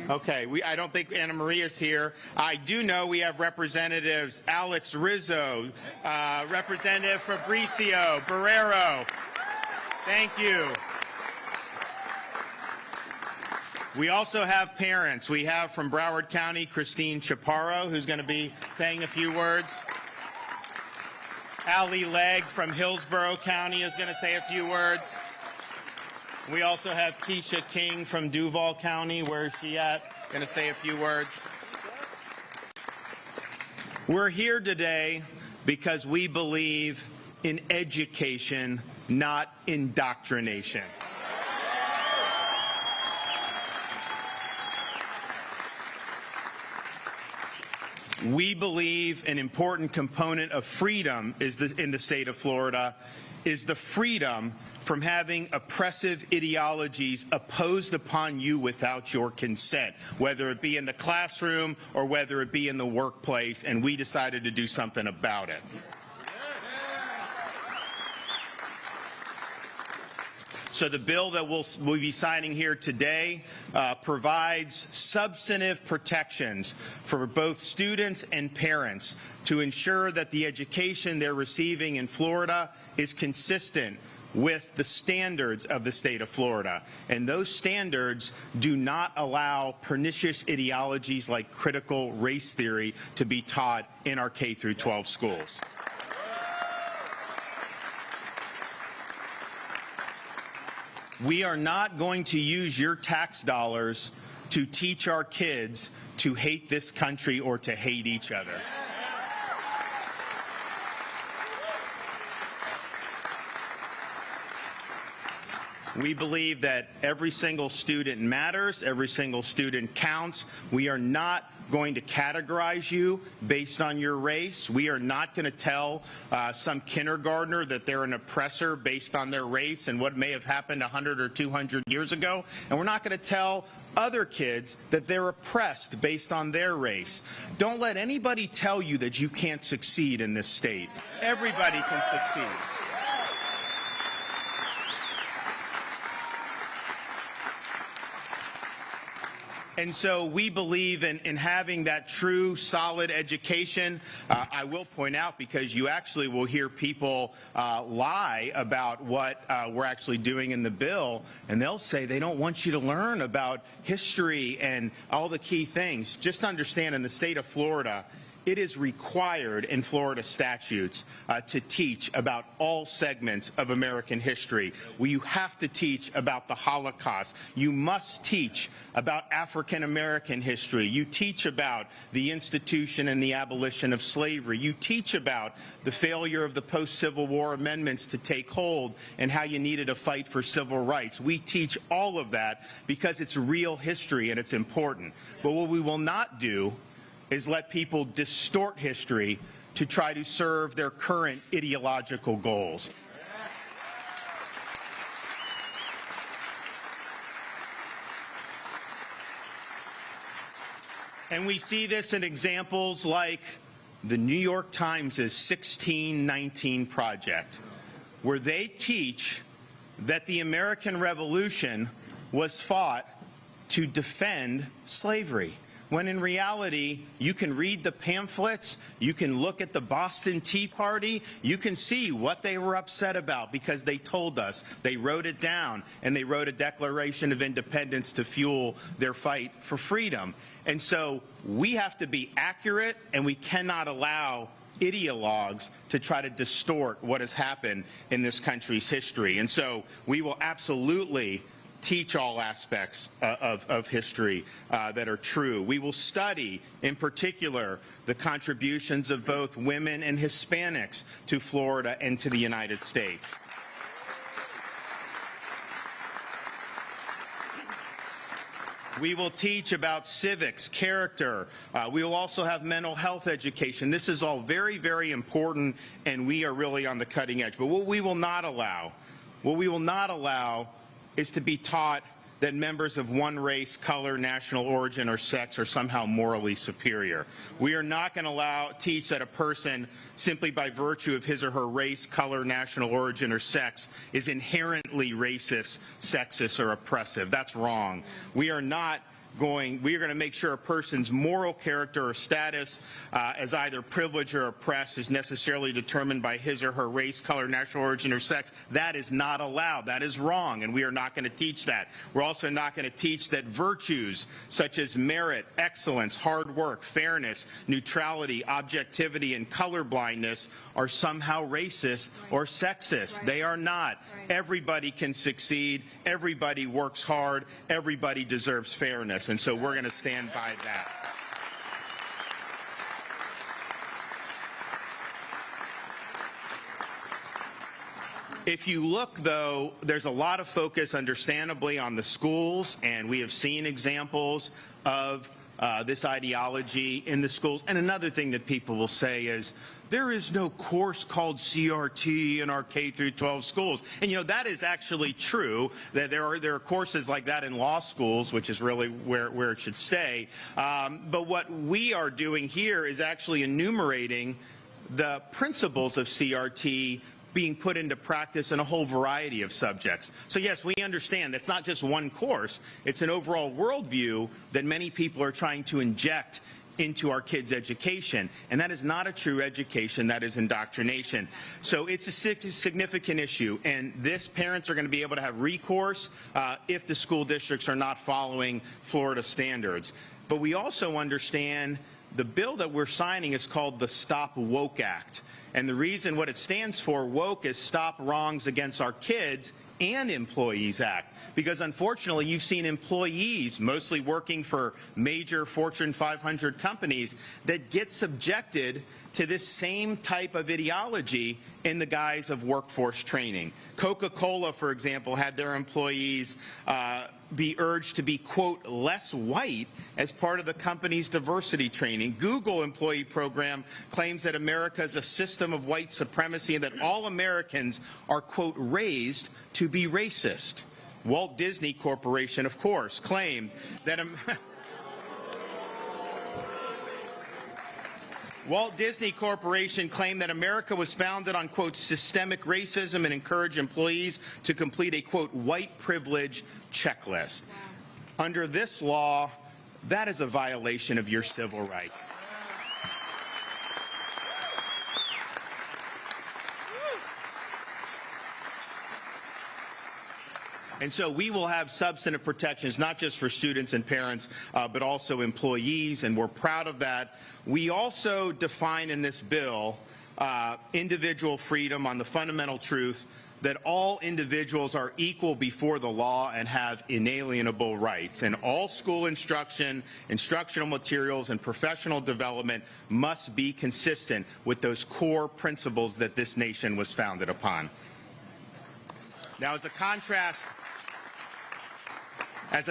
Okay, I don't think Anna Maria's here. I do know we have Representatives Alex Rizzo, Representative Fabricio Barrero. Thank you. We also have parents. We have from Broward County, Christine Chaparro, who's going to be saying a few words. Allie Legg from Hillsborough County is going to say a few words. We also have Keisha King from Duval County. Where is she at? Going to say a few words. We're here today because we believe in education, not indoctrination. We believe an important component of freedom in the state of Florida is the freedom from having oppressive ideologies imposed upon you without your consent, whether it be in the classroom or whether it be in the workplace, and we decided to do something about it. So the bill that we'll be signing here today provides substantive protections for both students and parents to ensure that the education they're receiving in Florida is consistent with the standards of the state of Florida. And those standards do not allow pernicious ideologies like critical race theory to be taught in our K through 12 schools. We are not going to use your tax dollars to teach our kids to hate this country or to hate each other. We believe that every single student matters, every single student counts. We are not going to categorize you based on your race. We are not going to tell some kindergartner that they're an oppressor based on their race and what may have happened 100 or 200 years ago. And we're not going to tell other kids that they're oppressed based on their race. Don't let anybody tell you that you can't succeed in this state. Everybody can succeed. And so we believe in having that true, solid education. I will point out, because you actually will hear people lie about what we're actually doing in the bill, and they'll say they don't want you to learn about history and all the key things. Just understand, in the state of Florida, it is required in Florida statutes to teach about all segments of American history. You have to teach about the Holocaust. You must teach about African American history. You teach about the institution and the abolition of slavery. You teach about the failure of the post-Civil War amendments to take hold and how you needed to fight for civil rights. We teach all of that because it's real history and it's important. But what we will not do is let people distort history to try to serve their current ideological goals. And we see this in examples like the New York Times' 1619 Project, where they teach that the American Revolution was fought to defend slavery, when in reality, you can read the pamphlets, you can look at the Boston Tea Party, you can see what they were upset about because they told us. They wrote it down, and they wrote a Declaration of Independence to fuel their fight for freedom. And so we have to be accurate, and we cannot allow ideologues to try to distort what has happened in this country's history. And so we will absolutely teach all aspects of history that are true. We will study, in particular, the contributions of both women and Hispanics to Florida and to the United States. We will teach about civics, character. We will also have mental health education. This is all very, very important, and we are really on the cutting edge. But what we will not allow is to be taught that members of one race, color, national origin, or sex are somehow morally superior. We are not going to teach that a person, simply by virtue of his or her race, color, national origin, or sex, is inherently racist, sexist, or oppressive. That's wrong. We are going to make sure a person's moral character or status as either privileged or oppressed is necessarily determined by his or her race, color, national origin, or sex. That is not allowed. That is wrong, and we are not going to teach that. We're also not going to teach that virtues such as merit, excellence, hard work, fairness, neutrality, objectivity, and colorblindness are somehow racist or sexist. They are not. Everybody can succeed. Everybody works hard. Everybody deserves fairness. And so we're going to stand by that. If you look, though, there's a lot of focus, understandably, on the schools, and we have seen examples of this ideology in the schools. And another thing that people will say is, there is no course called CRT in our K through 12 schools. And you know, that is actually true, that there are courses like that in law schools, which is really where it should stay. But what we are doing here is actually enumerating the principles of CRT being put into practice in a whole variety of subjects. So yes, we understand that's not just one course, it's an overall worldview that many people are trying to inject into our kids' education, and that is not a true education, that is indoctrination. So it's a significant issue, and parents are going to be able to have recourse if the school districts are not following Florida standards. But we also understand the bill that we're signing is called the Stop Woke Act. And the reason what it stands for, woke, is Stop Wrongs Against Our Kids and Employees Act. Because unfortunately, you've seen employees, mostly working for major Fortune 500 companies, that get subjected to this same type of ideology in the guise of workforce training. Coca-Cola, for example, had their employees be urged to be, quote, less white as part of the company's diversity training. Google employee program claims that America is a system of white supremacy and that all Americans are, quote, raised to be racist. Walt Disney Corporation, of course, claimed that Walt Disney Corporation claimed that America was founded on, quote, systemic racism and encouraged employees to complete a, quote, white privilege checklist. Under this law, that is a violation of your civil rights. And so we will have substantive protections, not just for students and parents, but also employees, and we're proud of that. We also define in this bill individual freedom on the fundamental truth that all individuals are equal before the law and have inalienable rights. And all school instruction, instructional materials, and professional development must be consistent with those core principles that this nation was founded upon. Now, as a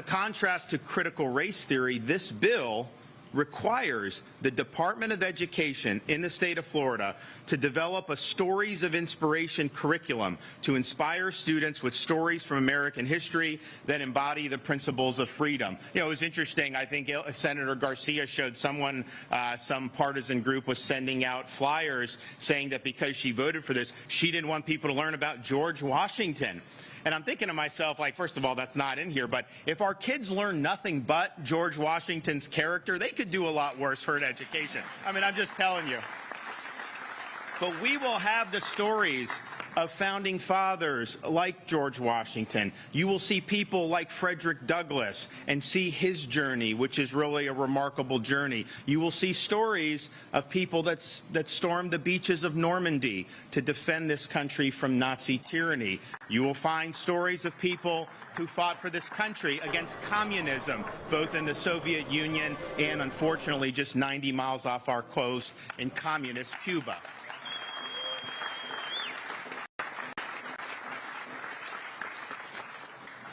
contrast to critical race theory, this bill requires the Department of Education in the state of Florida to develop a Stories of Inspiration curriculum to inspire students with stories from American history that embody the principles of freedom. You know, it was interesting. I think Senator Garcia showed someone, some partisan group was sending out flyers saying that because she voted for this, she didn't want people to learn about George Washington. And I'm thinking to myself, like, first of all, that's not in here, but if our kids learn nothing but George Washington's character, they could do a lot worse for an education. I mean, I'm just telling you. But we will have the stories of founding fathers like George Washington. You will see people like Frederick Douglass and see his journey, which is really a remarkable journey. You will see stories of people that stormed the beaches of Normandy to defend this country from Nazi tyranny. You will find stories of people who fought for this country against communism, both in the Soviet Union and, unfortunately, just 90 miles off our coast in communist Cuba.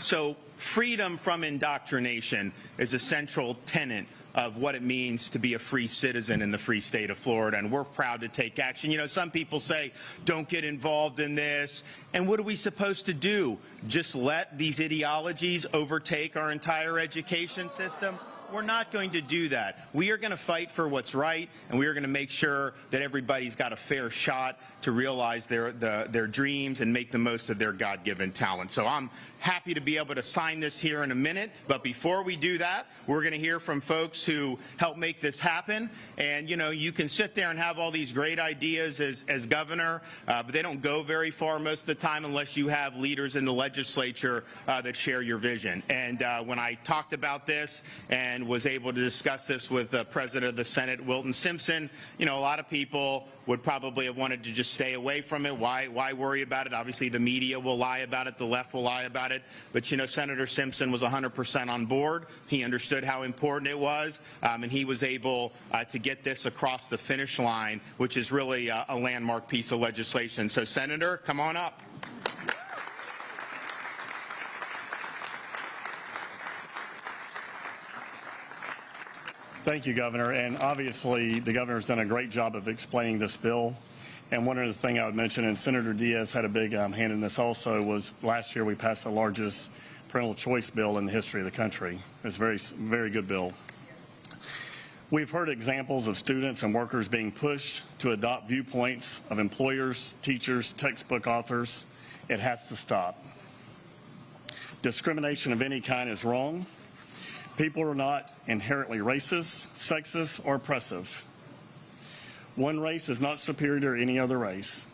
So freedom from indoctrination is a central tenet of what it means to be a free citizen in the free state of Florida, and we're proud to take action. You know, some people say, don't get involved in this, and what are we supposed to do? Just let these ideologies overtake our entire education system? We're not going to do that. We are going to fight for what's right, and we are going to make sure that everybody's got a fair shot to realize their dreams and make the most of their God-given talent. So I'm happy to be able to sign this here in a minute, but before we do that, we're going to hear from folks who help make this happen. And, you know, you can sit there and have all these great ideas as governor, but they don't go very far most of the time unless you have leaders in the legislature that share your vision. And when I talked about this and was able to discuss this with the President of the Senate, Wilton Simpson, you know, a lot of people would probably have wanted to just stay away from it. Why worry about it? Obviously, the media will lie about it. The left will lie about it. But, you know, Senator Simpson was 100% on board. He understood how important it was, and he was able to get this across the finish line, which is really a landmark piece of legislation. So, Senator, come on up. Thank you, Governor. And obviously, the governor's done a great job of explaining this bill. And one other thing I would mention, and Senator Diaz had a big hand in this also, was last year we passed the largest parental choice bill in the history of the country. It's a very good bill. We've heard examples of students and workers being pushed to adopt viewpoints of employers, teachers, textbook authors. It has to stop. Discrimination of any kind is wrong. People are not inherently racist, sexist, or oppressive. One race is not superior to any other race.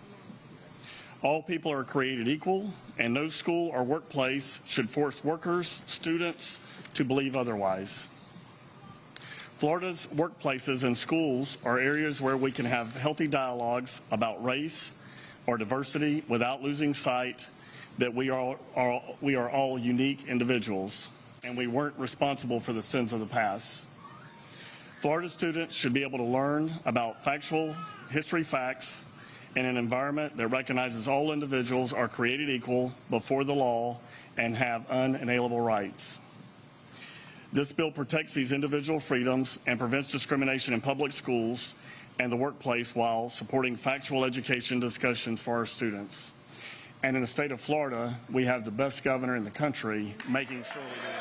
All people are created equal, and no school or workplace should force workers, students, to believe otherwise. Florida's workplaces and schools are areas where we can have healthy dialogues about race or diversity without losing sight that we are all unique individuals, and we weren't responsible for the sins of the past. Florida students should be able to learn about factual history facts in an environment that recognizes all individuals are created equal before the law and have unalienable rights. This bill protects these individual freedoms and prevents discrimination in public schools and the workplace while supporting factual education discussions for our students. And in the state of Florida, we have the best governor in the country making sure we do this.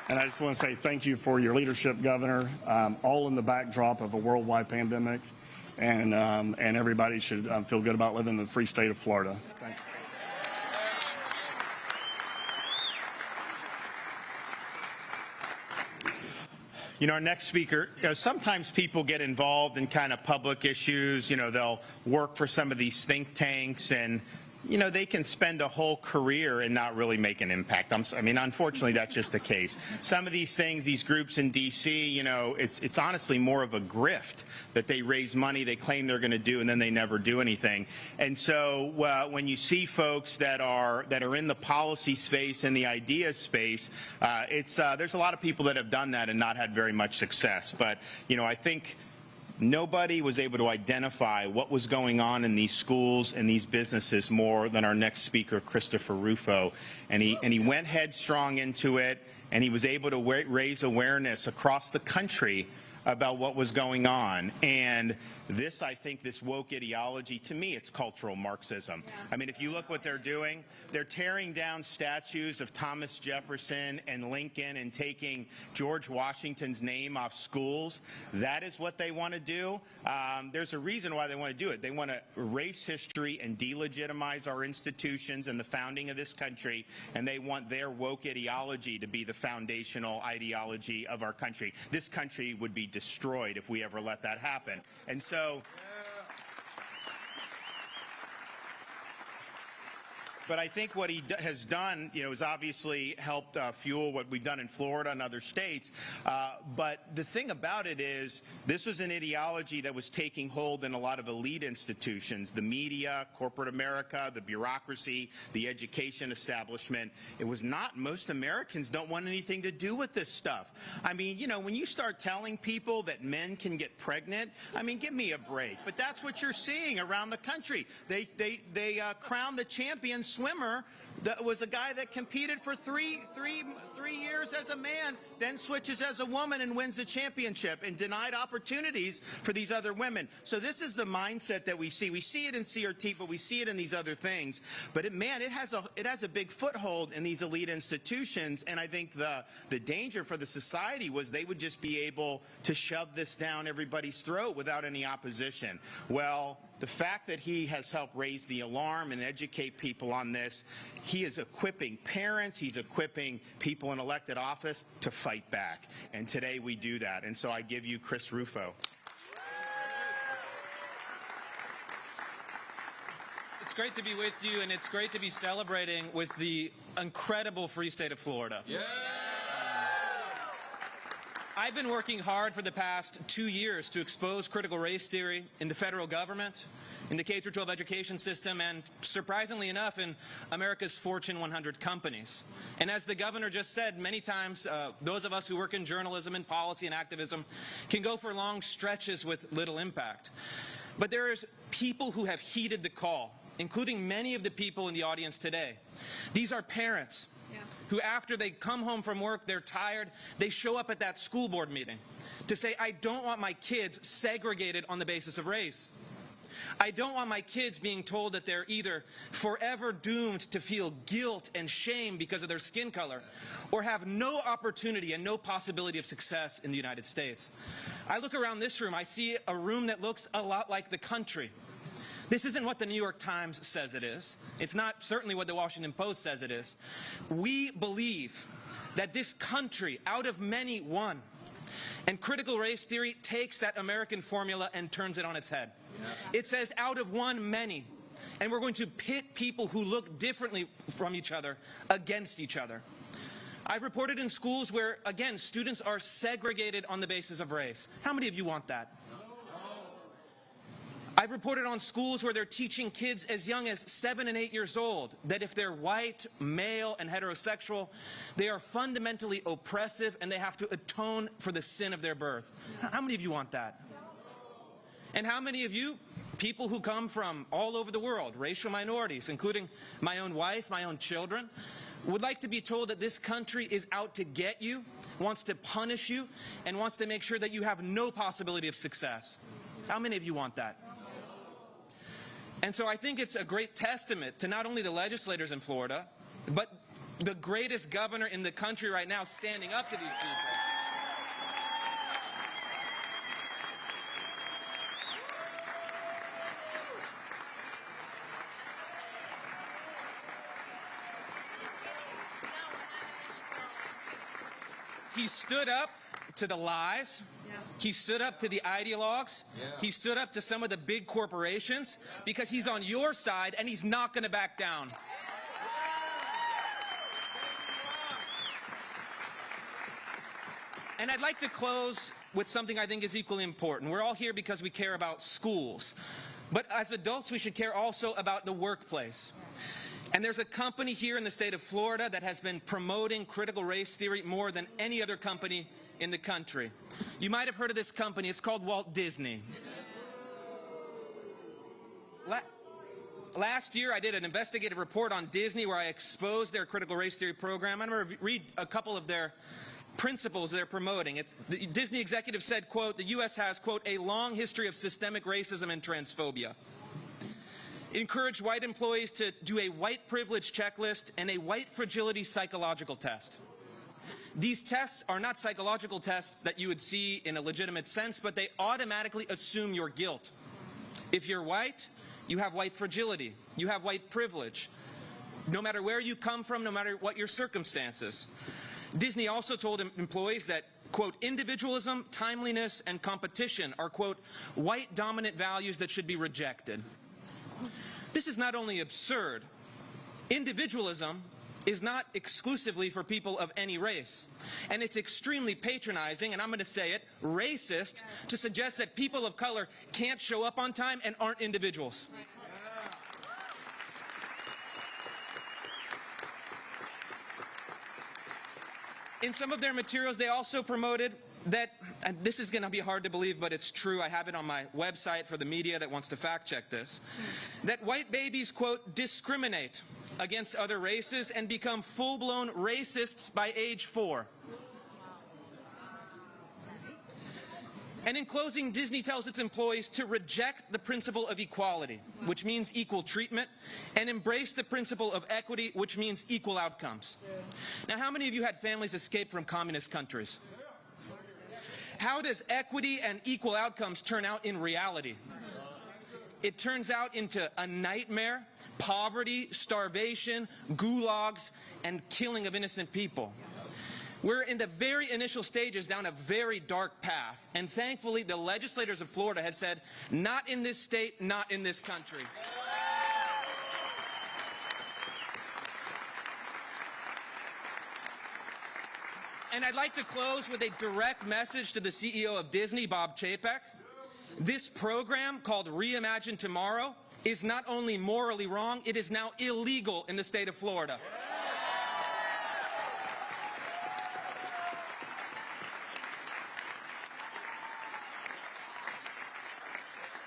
And I just want to say thank you for your leadership, Governor, all in the backdrop of a worldwide pandemic, and everybody should feel good about living in the free state of Florida. Thank you. You know, our next speaker, you know, sometimes people get involved in kind of public issues. You know, they'll work for some of these think tanks, and you know, they can spend a whole career and not really make an impact. I mean, unfortunately, that's just the case. Some of these things, these groups in D.C., you know, it's honestly more of a grift that they raise money, they claim they're going to do, and then they never do anything. And so when you see folks that are in the policy space and the idea space, there's a lot of people that have done that and not had very much success. But, you know, I think nobody was able to identify what was going on in these schools and these businesses more than our next speaker, Christopher Rufo. And he went headstrong into it, and he was able to raise awareness across the country about what was going on. And this, I think, this woke ideology, to me, it's cultural Marxism. I mean, if you look what they're doing, they're tearing down statues of Thomas Jefferson and Lincoln and taking George Washington's name off schools. That is what they want to do. There's a reason why they want to do it. They want to erase history and delegitimize our institutions and the founding of this country, and they want their woke ideology to be the foundational ideology of our country. This country would be destroyed if we ever let that happen. And so, but I think what he has done, you know, has obviously helped fuel what we've done in Florida and other states. But the thing about it is, this was an ideology that was taking hold in a lot of elite institutions, the media, corporate America, the bureaucracy, the education establishment. It was not, most Americans don't want anything to do with this stuff. I mean, you know, when you start telling people that men can get pregnant, I mean, give me a break. But that's what you're seeing around the country. They crowned the champion swimmer that was a guy that competed for three years as a man, then switches as a woman and wins the championship, and denied opportunities for these other women. So this is the mindset that we see. We see it in CRT, but we see it in these other things. But it has a big foothold in these elite institutions, and I think the danger for the society was they would just be able to shove this down everybody's throat without any opposition. Well, the fact that he has helped raise the alarm and educate people on this, he is equipping parents, he's equipping people in elected office to fight back. And today we do that. And so I give you Chris Rufo. It's great to be with you, and it's great to be celebrating with the incredible free state of Florida. Yeah. I've been working hard for the past 2 years to expose critical race theory in the federal government, in the K-12 education system, and surprisingly enough, in America's Fortune 100 companies. And as the governor just said, many times those of us who work in journalism and policy and activism can go for long stretches with little impact. But there's people who have heeded the call, including many of the people in the audience today. These are parents who, after they come home from work, they're tired, they show up at that school board meeting to say, I don't want my kids segregated on the basis of race. I don't want my kids being told that they're either forever doomed to feel guilt and shame because of their skin color, or have no opportunity and no possibility of success in the United States. I look around this room, I see a room that looks a lot like the country. This isn't what the New York Times says it is. It's not certainly what the Washington Post says it is. We believe that this country, out of many, won. And critical race theory takes that American formula and turns it on its head. It says out of one, many. And we're going to pit people who look differently from each other against each other. I've reported in schools where, again, students are segregated on the basis of race. How many of you want that? I've reported on schools where they're teaching kids as young as 7 and 8 years old that if they're white, male, and heterosexual, they are fundamentally oppressive and they have to atone for the sin of their birth. How many of you want that? And how many of you, people who come from all over the world, racial minorities, including my own wife, my own children, would like to be told that this country is out to get you, wants to punish you, and wants to make sure that you have no possibility of success? How many of you want that? And so I think it's a great testament to not only the legislators in Florida, but the greatest governor in the country right now standing up to these people. He stood up to the lies. He stood up to the ideologues. He stood up to some of the big corporations because he's on your side and he's not going to back down. And I'd like to close with something I think is equally important. We're all here because we care about schools. But as adults, we should care also about the workplace. And there's a company here in the state of Florida that has been promoting critical race theory more than any other company in the country. You might have heard of this company. It's called Walt Disney. Last year, I did an investigative report on Disney where I exposed their critical race theory program. I'm going to read a couple of their principles they're promoting. The Disney executive said, quote, the U.S. has, quote, a long history of systemic racism and transphobia. It encouraged white employees to do a white privilege checklist and a white fragility psychological test. These tests are not psychological tests that you would see in a legitimate sense, but they automatically assume your guilt. If you're white, you have white fragility, you have white privilege, no matter where you come from, no matter what your circumstances. Disney also told employees that, quote, individualism, timeliness, and competition are, quote, white dominant values that should be rejected. This is not only absurd, individualism is not exclusively for people of any race. And it's extremely patronizing, and I'm going to say it, racist, to suggest that people of color can't show up on time and aren't individuals. In some of their materials, they also promoted that, and this is going to be hard to believe, but it's true, I have it on my website for the media that wants to fact check this, that white babies, quote, discriminate against other races and become full-blown racists by age 4. And in closing, Disney tells its employees to reject the principle of equality, which means equal treatment, and embrace the principle of equity, which means equal outcomes. Now, how many of you had families escape from communist countries? How does equity and equal outcomes turn out in reality? It turns out into a nightmare, poverty, starvation, gulags, and killing of innocent people. We're in the very initial stages down a very dark path, and thankfully the legislators of Florida had said, not in this state, not in this country. And I'd like to close with a direct message to the CEO of Disney, Bob Chapek. This program called Reimagine Tomorrow is not only morally wrong, it is now illegal in the state of Florida.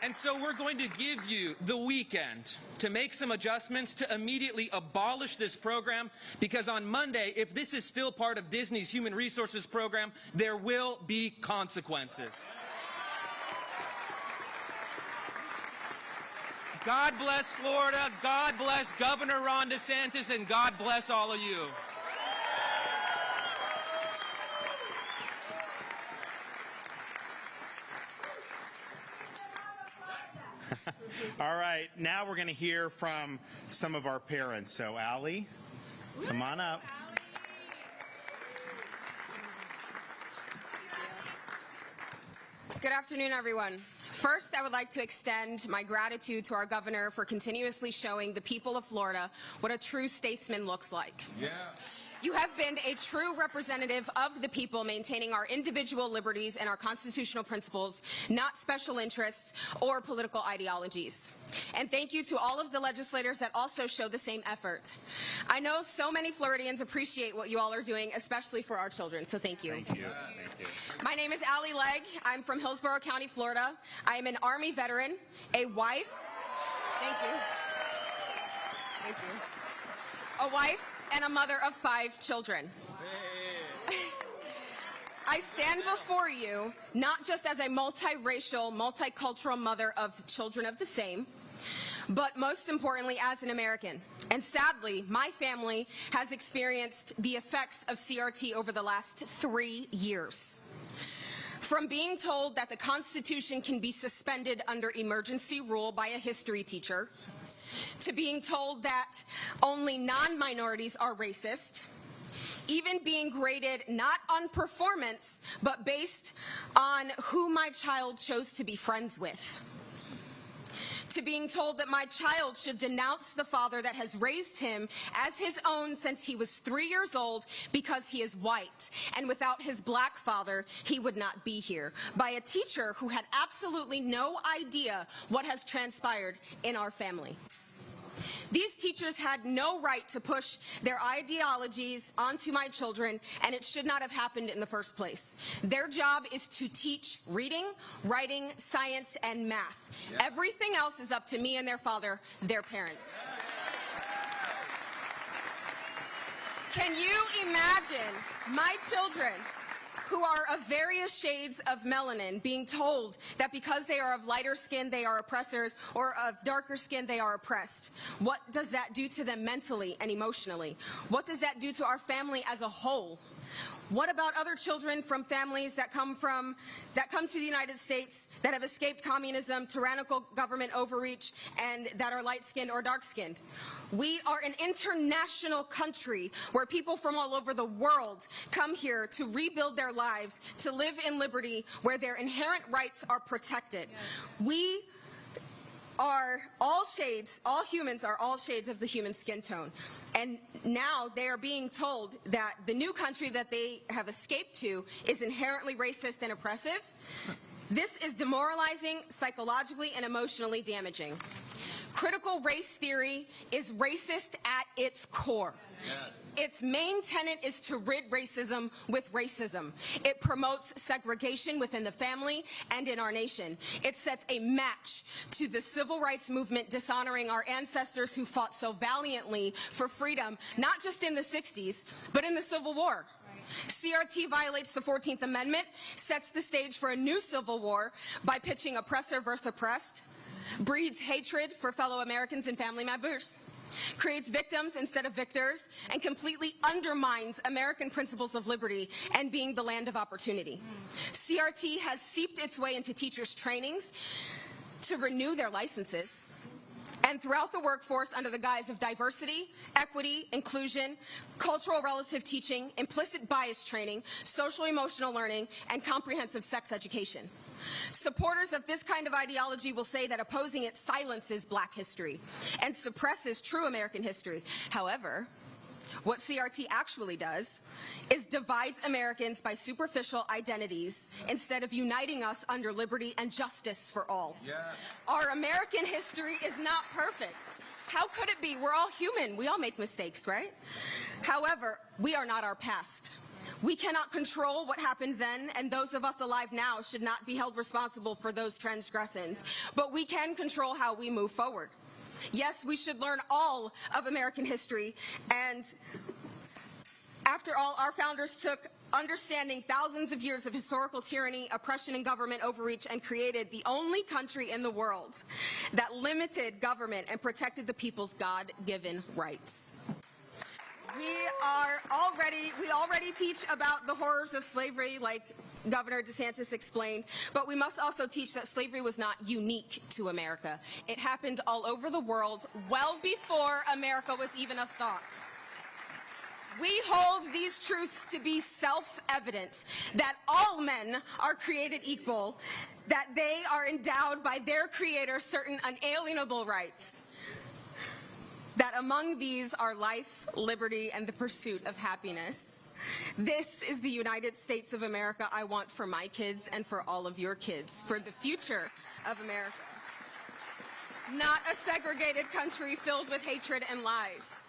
And so we're going to give you the weekend to make some adjustments to immediately abolish this program, because on Monday, if this is still part of Disney's Human Resources program, there will be consequences. God bless Florida, God bless Governor Ron DeSantis, and God bless all of you. All right, now we're going to hear from some of our parents. So, Allie, come on up. Good afternoon, everyone. First, I would like to extend my gratitude to our governor for continuously showing the people of Florida what a true statesman looks like. Yeah. You have been a true representative of the people, maintaining our individual liberties and our constitutional principles, not special interests or political ideologies. And thank you to all of the legislators that also show the same effort. I know so many Floridians appreciate what you all are doing, especially for our children, so thank you. Thank you. Thank you. My name is Allie Legg. I'm from Hillsborough County, Florida. I am an Army veteran, a wife. Thank you. Thank you. A wife and a mother of 5 children. I stand before you not just as a multiracial, multicultural mother of children of the same, but most importantly as an American. And sadly, my family has experienced the effects of CRT over the last 3 years. From being told that the Constitution can be suspended under emergency rule by a history teacher, to being told that only non-minorities are racist, even being graded not on performance, but based on who my child chose to be friends with, to being told that my child should denounce the father that has raised him as his own since he was 3 years old because he is white, and without his black father, he would not be here, by a teacher who had absolutely no idea what has transpired in our family. These teachers had no right to push their ideologies onto my children, and it should not have happened in the first place. Their job is to teach reading, writing, science, and math. Yeah. Everything else is up to me and their father, their parents. Can you imagine my children who are of various shades of melanin being told that because they are of lighter skin they are oppressors, or of darker skin they are oppressed? What does that do to them mentally and emotionally? What does that do to our family as a whole? What about other children from families that come to the United States that have escaped communism, tyrannical government overreach, and that are light-skinned or dark-skinned? We are an international country where people from all over the world come here to rebuild their lives, to live in liberty, where their inherent rights are protected. We are all humans are all shades of the human skin tone. And now they are being told that the new country that they have escaped to is inherently racist and oppressive. This is demoralizing, psychologically and emotionally damaging. Critical race theory is racist at its core. Its main tenet is to rid racism with racism. It promotes segregation within the family and in our nation. It sets a match to the civil rights movement, dishonoring our ancestors who fought so valiantly for freedom, not just in the 60s, but in the Civil War. CRT violates the 14th Amendment, sets the stage for a new civil war by pitching oppressor versus oppressed, breeds hatred for fellow Americans and family members, creates victims instead of victors, and completely undermines American principles of liberty and being the land of opportunity. CRT has seeped its way into teachers' trainings to renew their licenses, and throughout the workforce under the guise of diversity, equity, inclusion, cultural relative teaching, implicit bias training, social emotional learning, and comprehensive sex education. Supporters of this kind of ideology will say that opposing it silences Black history and suppresses true American history. However, what CRT actually does is divides Americans by superficial identities instead of uniting us under liberty and justice for all. Yeah. Our American history is not perfect. How could it be? We're all human. We all make mistakes, right? However, we are not our past. We cannot control what happened then, and those of us alive now should not be held responsible for those transgressions. But we can control how we move forward. Yes, we should learn all of American history, and after all, our founders took understanding thousands of years of historical tyranny, oppression, and government overreach, and created the only country in the world that limited government and protected the people's God-given rights. We already teach about the horrors of slavery, like Governor DeSantis explained, but we must also teach that slavery was not unique to America. It happened all over the world well before America was even a thought. We hold these truths to be self-evident, that all men are created equal, that they are endowed by their creator certain unalienable rights, that among these are life, liberty, and the pursuit of happiness. This is the United States of America I want for my kids and for all of your kids, for the future of America. Not a segregated country filled with hatred and lies.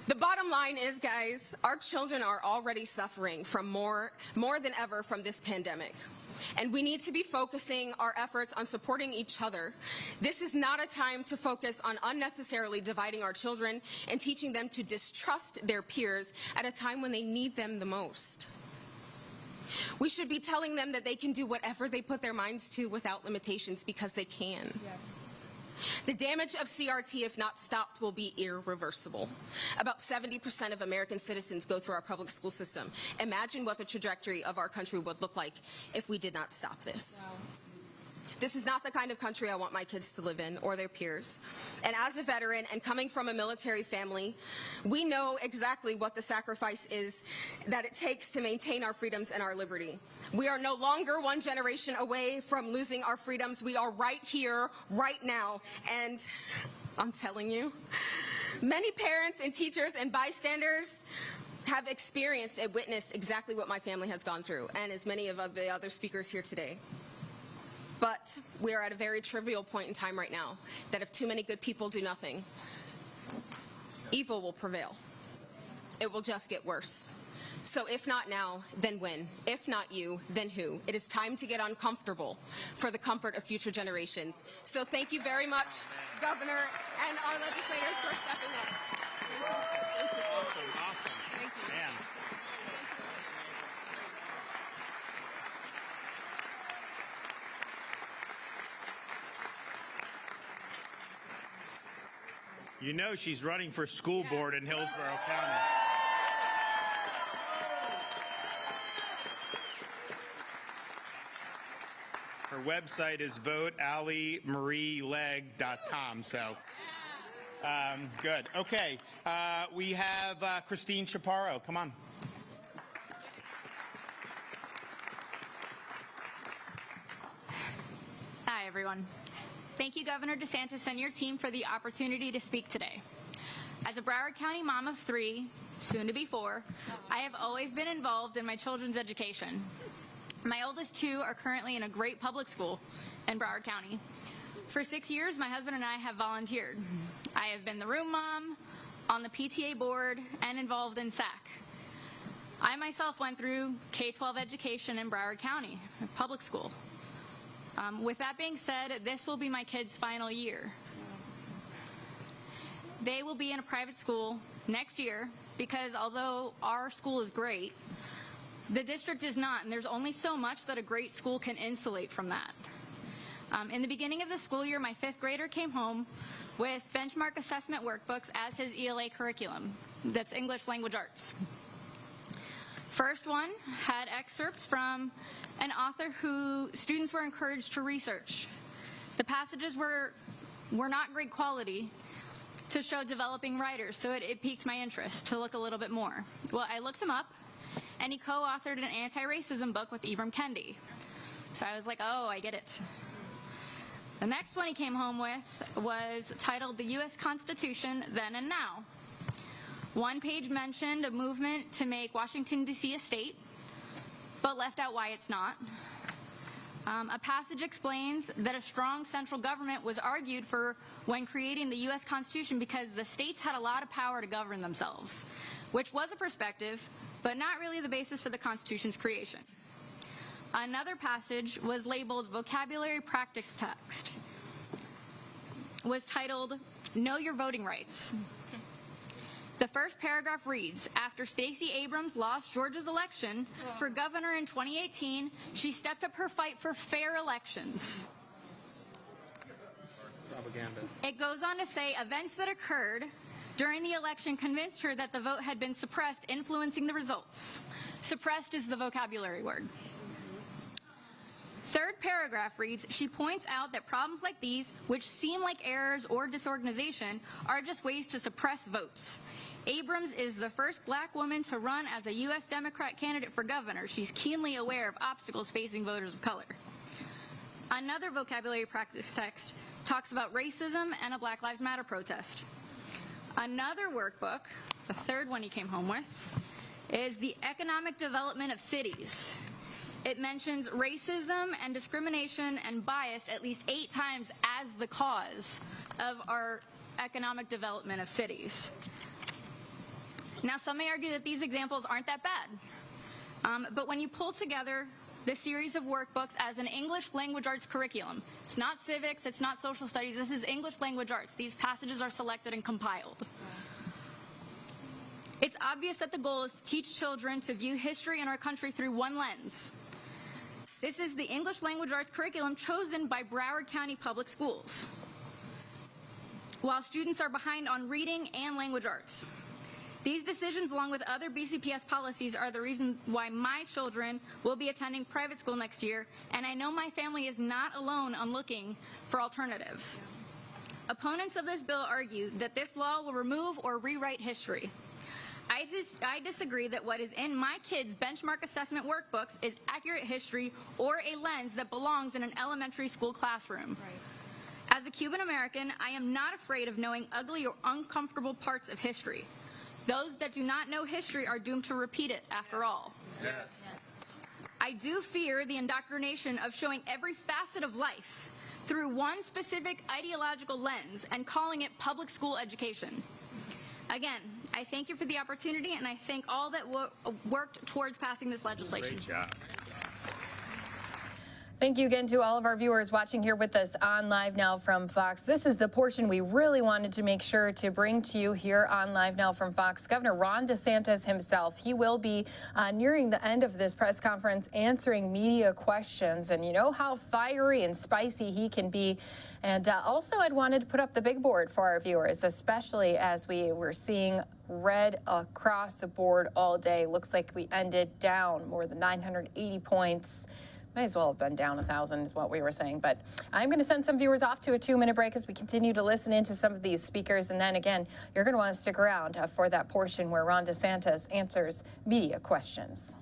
The bottom line is, guys, our children are already suffering from more than ever from this pandemic. And we need to be focusing our efforts on supporting each other. This is not a time to focus on unnecessarily dividing our children and teaching them to distrust their peers at a time when they need them the most. We should be telling them that they can do whatever they put their minds to without limitations, because they can. Yes. The damage of CRT, if not stopped, will be irreversible. About 70% of American citizens go through our public school system. Imagine what the trajectory of our country would look like if we did not stop this. Wow. This is not the kind of country I want my kids to live in, or their peers. And as a veteran and coming from a military family, we know exactly what the sacrifice is that it takes to maintain our freedoms and our liberty. We are no longer one generation away from losing our freedoms. We are right here, right now. And I'm telling you, many parents and teachers and bystanders have experienced and witnessed exactly what my family has gone through, and as many of the other speakers here today. But we are at a very trivial point in time right now, that if too many good people do nothing, evil will prevail. It will just get worse. So if not now, then when? If not you, then who? It is time to get uncomfortable for the comfort of future generations. So thank you very much, Governor and our legislators, for stepping up. Awesome. Thank you. Man. You know she's running for school board in Hillsborough County. Her website is votealliemarieleg.com. So, good. Okay, we have Christine Chaparro. Come on. Hi, everyone. Thank you, Governor DeSantis and your team, for the opportunity to speak today. As a Broward County mom of 3, soon to be 4, I have always been involved in my children's education. My oldest 2 are currently in a great public school in Broward County. For 6 years, my husband and I have volunteered. I have been the room mom, on the PTA board, and involved in SAC. I myself went through K-12 education in Broward County, a public school. With that being said, this will be my kids' final year. They will be in a private school next year because although our school is great, the district is not, and there's only so much that a great school can insulate from that. In the beginning of the school year, my 5th grader came home with benchmark assessment workbooks as his ELA curriculum. That's English Language Arts. First one had excerpts from an author who students were encouraged to research. The passages were not great quality to show developing writers, so it piqued my interest to look a little bit more. Well, I looked him up, and he co-authored an anti-racism book with Ibram Kendi. So I was like, oh, I get it. The next one he came home with was titled The U.S. Constitution, Then and Now. One page mentioned a movement to make Washington, D.C. a state, but left out why it's not. A passage explains that a strong central government was argued for when creating the U.S. Constitution because the states had a lot of power to govern themselves, which was a perspective, but not really the basis for the Constitution's creation. Another passage was labeled Vocabulary Practice Text, was titled Know Your Voting Rights. The first paragraph reads, after Stacey Abrams lost Georgia's election for governor in 2018, she stepped up her fight for fair elections. Propaganda. It goes on to say events that occurred during the election convinced her that the vote had been suppressed, influencing the results. Suppressed is the vocabulary word. Third paragraph reads, she points out that problems like these, which seem like errors or disorganization, are just ways to suppress votes. Abrams is the first black woman to run as a U.S. Democrat candidate for governor. She's keenly aware of obstacles facing voters of color. Another vocabulary practice text talks about racism and a Black Lives Matter protest. Another workbook, the third one he came home with, is the economic development of cities. It mentions racism and discrimination and bias at least 8 times as the cause of our economic development of cities. Now, some may argue that these examples aren't that bad, but when you pull together the series of workbooks as an English language arts curriculum, it's not civics, it's not social studies, this is English language arts. These passages are selected and compiled. It's obvious that the goal is to teach children to view history in our country through one lens. This is the English language arts curriculum chosen by Broward County Public Schools, while students are behind on reading and language arts. These decisions, along with other BCPS policies, are the reason why my children will be attending private school next year, and I know my family is not alone on looking for alternatives. Opponents of this bill argue that this law will remove or rewrite history. I disagree that what is in my kids' benchmark assessment workbooks is accurate history or a lens that belongs in an elementary school classroom. Right. As a Cuban American, I am not afraid of knowing ugly or uncomfortable parts of history. Those that do not know history are doomed to repeat it, after all. Yes. I do fear the indoctrination of showing every facet of life through one specific ideological lens and calling it public school education. Again, I thank you for the opportunity, and I thank all that worked towards passing this legislation. Great job. Thank you again to all of our viewers watching here with us on Live Now from Fox. This is the portion we really wanted to make sure to bring to you here on Live Now from Fox. Governor Ron DeSantis himself, he will be nearing the end of this press conference answering media questions. And you know how fiery and spicy he can be. And also, I'd wanted to put up the big board for our viewers, especially as we were seeing red across the board all day. Looks like we ended down more than 980 points. Might as well have been down 1,000 is what we were saying. But I'm going to send some viewers off to a 2-minute break as we continue to listen into some of these speakers. And then again, you're going to want to stick around for that portion where Ron DeSantis answers media questions.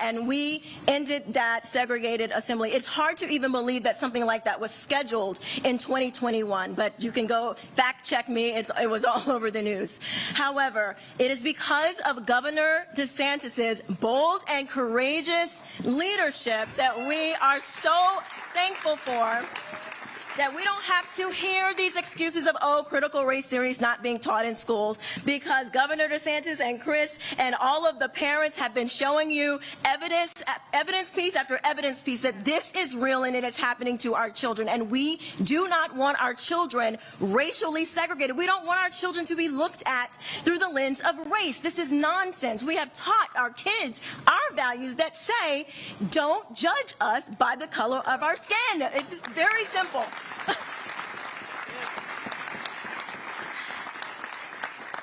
And we ended that segregated assembly. It's hard to even believe that something like that was scheduled in 2021, but you can go fact check me. It was all over the news. However, it is because of Governor DeSantis's bold and courageous leadership that we are so thankful for, that we don't have to hear these excuses of, oh, critical race theory is not being taught in schools, because Governor DeSantis and Chris and all of the parents have been showing you evidence piece after evidence piece that this is real and it is happening to our children. And we do not want our children racially segregated. We don't want our children to be looked at through the lens of race. This is nonsense. We have taught our kids our values that say, don't judge us by the color of our skin. It's just very simple.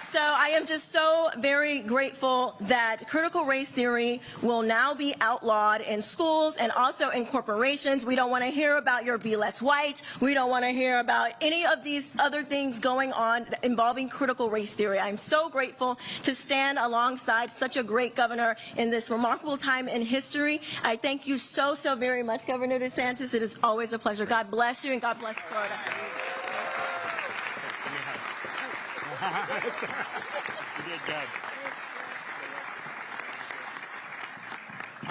So I am just so very grateful that critical race theory will now be outlawed in schools and also in corporations. We don't want to hear about your be less white. We don't want to hear about any of these other things going on involving critical race theory. I'm so grateful to stand alongside such a great governor in this remarkable time in history. I thank you so, so very much, Governor DeSantis. It is always a pleasure. God bless you and God bless Florida. You did good.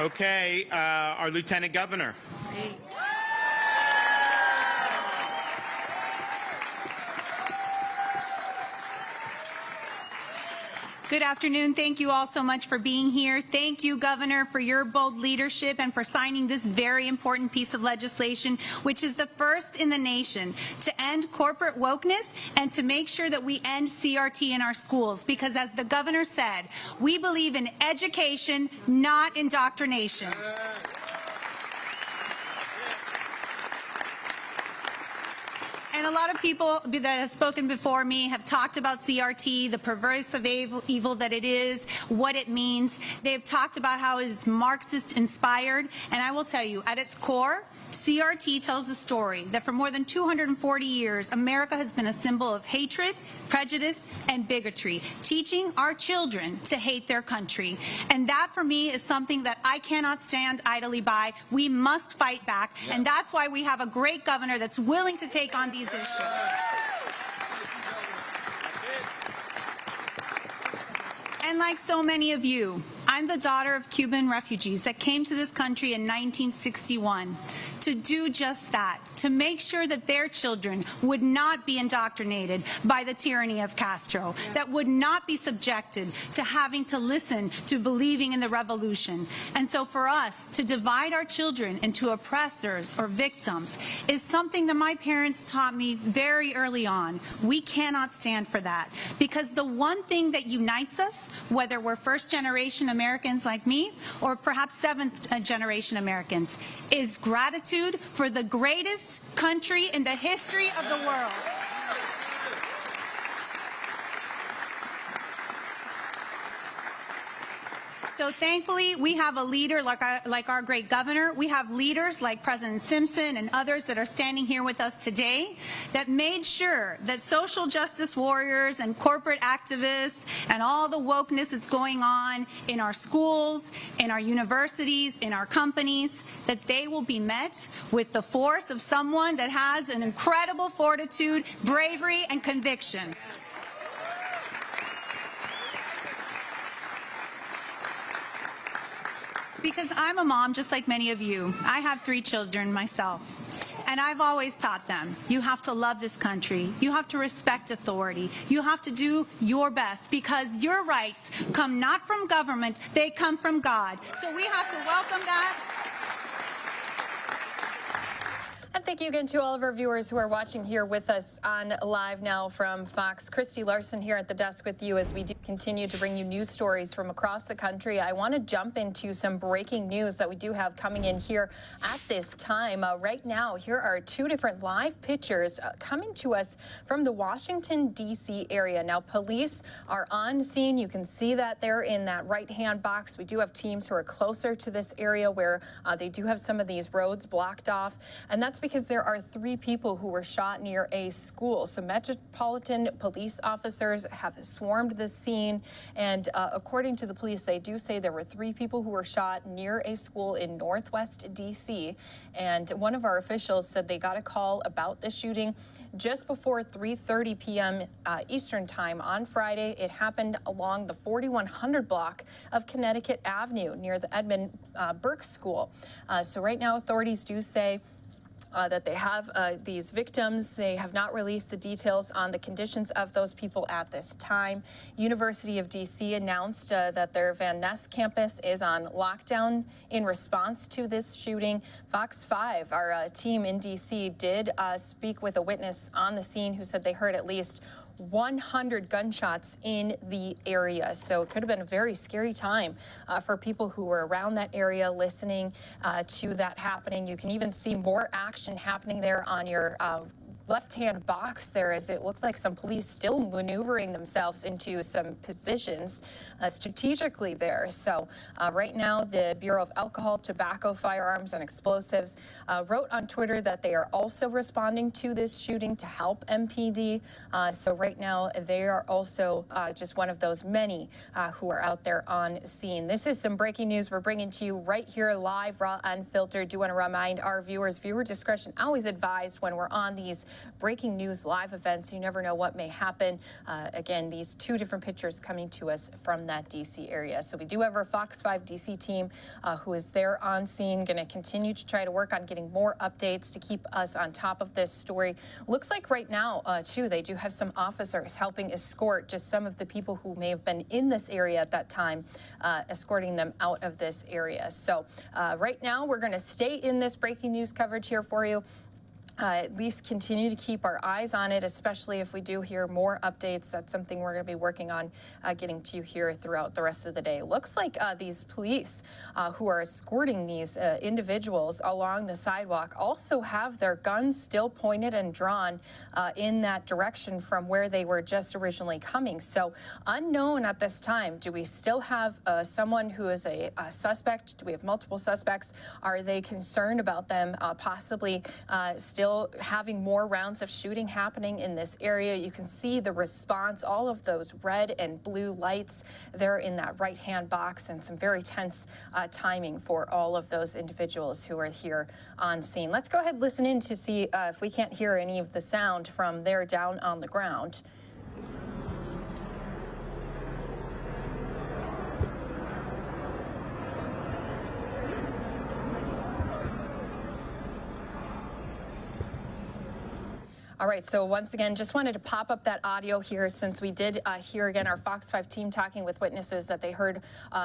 Okay, our Lieutenant Governor. Good afternoon. Thank you all so much for being here. Thank you, Governor, for your bold leadership and for signing this very important piece of legislation, which is the first in the nation to end corporate wokeness and to make sure that we end CRT in our schools. Because as the governor said, we believe in education, not indoctrination. And And a lot of people that have spoken before me have talked about CRT, the pervasive evil that it is, what it means. They've talked about how it is Marxist inspired. And I will tell you, at its core, CRT tells a story that for more than 240 years, America has been a symbol of hatred, prejudice, and bigotry, teaching our children to hate their country. And that, for me, is something that I cannot stand idly by. We must fight back, and that's why we have a great governor that's willing to take on these issues. And like so many of you, I'm the daughter of Cuban refugees that came to this country in 1961 to do just that, to make sure that their children would not be indoctrinated by the tyranny of Castro, that would not be subjected to having to listen to believing in the revolution. And so for us to divide our children into oppressors or victims is something that my parents taught me very early on. We cannot stand for that, because the one thing that unites us, whether we're first-generation Americans like me or perhaps seventh-generation Americans, is gratitude for the greatest country in the history of the world. So thankfully, we have a leader like our great governor. We have leaders like President Simpson and others that are standing here with us today that made sure that social justice warriors and corporate activists and all the wokeness that's going on in our schools, in our universities, in our companies, that they will be met with the force of someone that has an incredible fortitude, bravery, and conviction. Because I'm a mom just like many of you. I have 3 children myself. And I've always taught them, you have to love this country. You have to respect authority. You have to do your best, because your rights come not from government, they come from God. So we have to welcome that. And thank you again to all of our viewers who are watching here with us on Live Now from Fox. Christy Larson here at the desk with you as we do continue to bring you news stories from across the country. I want to jump into some breaking news that we do have coming in here at this time. Right now, here are 2 different live pictures coming to us from the Washington, D.C. area. Now, police are on scene. You can see that there in that right-hand box. We do have teams who are closer to this area where they do have some of these roads blocked off. And that's because there are 3 people who were shot near a school. So Metropolitan police officers have swarmed the scene, and according to the police, they do say there were 3 people who were shot near a school in Northwest DC. And one of our officials said they got a call about the shooting just before 3:30 p.m. Eastern time on Friday. It happened along the 4100 block of Connecticut Avenue near the Edmund Burke School. So right now, authorities do say that they have these victims. They have not released the details on the conditions of those people at this time. University of D.C. announced that their Van Ness campus is on lockdown in response to this shooting. Fox 5, our team in D.C., did speak with a witness on the scene who said they heard at least 100 gunshots in the area. So it could have been a very scary time for people who were around that area listening to that happening. You can even see more action happening there on your left-hand box there, as it looks like some police still maneuvering themselves into some positions strategically there. So right now, the Bureau of Alcohol, Tobacco, Firearms, and Explosives wrote on Twitter that they are also responding to this shooting to help MPD. So right now, they are also just one of those many who are out there on scene. This is some breaking news we're bringing to you right here live, raw, unfiltered. Do want to remind our viewers, viewer discretion always advised when we're on these breaking news live events. You never know what may happen. Again, these 2 different pictures coming to us from that D.C. area. So we do have our Fox 5 D.C. team who is there on scene, going to continue to try to work on getting more updates to keep us on top of this story. Looks like right now, too, they do have some officers helping escort just some of the people who may have been in this area at that time, escorting them out of this area. So right now, we're going to stay in this breaking news coverage here for you. at least continue to keep our eyes on it, especially if we do hear more updates. That's something we're going to be working on getting to you here throughout the rest of the day. Looks like these police who are escorting these individuals along the sidewalk also have their guns still pointed and drawn in that direction from where they were just originally coming. So unknown at this time. Do we still have someone who is a suspect? Do we have multiple suspects? Are they concerned about them possibly still having more rounds of shooting happening in this area? You can see the response, all of those red and blue lights there in that right-hand box, and some very tense timing for all of those individuals who are here on scene. Let's go ahead and listen in to see if we can't hear any of the sound from there down on the ground. All right, so once again, just wanted to pop up that audio here since we did hear again our Fox 5 team talking with witnesses that they heard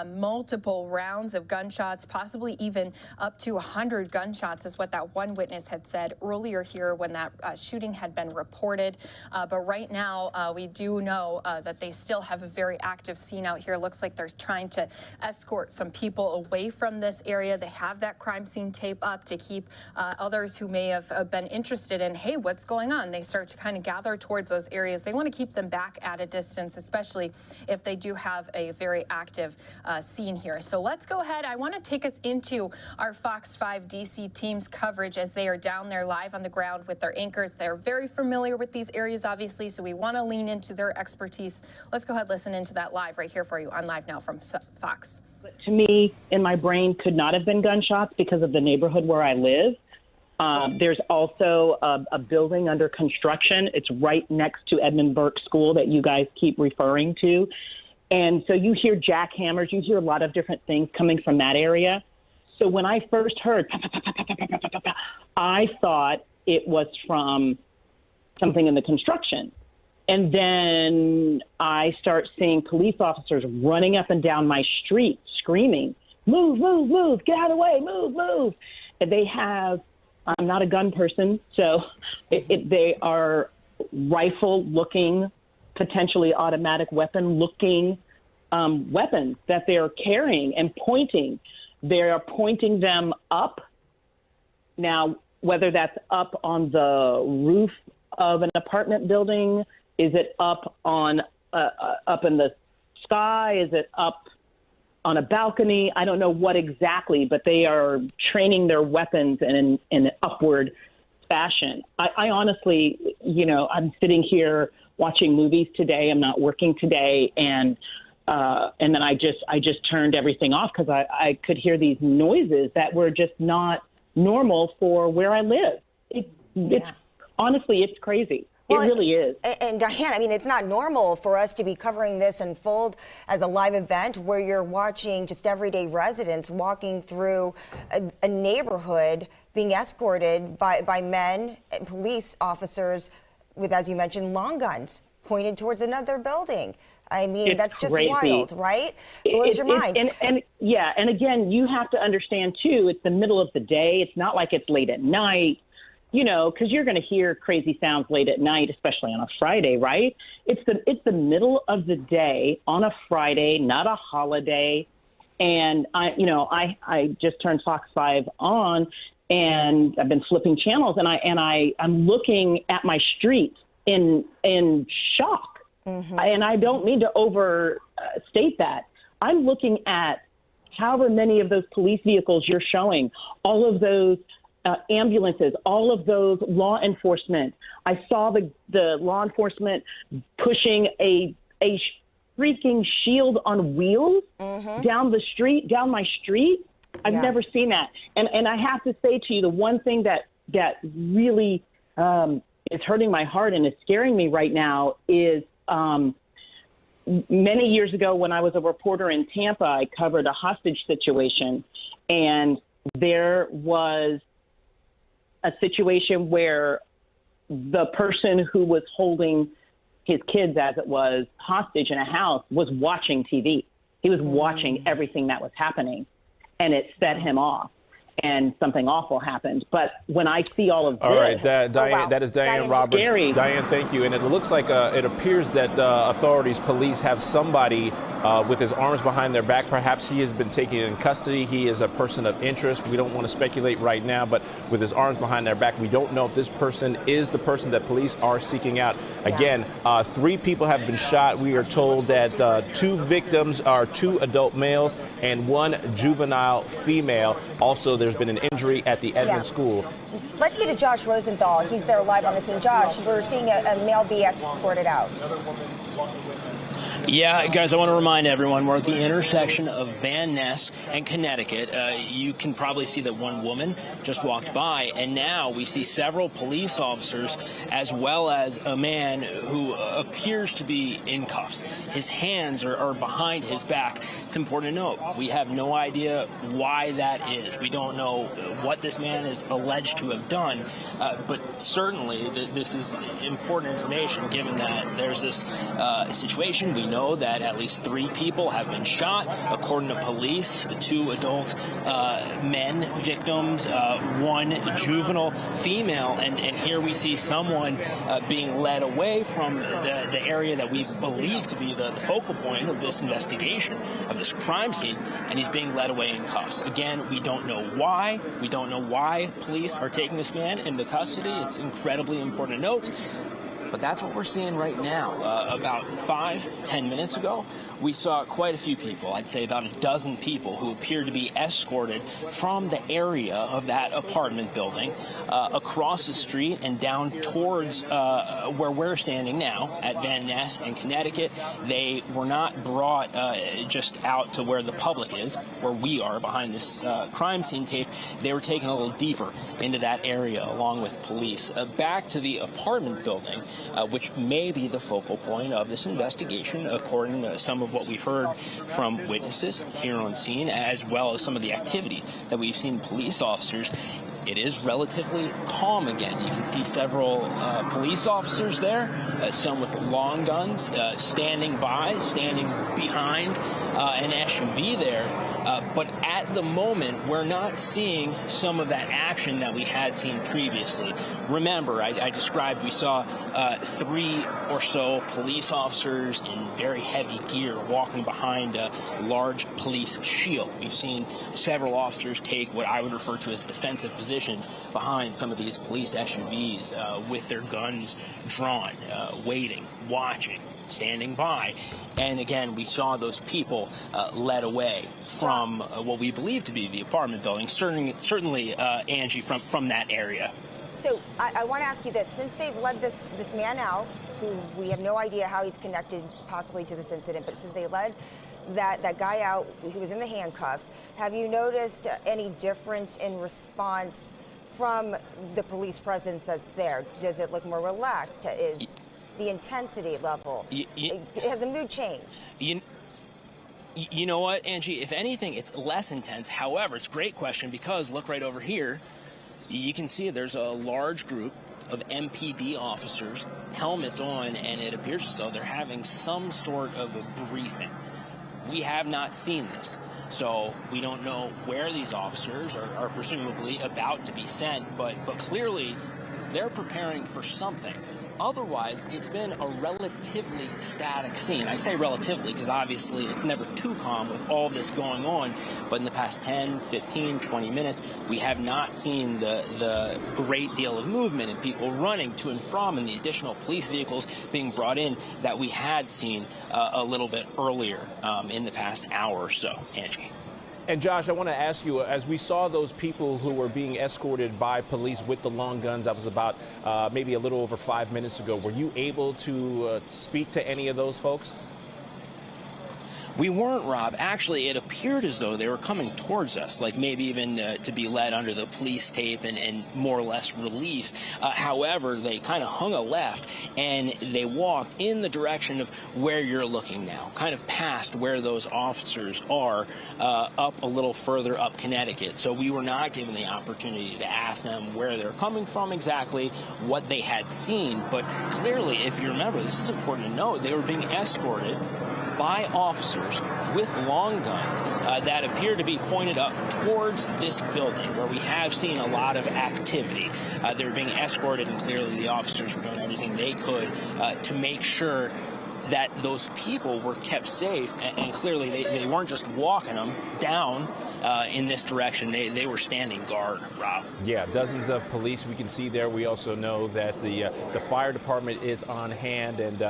multiple rounds of gunshots, possibly even up to 100 gunshots is what that one witness had said earlier here when that shooting had been reported. But right now, we do know that they still have a very active scene out here. Looks like they're trying to escort some people away from this area. They have that crime scene tape up to keep others who may have been interested in, hey, what's going on? They start to kind of gather towards those areas. They want to keep them back at a distance, especially if they do have a very active scene here. So let's go ahead. I want to take us into our Fox 5 DC team's coverage as they are down there live on the ground with their anchors. They're very familiar with these areas, obviously, so we want to lean into their expertise. Let's go ahead and listen into that live right here for you on Live Now from Fox. To me, in my brain, could not have been gunshots because of the neighborhood where I live. There's also a building under construction. It's right next to Edmund Burke School that you guys keep referring to. And so you hear jackhammers, you hear a lot of different things coming from that area. So when I first heard, I thought it was from something in the construction. And then I start seeing police officers running up and down my street screaming, move, move, move, get out of the way, move, move. And they have, I'm not a gun person, so they are rifle-looking, potentially automatic weapon-looking weapons that they're carrying and pointing. They are pointing them up. Now, whether that's up on the roof of an apartment building, is it up on up in the sky? Is it up on a balcony? I don't know what exactly, but they are training their weapons in an upward fashion. I honestly, I'm sitting here watching movies today. I'm not working today, and then I just turned everything off because I could hear these noises that were just not normal for where I live. It's honestly, it's crazy. Well, it really is. And Diane, I mean, it's not normal for us to be covering this unfold as a live event where you're watching just everyday residents walking through a neighborhood being escorted by men and police officers with, as you mentioned, long guns pointed towards another building. I mean, that's just wild, right? Blows your mind. And again, you have to understand, too, it's the middle of the day. It's not like it's late at night. Because you're going to hear crazy sounds late at night, especially on a Friday, right? It's the middle of the day on a Friday, not a holiday. And I just turned Fox 5 on, and I've been flipping channels, and I'm looking at my street in shock. Mm-hmm. And I don't mean to overstate that. I'm looking at however many of those police vehicles you're showing, all of those ambulances, all of those law enforcement. I saw the law enforcement pushing a freaking shield on wheels down my street. I've never seen that. And I have to say to you, the one thing that really is hurting my heart and is scaring me right now is many years ago when I was a reporter in Tampa, I covered a hostage situation, and there was a situation where the person who was holding his kids, as it was, hostage in a house was watching TV. He was watching everything that was happening, and it set him off. and something awful happened. But when I see all of this, all right, Diane, that is Diane Roberts. Scary. Diane, thank you. And it looks like it appears that police have somebody with his arms behind their back. Perhaps he has been taken in custody. He is a person of interest. We don't want to speculate right now, but with his arms behind their back, we don't know if this person is the person that police are seeking out. Again, 3 people have been shot. We are told that 2 victims are 2 adult males and 1 juvenile female. Also, there's been an injury at the Edmond School. Let's get to Josh Rosenthal. He's there live on the scene. Josh, we're seeing a male be escorted out. Yeah, guys, I want to remind everyone we're at the intersection of Van Ness and Connecticut. You can probably see that one woman just walked by, and now we see several police officers as well as a man who appears to be in cuffs. His hands are behind his back. It's important to note, we have no idea why that is. We don't know what this man is alleged to have done, but certainly this is important information given that there's this situation. We know that at least 3 people have been shot, according to police, 2 adult men victims, 1 juvenile female, and here we see someone being led away from the area that we believe to be the focal point of this investigation, of this crime scene, and he's being led away in cuffs. Again, we don't know why. We don't know why police are taking this man into custody. It's incredibly important to note. But that's what we're seeing right now. About 5-10 minutes ago, we saw quite a few people, I'd say about a dozen people, who appeared to be escorted from the area of that apartment building across the street and down towards where we're standing now at Van Ness and Connecticut. They were not brought just out to where the public is, where we are behind this crime scene tape. They were taken a little deeper into that area along with police. Back to the apartment building, which may be the focal point of this investigation, according to some of what we've heard from witnesses here on scene, as well as some of the activity that we've seen police officers. It is relatively calm again. You can see several police officers there, some with long guns, standing behind an SUV there. But at the moment, we're not seeing some of that action that we had seen previously. Remember, I described we saw 3 or so police officers in very heavy gear walking behind a large police shield. We've seen several officers take what I would refer to as defensive positions behind some of these police SUVs with their guns drawn, waiting, watching, standing by. And again, we saw those people led away from what we believe to be the apartment building, certainly Angie, from that area. So I want to ask you this. Since they've led this man out, who we have no idea how he's connected possibly to this incident, but since they led that guy out who was in the handcuffs, have you noticed any difference in response from the police presence that's there? Does it look more relaxed? Is the intensity level, has the mood changed? You know what, Angie, if anything, it's less intense. However, it's a great question because look right over here. You can see there's a large group of MPD officers, helmets on, and it appears as though they're having some sort of a briefing. We have not seen this, so we don't know where these officers are presumably about to be sent, but clearly they're preparing for something. Otherwise, it's been a relatively static scene. I say relatively because obviously it's never too calm with all this going on, but in the past 10, 15, 20 minutes, we have not seen the great deal of movement and people running to and from and the additional police vehicles being brought in that we had seen a little bit earlier in the past hour or so, Angie. And Josh, I want to ask you, as we saw those people who were being escorted by police with the long guns, that was about maybe a little over 5 minutes ago, were you able to speak to any of those folks? We weren't, Rob. Actually, it appeared as though they were coming towards us, like maybe even to be led under the police tape and more or less released. However, they kind of hung a left and they walked in the direction of where you're looking now, kind of past where those officers are, up a little further up Connecticut. So we were not given the opportunity to ask them where they're coming from exactly, what they had seen. But clearly, if you remember, this is important to note, they were being escorted by officers with long guns that appear to be pointed up towards this building, where we have seen a lot of activity. They're being escorted, and clearly the officers were doing everything they could to make sure that those people were kept safe, and clearly they weren't just walking them down in this direction. They were standing guard, Rob. Yeah, dozens of police we can see there. We also know that the fire department is on hand, and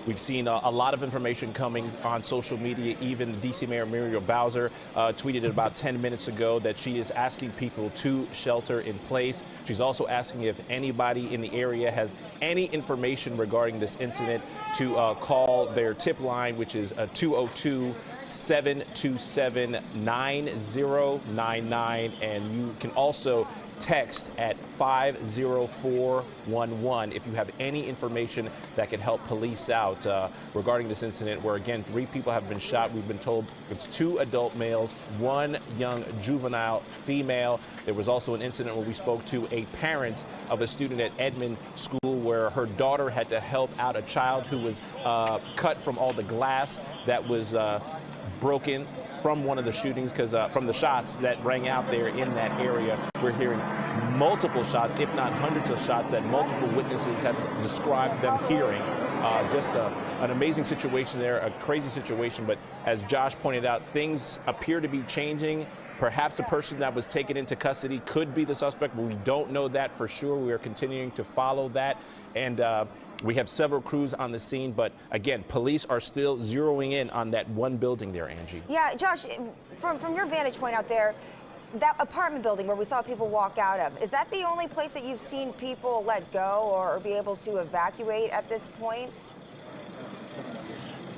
we've seen a lot of information coming on social media. Even D.C. Mayor Muriel Bowser tweeted about 10 minutes ago that she is asking people to shelter in place. She's also asking if anybody in the area has any information regarding this incident to call their tip line, which is 202-727-9099, and you can also text at 50411 if you have any information that can help police out regarding this incident, where again 3 people have been shot. We've been told it's 2 adult males, 1 young juvenile female. There was also an incident where we spoke to a parent of a student at Edmond School where her daughter had to help out a child who was cut from all the glass that was broken from one of the shootings, because from the shots that rang out there in that area. We're hearing multiple shots, if not hundreds of shots, that multiple witnesses have described them hearing. Just an amazing situation there, a crazy situation. But as Josh pointed out, things appear to be changing. Perhaps the person that was taken into custody could be the suspect, but we don't know that for sure. We are continuing to follow that. And we have several crews on the scene, but again, police are still zeroing in on that one building there, Angie. Yeah, Josh, from your vantage point out there, that apartment building where we saw people walk out of, is that the only place that you've seen people let go or be able to evacuate at this point?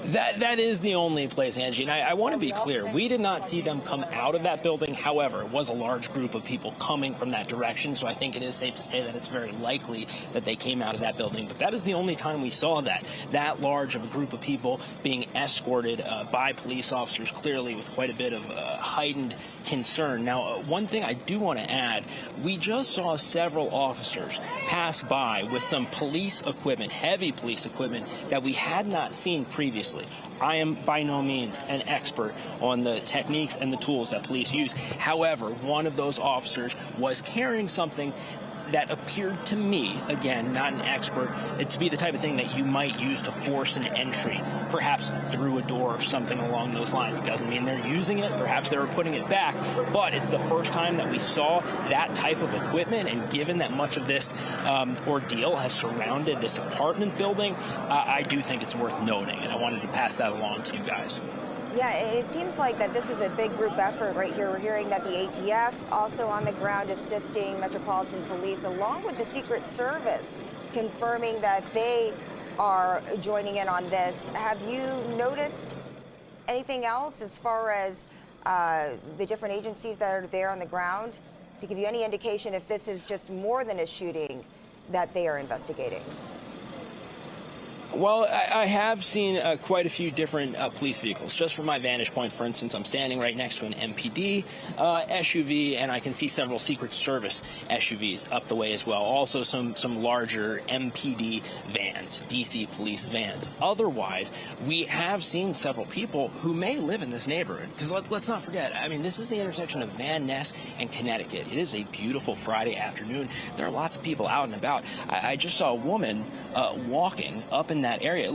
That is the only place, Angie, and I want to be clear. We did not see them come out of that building. However, it was a large group of people coming from that direction, so I think it is safe to say that it's very likely that they came out of that building. But that is the only time we saw that large of a group of people being escorted by police officers, clearly with quite a bit of heightened concern. Now, one thing I do want to add, we just saw several officers pass by with some police equipment, heavy police equipment, that we had not seen previously. I am by no means an expert on the techniques and the tools that police use. However, one of those officers was carrying something that appeared to me, again, not an expert, to be the type of thing that you might use to force an entry, perhaps through a door or something along those lines. Doesn't mean they're using it. Perhaps they were putting it back, but it's the first time that we saw that type of equipment, and given that much of this ordeal has surrounded this apartment building, I do think it's worth noting, and I wanted to pass that along to you guys. Yeah, it seems like that this is a big group effort right here. We're hearing that the ATF also on the ground assisting Metropolitan Police, along with the Secret Service, confirming that they are joining in on this. Have you noticed anything else as far as the different agencies that are there on the ground to give you any indication if this is just more than a shooting that they are investigating? Well, I have seen quite a few different police vehicles. Just from my vantage point, for instance, I'm standing right next to an MPD SUV, and I can see several Secret Service SUVs up the way as well. Also some larger MPD vans, DC police vans. Otherwise, we have seen several people who may live in this neighborhood. Because let's not forget, I mean, this is the intersection of Van Ness and Connecticut. It is a beautiful Friday afternoon. There are lots of people out and about. I just saw a woman walking up in that area.